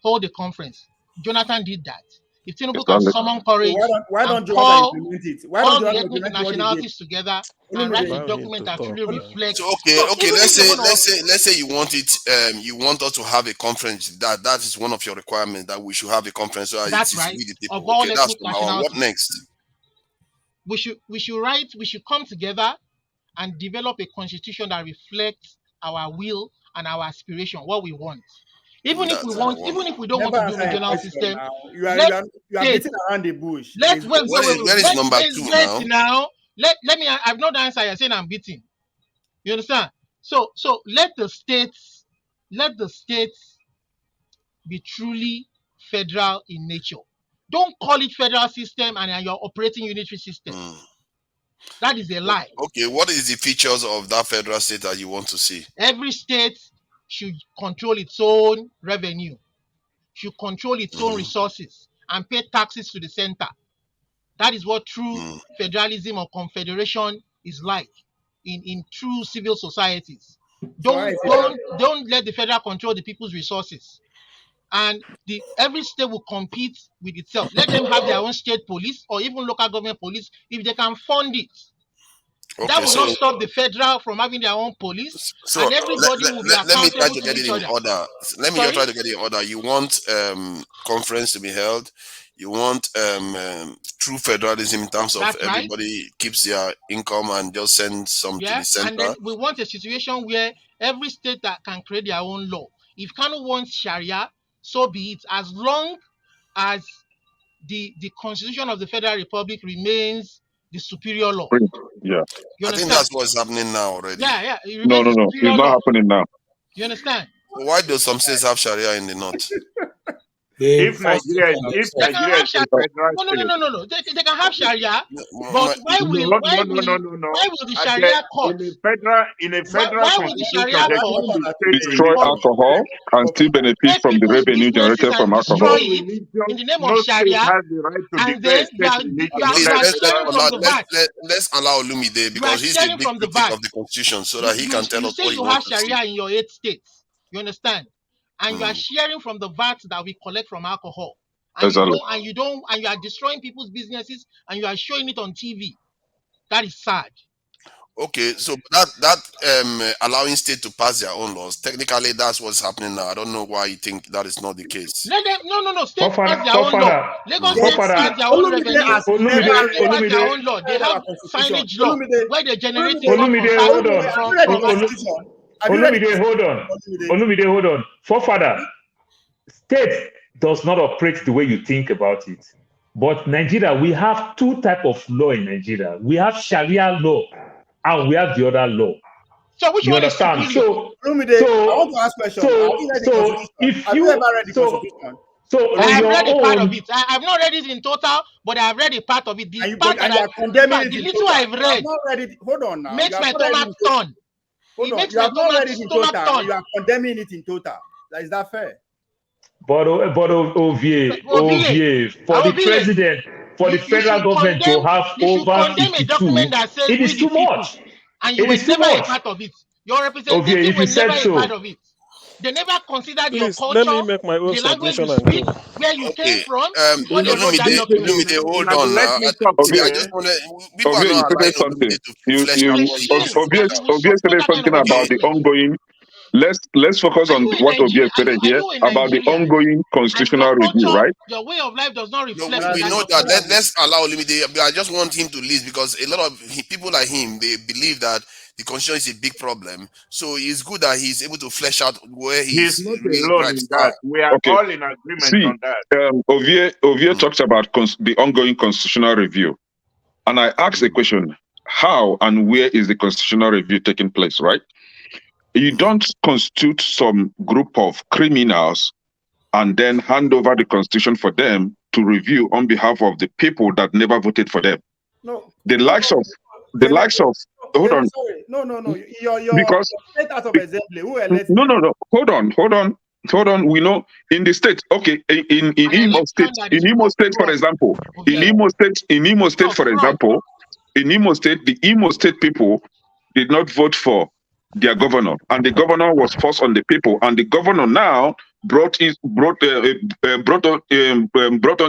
hold a conference. Jonathan did that. If Tinubu can Exactly. summon So courage why and don't Jonathan call implement it? Why don't all the Jonathan ethnic implement what he did? nationalities together and write a Allow him document to that truly talk now. reflects. So okay, So okay. even if they want to, Let's say you want it. You want us to have a conference. That is one of your requirements, that we should have a conference so that it that's is right, with the of people. all Okay, that's ethnic number one. What nationalities, next? we should come together and develop a constitution that reflects our will and our aspiration, what we want. Even if That's number one. even if we don't want Never to do answer a regional question system, now. let You are states, beating around the bush. let's wait, Where is number two now? let me, I've not the answer. You're saying I'm beating. You understand? So let the states be truly federal in nature. Don't call it federal system and you're operating unitary systems. That is a lie. Okay, what is the features of that federal state that you want to see? Every state should control its own revenue, should control its own resources, and pay taxes to the center. That is what true federalism or confederation is like in true civil societies. Don't let the federal control the people's resources. And every state will compete with itself. Let them have their own state police or even local government police if they can fund it. That Okay, will not stop the federal from having their own police, so and everybody will be let me try accountable to to get it each in other. order. Let me just try to get it in order. You want conference to be held. You want true federalism in terms of That's right. everybody keeps their income and just send some to the And center. then we want a situation where every state that can create their own law. If Kano wants Sharia, so be it, as long as the constitution of the Federal Republic remains the superior law. Yeah. You I think understand? that's what's happening now already. Yeah, it No, remains the no. superior It's not law. happening now. You understand? Why do some states have Sharia in the north? If Nigeria is They can have a Sharia. federal state, No. They can have Sharia, but no. why will the Sharia court? In a federal Why will the constitution, Sharia there court shouldn't be state Destroy religion. alcohol and still benefit take from the people's revenue businesses generated from and destroy alcohol. it in the name No of state Sharia, has the right to and declare a then you state are religion Please, sharing from the VAT. let's allow Lumide, You are because he's the sharing big from the critic VAT. of the constitution, so that he can tell You us say what he you have wants to see. Sharia in your 8 states. You understand? And you are sharing from the VAT that we collect from alcohol. And Exactly. you are destroying people's businesses and you are showing it on TV. That is sad. Okay, so that allowing state to pass their own laws, technically that's what's happening now. I don't know why you think that is not the case. Let them no. States pass their own law. Lagos State pass their own revenue. Pass their own law. They have signage law where they generate income from Olumide, hold on. Forefather, state does not operate the way you think about it. But Nigeria, we have two types of law in Nigeria. We have Sharia law and we have the other law. So which you one understand? is superior? I want to ask a question. Have you ever read the Constitution? I have read a part of it. I have not read it in total, but I have read a part of it. The little I've read, hold on now. Makes my stomach turn. Hold on. You have not read it in total. You are condemning it in total. Is that fair? But Ovie, for the president, for the federal government to have over 52, it is too much. And you were never a part of it. Your representative were never a part of it. They never considered your Please, let me culture, make my own the language you submission and speak, go. where you came from, before they wrote that document. Lumide, hold on now. I just want to. People are Ovie, you not said allowing something. Lumide to flesh out what he wants to Ovie flesh said something about the ongoing. Let's focus on what Ovie said here about the ongoing constitutional review, right? Your way of life does not reflect. No, we know that. Let's allow Lumide. I just want him to list, because a lot of people like him, they believe that the constitution is a big problem. So it's good that he's able to flesh out where he's not alone in that. We are all in agreement on that. Ovie talks about the ongoing constitutional review. And I asked a question, how and where is the constitutional review taking place, right? You don't constitute some group of criminals and then hand over the constitution for them to review on behalf of the people that never voted for them. No. The likes of hold on. Sorry. No. Your Because state out of assembly, who elected? No. Hold on. hold on, we know in the state, okay, in Imo State, for example, in Imo State, for example, in Imo State, the Imo State people did not vote for their governor, and the governor was forced on the people, and the governor now brought on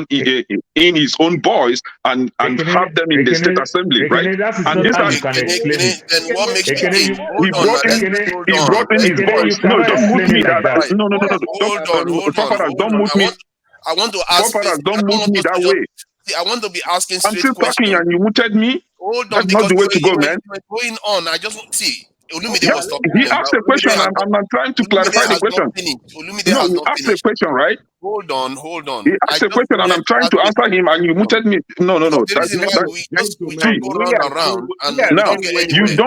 in his own boys and have them in the state assembly, right? And these are then what makes you think? he Hold brought in his boys. No, don't mute me. That no. Don't mute me. I want to ask. Don't mute me that way. I want to be asking I'm straight still talking questions. and you muted me. Hold That's on, not because the way to go, man. going on. I just want to see. Olumide Yeah, was talking. he asked a question and I'm trying to clarify the question. No, you asked a question, right? Hold on. He asked a question and I'm trying to answer him and you muted me. No. The reason why we just go round and we now don't get anywhere.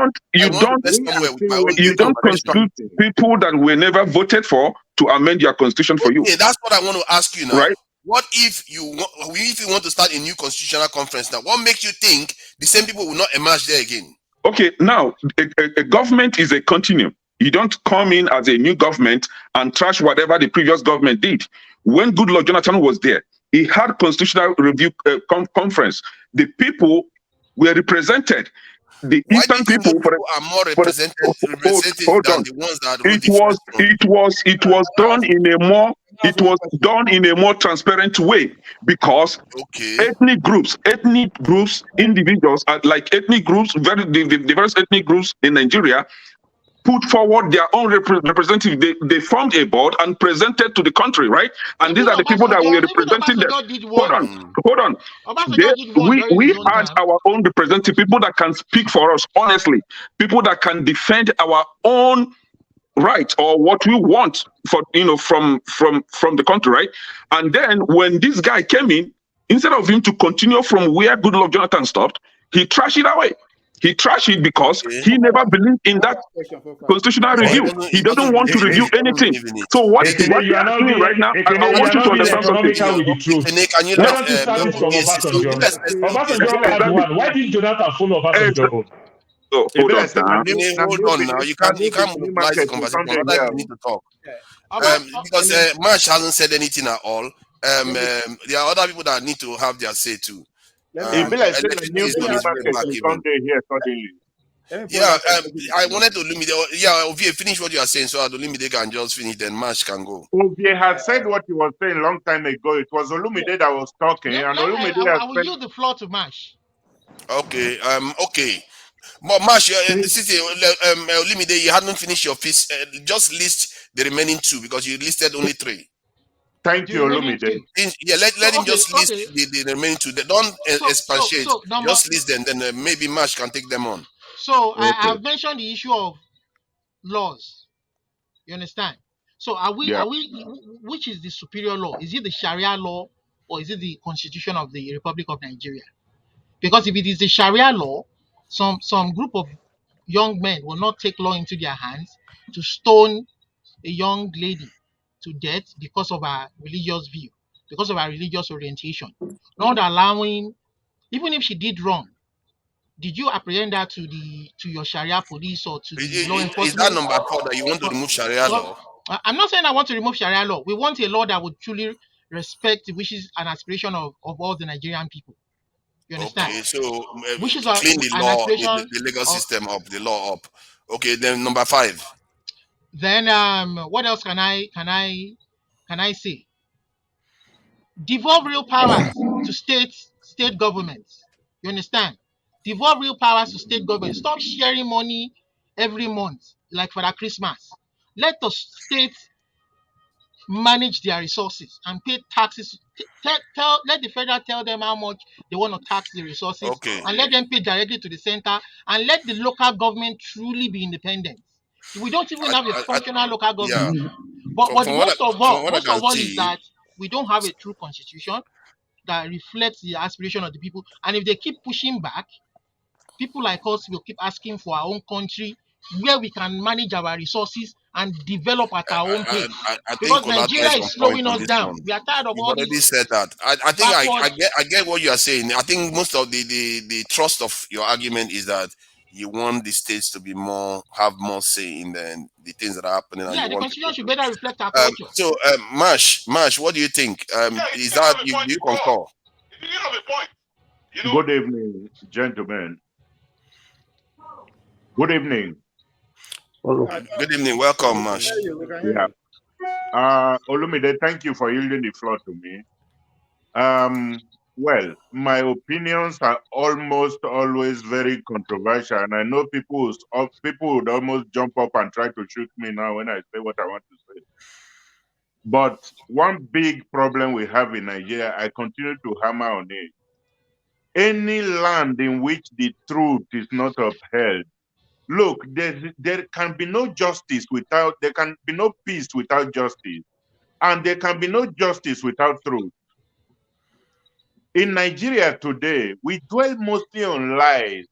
you don't constitute people that were never voted for to amend your constitution for you. Okay, that's what I want to ask you now. Right? What if you want to start a new constitutional conference now? What makes you think the same people will not emerge there again? Okay, now a government is a continuum. You don't come in as a new government and trash whatever the previous government did. When Goodluck Jonathan was there, he had constitutional review conference. The people were represented. The Eastern people are more represented than the ones that it was done in a more transparent way because ethnic groups, individuals like ethnic groups, the diverse ethnic groups in Nigeria put forward their own representative. They formed a board and presented to the country, right? And these are the people that were representing them. Hold on. We had our own representative, people that can speak for us honestly, people that can defend our own right or what we want for from the country, right? And then when this guy came in, instead of him to continue from where Goodluck Jonathan stopped, he trashed it away. He trashed it because he never believed in that constitutional review. He doesn't want to review anything. So what you are doing right now, I want you to understand something. Why didn't Jonathan follow Obasanjo? Hold on now. You can't monopolize the conversation. Other people need to talk. Because Marsh hasn't said anything at all. There are other people that need to have their say too. I wanted to Ovie, finish what you are saying so Olumide can just finish, then Marsh can go. Ovie had said what he was saying a long time ago. It was Olumide that was talking, and Olumide I will yield the floor to Marsh. Okay. But Marsh, Olumide, you hadn't finished your piece. Just list the remaining two because you listed only three. Thank you, Olumide. Yeah, let him just list the remaining two. Don't expatiate. Just list them, then maybe Marsh can take them on. So I've mentioned the issue of laws. You understand? So are we which is the superior law? Is it the Sharia law or is it the Constitution of the Republic of Nigeria? Because if it is the Sharia law, some group of young men will not take law into their hands to stone a young lady to death because of her religious view, because of her religious orientation, not allowing, even if she did wrong, did you apprehend her to your Sharia police or to the law enforcement? Is that number 4 that you want to remove Sharia law? I'm not saying I want to remove Sharia law. We want a law that would truly respect the wishes and aspiration of all the Nigerian people. You understand? Okay, so which is clean the law, the legal system up, the law up. Okay, then number 5. Then what else can I say? Devolve real powers to state governments. You understand? Devolve real powers to state governments. Stop sharing money every month, like for that Christmas. Let the states manage their resources and pay taxes. Let the federal tell them how much they want to tax the resources, and let them pay directly to the center, and let the local government truly be independent. We don't even have a functional local government. Yeah. But most of all is that we don't have a true constitution that reflects the aspiration of the people. And if they keep pushing back, people like us will keep asking for our own country where we can manage our resources and develop at our own pace. Because Nigeria is slowing us down. We are tired of all this. You already said that. I think I get what you are saying. I think most of the thrust of your argument is that you want the states to be have more say in the things that are happening, and Yeah, you the want constitution people should to. better reflect our culture. So, Marsh, what do you think? Is that do you concur? Good evening, gentlemen. Good evening. Good evening. Welcome, Marsh. Yeah. Olumide, thank you for yielding the floor to me. Well, my opinions are almost always very controversial, and I know people would almost jump up and try to shoot me now when I say what I want to say. But one big problem we have in Nigeria, I continue to hammer on it. Any land in which the truth is not upheld, look, there can be no justice without, there can be no peace without justice, and there can be no justice without truth. In Nigeria today, we dwell mostly on lies.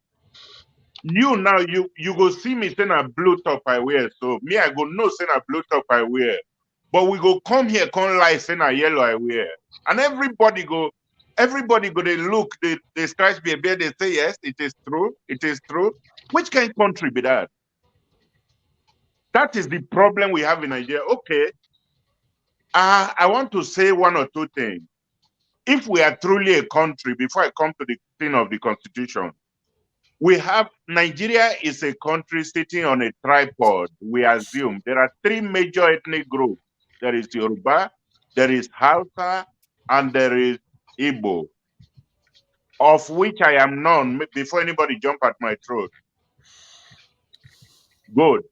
You now, you go see me saying a blue top I wear, so me I go no saying a blue top I wear, but we go come here come lie saying a yellow I wear, and everybody go they look, they scratch their beard, they say yes, it is true. Which kind of country be that? That is the problem we have in Nigeria. Okay, I want to say one or two things. If we are truly a country, before I come to the thing of the constitution, we have Nigeria is a country sitting on a tripod. We assume there are three major ethnic groups. There is Yoruba, there is Hausa, and there is Igbo, of which I am none. Before anybody jump at my throat. Good.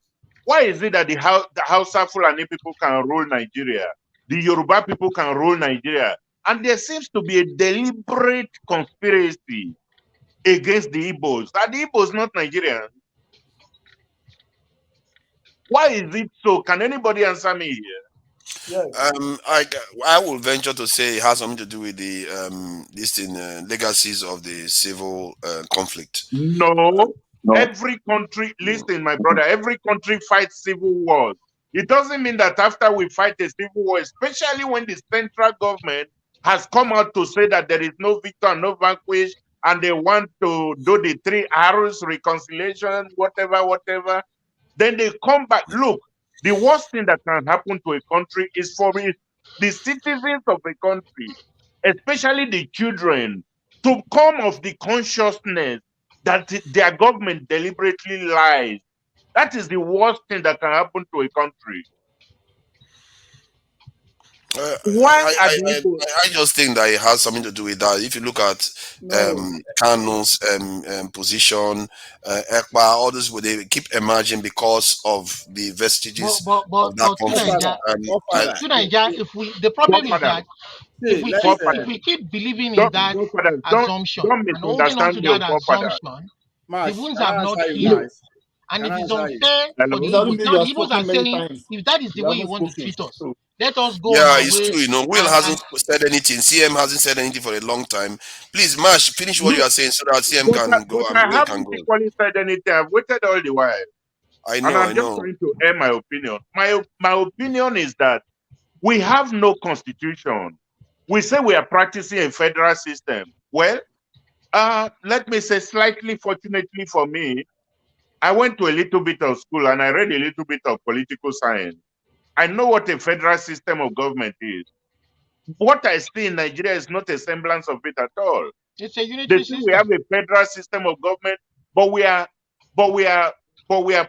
Why is it that the Hausa Fulani people can rule Nigeria? The Yoruba people can rule Nigeria. And there seems to be a deliberate conspiracy against the Igbos. Are the Igbos not Nigerians? Why is it so? Can anybody answer me here? I will venture to say it has something to do with the legacies of the civil conflict. No. Every country, listen, my brother, every country fights civil wars. It doesn't mean that after we fight a civil war, especially when the central government has come out to say that there is no victor and no vanquish, and they want to do the 3 arrows, reconciliation, whatever, then they come back. Look, the worst thing that can happen to a country is for the citizens of the country, especially the children, to come of the consciousness that their government deliberately lies. That is the worst thing that can happen to a country. Why are the people? I just think that it has something to do with that. If you look at Kano's position, Ekpa, all those, they keep emerging because of the vestiges of that conflict. The problem is that if we keep believing in that assumption and holding on to that assumption, the wounds have not healed. And it is unfair for the Igbos. Now the Igbos are saying, if that is the way you want to treat us, let us go on our it's way. true. Will hasn't said anything. CM hasn't said anything for a long time. Please, Marsh, finish what you are saying so that CM can go and I Will can haven't go. equally said anything. I've waited all the while. I know. And I'm just trying to air my opinion. My opinion is that we have no constitution. We say we are practicing a federal system. Well, let me say, slightly fortunately for me, I went to a little bit of school and I read a little bit of political science. I know what a federal system of government is. What I see in Nigeria is not a semblance of it at all. It's a unitary system. We have a federal system of government, but we are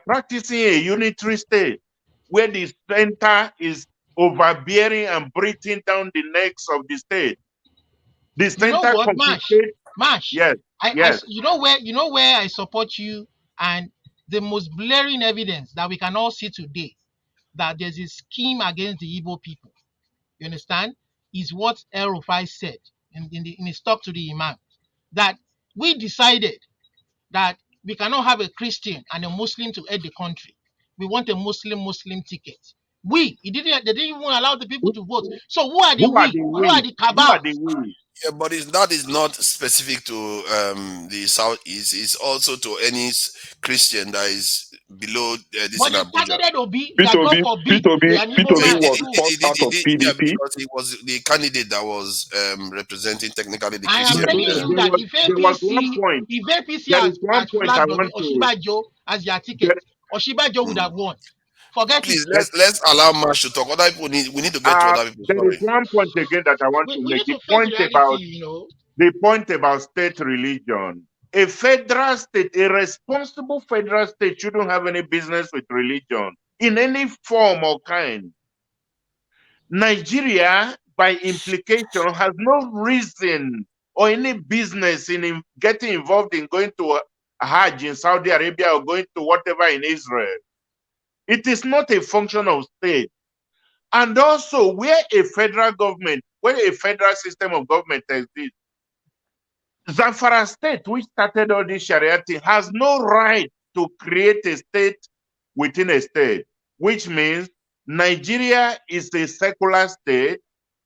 practicing a unitary state where the center is overbearing and breathing down the necks of the state. The center, you know what, Mash? Yes. You know where I support you, and the most blaring evidence that we can all see today that there's a scheme against the Igbo people. You understand? Is what El Rufai said in his talk to the Imam, that we decided that we cannot have a Christian and a Muslim to head the country. We want a Muslim ticket. They didn't even allow the people to vote. So who are the we? Who are the cabals? Yeah, but that is not specific to the Southeast. It's also to any Christian that is below this But in they Abuja. targeted Obi that God forbid an Igbo No, man he do. yeah, because he was the candidate that was representing technically the I am Christian. telling you that if There was one APC, point. if APC There is one had point I flagged want to. Oshibajo as their ticket, Oshibajo would have won. Forget Please it. let's allow Marsh to talk. Other people we need to get to other people. There is Sorry. one point again that I want to We make. need to face reality, you know. The point about state religion. A federal state, a responsible federal state shouldn't have any business with religion in any form or kind. Nigeria, by implication, has no reason or any business in getting involved in going to a Hajj in Saudi Arabia or going to whatever in Israel. It is not a function of state. And also, where a federal system of government exists, Zamfara state, which started all this Sharia thing, has no right to create a state within a state, which means Nigeria is a secular state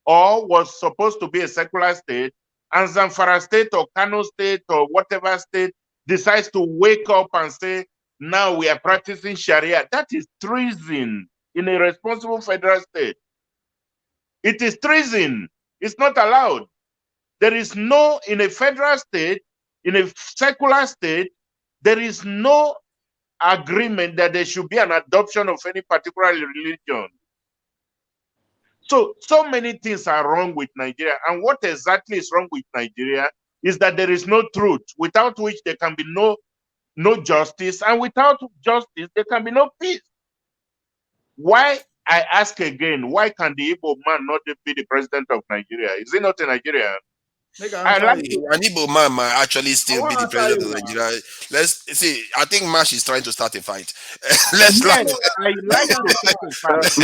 or was supposed to be a secular state, and Zamfara state or Kano state or whatever state decides to wake up and say, now we are practicing Sharia. That is treason in a responsible federal state. It is treason. It's not allowed. There is no, in a federal state, in a secular state, there is no agreement that there should be an adoption of any particular religion. So many things are wrong with Nigeria. And what exactly is wrong with Nigeria is that there is no truth, without which there can be no justice, and without justice, there can be no peace. Why, I ask again, why can the Igbo man not be the president of Nigeria? Is he not a Nigerian? An Igbo man might actually still be the president of Nigeria. Let's see. I think Mash is trying to start a fight. Let's I like to start a fight.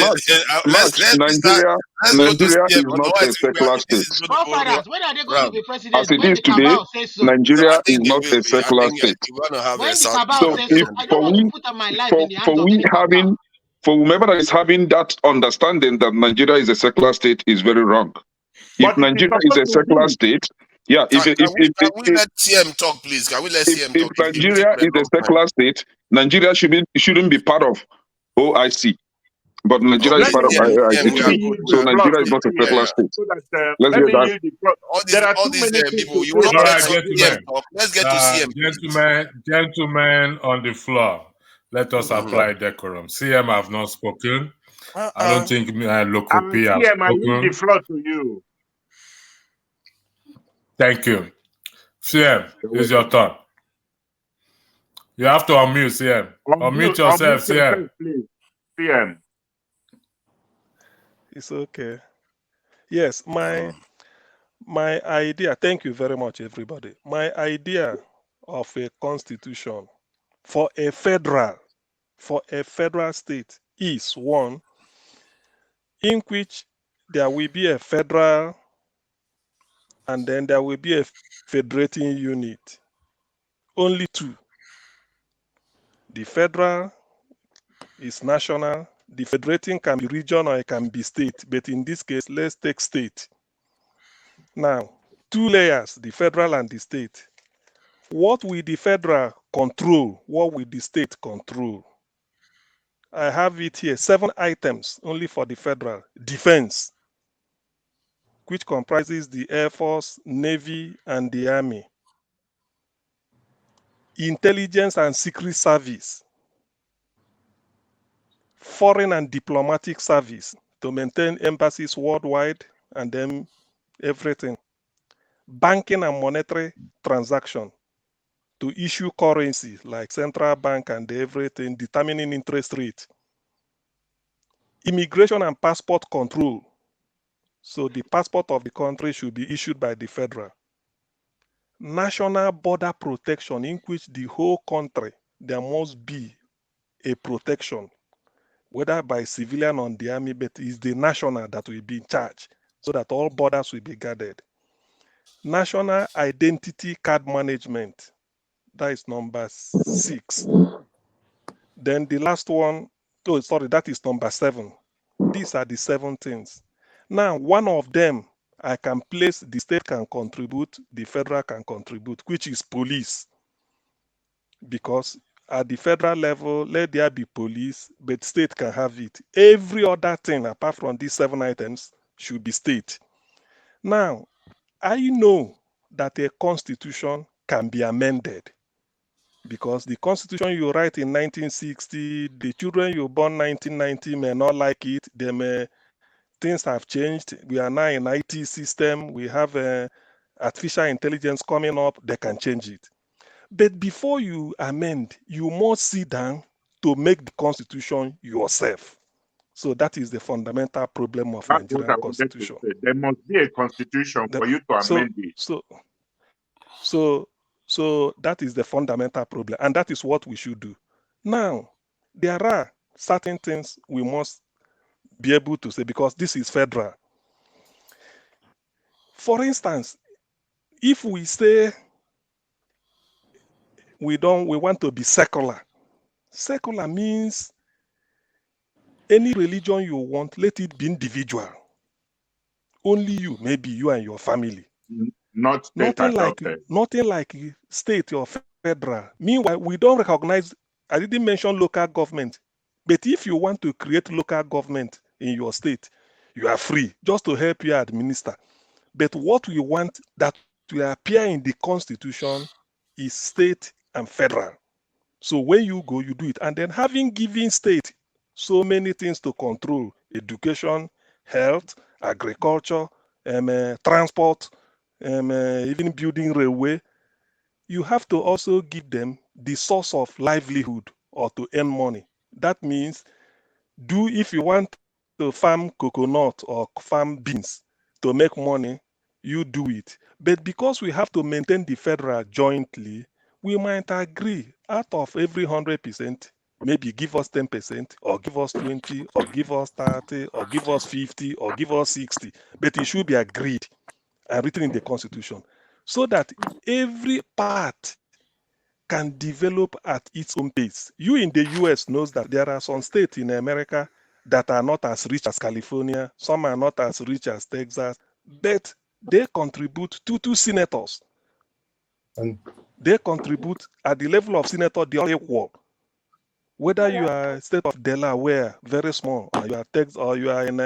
Nigeria is not a secular state. Godfathers, when are they going to be president? As it When is the today, cabal says so. Nigeria is not a secular state. When the cabal says so, I don't want to put my life in the hands of any cabal. For whomever that is having that understanding that Nigeria is a secular state is very wrong. If Nigeria is a secular state, yeah. Can we let CM talk, please? Can we let CM talk? If Nigeria is a secular state, Nigeria shouldn't be part of OIC. But Nigeria is part of OIC. So Nigeria is not a secular state. Let's get that. There are too many people. You will not let CM talk. Let's get to CM. Gentlemen on the floor, let us apply decorum. CM have not spoken. I don't think Lokopi has CM, I leave spoken. the floor to you. Thank you. CM, it's your turn. You have to unmute, CM. Unmute yourself, CM. Please. CM. It's okay. Yes, my idea, thank you very much, everybody. My idea of a constitution for a federal state is one in which there will be a federal and then there will be a federating unit. Only two. The federal is national. The federating can be region or it can be state. But in this case, let's take state. Now, two layers, the federal and the state. What will the federal control? What will the state control? I have it here, 7 items only for the federal. Defense, which comprises the Air Force, Navy, and the Army. Intelligence and Secret Service. Foreign and Diplomatic Service to maintain embassies worldwide and then everything. Banking and monetary transaction to issue currency like central bank and everything, determining interest rate. Immigration and passport control. So the passport of the country should be issued by the federal. National border protection, in which the whole country, there must be a protection, whether by civilian or the army, but it's the national that will be in charge so that all borders will be guarded. National identity card management, that is number 6. Then the last one, that is number 7. These are the 7 things. Now, one of them I can place the state can contribute, the federal can contribute, which is police. Because at the federal level, let there be police, but state can have it. Every other thing apart from these 7 items should be state. Now, I know that a constitution can be amended because the constitution you write in 1960, the children you born 1990 may not like it. They may, things have changed. We are now in IT system. We have artificial intelligence coming up. They can change it. But before you amend, you must sit down to make the constitution yourself. So that is the fundamental problem of That's what I Nigerian wanted to constitution. say. There must be a constitution for you to amend it. So that is the fundamental problem, and that is what we should do. Now, there are certain things we must be able to say because this is federal. For instance, if we say we want to be secular. Secular means any religion you want, let it be individual. Only you, maybe you and your family. Not state adopted. Nothing like state or federal. Meanwhile, we don't recognize, I didn't mention local government, but if you want to create local government in your state, you are free just to help you administer. But what we want that will appear in the constitution is state and federal. So when you go, you do it. And then having given state so many things to control, education, health, agriculture, transport, even building railway, you have to also give them the source of livelihood or to earn money. That means if you want to farm coconut or farm beans to make money, you do it. But because we have to maintain the federal jointly, we might agree out of every 100%, maybe give us 10% or give us 20 or give us 30 or give us 50 or give us 60. But it should be agreed and written in the constitution so that every part can develop at its own pace. You in the US knows that there are some states in America that are not as rich as California. Some are not as rich as Texas, but they contribute to 2 senators. And they contribute at the level of senator, they are equal. Whether you are a state of Delaware, very small, or you are Texas, or you are in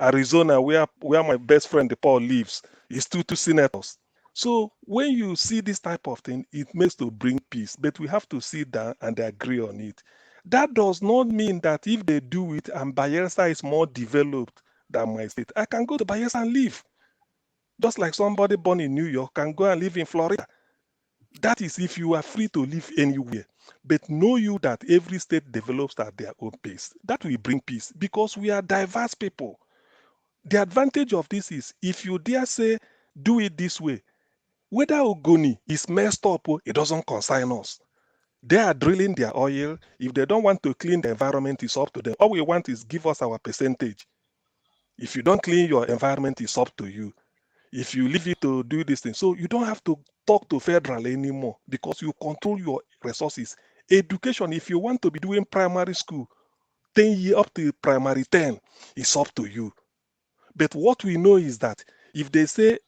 Arizona, where my best friend Paul lives, is 2 senators. So when you see this type of thing, it makes to bring peace, but we have to sit down and agree on it. That does not mean that if they do it and Bayelsa is more developed than my state, I can go to Bayelsa and live. Just like somebody born in New York can go and live in Florida. That is if you are free to live anywhere. But know you that every state develops at their own pace. That will bring peace because we are diverse people. The advantage of this is if you dare say, do it this way, whether Ogoni is messed up, it doesn't concern us. They are drilling their oil. If they don't want to clean the environment, it's up to them. All we want is give us our percentage. If you don't clean your environment, it's up to you. If you leave it to do this thing, so you don't have to talk to federal anymore because you control your resources. Education, if you want to be doing primary school, 10 years up to primary 10, it's up to you. But what we know is that if they say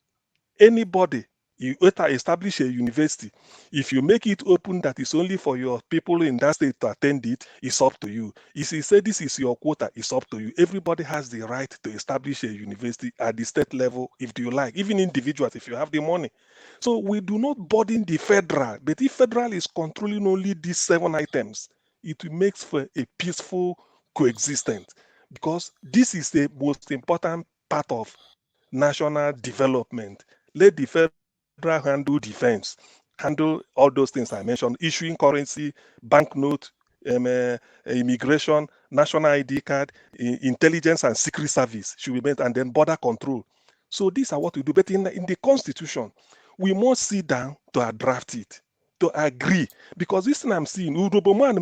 anybody, you establish a university, if you make it open that it's only for your people in that state to attend it, it's up to you. If you say this is your quota, it's up to you. Everybody has the right to establish a university at the state level if you like, even individuals if you have the money. So we do not burden the federal, but if federal is controlling only these 7 items, it makes for a peaceful coexistence because this is the most important part of national development. Let the federal handle defense, handle all those things I mentioned, issuing currency, banknote, immigration, national ID card, intelligence and secret service should be made, and then border control. So these are what we do. But in the constitution, we must sit down to draft it, to agree. Because this thing I'm seeing, Ogoniman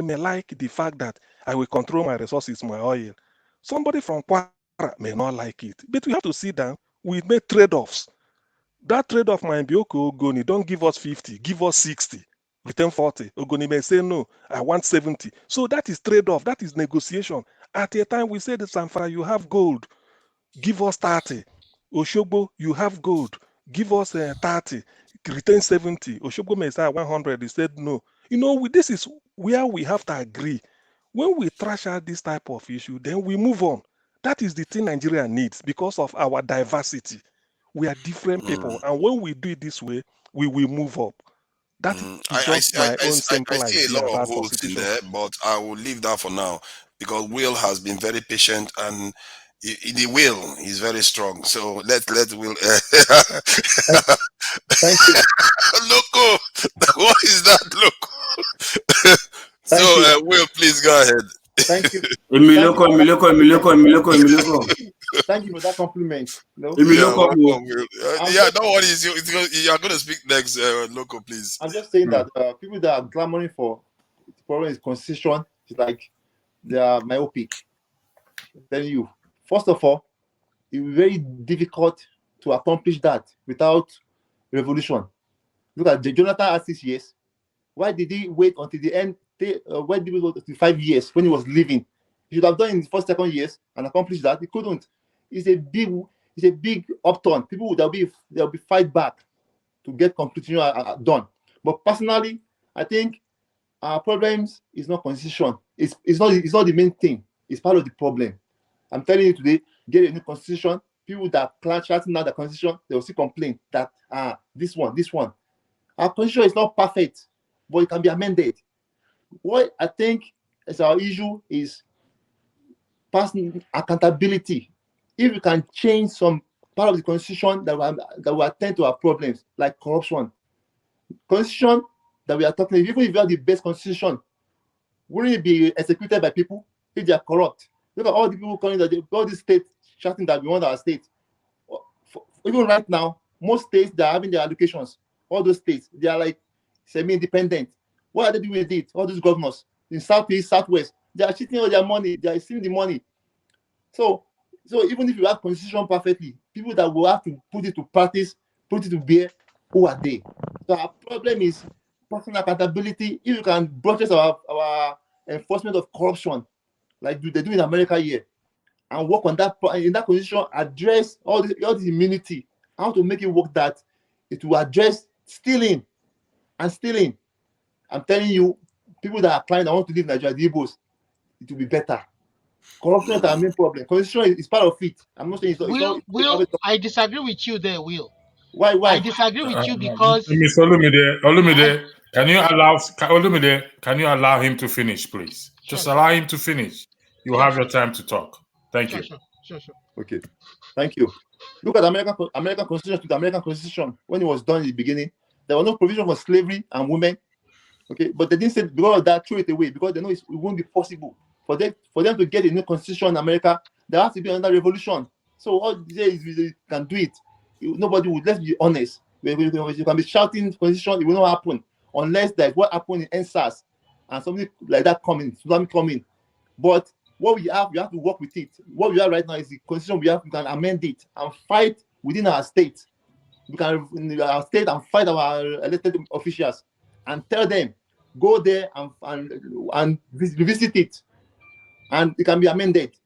may like the fact that I will control my resources, my oil. Somebody from Kwara may not like it. But we have to sit down. We make trade-offs. That trade-off might be, okay, Ogoni, don't give us 50, give us 60, return 40. Ogoni may say, no, I want 70. So that is trade-off. That is negotiation. At a time we said, Zamfara, you have gold, give us 30. Oshogbo, you have gold, give us 30, retain 70. Oshogbo may say 100. He said no. You know, this is where we have to agree. When we trash out this type of issue, then we move on. That is the thing Nigeria needs because of our diversity. We are different people, and when we do it this way, we will move up. That is just my own simple I see a idea lot of about holes in constitution. there, but I will leave that for now because Will has been very patient and the will is very strong. So let Will. Thank you. Loco, what is that, Loco? So Thank you. Will, please go ahead. Thank you. Emiloko. Thank you for that compliment. No? Yeah, welcome, Will. Yeah, don't worry. You are going to speak next, Loco, please. I'm just saying that people that are clamoring for the problem is constitution, it's like they are myopic. I'm telling you, first of all, it will be very difficult to accomplish that without revolution. Look at Jonathan had 6 years. Why did he wait until the end? Why did he wait until 5 years when he was leaving? He should have done in the first, 2 years and accomplished that. He couldn't. It's a big upturn. People will be fight back to get completion done. But personally, I think our problems is not constitution. It's not the main thing. It's part of the problem. I'm telling you today, get a new constitution. People that shouting out the constitution, they will still complain that this one. Our constitution is not perfect, but it can be amended. What I think is our issue is personal accountability. If we can change some part of the constitution that will attend to our problems, like corruption. Constitution that we are talking, even if you have the best constitution, wouldn't it be executed by people if they are corrupt? Look at all the people calling that all these states shouting that we want our state. Even right now, most states that are having their allocations, all those states, they are like semi-independent. What are they doing with it? All those governors in Southeast, Southwest, they are cheating all their money, they are stealing the money. So even if you have constitution perfectly, people that will have to put it to practice, put it to bear, who are they? So our problem is personal accountability. If you can buttress our enforcement of corruption, like they do in America here, and work on that in that constitution, address all this immunity, how to make it work that it will address stealing. I'm telling you, people that are applying that want to live in Nigeria, the Igbos, it will be better. Corruption is our main problem. Constitution is part of it. I'm not saying Will, I disagree with you there, Will. Why? I disagree with you because Miss Olumide, can you allow him to finish, please? Just allow him to finish. You have your time to talk. Thank you. Sure. Okay, thank you. Look at American Constitution to the American Constitution. When it was done in the beginning, there was no provision for slavery and women. Okay, but they didn't say because of that throw it away because they know it won't be possible for them to get a new constitution in America. There has to be another revolution. So all they say is we can do it. Nobody would. Let's be honest. You can be shouting constitution, it will not happen unless like what happened in NSAS and something like that coming. But what we have to work with it. What we have right now is the constitution we can amend it and fight within our state. We can in our state and fight our elected officials and tell them go there and visit it, and it can be amended.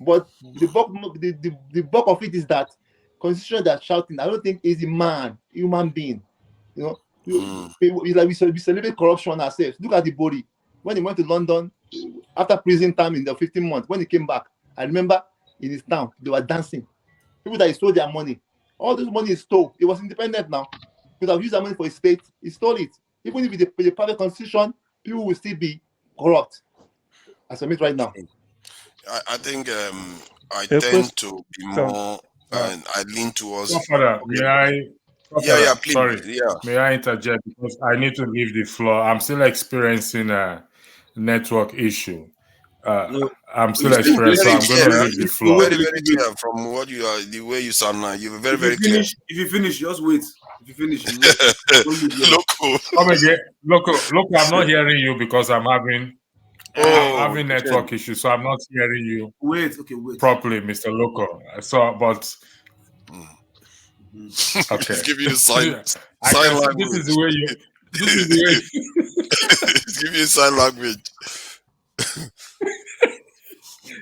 But the bulk of it is that constitution that's shouting. I don't think is a human being. You know, we celebrate corruption ourselves. Look at the body. When he went to London after prison time in the 15 months, when he came back, I remember in his town they were dancing. People that he stole their money, all this money is stole. It was independent now. Because I've used that money for his state, he stole it. Even if with the private constitution, people will still be corrupt. As I mean right now. I think I tend to be more, and I lean towards. Please. Sorry. May I interject because I need to leave the floor. I'm still experiencing a network issue. I'm still experiencing, so I'm going to leave the floor. Very, very clear from what you are, the way you sound now. You're very, very clear. If you finish, just wait. If you finish, Look, I'm not hearing you because I'm having network issues, so I'm not hearing you. Wait. Properly, Mr. Loco. So, but okay. He's giving you sign language. This is the way you. He's giving you sign language.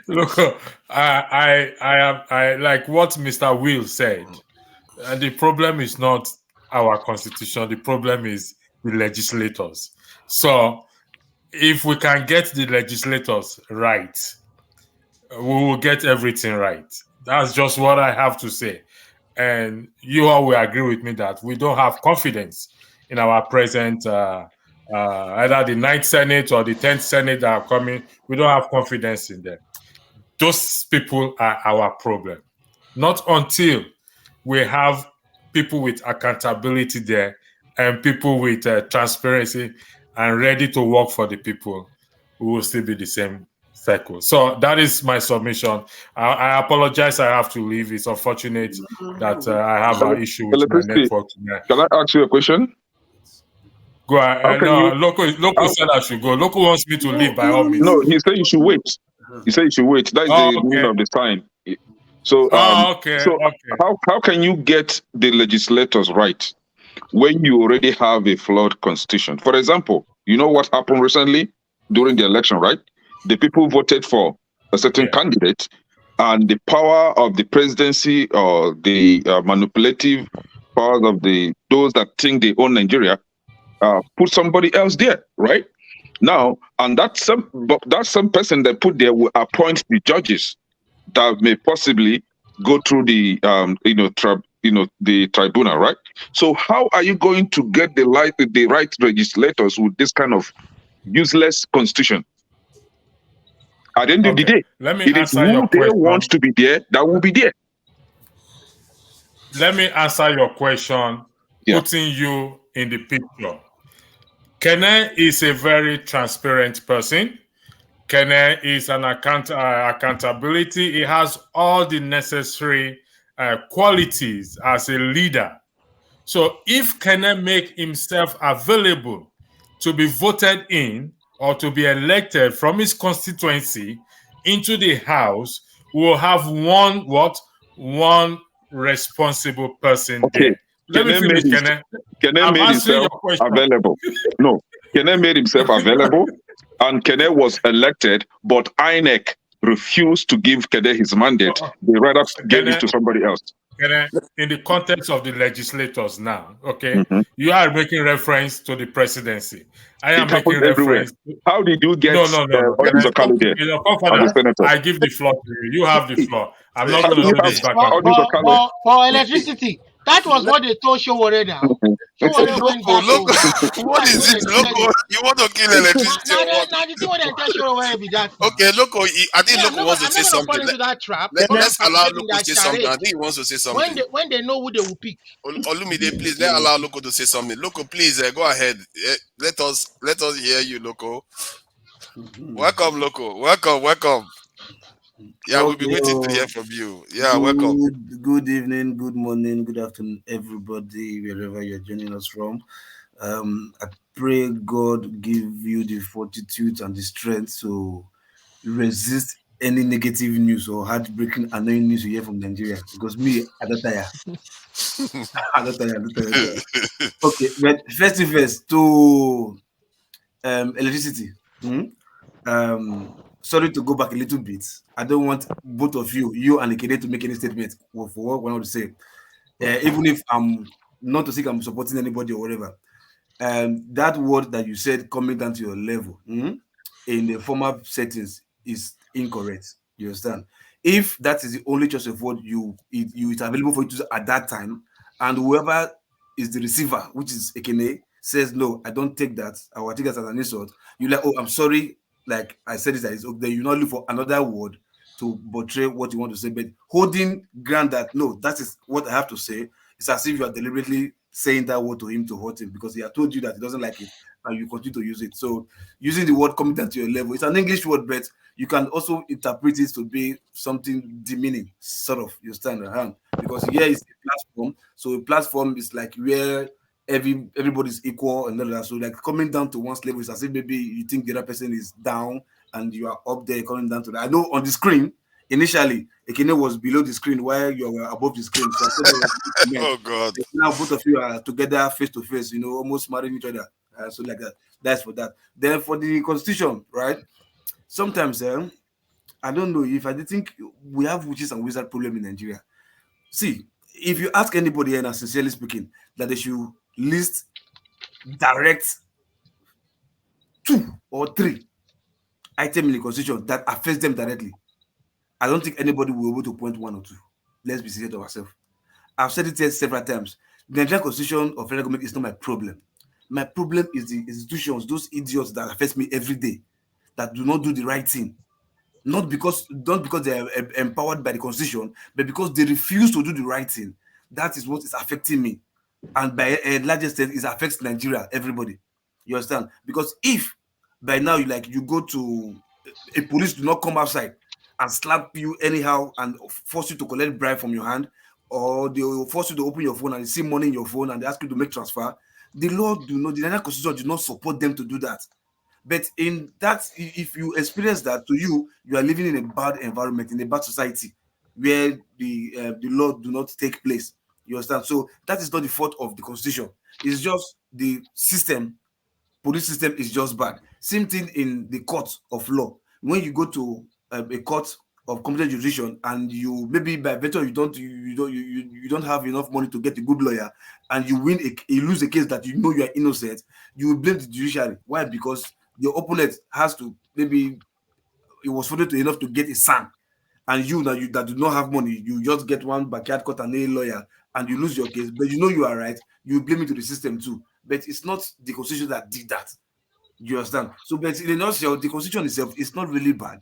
Look, I like what Mr. Will said. And the problem is not our constitution. The problem is the legislators. So if we can get the legislators right, we will get everything right. That's just what I have to say. And you all will agree with me that we don't have confidence in our present, either the 9th Senate or the 10th Senate that are coming. We don't have confidence in them. Those people are our problem. Not until we have people with accountability there and people with transparency and ready to work for the people, we will still be the same cycle. So that is my submission. I apologize. I have to leave. It's unfortunate that I have an issue with my network tonight. Can I ask you a question? Go ahead. No, Loco said I should go. Loco wants me to leave by all means. No, he said you should wait. He said you should wait. That is the meaning of the sign. So, how can you get the legislators right when you already have a flawed constitution? For example, you know what happened recently during the election, right? The people voted for a certain candidate, and the power of the presidency or the manipulative powers of those that think they own Nigeria put somebody else there, right? Now, and that some person they put there will appoint the judges that may possibly go through the the tribunal, right? So how are you going to get the right legislators with this kind of useless constitution? At the end of the day, it is who they want to be there that will be there. Let me answer your question, putting you in the picture. Kene is a very transparent person. Kene is an accountability. He has all the necessary qualities as a leader. So if Kene make himself available to be voted in or to be elected from his constituency into the House, we will have one responsible person there. Let me finish, Kene. Kene made himself available. No, Kene made himself available, and Kene was elected, but INEC refused to give Kene his mandate. They rather gave it to somebody else. In the context of the legislators now, you are making reference to the presidency. I am making reference. How did you get No. I give the floor to you. You have the floor. I'm not going to do this back and forth. For electricity, that was what they told Showore now. What is it, Loco? You want to kill electricity? Okay, Loco. I think Loco wants to say something. Let's allow Loco to say something. I think he wants to say something. When they know who they will pick. Olumide, please let's allow Loco to say something. Loco, please go ahead. Let us hear you, Loco. Welcome, Loco. Welcome. Yeah, we'll be waiting to hear from you. Yeah, welcome. Good evening, good morning, good afternoon, everybody, wherever you're joining us from. I pray God give you the fortitude and the strength to resist any negative news or heartbreaking, annoying news you hear from Nigeria. Because me, I don't tire. Okay, but first to electricity. Sorry to go back a little bit. I don't want both of you and Ekene, to make any statement for what I want to say. Even if I'm not to say I'm supporting anybody or whatever. That word that you said coming down to your level in the former settings is incorrect. You understand? If that is the only choice of word it's available for you to use at that time, and whoever is the receiver, which is Ekene, says no, I don't take that, I will take that as an insult, you're like, oh, I'm sorry, like I said, that is okay. You not look for another word to portray what you want to say, but holding ground that no, that is what I have to say. It's as if you are deliberately saying that word to him to hurt him because he has told you that he doesn't like it and you continue to use it. So using the word coming down to your level, it's an English word, but you can also interpret it to be something demeaning, sort of. You stand around because here is a platform. So a platform is like where everybody's equal and all that. So like coming down to one's level is as if maybe you think the other person is down and you are up there coming down to that. I know on the screen initially Ekene was below the screen while you were above the screen. So oh God! Now both of you are together face to face, almost marrying each other. So like that. That's for that. Then for the constitution, right? Sometimes I don't know if I think we have witches and wizard problem in Nigeria. See, if you ask anybody, and sincerely speaking, that they should list direct 2 or 3 items in the constitution that affects them directly, I don't think anybody will be able to point 1 or 2. Let's be sincere to ourselves. I've said it here several times. The Nigerian constitution of federal government is not my problem. My problem is the institutions, those idiots that affect me every day, that do not do the right thing. Not because they are empowered by the constitution, but because they refuse to do the right thing. That is what is affecting me, and by a large extent, it affects Nigeria, everybody. You understand? Because if by now you go to a police do not come outside and slap you anyhow and force you to collect bribe from your hand, or they will force you to open your phone and you see money in your phone and they ask you to make transfer, the Nigerian constitution do not support them to do that. But in that, if you experience that, to you are living in a bad environment, in a bad society, where the law do not take place. You understand? So that is not the fault of the constitution. It's just the system. Police system is just bad. Same thing in the court of law. When you go to a court of competent jurisdiction and you maybe by virtue you don't have enough money to get a good lawyer, and you lose a case that you are innocent, you will blame the judiciary. Why? Because your opponent has to, maybe it was fortunate enough to get a son, and you that do not have money, you just get one backyard court and a lawyer and you lose your case, but you are right, you blame it to the system too. But it's not the constitution that did that. You understand? So, but in a nutshell, the constitution itself is not really bad.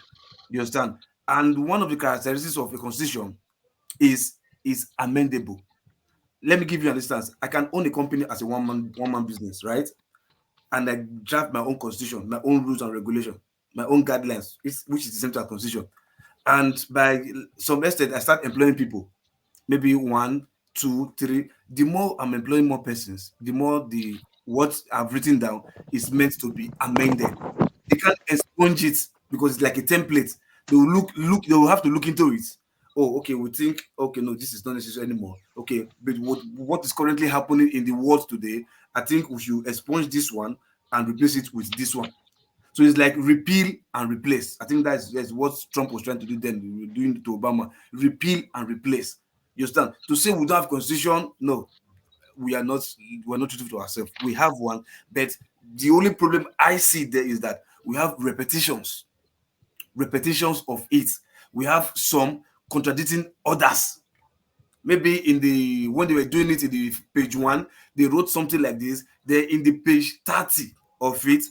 You understand? And one of the characteristics of a constitution is amendable. Let me give you an instance. I can own a company as a one-man business, right? And I draft my own constitution, my own rules and regulations, my own guidelines, which is the same to a constitution. And by some extent, I start employing people, maybe 1, 2, 3. The more I'm employing more persons, the more what I've written down is meant to be amended. They can't expunge it because it's like a template. They will they will have to look into it. Oh, okay, we think, okay, no, this is not necessary anymore. Okay, but what is currently happening in the world today, I think we should expunge this one and replace it with this one. So it's like repeal and replace. I think that's what Trump was trying to do then, doing it to Obama. Repeal and replace. You understand? To say we don't have constitution, no, we're not truthful to ourselves. We have one, but the only problem I see there is that we have repetitions of it. We have some contradicting others. Maybe when they were doing it in the page 1, they wrote something like this. Then in the page 30 of it,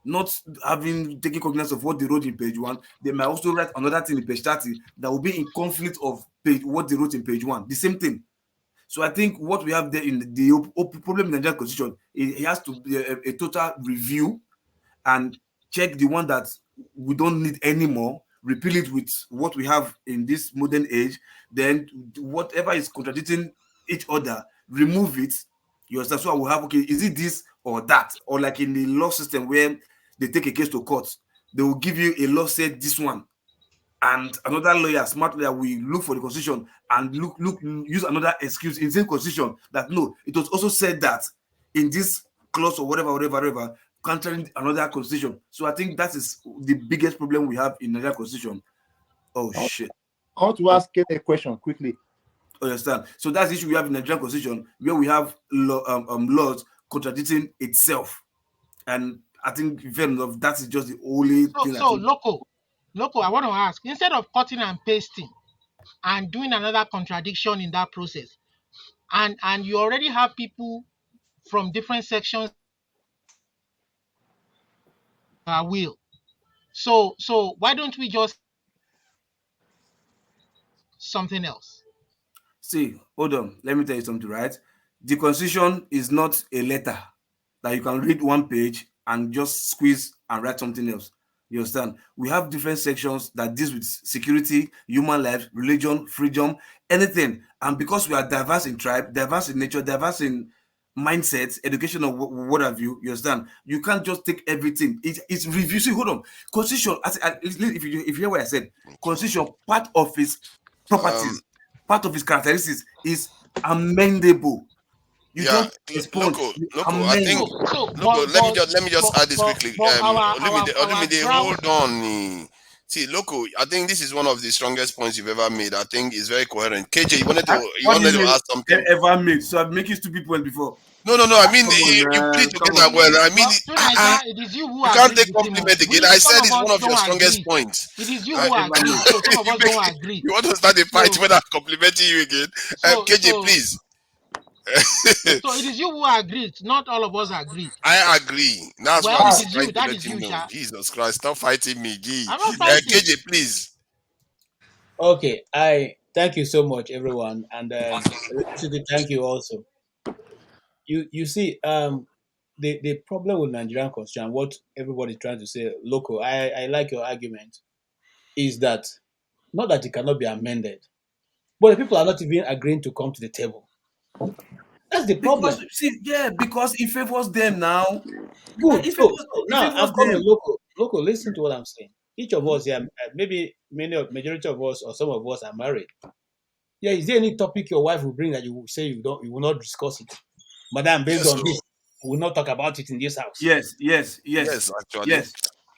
not having taken cognizance of what they wrote in page 1, they might also write another thing in page 30 that will be in conflict of what they wrote in page 1. The same thing. So I think what we have there in the problem in the Nigerian constitution, it has to be a total review and check the one that we don't need anymore, repeal it with what we have in this modern age, then whatever is contradicting each other, remove it. You understand? So I will have, okay, is it this or that? Or like in the law system where they take a case to court, they will give you a law said this one, and another lawyer, smart lawyer, will look for the constitution and use another excuse in the same constitution that no, it was also said that in this clause or whatever, contrary another constitution. So I think that is the biggest problem we have in Nigerian constitution. Oh shit! I want to ask a question quickly. Understand? So that's the issue we have in Nigerian constitution, where we have laws contradicting itself, and I think fair enough, that is just the only thing. So Loco, I want to ask, instead of cutting and pasting and doing another contradiction in that process, and you already have people from different sections will. So why don't we just something else? See, hold on. Let me tell you something, right? The constitution is not a letter that you can read one page and just squeeze and write something else. You understand? We have different sections that deals with security, human life, religion, freedom, anything. And because we are diverse in tribe, diverse in nature, diverse in mindsets, education, or what have you, you understand? You can't just take everything. It's review. See, hold on. Constitution, if you hear what I said, constitution, part of its properties, part of its characteristics is amendable. Loco, I think. Loco, let me just add this quickly. Olumide, hold on. See, Loco, I think this is one of the strongest points you've ever made. I think it's very coherent. KJ, you wanted What do to you ask something. ever made? So I'm making stupid points before. No. I mean, Come on, you put man. it Come together on, well. man. I mean, Naija, it is you who you can't agreed take with him. compliment again. We, I some said of it's one us of your don't strongest agree. points. It is you who agreed, so some of us don't agree. You want to start a fight So- when I'm complimenting you again? KJ, please. So it is you who agreed, not all of us agreed. I agree. That's Well, why I'm it is trying you. to That let is him you, know. Sha. Jesus Christ, stop fighting me, G. I'm not fighting. KJ, please. Okay, I thank you so much, everyone, and thank you also. You see, the problem with Nigerian constitution, what everybody's trying to say, Loco, I like your argument, is that not that it cannot be amended, but the people are not even agreeing to come to the table. That's the problem. Because it favors them now. Good. It So now favors I'm coming, them. Loco. Listen to what I'm saying. Each of us here, maybe majority of us or some of us are married. Yeah, is there any topic your wife will bring that you will say you will not discuss it, Madam? Based on this, we will not talk about it in this house. Yes, actually. Yes,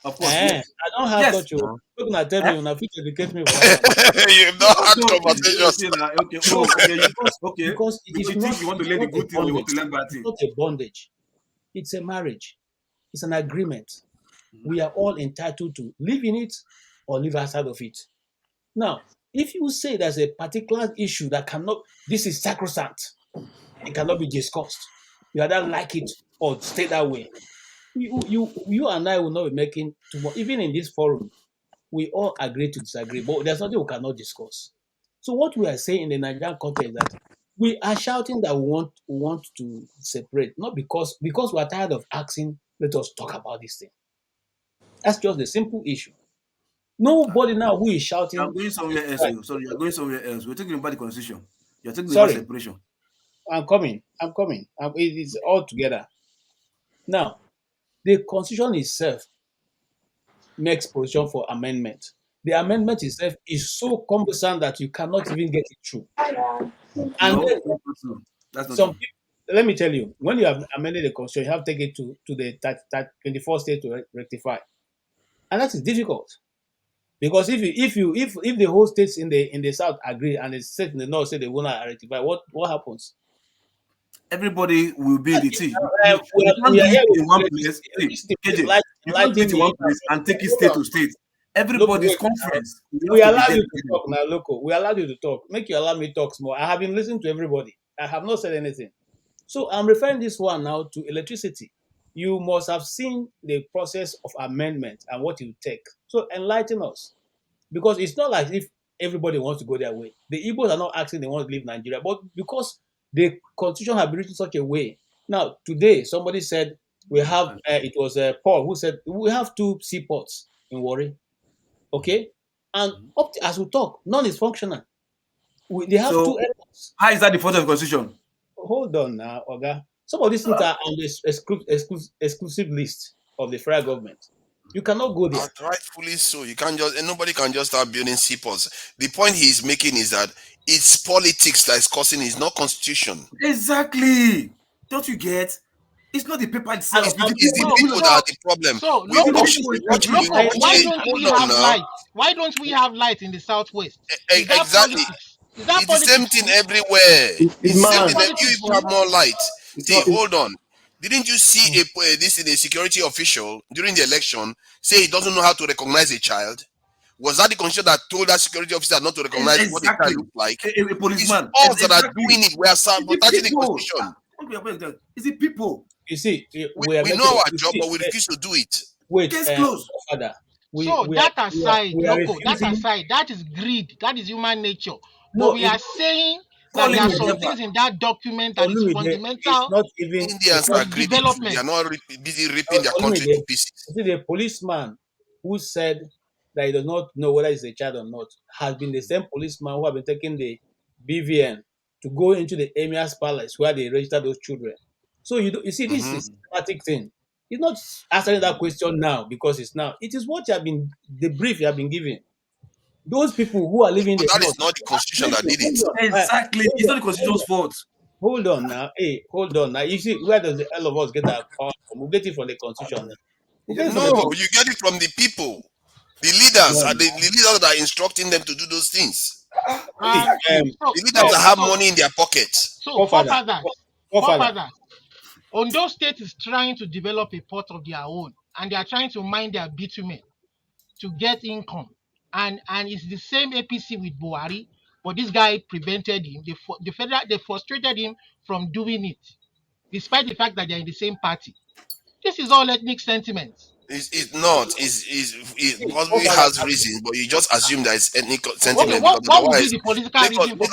of course. Yes. I don't have such a. No. Look, now tell me, you fit educate me for that one. You've not had conversations. Okay. Because it is you not. think you want to learn the good thing or you want to learn bad thing? It's not a bondage. It's a marriage. It's an agreement. We are all entitled to live in it or live outside of it. Now, if you say there's a particular issue that cannot, this is sacrosanct, it cannot be discussed. You either like it or stay that way. You and I will not be making too much. Even in this forum, we all agree to disagree, but there's nothing we cannot discuss. So what we are saying in the Nigerian context is that we are shouting that we want to separate, not because we are tired of asking, let us talk about this thing. That's just the simple issue. Nobody now who is shouting. I'm going somewhere else. Sorry, you're going somewhere else. We're talking about the constitution. You're talking Sorry. about separation. I'm coming. It is all together. Now, the constitution itself makes provision for amendment. The amendment itself is so cumbersome that you cannot even get it through. And then that's not some true. people, let me tell you, when you have amended the constitution, you have to take it to the 24 states to rectify, and that is difficult because if the whole states in the south agree and the states in the north say they will not rectify, what happens? Everybody will be in the team. We You can't do are here it with in one place. KJ, you can't do it in one place and take it state to state. Everybody's conference. We allow you to talk now, Loco. We allow you to talk. Make you allow me talk more. I have been listening to everybody. I have not said anything. So I'm referring this one now to electricity. You must have seen the process of amendment and what it will take. So enlighten us. Because it's not like if everybody wants to go their way. The Igbos are not asking they want to leave Nigeria, but because the constitution has been written such a way. Now, today, somebody said we have, it was Paul who said, we have 2 seaports in Warri. Okay? And as we talk, none is functional. They have 2 airports. How is that the fault of the constitution? Hold on now, Oga. Some of these things are on the exclusive list of the federal government. You cannot go there. Rightfully so. You can't just, and nobody can just start building seaports. The point he's making is that it's politics that is causing it, it's not constitution. Exactly. Don't you get? It's not the paper itself. It's the people that are the problem. So, why don't we have light in the southwest? Is that exactly. politics? Is that it's politics? the same thing everywhere. It's the same thing. You even have more light. See, hold on. Didn't you see this in a security official during the election say he doesn't know how to recognize a child? Was that the constitution that told that security officer not to recognize what a child looked like? A policeman. It's us that are doing it. We are sabotaging the constitution. Is it people? You see, we know our job, but we refuse to do it. Wait, case closed. Father. That aside, that is greed. That is human nature. But we are saying that there are some things in that document that is fundamental. Not even Indians are greedy. They are not busy ripping their country to pieces. See, the policeman who said that he does not know whether he's a child or not has been the same policeman who have been taking the BVN to go into the emir's palace where they register those children. So you see, this is a systematic thing. He's not answering that question now because it's now. It is what you have been, the brief you have been given. Those people who are living that is not the constitution that did it. Exactly. It's not the constitution's fault. Hold on now. Hey, hold on now. You see, where does the hell of us get our power from? We get it from the constitution. No, you get it from the people. The leaders are the leaders that are instructing them to do those things. The leaders that have money in their pockets. So forefathers. Ondo State is trying to develop a port of their own, and they are trying to mine their bitumen to get income. And it's the same APC with Buhari, but this guy prevented him. They frustrated him from doing it, despite the fact that they're in the same party. This is all ethnic sentiments. It's not. It probably has reasons, but you just assume that it's ethnic sentiment. Okay, what would be the political reason for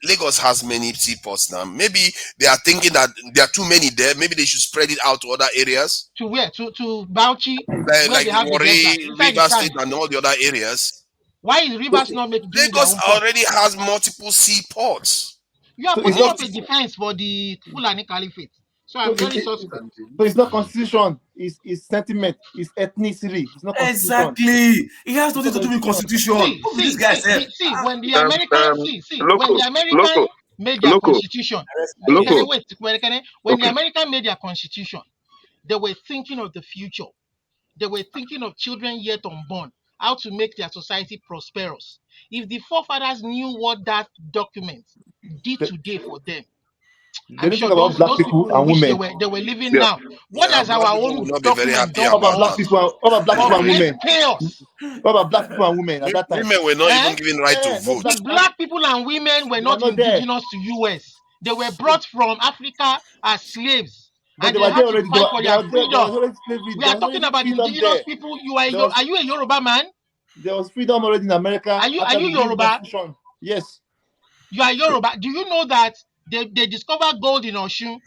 Lagos has many seaports now. Maybe they are thinking that there are too many there. Maybe they should spread it out to other areas. To where? To Bauchi, like Warri, Rivers State, and all the other areas. Why is Rivers not making? Lagos already has multiple seaports. You are putting up a defense for the Fulani Caliphate. So I'm very suspect. So it's not constitution, it's sentiment, it's ethnicity. It's not constitution. Exactly. It has nothing to do with constitution. See, when the Americans made their constitution, when the Americans made their constitution, they were thinking of the future. They were thinking of children yet unborn, how to make their society prosperous. If the forefathers knew what that document did today for them, I'm sure those people and women they were living now. What does our own document done about black people? What about black people and women? Chaos. What about black people and women at that time? Women were not even given right to vote. The black people and women were not indigenous to US. They were brought from Africa as slaves. But and they had to fight for their freedom. We are talking about indigenous people. Are you a Yoruba man? There was freedom already in America. Are you Yoruba? Yes. You are Yoruba. Do you know that they discovered gold in Osun,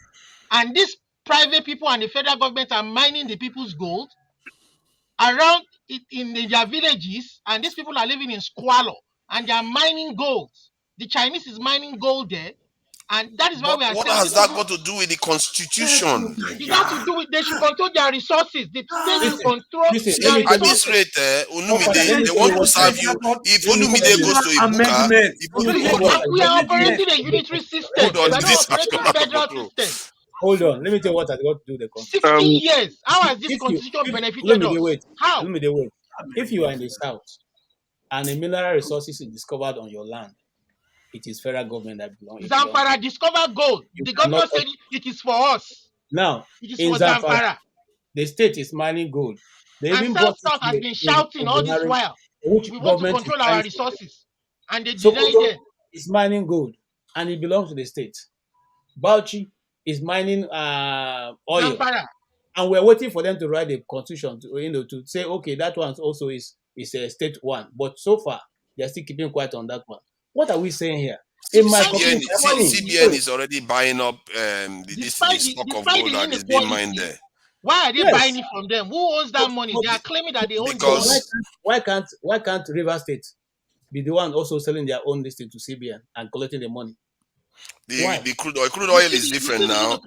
and these private people and the federal government are mining the people's gold around in their villages, and these people are living in squalor and they are mining gold. The Chinese is mining gold there, and that is why we are. What has that got to do with the constitution? It has to do with they should control their resources. The state should control their resources. At this rate, Olumide, they want to serve you. If Olumide goes to Ibuka, we are operating a unitary system. Hold on, we are not operating a federal system. Hold on, let me tell you what has got to do with the constitution. 60 years. How has this constitution benefited us? How? Let me wait. If you are in the south and the mineral resources is discovered on your land, it is federal government that belongs. Zamfara discovered gold. The government said it is for us. Now, it is in for Zamfara. The state is mining gold. And South has been shouting all this while. We want to control our resources. And they deny them. It's mining gold and it belongs to the state. Bauchi is mining oil. Zamfara. And we're waiting for them to write the constitution to say, okay, that one also is a state one. But so far, they're still keeping quiet on that one. What are we saying here? CBN is already buying up the stock of gold that is being mined there. Why are they buying it from them? Who owns that money? They are claiming that they own gold. Why can't River State be the one also selling their own listing to CBN and collecting the money? The crude oil is different now.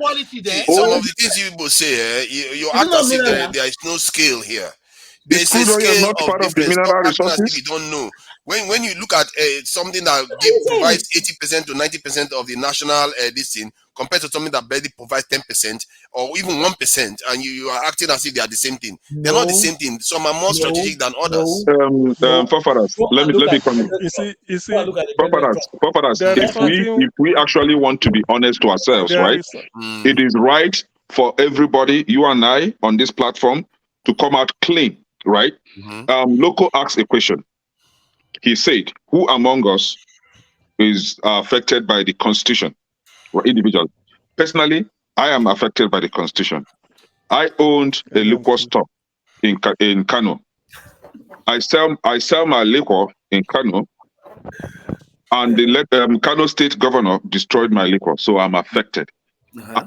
There. Some of the things you people say, you act as if there is no scale here. There is a scale of difference. Stop acting as if you don't know. When you look at something that provides 80% to 90% of the national this thing, compared to something that barely provides 10% or even 1%, and you are acting as if they are the same thing. They're not the same thing. Some are more strategic than others. Let me come. If we actually want to be honest to ourselves, right? It is right for everybody, you and I, on this platform, to come out clean, right? Loco asked a question. He said, who among us is affected by the constitution or individual? Personally, I am affected by the constitution. I owned a liquor store in Kano. I sell my liquor in Kano, and the Kano state governor destroyed my liquor, so I'm affected.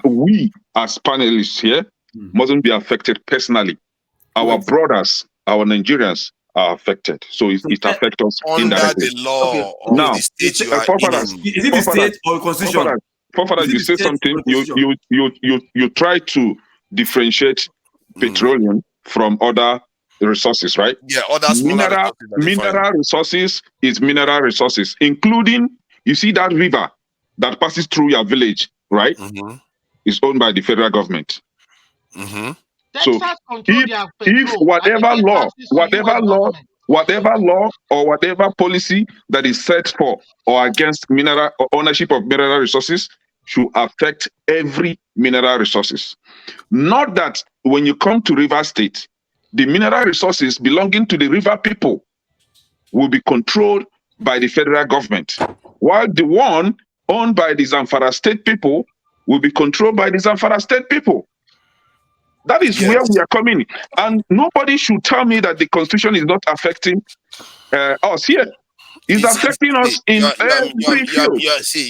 We, as panelists here, mustn't be affected personally. Our brothers, our Nigerians, are affected, so it affects us indirectly. Under the law of now, the state you are is it the state or constitution? You say something. You try to differentiate petroleum from other resources, right? Yeah, other mineral resources is mineral resources, including, you see that river that passes through your village, right? It's owned by the federal government. Texas control their if petrol and they pay taxes to US government. whatever law or whatever policy that is set for or against mineral or ownership of mineral resources should affect every mineral resources. Not that when you come to River State, the mineral resources belonging to the river people will be controlled by the federal government, while the one owned by the Zamfara State people will be controlled by the Zamfara State people. That is where we are coming. And nobody should tell me that the constitution is not affecting us here. It's affecting us in every field.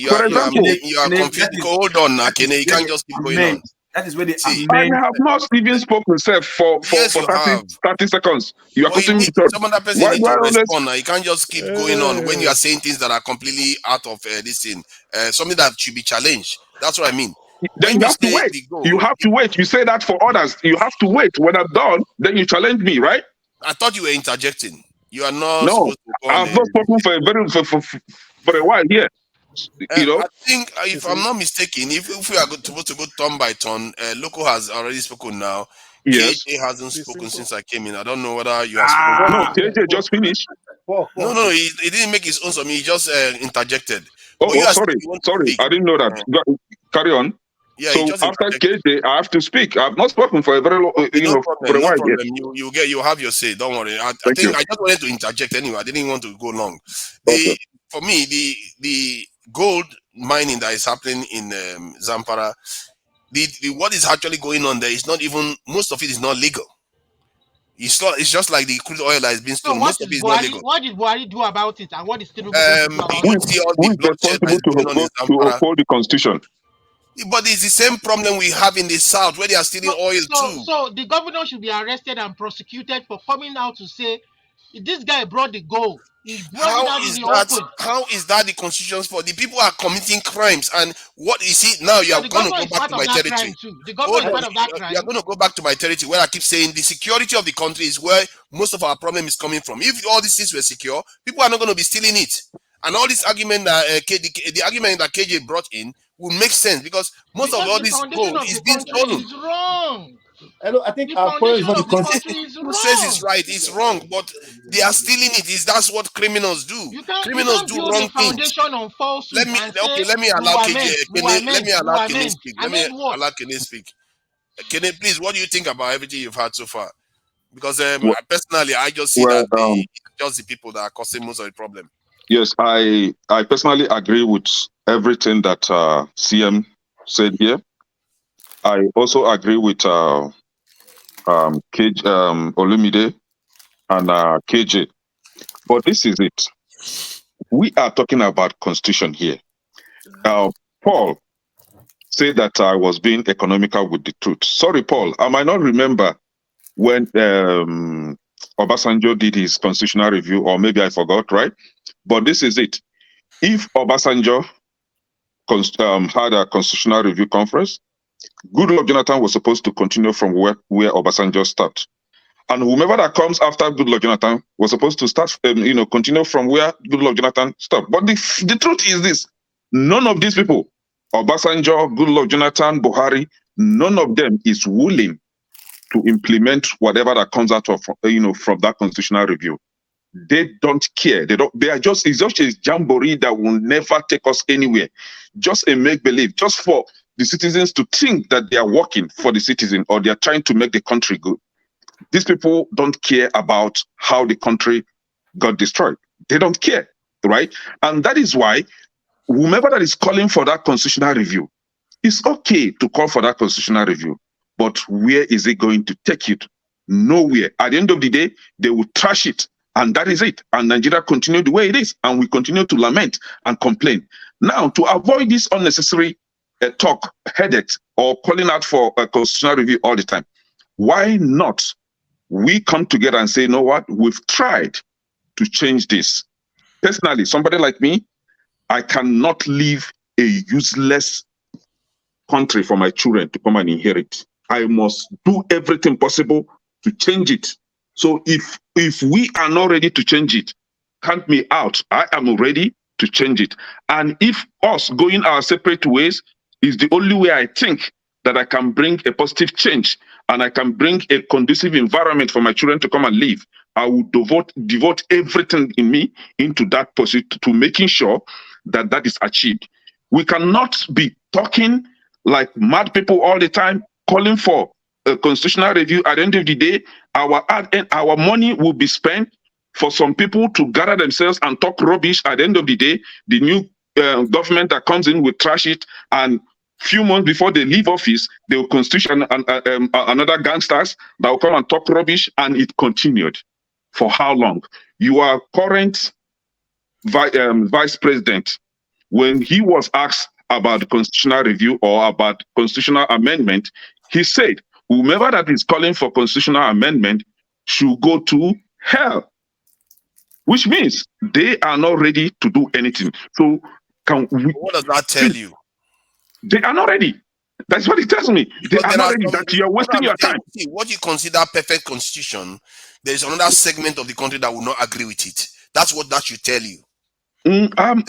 For example, you are confused. Hold on, Kene, you can't just keep going on. That is where they I have not even spoken myself for 30 seconds. You are putting me to some other person need to respond now. You can't just keep going on when you are saying things that are completely out of this thing. Something that should be challenged. That's what I mean. Then you have to wait. You have to wait. You say that for others. You have to wait. When I'm done, then you challenge me, right? I thought you were interjecting. You are not no, supposed to go on. I've not spoken for a while here. You know, I think if I'm not mistaken, if we are supposed to go turn by turn, Loco has already spoken now. Yes. KJ hasn't spoken since I came in. I don't know whether you have spoken. No, KJ just finished. No, he didn't make his own submission. He just interjected. Sorry. I didn't know that. Carry on. Yeah, so after KJ, I have to speak. I've not spoken for a very long, for a while. You have your say. Don't worry. I think I just wanted to interject anyway. I didn't want to go long. For me, the gold mining that is happening in Zamfara, what is actually going on there is not even, most of it is not legal. It's just like the crude oil that is being stolen. Most of it is not legal. What did Buhari do about it, and what is Tinubu who is responsible to uphold the constitution? But it's the same problem we have in the south where they are stealing oil too. So the governor should be arrested and prosecuted for coming out to say this guy brought the gold. How is that the constitution for? The people are committing crimes, and what is it now? You are going to go back to my territory. The government is part of that crime. You are going to go back to my territory where I keep saying the security of the country is where most of our problem is coming from. If all these things were secure, people are not going to be stealing it. And all this argument that the argument that KJ brought in would make sense because most of all this gold is being stolen. It's wrong. Hello, I think our point is not the constitution. Who says it's right? It's wrong, but they are stealing it. That's what criminals do. Criminals do wrong things. On let me allow Kene speak. Let me allow Kene speak. Kene, please, what do you think about everything you've had so far? Because personally, I just see that just the people that are causing most of the problem. Yes, I personally agree with everything that CM said here. I also agree with KJ, Olumide and KJ. But this is it. We are talking about constitution here. Paul said that I was being economical with the truth. Sorry, Paul, I might not remember when Obasanjo did his constitutional review, or maybe I forgot, right? But this is it. If Obasanjo had a constitutional review conference, Goodluck Jonathan was supposed to continue from where Obasanjo started. And whomever that comes after Goodluck Jonathan was supposed to start, continue from where Goodluck Jonathan stopped. But the truth is this: none of these people, Obasanjo, Goodluck Jonathan, Buhari, none of them is willing to implement whatever that comes out of, from that constitutional review. They don't care. It's just a jamboree that will never take us anywhere. Just a make-believe, just for the citizens to think that they are working for the citizen or they are trying to make the country good. These people don't care about how the country got destroyed. They don't care, right? And that is why whomever that is calling for that constitutional review, it's okay to call for that constitutional review, but where is it going to take you to? Nowhere. At the end of the day, they will trash it, and that is it. And Nigeria continue the way it is, and we continue to lament and complain. Now, to avoid this unnecessary talk, headache, or calling out for a constitutional review all the time, why not we come together and say, you know what, we've tried to change this. Personally, somebody like me, I cannot leave a useless country for my children to come and inherit. I must do everything possible to change it. So if we are not ready to change it, count me out. I am ready to change it. And if us going our separate ways is the only way I think that I can bring a positive change and I can bring a conducive environment for my children to come and live, I will devote everything in me into that pursuit to making sure that that is achieved. We cannot be talking like mad people all the time, calling for a constitutional review. At the end of the day, our money will be spent for some people to gather themselves and talk rubbish. At the end of the day, the new government that comes in will trash it, and few months before they leave office, they will constitution another gangsters that will come and talk rubbish, and it continued. For how long? Your current vice president, when he was asked about the constitutional review or about constitutional amendment, he said, whomever that is calling for constitutional amendment should go to hell, which means they are not ready to do anything. So what does that tell you? They are not ready. That's what it tells me. They are not ready. That you are wasting your time. See, what you consider perfect constitution, there is another segment of the country that will not agree with it. That's what that should tell you. I'm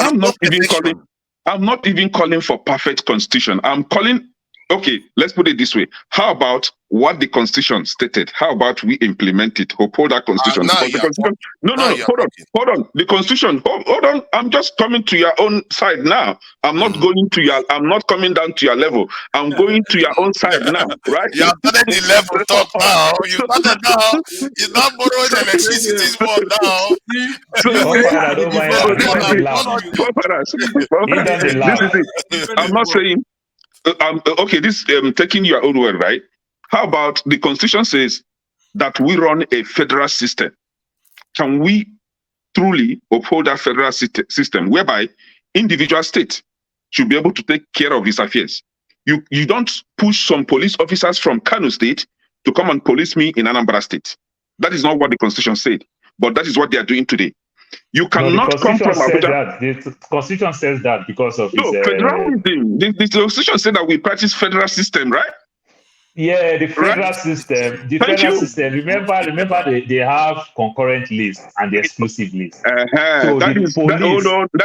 not even calling for perfect constitution. I'm calling, okay, let's put it this way. How about what the constitution stated? How about we implement it, uphold that constitution? Hold on. The constitution, hold on. I'm just coming to your own side now. I'm not coming down to your level. I'm going to your own side now, right? You have started the level talk now. You started now. You're not borrowing electricity more now. I'm not saying, okay, this taking your own word, right? How about the constitution says that we run a federal system? Can we truly uphold that federal system whereby individual state should be able to take care of its affairs? You don't push some police officers from Kano State to come and police me in Anambra State. That is not what the constitution said, but that is what they are doing today. You cannot come from Abuja. The constitution says that because of federalism. The constitution said that we practice federal system, right? Yeah, the federal system. The federal system. Remember, they have concurrent lists and the exclusive list. So that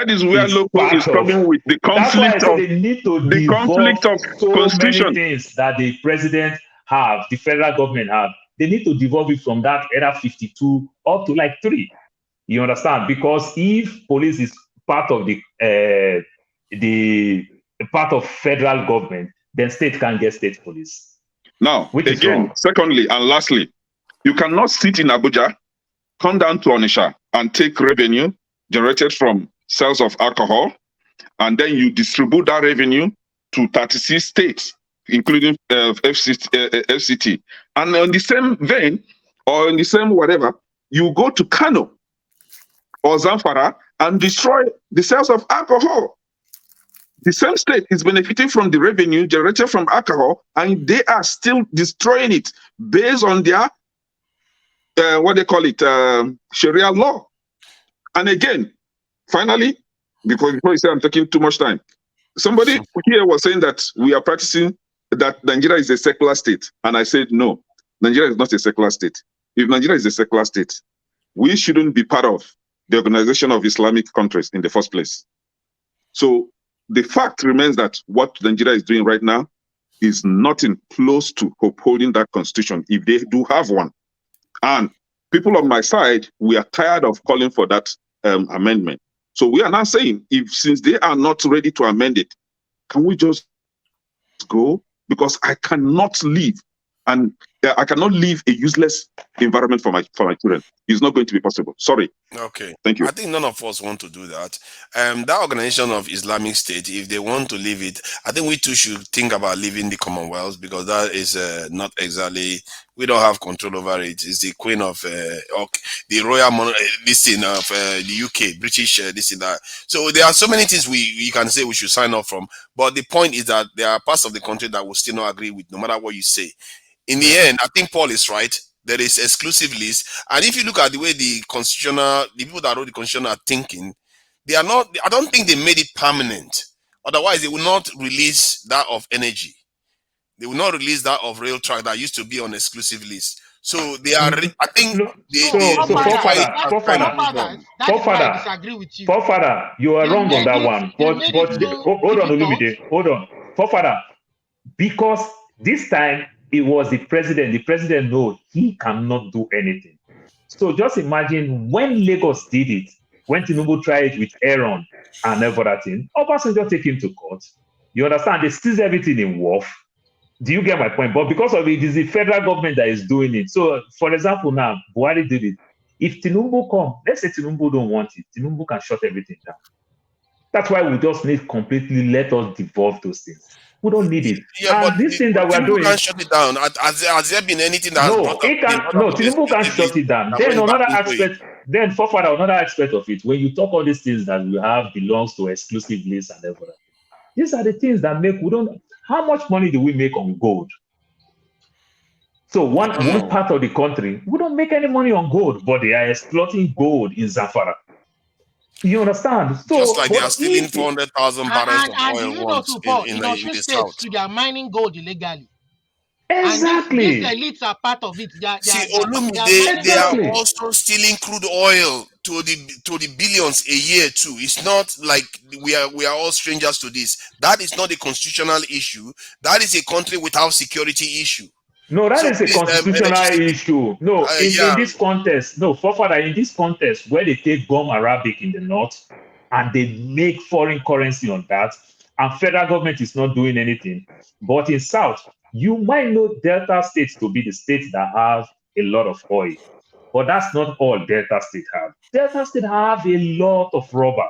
is where local is coming with the conflict of they need to so constitution. Many things that the president have, the federal government have. They need to devolve it from that era 52 up to like 3. You understand? Because if police is part of the part of federal government, then state can get state police. Now, again, secondly and lastly, you cannot sit in Abuja, come down to Onitsha and take revenue generated from sales of alcohol, and then you distribute that revenue to 36 states, including FCT. And on the same vein, or in the same whatever, you go to Kano or Zamfara and destroy the sales of alcohol. The same state is benefiting from the revenue generated from alcohol, and they are still destroying it based on their, what they call it, Sharia law. And again, finally, before you say I'm taking too much time, somebody here was saying that we are practicing that Nigeria is a secular state. And I said, no, Nigeria is not a secular state. If Nigeria is a secular state, we shouldn't be part of the Organization of Islamic Countries in the first place. So the fact remains that what Nigeria is doing right now is nothing close to upholding that constitution, if they do have one. And people on my side, we are tired of calling for that amendment. So we are now saying, since they are not ready to amend it, can we just go? Because I cannot leave, and I cannot leave a useless environment for my children. It's not going to be possible. Sorry. Okay. Thank you. I think none of us want to do that. That Organization of Islamic State, if they want to leave it, I think we too should think about leaving the Commonwealth, because that is not exactly, we don't have control over it. It's the Queen of the Royal listing of the UK, British listing that. So there are so many things we can say we should sign up from. But the point is that there are parts of the country that will still not agree with, no matter what you say. In the end, I think Paul is right. There is exclusive list, and if you look at the way the people that wrote the constitution are thinking, they are not. I don't think they made it permanent. Otherwise, they will not release that of energy. They will not release that of rail track that used to be on exclusive list. So they are. I think Forefather, you are wrong on that one. But hold on, Olumide, hold on, Forefather, because This time, it was the president. The president knows he cannot do anything. So just imagine when Lagos did it, when Tinubu tried it with Aaron and everything, Obasanjo take him to court. You understand? They seize everything in Wharf. Do you get my point? But because of it is the federal government that is doing it. So, for example, now, Buhari did it. If Tinubu come, let's say Tinubu don't want it, Tinubu can shut everything down. That's why we just need completely let us devolve those things. We don't need it. Yeah, And this thing that we're Tinubu doing, can't shut it down. Has there been anything that has brought no, up it can in no, other places Tinubu can't recently shut it down. that Then went back another into it? aspect, then for further, another aspect of it, when you talk all these things that we have belongs to exclusive lists and everything, these are the things that make we don't. How much money do we make on gold? So one part of the country, we don't make any money on gold, but they are exploiting gold in Zamfara. You understand? So, Just like they are but stealing if 400,000 barrels of And do oil you know once too, Paul, in in the Osun State, south. too, they are mining gold illegally. Exactly. And these elites are part of it. They are Olumide, mining they are gold. also stealing crude oil to the billions a year too. It's not like we are all strangers to this. That is not a constitutional issue. That is a country without security issue. No, that So is a please, constitutional electricity. issue. No, Yeah. in this context, no, forefather, in this context, where they take gum Arabic in the north and they make foreign currency on that, and federal government is not doing anything. But in south, you might know Delta states to be the states that have a lot of oil. But that's not all Delta state have. Delta state have a lot of rubber.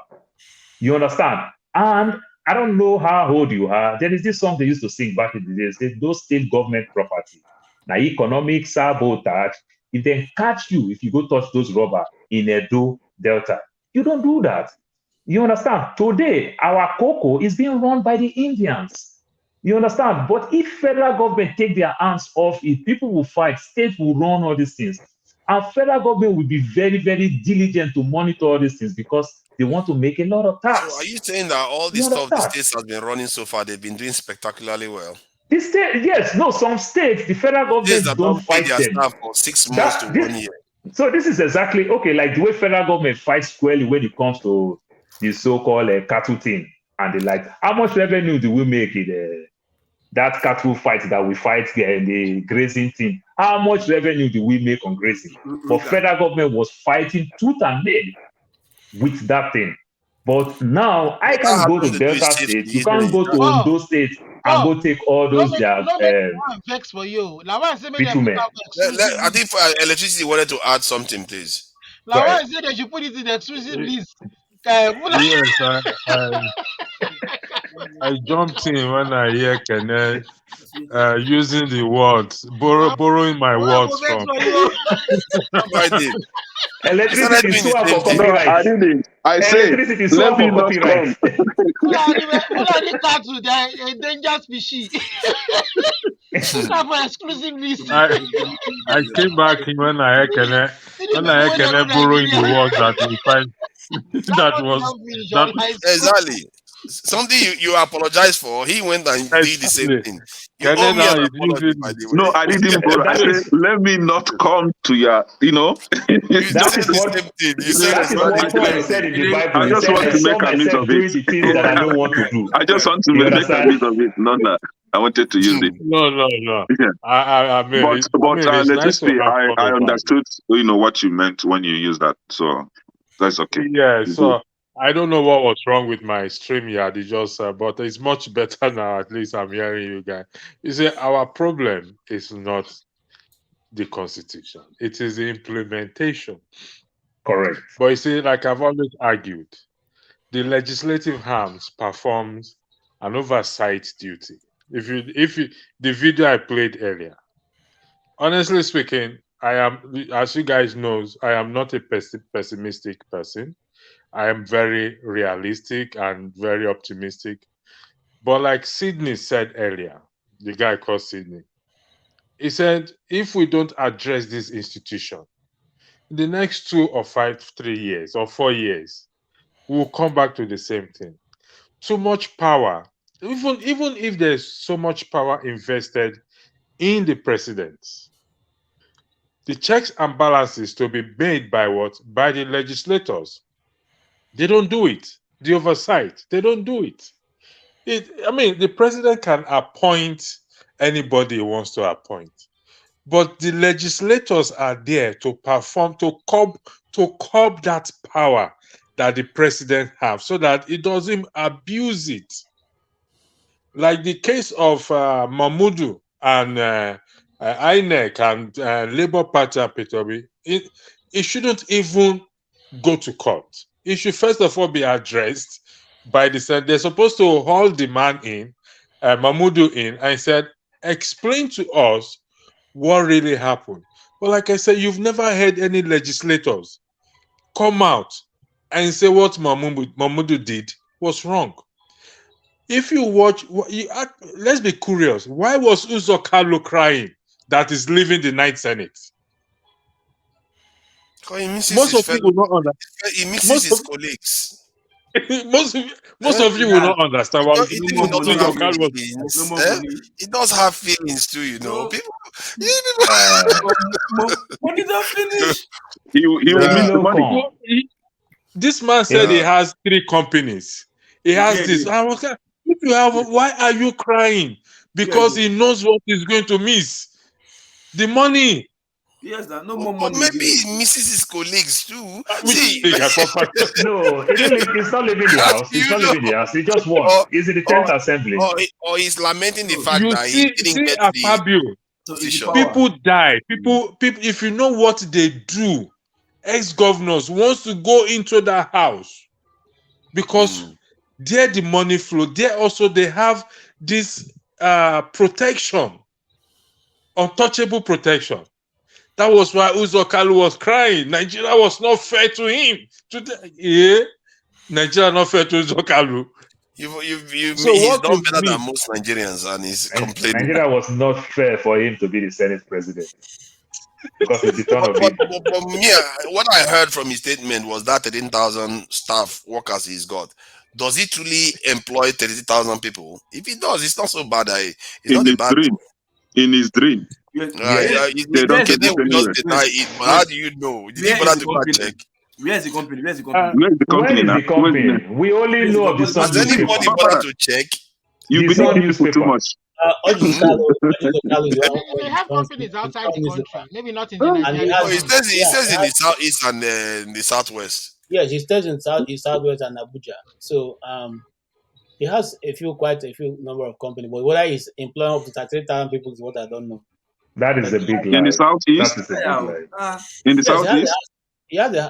You understand? And I don't know how old you are. There is this song they used to sing back in the days. Those state government property. Now, economic sabotage. If they catch you, if you go touch those rubber in Edo Delta, you don't do that. You understand? Today, our cocoa is being run by the Indians. You understand? But if federal government take their hands off it, people will fight. States will run all these things. And federal government will be very, very diligent to monitor all these things because they want to make a lot of tax. So are you saying that all the You stuff the understand? states have been running so far, they've been doing spectacularly well? The state, yes, no, some states, the federal States government that don't don't pay fight their them. staff for 6 months to 1 year. So this is exactly, okay, like the way federal government fights squarely when it comes to the so-called cattle thing and the like. How much revenue do we make in that cattle fight that we fight in the grazing thing? How much revenue do we make on grazing? But federal government was fighting tooth and nail with that thing. But now I can go to Delta State, you can't go to Ondo State and go take all those their vex for you. Lawan say bitumen. I think electricity wanted to add something, please. Lawan said they should put it in the exclusive list. Yes, I jumped in when I hear Kenneth using the words, borrowing my words from. Electricity is too for No, copyright. I didn't. I say, Electricity is too let me for not copyright. Fulani cattle, they are endangered species. Put that for exclusive list. I came back in when I heard Kenneth borrowing the words that we find that was that. Exactly. Something you apologize for, he went and did the same thing. You owe Kenneth me an now is apology, using by the way. No, I didn't borrow. I said, let me not come to your, That is what Paul said in the Bible. I He just said, want I to saw make a use myself of doing it. the things that I don't want to do. I just want to You make a understand? use of it. Not that I wanted to use it. No. Yeah. I mean, it's nice to electricity, have fun I about it. understood, what you meant when you used that. So that's okay. Yeah, so I don't know what was wrong with my StreamYard. It just, but it's much better now. At least I'm hearing you guys. You see, our problem is not the constitution; it is the implementation. Correct. But you see, like I've always argued, the legislative arms performs an oversight duty. If you the video I played earlier, honestly speaking, I am, as you guys knows, I am not a pessimistic person. I am very realistic and very optimistic. But like Sydney said earlier, the guy called Sydney, he said, if we don't address this institution, in the next 2 or 3 years or 4 years, we'll come back to the same thing. Too much power, even if there's so much power invested in the president, the checks and balances to be made by what? By the legislators. They don't do it. The oversight, they don't do it. I mean, the president can appoint anybody he wants to appoint. But the legislators are there to perform, to curb that power that the president has so that he doesn't abuse it. Like the case of Mahmudu and INEC and Labour Party and Peter, it shouldn't even go to court. It should first of all be addressed by the Senate. They're supposed to haul the man in, Mahmudu in, and said, explain to us what really happened. But like I said, you've never heard any legislators come out and say what Mahmudu did was wrong. If you watch, let's be curious. Why was Uzo Kalu crying that is leaving the Ninth Senate? Most of you will not understand. He mixes his colleagues. most of you will not understand why Uzo Kalu was. He does have feelings too, you know. People. When did that finish? He will miss the money. This man said he has 3 companies. He has this. I was like, if you have, why are you crying? Because he knows what he's going to miss. The money. Yes, no more But money. maybe he misses his colleagues too. See, no, it's not leaving the house. It's not leaving the house. He just won. He's in the 10th assembly. Or he's lamenting the fact that he didn't get Akpabio. the People die. People. If you know what they do, ex-governors wants to go into that house because there the money flow. There also they have this protection, untouchable protection. That was why Uzo Kalu was crying. Nigeria was not fair to him. Nigeria not fair to Uzo Kalu. He's done better than most Nigerians, and he's complaining. Nigeria was not fair for him to be the Senate president because it's the turn of it. But me, what I heard from his statement was that 13,000 staff workers he's got. Does he truly employ 30,000 people? If he does, it's not so bad. It's not a bad dream. In his dream. They don't get them just deny it. But how do you know? Did you bother to go check? Where's the company? Where's the company now? We only know of the Sun newspaper. Does anybody bother to check? You believe people too much. They have companies outside the country, maybe not in the Nigeria. He says in the southeast and the southwest. Yes, he stays in southwest and Abuja. So he has quite a few number of companies, but whether he's employing up to 33,000 people is what I don't know. That is a big lie. In the southeast? That is a big lie. In the southeast?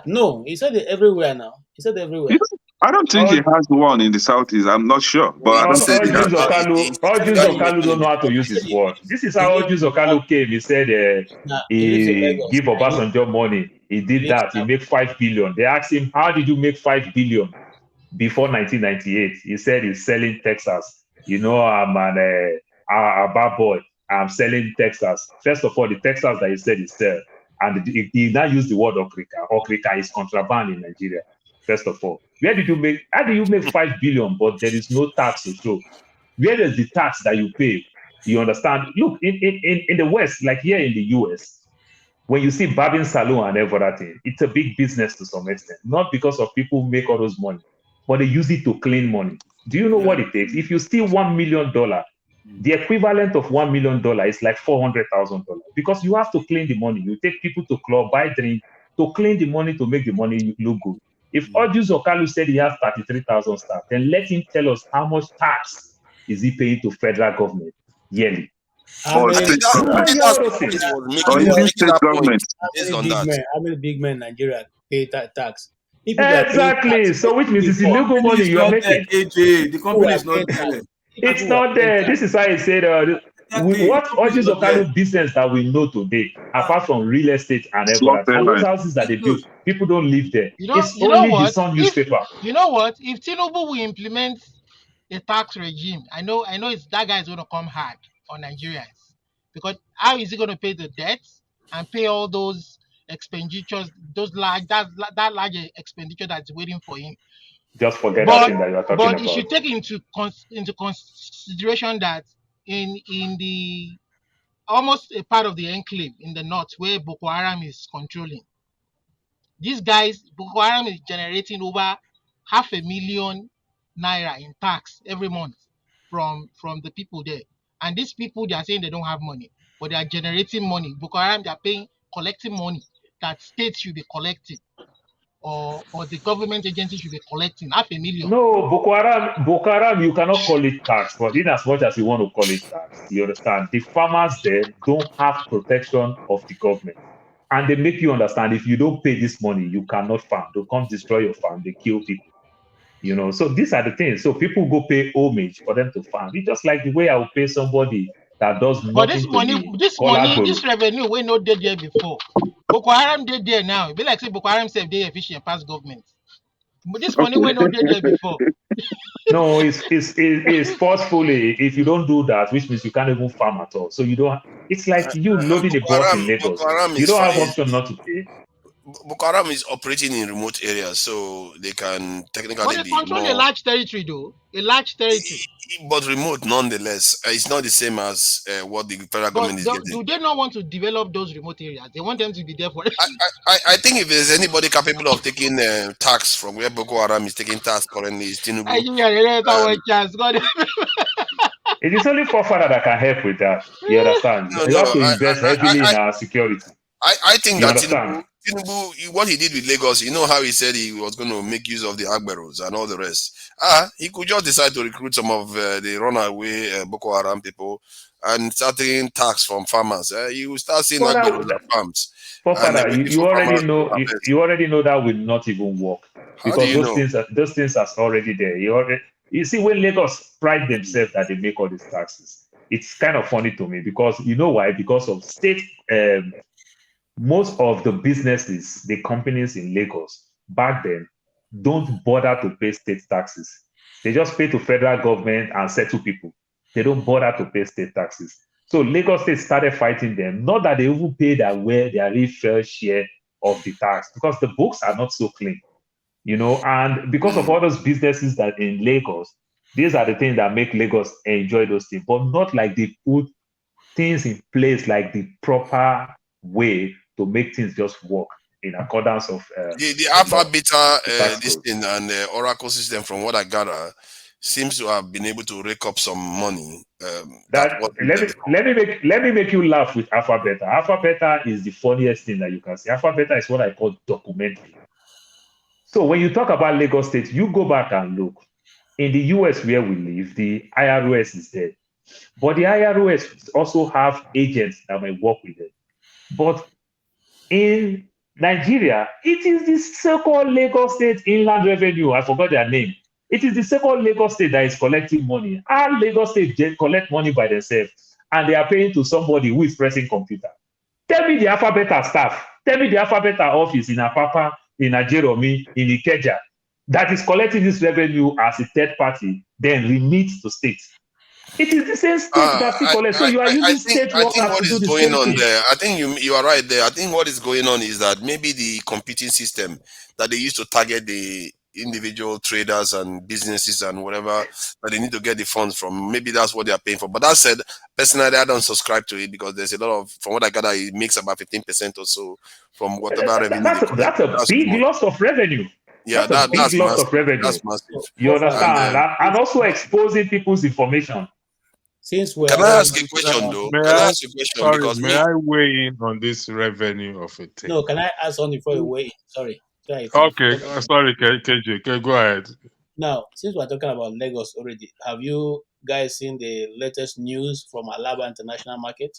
No, he said it everywhere now. He said everywhere. I don't think he has one in the southeast. I'm not sure, but I don't think he has. Ojuzo Kalu don't know how to use his word. This is how Ojuzo Kalu came. He said he give Obasanjo money. He did that. He made 5 billion. They asked him, how did you make 5 billion before 1998? He said he's selling Texas. You know, I'm a bad boy. I'm selling Texas. First of all, the Texas that he said he sell. And he now used the word okrika. Okrika is contraband in Nigeria. First of all, how do you make 5 billion, but there is no tax to show? Where is the tax that you pay? You understand? Look, in the West, like here in the US, when you see barbing salon and everything, it's a big business to some extent. Not because of people who make all those money, but they use it to clean money. Do you know what it takes? If you steal $1 million, the equivalent of $1 million is like $400,000 because you have to clean the money. You take people to club, buy drink, to clean the money, to make the money look good. If Ojuzo Kalu said he has 33,000 staff, then let him tell us how much tax is he paying to federal government yearly. How many big men in Nigeria pay tax? Exactly. So which means it's illegal money you are making. The company is not there. It's not there. This is why I said what Ojuzo Kalu business that we know today, apart from real estate and everything, and those houses that they build, people don't live there. It's only the Sun newspaper. You know what? If Tinubu will implement a tax regime, I know that guy is going to come hard on Nigerians, because how is he going to pay the debts and pay all those expenditures, that large expenditure that's waiting for him? Just forget that thing that you are talking about. But you should take into consideration that in the almost a part of the enclave in the north where Boko Haram is controlling, these guys, Boko Haram is generating over 500,000 naira in tax every month from the people there. And these people, they are saying they don't have money, but they are generating money. Boko Haram, they are collecting money that states should be collecting, or the government agency should be collecting, $500,000. No, Boko Haram, you cannot call it tax, but in as much as you want to call it tax, you understand, the farmers there don't have protection of the government. And they make you understand, if you don't pay this money, you cannot farm. They'll come destroy your farm, they kill people. You know, so these are the things. So people go pay homage for them to farm. It's just like the way I will pay somebody that does But this nothing to money, me. Call this revenue, we not did there before. Boko Haram did there now. It be like say Boko Haram say they efficient past government. But this money we not did there before. No, it's forcefully. If you don't do that, which means you can't even farm at all. So you don't. It's like you loading a bus in Lagos. Boko Haram You is don't have fine. option not to pay. Boko Haram is operating in remote areas, so they can technically But they be control more, a large territory though. A large territory. but remote nonetheless. It's not the same as what the federal But government is getting. do they not want to develop those remote areas? They want them to be there for I think if there's anybody capable of taking tax from where Boko Haram is taking tax currently, is Tinubu. It is only forefather that can help with that. You understand? You have to invest heavily in our security. I think You that understand? Tinubu, what he did with Lagos, you know how he said he was going to make use of the Agberos and all the rest. He could just decide to recruit some of the runaway Boko Haram people and start taking tax from farmers. You will start seeing Agberos at farms. Forefather, you already know. You already know that will not even work because those things are already there. You see, when Lagos pride themselves that they make all these taxes, it's kind of funny to me because you know why? Because of state. Most of the businesses, the companies in Lagos back then don't bother to pay state taxes. They just pay to federal government and settle people. They don't bother to pay state taxes. So Lagos State started fighting them. Not that they even pay their real fair share of the tax because the books are not so clean, you know. And because of all those businesses that in Lagos, these are the things that make Lagos enjoy those things, but not like they put things in place like the proper way to make things just work in accordance of the alpha beta this thing and oracle system, from what I gather, seems to have been able to rake up some money. Let me make you laugh with alpha beta. Alpha beta is the funniest thing that you can see. Alpha beta is what I call documentary. So when you talk about Lagos State, you go back and look. In the US where we live, the IRS is there. But the IRS also have agents that may work with them. But in Nigeria, it is the so-called Lagos State Inland Revenue. I forgot their name. It is the so-called Lagos State that is collecting money. Our Lagos State collect money by themselves, and they are paying to somebody who is pressing computer. Tell me the Alpha Beta staff. Tell me the Alpha Beta office in Apapa, in Ajeromi, in Ikeja, that is collecting this revenue as a third party, then remit to states. It is the same state that still collects. So you are using state workers what to do is the going same on thing. there. I think you are right there. I think what is going on is that maybe the computing system that they use to target the individual traders and businesses and whatever that they need to get the funds from, maybe that's what they are paying for. But that said, personally, I don't subscribe to it because there's a lot of, from what I gather, it makes about 15% or so from whatever revenue they collect. That's a big loss of revenue. Yeah, that's a big loss massive. of revenue. That's massive. You understand? And also exposing people's information. Since we're Can I ask a question though? Can I ask a question? Sorry, Because may I weigh in on this revenue of a thing? No, can I ask something before you weigh in? Sorry. Okay, sorry, KJ. Okay, go ahead. Now, since we're talking about Lagos already, have you guys seen the latest news from Alaba International Market?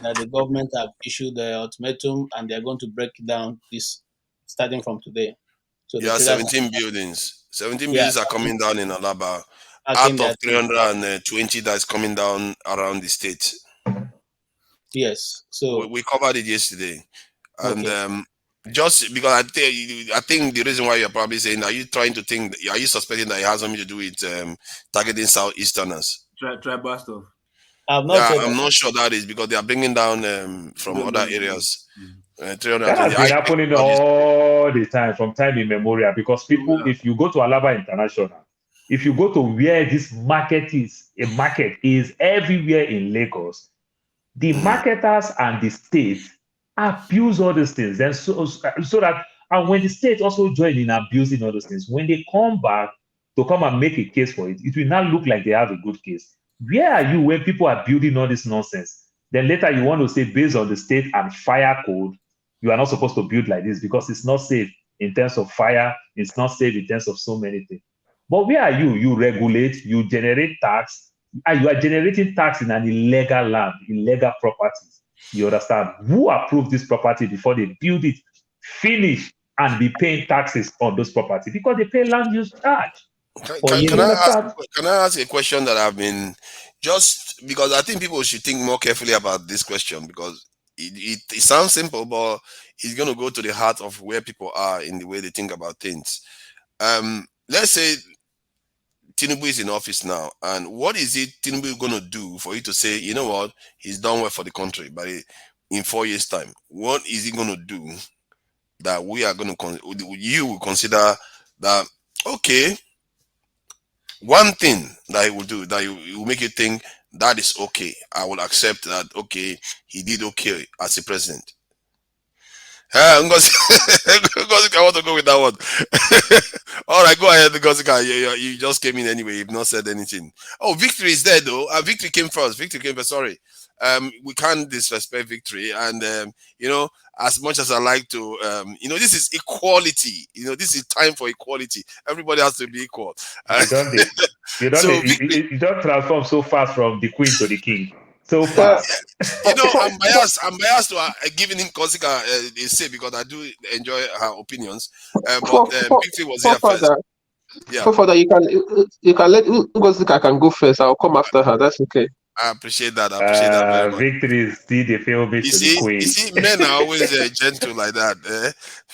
That the government have issued the ultimatum and they're going to break down this starting from today. So yeah, 17 buildings. 17 buildings are coming down in Alaba out of 320 that's coming down around the state. Yes. So we covered it yesterday. And just because I think the reason why you're probably saying, are you suspecting that it has something to do with targeting Southeasterners? Tribal stuff. I'm not sure that is because they are bringing down from other areas. That has been happening all the time, from time immemorial, because people, if you go to Alaba International, if you go to where this market is, a market is everywhere in Lagos, the marketers and the state abuse all these things. And so that, and when the state also join in abusing all those things, when they come back to come and make a case for it, it will not look like they have a good case. Where are you when people are building all this nonsense? Then later you want to say, based on the state and fire code, you are not supposed to build like this because it's not safe in terms of fire. It's not safe in terms of so many things. But where are you? You regulate, you generate tax, and you are generating tax in an illegal land, illegal properties. You understand? Who approved this property before they build it, finish, and be paying taxes on those properties? Because they pay land use charge. Can I ask a question that I've been just because I think people should think more carefully about this question because it sounds simple, but it's going to go to the heart of where people are in the way they think about things. Let's say Tinubu is in office now, and what is it Tinubu going to do for you to say, you know what, he's done well for the country, but in 4 years' time, what is he going to do that we are going to you will consider that okay? One thing that he will do that it will make you think that is okay. I will accept that. Okay, he did okay as a president. Ngozi, I want to go with that one. All right, go ahead, Ngozi. You just came in anyway. You've not said anything. Oh, Victory is there though. Victory came first. Victory came first. Sorry. We can't disrespect Victory, and you know, as much as I like to, you know, this is equality. You know, this is time for equality. Everybody has to be equal. You don't transform so fast from the queen to the king. So fast. You know, I'm biased. I'm biased to giving him Kosika a say because I do enjoy her opinions. But Victory was here first. Yeah. Father, you can let Kosika can go first. I'll come after her. That's okay. I appreciate that. I appreciate that very much. Victory is still the favorite to the queen. You see, men are always gentle like that.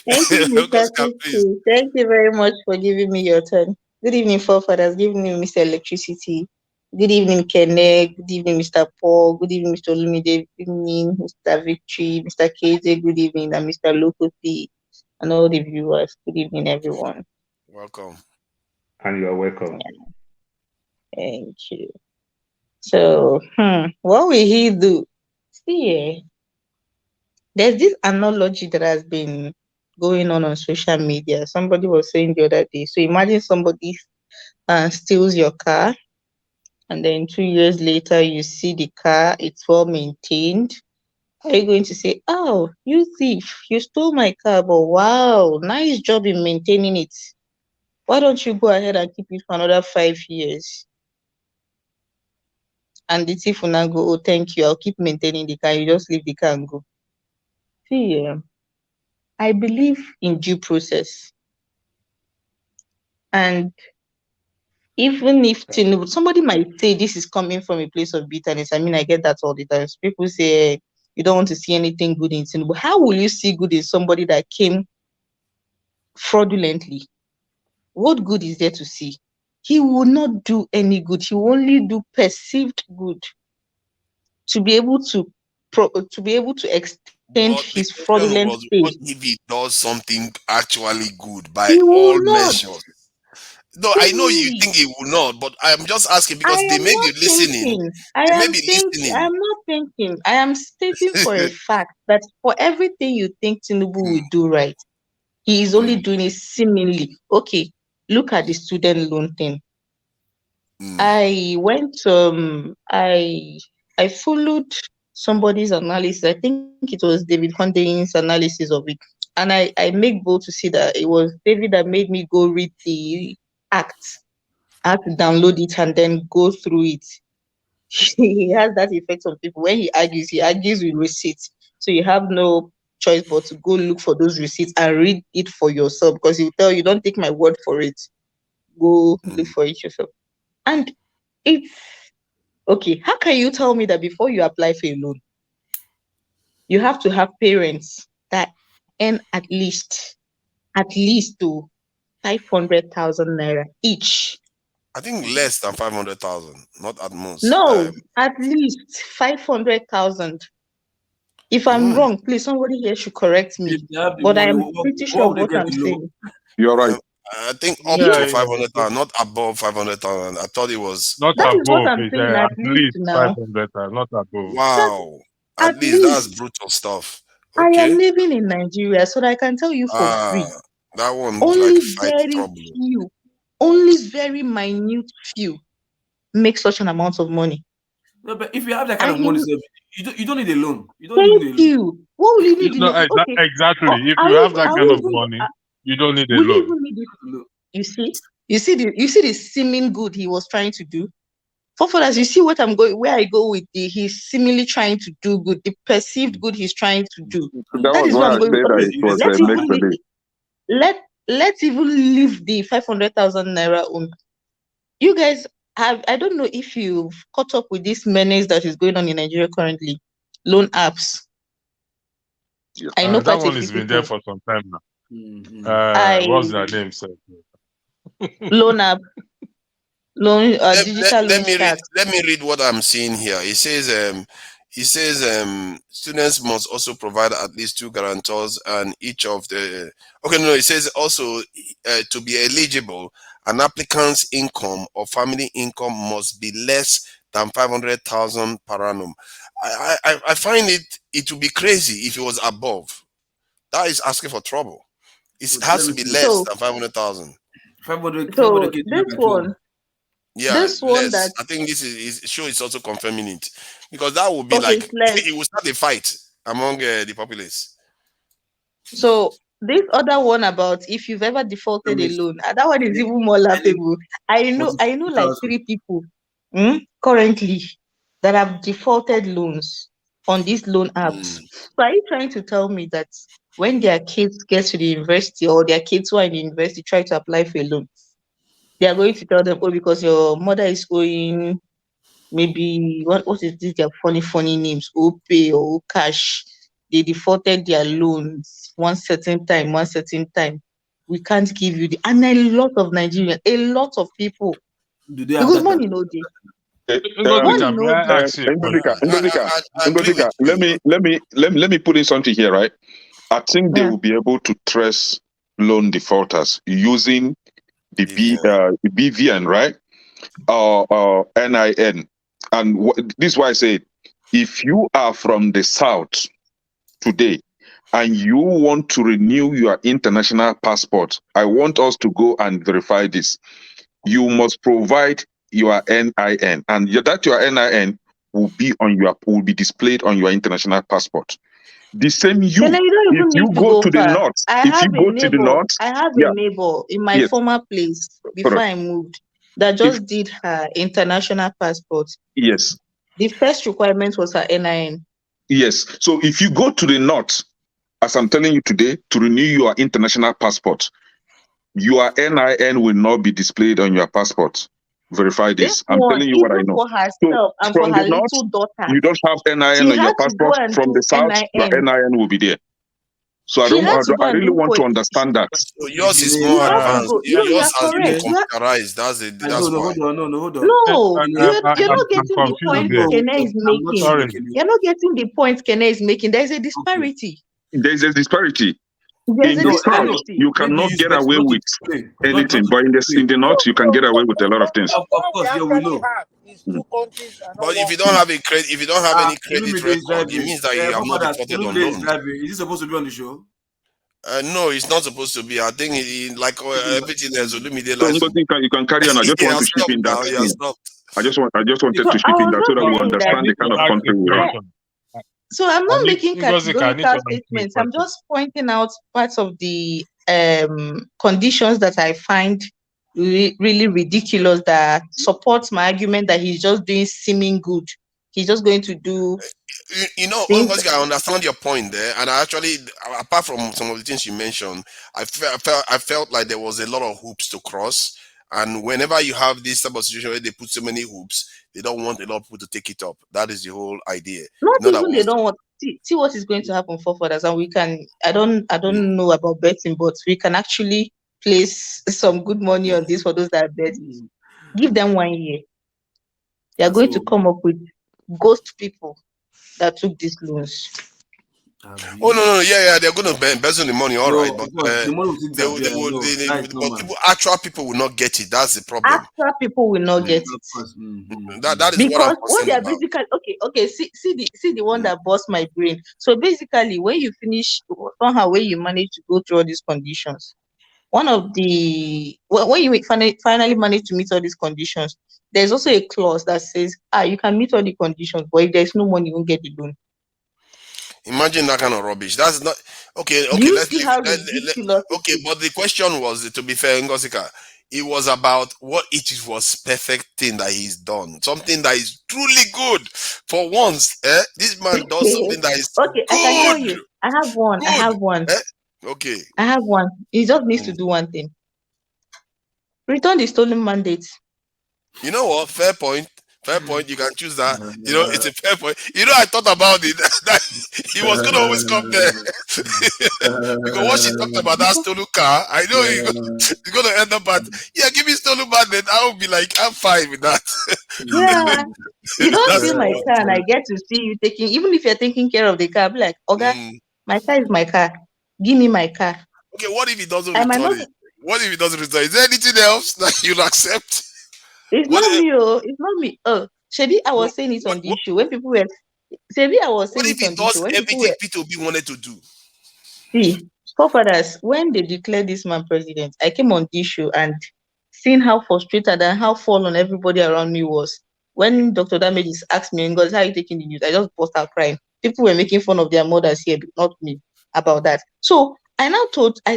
Thank you, Mr. Thank you very much for giving me your turn. Good evening, forefathers. Good evening, Mr. Electricity. Good evening, Kenne. Good evening, Mr. Paul. Good evening, Mr. Olumide. Good evening, Mr. Victory, Mr. KJ. Good evening, and Mr. Lokopi, and all the viewers. Good evening, everyone. Welcome. And you are welcome. Yeah. Thank you. So, what will he do? See, there's this analogy that has been going on social media. Somebody was saying the other day. So imagine somebody steals your car, and then 2 years later you see the car, it's well maintained. Are you going to say, "Oh, you thief, you stole my car, but wow, nice job in maintaining it. Why don't you go ahead and keep it for another 5 years?" And the thief will now go, "Oh, thank you, I'll keep maintaining the car. You just leave the car and go." See, I believe in due process. And even if Tinubu, somebody might say this is coming from a place of bitterness. I mean, I get that all the time. People say you don't want to see anything good in Tinubu. How will you see good in somebody that came fraudulently? What good is there to see? He will not do any good. He will only do perceived good to be able to extend his fraudulent stage. What if he does something actually good by all measures? No, I know you think he will not, but I'm just asking because they may be listening. I am stating for a fact that for everything you think Tinubu will do right, he is only doing it seemingly. Okay, look at the student loan thing. I went, I followed somebody's analysis. I think it was David Hunting's analysis of it. And I make bold to see that it was David that made me go read the act. I had to download it and then go through it. He has that effect on people. When he argues with receipts. So you have no choice but to go look for those receipts and read it for yourself, because he'll tell you, don't take my word for it. Go look for it yourself. And it's okay. How can you tell me that before you apply for a loan, you have to have parents that earn at least to 500,000 naira each? I think less than 500,000, not at most. No, at least 500,000. If I'm wrong, please, somebody here should correct me. But I am pretty sure what I'm saying. You're right. I think up to 500,000, not above 500,000. I thought it was not that above. Is what I'm saying, at least 500,000, not above. Wow, at least that's brutal stuff. Okay. I am living in Nigeria, so I can tell you for free. That one only like fight very problem. Few, only very minute few make such an amount of money. No, but if you have that kind of And money, you don't need a loan. You don't even need a thank loan. you. What will you need in No, a okay? exactly. If Are you we have that kind of even money, you don't need a will you loan. even need it? You see the seeming good he was trying to do. Forefathers, you see what I'm going, where I go with he's seemingly trying to do good, the perceived good he's trying to do. That That was is why what I I'm going said with. that Okay, it was let's a make even believe. let's even leave the 500,000 naira on. You guys I don't know if you've caught up with this menace that is going on in Nigeria currently. Loan apps. I know That quite a one few has been there people. for some time now. What's their name, sir? Loan app, digital loan Let me sharks. read what I'm seeing here. It says students must also provide at least 2 guarantors, and each of the it says also to be eligible, an applicant's income or family income must be less than 500,000 per annum. I find it would be crazy if it was above. That is asking for trouble. It has to be less than 500,000. 500. So this one. Yeah, This one less. that I think this is sure it's also confirming it, because that would be okay, like it will start a fight among the populace. So this other one about if you've ever defaulted a loan, that one is even more laughable. I know like 3 people currently that have defaulted loans on these loan apps. So are you trying to tell me that when their kids get to the university or their kids who are in the university try to apply for a loan, they are going to tell them, oh, because your mother is owing maybe what is this their funny names, OPay or cash, they defaulted their loans one certain time, we can't give you the, and a lot of Nigerians, a lot of people, do they have because that? money no dey. Ngozika, let me put in something here, right? I think they will be able to trace loan defaulters using the BVN, right? NIN. And this is why I say, if you are from the South today and you want to renew your international passport, I want us to go and verify this. You must provide your NIN, and your NIN will be displayed on your international passport. The same You don't if even you need to go go to the far. north, I if you have go to the north, a neighbor in my yes, former place before correct. I moved that just did her international passport. Yes. The first requirement was her NIN. Yes. So if you go to the north, as I'm telling you today, to renew your international passport, your NIN will not be displayed on your passport. Verify this. I'm One, telling you what I even know. for herself and for From her the north, little daughter, you don't have NIN she on your had to go passport. and From the do south, your NIN. NIN will be there. So She had to go I and really do want for to understand that. So yours is you more have to advanced. go. No, you Yours are has been correct. computerized. That's No, why. hold on. No, you're not I'm getting the confused point here. Kene is making. Sorry. You're not getting the point Kene is making. There's a disparity. There's a disparity. There's In a the south, disparity. you cannot get away with anything, but in the north, you can get away with a lot of things. Of course, yeah, we know. But if you don't have a credit, if you don't have any credit Olumide is record, it driving. means that you have not defaulted on Olumide is loans. driving. Is he supposed to be on the show? No, it's not supposed to be. I think like everything else, Olumide So likes. you can carry on. I just He want to has chip stopped in that. now. He has stopped. I just wanted So to I chip in was that so just that we saying that understand the kind of country we are. so I'm not making categorical statements. I'm question. just pointing out parts of the conditions that I find really ridiculous that supports my argument that he's just doing seeming good. He's just going to do You know, things. I understand your point there, and I actually, apart from some of the things you mentioned, I felt like there was a lot of hoops to cross. And whenever you have this type of situation where they put so many hoops, they don't want a lot of people to take it up. That is the whole idea. Not Not that even they don't want see what is going to happen for others, and we can. I don't know about betting, but we can actually place some good money on this for those that bet. Give them 1 year. They are going to come up with ghost people that took these loans. Oh no, yeah, they're going to embezzle the money, all right, but the money will but actual people will not get it. That's the problem. Actual people will not get it. That is Because what I'm they are concerned about. basically see the one that bust my brain. So basically, when you finish somehow, when you manage to go through all these conditions, one of the when you finally manage to meet all these conditions, there's also a clause that says, you can meet all the conditions, but if there's no money, you won't get the loan. Imagine that kind of rubbish. That's not okay. Do Okay, you let's see leave how it. ridiculous Okay, it is? but the question was, to be fair, Ngosika, it was about what it was perfect thing that he's done. Something that is truly good. For once, this man does something that is Okay, I can tell you. good. I have one. I have one. Okay. I have one. He just needs to do one thing. Return the stolen mandate. You know what? Fair point. Fair point. You can choose that. You know, it's a fair point. You know, I thought about it. That he was gonna always come there. Because what she talked about, that stolen car, I know he's gonna end up at, give me stolen mandate. I will be like, I'm fine with that. Yeah. You don't That's steal my smart. car and I get to see you taking, even if you're taking care of the car, I'll be like, okay, my car is my car. Give me my car. Okay, what if he doesn't I might return not. it? What if he doesn't return it? Is there anything else that you'll accept? It's not me, it's not me. Shebi, I was saying it on the issue when people were. Shebi, I was What saying if it he on the issue does when people everything were. P2B wanted to do? See, forefathers, when they declared this man president, I came on the issue and seeing how frustrated and how fallen everybody around me was. When Dr. Damages asked me, "God, how are you taking the news?" I just burst out crying. People were making fun of their mothers here, but not me, about that. So I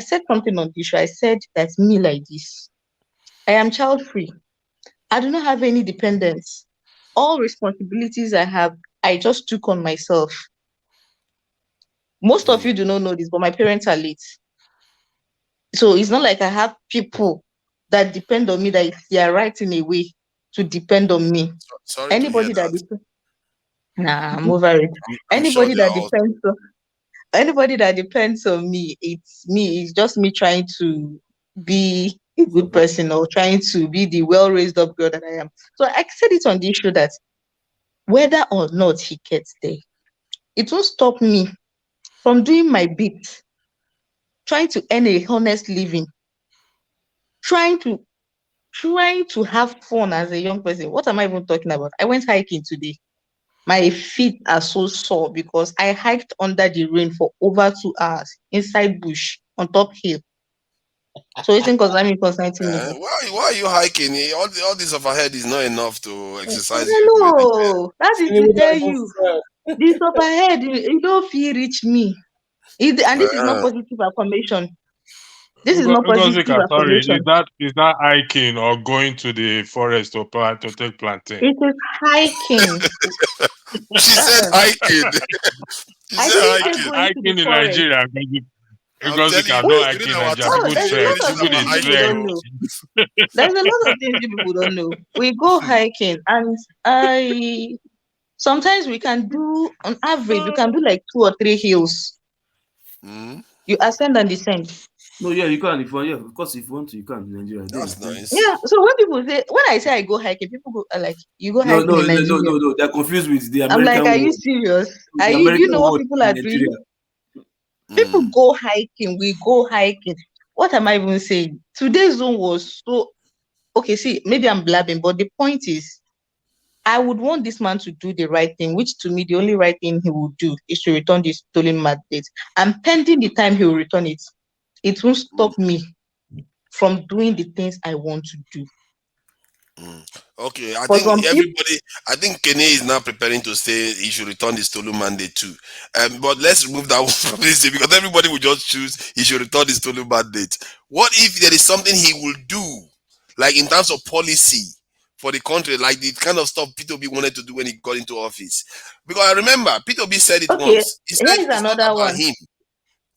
said something on the issue. I said that me like this. I am child free. I do not have any dependents. All responsibilities I have, I just took on myself. Most of you do not know this, but my parents are late. So it's not like I have people that depend on me, that they are right in a way to depend on me. Sorry to hear that. I'm over it. I'm sure Anybody they are that all. depends on me, it's just me trying to be a good person or trying to be the well-raised up girl that I am. So I said it on the issue that whether or not he gets there, it won't stop me from doing my bit, trying to earn a honest living, trying to have fun as a young person. What am I even talking about? I went hiking today. My feet are so sore because I hiked under the rain for over 2 hours inside bush on top hill. So it's concerning me. Why are you hiking? All this overhead is not enough to exercise you. Hello, that is to tell you. This overhead, you don't feel reach me. And this is not positive affirmation. This is not positive Sorry, affirmation. is that hiking or going to the forest to take plantain? It is hiking. She said hiking. I didn't say going to the Hiking in forest. Nigeria because you cannot hike in Nigeria. There's a lot of things you people don't know. There's a lot of things you people don't know. We go hiking, and sometimes we can do, on average, we can do like 2 or 3 hills. You ascend and descend. No, yeah, you can. If of course, if you want to, you can in Nigeria. That's nice. Yeah. So when I say I go hiking, people go like, "You go hiking in Nigeria?" No. They're confused with the American. I'm like, "Are you word. serious? The Do American you know what word people in are doing?" Nigeria. People go hiking. We go hiking. What am I even saying? Today's zone was so okay. See, maybe I'm blabbing, but the point is, I would want this man to do the right thing, which to me, the only right thing he will do is to return this stolen mandate. And pending the time he will return it, it won't stop me from doing the things I want to do. Okay, I think Kene is now preparing to say he should return the stolen mandate too. But let's remove that one from this because everybody will just choose he should return the stolen mandate. What if there is something he will do, like in terms of policy for the country, like the kind of stuff P2B wanted to do when he got into office? Because I remember P2B said it once. He said Here's it's not another about one. him.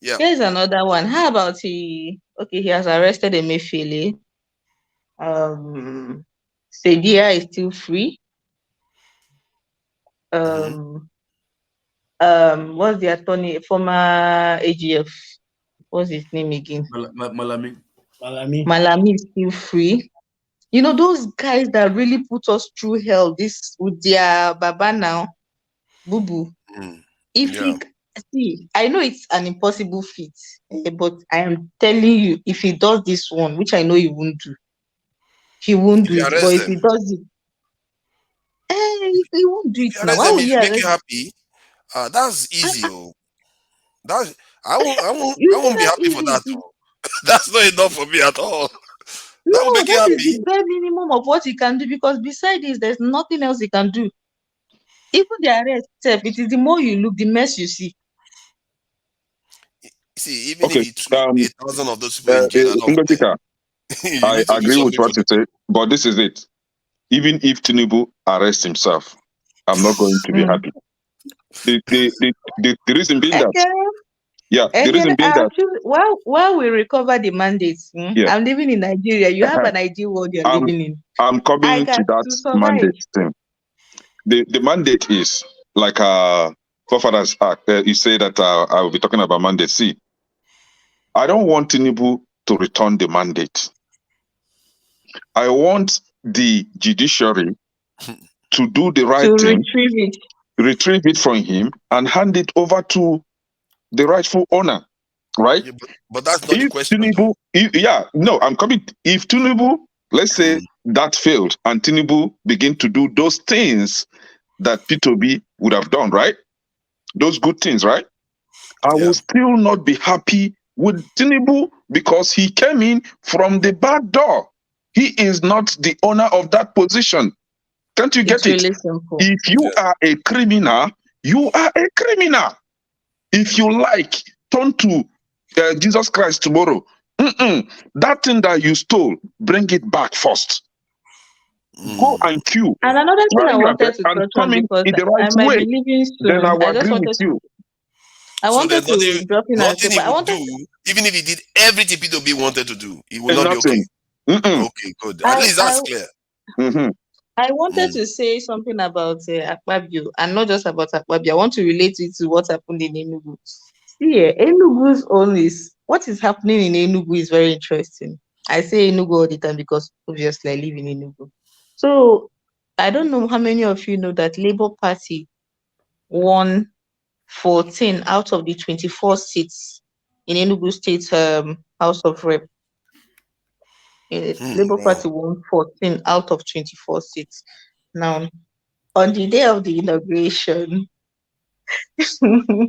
Yeah. Here's another one. How about he has arrested Emefiele. Sedia is still free. What's the attorney, former AGF? What's his name again? Malami is still free. You know, those guys that really put us through hell, this with their Baba now, Boo Boo. See, I know it's an impossible feat, but I am telling you, if he does this one, which I know he won't do, he won't do it. But if he does it, he won't do it now. Why would If he you make arrest? you happy, that's easy. I won't be happy for that. That's not enough for me at all. No, will make you that is happy. the bare minimum of what he can do, because beside this, there's nothing else he can do. Even the arrest itself, it is the more you look, the mess you see. See, even Okay. if he threw 1,000 of those people in jail and of them, Ngotika, you I need to do agree with something what to you say, but this is it. Even if Tinubu arrests himself, I'm not going to be happy. The reason being that, the reason being that, While we recover the mandates, yeah, I'm living in Nigeria. You have an ideal world you're living in. I'm I coming to got that to survive. mandate thing. The mandate is like forefathers you say that I will be talking about mandate. See, I don't want Tinubu to return the mandate. I want the judiciary to do the right To thing, retrieve it from him, and hand it over to the rightful owner. Right? Yeah, but that's not the If question. Tinubu, I'm coming. If Tinubu, let's say that failed, and Tinubu begin to do those things that P2B would have done, right? Those good things, right? I will still not be happy with Tinubu because he came in from the back door. He is not the owner of that position. Can't you get it? really simple. If you are a criminal, you are a criminal. If you like, turn to Jesus Christ tomorrow. That thing that you stole, bring it back first. Go and queue. And another thing I wanted to and touch come on, because in the I right might way. be leaving Then I soon. will I just agree with wanted you. I So wanted there's to drop in and say, nothing he but I will wanted do, even if he did everything P2B wanted to do, it will And not be okay. nothing. Okay, good. At least that's clear. I wanted to say something about Akpabio, and not just about Akpabio. I want to relate it to what happened in Enugu. See, Enugu's own is what is happening in Enugu is very interesting. I say Enugu all the time because obviously I live in Enugu. So I don't know how many of you know that Labour Party won 14 out of the 24 seats in Enugu State House of Rep. Labour Party won 14 out of 24 seats. Now, on the day of the inauguration, the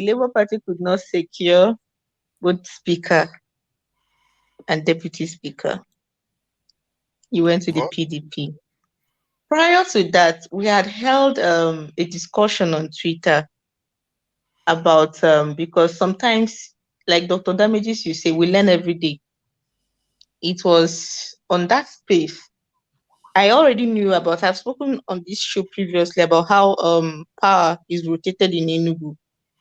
Labour Party could not secure both Speaker and Deputy Speaker. He went to the PDP. Prior to that, we had held a discussion on Twitter about, because sometimes, like Dr. Damages, you say, we learn every day. It was on that space. I already knew about, I've spoken on this show previously about how power is rotated in Enugu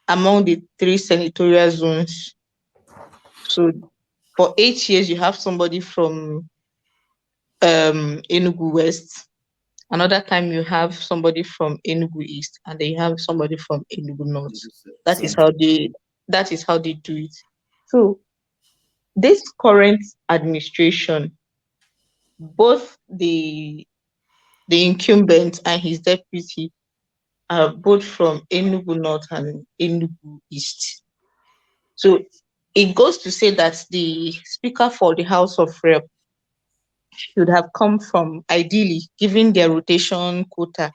among the 3 senatorial zones. So for 8 years, you have somebody from Enugu West. Another time you have somebody from Enugu East, and then you have somebody from Enugu North. That is how they do it. So this current administration, both the incumbent and his deputy are both from Enugu North and Enugu East. So it goes to say that the Speaker for the House of Rep should have come from, ideally, given their rotation quota,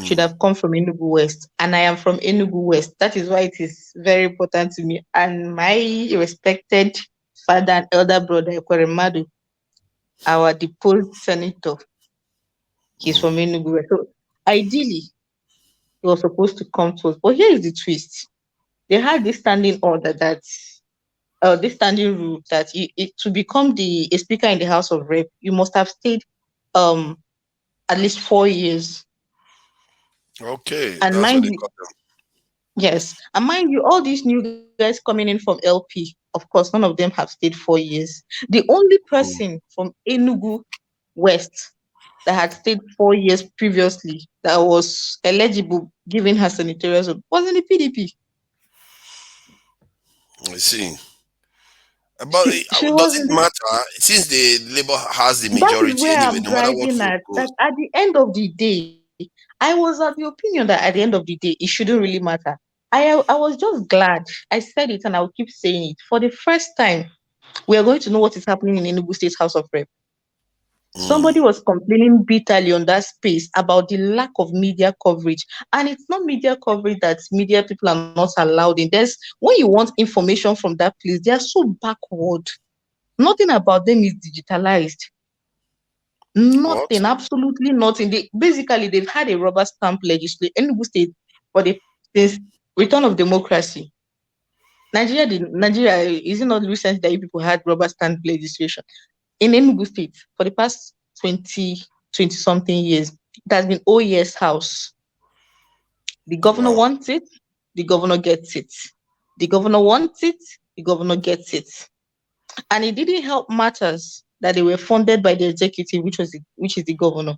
should have come from Enugu West. And I am from Enugu West. That is why it is very important to me. And my respected father and elder brother, Ekweremadu, our deposed senator, he's from Enugu West. So ideally, he was supposed to come to us. But here is the twist. They had this standing order that, this standing rule that to become a speaker in the House of Rep, you must have stayed at least 4 years. Okay, And that's what mind they you, call them. yes, and mind you, all these new guys coming in from LP, of course, none of them have stayed 4 years. The only person from Enugu West that had stayed 4 years previously that was eligible, given her senatorial zone, was in the PDP. I see. But She does was it in the matter since the Labour has the That is majority where anyway, I'm no matter what driving vote at. goes? That at the end of the day, I was of the opinion that at the end of the day, it shouldn't really matter. I was just glad. I said it and I'll keep saying it. For the first time, we are going to know what is happening in Enugu State House of Rep. Somebody was complaining bitterly on that space about the lack of media coverage. And it's not media coverage that media people are not allowed in. When you want information from that place, they are so backward. Nothing about them is digitalized. Nothing, absolutely nothing. Basically, they've had a rubber stamp legislation in Enugu State for the since return of democracy. Nigeria, is it not recent that you people had rubber stamp legislation? In Enugu State, for the past 20 something years, it has been OES house. The governor wants it, the governor gets it. The governor wants it, the governor gets it. And it didn't help matters that they were funded by the executive, which is the governor.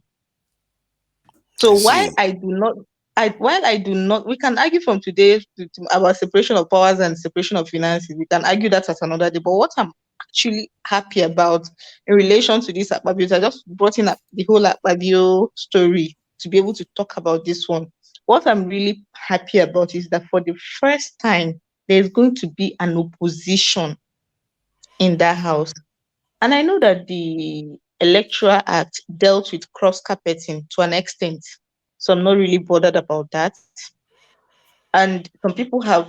So while I do not, we can argue from today about separation of powers and separation of finances. We can argue that at another day. But what I'm actually happy about in relation to this Akpabio, I just brought in the whole Akpabio story to be able to talk about this one. What I'm really happy about is that for the first time, there's going to be an opposition in that house. And I know that the Electoral Act dealt with cross-carpeting to an extent, so I'm not really bothered about that. And some people have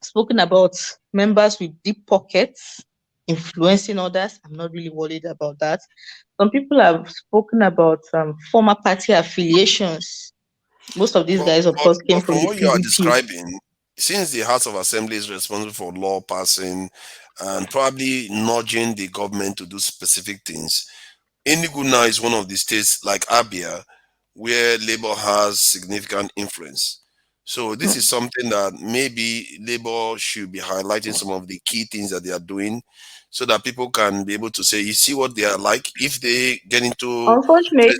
spoken about members with deep pockets influencing others. I'm not really worried about that. Some people have spoken about former party affiliations. Most of these guys, of course, came from the what you are PDP. describing, since the House of Assembly is responsible for law passing and probably nudging the government to do specific things, Enugu now is one of the states like Abia where Labour has significant influence. So this is something that maybe Labour should be highlighting some of the key things that they are doing so that people can be able to say, you see what they are like. If they get into Unfortunately,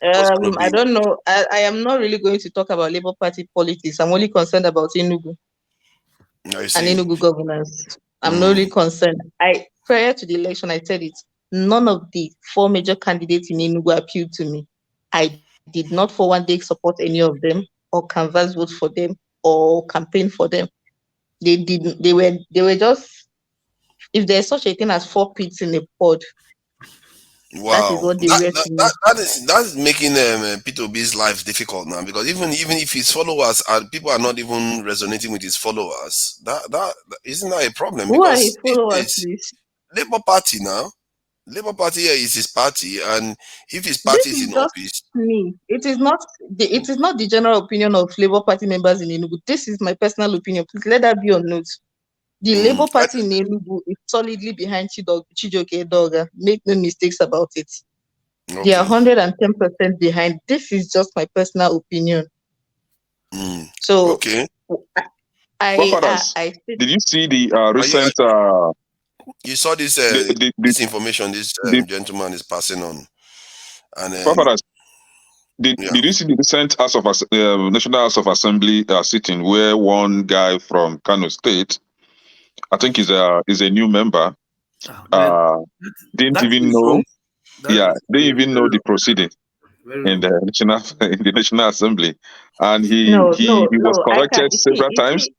I be don't know. I am not really going to talk about Labour Party politics. I'm only concerned about Enugu and Enugu governance. I'm not really concerned. Prior to the election, I said it. None of the 4 major candidates in Enugu appealed to me. I did not for one day support any of them or canvass vote for them or campaign for them. They didn't. They were just. If there's such a thing as 4 pits in a pod, that is wow, what they were to me. that is making Peter Ob's life difficult now, because even if his followers and people are not even resonating with his followers, that isn't that a problem? Who are Because his followers, it's please? Labour Party now. Labour Party here is his party, and if his This party is is in just office, me. It is not the general opinion of Labour Party members in Enugu. This is my personal opinion. Please let that be on note. The Labour Party in Enugu is solidly behind Chijioke Edoga. Make no mistakes about it. They are 110% behind. This is just my personal opinion. So I did you see the recent? You saw this this information this gentleman is passing on, and Paparazzi, did you see the recent National House of Assembly sitting where one guy from Kano State, I think he's a new member, didn't even know. Didn't even know the proceeding in the National Assembly, and he was corrected several times.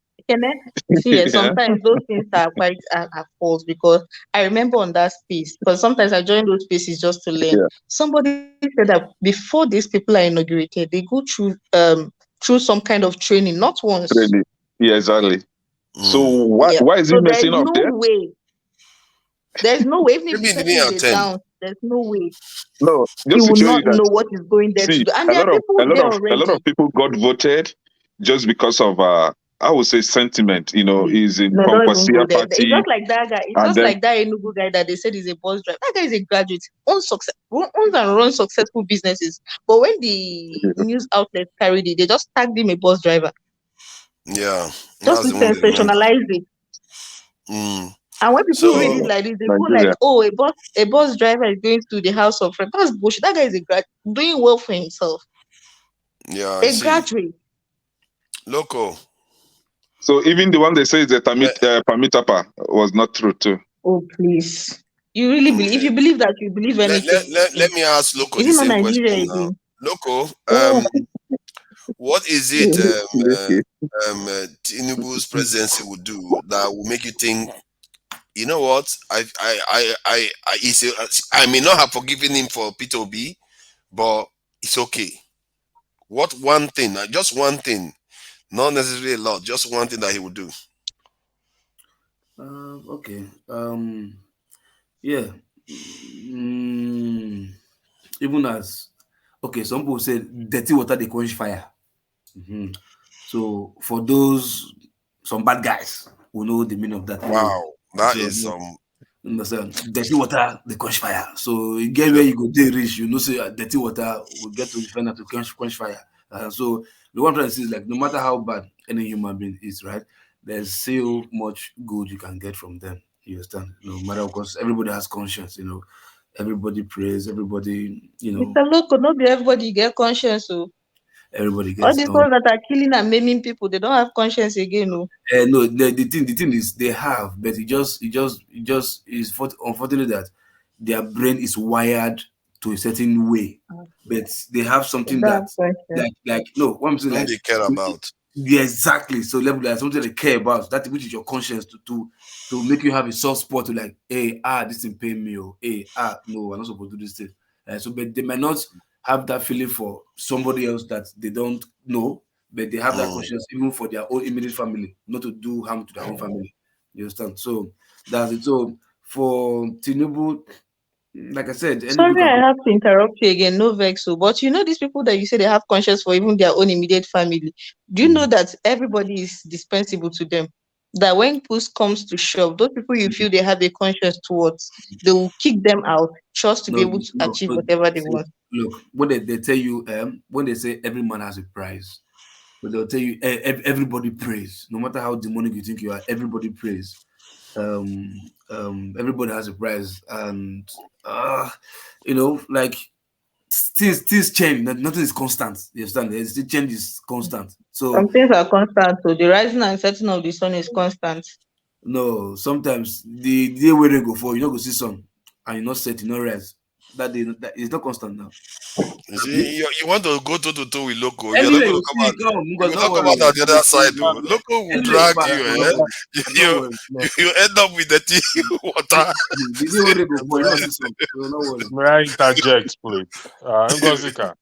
Sometimes those things are quite are false, because I remember on that space, because sometimes I join those spaces just to learn. Somebody said that before these people are inaugurated, they go through some kind of training, not once. Really? Yeah, exactly. So why is he messing up there? There's no way. Even if the person is down, there's no way. No, He just will to show not you that. know what is going there to do. And there are people there already. A lot of people got voted just because of I would say sentiment. Is in Compasia party. It's just like that guy. It's just like that Enugu guy that they said is a bus driver. That guy is a graduate, owns and runs successful businesses. But when the news outlets carried it, they just tagged him a bus driver. Yeah, just to sensationalize it. And when people read it like this, they go like, "Oh, a bus driver is going to the house of friends." That's bullshit. That guy is doing well for himself. Yeah, a graduate. Local. So even the one they say is a Pamitapa was not true too. Oh please! You really believe? If you believe that, you believe anything. Let me ask Local the same question now. Local, what is it Tinubu's presidency would do that will make you think, you know what, I may not have forgiven him for Peter Obi, but it's okay. What one thing, just one thing, not necessarily a lot, just one thing that he would do? Okay. Yeah. Even as okay, some people say dirty water they quench fire. So for those some bad guys who know the meaning of that. Wow, that So is some. dirty water they quench fire. So you get where you go there rich, you know, say dirty water will get to find out to quench fire. So the one trying to say is like no matter how bad any human being is, right? There's still much good you can get from them. You understand? No matter because everybody has conscience, you know. Everybody prays, everybody, you know, Mr. Loco, not be everybody get conscience. So everybody all gets these done. ones that are killing and maiming people, they don't have conscience again. No. No, the thing is they have, but it just is unfortunately that their brain is wired to a certain way, but they have They something don't that have conscience. like no, what I'm saying Don't like they care about? yeah, exactly. So level like something they care about that which is your conscience to make you have a soft spot to like, hey, this thing pay me, or hey, no, I'm not supposed to do this thing. So, but they might not have that feeling for somebody else that they don't know, but they have that conscience even for their own immediate family, not to do harm to their own family. You understand? So that's it. So for Tinubu, like I said, anybody Sorry, can I go. have to interrupt you again. No vex. So, but you know these people that you say they have conscience for even their own immediate family. Do you know that everybody is dispensable to them? That when push comes to shove, those people you feel they have a conscience towards, they will kick them out just to be No, able to no, achieve no. whatever they See, want. look, when they tell you, when they say every man has a price, but they'll tell you everybody prays, no matter how demonic you think you are, everybody prays. Everybody has a price, and you know, like things change. Nothing is constant. You understand? The change is constant. Some So things are constant. So the rising and setting of the sun is constant. no, sometimes the day where they go for you not go see sun, and you not set, you not rise. That day that is not constant now. You see, you want to go toe to toe with Loco. You're not Anyway, going you to come see, out. come, You because will don't not come worry. out on the other side, Uh, though. Loco will Anyway, drag but you, no, eh? don't worry. No. You end up with the tea water. The day where they go for you not see sun, so don't worry. May I interject, please? Ngozika,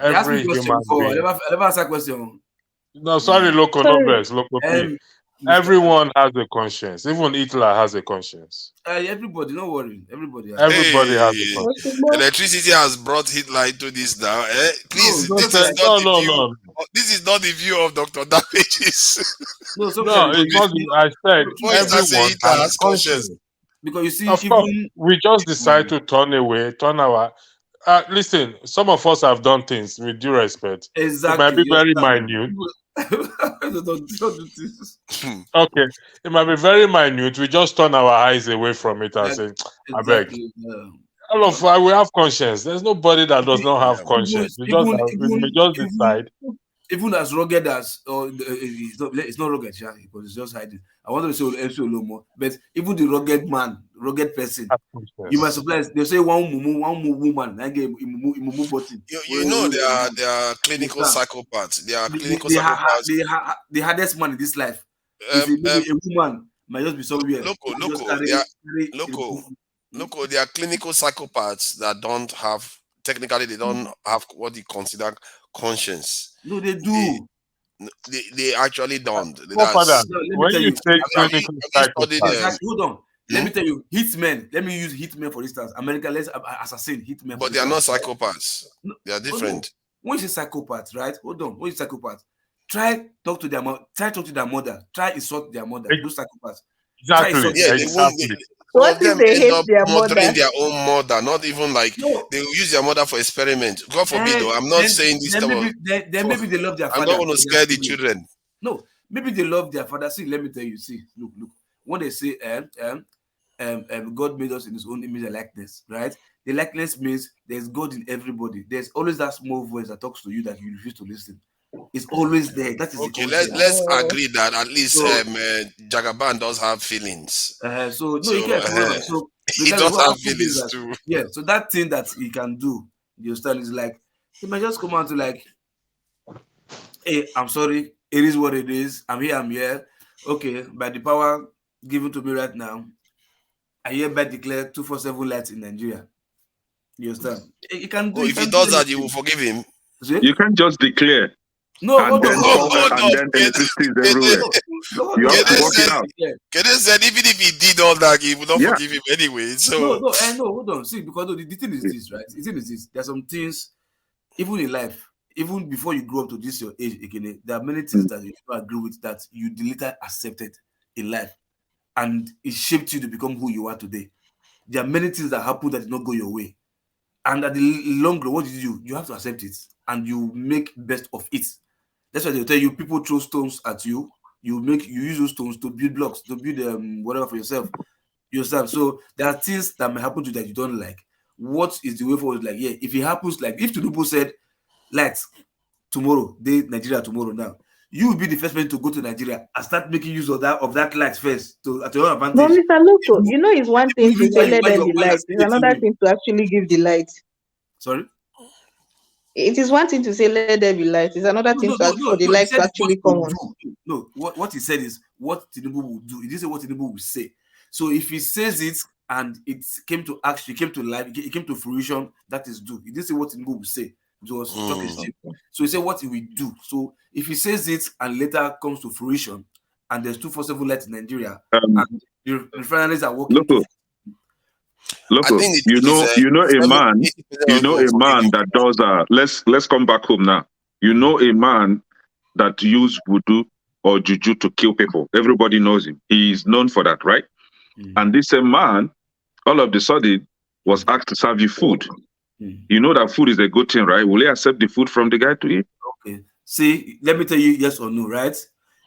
They asked me every question human before. being. I never answer question. No, sorry, Loco, no Sorry. best, Loco, please. Um, Everyone has a conscience. Even Hitler has a conscience. everybody, don't worry. Everybody has. Everybody has a Hey, conscience. electricity has brought Hitler into this now. Eh? No, Please, just this is like not No, the no, view. no. This is not the view of Dr. Damages. no. No, Sometimes because it's you not. see, I said no, Before you start saying everyone Hitler has has conscience. conscience. because you see, Of course, even we just decide to turn away, turn our. Listen, some of us have done things with due respect. It might exactly, be you very understand. minute. Don't do this. Okay, it might be very minute. We just turn our eyes away from it and Like, say, I beg. exactly. All of us, we have conscience. There's nobody that does not have Even conscience. We may even just even decide. even as rugged as or it's not rugged, yeah, because it's just hiding. I wanted to say MC Olomo, but even the rugged person, Have you might conscience. surprise. They say one woman, I get mumu button. You know they are clinical Understand? psychopaths. They are clinical psychopaths. The hardest man in this life is Um, maybe um, a woman might just be somewhere. Just loco. They are carry loco. Loco. They are clinical psychopaths that don't have technically they don't have what you consider conscience. no, they do. They actually don't. Oh, Father, No, let me when tell you you. say Have you clinical studied psychopath, Exactly. Hold on. Let hmm? me tell you, hitmen. Let me use hitmen for instance. America, let's assassin hitmen for But they are not instance. psychopaths. No, They are oh no. different. When you say psychopath, right? Hold on. When you say psychopath, try talk to their mother. Try talk to their mother. Try insult their mother. Those psychopaths. Try exactly, insult Yeah, them. they won't. exactly. Some What of if them they end hate up their murdering mother? their own mother. Not even like No. they will use their mother for experiment. God forbid, And though. I'm not saying this then type of. maybe they love their I'm not father. going to But they are scare the stubborn. children. No, maybe they love their father. See, let me tell you. See, look. When they say God made us in His own image and likeness, right? The likeness means there's God in everybody. There's always that small voice that talks to you that you refuse to listen. It's always there. That is the Okay, conscience. let's agree that at least So, Jagaban does have feelings. so no, So you can't. Whatever. So, he regardless, does have what I'm saying is feelings that too. yeah. So that thing that he can do, you understand, is like he might just come out to like, hey, I'm sorry. It is what it is. I'm here. I'm here. Okay, by the power given to me right now, I hereby declare 247 lights in Nigeria. You understand? He can do. Oh, He if he can do does that, you will anything. forgive him. See? You can't just declare No, and hold on, then hold on, talk hold on. Hold and on, then the electricity is everywhere. No, You have to work it out. Kede said even if he did all that, he would not Yeah. forgive him anyway. So No, hold on. See, because the thing is this, right? The thing is this. There are some things, even in life, even before you grow up to this your age, again, there are many things that you don't agree with that you later accepted in life, and it shaped you to become who you are today. There are many things that happen that did not go your way, and at the long run, what did you do? You have to accept it, and you make best of it. That's why they'll tell you people throw stones at you. You use those stones to build blocks, to build whatever for yourself. So there are things that may happen to you that you don't like. What is the way forward? Like, yeah, if it happens, like if Tinubu said, lights tomorrow, Nigeria tomorrow now, you will be the first person to go to Nigeria and start making use of that light first at your own But advantage. Mr. Loto, you know, it's one thing to say let there be light. It's another thing to actually give the light. Sorry? It is one thing to say let there be light. It's another thing to ask for the light to actually come on. No, what he said is what Tinubu will do. He didn't say what Tinubu will say. So if he says it and it came to action, it came to life, it came to fruition, that is due. He didn't say what Tinubu will say. It was talking shit. So he said what he will do. So if he says it and later comes to fruition, and there's 247 lights in Nigeria, and the refineries are working. Look, you know a man that does let's come back home now. You know a man that use voodoo or juju to kill people. Everybody knows him. He's known for that, right? And this same man, all of a sudden, was asked to serve you food. You know that food is a good thing, right? Will he accept the food from the guy to eat? Okay. See, let me tell you yes or no, right?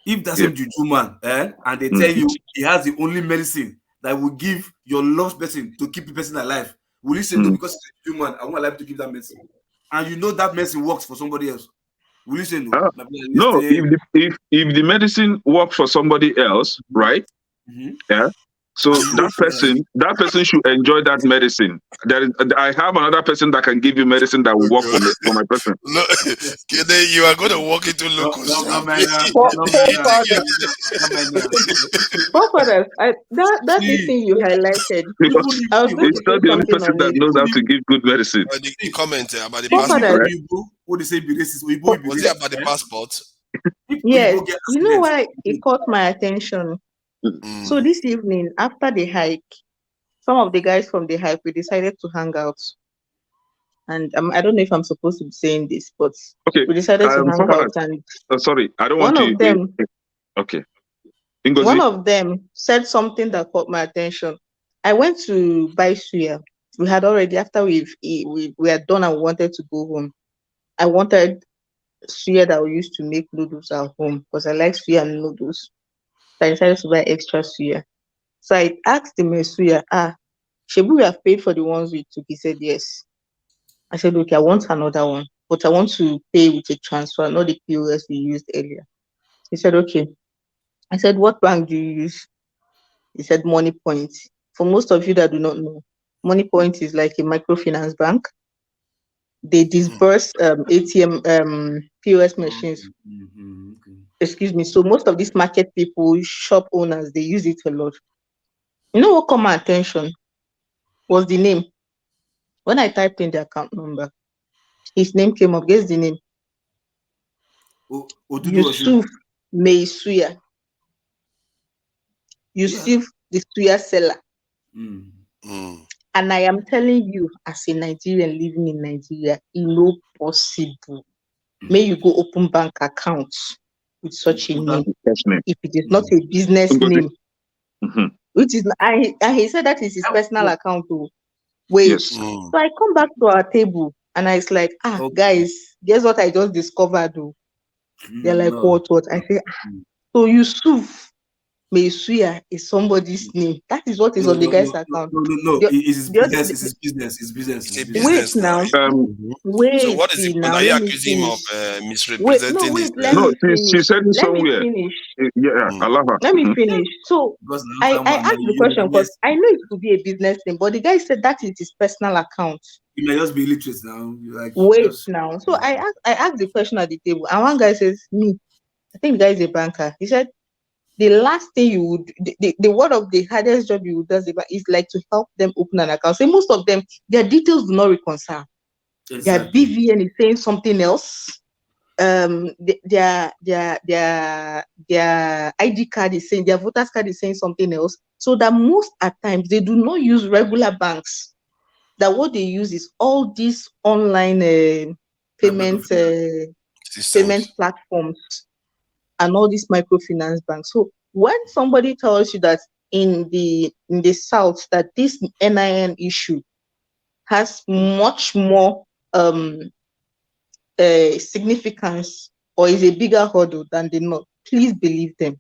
If that's a juju man, and they tell you he has the only medicine that will give your lost person to keep the person alive, will you say no because it's a juju man, I want life to give that medicine? And you know that medicine works for somebody else. Will you say no? No, if the medicine works for somebody else, right? Yeah. So that person should enjoy that medicine. I have another person that can give you medicine that will work for my person. No, you are going to walk into locus. Forefathers, that is thing you highlighted. I was going to It's not say the only something person on that it. knows how to give good medicine. The comment about the Forefathers. passport. What they say be racist. Was it about the passport? Yes, you know why it caught my attention? So this evening, after the hike, some of the guys from the hike, we decided to hang out. And I don't know if I'm supposed to be saying this, but we decided to hang out. And sorry, I don't want to. Okay. Ngozi? One of them said something that caught my attention. I went to buy suya. We had already, after we had done and wanted to go home, I wanted suya that we used to make noodles at home because I like suya and noodles. So I decided to buy extra suya. So I asked the suya, Shebu, we have paid for the ones we took. He said yes. I said, okay, I want another one, but I want to pay with a transfer, not the POS we used earlier. He said, okay. I said, what bank do you use? He said, Money Point. For most of you that do not know, Money Point is like a microfinance bank. They disburse ATM POS machines. Excuse me. So most of these market people, shop owners, they use it a lot. You know what caught my attention was the name. When I typed in the account number, his name came up. Guess the name. Yusuf Meisuya. Yusuf, the suya seller. And I am telling you, as a Nigerian living in Nigeria, it's no possible. May you go open bank accounts with such a name. If it is not a business name, which is, and he said that is his personal account. Wait. So I come back to our table and I was like, guys, guess what I just discovered? They're like, what? I say, so Yusuf Meisuya is somebody's name. That is what is on the guy's account. No. It's his business. Wait now. Wait. So what is it? Now you accusing him of misrepresenting his. No, she said it somewhere. Let me finish. So I asked the question because I know it could be a business name, but the guy said that is his personal account. You may just be illiterate now. Wait now. So I asked the question at the table, and one guy says, me. I think the guy is a banker. He said, the last thing you would, the one of the hardest job you would do is like to help them open an account. So most of them, their details do not reconcile. Their BVN is saying something else. their ID card is saying, their voters card is saying something else. So that most at times they do not use regular banks. That what they use is all these online payment platforms and all these microfinance banks. So when somebody tells you that in the South that this NIN issue has much more significance or is a bigger hurdle than the North, please believe them.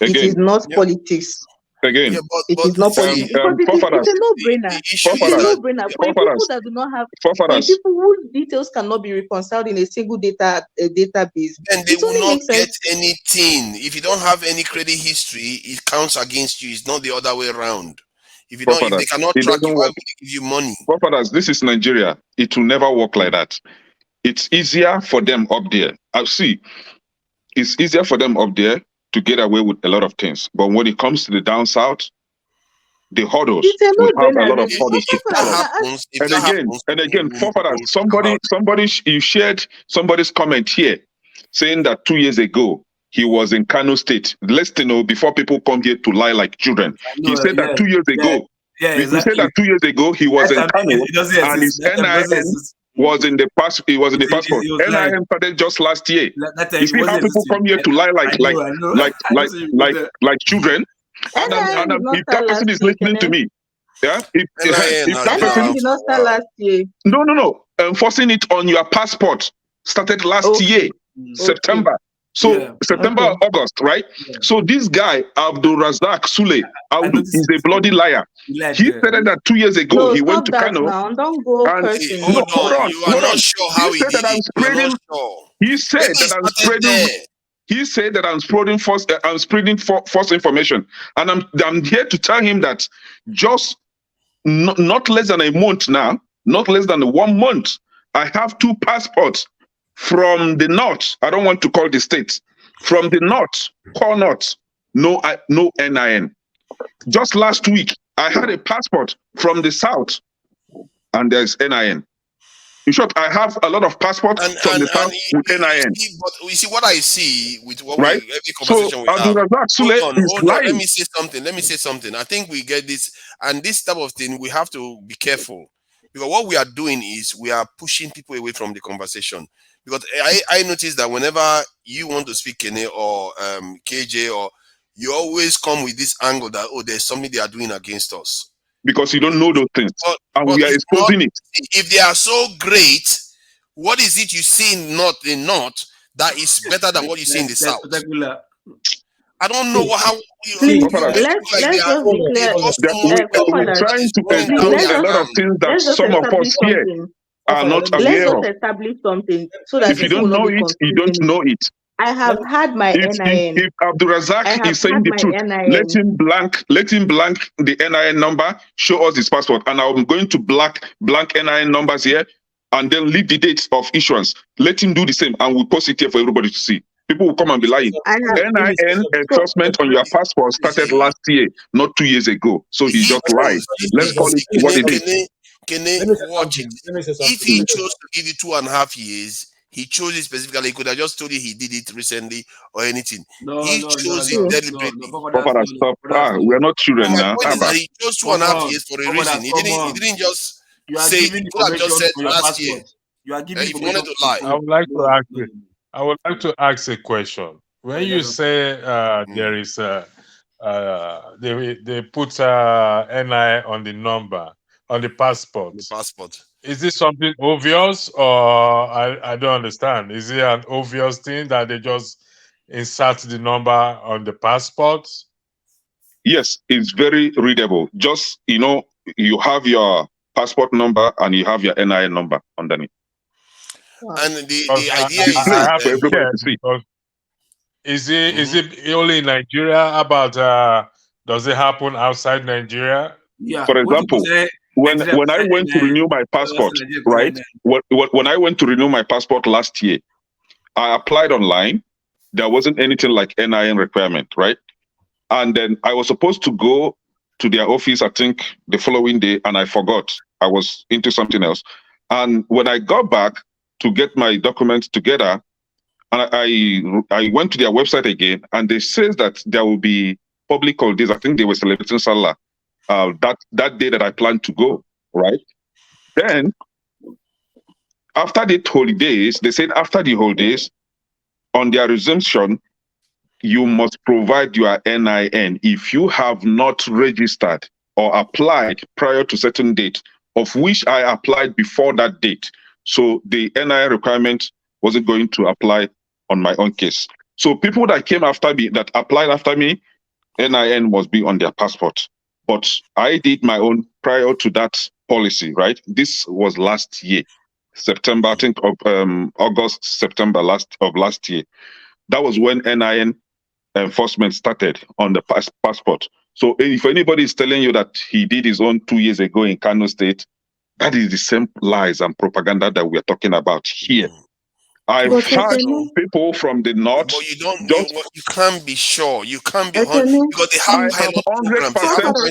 It is not politics. Again, it is not politics. Because it's a no-brainer. It's a no-brainer. For people that do not have, for people whose details cannot be reconciled in a single database, and they will not get anything. If you don't have any credit history, it counts against you. It's not the other way around. If you don't, if they cannot track you, why would they give you money? This is Nigeria. It will never work like that. It's easier for them up there. I see. It's easier for them up there to get away with a lot of things. But when it comes to the down south, the hurdles will have a lot of hurdles to follow. And again, you shared somebody's comment here saying that 2 years ago he was in Kano State. Let's know before people come here to lie like children. He said that 2 years ago. He said that 2 years ago he was in Kano and his NIN was in the past. It was in the passport. NIN started just last year. You see how people come here to lie like children. And if that person is listening to me, yeah, if that person did not start last year. No. Enforcing it on your passport started last year, September. So September, August, right? So this guy, Abdul Razak Sule, is a bloody liar. He said that 2 years ago he went to Kano. Don't go cursing. Hold on. You are not sure how he did it. He said that I'm spreading. He said that I'm spreading false information, and I'm here to tell him that just not less than a month now, not less than 1 month, I have 2 passports from the north. I don't want to call the states. From the north, core north, no NIN. Just last week, I had a passport from the south, and there's NIN. In short, I have a lot of passports from the south with NIN. But we see what I see with what right? every conversation So, we have. Hold on. Let me say something. I think we get this, and this type of thing, we have to be careful. Because what we are doing is we are pushing people away from the conversation. Because I noticed that whenever you want to speak Kene or KJ, or you always come with this angle that, oh, there's something they are doing against us. Because you don't know those things. And we are exposing it. If they are so great, what is it you see in North that is better than what you see in the South? I don't know how. Let's just be clear. We're trying to expose a lot of things that some of us here are not aware of. Let's just establish something so that if you don't know it, you don't know it. I have had my NIN. If Abdul Razak is saying the truth, let him blank the NIN number, show us his passport, and I'm going to blank NIN numbers here, and then leave the dates of issuance. Let him do the same, and we'll post it here for everybody to see. People will come and be lying. NIN enforcement on your passport started last year, not 2 years ago. So he just lied. Let's call it what it is. Watch it. If he chose to give you 2.5 years, he chose it specifically. He could have just told you he did it recently or anything. He chose it deliberately. We are not children now. He chose 2.5 years for a reason. He didn't just say. He could have just said last year. You are giving. If you wanted to lie, I would like to ask a question. When you say there is they put NI on the number on the passport. Is this something obvious, or I don't understand? Is it an obvious thing that they just insert the number on the passport? Yes, it's very readable. Just, you have your passport number and you have your NIN number underneath. And the idea is for everybody to see. Is it only in Nigeria? About does it happen outside Nigeria? Yeah. For example, when I went to renew my passport, right? When I went to renew my passport last year, I applied online. There wasn't anything like NIN requirement, right? And then I was supposed to go to their office, I think, the following day, and I forgot. I was into something else. And when I got back, to get my documents together. And I went to their website again, and they says that there will be public holidays. I think they were celebrating Salah that day that I planned to go, right? Then after the holidays, they said after the holidays, on their resumption, you must provide your NIN if you have not registered or applied prior to certain date, of which I applied before that date. So the NIN requirement wasn't going to apply on my own case. So people that came after me, that applied after me, NIN must be on their passport. But I did my own prior to that policy, right? This was last year, September, I think of August, September last year. That was when NIN enforcement started on the passport. So if anybody is telling you that he did his own 2 years ago in Kano State, that is the same lies and propaganda that we're talking about here. I've had people from the north. But you can't be sure. You can't be because they have pilot programs.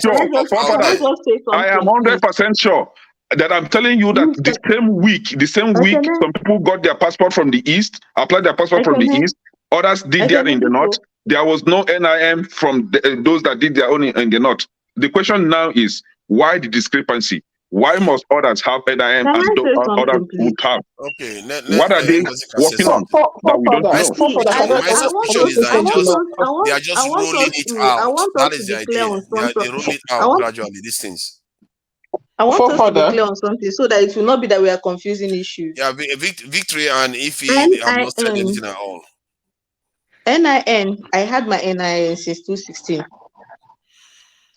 They have 100% sure. I am 100% sure that I'm telling you that the same week, some people got their passport from the east, applied their passport from the east. Others did their in the north. There was no NIM from those that did their own in the north. The question now is, why the discrepancy? Why must others have NIM and others would have? Okay, What are they working on that we don't know? My suspicion is that they are just rolling it out. That is the idea. They roll it out gradually, these things. I want us to be clear on something so that it will not be that we are confusing issues. Yeah, Victory and Ify have not said anything at all. NIN, I had my NIN since 2016.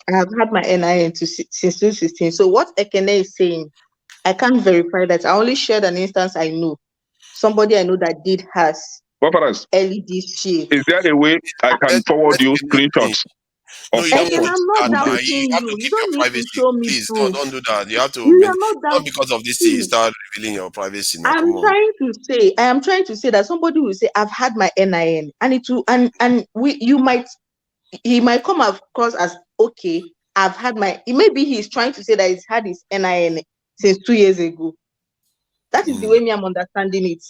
I have had my NIN since 2016. So what Ekene is saying, I can't verify that. I only shared an instance I know. Somebody I know that did has early this year. Is there a way I can forward you screenshots? No, you don't want I'm not doubting you have to you. keep You don't your need privacy. to show me Please proof. don't do that. You have to You are not because of this thing, start revealing your privacy now. I am trying to say that somebody will say, I've had my NIN, and it will he might come across as okay, I've had maybe he's trying to say that he's had his NIN since 2 years ago. That is the way I'm understanding it.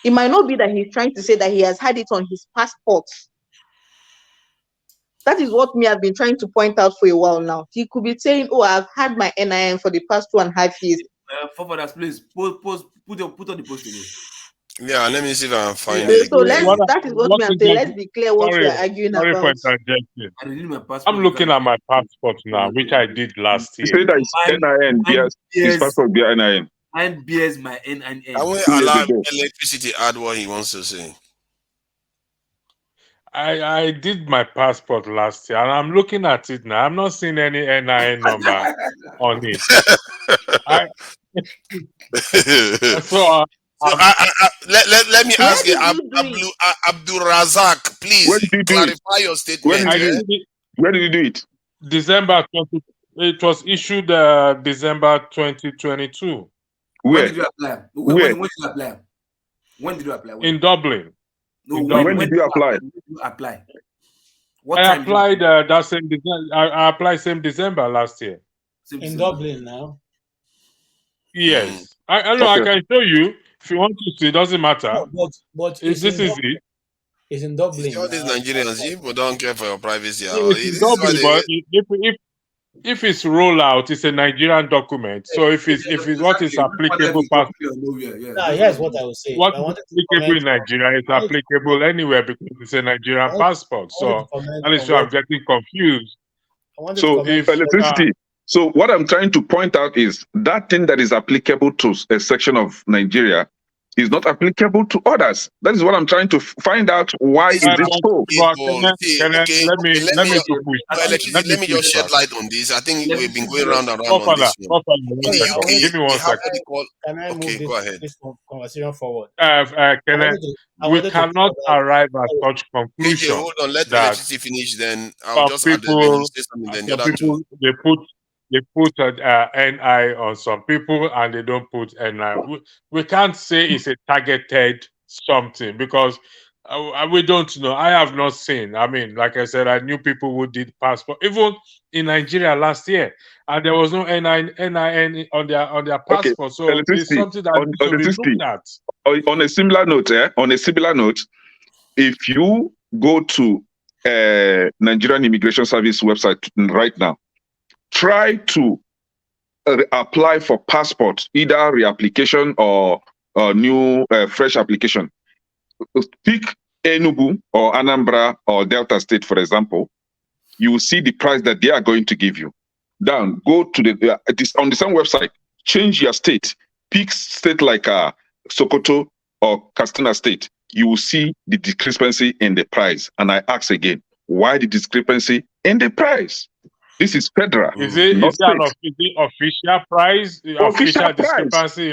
It might not be that he's trying to say that he has had it on his passport. That is what I've been trying to point out for a while now. He could be saying, oh, I've had my NIN for the past 2.5 years. Fathers, please put on the post again. Yeah, let me see if I can find it. So that is what I'm saying. Let's be clear what we are arguing sorry about. For interjecting. I'm looking at my passport now, which I did last year. You say that it's NIN, yes, his passport be NIN. Mine bears my NIN. I will allow electricity add what he wants to say. I did my passport last year, and I'm looking at it now. I'm not seeing any NIN number on it. Let me ask you, Abdul Razak, please clarify your statement. Where did you do it? December 20. It was issued December 2022. Where? When did you apply? When did you apply? When did you apply? In Dublin. No, when did you apply? What I time applied that same December. I applied same December last year. In Dublin now. Yes, I know. I can show you if you want to see. It doesn't matter. No, but this is it. It's in Dublin. All these Nigerians, people don't care for your privacy. It's Dublin, but if it's rollout, it's a Nigerian document. So if it's what is applicable, here's what I would say. What is applicable in Nigeria is applicable anywhere because it's a Nigerian passport. So that is why I'm getting confused. So if electricity. So what I'm trying to point out is that thing that is applicable to a section of Nigeria is not applicable to others. That is what I'm trying to find out. Why is it so? Let me just shed light on this. I think we've been going round and round on this one. In the UK, give me one second. Can I move go ahead. this conversation forward? We cannot arrive at such conclusion. Hold on, let the electricity finish. Then I'll just add something. Then the other two. They put NI on some people and they don't put NI. We can't say it's a targeted something because We don't know. I have not seen. I mean, like I said, I knew people who did passport, even in Nigeria last year, and there was no NIN on their passport. So it's electricity something that on needs to be electricity. looked at. On a similar note, if you go to Nigerian Immigration Service website right now, try to apply for passport, either reapplication or new fresh application. Pick Enugu or Anambra or Delta State, for example. You will see the price that they are going to give you. Then go to on the same website, change your state. Pick state like Sokoto or Katsina State. You will see the discrepancy in the price. And I ask again, why the discrepancy in the price? This is federal. Is it not an state. official price? Official price. Discrepancy?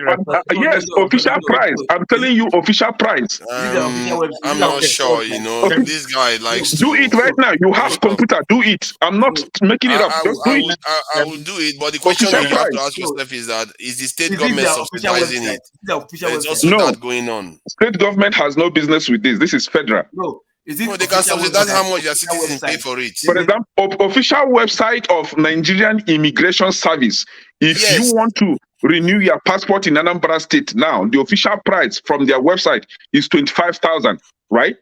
Yes, official price. I'm telling you, official price. I'm not sure. You know, this guy likes to do it right now. You have computer. Do it. I'm not making it up. Just do it. I will do it. But the question you have to ask yourself is that is the state government subsidizing it? There's also that going on. State government has no business with this. This is federal. No, they can subsidize how much your citizens pay for it. For example, official website of Nigerian Immigration Service. If you want to renew your passport in Anambra State now, the official price from their website is 25,000, right?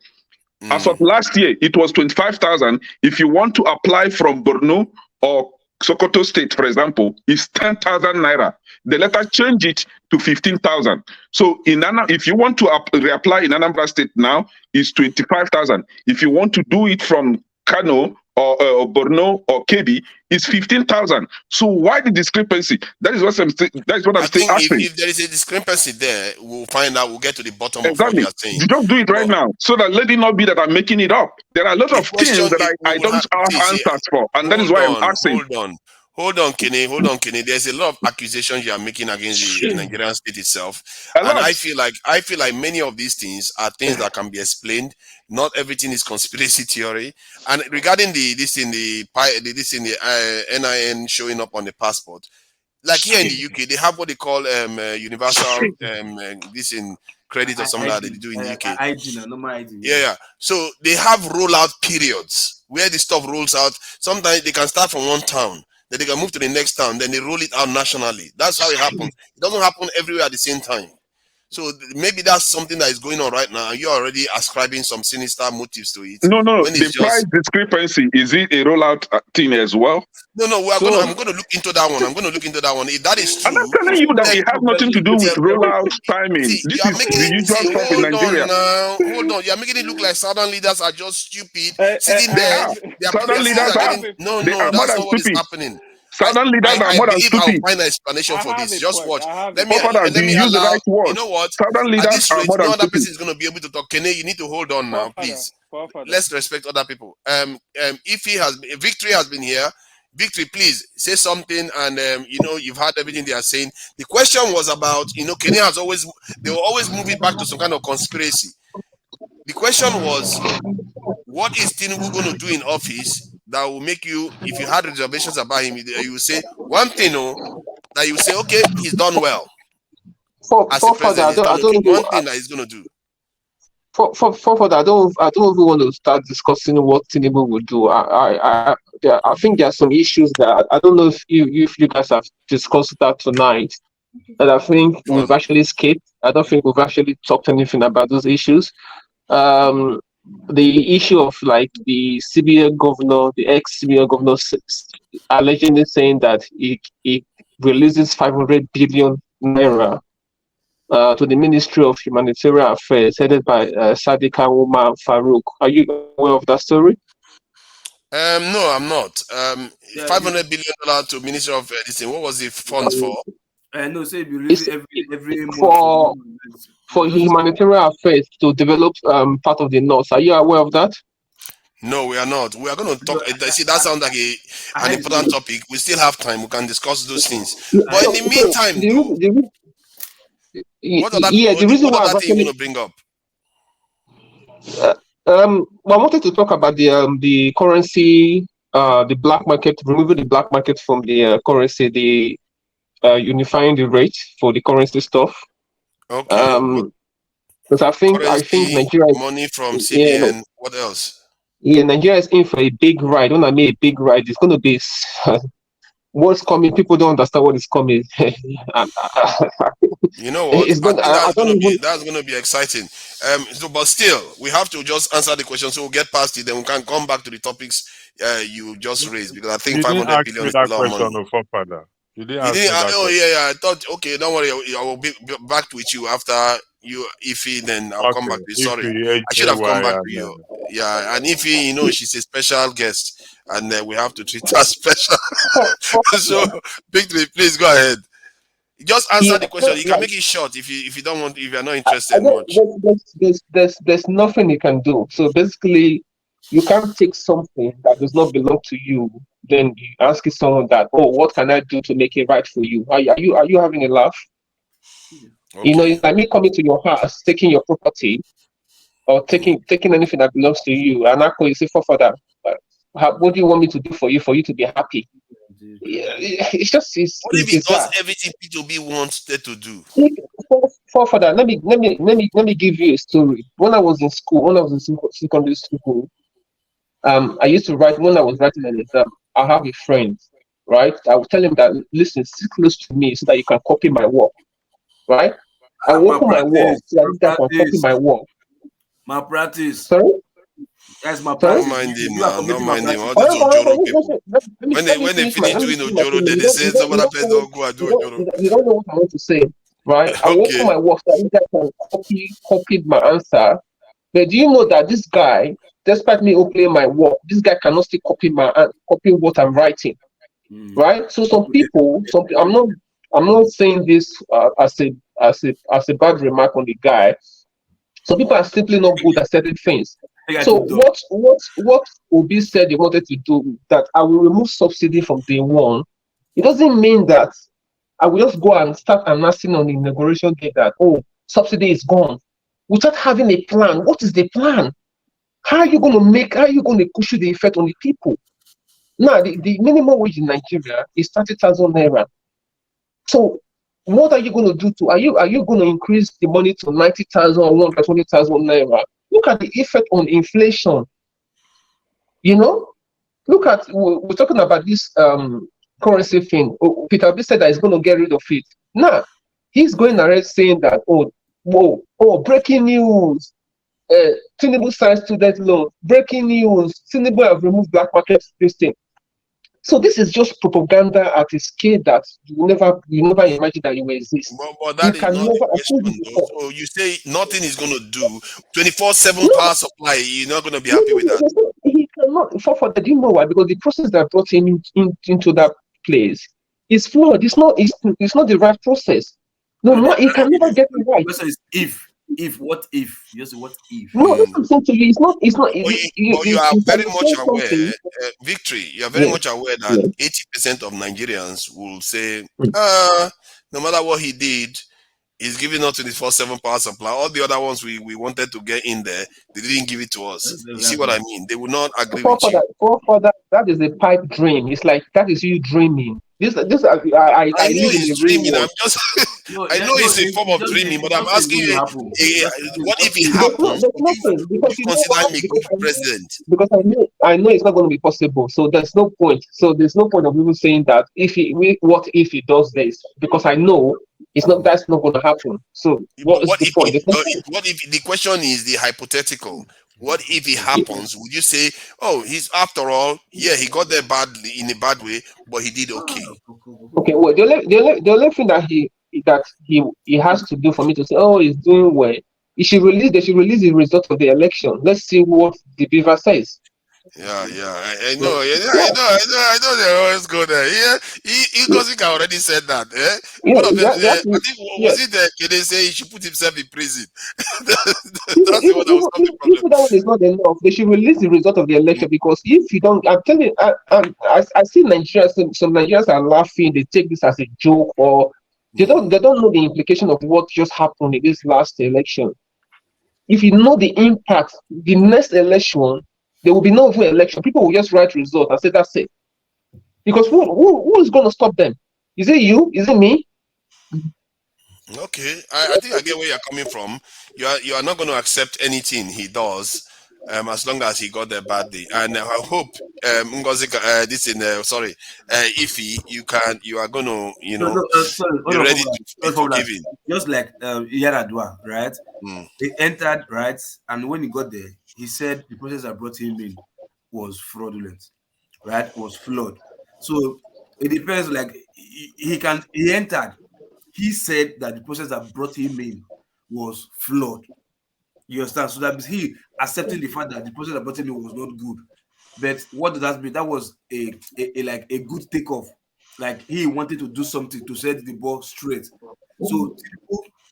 As of last year, it was 25,000. If you want to apply from Borno or Sokoto State, for example, it's 10,000 naira. The letter changed it to 15,000. So if you want to reapply in Anambra State now, it's 25,000. If you want to do it from Kano or Borno or Kebbi, it's 15,000. So why the discrepancy? That is what I'm still asking. If there is a discrepancy there, we'll find out. We'll get to the bottom of what you are saying. You just do it right now, so that let it not be that I'm making it up. There are a lot of things that I don't have answers for, and that is why I'm asking. Hold on, Kenny. There's a lot of accusations you are making against the Nigerian state itself, and I feel like many of these things are things that can be explained. Not everything is conspiracy theory. And regarding this in the NIN showing up on the passport, like here in the UK, they have what they call universal this in credit or something like that they do in the UK. Yeah. So they have rollout periods where the stuff rolls out. Sometimes they can start from one town, then they can move to the next town, then they roll it out nationally. That's how it happens. It doesn't happen everywhere at the same time. So maybe that's something that is going on right now. You're already ascribing some sinister motives to it. No. The price discrepancy, is it a rollout thing as well? No. I'm going to look into that one. If that is true, I'm telling you that it has nothing to do with rollout timing. This is the usual stuff in Nigeria. Hold on. You're making it look like Southern leaders are just stupid, sitting there. Southern leaders No, that's not what is happening. Southern leaders are more than stupid. I'll find an explanation for this. Just watch. Let me use the right word. You know what? Southern leaders are more than no other stupid. person is going to be able to talk. Kenny, you need to hold on now, please. Let's respect other people. Victory has been here. Victory, please say something. And you've heard everything they are saying. The question was about, Kenny they will always move it back to some kind of conspiracy. The question was, what is Tinubu going to do in office that will make you, if you had reservations about him, you will say one thing, that you will say, okay, he's done well. As a president, one thing that he's going to do. I don't even want to start discussing what Tinubu will do. I think there are some issues that I don't know if you guys have discussed that tonight. That I think we've actually skipped. I don't think we've actually talked anything about those issues. The issue of like the CBN governor, the ex-CBN governor, allegedly saying that he releases 500 billion naira to the Ministry of Humanitarian Affairs, headed by Sadiqa Umar Farouk. Are you aware of that story? No, I'm not. $500 billion to Ministry of this thing. What was the funds for? No, say you release every for humanitarian affairs to develop part of the north. Are you aware of that? No, we are not. We are going to talk. See, that sounds like an important topic. We still have time. We can discuss those things. But in the meantime, what other thing you going to bring up? I wanted to talk about the currency, the black market, removing the black market from the currency, the unifying the rate for the currency stuff. Okay. Because I think Nigeria, money from CBN. What else? Yeah, Nigeria is in for a big ride. When I mean a big ride, it's going to be what's coming. People don't understand what is coming. You know what? That's gonna be exciting. But still, we have to just answer the question. So we'll get past it, then we can come back to the topics you just raised, because I think 500 billion is a lot of money. You didn't ask me that question. Oh yeah. I thought, okay, don't worry. I will be back with you after you, Ify. Then I'll come back to you. Sorry, I should have come back to you. Yeah, and Ify, she's a special guest, and we have to treat her special. So, Victory, please go ahead. Just answer the question. You can make it short if you don't want, if you're not interested much. There's nothing you can do. So basically, you can't take something that does not belong to you. Then you ask someone that, what can I do to make it right for you? Are you having a laugh? Okay. It's like me coming to your house, taking your property, or taking anything that belongs to you, and I call you say, for that. What do you want me to do for you to be happy? It's just what if it does everything P2B wanted to do? For that, let me give you a story. When I was in secondary school, I used to write. When I was writing an exam, I have a friend, right? I would tell him that, listen, sit close to me so that you can copy my work, right? I work on my work so that you can copy my work. My practice. Sorry. That's my practice. Don't mind him now. Don't mind him. All these Ojoro people. When they finish doing Ojoro, then they say some other person don't go and do Ojoro. You don't know what I want to say, right? I work on my work so that you can copy my answer. But do you know that this guy, despite me opening my work, this guy cannot still copy what I'm writing, right? So some people, I'm not saying this as a bad remark on the guy. Some people are simply not good at certain things. So what Obi said he wanted to do, that I will remove subsidy from day one, it doesn't mean that I will just go and start announcing on the inauguration day that, subsidy is gone, without having a plan. What is the plan? How are you going to cushion the effect on the people? Now, the minimum wage in Nigeria is 30,000 naira. So what are you going to do are you going to increase the money to 90,000 or 120,000 naira? Look at the effect on inflation. Look at, we're talking about this currency thing. Peter Obi said that he's going to get rid of it. Now, he's going ahead saying that, breaking news. Tinubu signed student loan. Breaking news. Tinubu have removed black market listing. So this is just propaganda at a scale that you never imagine that you will exist. But that is not the question, though. So you say nothing is going to do 24/7 power supply. You're not going to be happy with that. He cannot. For that, you know why? Because the process that brought him into that place is flawed. It's not the right process. He can never get it right. The question is what if? Just what if? No, that's what I'm saying to you. It's not. You are very much aware, Victory. You are very much aware that 80% of Nigerians will say, no matter what he did, he's giving us 24/7 power supply. All the other ones we wanted to get in there, they didn't give it to us. You see what I mean? They will not agree with you. That is a pipe dream. It's like that is you dreaming. I know he's dreaming. I'm just. I know it's a form of dreaming, but I'm asking you, what if it happens? Would you consider me good president? Because I know it's not going to be possible. So there's no point. So there's no point of even saying that what if he does this? Because I know that's not going to happen. So what is the point? What if the question is the hypothetical? What if it happens? Would you say, he's after all, he got there badly in a bad way, but he did okay? Okay, well, the only thing that he has to do for me to say, he's doing well, they should release the result of the election. Let's see what the beaver says. Yeah, I know. I know they always go there. Yeah, Igosika already said that. One of them, I think, was it they say he should put himself in prison? That's the one that was not the problem. That one is not enough. They should release the result of the election, because if you don't, I'm telling you, I see Nigerians. Some Nigerians are laughing. They take this as a joke, or they don't know the implication of what just happened in this last election. If you know the impact, the next election, there will be no election. People will just write results and say that's it. Because who is going to stop them? Is it you? Is it me? Okay, I think I get where you're coming from. You are not going to accept anything he does, as long as he got there badly. And I hope Ngozi, this in sorry, Ify, you are going to No, no, sorry, be hold on, ready hold on, to be hold on, hold on. forgiving. Just like Yaradua, right? Mm. He entered, right? And when he got there, he said the process that brought him in was fraudulent, right? Was flawed. So it depends, like he entered. He said that the process that brought him in was flawed. You understand? So that means he accepting the fact that the process that brought him in was not good. But what does that mean? That was a like a good takeoff. Like he wanted to do something to set the ball straight. So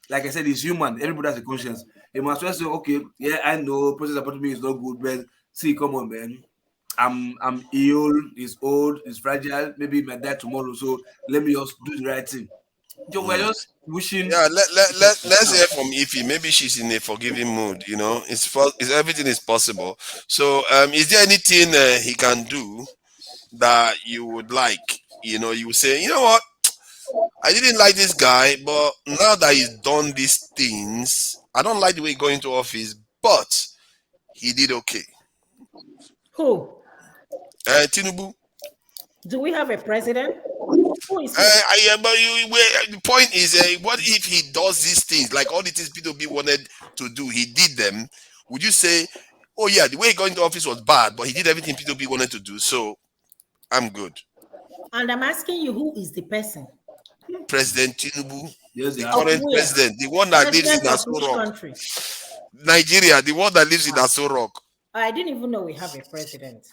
like I said, he's human. Everybody has a conscience. He must well say, okay, yeah, I know process that brought me is not good, but see, come on, man. I'm ill, it's old, it's fragile, maybe he might die tomorrow. So let me just do the right thing. So we're just wishing. Yeah, let's hear from Ify. Maybe she's in a forgiving mood. You know, it's everything is possible. So, is there anything he can do that you would like? You know, you would say, you know what, I didn't like this guy, but now that he's done these things, I don't like the way he got into office, but he did okay. Who? Tinubu. Do we have a president? Who is he? The point is, what if he does these things, like all the things P2B wanted to do, he did them? Would you say, oh yeah, the way he got into office was bad, but he did everything P2B wanted to do, so I'm good? And I'm asking you, who is the person? President Tinubu, yes, the Of current where? president, the one that lives in President of Aso which Rock, country? Nigeria, the one that lives in Aso Rock. I didn't even know we have a president.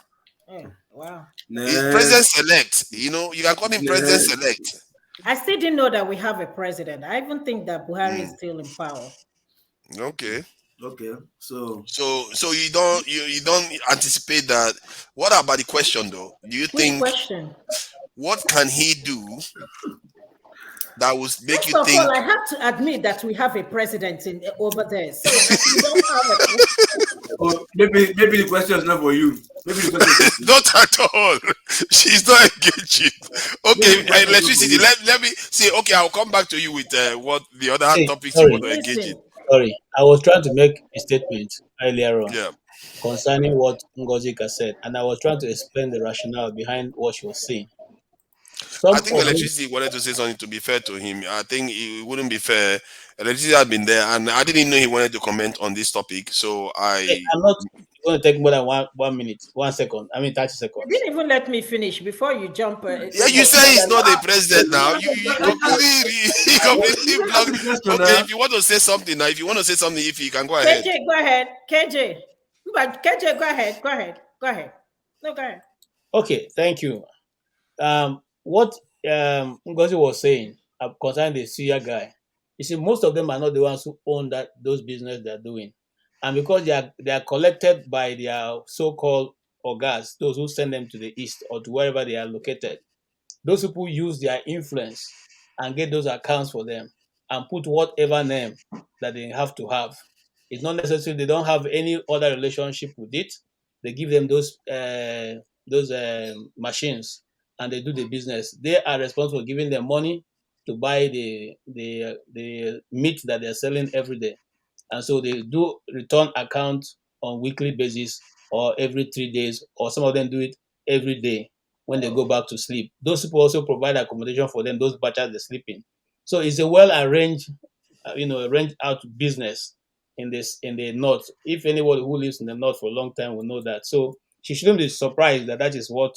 Wow. He's president select. You know, you can call him president select. I still didn't know that we have a president. I even think that Buhari is still in power. Okay. Okay. So you don't anticipate that. What about the question though? Do you Which think question? what can he do that will make First you of think? all, I have to admit that we have a president over there. So we don't have a oh, maybe the question is not for you. Maybe the question is not at all. She's not engaging. Okay, electricity. Let me see. Okay, I'll come back to you with what the other topics you want to engage in. Sorry, I was trying to make a statement earlier on Yeah. concerning what Ngozika said, and I was trying to explain the rationale behind what she was saying. I think electricity wanted to say something to be fair to him. I think it wouldn't be fair. Electricity had been there, and I didn't know he wanted to comment on this topic. So I'm not going to take more than 1 minute, 1 second. 30 seconds. You didn't even let me finish before you jump. Yeah, you say he's not the president now. You completely blocked. Okay, if you want to say something now, if you can go ahead. KJ, go ahead. KJ, go ahead. Go ahead. No, go ahead. Okay, thank you. What Ngozi was saying concerning the Suya guy, you see, most of them are not the ones who own those business they're doing, and because they are collected by their so-called orgas, those who send them to the east or to wherever they are located. Those people use their influence and get those accounts for them and put whatever name that they have to have. It's not necessary; they don't have any other relationship with it. They give them those machines and they do the business. They are responsible for giving them money to buy the meat that they're selling every day. And so they do return account on weekly basis or every 3 days, or some of them do it every day when they go back to sleep. Those people also provide accommodation for them, those batches they're sleeping. So it's a well arranged, arranged out business in the north. If anybody who lives in the north for a long time will know that. So she shouldn't be surprised that is what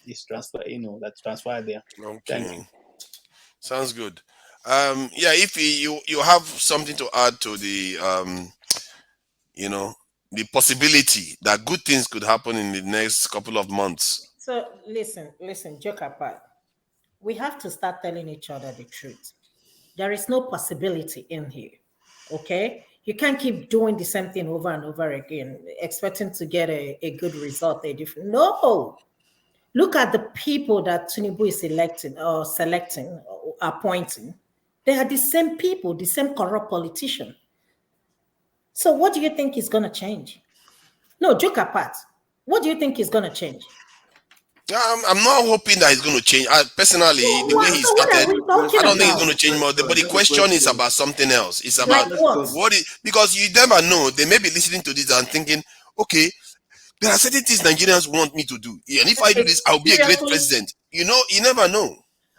is transferred, that's transferred there. Okay. Thank you. Sounds good. Yeah, if you have something to add to the the possibility that good things could happen in the next couple of months. So listen, joke apart. We have to start telling each other the truth. There is no possibility in here. Okay? You can't keep doing the same thing over and over again, expecting to get a good result. No. Look at the people that Tinubu is selecting or appointing. They are the same people, the same corrupt politician. So what do you think is going to change? No, joke apart. What do you think is going to change? I'm not hoping that it's going to change. Personally, the way he So what are started, we talking I don't think it's about? going to change more. But the question is about something else. It's Like about what? because you never know. They may be listening to this and thinking, okay, there are certain things Nigerians want me to do, and if I do this, I'll be a great Seriously? president. You know, you never know.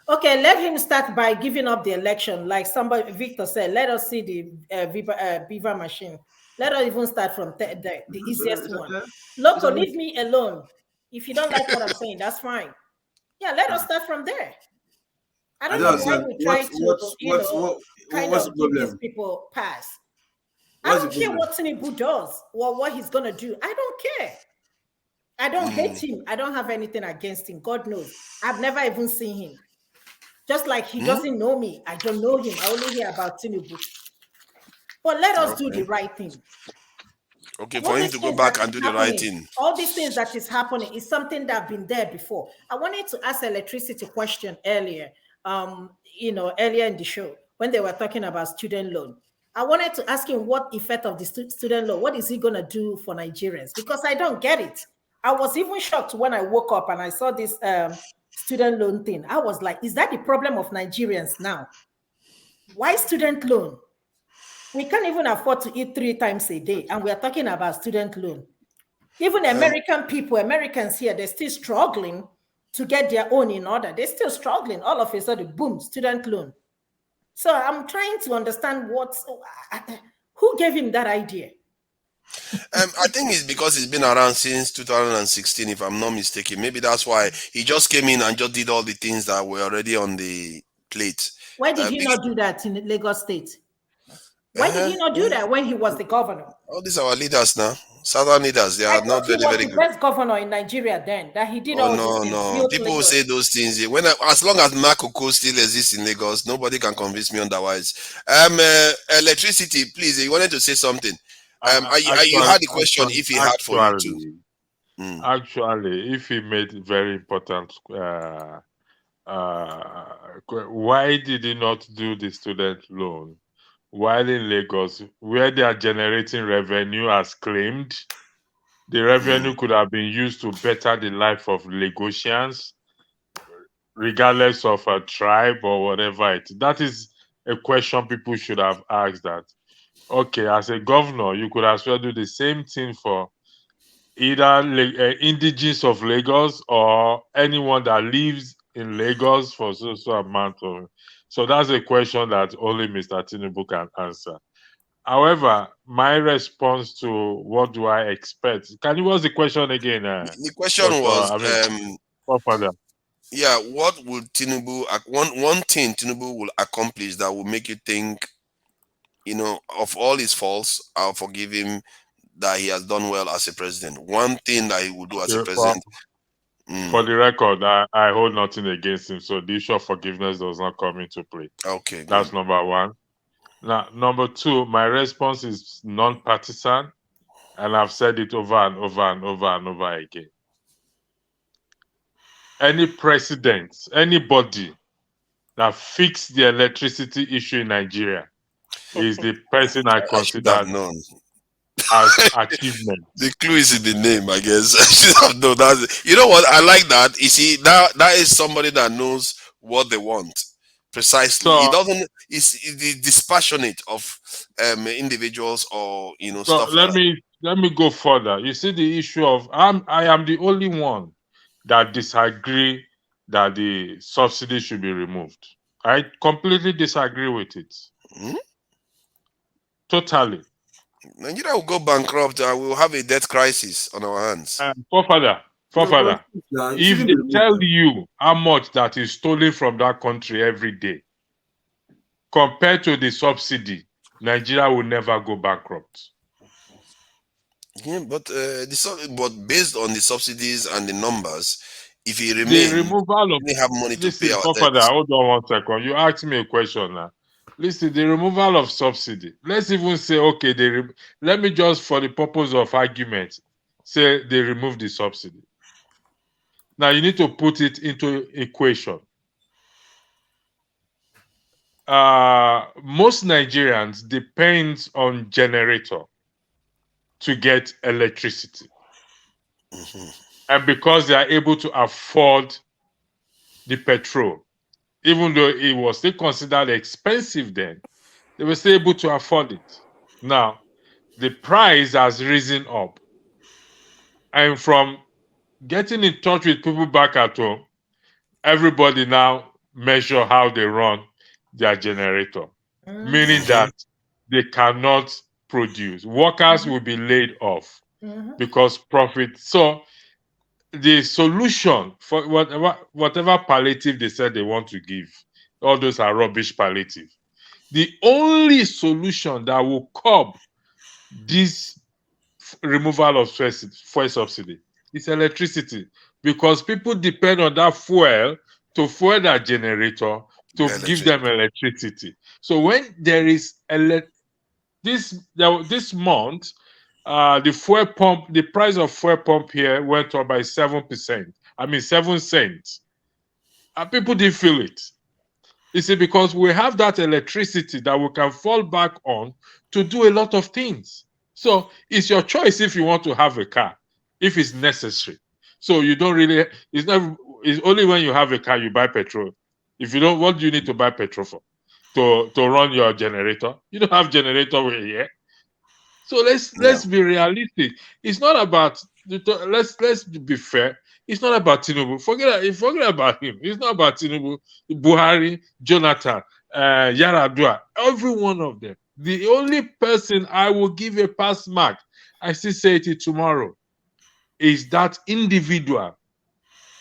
Okay, let him start by giving up the election. Like somebody, Victor said, let us see the Beaver machine. Let us even start from the easiest one. Loco, leave me alone. If you don't like what I'm saying, that's fine. Yeah, let us start from there. I don't know why we try to, kind what's the of give these problem? people pass. I What's don't the care problem? what Tinubu does or what he's gonna do. I don't care. I don't hate him. I don't have anything against him. God knows. I've never even seen him. Just like he doesn't know me. I don't know him. I only hear about Tinubu. But let us do the right thing. Okay, All for him these to go things back that and is do the right happening, thing. all these things that is happening is something that have been there before. I wanted to ask electricity question earlier, earlier in the show when they were talking about student loan. I wanted to ask him what effect of the student loan, what is he going to do for Nigerians? Because I don't get it. I was even shocked when I woke up and I saw this student loan thing. I was like, is that the problem of Nigerians now? Why student loan? We can't even afford to eat 3 times a day, and we are talking about student loan. Even Americans here, they're still struggling to get their own in order. They're still struggling. All of a sudden, boom, student loan. So I'm trying to understand who gave him that idea. I think it's because it's been around since 2016, if I'm not mistaken. Maybe that's why he just came in and just did all the things that were already on the plate. Why did he not do that in Lagos State? Why did he not do that when he was the governor? All these are our leaders now. Southern leaders, they I are not thought he very, was very the good. best governor in Nigeria then, that he did Oh all these no, things. no. Built People will Lagos. say those things. As long as Makoko still exists in Lagos, nobody can convince me otherwise. Electricity, please. You wanted to say something. You had the question if he had for you too. Actually, if he made very important, why did he not do the student loan while in Lagos, where they are generating revenue as claimed? The revenue could have been used to better the life of Lagosians, regardless of a tribe or whatever it is. That is a question people should have asked that. Okay, as a governor, you could as well do the same thing for either indigenous of Lagos or anyone that lives in Lagos for so amount of. So that's a question that only Mr. Tinubu can answer. However, my response to what do I expect? What's the question again? The question was, Godfather. yeah, what would Tinubu one thing Tinubu will accomplish that will make you think, of all his faults, I'll forgive him, that he has done well as a president. One thing that he will do as a president. For the record, I hold nothing against him, so the issue of forgiveness does not come into play. Okay, that's number one. Now, number two, my response is non-partisan, and I've said it over and over and over and over again. Any president, anybody that fixed the electricity issue in Nigeria is the person I consider as achievement. The clue is in the name, I guess. I should have known that. You know what? I like that. You see, that is somebody that knows what they want precisely. So, He doesn't. It's dispassionate of individuals or so stuff like that. let me go further. You see the issue of I am the only one that disagree that the subsidy should be removed. I completely disagree with it. Totally. Nigeria will go bankrupt and we'll have a debt crisis on our hands. Forefather, if they tell you how much that is stolen from that country every day, compared to the subsidy, Nigeria will never go bankrupt. Yeah, but based on the subsidies and the numbers, if he The remains, removal of we have money to pay our Forefather, debts. hold on 1 second. You asked me a question now. Listen, the removal of subsidy. Let's even say, okay, let me just, for the purpose of argument, say they remove the subsidy. Now you need to put it into equation. Most Nigerians depend on generator to get electricity. And because they are able to afford the petrol, even though it was still considered expensive then, they were still able to afford it. Now, the price has risen up. And from getting in touch with people back at home, everybody now measure how they run their generator, meaning that they cannot produce. Workers will be laid off because profit. So the solution for whatever palliative they said they want to give, all those are rubbish palliative. The only solution that will curb this removal of fuel subsidy is electricity, because people depend on that fuel to fuel their generator to give them electricity. So when there is this month, the fuel pump, the price of fuel pump here went up by 7%. I mean 7 cents. And people didn't feel it. You see, because we have that electricity that we can fall back on to do a lot of things. So it's your choice if you want to have a car, if it's necessary. So you don't really, it's only when you have a car you buy petrol. If you don't, what do you need to buy petrol for? To run your generator? You don't have generator here. So let's be realistic. It's not about let's be fair. It's not about Tinubu. Forget about him. It's not about Tinubu, Buhari, Jonathan, Yaradua, every one of them. The only person I will give a pass mark, I still say it tomorrow, is that individual,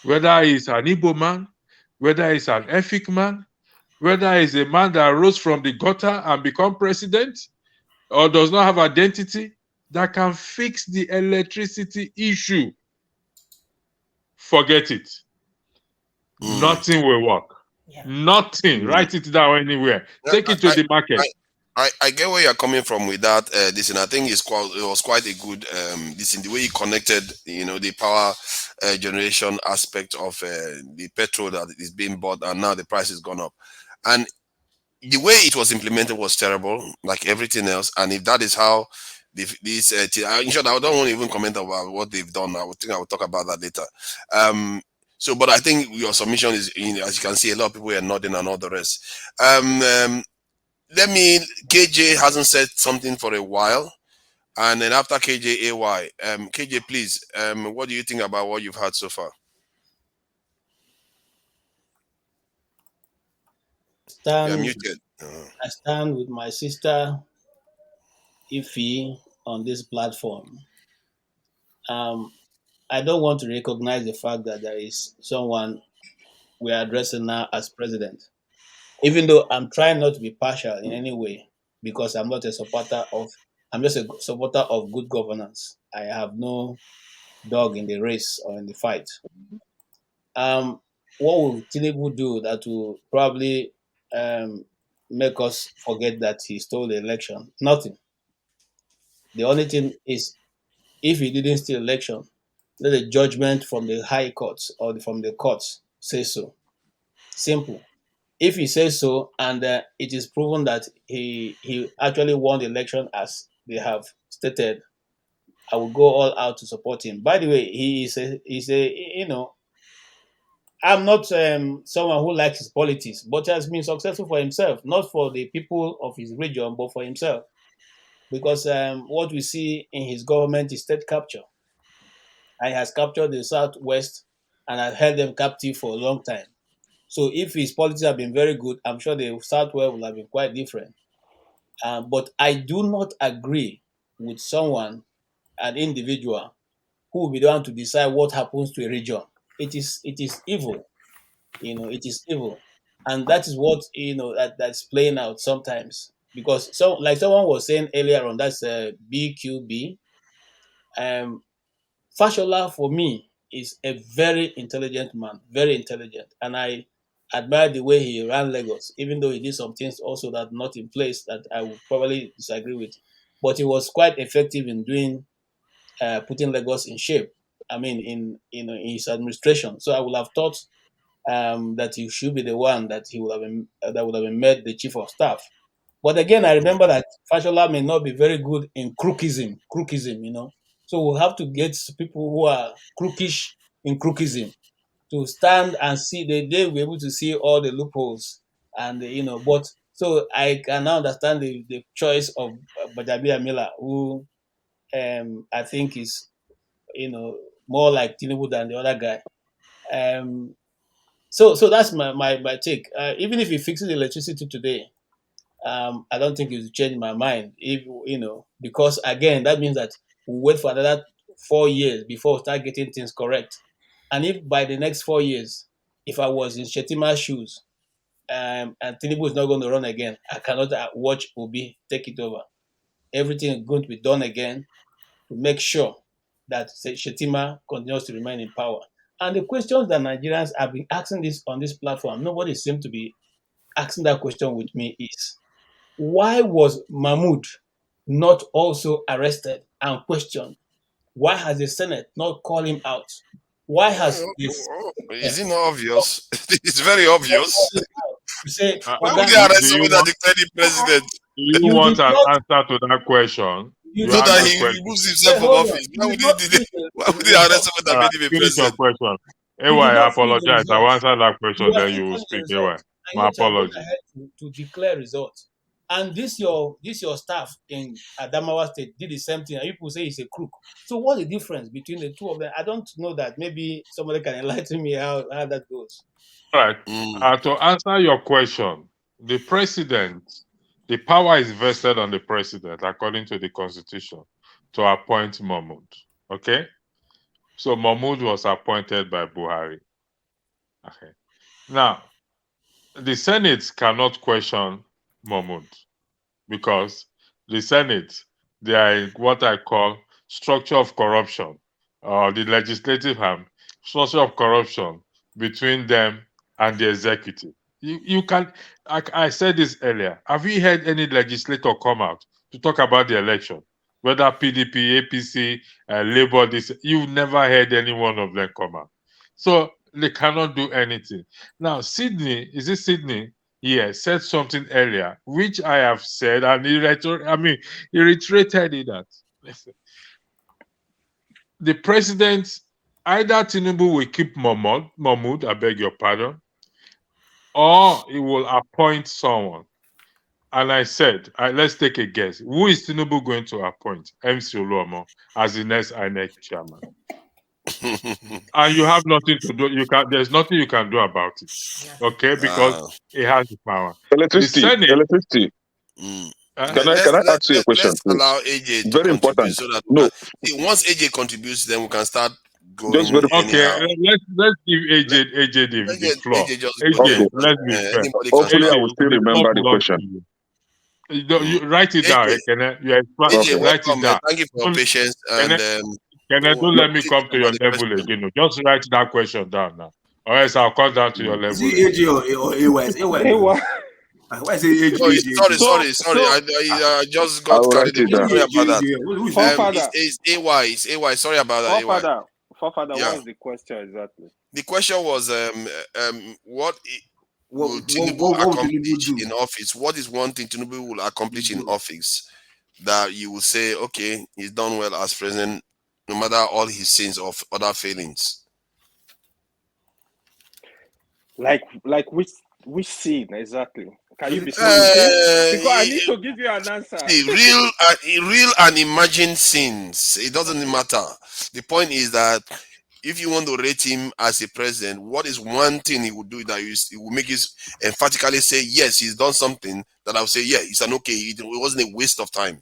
whether he's an Igbo man, whether he's an Efik man, whether he's a man that rose from the gutter and become president, or does not have identity, that can fix the electricity issue. Forget it. Nothing will work. Nothing. Write it down anywhere. Take it to the market. I get where you're coming from with that. This, and I think it was quite a good this in the way you connected, the power generation aspect of the petrol that is being bought, and now the price has gone up, and the way it was implemented was terrible, like everything else. And if that is how in short, I don't want to even comment about what they've done. I will talk about that later. But I think your submission is, as you can see, a lot of people are nodding and all the rest. KJ hasn't said something for a while, and then after KJ, AY. KJ, please, what do you think about what you've heard so far? You're muted. I stand with my sister Ify on this platform. I don't want to recognize the fact that there is someone we are addressing now as president, even though I'm trying not to be partial in any way, because I'm not a supporter of, I'm just a supporter of good governance. I have no dog in the race or in the fight. What will Tinubu do that will probably make us forget that he stole the election? Nothing. The only thing is, if he didn't steal election, let the judgment from the high courts or from the courts say so. Simple. If he says so, and it is proven that he actually won the election as they have stated, I will go all out to support him. By the way, he's a I'm not someone who likes his politics, but has been successful for himself, not for the people of his region, but for himself. Because what we see in his government is state capture. And he has captured the Southwest and has held them captive for a long time. So if his politics have been very good, I'm sure the Southwest will have been quite different. But I do not agree with someone, an individual, who will be the one to decide what happens to a region. It is evil. It is evil. And that is what that's playing out sometimes. Because like someone was saying earlier on, that's BQB. Fashola for me is a very intelligent man, very intelligent, and I admire the way he ran Lagos, even though he did some things also that not in place that I would probably disagree with. But he was quite effective in doing putting Lagos in shape. I mean, in his administration. So I would have thought that he should be the one that he would have been, that would have been made the chief of staff. But again, I remember that Fashola may not be very good in crookism. So we'll have to get people who are crookish in crookism, to stand and see, they will be able to see all the loopholes and but so I can now understand the choice of Bajabia Miller, who I think is more like Tinubu than the other guy. So that's my take. Even if he fixes the electricity today, I don't think it will change my mind. If because again, that means that we wait for another 4 years before we start getting things correct. And if by the next 4 years, if I was in Shetima's shoes, and Tinubu is not going to run again, I cannot watch Obi take it over. Everything is going to be done again to make sure that Shetima continues to remain in power. And the questions that Nigerians have been asking this on this platform, nobody seems to be asking that question with me is, why was Mahmoud not also arrested and questioned? Why has the Senate not called him out? Why has this? Is it not obvious? It's very obvious. You say, Why would they arrest someone that declared him president? Do you want an answer to that question? So that he removes himself from office. Why would they arrest someone that made him a finish your president? question. I apologize. I will answer that question, then you will speak. My apology. Ahead to declare results. And this your staff in Adamawa State did the same thing. And people say he's a crook. So what's the difference between the two of them? I don't know that. Maybe somebody can enlighten me how that goes. All right. To answer your question, the president, the power is vested on the president according to the constitution to appoint Mahmoud. Okay? So Mahmoud was appointed by Buhari. Okay. Now, the Senate cannot question Mahmoud because the Senate, they are in what I call structure of corruption, or the legislative arm, structure of corruption between them and the executive. You can, I said this earlier, have you heard any legislator come out to talk about the election? Whether PDP, APC, Labour, this, you've never heard any one of them come out. So they cannot do anything. Now, Sydney, is it Sydney? Yes, said something earlier, which I have said, and he reiterated it that listen, the president, either Tinubu will keep Mahmoud, I beg your pardon, or he will appoint someone. And I said, let's take a guess. Who is Tinubu going to appoint? MC Oluomo as the next INEC chairman. And you have nothing to do. There's nothing you can do about it. Okay, because he has the power. Electricity. The Senate, Electricity. Can I ask you a question, Let's please? allow AJ to Very contribute important. so that No, once AJ contributes, then we can start going just very anyhow. okay. Let's give AJ the floor. AJ just AJ, go ahead. let's be fair. Anybody can hopefully I start. will still The floor remember the belongs question. to you. You write it down, AJ, Ekene. AJ, Write it welcome, man. down. Thank you for your patience. And Don't let me come to your level again. Just write that question down now. Or else I'll come down to your level. Is it AJ or AY? It's AY. Why is it AJ? Sorry. I just got I'll carried write it away. down. Sorry about that. Forefather, It's AY. It's AY. Sorry about that, AY. Forefather, Yeah. what is the question exactly? The question was what will Tinubu what will accomplish Tinubu do? in office? What is one thing Tinubu will accomplish in office that you will say, okay, he's done well as president, no matter all his sins or other failings? Like which scene exactly? Can you be specific? Because I need to give you an answer. Real and imagined sins. It doesn't matter. The point is that if you want to rate him as a president, what is one thing he would do that it will make you emphatically say, yes, he's done something that I'll say, yeah, it's an okay. It wasn't a waste of time.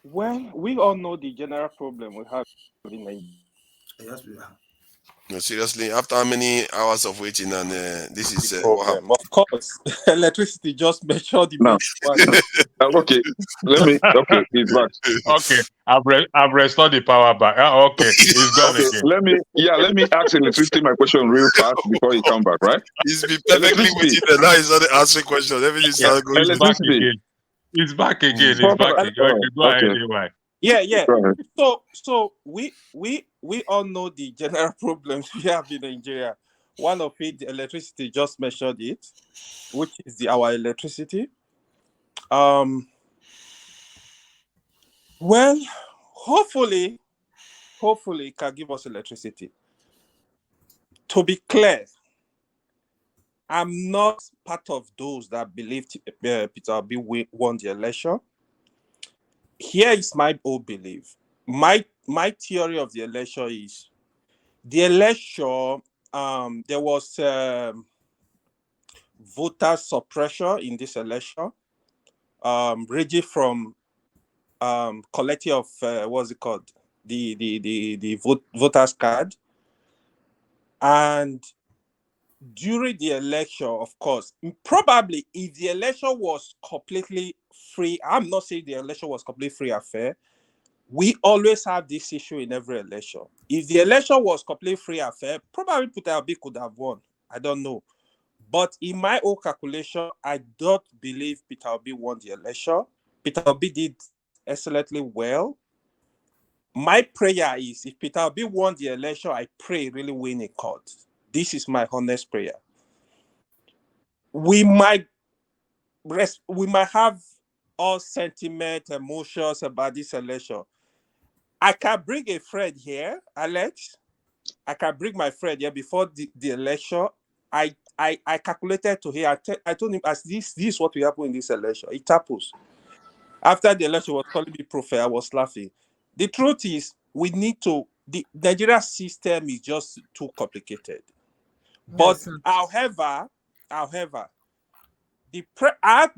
Well, we all know the general problem we have in Nigeria. No, seriously, after how many hours of waiting, and this is what happened? Of course, electricity just measured the No. one. Okay, okay, he's back. Okay, I've restored the power back. Okay, he's gone Okay, again. let me ask Electricity my question real fast before he come back, right? He's been perfectly waiting, and now he's not answering questions. Everything started going. Electricity. He's back again. He's back again. Okay, go ahead, anyway. Yeah. So we all know the general problems we have in Nigeria. One of it, the electricity, just measured it, which is our electricity. Well, hopefully it can give us electricity. To be clear, I'm not part of those that believe Peter Obi won the election. Here is my own belief. My theory of the election is the election. There was voter suppression in this election, ranging from collecting of what's it called, the voters card, and during the election, of course, probably if the election was completely free, I'm not saying the election was completely free and fair. We always have this issue in every election. If the election was completely free and fair, probably Peter Obi could have won. I don't know. But in my own calculation, I don't believe Peter Obi won the election. Peter Obi did excellently well. My prayer is, if Peter Obi won the election, I pray really win in court. This is my honest prayer. We might have all sentiment, emotions about this election. I can bring a friend here, Alex. I can bring my friend here before the election. I calculated to him. I told him, as this is what will happen in this election. It happens. After the election, was calling me prophet. I was laughing. The truth is, we need to. The Nigeria system is just too complicated. But however, I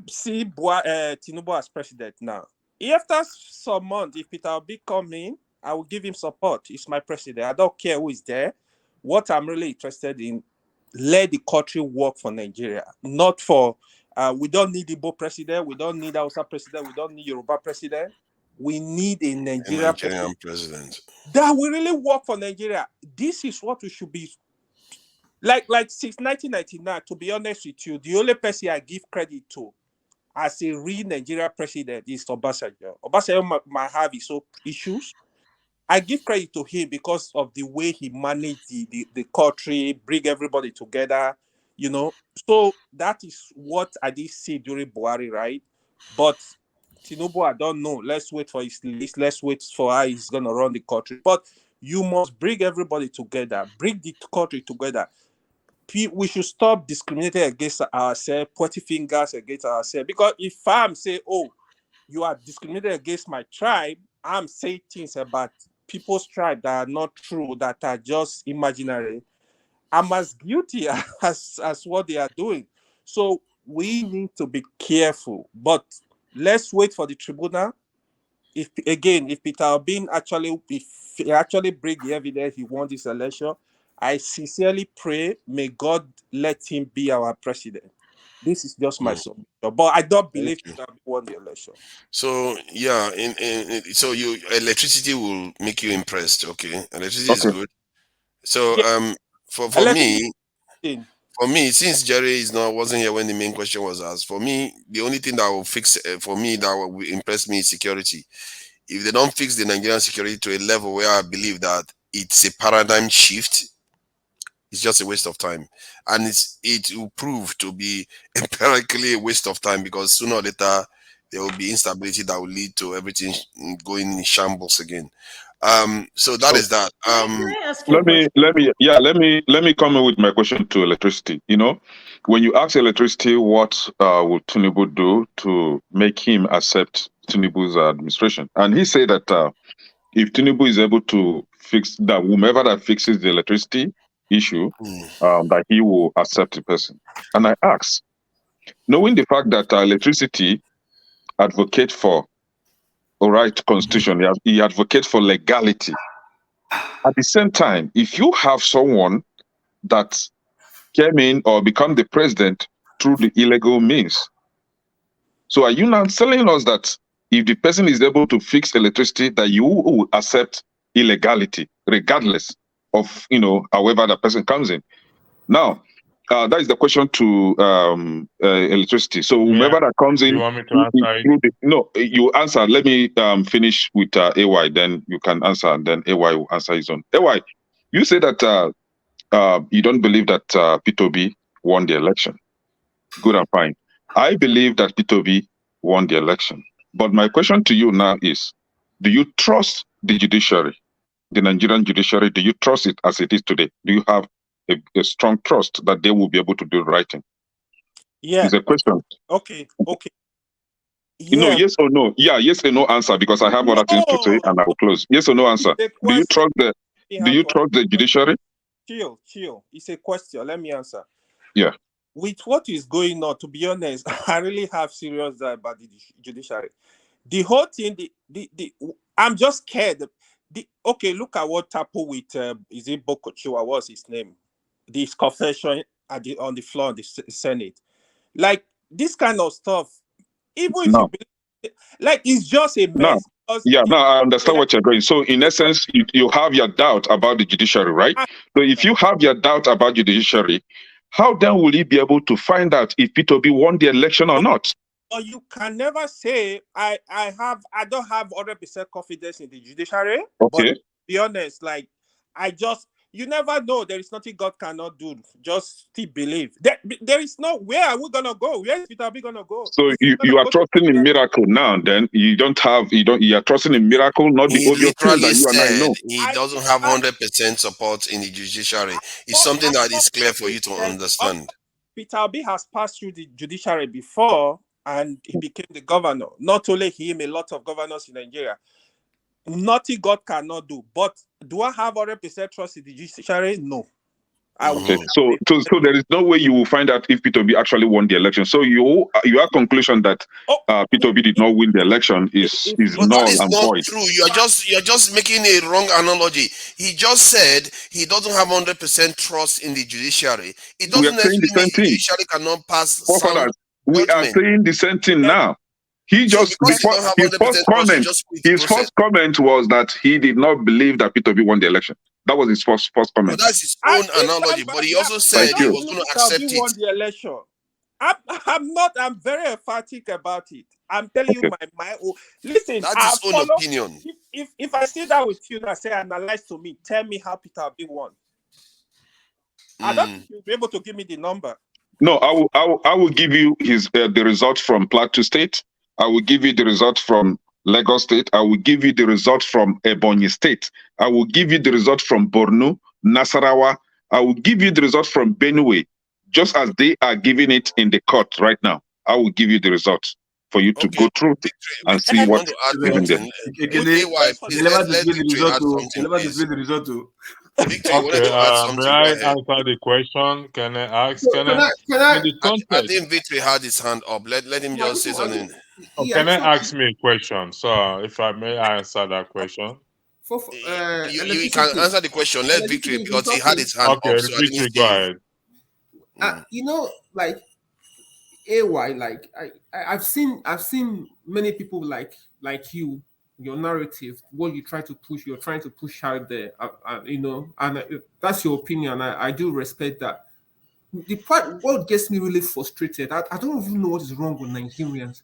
see Tinubu as president now. After some months, if Peter Obi come in, I will give him support. He's my president. I don't care who is there. What I'm really interested in, let the country work for Nigeria, not for. We don't need Igbo president. We don't need Hausa president. We don't need Yoruba president. We need a Nigerian president that will really work for Nigeria. This is what we should be. Like since 1999, to be honest with you, the only person I give credit to as a real Nigeria president is Obasanjo. Obasanjo might have his own issues. I give credit to him because of the way he managed the country, bring everybody together, So that is what I did see during Buhari, right? But Tinubu, I don't know. Let's wait for his list. Let's wait for how he's going to run the country. But you must bring everybody together, bring the country together. We should stop discriminating against ourselves, pointing fingers against ourselves. Because if I'm saying, oh, you are discriminating against my tribe, I'm saying things about people's tribe that are not true, that are just imaginary. I'm as guilty as what they are doing. So we need to be careful. But let's wait for the tribunal. If Peter Obi actually bring the evidence he won this election, I sincerely pray, may God let him be our president. This is just my submission, but I don't believe Peter Obi won the election. So yeah, so electricity will make you impressed. Okay, electricity is good. So for me, since Jerry wasn't here when the main question was asked, for me, the only thing that will fix for me that will impress me is security. If they don't fix the Nigerian security to a level where I believe that it's a paradigm shift, it's just a waste of time. And it will prove to be empirically a waste of time, because sooner or later there will be instability that will lead to everything going in shambles again. So that is that. Let me come in with my question to electricity. When you ask electricity what will Tinubu do to make him accept Tinubu's administration, and he said that if Tinubu is able to fix that, whomever that fixes the electricity issue, that he will accept the person. And I ask, knowing the fact that electricity advocate for constitution, he advocates for legality. At the same time, if you have someone that came in or become the president through the illegal means, so are you now telling us that if the person is able to fix electricity, that you will accept illegality, regardless of, however the person comes in? Now, that is the question to electricity. So whomever that comes in, you want me to answer it? you answer. Let me finish with AY, then you can answer, and then AY will answer his own. AY, you say that you don't believe that P2B won the election. Good and fine. I believe that P2B won the election. But my question to you now is, do you trust the judiciary, the Nigerian judiciary, do you trust it as it is today? Do you have a strong trust that they will be able to do the right thing? Yeah. It's a question. Okay. You know, yes or no? Yeah, yes or no answer, because I have other things to say and I will close. Yes or no answer? Do you trust the judiciary? Chill. It's a question. Let me answer. Yeah. With what is going on, to be honest, I really have serious doubt about the judiciary. The whole thing, I'm just scared. Okay, look at what happened with is it Bokochua? What's his name? This confession on the floor of the Senate. Like this kind of stuff, even if you believe, like it's just a mess. No, I understand what you're going. So in essence, you have your doubt about the judiciary, right? So if you have your doubt about the judiciary, how then will you be able to find out if P2B won the election or not? Or you can never say I don't have 100% confidence in the judiciary. Okay. But to be honest, like you never know. There is nothing God cannot do. Just still believe. There is no where are we gonna go? Where is Peter B gonna go? So you are trusting in miracle now. Then you are trusting in miracle, not the audio things that you and I know. He doesn't have 100% support in the judiciary. It's something that is clear for you to understand. Peter B has passed through the judiciary before, and he became the governor. Not only him, a lot of governors in Nigeria. Nothing God cannot do. But do I have 100% trust in the judiciary? No. Okay. So there is no way you will find out if P2B actually won the election. So your conclusion that P2B did not win the election is null and void. True. You're just making a wrong analogy. He just said he doesn't have 100% trust in the judiciary. It doesn't necessarily mean the judiciary cannot pass. We are saying the same thing now. His first comment was that he did not believe that P2B won the elelection. That was his first comment. But that's his own analogy. But he also said he was going to accept it. Won the election. I'm very emphatic about it. I'm telling you my own. Listen, that's his own opinion. If I sit down with you and I say analyze to me, tell me how Peter B won. I don't think you'll be able to give me the number. No, I will give you the results from Plateau State. I will give you the results from Lagos State. I will give you the results from Ebonyi State. I will give you the results from Borno, Nasarawa. I will give you the results from Benue, just as they are giving it in the court right now. I will give you the results for you to go through and see what is in there. May I answer the question? Can I ask? I think Victory had his hand up. Let him just say something. Can I ask me a question? So, if I may answer that question. You can answer the question. Let Victory, because he had his hand up. So Victory, go ahead. You know, like AY, like I've seen many people like you, your narrative, what you try to push, you're trying to push out there, you know, and that's your opinion. I do respect that. The part what gets me really frustrated, I don't even know what is wrong with Nigerians.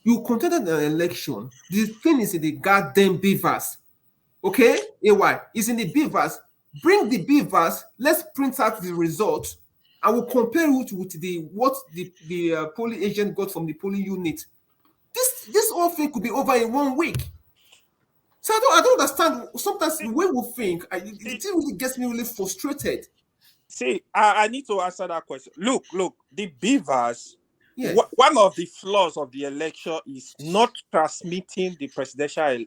You contested an election. The thing is in the goddamn beavers. Okay? AY, it's in the beavers. Bring the beavers. Let's print out the results. I will compare it with what the polling agent got from the polling unit. This whole thing could be over in 1 week. So I don't understand. Sometimes the way we think, it really gets me really frustrated. See, I need to answer that question. Look, the beavers. Yes. One of the flaws of the election is not transmitting the presidential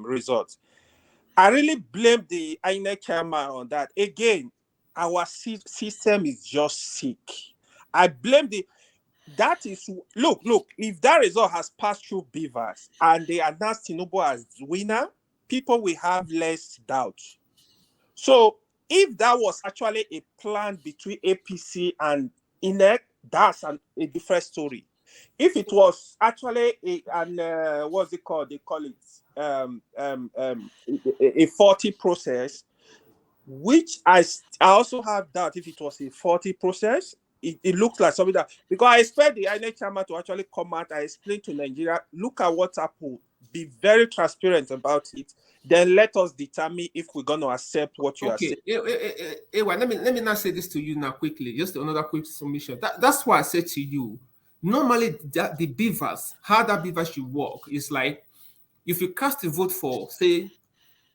results. I really blame the INEC chairman on that. Again, our system is just sick. I blame that is, look, if that result has passed through beavers and they announced Tinubu as winner, people will have less doubt. So if that was actually a plan between APC and INEC, that's a different story. If it was actually what's it called? They call it a faulty process, which I also have doubt if it was a faulty process. It looks like something that, because I expect the INEC chairman to actually come out and explain to Nigeria, look at what happened, be very transparent about it, then let us determine if we're going to accept what you are saying. Let me now say this to you now quickly, just another quick submission. That's why I said to you, normally the beavers, how that beaver should work is like, if you cast a vote for, say,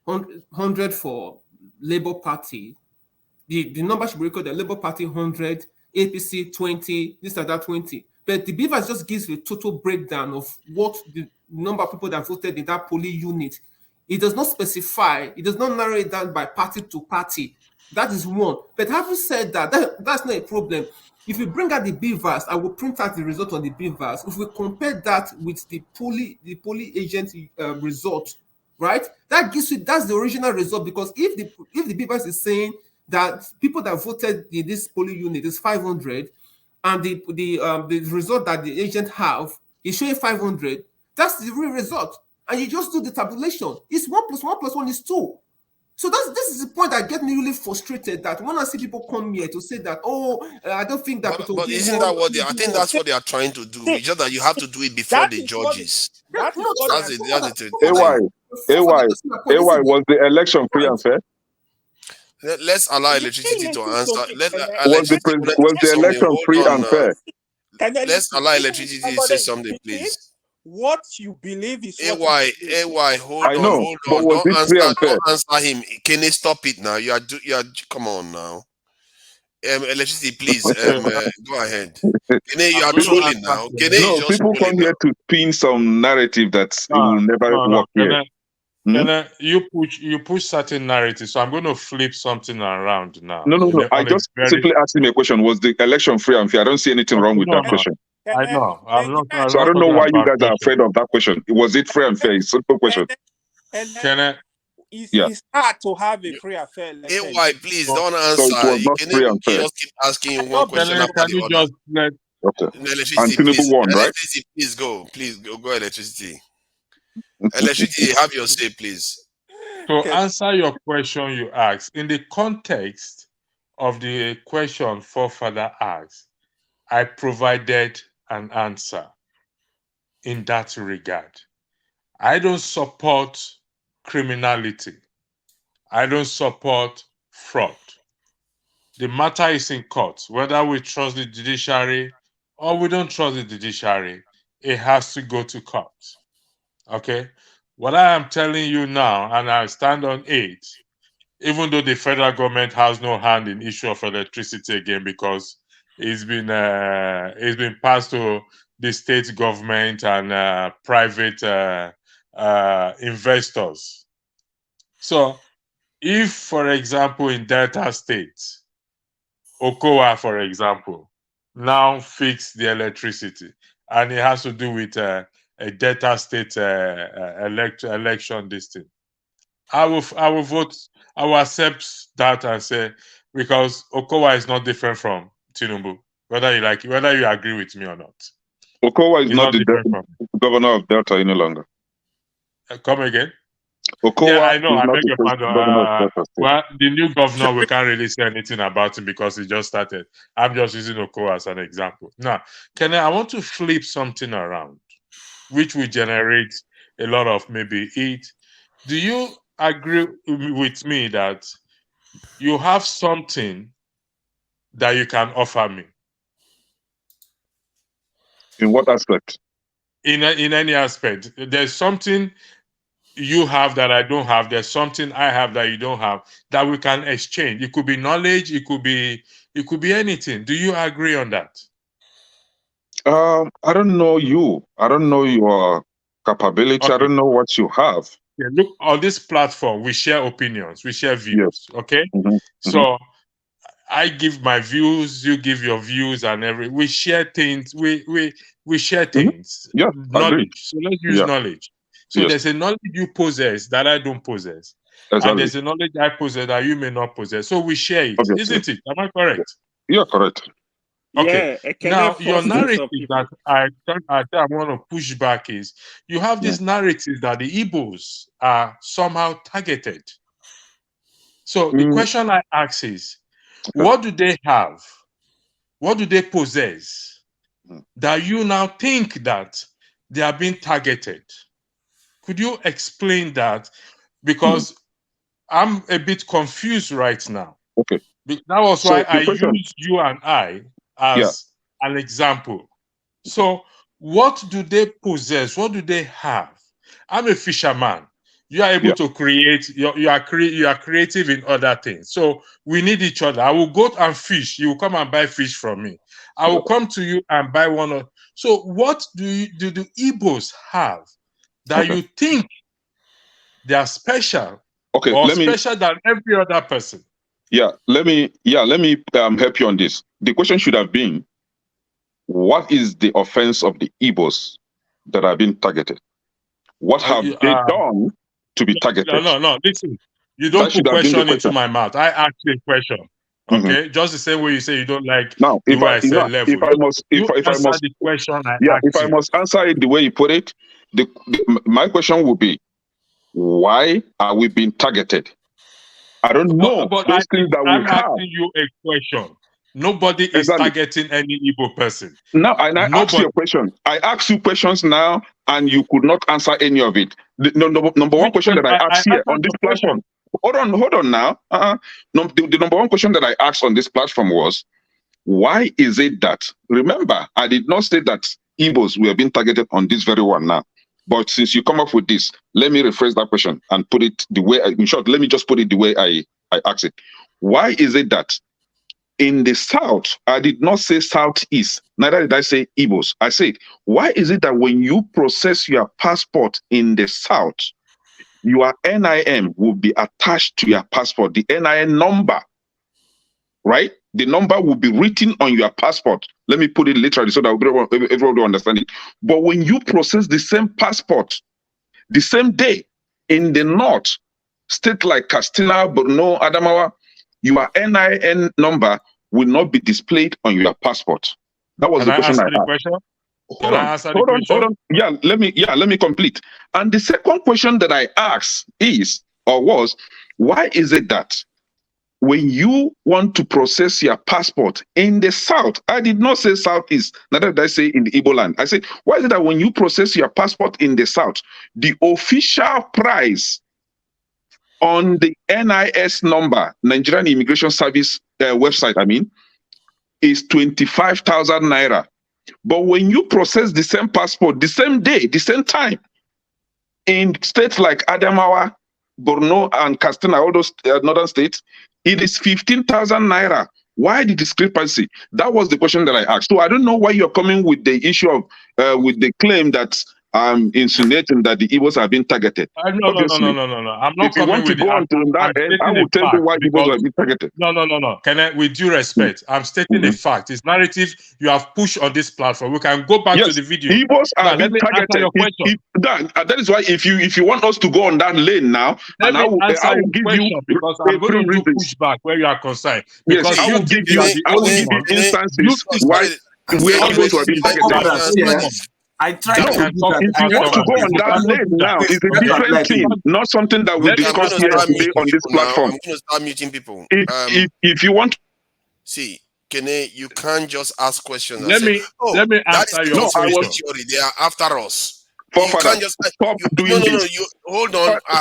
100 for Labour Party. The number should be recorded. Labour Party 100, APC 20, this and that 20. But the beavers just gives a total breakdown of what the number of people that voted in that polling unit. It does not specify, it does not narrow it down by party to party. That is one. But having said that, that's not a problem. If you bring out the beavers, I will print out the result on the beavers. If we compare that with the polling agent result, right? That gives you, that's the original result, because if the beavers is saying that people that voted in this polling unit is 500, and the result that the agent have is showing 500, that's the real result. And you just do the tabulation. It's 1 + 1 + 1 is 2. So this is the point that gets me really frustrated, that when I see people come here to say that, I don't think that. But isn't that what I think that's what they are trying to do. It's just that you have to do it before the judges. AY, was the election free and fair? Let's allow electricity to answer. Was the election free and fair? Let's allow electricity to say something, please. What you believe is AY, hold I know, on. but was it free and fair? Don't answer him. Can you stop it now? You are come on now. Electricity, please. Go ahead. You are trolling now. No, people come here to spin some narrative that will never work here. You push certain narratives, so I'm going to flip something around now. No. I just simply asked him a question. Was the election free and fair? I don't see anything wrong with that question. I know. So I don't know why you guys are afraid of that question. Was it free and fair? It's a simple question. It's hard to have a free and fair election. AY, please don't answer. So it was not free and fair. Just keep asking you one question after the other. Okay. And Tinubu won, right? Electricity, please go. Please go, electricity. Electricity, have your say, please. To answer your question you asked, in the context of the question forefather asked, I provided an answer in that regard. I don't support criminality. I don't support fraud. The matter is in court. Whether we trust the judiciary or we don't trust the judiciary, it has to go to court. Okay? What I am telling you now, and I stand on it, even though the federal government has no hand in issue of electricity again, because it's been passed to the state government and private investors. So, if, for example, in Delta State, Okowa, for example, now fix the electricity, and it has to do with a Delta State election this thing, I will vote. I will accept that and say, because Okowa is not different from Tinubu, whether you like it, whether you agree with me or not. Okowa is not the governor of Delta any longer. Come again? Okowa, yeah, I know. I beg your governor of pardon. Delta State. Well, the new governor, we can't really say anything about him because he just started. I'm just using Okowa as an example. Now, I want to flip something around, which will generate a lot of maybe heat. Do you agree with me that you have something that you can offer me? In what aspect? In any aspect. There's something you have that I don't have. There's something I have that you don't have that we can exchange. It could be knowledge. It could be anything. Do you agree on that? I don't know you. I don't know your capability. Okay. I don't know what you have. Yeah, look, on this platform, we share opinions, we share views. Yes. Okay, so I give my views, you give your views, and we share things. We share things. Yeah, knowledge. So let's use knowledge. So there's a knowledge you possess that I don't possess, and there's a knowledge I possess that you may not possess. So we share it, isn't it? Am I correct? You're correct. Okay. Yeah, now your narrative that I want to push back is you have this narrative that the Igbos are somehow targeted. So the question I ask is, what do they have? What do they possess that you now think that they are being targeted? Could you explain that? Because I'm a bit confused right now. Okay. That was why I used you and I as an example. So what do they possess? What do they have? I'm a fisherman. You are able to create. You are creative in other things. So we need each other. I will go and fish. You will come and buy fish from me. I will come to you and buy one. So what do the Igbos have that you think they are special or special than every other person? Let me help you on this. The question should have been, what is the offense of the Igbos that are being targeted? What have they done to be targeted? No. Listen, you don't put question into my mouth. I asked you a question. Okay, just the same way you say you don't like the way I said level. If I must answer it the way you put it, my question would be, why are we being targeted? I don't know. But I'm asking you a question. Nobody is targeting any Igbo person. Now, and I asked you a question. I asked you questions now, and you could not answer any of it. The number one question that I asked here on this platform. Hold on now. The number one question that I asked on this platform was, why is it that, remember, I did not say that Igbos were being targeted on this very one now. But since you come up with this, let me rephrase that question and put it the way, in short, let me just put it the way I asked it. Why is it that in the South, I did not say Southeast, neither did I say Igbos. I said, why is it that when you process your passport in the South, your NIN will be attached to your passport, the NIN number, right? The number will be written on your passport. Let me put it literally so that everyone will understand it. But when you process the same passport, the same day in the North, state like Katsina, Borno, Adamawa, your NIN number will not be displayed on your passport. That was the question I asked. Hold on. Yeah, let me complete. And the second question that I asked was, why is it that when you want to process your passport in the South, I did not say Southeast, neither did I say in the Igbo land. I said, why is it that when you process your passport in the South, the official price on the NIS number, Nigerian Immigration Service website, is 25,000 naira. But when you process the same passport, the same day, the same time, in states like Adamawa, Borno, and Katsina, all those northern states, it is 15,000 naira. Why the discrepancy? That was the question that I asked. So I don't know why you're coming with the issue of, with the claim that I'm insinuating that the Igbos are being targeted. No. I'm not if you want to go on to that end, I will tell you why Igbos are being targeted. No. Can I, with due respect, I'm stating a fact. It's narrative you have pushed on this platform. We can go back to the video. Igbos are being targeted. That is why if you want us to go on that lane now, and I will give you because I'm going to do pushback where you are concerned. Because I will give you instances why where Igbos are being targeted. I try to if you want to go on that lane now, it's a different thing, not something that we discuss here today on this platform. I'm going to start muting people. If you want, see, Kene, you can't just ask questions. Let me answer your question. They are after us. You can't just stop doing this. You hold on. I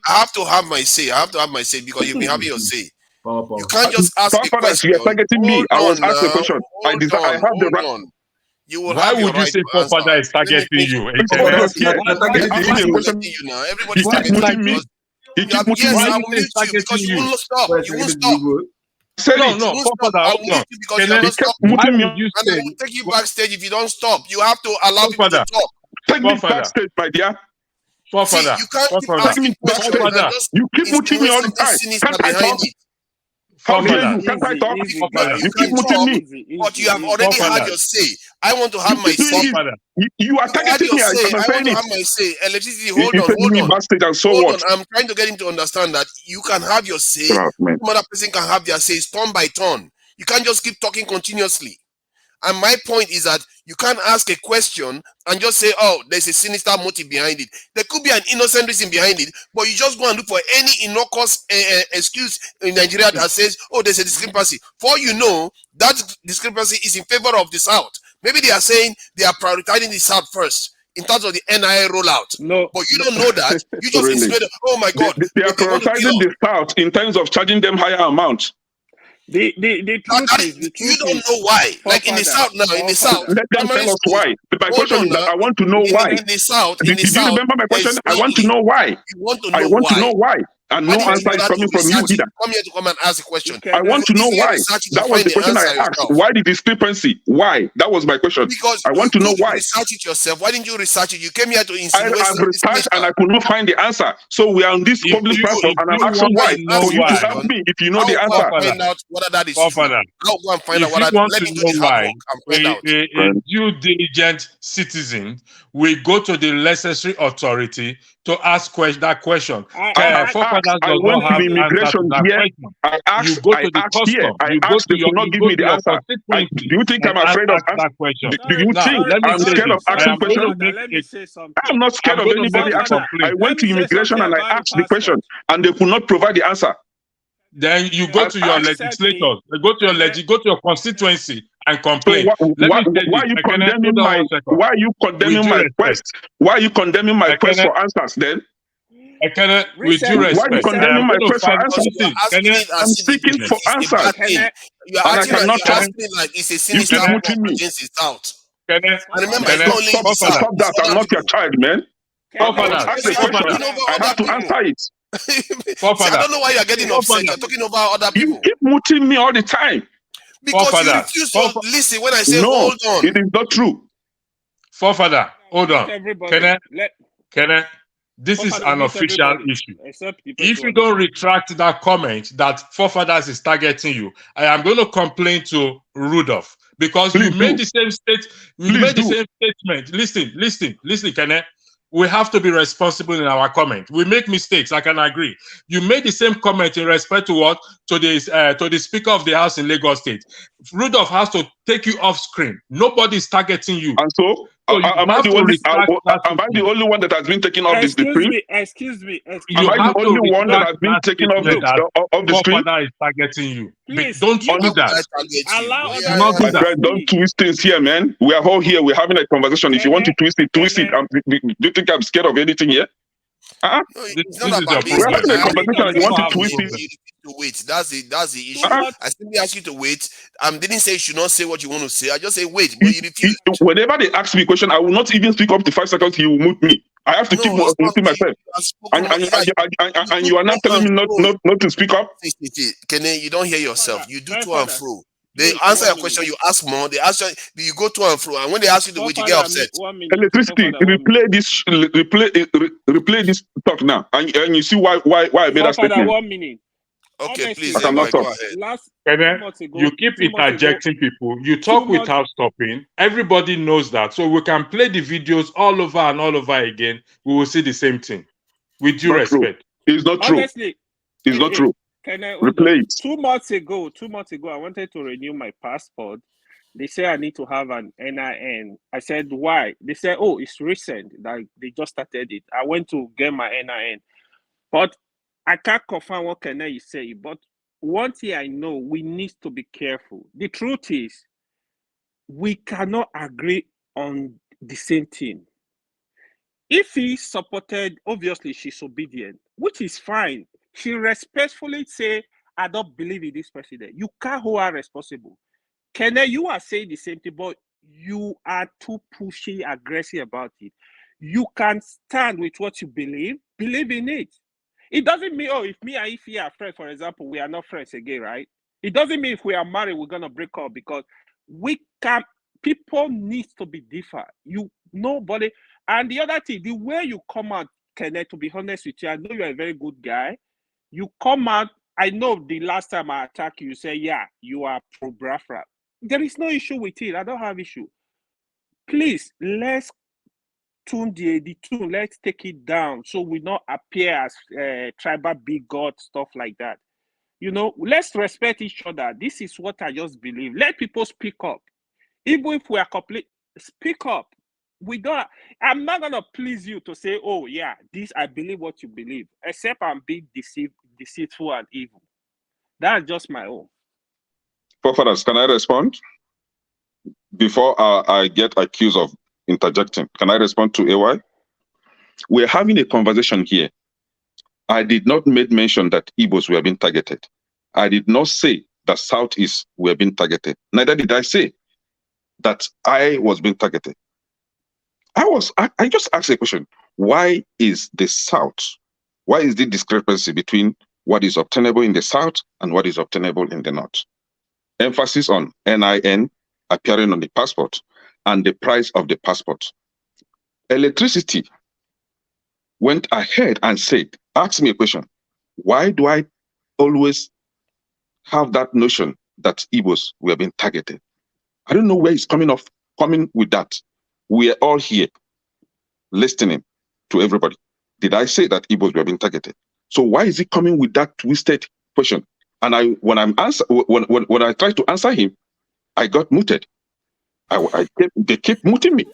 have to have my say. I have to have my say because you've been having your say. You can't just ask a question. You are targeting me. I was asked a question. I have the right. You will Why would you say forefather is targeting you? Everybody's targeting me. He keeps muting me. I will mute you because you won't stop. You won't stop. No, forefather, I will mute you because you don't stop. And I will take you backstage if you don't stop. You have to allow people to talk. Take me backstage, my dear. See, you can't keep asking questions. You keep muting me all the time. Can't I talk? How dare you? Can't I talk? You keep muting me. But you have already had your say. I want to have my say. You are targeting me. I want to have my say. Electricity, hold on. Backstage and so what? I'm trying to get him to understand that you can have your say. Some other person can have their say. It's turn by turn. You can't just keep talking continuously. And my point is that you can't ask a question and just say, oh, there's a sinister motive behind it. There could be an innocent reason behind it, but you just go and look for any innocuous excuse in Nigeria that says, oh, there's a discrepancy. For you know, that discrepancy is in favor of the South. Maybe they are saying they are prioritizing the South first in terms of the NIA rollout. No, but you don't know that. You just insinuate, oh my God. They are prioritizing the South in terms of charging them higher amounts. The truth is, you don't know why. Like in the South now, in the South, Let them tell us why. My question is that I want to know why. In the South, Did you remember my question? I want to know why. You want to I know want to why. know why. And no answer is coming from you either. Come here to come and ask a question. I want to know why. That was the question I asked. Why the discrepancy? Why? That was my question. Because I want to know why. Research it yourself. Why didn't you research it? You came here to insinuate. I've researched and I could not find the answer. So we are on this public platform and I'm asking why. For you to help me if you know the answer. Find out whether that is true. I'll go and find out what that is. Let me do the hard work and find out. A due diligent citizen will go to the necessary authority to ask that question. I went to the immigration here. I asked here. I asked, they could not give me the answer. Do you think I'm afraid of that question? Do you think I'm scared of asking questions? I'm not scared of anybody asking. I went to immigration and I asked the question, and they could not provide the answer. Then you go to your legislators, go to your constituency and complain. So why are you condemning my quest? Why are you condemning my quest for answers then? With due respect, why are you condemning my quest for answers? I'm seeking for answers. You're acting like it's a sinister against the South. And remember, stop that. I'm not your child, man. Ask the question. I have to answer it. See, I don't know why you're getting upset. You're talking about other people. You keep muting me all the time. Because you refuse to listen when I say hold on. It is not true. Forefather, hold on. Kenneth, this is an official issue. If you don't retract that comment that Forefathers is targeting you, I am going to complain to Rudolph because you made the same statement. Listen, Kenneth. We have to be responsible in our comment. We make mistakes. I can agree. You made the same comment in respect to what? To the Speaker of the House in Lagos State. Rudolph has to take you off screen. Nobody is targeting you. And so am I the only one that has been taken off the screen? Excuse me. Am I the only one that has been taken off the screen? Is targeting you. Please, don't do that. Don't twist things here, man. We are all here. We're having a conversation. If you want to twist it, twist it. Do you think I'm scared of anything here? No, we're having a conversation and you want to twist it. To wait. That's the issue. I simply ask you to wait. Didn't say you should not say what you want to say. I just say wait, but you refuse. Whenever they ask me a question, I will not even speak up to 5 seconds. He will mute me. I have to keep muting myself. And you are not telling me not to speak up. Kenny, you don't hear yourself. You do to and fro. They answer your question, you ask more. They answer, you go to and fro, and when they ask you to wait, you get upset. Electricity, replay this talk now, and you see why I made that statement. 1 minute. Okay, please. I cannot talk. You keep interjecting people. You talk without stopping. Everybody knows that, so we can play the videos all over and all over again. We will see the same thing. With due respect, it's not true. Honestly, it's not true. Replay it. 2 months ago, I wanted to renew my passport. They say I need to have an NIN. I said, why? They said, oh, it's recent. Like they just started it. I went to get my NIN. But I can't confirm what Kenya is saying. But one thing I know, we need to be careful. The truth is, we cannot agree on the same thing. If he supported, obviously she's obedient, which is fine. She respectfully say, I don't believe in this president. You can't hold her responsible. Kenya, you are saying the same thing, but you are too pushy, aggressive about it. You can stand with what you believe in it. It doesn't mean, if me and Ify are friends, for example, we are not friends again, right? It doesn't mean if we are married, we're going to break up because people need to be different. Nobody. And the other thing, the way you come out, Kenya, to be honest with you, I know you're a very good guy. You come out, I know the last time I attacked you, you say, yeah, you are pro-Biafra. There is no issue with it. I don't have issue. Please, let's tune the tune. Let's take it down so we not appear as tribal bigot, stuff like that. Let's respect each other. This is what I just believe. Let people speak up. Even if we are complete, speak up. I'm not gonna please you to say, oh yeah, I believe what you believe, except I'm being deceitful and evil. That's just my own. Forefathers, can I respond? Before I get accused of interjecting, can I respond to AY? We're having a conversation here. I did not make mention that Igbos were being targeted. I did not say that Southeast were being targeted. Neither did I say that I was being targeted. I just asked a question. Why is the South, why is the discrepancy between what is obtainable in the South and what is obtainable in the North? Emphasis on NIN appearing on the passport and the price of the passport. Electricity went ahead and said, ask me a question. Why do I always have that notion that Igbos were being targeted? I don't know where it's coming with that. We are all here listening to everybody. Did I say that Igbos were being targeted? So why is he coming with that twisted question? And when I tried to answer him, I got muted. They kept muting me.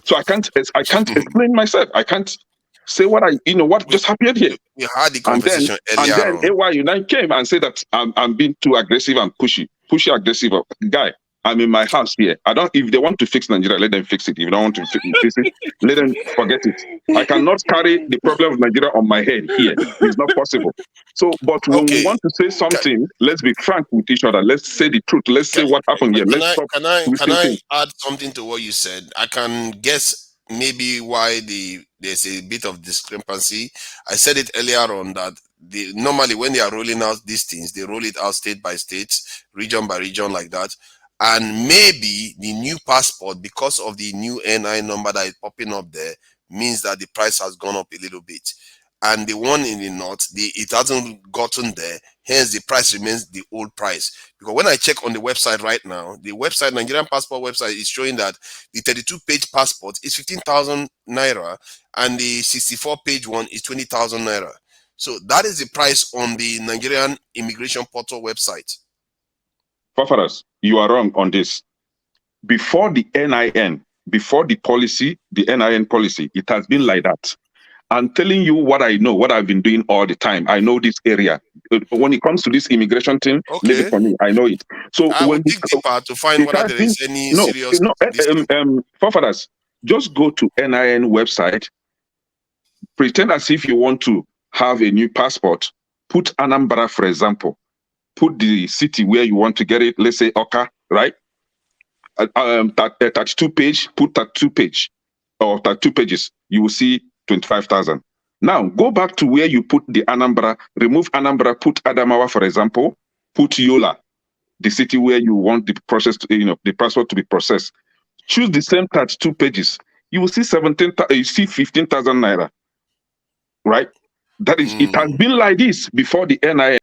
So I can't explain myself. I can't say what just happened here. We had the conversation earlier and then AY Unite came and said that I'm being too aggressive and pushy aggressive guy. I'm in my house here. If they want to fix Nigeria, let them fix it. If they don't want to fix it, let them forget it. I cannot carry the problem of Nigeria on my head here. It's not possible. So, but when we want to say something, let's be frank with each other. Let's say the truth. Let's say what happened here. Can I add something to what you said? I can guess maybe why there's a bit of discrepancy. I said it earlier on that normally when they are rolling out these things, they roll it out state by state, region by region like that. And maybe the new passport, because of the new NI number that is popping up there, means that the price has gone up a little bit. And the one in the north, it hasn't gotten there. Hence, the price remains the old price. Because when I check on the website right now, the website, Nigerian passport website, is showing that the 32-page passport is 15,000 naira and the 64-page one is 20,000 naira. So that is the price on the Nigerian immigration portal website. Fafaras, you are wrong on this. Before the NIN, before the NIN policy, it has been like that. I'm telling you what I know, what I've been doing all the time. I know this area. When it comes to this immigration thing, leave it for me. I know it. So I will dig deeper to find whether there is any serious. Fafaras, just go to NIN website, pretend as if you want to have a new passport, put Anambra, for example. Put the city where you want to get it, let's say Oka, right? 32 page, put 32 page or 32 pages, you will see 25,000. Now go back to where you put the Anambra, remove Anambra, put Adamawa, for example, put Yola, the city where you want the process to, the passport to be processed. Choose the same 32 pages. You will see 15,000 naira, right? That is, it has been like this before the NIN.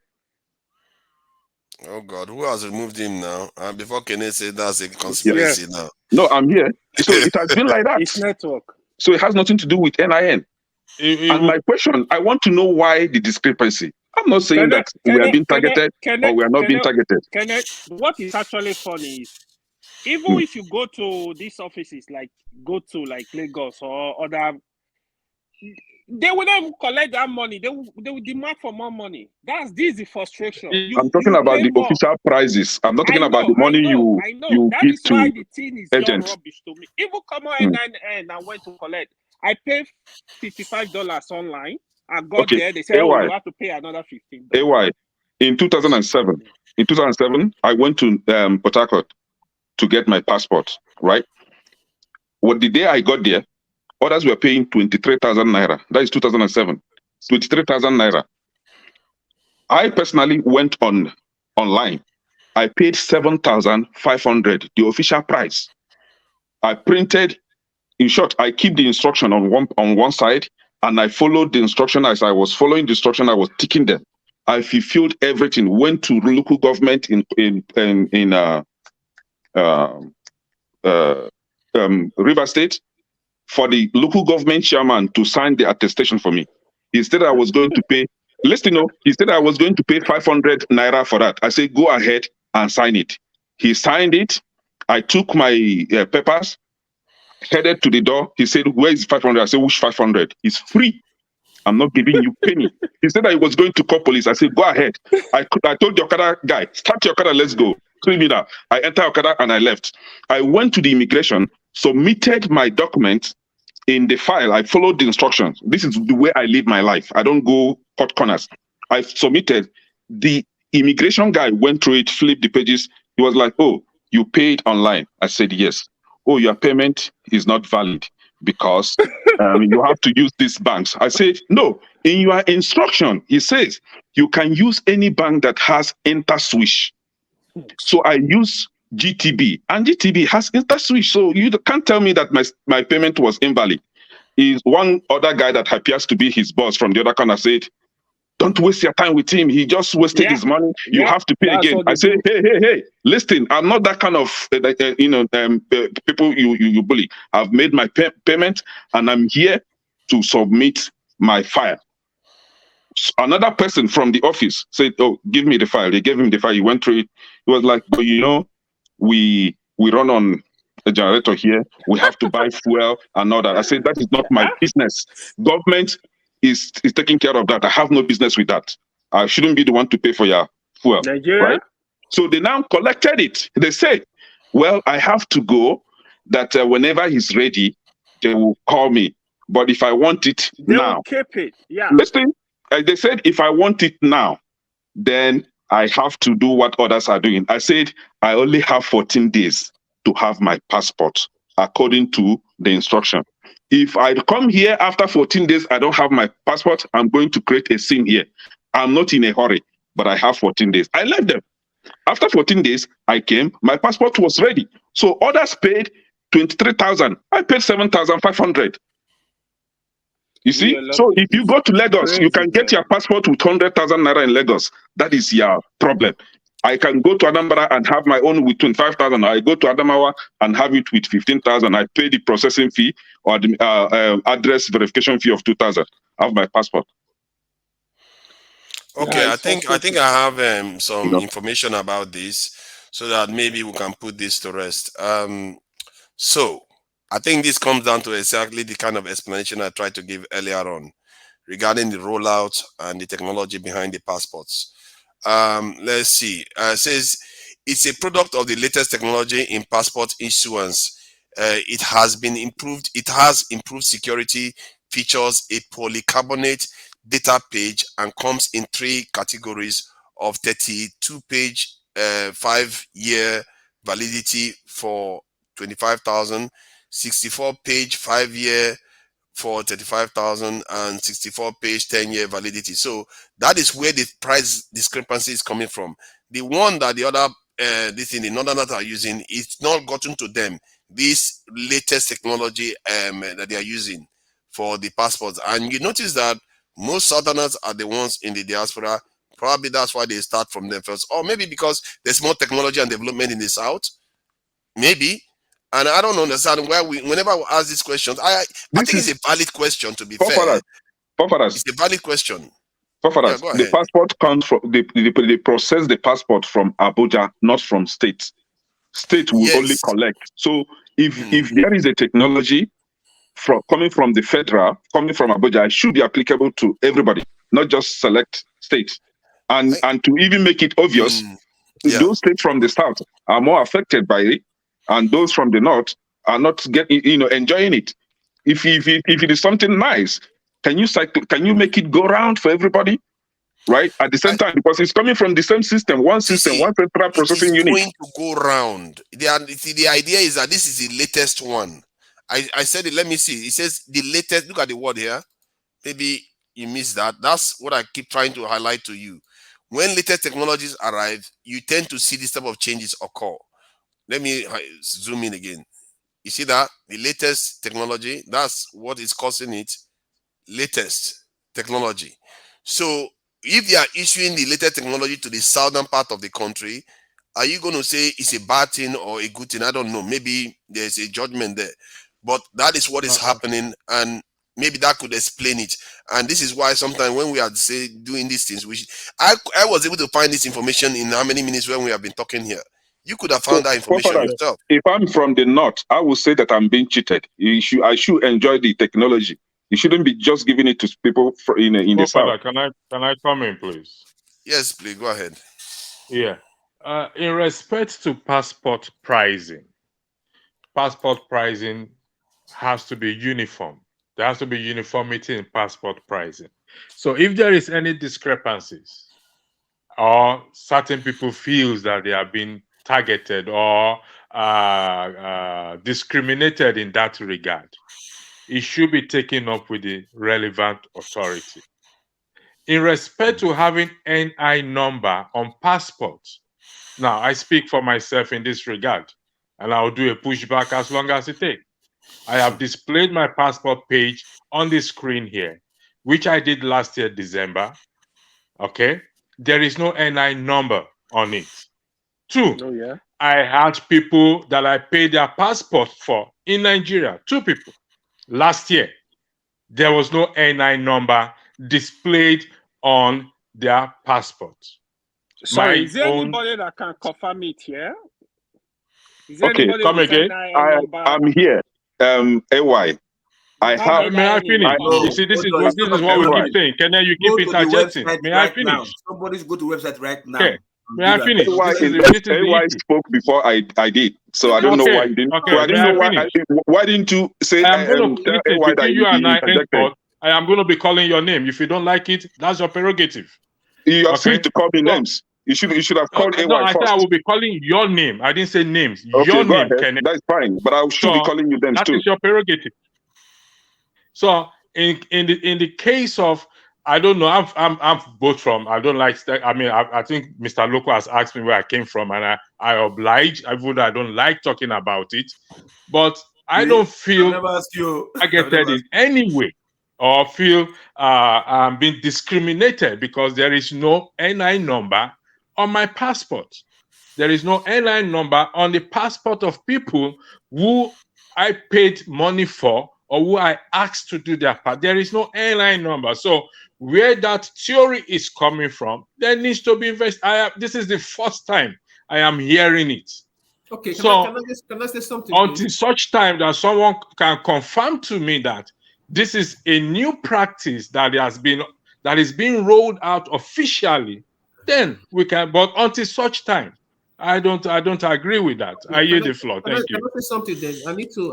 Oh God, who has removed him now? Before Kenneth said that's a conspiracy now. No, I'm here. So it has been like that. It's network. So it has nothing to do with NIN. And my question, I want to know why the discrepancy. I'm not saying that we are being targeted or we are not being targeted. What is actually funny is, even if you go to these offices, like Lagos or other, they will not even collect that money. They will demand for more money. This is the frustration. I'm talking about the official prices. I'm not talking about the money you give to why the thing is agents. Rubbish to me. Even come on N9N, I went to collect. I paid $55 online. I got there. They said, you have to pay another $15. AY, in 2007, I went to Port Harcourt to get my passport, right? The day I got there, others were paying 23,000 naira. That is 2007. 23,000 naira. I personally went online. I paid 7,500, the official price. I printed. In short, I keep the instruction on one side, and I followed the instruction. As I was following the instruction, I was ticking them. I fulfilled everything. Went to local government in River State for the local government chairman to sign the attestation for me. He said I was going to pay. He said I was going to pay 500 naira for that. I said, go ahead and sign it. He signed it. I took my papers, headed to the door. He said, where is 500? I said, which 500? It's free. I'm not giving you penny. He said I was going to call police. I said, go ahead. I told the Okada guy, start your Okada, let's go. Clean me now. I entered Okada and I left. I went to the immigration, submitted my documents in the file. I followed the instructions. This is the way I live my life. I don't go cut corners. I submitted. The immigration guy went through it, flipped the pages. He was like, "Oh, you paid online." I said, "Yes." "Oh, your payment is not valid because you have to use these banks." I said, "No, in your instruction, it says you can use any bank that has InterSwish." So I use GTB, and GTB has InterSwish. So you can't tell me that my payment was invalid. Is one other guy that appears to be his boss from the other corner said, "Don't waste your time with him. He just wasted his money. You have to pay again." I say, hey, listen, I'm not that kind of people you bully. I've made my payment, and I'm here to submit my file. Another person from the office said, "Oh, give me the file." They gave him the file. He went through it. He was like, "But we run on a generator here. We have to buy fuel and all that." I said, "That is not my business. Government is taking care of that. I have no business with that. I shouldn't be the one to pay for your fuel." Nigeria? Right? So they now collected it. They said, "Well, I have to go. That whenever he's ready, they will call me. But if I want it They now," will keep it. Yeah. listen, they said, "If I want it now, then I have to do what others are doing." I said, "I only have 14 days to have my passport according to the instruction. If I come here after 14 days, I don't have my passport, I'm going to create a scene here. I'm not in a hurry, but I have 14 days." I left them. After 14 days, I came, my passport was ready. So others paid 23,000. I paid 7,500. You see, so if you go to Lagos, you can get your passport with 100,000 naira in Lagos. That is your problem. I can go to Anambra and have my own with 25,000. I go to Adamawa and have it with 15,000. I pay the processing fee or the address verification fee of 2,000. I have my passport. Okay, Yeah, I think I have some information about this, so that maybe we can put this to rest. So I think this comes down to exactly the kind of explanation I tried to give earlier on regarding the rollout and the technology behind the passports. Let's see. It says it's a product of the latest technology in passport issuance. It has improved security, features a polycarbonate data page, and comes in 3 categories of 32-page 5-year validity for 25,000, 64-page 5-year for 35,000, and 64-page 10-year validity. So that is where the price discrepancy is coming from. The one that the other the northerners are using, it's not gotten to them this latest technology that they are using for the passports. And you notice that most southerners are the ones in the diaspora. Probably that's why they start from them first, or maybe because there's more technology and development in the south. Maybe. And I don't understand why whenever we ask these questions, I think it's a valid question, to be fair. It's a valid question. Yeah, go The ahead. passport comes from they process the passport from Abuja, not from state. State will only collect. So if there is a technology coming from the federal, coming from Abuja, it should be applicable to everybody, not just select states. And to even make it obvious, those states from the south are more affected by it, and those from the north are not enjoying it. If it is something nice, can you make it go round for everybody? Right? At the same time, because it's coming from the same system, one central processing unit. Going to go round. The idea is that this is the latest one. I said it, let me see. It says the latest. Look at the word here. Maybe you missed that. That's what I keep trying to highlight to you. When latest technologies arrive, you tend to see this type of changes occur. Let me zoom in again. You see that? The latest technology, that's what is causing it. Latest technology. So if they are issuing the latest technology to the southern part of the country, are you going to say it's a bad thing or a good thing? I don't know. Maybe there's a judgment there. But that is what is happening, and maybe that could explain it. And this is why sometimes when we are doing these things, I was able to find this information in how many minutes when we have been talking here. You could have found that information yourself. If I'm from the north, I will say that I'm being cheated. I should enjoy the technology. You shouldn't be just giving it to people in the south. Can I come in, please? Yes, please go ahead. Yeah. In respect to passport pricing has to be uniform. There has to be uniformity in passport pricing. So if there is any discrepancies, or certain people feels that they are being targeted or discriminated in that regard, it should be taken up with the relevant authority. In respect to having NI number on passports, now I speak for myself in this regard, and I'll do a pushback as long as it takes. I have displayed my passport page on the screen here, which I did last year, December. Okay, there is no NI number on it. Two, Oh, yeah. I had people that I paid their passport for in Nigeria, 2 people. Last year, there was no NI number displayed on their passport. Sorry, My is there own. anybody that can confirm it here? Is there Okay, anybody come with again. NIN number? I'm here. AY. I Have have. May I finish? No, You see, this is hold on, this it's is not what we about keep saying. Can you Go keep to the interjecting? website May I right now. finish? Somebody's go to website right now. Okay. and May do I that. finish? AY, This is the AY issue. spoke before I did, so I don't know why Okay. you didn't. Okay. So I didn't May know I finish? why didn't you say I am going to tell listen AY that between you and he I, interjected? henceforth, I am going to be calling your name. If you don't like it, that's your prerogative. You are free Okay. to call me So, names. You should have called AY no, I said first. I will be calling your name. I didn't say names. Okay, Your go name, ahead. Kenneth. That's fine, but I should be So calling you names that too. is your prerogative. So in the case of, I don't know, I'm both from, I don't like, I mean, I think Mr. Loco has asked me where I came from, and I oblige, even though I don't like talking about it, but I don't feel I've never asked you. targeted in any way or feel I'm being discriminated because there is no NI number on my passport. There is no NI number on the passport of people who I paid money for or who I asked to do their part. There is no NI number. So where that theory is coming from, there needs to be invested. This is the first time I am hearing it. Okay, So can I say something, until please? such time that someone can confirm to me that this is a new practice that is being rolled out officially, then we can. But until such time, I don't agree with that. I yield the floor. Thank you. Can I say something then? I need to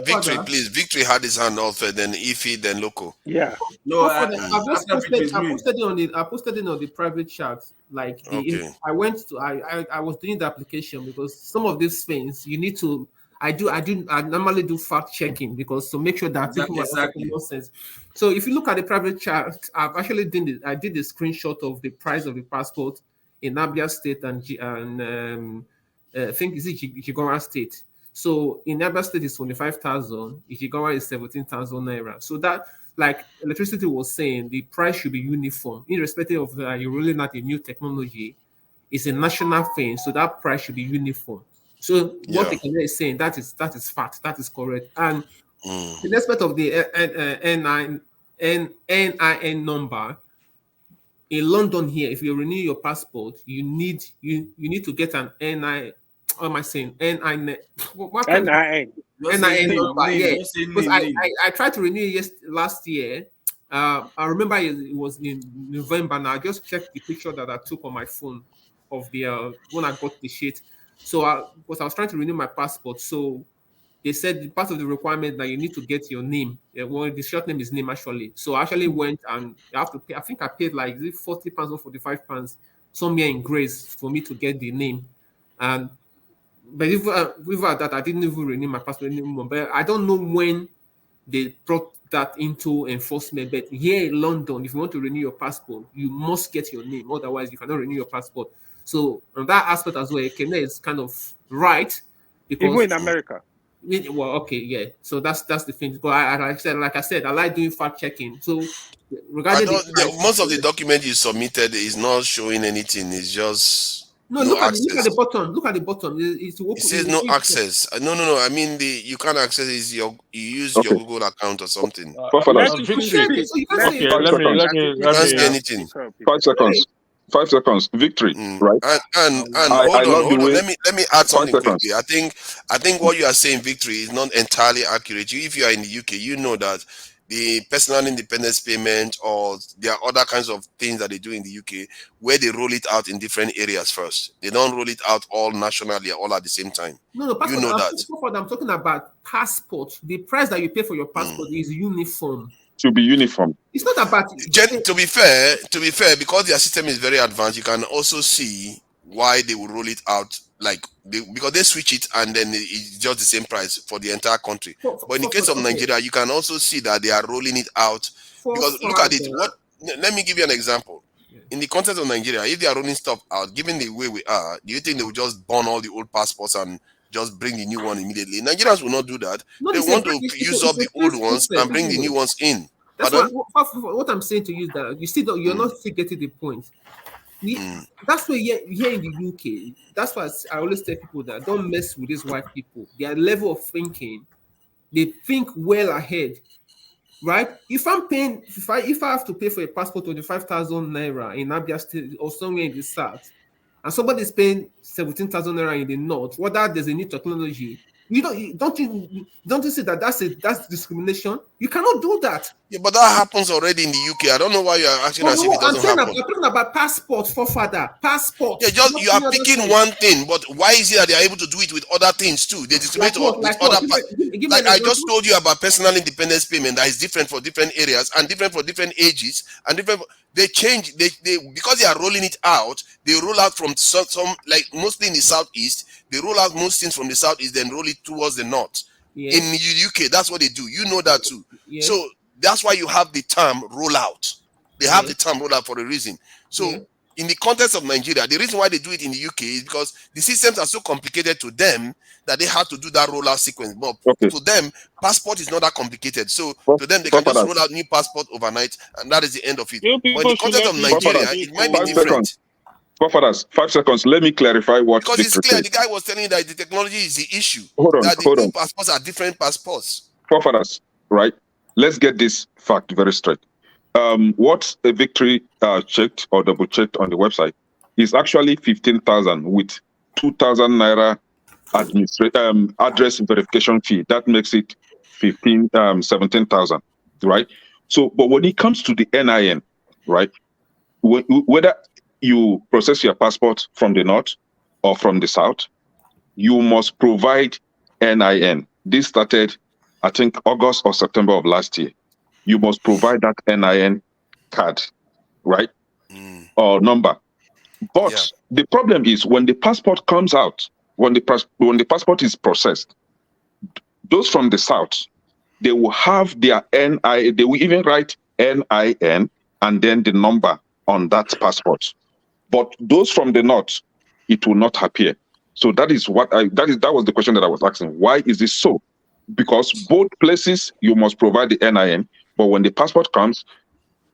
Victory, please. Victory had his hand off, then Ify, then Loco. Yeah. No, I just after Victory is me. posted it on the private chat. Like I was doing the application because some of these things you need to. I normally do fact checking because to make sure that people are not talking nonsense. So if you look at the private chat, I've actually did it. I did a screenshot of the price of the passport in Abia State and I think is it Jigawa State. So in Abia State is 25,000. Jigawa is 17,000 naira. So that, like electricity was saying, the price should be uniform, irrespective of you're rolling out a new technology. It's a national thing, so that price should be uniform. So what the Canadian is saying, that is fact, that is correct. And in respect of the NIN number, in London here, if you renew your passport, you need to get an NI. What am I saying? NIN. What kind of NIN. NIN number? Yeah, because name. I tried to renew it last year. I remember it was in November. Now I just checked the picture that I took on my phone of the when I got the shit. So I was trying to renew my passport. So they said part of the requirement that you need to get your name. Well, the short name is name actually. So I actually went and I have to pay. I think I paid like £40 or £45 somewhere in Grace for me to get the name. And but without that, I didn't even renew my passport anymore. But I don't know when they brought that into enforcement. But here in London, if you want to renew your passport, you must get your name. Otherwise, you cannot renew your passport. So on that aspect as well, Kenya is kind of right. Because even in America. Well, okay, yeah. So that's the thing. But like I said, I like doing fact checking. So regarding most of the document you submitted is not showing anything. It's just look at the bottom. Look at the bottom. It says no access. No. I mean you can't access it. You use your Google account or something. Victory. Okay, let me. You can't see anything. 5 seconds. 5 seconds. Victory, right? And hold on. Let me add something quickly. I think what you are saying, Victory, is not entirely accurate. If you are in the UK, you know that the personal independence payment or there are other kinds of things that they do in the UK where they roll it out in different areas first. They don't roll it out all nationally all at the same time. No, passport, you know that. I'm talking about passport. The price that you pay for your passport is uniform. should be uniform. It's not about To be fair, because their system is very advanced, you can also see why they will roll it out because they switch it and then it's just the same price for the entire country. But in the case of Nigeria, you can also see that they are rolling it out because look at it. Let me give you an example. In the context of Nigeria, if they are rolling stuff out, given the way we are, do you think they will just burn all the old passports and just bring the new one immediately? Nigerians will not do that. They want to use up the old ones and bring the new ones in. That's what I'm saying to you, that you still you're not still getting the point. That's why here in the UK, that's why I always tell people that don't mess with these white people. Their level of thinking, they think well ahead, right? If I'm paying, if I have to pay for a passport 25,000 naira in Abia State or somewhere in the south, and somebody's paying 17,000 naira in the north, whether there's a new technology, don't you see that that's discrimination? You cannot do that. Yeah, but that happens already in the UK. I don't know why you're acting as if it doesn't happen. I'm talking about passport, forefather. Passport. Yeah, you are picking one thing, but why is it that they are able to do it with other things too? They discriminate with other parts. Like I just told you about personal independence payment that is different for different areas and different for different ages and different. They change. They because they are rolling it out. They roll out from some like mostly in the southeast. They roll out most things from the southeast, then roll it towards the north. Yes. In the UK, that's what they do. You know that too. Yes. So that's why you have the term rollout. They have the term rollout for a reason. So in the context of Nigeria, the reason why they do it in the UK is because the systems are so complicated to them that they have to do that rollout sequence. But to them, passport is not that complicated. So to them, they can just roll out new passport overnight, and that is the end of it. But in the context of Nigeria, it might be different. 5 seconds. Let me clarify what because it's clear said. the guy was telling you that the technology is the issue. Hold on. The passports are different passports. Right? Let's get this fact very straight. What a Victory checked or double checked on the website is actually 15,000 with 2,000 naira address verification fee. That makes it 17,000, right? So, but when it comes to the NIN, right? Whether you process your passport from the north or from the south, you must provide NIN. This started, I think, August or September of last year. You must provide that NIN card, right? Or number. But the problem is when the passport comes out, when the passport is processed, those from the south, they will have their NIN, they will even write NIN and then the number on that passport. But those from the north, it will not appear. So that is that was the question that I was asking. Why is this so? Because both places you must provide the NIN, but when the passport comes,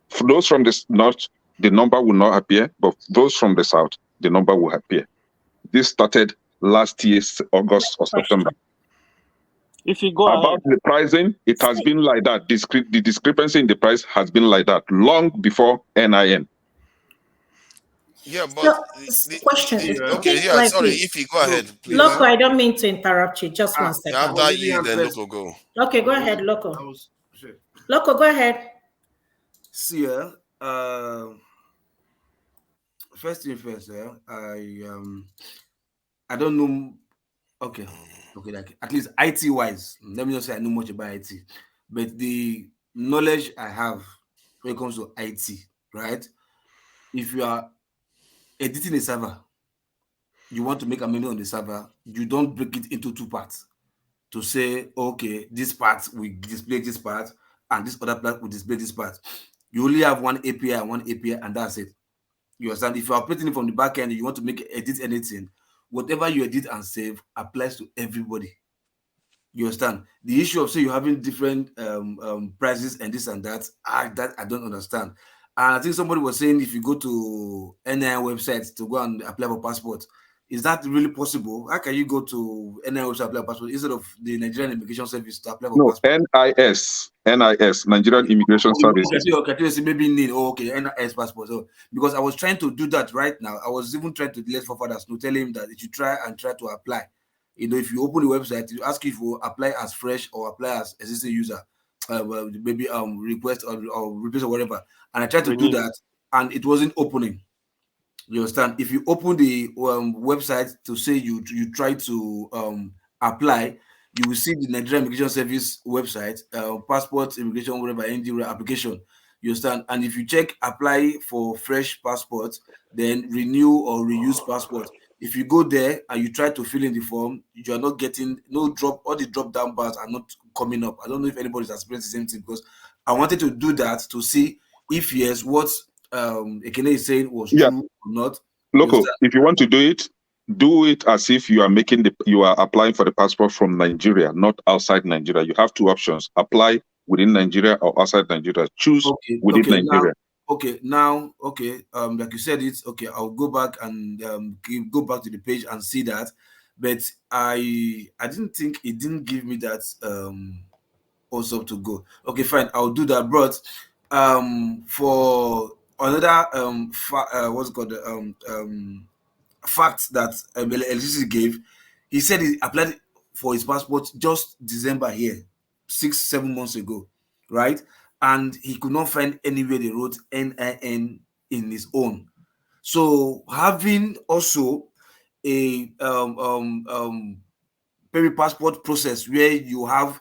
for those from the north, the number will not appear, but those from the south, the number will appear. This started last year, August or September. If you go about the pricing, it has been like that. The discrepancy in the price has been like that long before NIN. Yeah, but question. Sorry, if you go ahead, please. Loco, I don't mean to interrupt you. Just 1 second. After you, then Loco go. Okay, go ahead, Loco. Loco, go ahead. See, first thing first, I don't know. Okay, like at least IT wise, let me not say I know much about IT, but the knowledge I have when it comes to IT, right? If you are editing a server, you want to make a menu on the server, you don't break it into two parts to say, okay, this part will display this part and this other part will display this part. You only have one API and that's it. You understand? If you're operating from the back end, you want to edit anything, whatever you edit and save applies to everybody. You understand? The issue of say you're having different prices and this and that, I don't understand. And I think somebody was saying if you go to NIN websites to go and apply for passport, is that really possible? How can you go to NIN website to apply for passport instead of the Nigerian Immigration Service to apply for passport? NIS, Nigerian Immigration Service. Okay, maybe need NIS passport. So, because I was trying to do that right now. I was even trying to let for fathers to tell him that if you try to apply, if you open the website, you ask if you apply as fresh or apply as existing user, maybe request or replace or whatever. And I tried to do that, and it wasn't opening. You understand? If you open the website to say you try to apply, you will see the Nigerian Immigration Service website, passport, immigration, whatever, ND application. You understand? And if you check apply for fresh passport, then renew or reuse passport. If you go there and you try to fill in the form, you are not getting all the drop down bars are not coming up. I don't know if anybody's experienced the same thing, because I wanted to do that to see if yes, what Ekene is saying was true or not. Local, if you want to do it as if you are applying for the passport from Nigeria, not outside Nigeria. You have two options: apply within Nigeria or outside Nigeria. Choose within Nigeria. Now, like you said, it's okay. I'll go back and go back to the page and see that, but I didn't think it didn't give me that also to go. Okay, fine, I'll do that. But for another what's it called fact that LCC gave, he said he applied for his passport just December here, 6-7 months ago, right? And he could not find anywhere they wrote NIN in his own. So having also a peri passport process where you have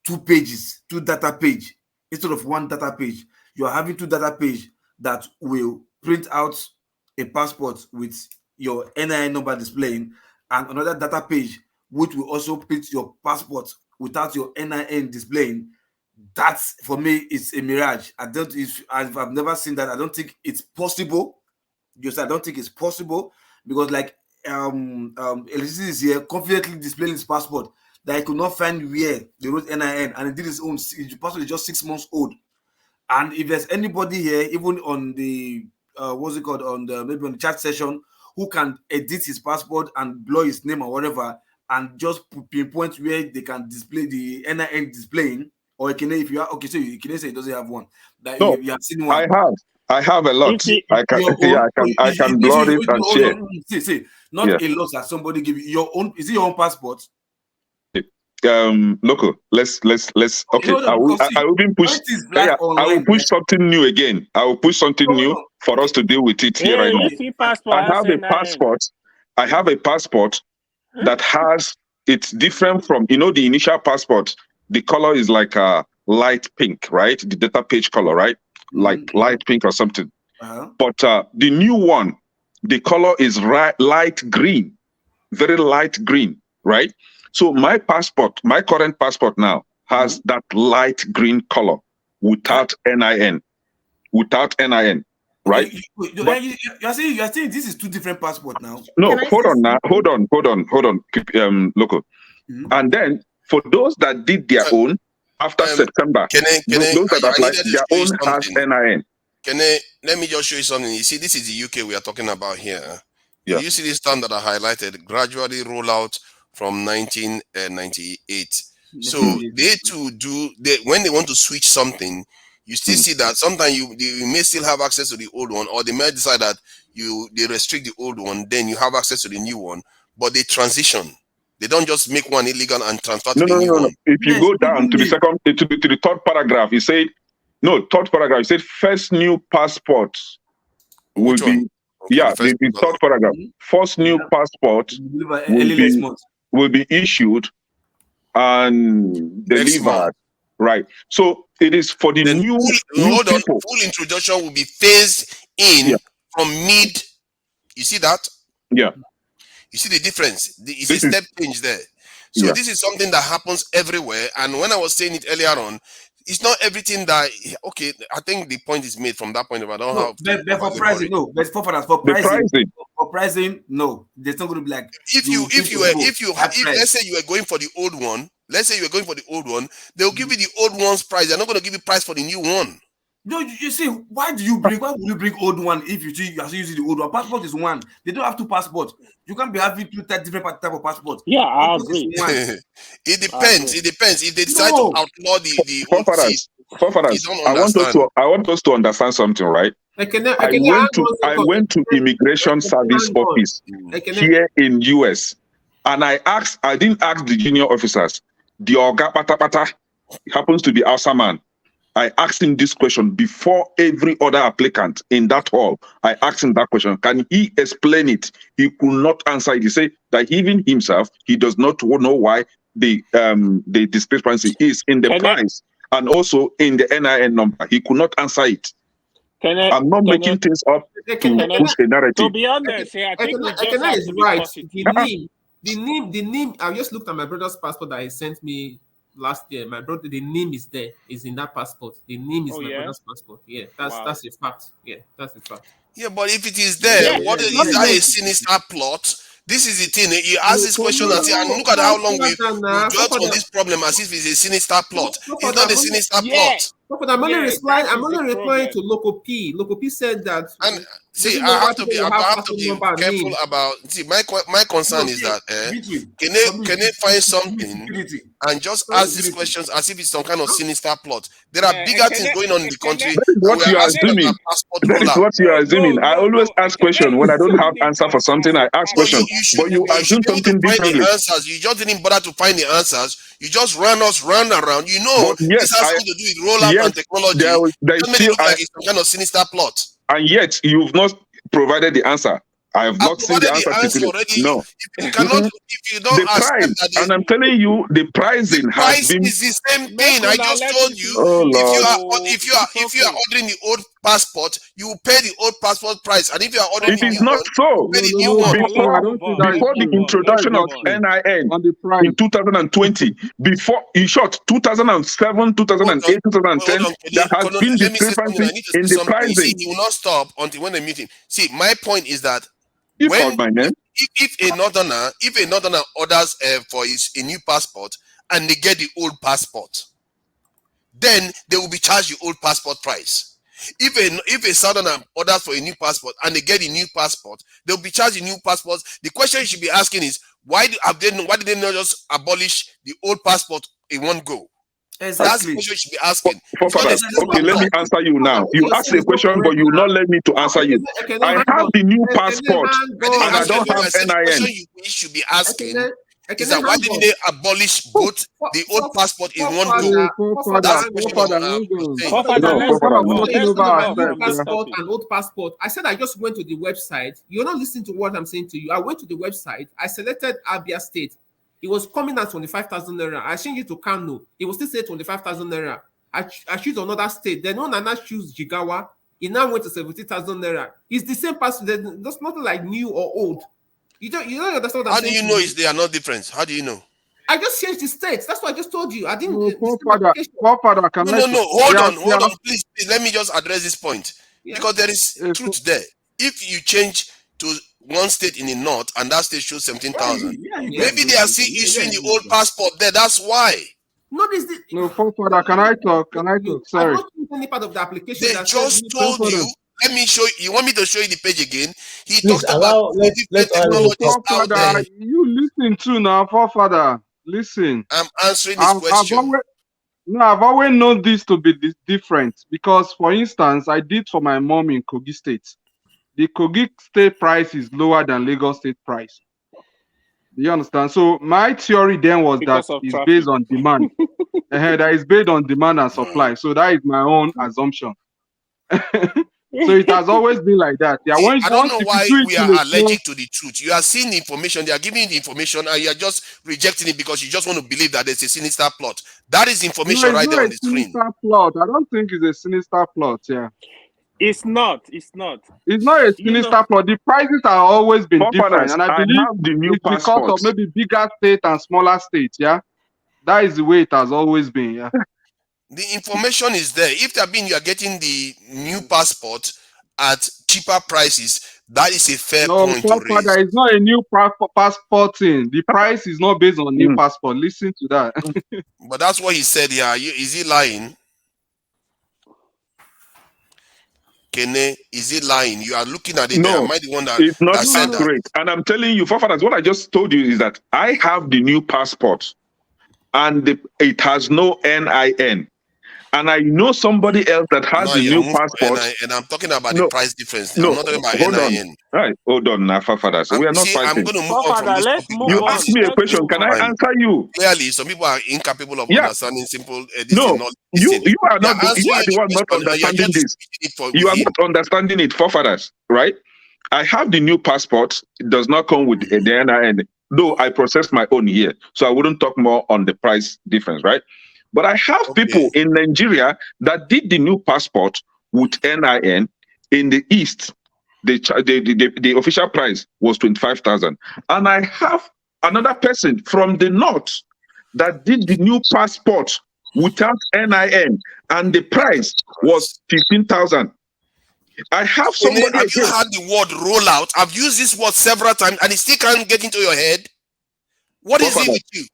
2 pages, 2 data page instead of 1 data page, you are having 2 data page that will print out a passport with your NIN number displaying, and another data page which will also print your passport without your NIN displaying. That's, for me, it's a mirage. I've never seen that. I don't think it's possible. I don't think it's possible, because like LCC is here confidently displaying his passport that he could not find where they wrote NIN, and he did his own. His passport is just 6 months old. And if there's anybody here, even on the maybe on the chat session, who can edit his passport and blur his name or whatever, and just pinpoint where they can display the NIN displaying, or if you are okay, so you can say he doesn't have one. That No, you have seen one. I have a lot. I can blur it and share. See, not a lot that somebody give you. Your own, is it your own passport? Local. Let's okay. I will even push. I will push something new again. I will push something new for us to deal with it here right now. I have a passport. I have a passport that has, it's different from, the initial passport. The color is like a light pink, right? The data page color, right? Like light pink or something. But the new one, the color is light green, very light green, right? So my passport, my current passport now has that light green color without NIN, right? You're saying this is 2 different passports now. No, hold on now. Hold on. Local. And then for those that did their own after September, those that applied, their own has NIN. Let me just show you something. You see, this is the UK we are talking about here. Yeah. You see this term that I highlighted, gradually roll out from 1998. So they too when they want to switch something, you still see that sometimes you may still have access to the old one, or they may decide that they restrict the old one, then you have access to the new one, but they transition. They don't just make one illegal and transfer to the new one. If you go down to the to the 3rd paragraph, it said, third paragraph, it said first new passport will be, the 3rd paragraph. First new passport will be issued and delivered. Right. So it is for the new people. Full introduction will be phased in from mid. You see that? Yeah. You see the difference? It's a step change there. So this is something that happens everywhere. And when I was saying it earlier on, it's not everything that, okay, I think the point is made from that point of I don't have to. But for pricing, no. But for pricing, no. There's not going to be like. Let's say you were going for the old one, they'll give you the old one's price. They're not going to give you price for the new one. No, you see, why would you bring old one if you are still using the old one? Passport is one. They don't have 2 passports. You can't be having 2 different type of passports. Yeah, I agree. It depends. If they decide to outlaw the old I want us to understand something, right? I went to Immigration Service Office here in US, and I didn't ask the junior officers. The Oga Pata happens to be Hausa man. I asked him this question before every other applicant in that hall. I asked him that question. Can he explain it? He could not answer it. He said that even himself, he does not know why the discrepancy is in the price and also in the NIN number. He could not answer it. I'm not making things up to push a narrative. To be honest, I think we just have to be right. positive. The name. I just looked at my brother's passport that he sent me last year. My brother, the name is there. Is in that passport. The name is my brother's passport. Yeah, that's a fact. Yeah, that's a fact. Yeah, but if it is there, is that a sinister plot? This is the thing. You ask this question and say, and look at how long we've dwelt on this problem as if it's a sinister plot. It's not a sinister plot. But I'm only replying to Loco P. Loco P said that. And see, I have to be careful about. See, my concern is that can they find something and just ask these questions as if it's some kind of sinister plot? There are bigger things going on in the country. That is what you are assuming. That is what you are assuming. I always ask questions when I don't have answer for something. I ask questions, but you assume something differently. You just didn't bother to find the answers. You just run around. You know, this has something to do with rollout and technology. There is still like it's some kind of sinister plot. And yet, you've not provided the answer. I have not seen the answer already. No. If you cannot, if you don't accept price, that, and I'm telling you, the pricing has been. Is the same thing. I just told you. If you are ordering the old passport, you will pay the old passport price, and if you are ordering it is not so. Before the introduction of NIN in 2020, before in short 2007, 2008, 2010, there has been discrepancy in the pricing. He will not stop until when they meet him. See, my point is that if a northerner orders for a new passport and they get the old passport, then they will be charged the old passport price. If a southerner orders for a new passport and they get a new passport, they'll be charged the new passport. The question you should be asking is why did they not just abolish the old passport in one go? Exactly. That's the question you should be asking. Okay, let me answer you now. You asked a question, but you will not let me to answer you. I have the new passport, and I don't have NIN. The question you should be asking is that why didn't they abolish both the old passport in one go? That's the passport and old passport. I said I just went to the website. You're not listening to what I'm saying to you. I went to the website. I selected Abia State. It was coming at 25,000 naira. I changed it to Kano. It was still say 25,000 naira. I choose another state. Then when I choose Jigawa, it now went to 70,000 naira. It's the same passport. There's nothing like new or old. You don't understand what I'm saying. How do you know they are not different? How do you know? I just changed the states. That's what I just told you. I didn't. No, hold on. Please, let me just address this point. Because there is truth there. If you change to one state in the north and that state shows 17,000, maybe they are still issuing the old passport there. That's why. Forefather, can I talk? Sorry. I'm not in any part of the application. They just told you. Let me show you. You want me to show you the page again? He Please talked about different technologies out there. You listen to now, Forefather. Listen. I'm answering this question. I've always known this to be different because, for instance, I did for my mom in Kogi State. The Kogi State price is lower than Lagos State price. Do you understand? So my theory then was that it's based on demand. That is based on demand and supply. So that is my own assumption. So it has always been like that. Yeah, I don't know why we are allergic to the truth. You are seeing the information, they are giving you the information, and you are just rejecting it because you just want to believe that there's a sinister plot. That is information right there on the screen. Plot. I don't think it's a sinister plot. Yeah. It's not. It's not a sinister plot. The prices have always been different, and I believe it's because of maybe bigger state and smaller states. Yeah, that is the way it has always been. Yeah. The information is there. If you are getting the new passport at cheaper prices, that is a fair point to raise. There is not a new passport thing. The price is not based on new passport. Listen to that. But that's what he said here. Is he lying? Kene, is he lying? You are looking at it. No, am I the one that it's not that said accurate. And I'm telling you, Forefathers, what I just told you is that I have the new passport, and it has no NIN. And I know somebody else that has the new passport. And I'm talking about the price difference. I'm not talking about NIN. Right, hold on, Forefathers. We are not fighting. I'm going to move on from this topic. You asked me a question. Can I answer you? Clearly, some people are incapable of understanding simple. You are the one not understanding this. You are not understanding it, Forefathers, right? I have the new passport. It does not come with the NIN. though I process my own here, so I wouldn't talk more on the price difference, right? But I have people in Nigeria that did the new passport with NIN in the East. The official price was 25,000. And I have another person from the North that did the new passport without NIN, and the price was 15,000. I have somebody Have you again. heard the word rollout? I've used this word several times and it still can't get into your head. What is it with you?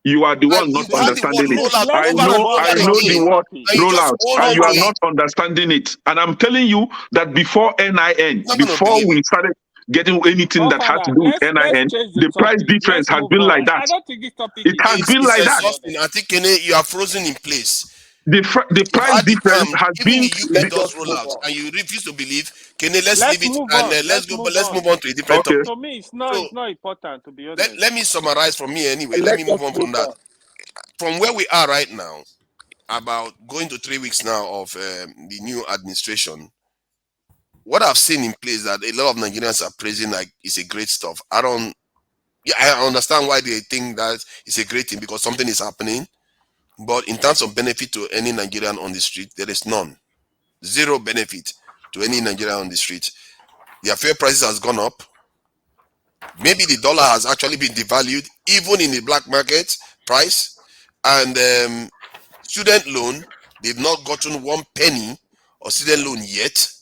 You are the Like, one not you've had the word understanding it. rollout I over and know over the again, word and you just rollout, hold and on you to are it. not understanding it. And I'm telling you that before NIN, Not gonna before believe we it. started getting anything that had to do with NIN, change the price topic. difference Let's has move been on. like that. I don't think this topic It has been It's like that. exhausting. I think, Kene, you are frozen in place. The price Had the difference term, has even been. the UK does roll out, and you refuse to believe. Kene, let's Let's leave it move and on. let's move on to a different Okay. topic. To me, it's So not important, to be honest. let me summarize from me anyway. Let me move on from that. From where we are right now, about going to 3 weeks now of the new administration, what I've seen in place that a lot of Nigerians are praising like it's a great stuff. I understand why they think that it's a great thing because something is happening. But in terms of benefit to any Nigerian on the street, there is none. Zero benefit to any Nigerian on the street. Their fuel prices has gone up. Maybe the dollar has actually been devalued, even in the black market price. And student loan, they've not gotten 1 penny of student loan yet.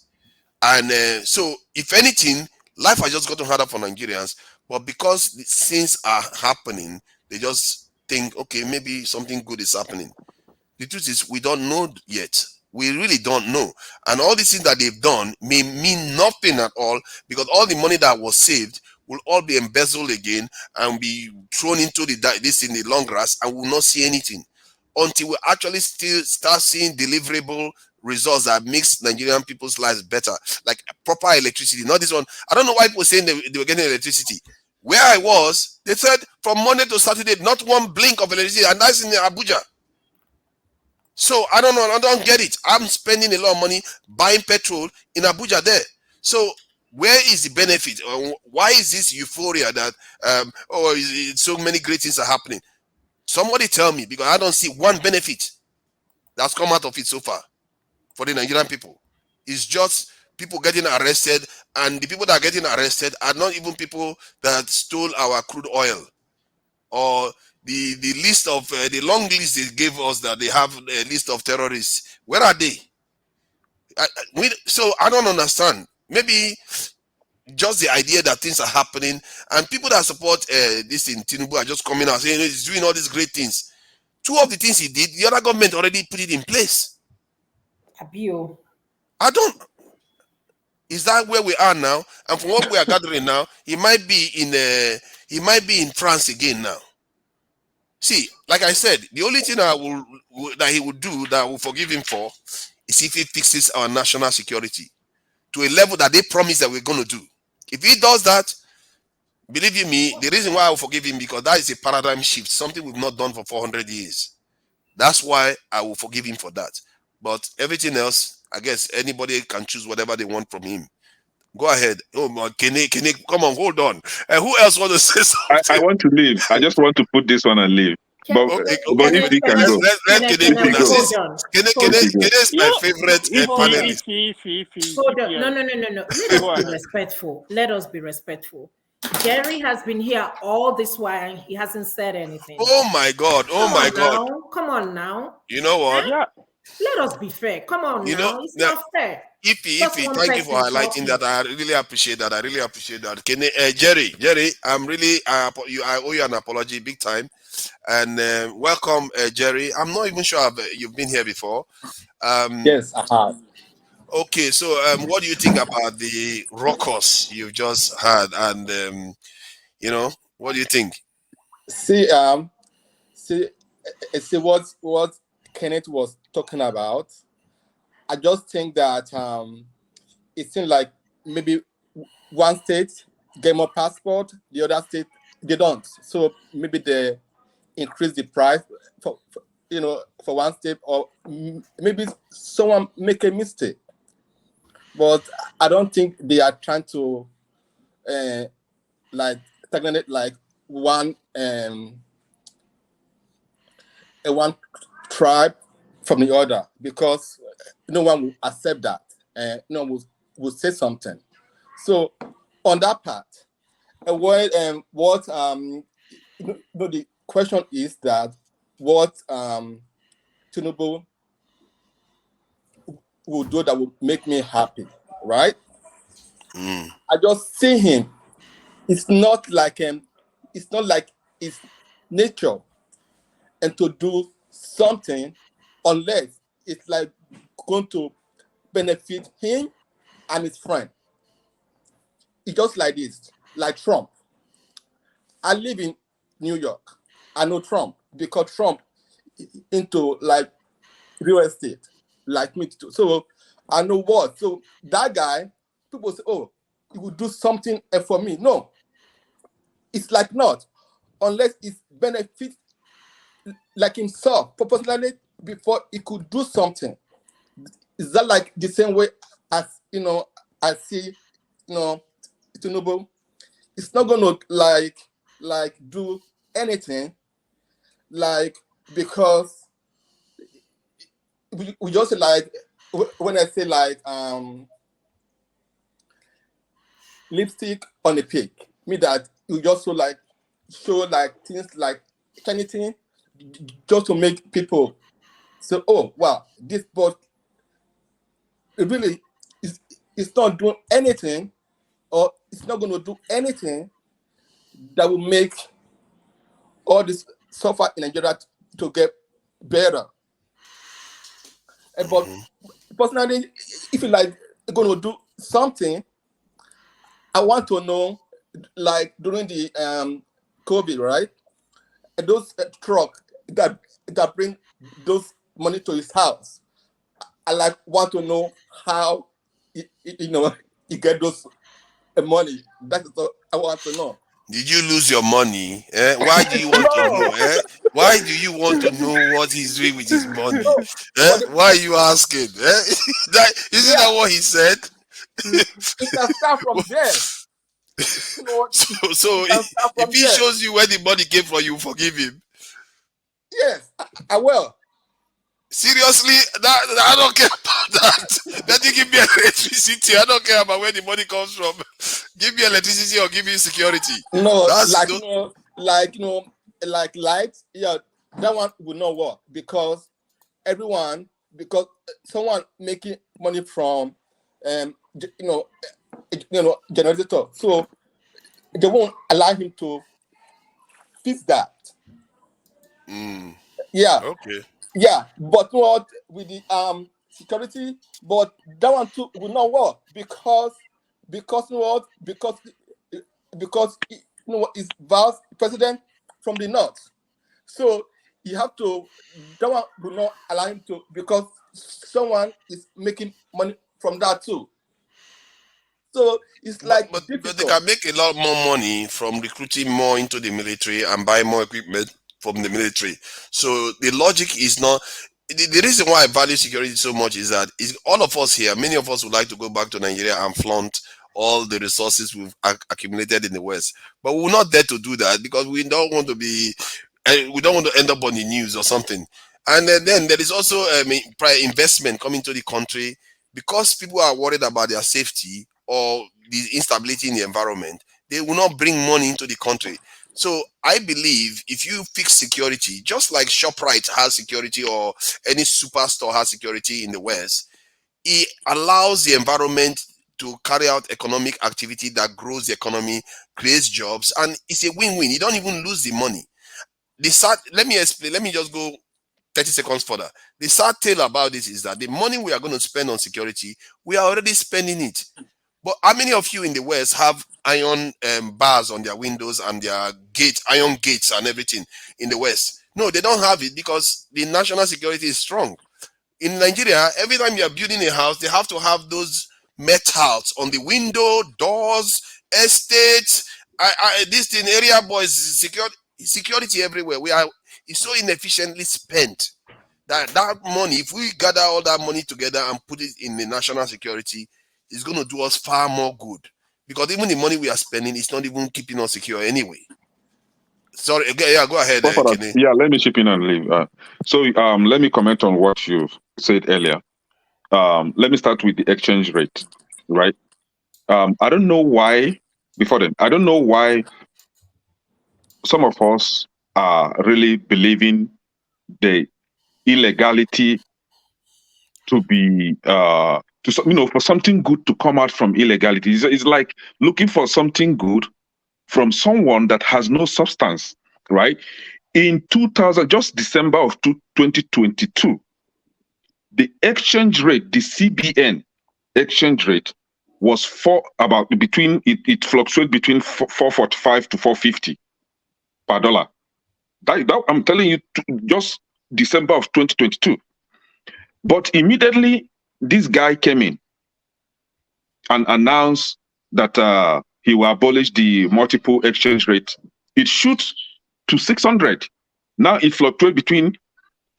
And so, if anything, life has just gotten harder for Nigerians. But because things are happening, they just think, okay, maybe something good is happening. The truth is, we don't know yet. We really don't know. And all these things that they've done may mean nothing at all because all the money that was saved will all be embezzled again and be thrown into this in the long grass, and we'll not see anything until we actually still start seeing deliverable results that makes Nigerian people's lives better, like proper electricity. Not this one. I don't know why people saying they were getting electricity. Where I was, they said from Monday to Saturday, not one blink of electricity, and that's in Abuja. So I don't know. I don't get it. I'm spending a lot of money buying petrol in Abuja there. So where is the benefit? Why is this euphoria that so many great things are happening? Somebody tell me, because I don't see one benefit that's come out of it so far for the Nigerian people. It's just people getting arrested, and the people that are getting arrested are not even people that stole our crude oil or the list of the long list they gave us that they have a list of terrorists. Where are they? So I don't understand. Maybe just the idea that things are happening and people that support this in Tinubu are just coming out saying he's doing all these great things. Two of the things he did, the other government already put it in place. Akpabio. I don't. Is that where we are now? And from what we are gathering now, he might be in France again now. See, like I said, the only thing that he would do that I will forgive him for is if he fixes our national security to a level that they promise that we're going to do. If he does that, believe you me, the reason why I will forgive him because that is a paradigm shift, something we've not done for 400 years. That's why I will forgive him for that. But everything else, I guess anybody can choose whatever they want from him. Go ahead. Oh, Kene, come on, hold on. Who else want to say something? I want to leave. I just want to put this one and leave. But if he can go, Let Kene go now. Hold on. Kene is my favorite panelist. Hold on. No. Let us be respectful. Let us be respectful. Jerry has been here all this while and he hasn't said anything. Oh my God. Come on now. You know what? Yeah. Let us be fair. Come on now. It's not fair. Thank you for highlighting that. I really appreciate that. Jerry, I owe you an apology big time. And welcome, Jerry. I'm not even sure you've been here before. Yes, I have. Okay, so what do you think about the ruckus you've just had? And what do you think? See what Kenneth was talking about. I just think that it seems like maybe one state get more passport, the other state they don't. So maybe they increase the price for one state, or maybe someone make a mistake. But I don't think they are trying to stagnate like one one tribe from the other, because no one will accept that, and no one will say something. So on that part, what the question is that what Tinubu will do that will make me happy, right? I just see him. It's not like it's nature, and to do something unless it's like going to benefit him and his friend. It's just like this, like Trump. I live in New York. I know Trump because Trump into like real estate, like me too. So I know what. So that guy, people say, oh, he would do something for me. No, it's like not, unless it's benefit like himself proportionally before he could do something. Is that like the same way as I see Tinubu? It's not gonna like do anything like because we just like when I say like lipstick on a pig, me that you just show like things like anything just to make people say, oh wow, this but it really it's not doing anything, or it's not going to do anything that will make all this suffer in Nigeria to get better. But personally, if you like going to do something, I want to know, like during the COVID, right? And those truck that bring those money to his house. I like want to know how he get those money. That's what I want to know. Did you lose your money? Why do you want to know? Why do you want to know what he's doing with his money? Why are you asking? Isn't that what he said? It can start from there. So if he shows you where the money came from, you forgive him. Yes, I will. Seriously, I don't care about that. Let you give me electricity. I don't care about where the money comes from. Give me electricity or give me security. No, That's like lights. Yeah, that one will not work because someone making money from generator, so they won't allow him to fix that. Yeah. Okay. Yeah, but what with the security, but that one too will not work because what? Because is vice president from the north, so you have to, that one will not allow him to, because someone is making money from that too. So it's but they can make a lot more money from recruiting more into the military and buy more equipment from the military. So the logic is not. The reason why I value security so much is that all of us here, many of us would like to go back to Nigeria and flaunt all the resources we've accumulated in the West, but we will not dare to do that because we don't want to be, we don't want to end up on the news or something. And then there is also investment coming to the country because people are worried about their safety or the instability in the environment. They will not bring money into the country. So I believe if you fix security, just like ShopRite has security or any superstore has security in the West, it allows the environment to carry out economic activity that grows the economy, creates jobs, and it's a win-win. You don't even lose the money. Let me explain. Let me just go 30 seconds further. The sad tale about this is that the money we are going to spend on security, we are already spending it. But how many of you in the West have iron bars on their windows and their iron gates and everything in the West? No, they don't have it because the national security is strong. In Nigeria, every time you are building a house, they have to have those metals on the window, doors, estates, this thing, area boys, security everywhere. It's so inefficiently spent that money, if we gather all that money together and put it in the national security, it's going to do us far more good, because even the money we are spending is not even keeping us secure anyway. Sorry, yeah, go ahead, Kenny. Yeah, let me chip in and leave. Let me comment on what you said earlier. Let me start with the exchange rate, right? I don't know why, I don't know why some of us are really believing the illegality to be, for something good to come out from illegality. It's like looking for something good from someone that has no substance, right? In 2000, just December of 2022, the exchange rate, the CBN exchange rate, was it fluctuates between 445 to 450 per dollar. That I'm telling you, just December of 2022. But immediately, this guy came in and announced that he will abolish the multiple exchange rate. It shoots to 600. Now it fluctuates between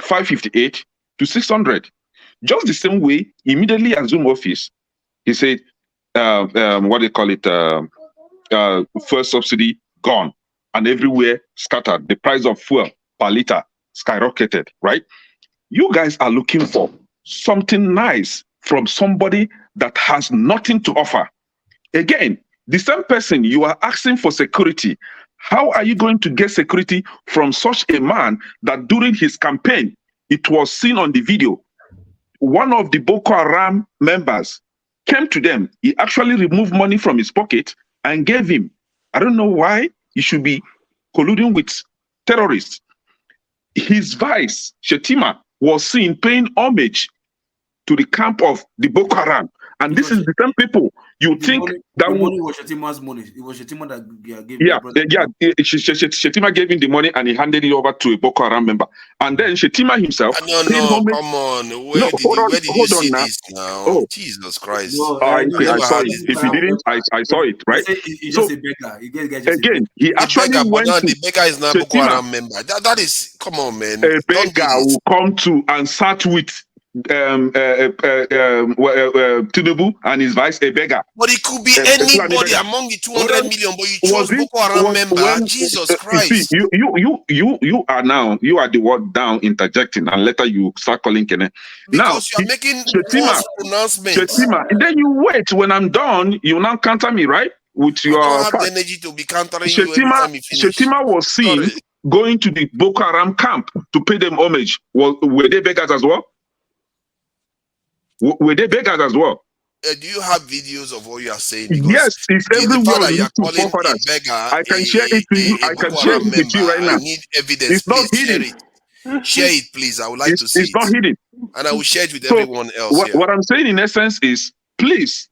558 to 600. Just the same way, immediately at Zoom office, he said, what they call it, first subsidy gone, and everywhere scattered. The price of fuel per liter skyrocketed, right? You guys are looking for something nice from somebody that has nothing to offer. Again, the same person you are asking for security. How are you going to get security from such a man that during his campaign, it was seen on the video, one of the Boko Haram members came to them. He actually removed money from his pocket and gave him. I don't know why he should be colluding with terrorists. His vice, Shetima, was seen paying homage to the camp of the Boko Haram. And this is the same people you think that the money was Shetima's money. It was Shetima that gave Shetima gave him the money and he handed it over to a Boko Haram member. And then Shetima himself. No, come on. Where did you see this now? Oh. Jesus Christ. I saw it. If you didn't, I saw it, right? He's just a beggar. Again, he actually went to the beggar is not Boko Haram member. That is, come on, man. A beggar will come to and sat with Tinubu and his vice, a beggar. But it could be anybody among the 200 million, but you chose Boko Haram member. Jesus Christ. You are the one down interjecting, and later you start calling Kene. Because you are making false pronouncements. Shetima, then you wait. When I'm done, you now counter me, right? With your I don't have the energy to be countering you every time you finish. Shetima was seen going to the Boko Haram camp to pay them homage. Were they beggars as well? Were they beggars as well? Do you have videos of what you are saying? Because yes, it's everywhere. The fact that you are calling a beggar, I can share it to you. I can share it with you right now. I need evidence. It's not hidden. Share it, please. I would like to see it. It's not hidden. And I will share it with everyone else. What I'm saying in essence is, please,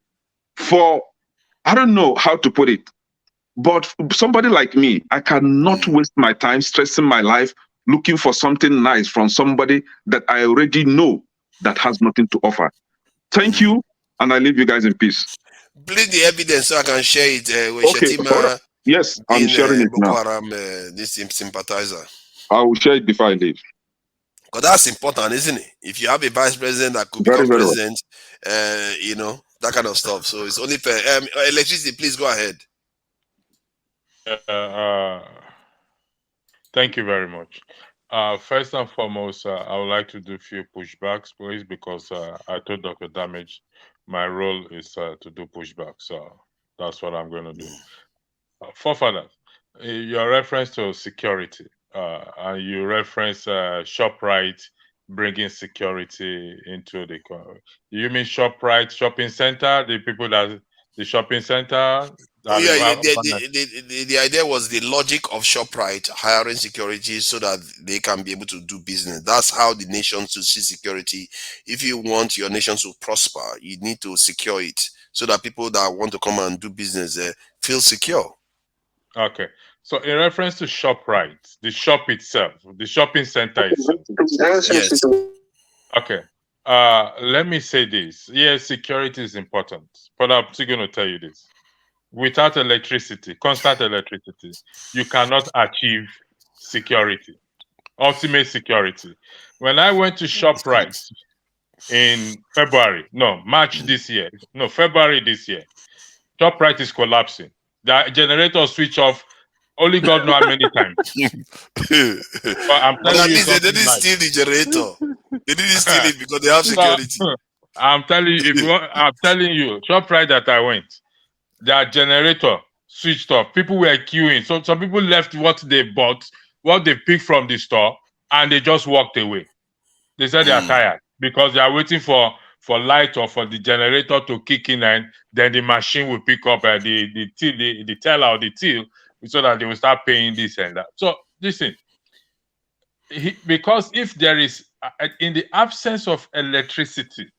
I don't know how to put it, but somebody like me, I cannot waste my time stressing my life looking for something nice from somebody that I already know that has nothing to offer. Thank you, and I leave you guys in peace. Please, the evidence so I can share it with Shetima. Yes, I'm sharing it now. Boko Haram, this sympathizer. I will share it before I leave. Because that's important, isn't it? If you have a vice president that could become president, that kind of stuff. So it's only fair. Electricity, please go ahead. Thank you very much. First and foremost, I would like to do a few pushbacks, please, because I told Dr. Damage my role is to do pushbacks. So that's what I'm going to do. Forefathers, your reference to security, and you reference ShopRite bringing security into the. You mean ShopRite shopping center? The people that the shopping center. The idea was the logic of ShopRite hiring security so that they can be able to do business. That's how the nation should see security. If you want your nation to prosper, you need to secure it so that people that want to come and do business feel secure. Okay. So in reference to ShopRite, the shop itself, the shopping center itself. Yes. Okay. Let me say this. Yes, security is important, but I'm still going to tell you this. Without electricity, constant electricity, you cannot achieve security, ultimate security. When I went to ShopRite in February this year, ShopRite is collapsing. The generator switch off Only God knows how many times. But I'm But telling at you least they something didn't like steal the generator. They didn't steal it because they have security. I'm telling you, I'm telling you, ShopRite that I went, their generator switched off. People were queuing. So some people left what they bought, what they picked from the store, and they just walked away. They said they are tired because they are waiting for light or for the generator to kick in, and then the machine will pick up the teller or the till, so that they will start paying this and that. So listen, because if there is in the absence of electricity,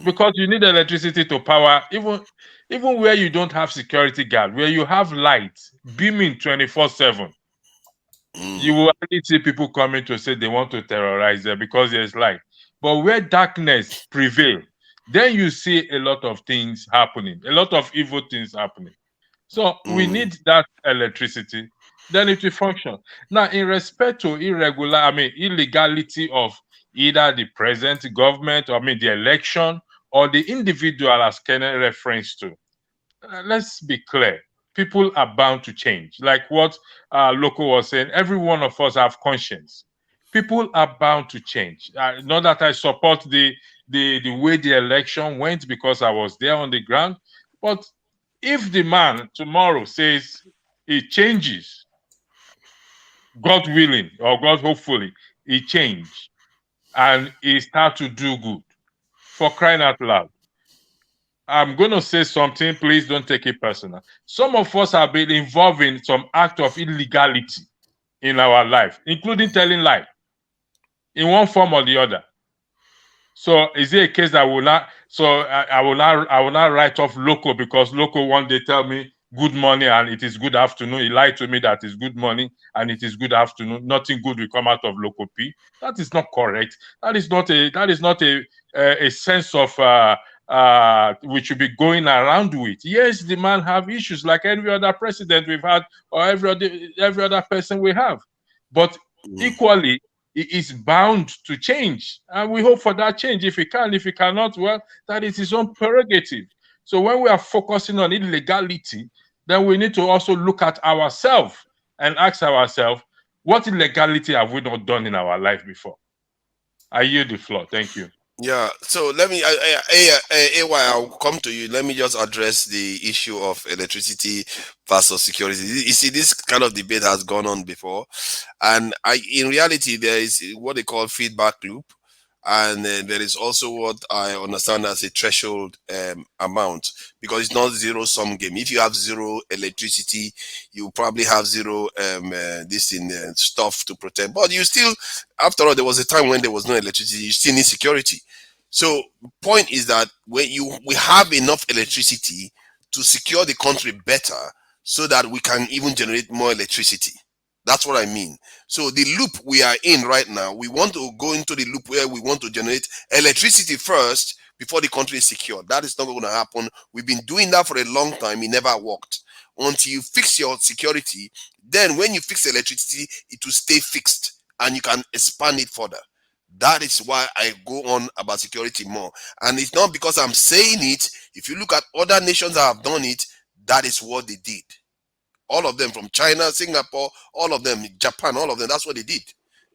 because you need electricity to power even where you don't have security guard, where you have light beaming 24/7, you will only see people coming to say they want to terrorize them because there's light. But where darkness prevail, then you see a lot of things happening, a lot of evil things happening. So we need that electricity, then it will function. Now, in respect to illegality of either the present government, the election, or the individual, as Kenneth referenced to, let's be clear. People are bound to change. Like what Loco was saying, every one of us have conscience. People are bound to change. Not that I support the way the election went because I was there on the ground, but if the man tomorrow says he changes, God willing or God hopefully, he change and he start to do good, for crying out loud, I'm going to say something, please don't take it personal. Some of us have been involved in some act of illegality in our life, including telling lies in one form or the other. So is it a case that will not, so I will not write off Loco because Loco one day tell me good morning and it is good afternoon. He lied to me that it's good morning and it is good afternoon. Nothing good will come out of Loco P. That is not correct. That is not a sense of we should be going around with. Yes, the man have issues like every other president we've had or every other person we have. But equally, it is bound to change. And we hope for that change. If he can, if he cannot, well, that is his own prerogative. So when we are focusing on illegality, then we need to also look at ourselves and ask ourselves, what illegality have we not done in our life before? I yield the floor. Thank you. Yeah, so let me, I'll come to you. Let me just address the issue of electricity versus security. You see, this kind of debate has gone on before, and in reality, there is what they call feedback loop, and there is also what I understand as a threshold amount, because it's not zero-sum game. If you have zero electricity, you probably have zero stuff to protect. But you still, after all, there was a time when there was no electricity. You still need security. So point is that when we have enough electricity to secure the country better, so that we can even generate more electricity. That's what I mean. So the loop we are in right now, we want to go into the loop where we want to generate electricity first before the country is secure. That is not going to happen. We've been doing that for a long time. It never worked. Until you fix your security, then when you fix electricity, it will stay fixed and you can expand it further. That is why I go on about security more. And it's not because I'm saying it. If you look at other nations that have done it, that is what they did. All of them, from China, Singapore, all of them, Japan, all of them, that's what they did.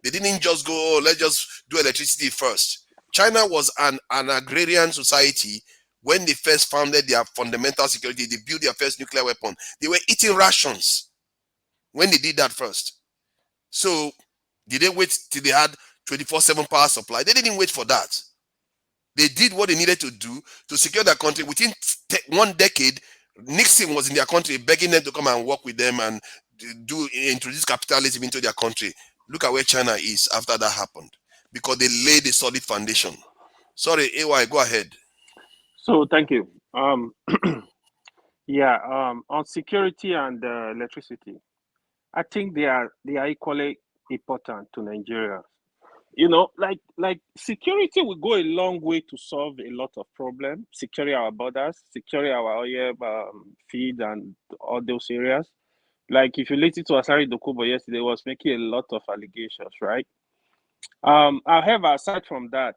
They didn't just go, oh, let's just do electricity first. China was an agrarian society. When they first founded their fundamental security, they built their first nuclear weapon. They were eating rations when they did that first. So did they wait till they had 24/7 power supply? They didn't wait for that. They did what they needed to do to secure their country. Within 1 decade, Nixon was in their country begging them to come and work with them and introduce capitalism into their country. Look at where China is after that happened, because they laid a solid foundation. Sorry, AY, go ahead. So thank you. On security and electricity, I think they are equally important to Nigeria. You know, like security will go a long way to solve a lot of problems, securing our borders, securing our oil feed and all those areas. Like if you listen to Asari Dokubo yesterday, was making a lot of allegations, right? However, aside from that,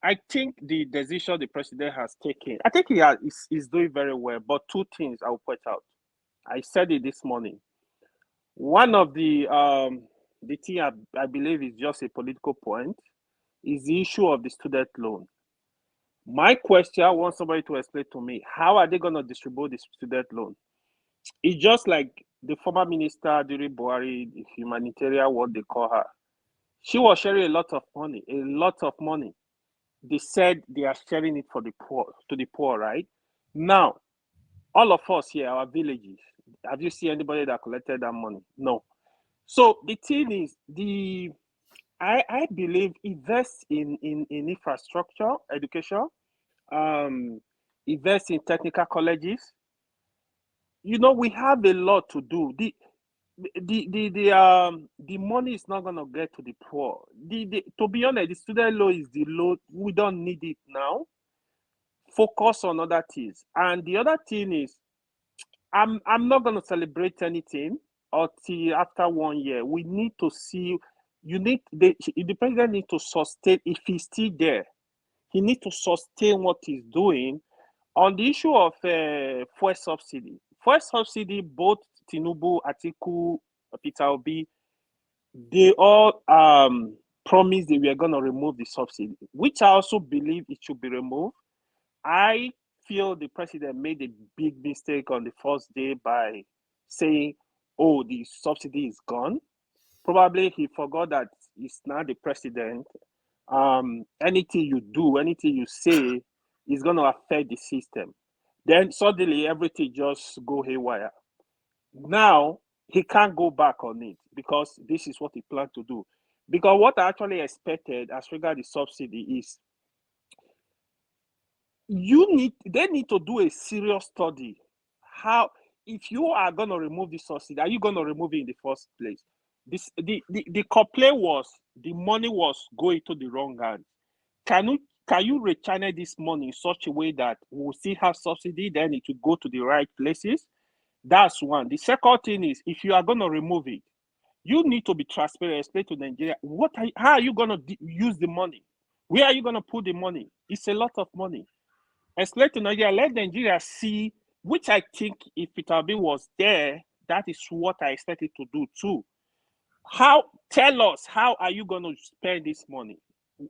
I think the decision the president has taken, I think he's doing very well. But two things I'll point out. I said it this morning. One of the thing I believe is just a political point is the issue of the student loan. My question, I want somebody to explain to me, how are they going to distribute the student loan? It's just like the former minister during Buhari, the humanitarian, what they call her. She was sharing a lot of money. They said they are sharing it for the poor, to the poor, right? Now, all of us here, our villages, have you seen anybody that collected that money? No. So the thing is, I believe invest in infrastructure, education, invest in technical colleges. You know, we have a lot to do. The money is not gonna get to the poor. To be honest, the student loan is the loan. We don't need it now. Focus on other things. And the other thing is, I'm not gonna celebrate anything until after 1 year. We need to see. The president need to sustain. If he's still there, he needs to sustain what he's doing. On the issue of fuel subsidy, both Tinubu, Atiku, Peter Obi, they all promised they were going to remove the subsidy, which I also believe it should be removed. I feel the president made a big mistake on the first day by saying, oh, the subsidy is gone. Probably he forgot that he's now the president. Anything you do, anything you say is going to affect the system. Then suddenly everything just go haywire. Now he can't go back on it because this is what he planned to do. Because what I actually expected as regards the subsidy is they need to do a serious study. How, if you are going to remove the subsidy, are you going to remove it in the first place? The complaint was the money was going to the wrong hand. Can you rechannel this money in such a way that we will still have subsidy, then it will go to the right places? That's one. The second thing is, if you are going to remove it, you need to be transparent, explain to Nigeria how are you going to use the money? Where are you going to put the money? It's a lot of money. Explain to Nigeria, let Nigeria see, which I think if Peter Obi was there, that is what I expected to do too. Tell us, how are you going to spend this money?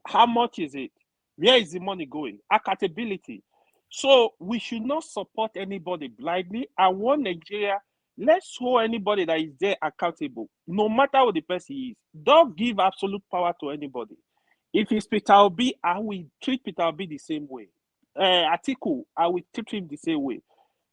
How much is it? Where is the money going? Accountability. So we should not support anybody blindly. I want Nigeria, let's hold anybody that is there accountable, no matter what the person is. Don't give absolute power to anybody. If it's Peter Obi, I will treat Peter Obi the same way. Atiku, I will treat him the same way.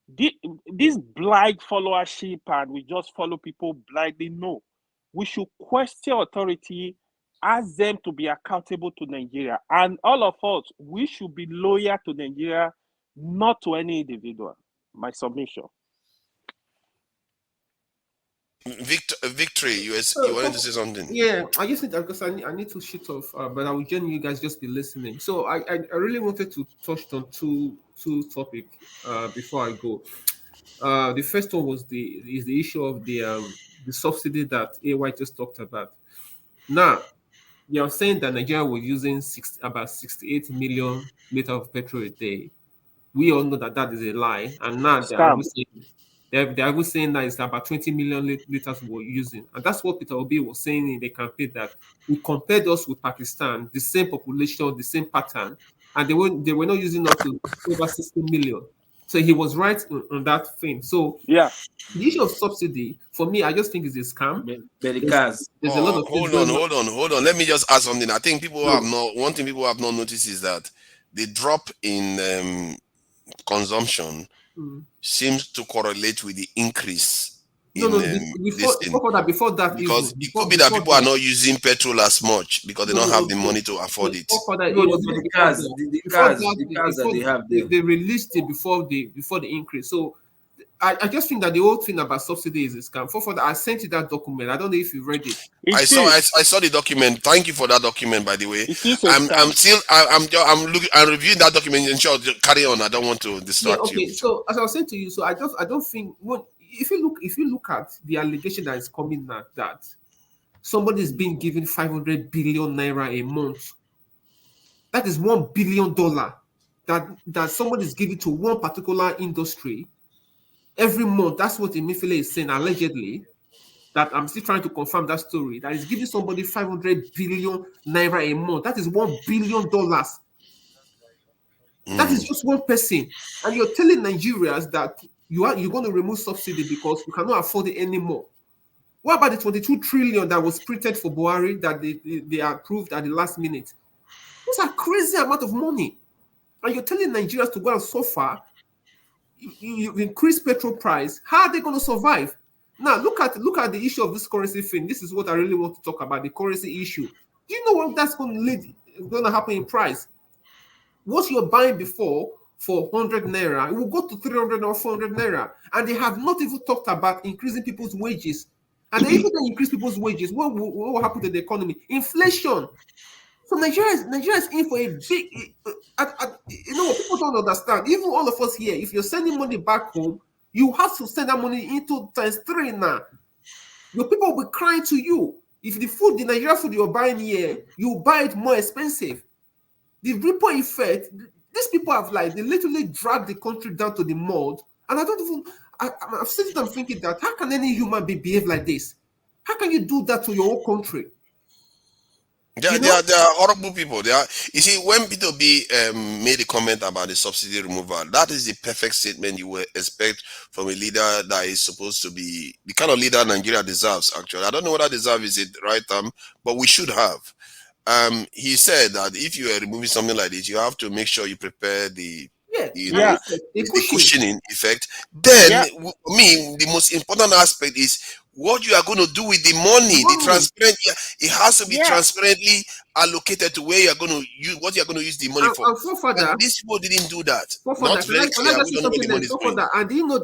This blind followership and we just follow people blindly, no. We should question authority, ask them to be accountable to Nigeria. And all of us, we should be loyal to Nigeria, not to any individual. My submission. Victory, you wanted to say something? Yeah, I just need because I need to shoot off, but I will join you guys just be listening. So I really wanted to touch on two topics before I go. The first one was the issue of the subsidy that AY just talked about. Now, you're saying that Nigeria was using about 68 million liters of petrol a day. We all know that is a lie, and now they're saying that it's about 20 million liters we're using. And that's what Peter Obi was saying in the campaign, that he compared us with Pakistan, the same population, the same pattern, and they were not using up to over 60 million. So he was right on that thing. So yeah, the issue of subsidy, for me, I just think is a scam. There's a lot of hold on. Let me just add something. I think one thing people have not noticed is that the drop in consumption seems to correlate with the increase before that, because it could be that people are not using petrol as much because they don't have the money to afford it. The cars that they have there. They released it before the increase. So I just think that the whole thing about subsidy is a scam. For that, I sent you that document. I don't know if you read it. I saw the document. Thank you for that document, by the way. I'm reviewing that document. And sure, carry on. I don't want to distract you. So as I was saying to you, so I don't think if you look at the allegation that is coming now, that somebody is being given 500 billion naira a month, that is $1 billion that somebody is giving to one particular industry. every month. That's what Emefiele is saying, allegedly. That I'm still trying to confirm that story. That is giving somebody 500 billion naira a month. That is $1 billion. That is just one person. And you're telling Nigerians that you're going to remove subsidy because you cannot afford it anymore. What about the 22 trillion that was printed for Buhari that they approved at the last minute? Those are crazy amount of money. And you're telling Nigerians to go and suffer. You increase petrol price. How are they going to survive? Now look at the issue of this currency thing. This is what I really want to talk about, the currency issue. Do you know what that's going to happen in price? What you're buying before for 100 naira, it will go to 300 or 400 naira. And they have not even talked about increasing people's wages. And they even increase people's wages. What will happen to the economy? Inflation. So Nigeria is in for a big, you know, people don't understand. Even all of us here, if you're sending money back home, you have to send that money into ×3 now. Your people will be crying to you. If the Nigeria food you're buying here, you buy it more expensive. The ripple effect, these people have they literally dragged the country down to the mud. And I don't even, I've seen them thinking that, how can any human being behave like this? How can you do that to your own country? They are horrible people. They are. You see, when Peter B made a comment about the subsidy removal, that is the perfect statement you would expect from a leader that is supposed to be the kind of leader Nigeria deserves. Actually, I don't know whether deserve is the right term, but we should have. He said that if you are removing something like this, you have to make sure you prepare the cushioning effect. Then, the most important aspect is what you are going to do with the money. The transparent, it has to be transparently allocated to where you are going to use what you are going to use the money for. And these people didn't do that. Not very clear. We don't know where the money is going. And do you know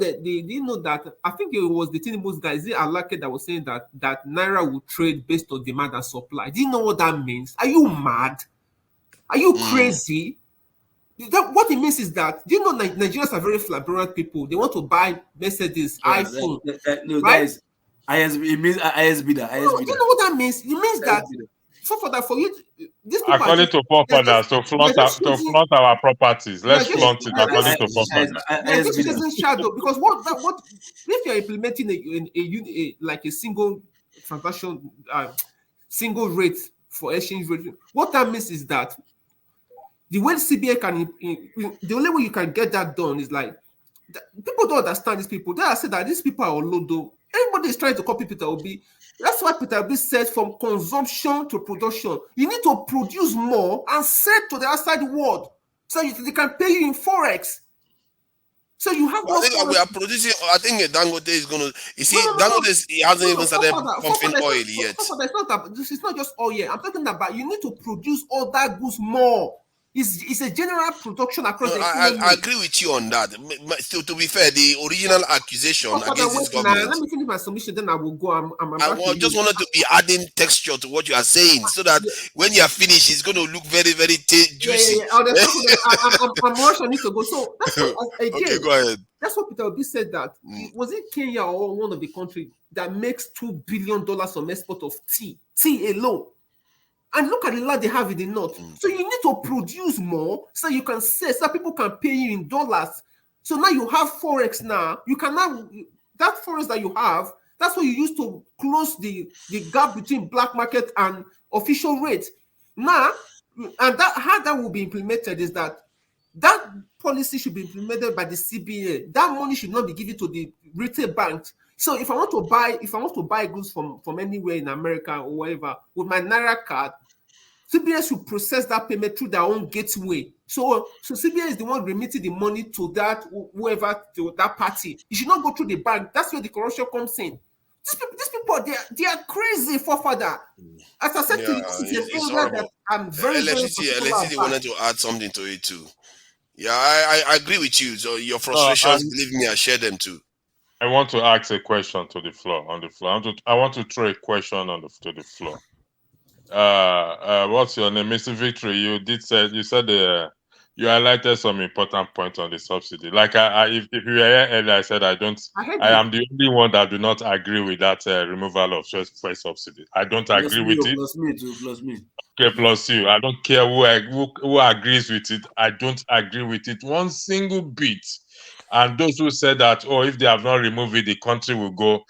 that I think it was the Tinubu's guy, is it Alake, that was saying that naira will trade based on demand and supply. Do you know what that means? Are you mad? Are you crazy? What it means is that, do you know Nigerians are very flamboyant people? They want to buy Mercedes, iPhone. No, right? that is ISB. It means ISB. No, do you know what that means? It means that for you, these people according to forefathers, to flaunt our properties. Let's flaunt it according to forefathers. They're just using shadow, because what if you're implementing a single transaction, single rate for exchange rate? What that means is that the way CBA the only way you can get that done is people don't understand these people. They are saying that these people are Olodo. Everybody is trying to copy Peter Obi. That's why Peter Obi said from consumption to production. You need to produce more and sell to the outside world so they can pay you in Forex. So you have I think we are producing. I think Dangote is going to. You see, Dangote he hasn't even started pumping oil yet. This is not just oil. I'm talking about you need to produce all that goods more. It's a general production across the economy. I agree with you on that. Still, to be fair, the original accusation against this government. Let me finish my submission, then I will go. I just wanted to be adding texture to what you are saying, so that when you are finished, it's going to look very, very juicy. I'm rushing. I need to go. So that's what, again. Okay, go ahead. That's what Peter Obi said. That was it Kenya or one of the countries that makes $2 billion on export of tea alone. And look at the land they have in the north. So you need to produce more so you can sell, so people can pay you in dollars. So now you have Forex now. You can now, that Forex that you have, that's what you use to close the gap between black market and official rate. Now, and how that will be implemented is that policy should be implemented by the CBA. That money should not be given to the retail banks. So if I want to buy goods from anywhere in America or wherever with my Naira card, CBA should process that payment through their own gateway. So CBA is the one remitting the money to that party. It should not go through the bank. That's where the corruption comes in. These people, they are crazy, forefather. As I said to you, it's an area that I'm very, very Electricity wanted to add something to it too. Yeah, I agree with you. So your frustrations, believe me, I share them too. I want to ask a question to the floor. I want to throw a question to the floor. What's your name, Mr. Victory? You said you highlighted some important points on the subsidy. Like if you were here earlier, I said I am the only one that do not agree with that removal of fuel subsidy. I don't agree with it. Plus me. Okay, plus you. I don't care who agrees with it. I don't agree with it one single bit. And those who said that, oh, if they have not removed it, the country will go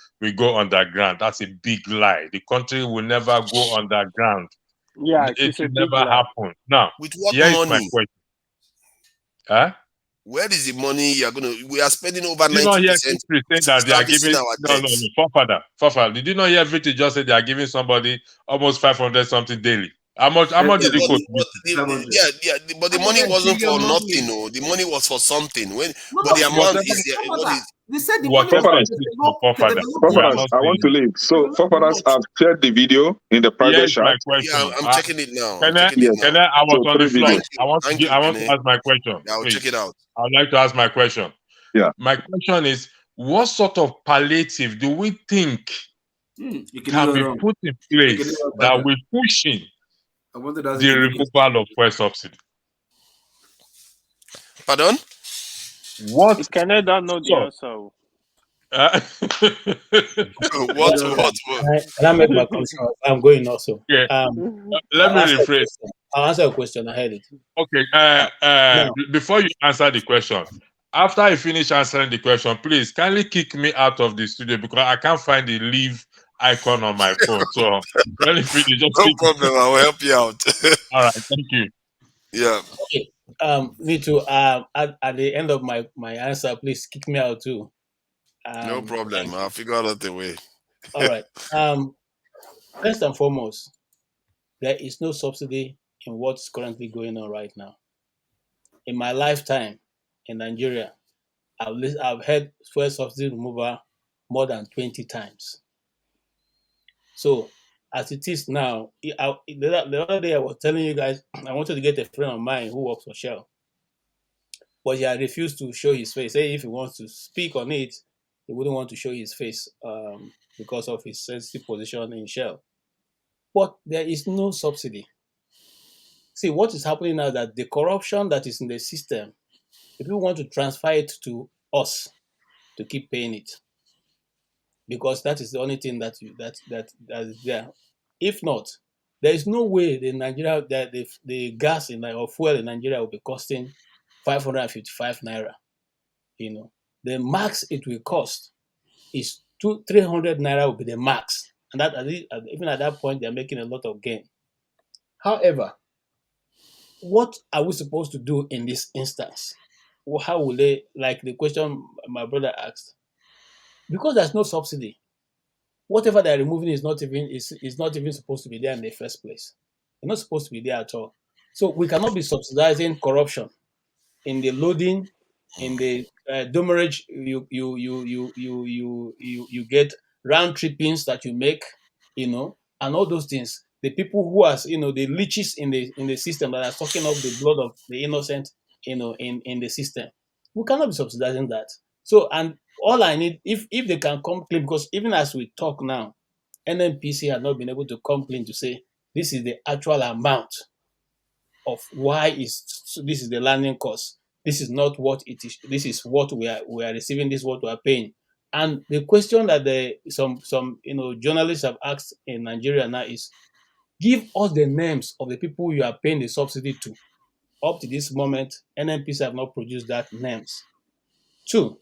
underground. That's a big lie. The country will never go underground. Yeah, It it's a will big never lie. happen. Now, With what here is my money? question. Huh? Where is the money you're gonna? We are spending over Did you not 90% hear Victory saying that they are servicing giving our no, debts. forefather? Did you not hear Victory just say they are giving somebody almost 500 something daily? How much Yeah, did you quote? but the money 500 wasn't billion for monthly. nothing. No, the money was for something. No, But the amount Whatever, is what is they said the money was whatever to it is for forefather, develop the we are Forefathers, not north. I want saying to it. leave. So, Develop the forefathers north. have shared the video in the Here private is my chat. question. I'm checking it now. I'm Can I checking it now. I was So, on the 3 floor. videos. Thank you, I want to Kene. ask my question, Yeah, I'll check it please. out. I would like to ask my question. Yeah. My question is, what sort of palliative do we think can be put in place that will pushing I wanted to ask the removal of fuel subsidy? Pardon? What? Kene don't know the So, answer. What? Can I make my concern? I'm going also. Yeah. Let I'll me answer a rephrase. question. I'll answer a question. I heard it. Okay. Now, Before you answer the question, after I finish answering the question, please kindly kick me out of the studio because I can't find the leave icon on my phone. So when you finish, just No kick me. problem. I will help you out. All right. Thank you. Yeah. okay. Me too. At the end of my answer, please kick me out too. No problem. I'll figure out the way. All right. First and foremost, there is no subsidy in what's currently going on right now. In my lifetime in Nigeria, I've had fuel subsidy removal more than 20 times. So as it is now, the other day I was telling you guys I wanted to get a friend of mine who works for Shell, but he had refused to show his face. Say if he wants to speak on it, he wouldn't want to show his face because of his sensitive position in Shell. But there is no subsidy. See, what is happening now is that the corruption that is in the system, the people want to transfer it to us to keep paying it, because that is the only thing that is there. If not, there is no way the gas or fuel in Nigeria will be costing 555 naira. The max it will cost is 300 naira will be the max, and that even at that point they are making a lot of gain. However, what are we supposed to do in this instance? How will they, like the question my brother asked? Because there's no subsidy, whatever they're removing is not even supposed to be there in the first place. They're not supposed to be there at all. So we cannot be subsidizing corruption in the loading, in the demurrage you get, round trippings that you make, and all those things. The people who are, the leeches in the system that are sucking up the blood of the innocent, in the system. We cannot be subsidizing that. So, and all I need, if they can come clean, because even as we talk now, NNPC has not been able to come clean to say this is the actual amount of this is the landing cost. This is not what it is. This is what we are receiving. This is what we are paying. And the question that some journalists have asked in Nigeria now is, give us the names of the people you are paying the subsidy to. Up to this moment, NNPC have not produced that names. 2,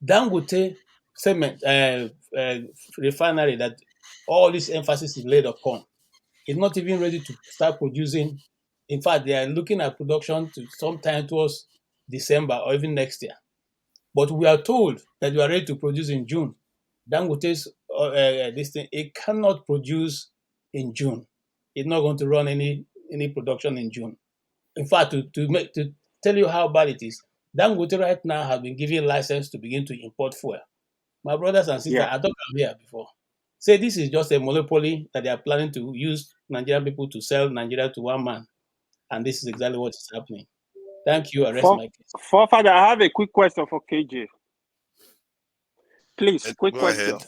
Dangote cement refinery that all this emphasis is laid upon is not even ready to start producing. In fact, they are looking at production to sometime towards December or even next year. But we are told that we are ready to produce in June. Dangote's this thing, it cannot produce in June. It's not going to run any production in June. In fact, to tell you how bad it is, Dangote right now has been given license to begin to import fuel. My brothers and sisters, Yeah. I thought I'm here before. Say this is just a monopoly that they are planning to use Nigerian people to sell Nigeria to one man. And this is exactly what is happening. Thank you. I rest my case. Forefather, I have a quick question for KJ. Please, quick Go question. ahead.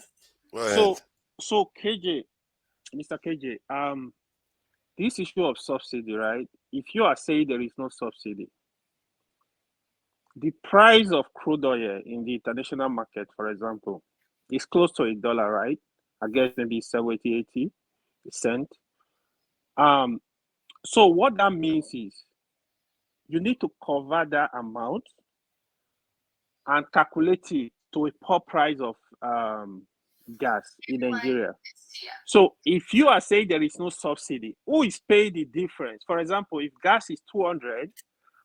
Go ahead. So KJ, Mr. KJ, this issue of subsidy, right? If you are saying there is no subsidy, the price of crude oil in the international market, for example, is close to $1, right? I guess maybe 70, 80 cent. So what that means is you need to cover that amount and calculate it to a poor price of gas in Nigeria. So if you are saying there is no subsidy, who is paying the difference? For example, if gas is 200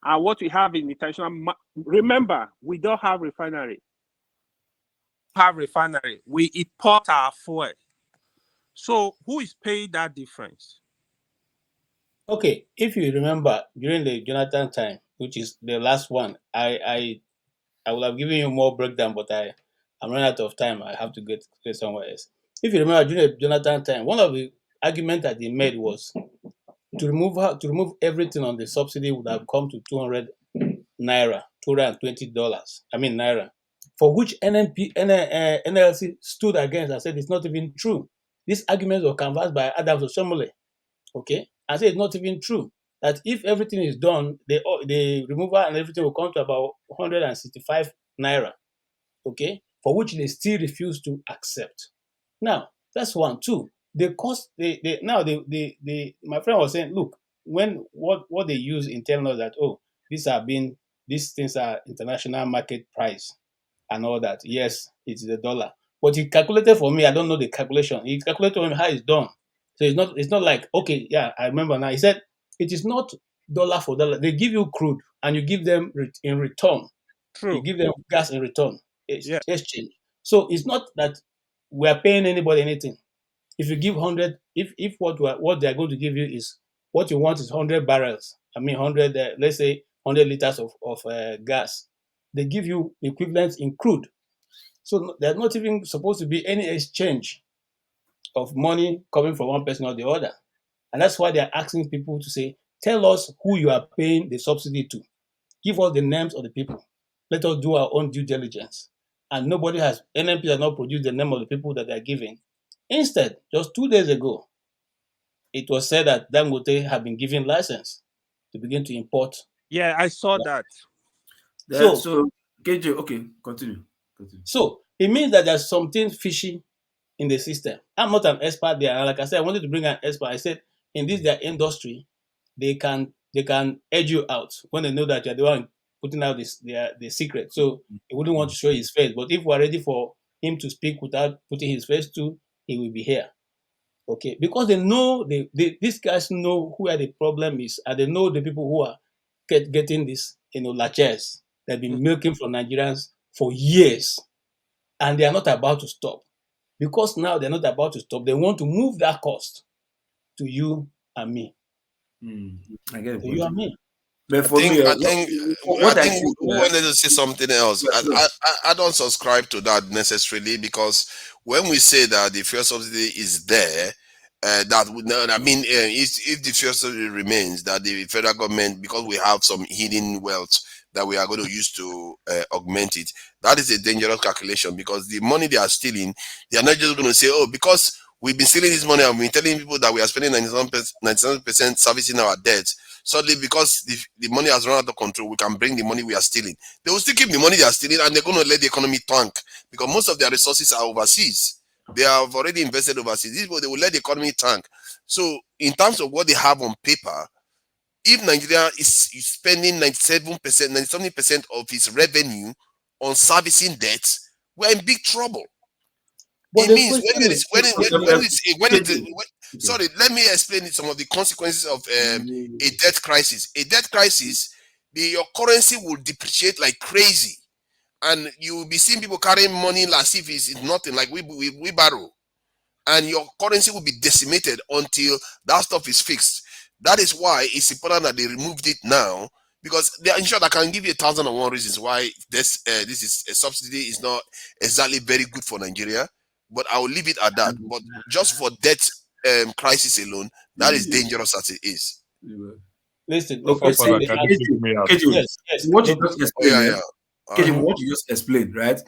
and what we have in international, remember, we don't have refinery. We import our fuel. So who is paying that difference? Okay, if you remember during the Jonathan time, which is the last one, I would have given you more breakdown, but I'm running out of time. I have to get somewhere else. If you remember during the Jonathan time, one of the arguments that they made was to remove everything on the subsidy would have come to 200 naira, $220. I mean naira, for which NLC stood against and said it's not even true. These arguments were canvassed by Adams Oshomole, okay, and said it's not even true. That if everything is done, the removal and everything will come to about 165 naira, okay, for which they still refuse to accept. Now, that's one. Two, the cost, my friend was saying, look, when what they use in telling us that, oh, these things are international market price and all that. Yes, it's the dollar. But he calculated for me, I don't know the calculation. He calculated for me how it's done. So it's not like, okay, yeah, I remember now. He said it is not dollar for dollar. They give you crude and you give them in return. True. You give them gas in return. Yeah. Exchange. So it's not that we are paying anybody anything. If you give 100, if what they are going to give you is what you want is 100 barrels. I mean 100, let's say 100 liters of gas. They give you equivalent in crude. So there's not even supposed to be any exchange of money coming from one person or the other. And that's why they're asking people to say, tell us who you are paying the subsidy to. Give us the names of the people. Let us do our own due diligence. And NMP has not produced the name of the people that they're giving. Instead, just 2 days ago, it was said that Dangote have been given license to begin to import. Yeah, I saw that. So KJ, okay, continue. So it means that there's something fishy in the system. I'm not an expert there. And like I said, I wanted to bring an expert. I said, in this their industry, they can edge you out when they know that you're the one putting out the secret. So he wouldn't want to show his face. But if we're ready for him to speak without putting his face to, he will be here. Okay, because they know these guys know where the problem is, and they know the people who are getting this, laches. They've been milking from Nigerians for years, and they are not about to stop. Because now they're not about to stop, they want to move that cost to you and me. I get it. To you and me. But for me, I think we wanted to say something else. I don't subscribe to that necessarily, because when we say that the fuel subsidy is there, that would not, I mean, if the fuel subsidy remains, that the federal government, because we have some hidden wealth that we are going to use to augment it, that is a dangerous calculation, because the money they are stealing, they are not just going to say, oh, because we've been stealing this money and we've been telling people that we are spending 97% servicing our debts. Suddenly, because the money has run out of control, we can bring the money we are stealing. They will still keep the money they are stealing, and they're going to let the economy tank, because most of their resources are overseas. They have already invested overseas. These people, they will let the economy tank. So, in terms of what they have on paper, if Nigeria is spending 97% of its revenue on servicing debts, we're in big trouble. It means sorry, let me explain some of the consequences of a debt crisis. A debt crisis, your currency will depreciate like crazy, and you will be seeing people carrying money as if it's nothing, like we borrow, and your currency will be decimated until that stuff is fixed. That is why it's important that they removed it now, because they are, in short, I can give you 1,001 reasons why this is a subsidy is not exactly very good for Nigeria, but I will leave it at that. But just for debt crisis alone, that is dangerous as it is. Listen, what you just explained, right?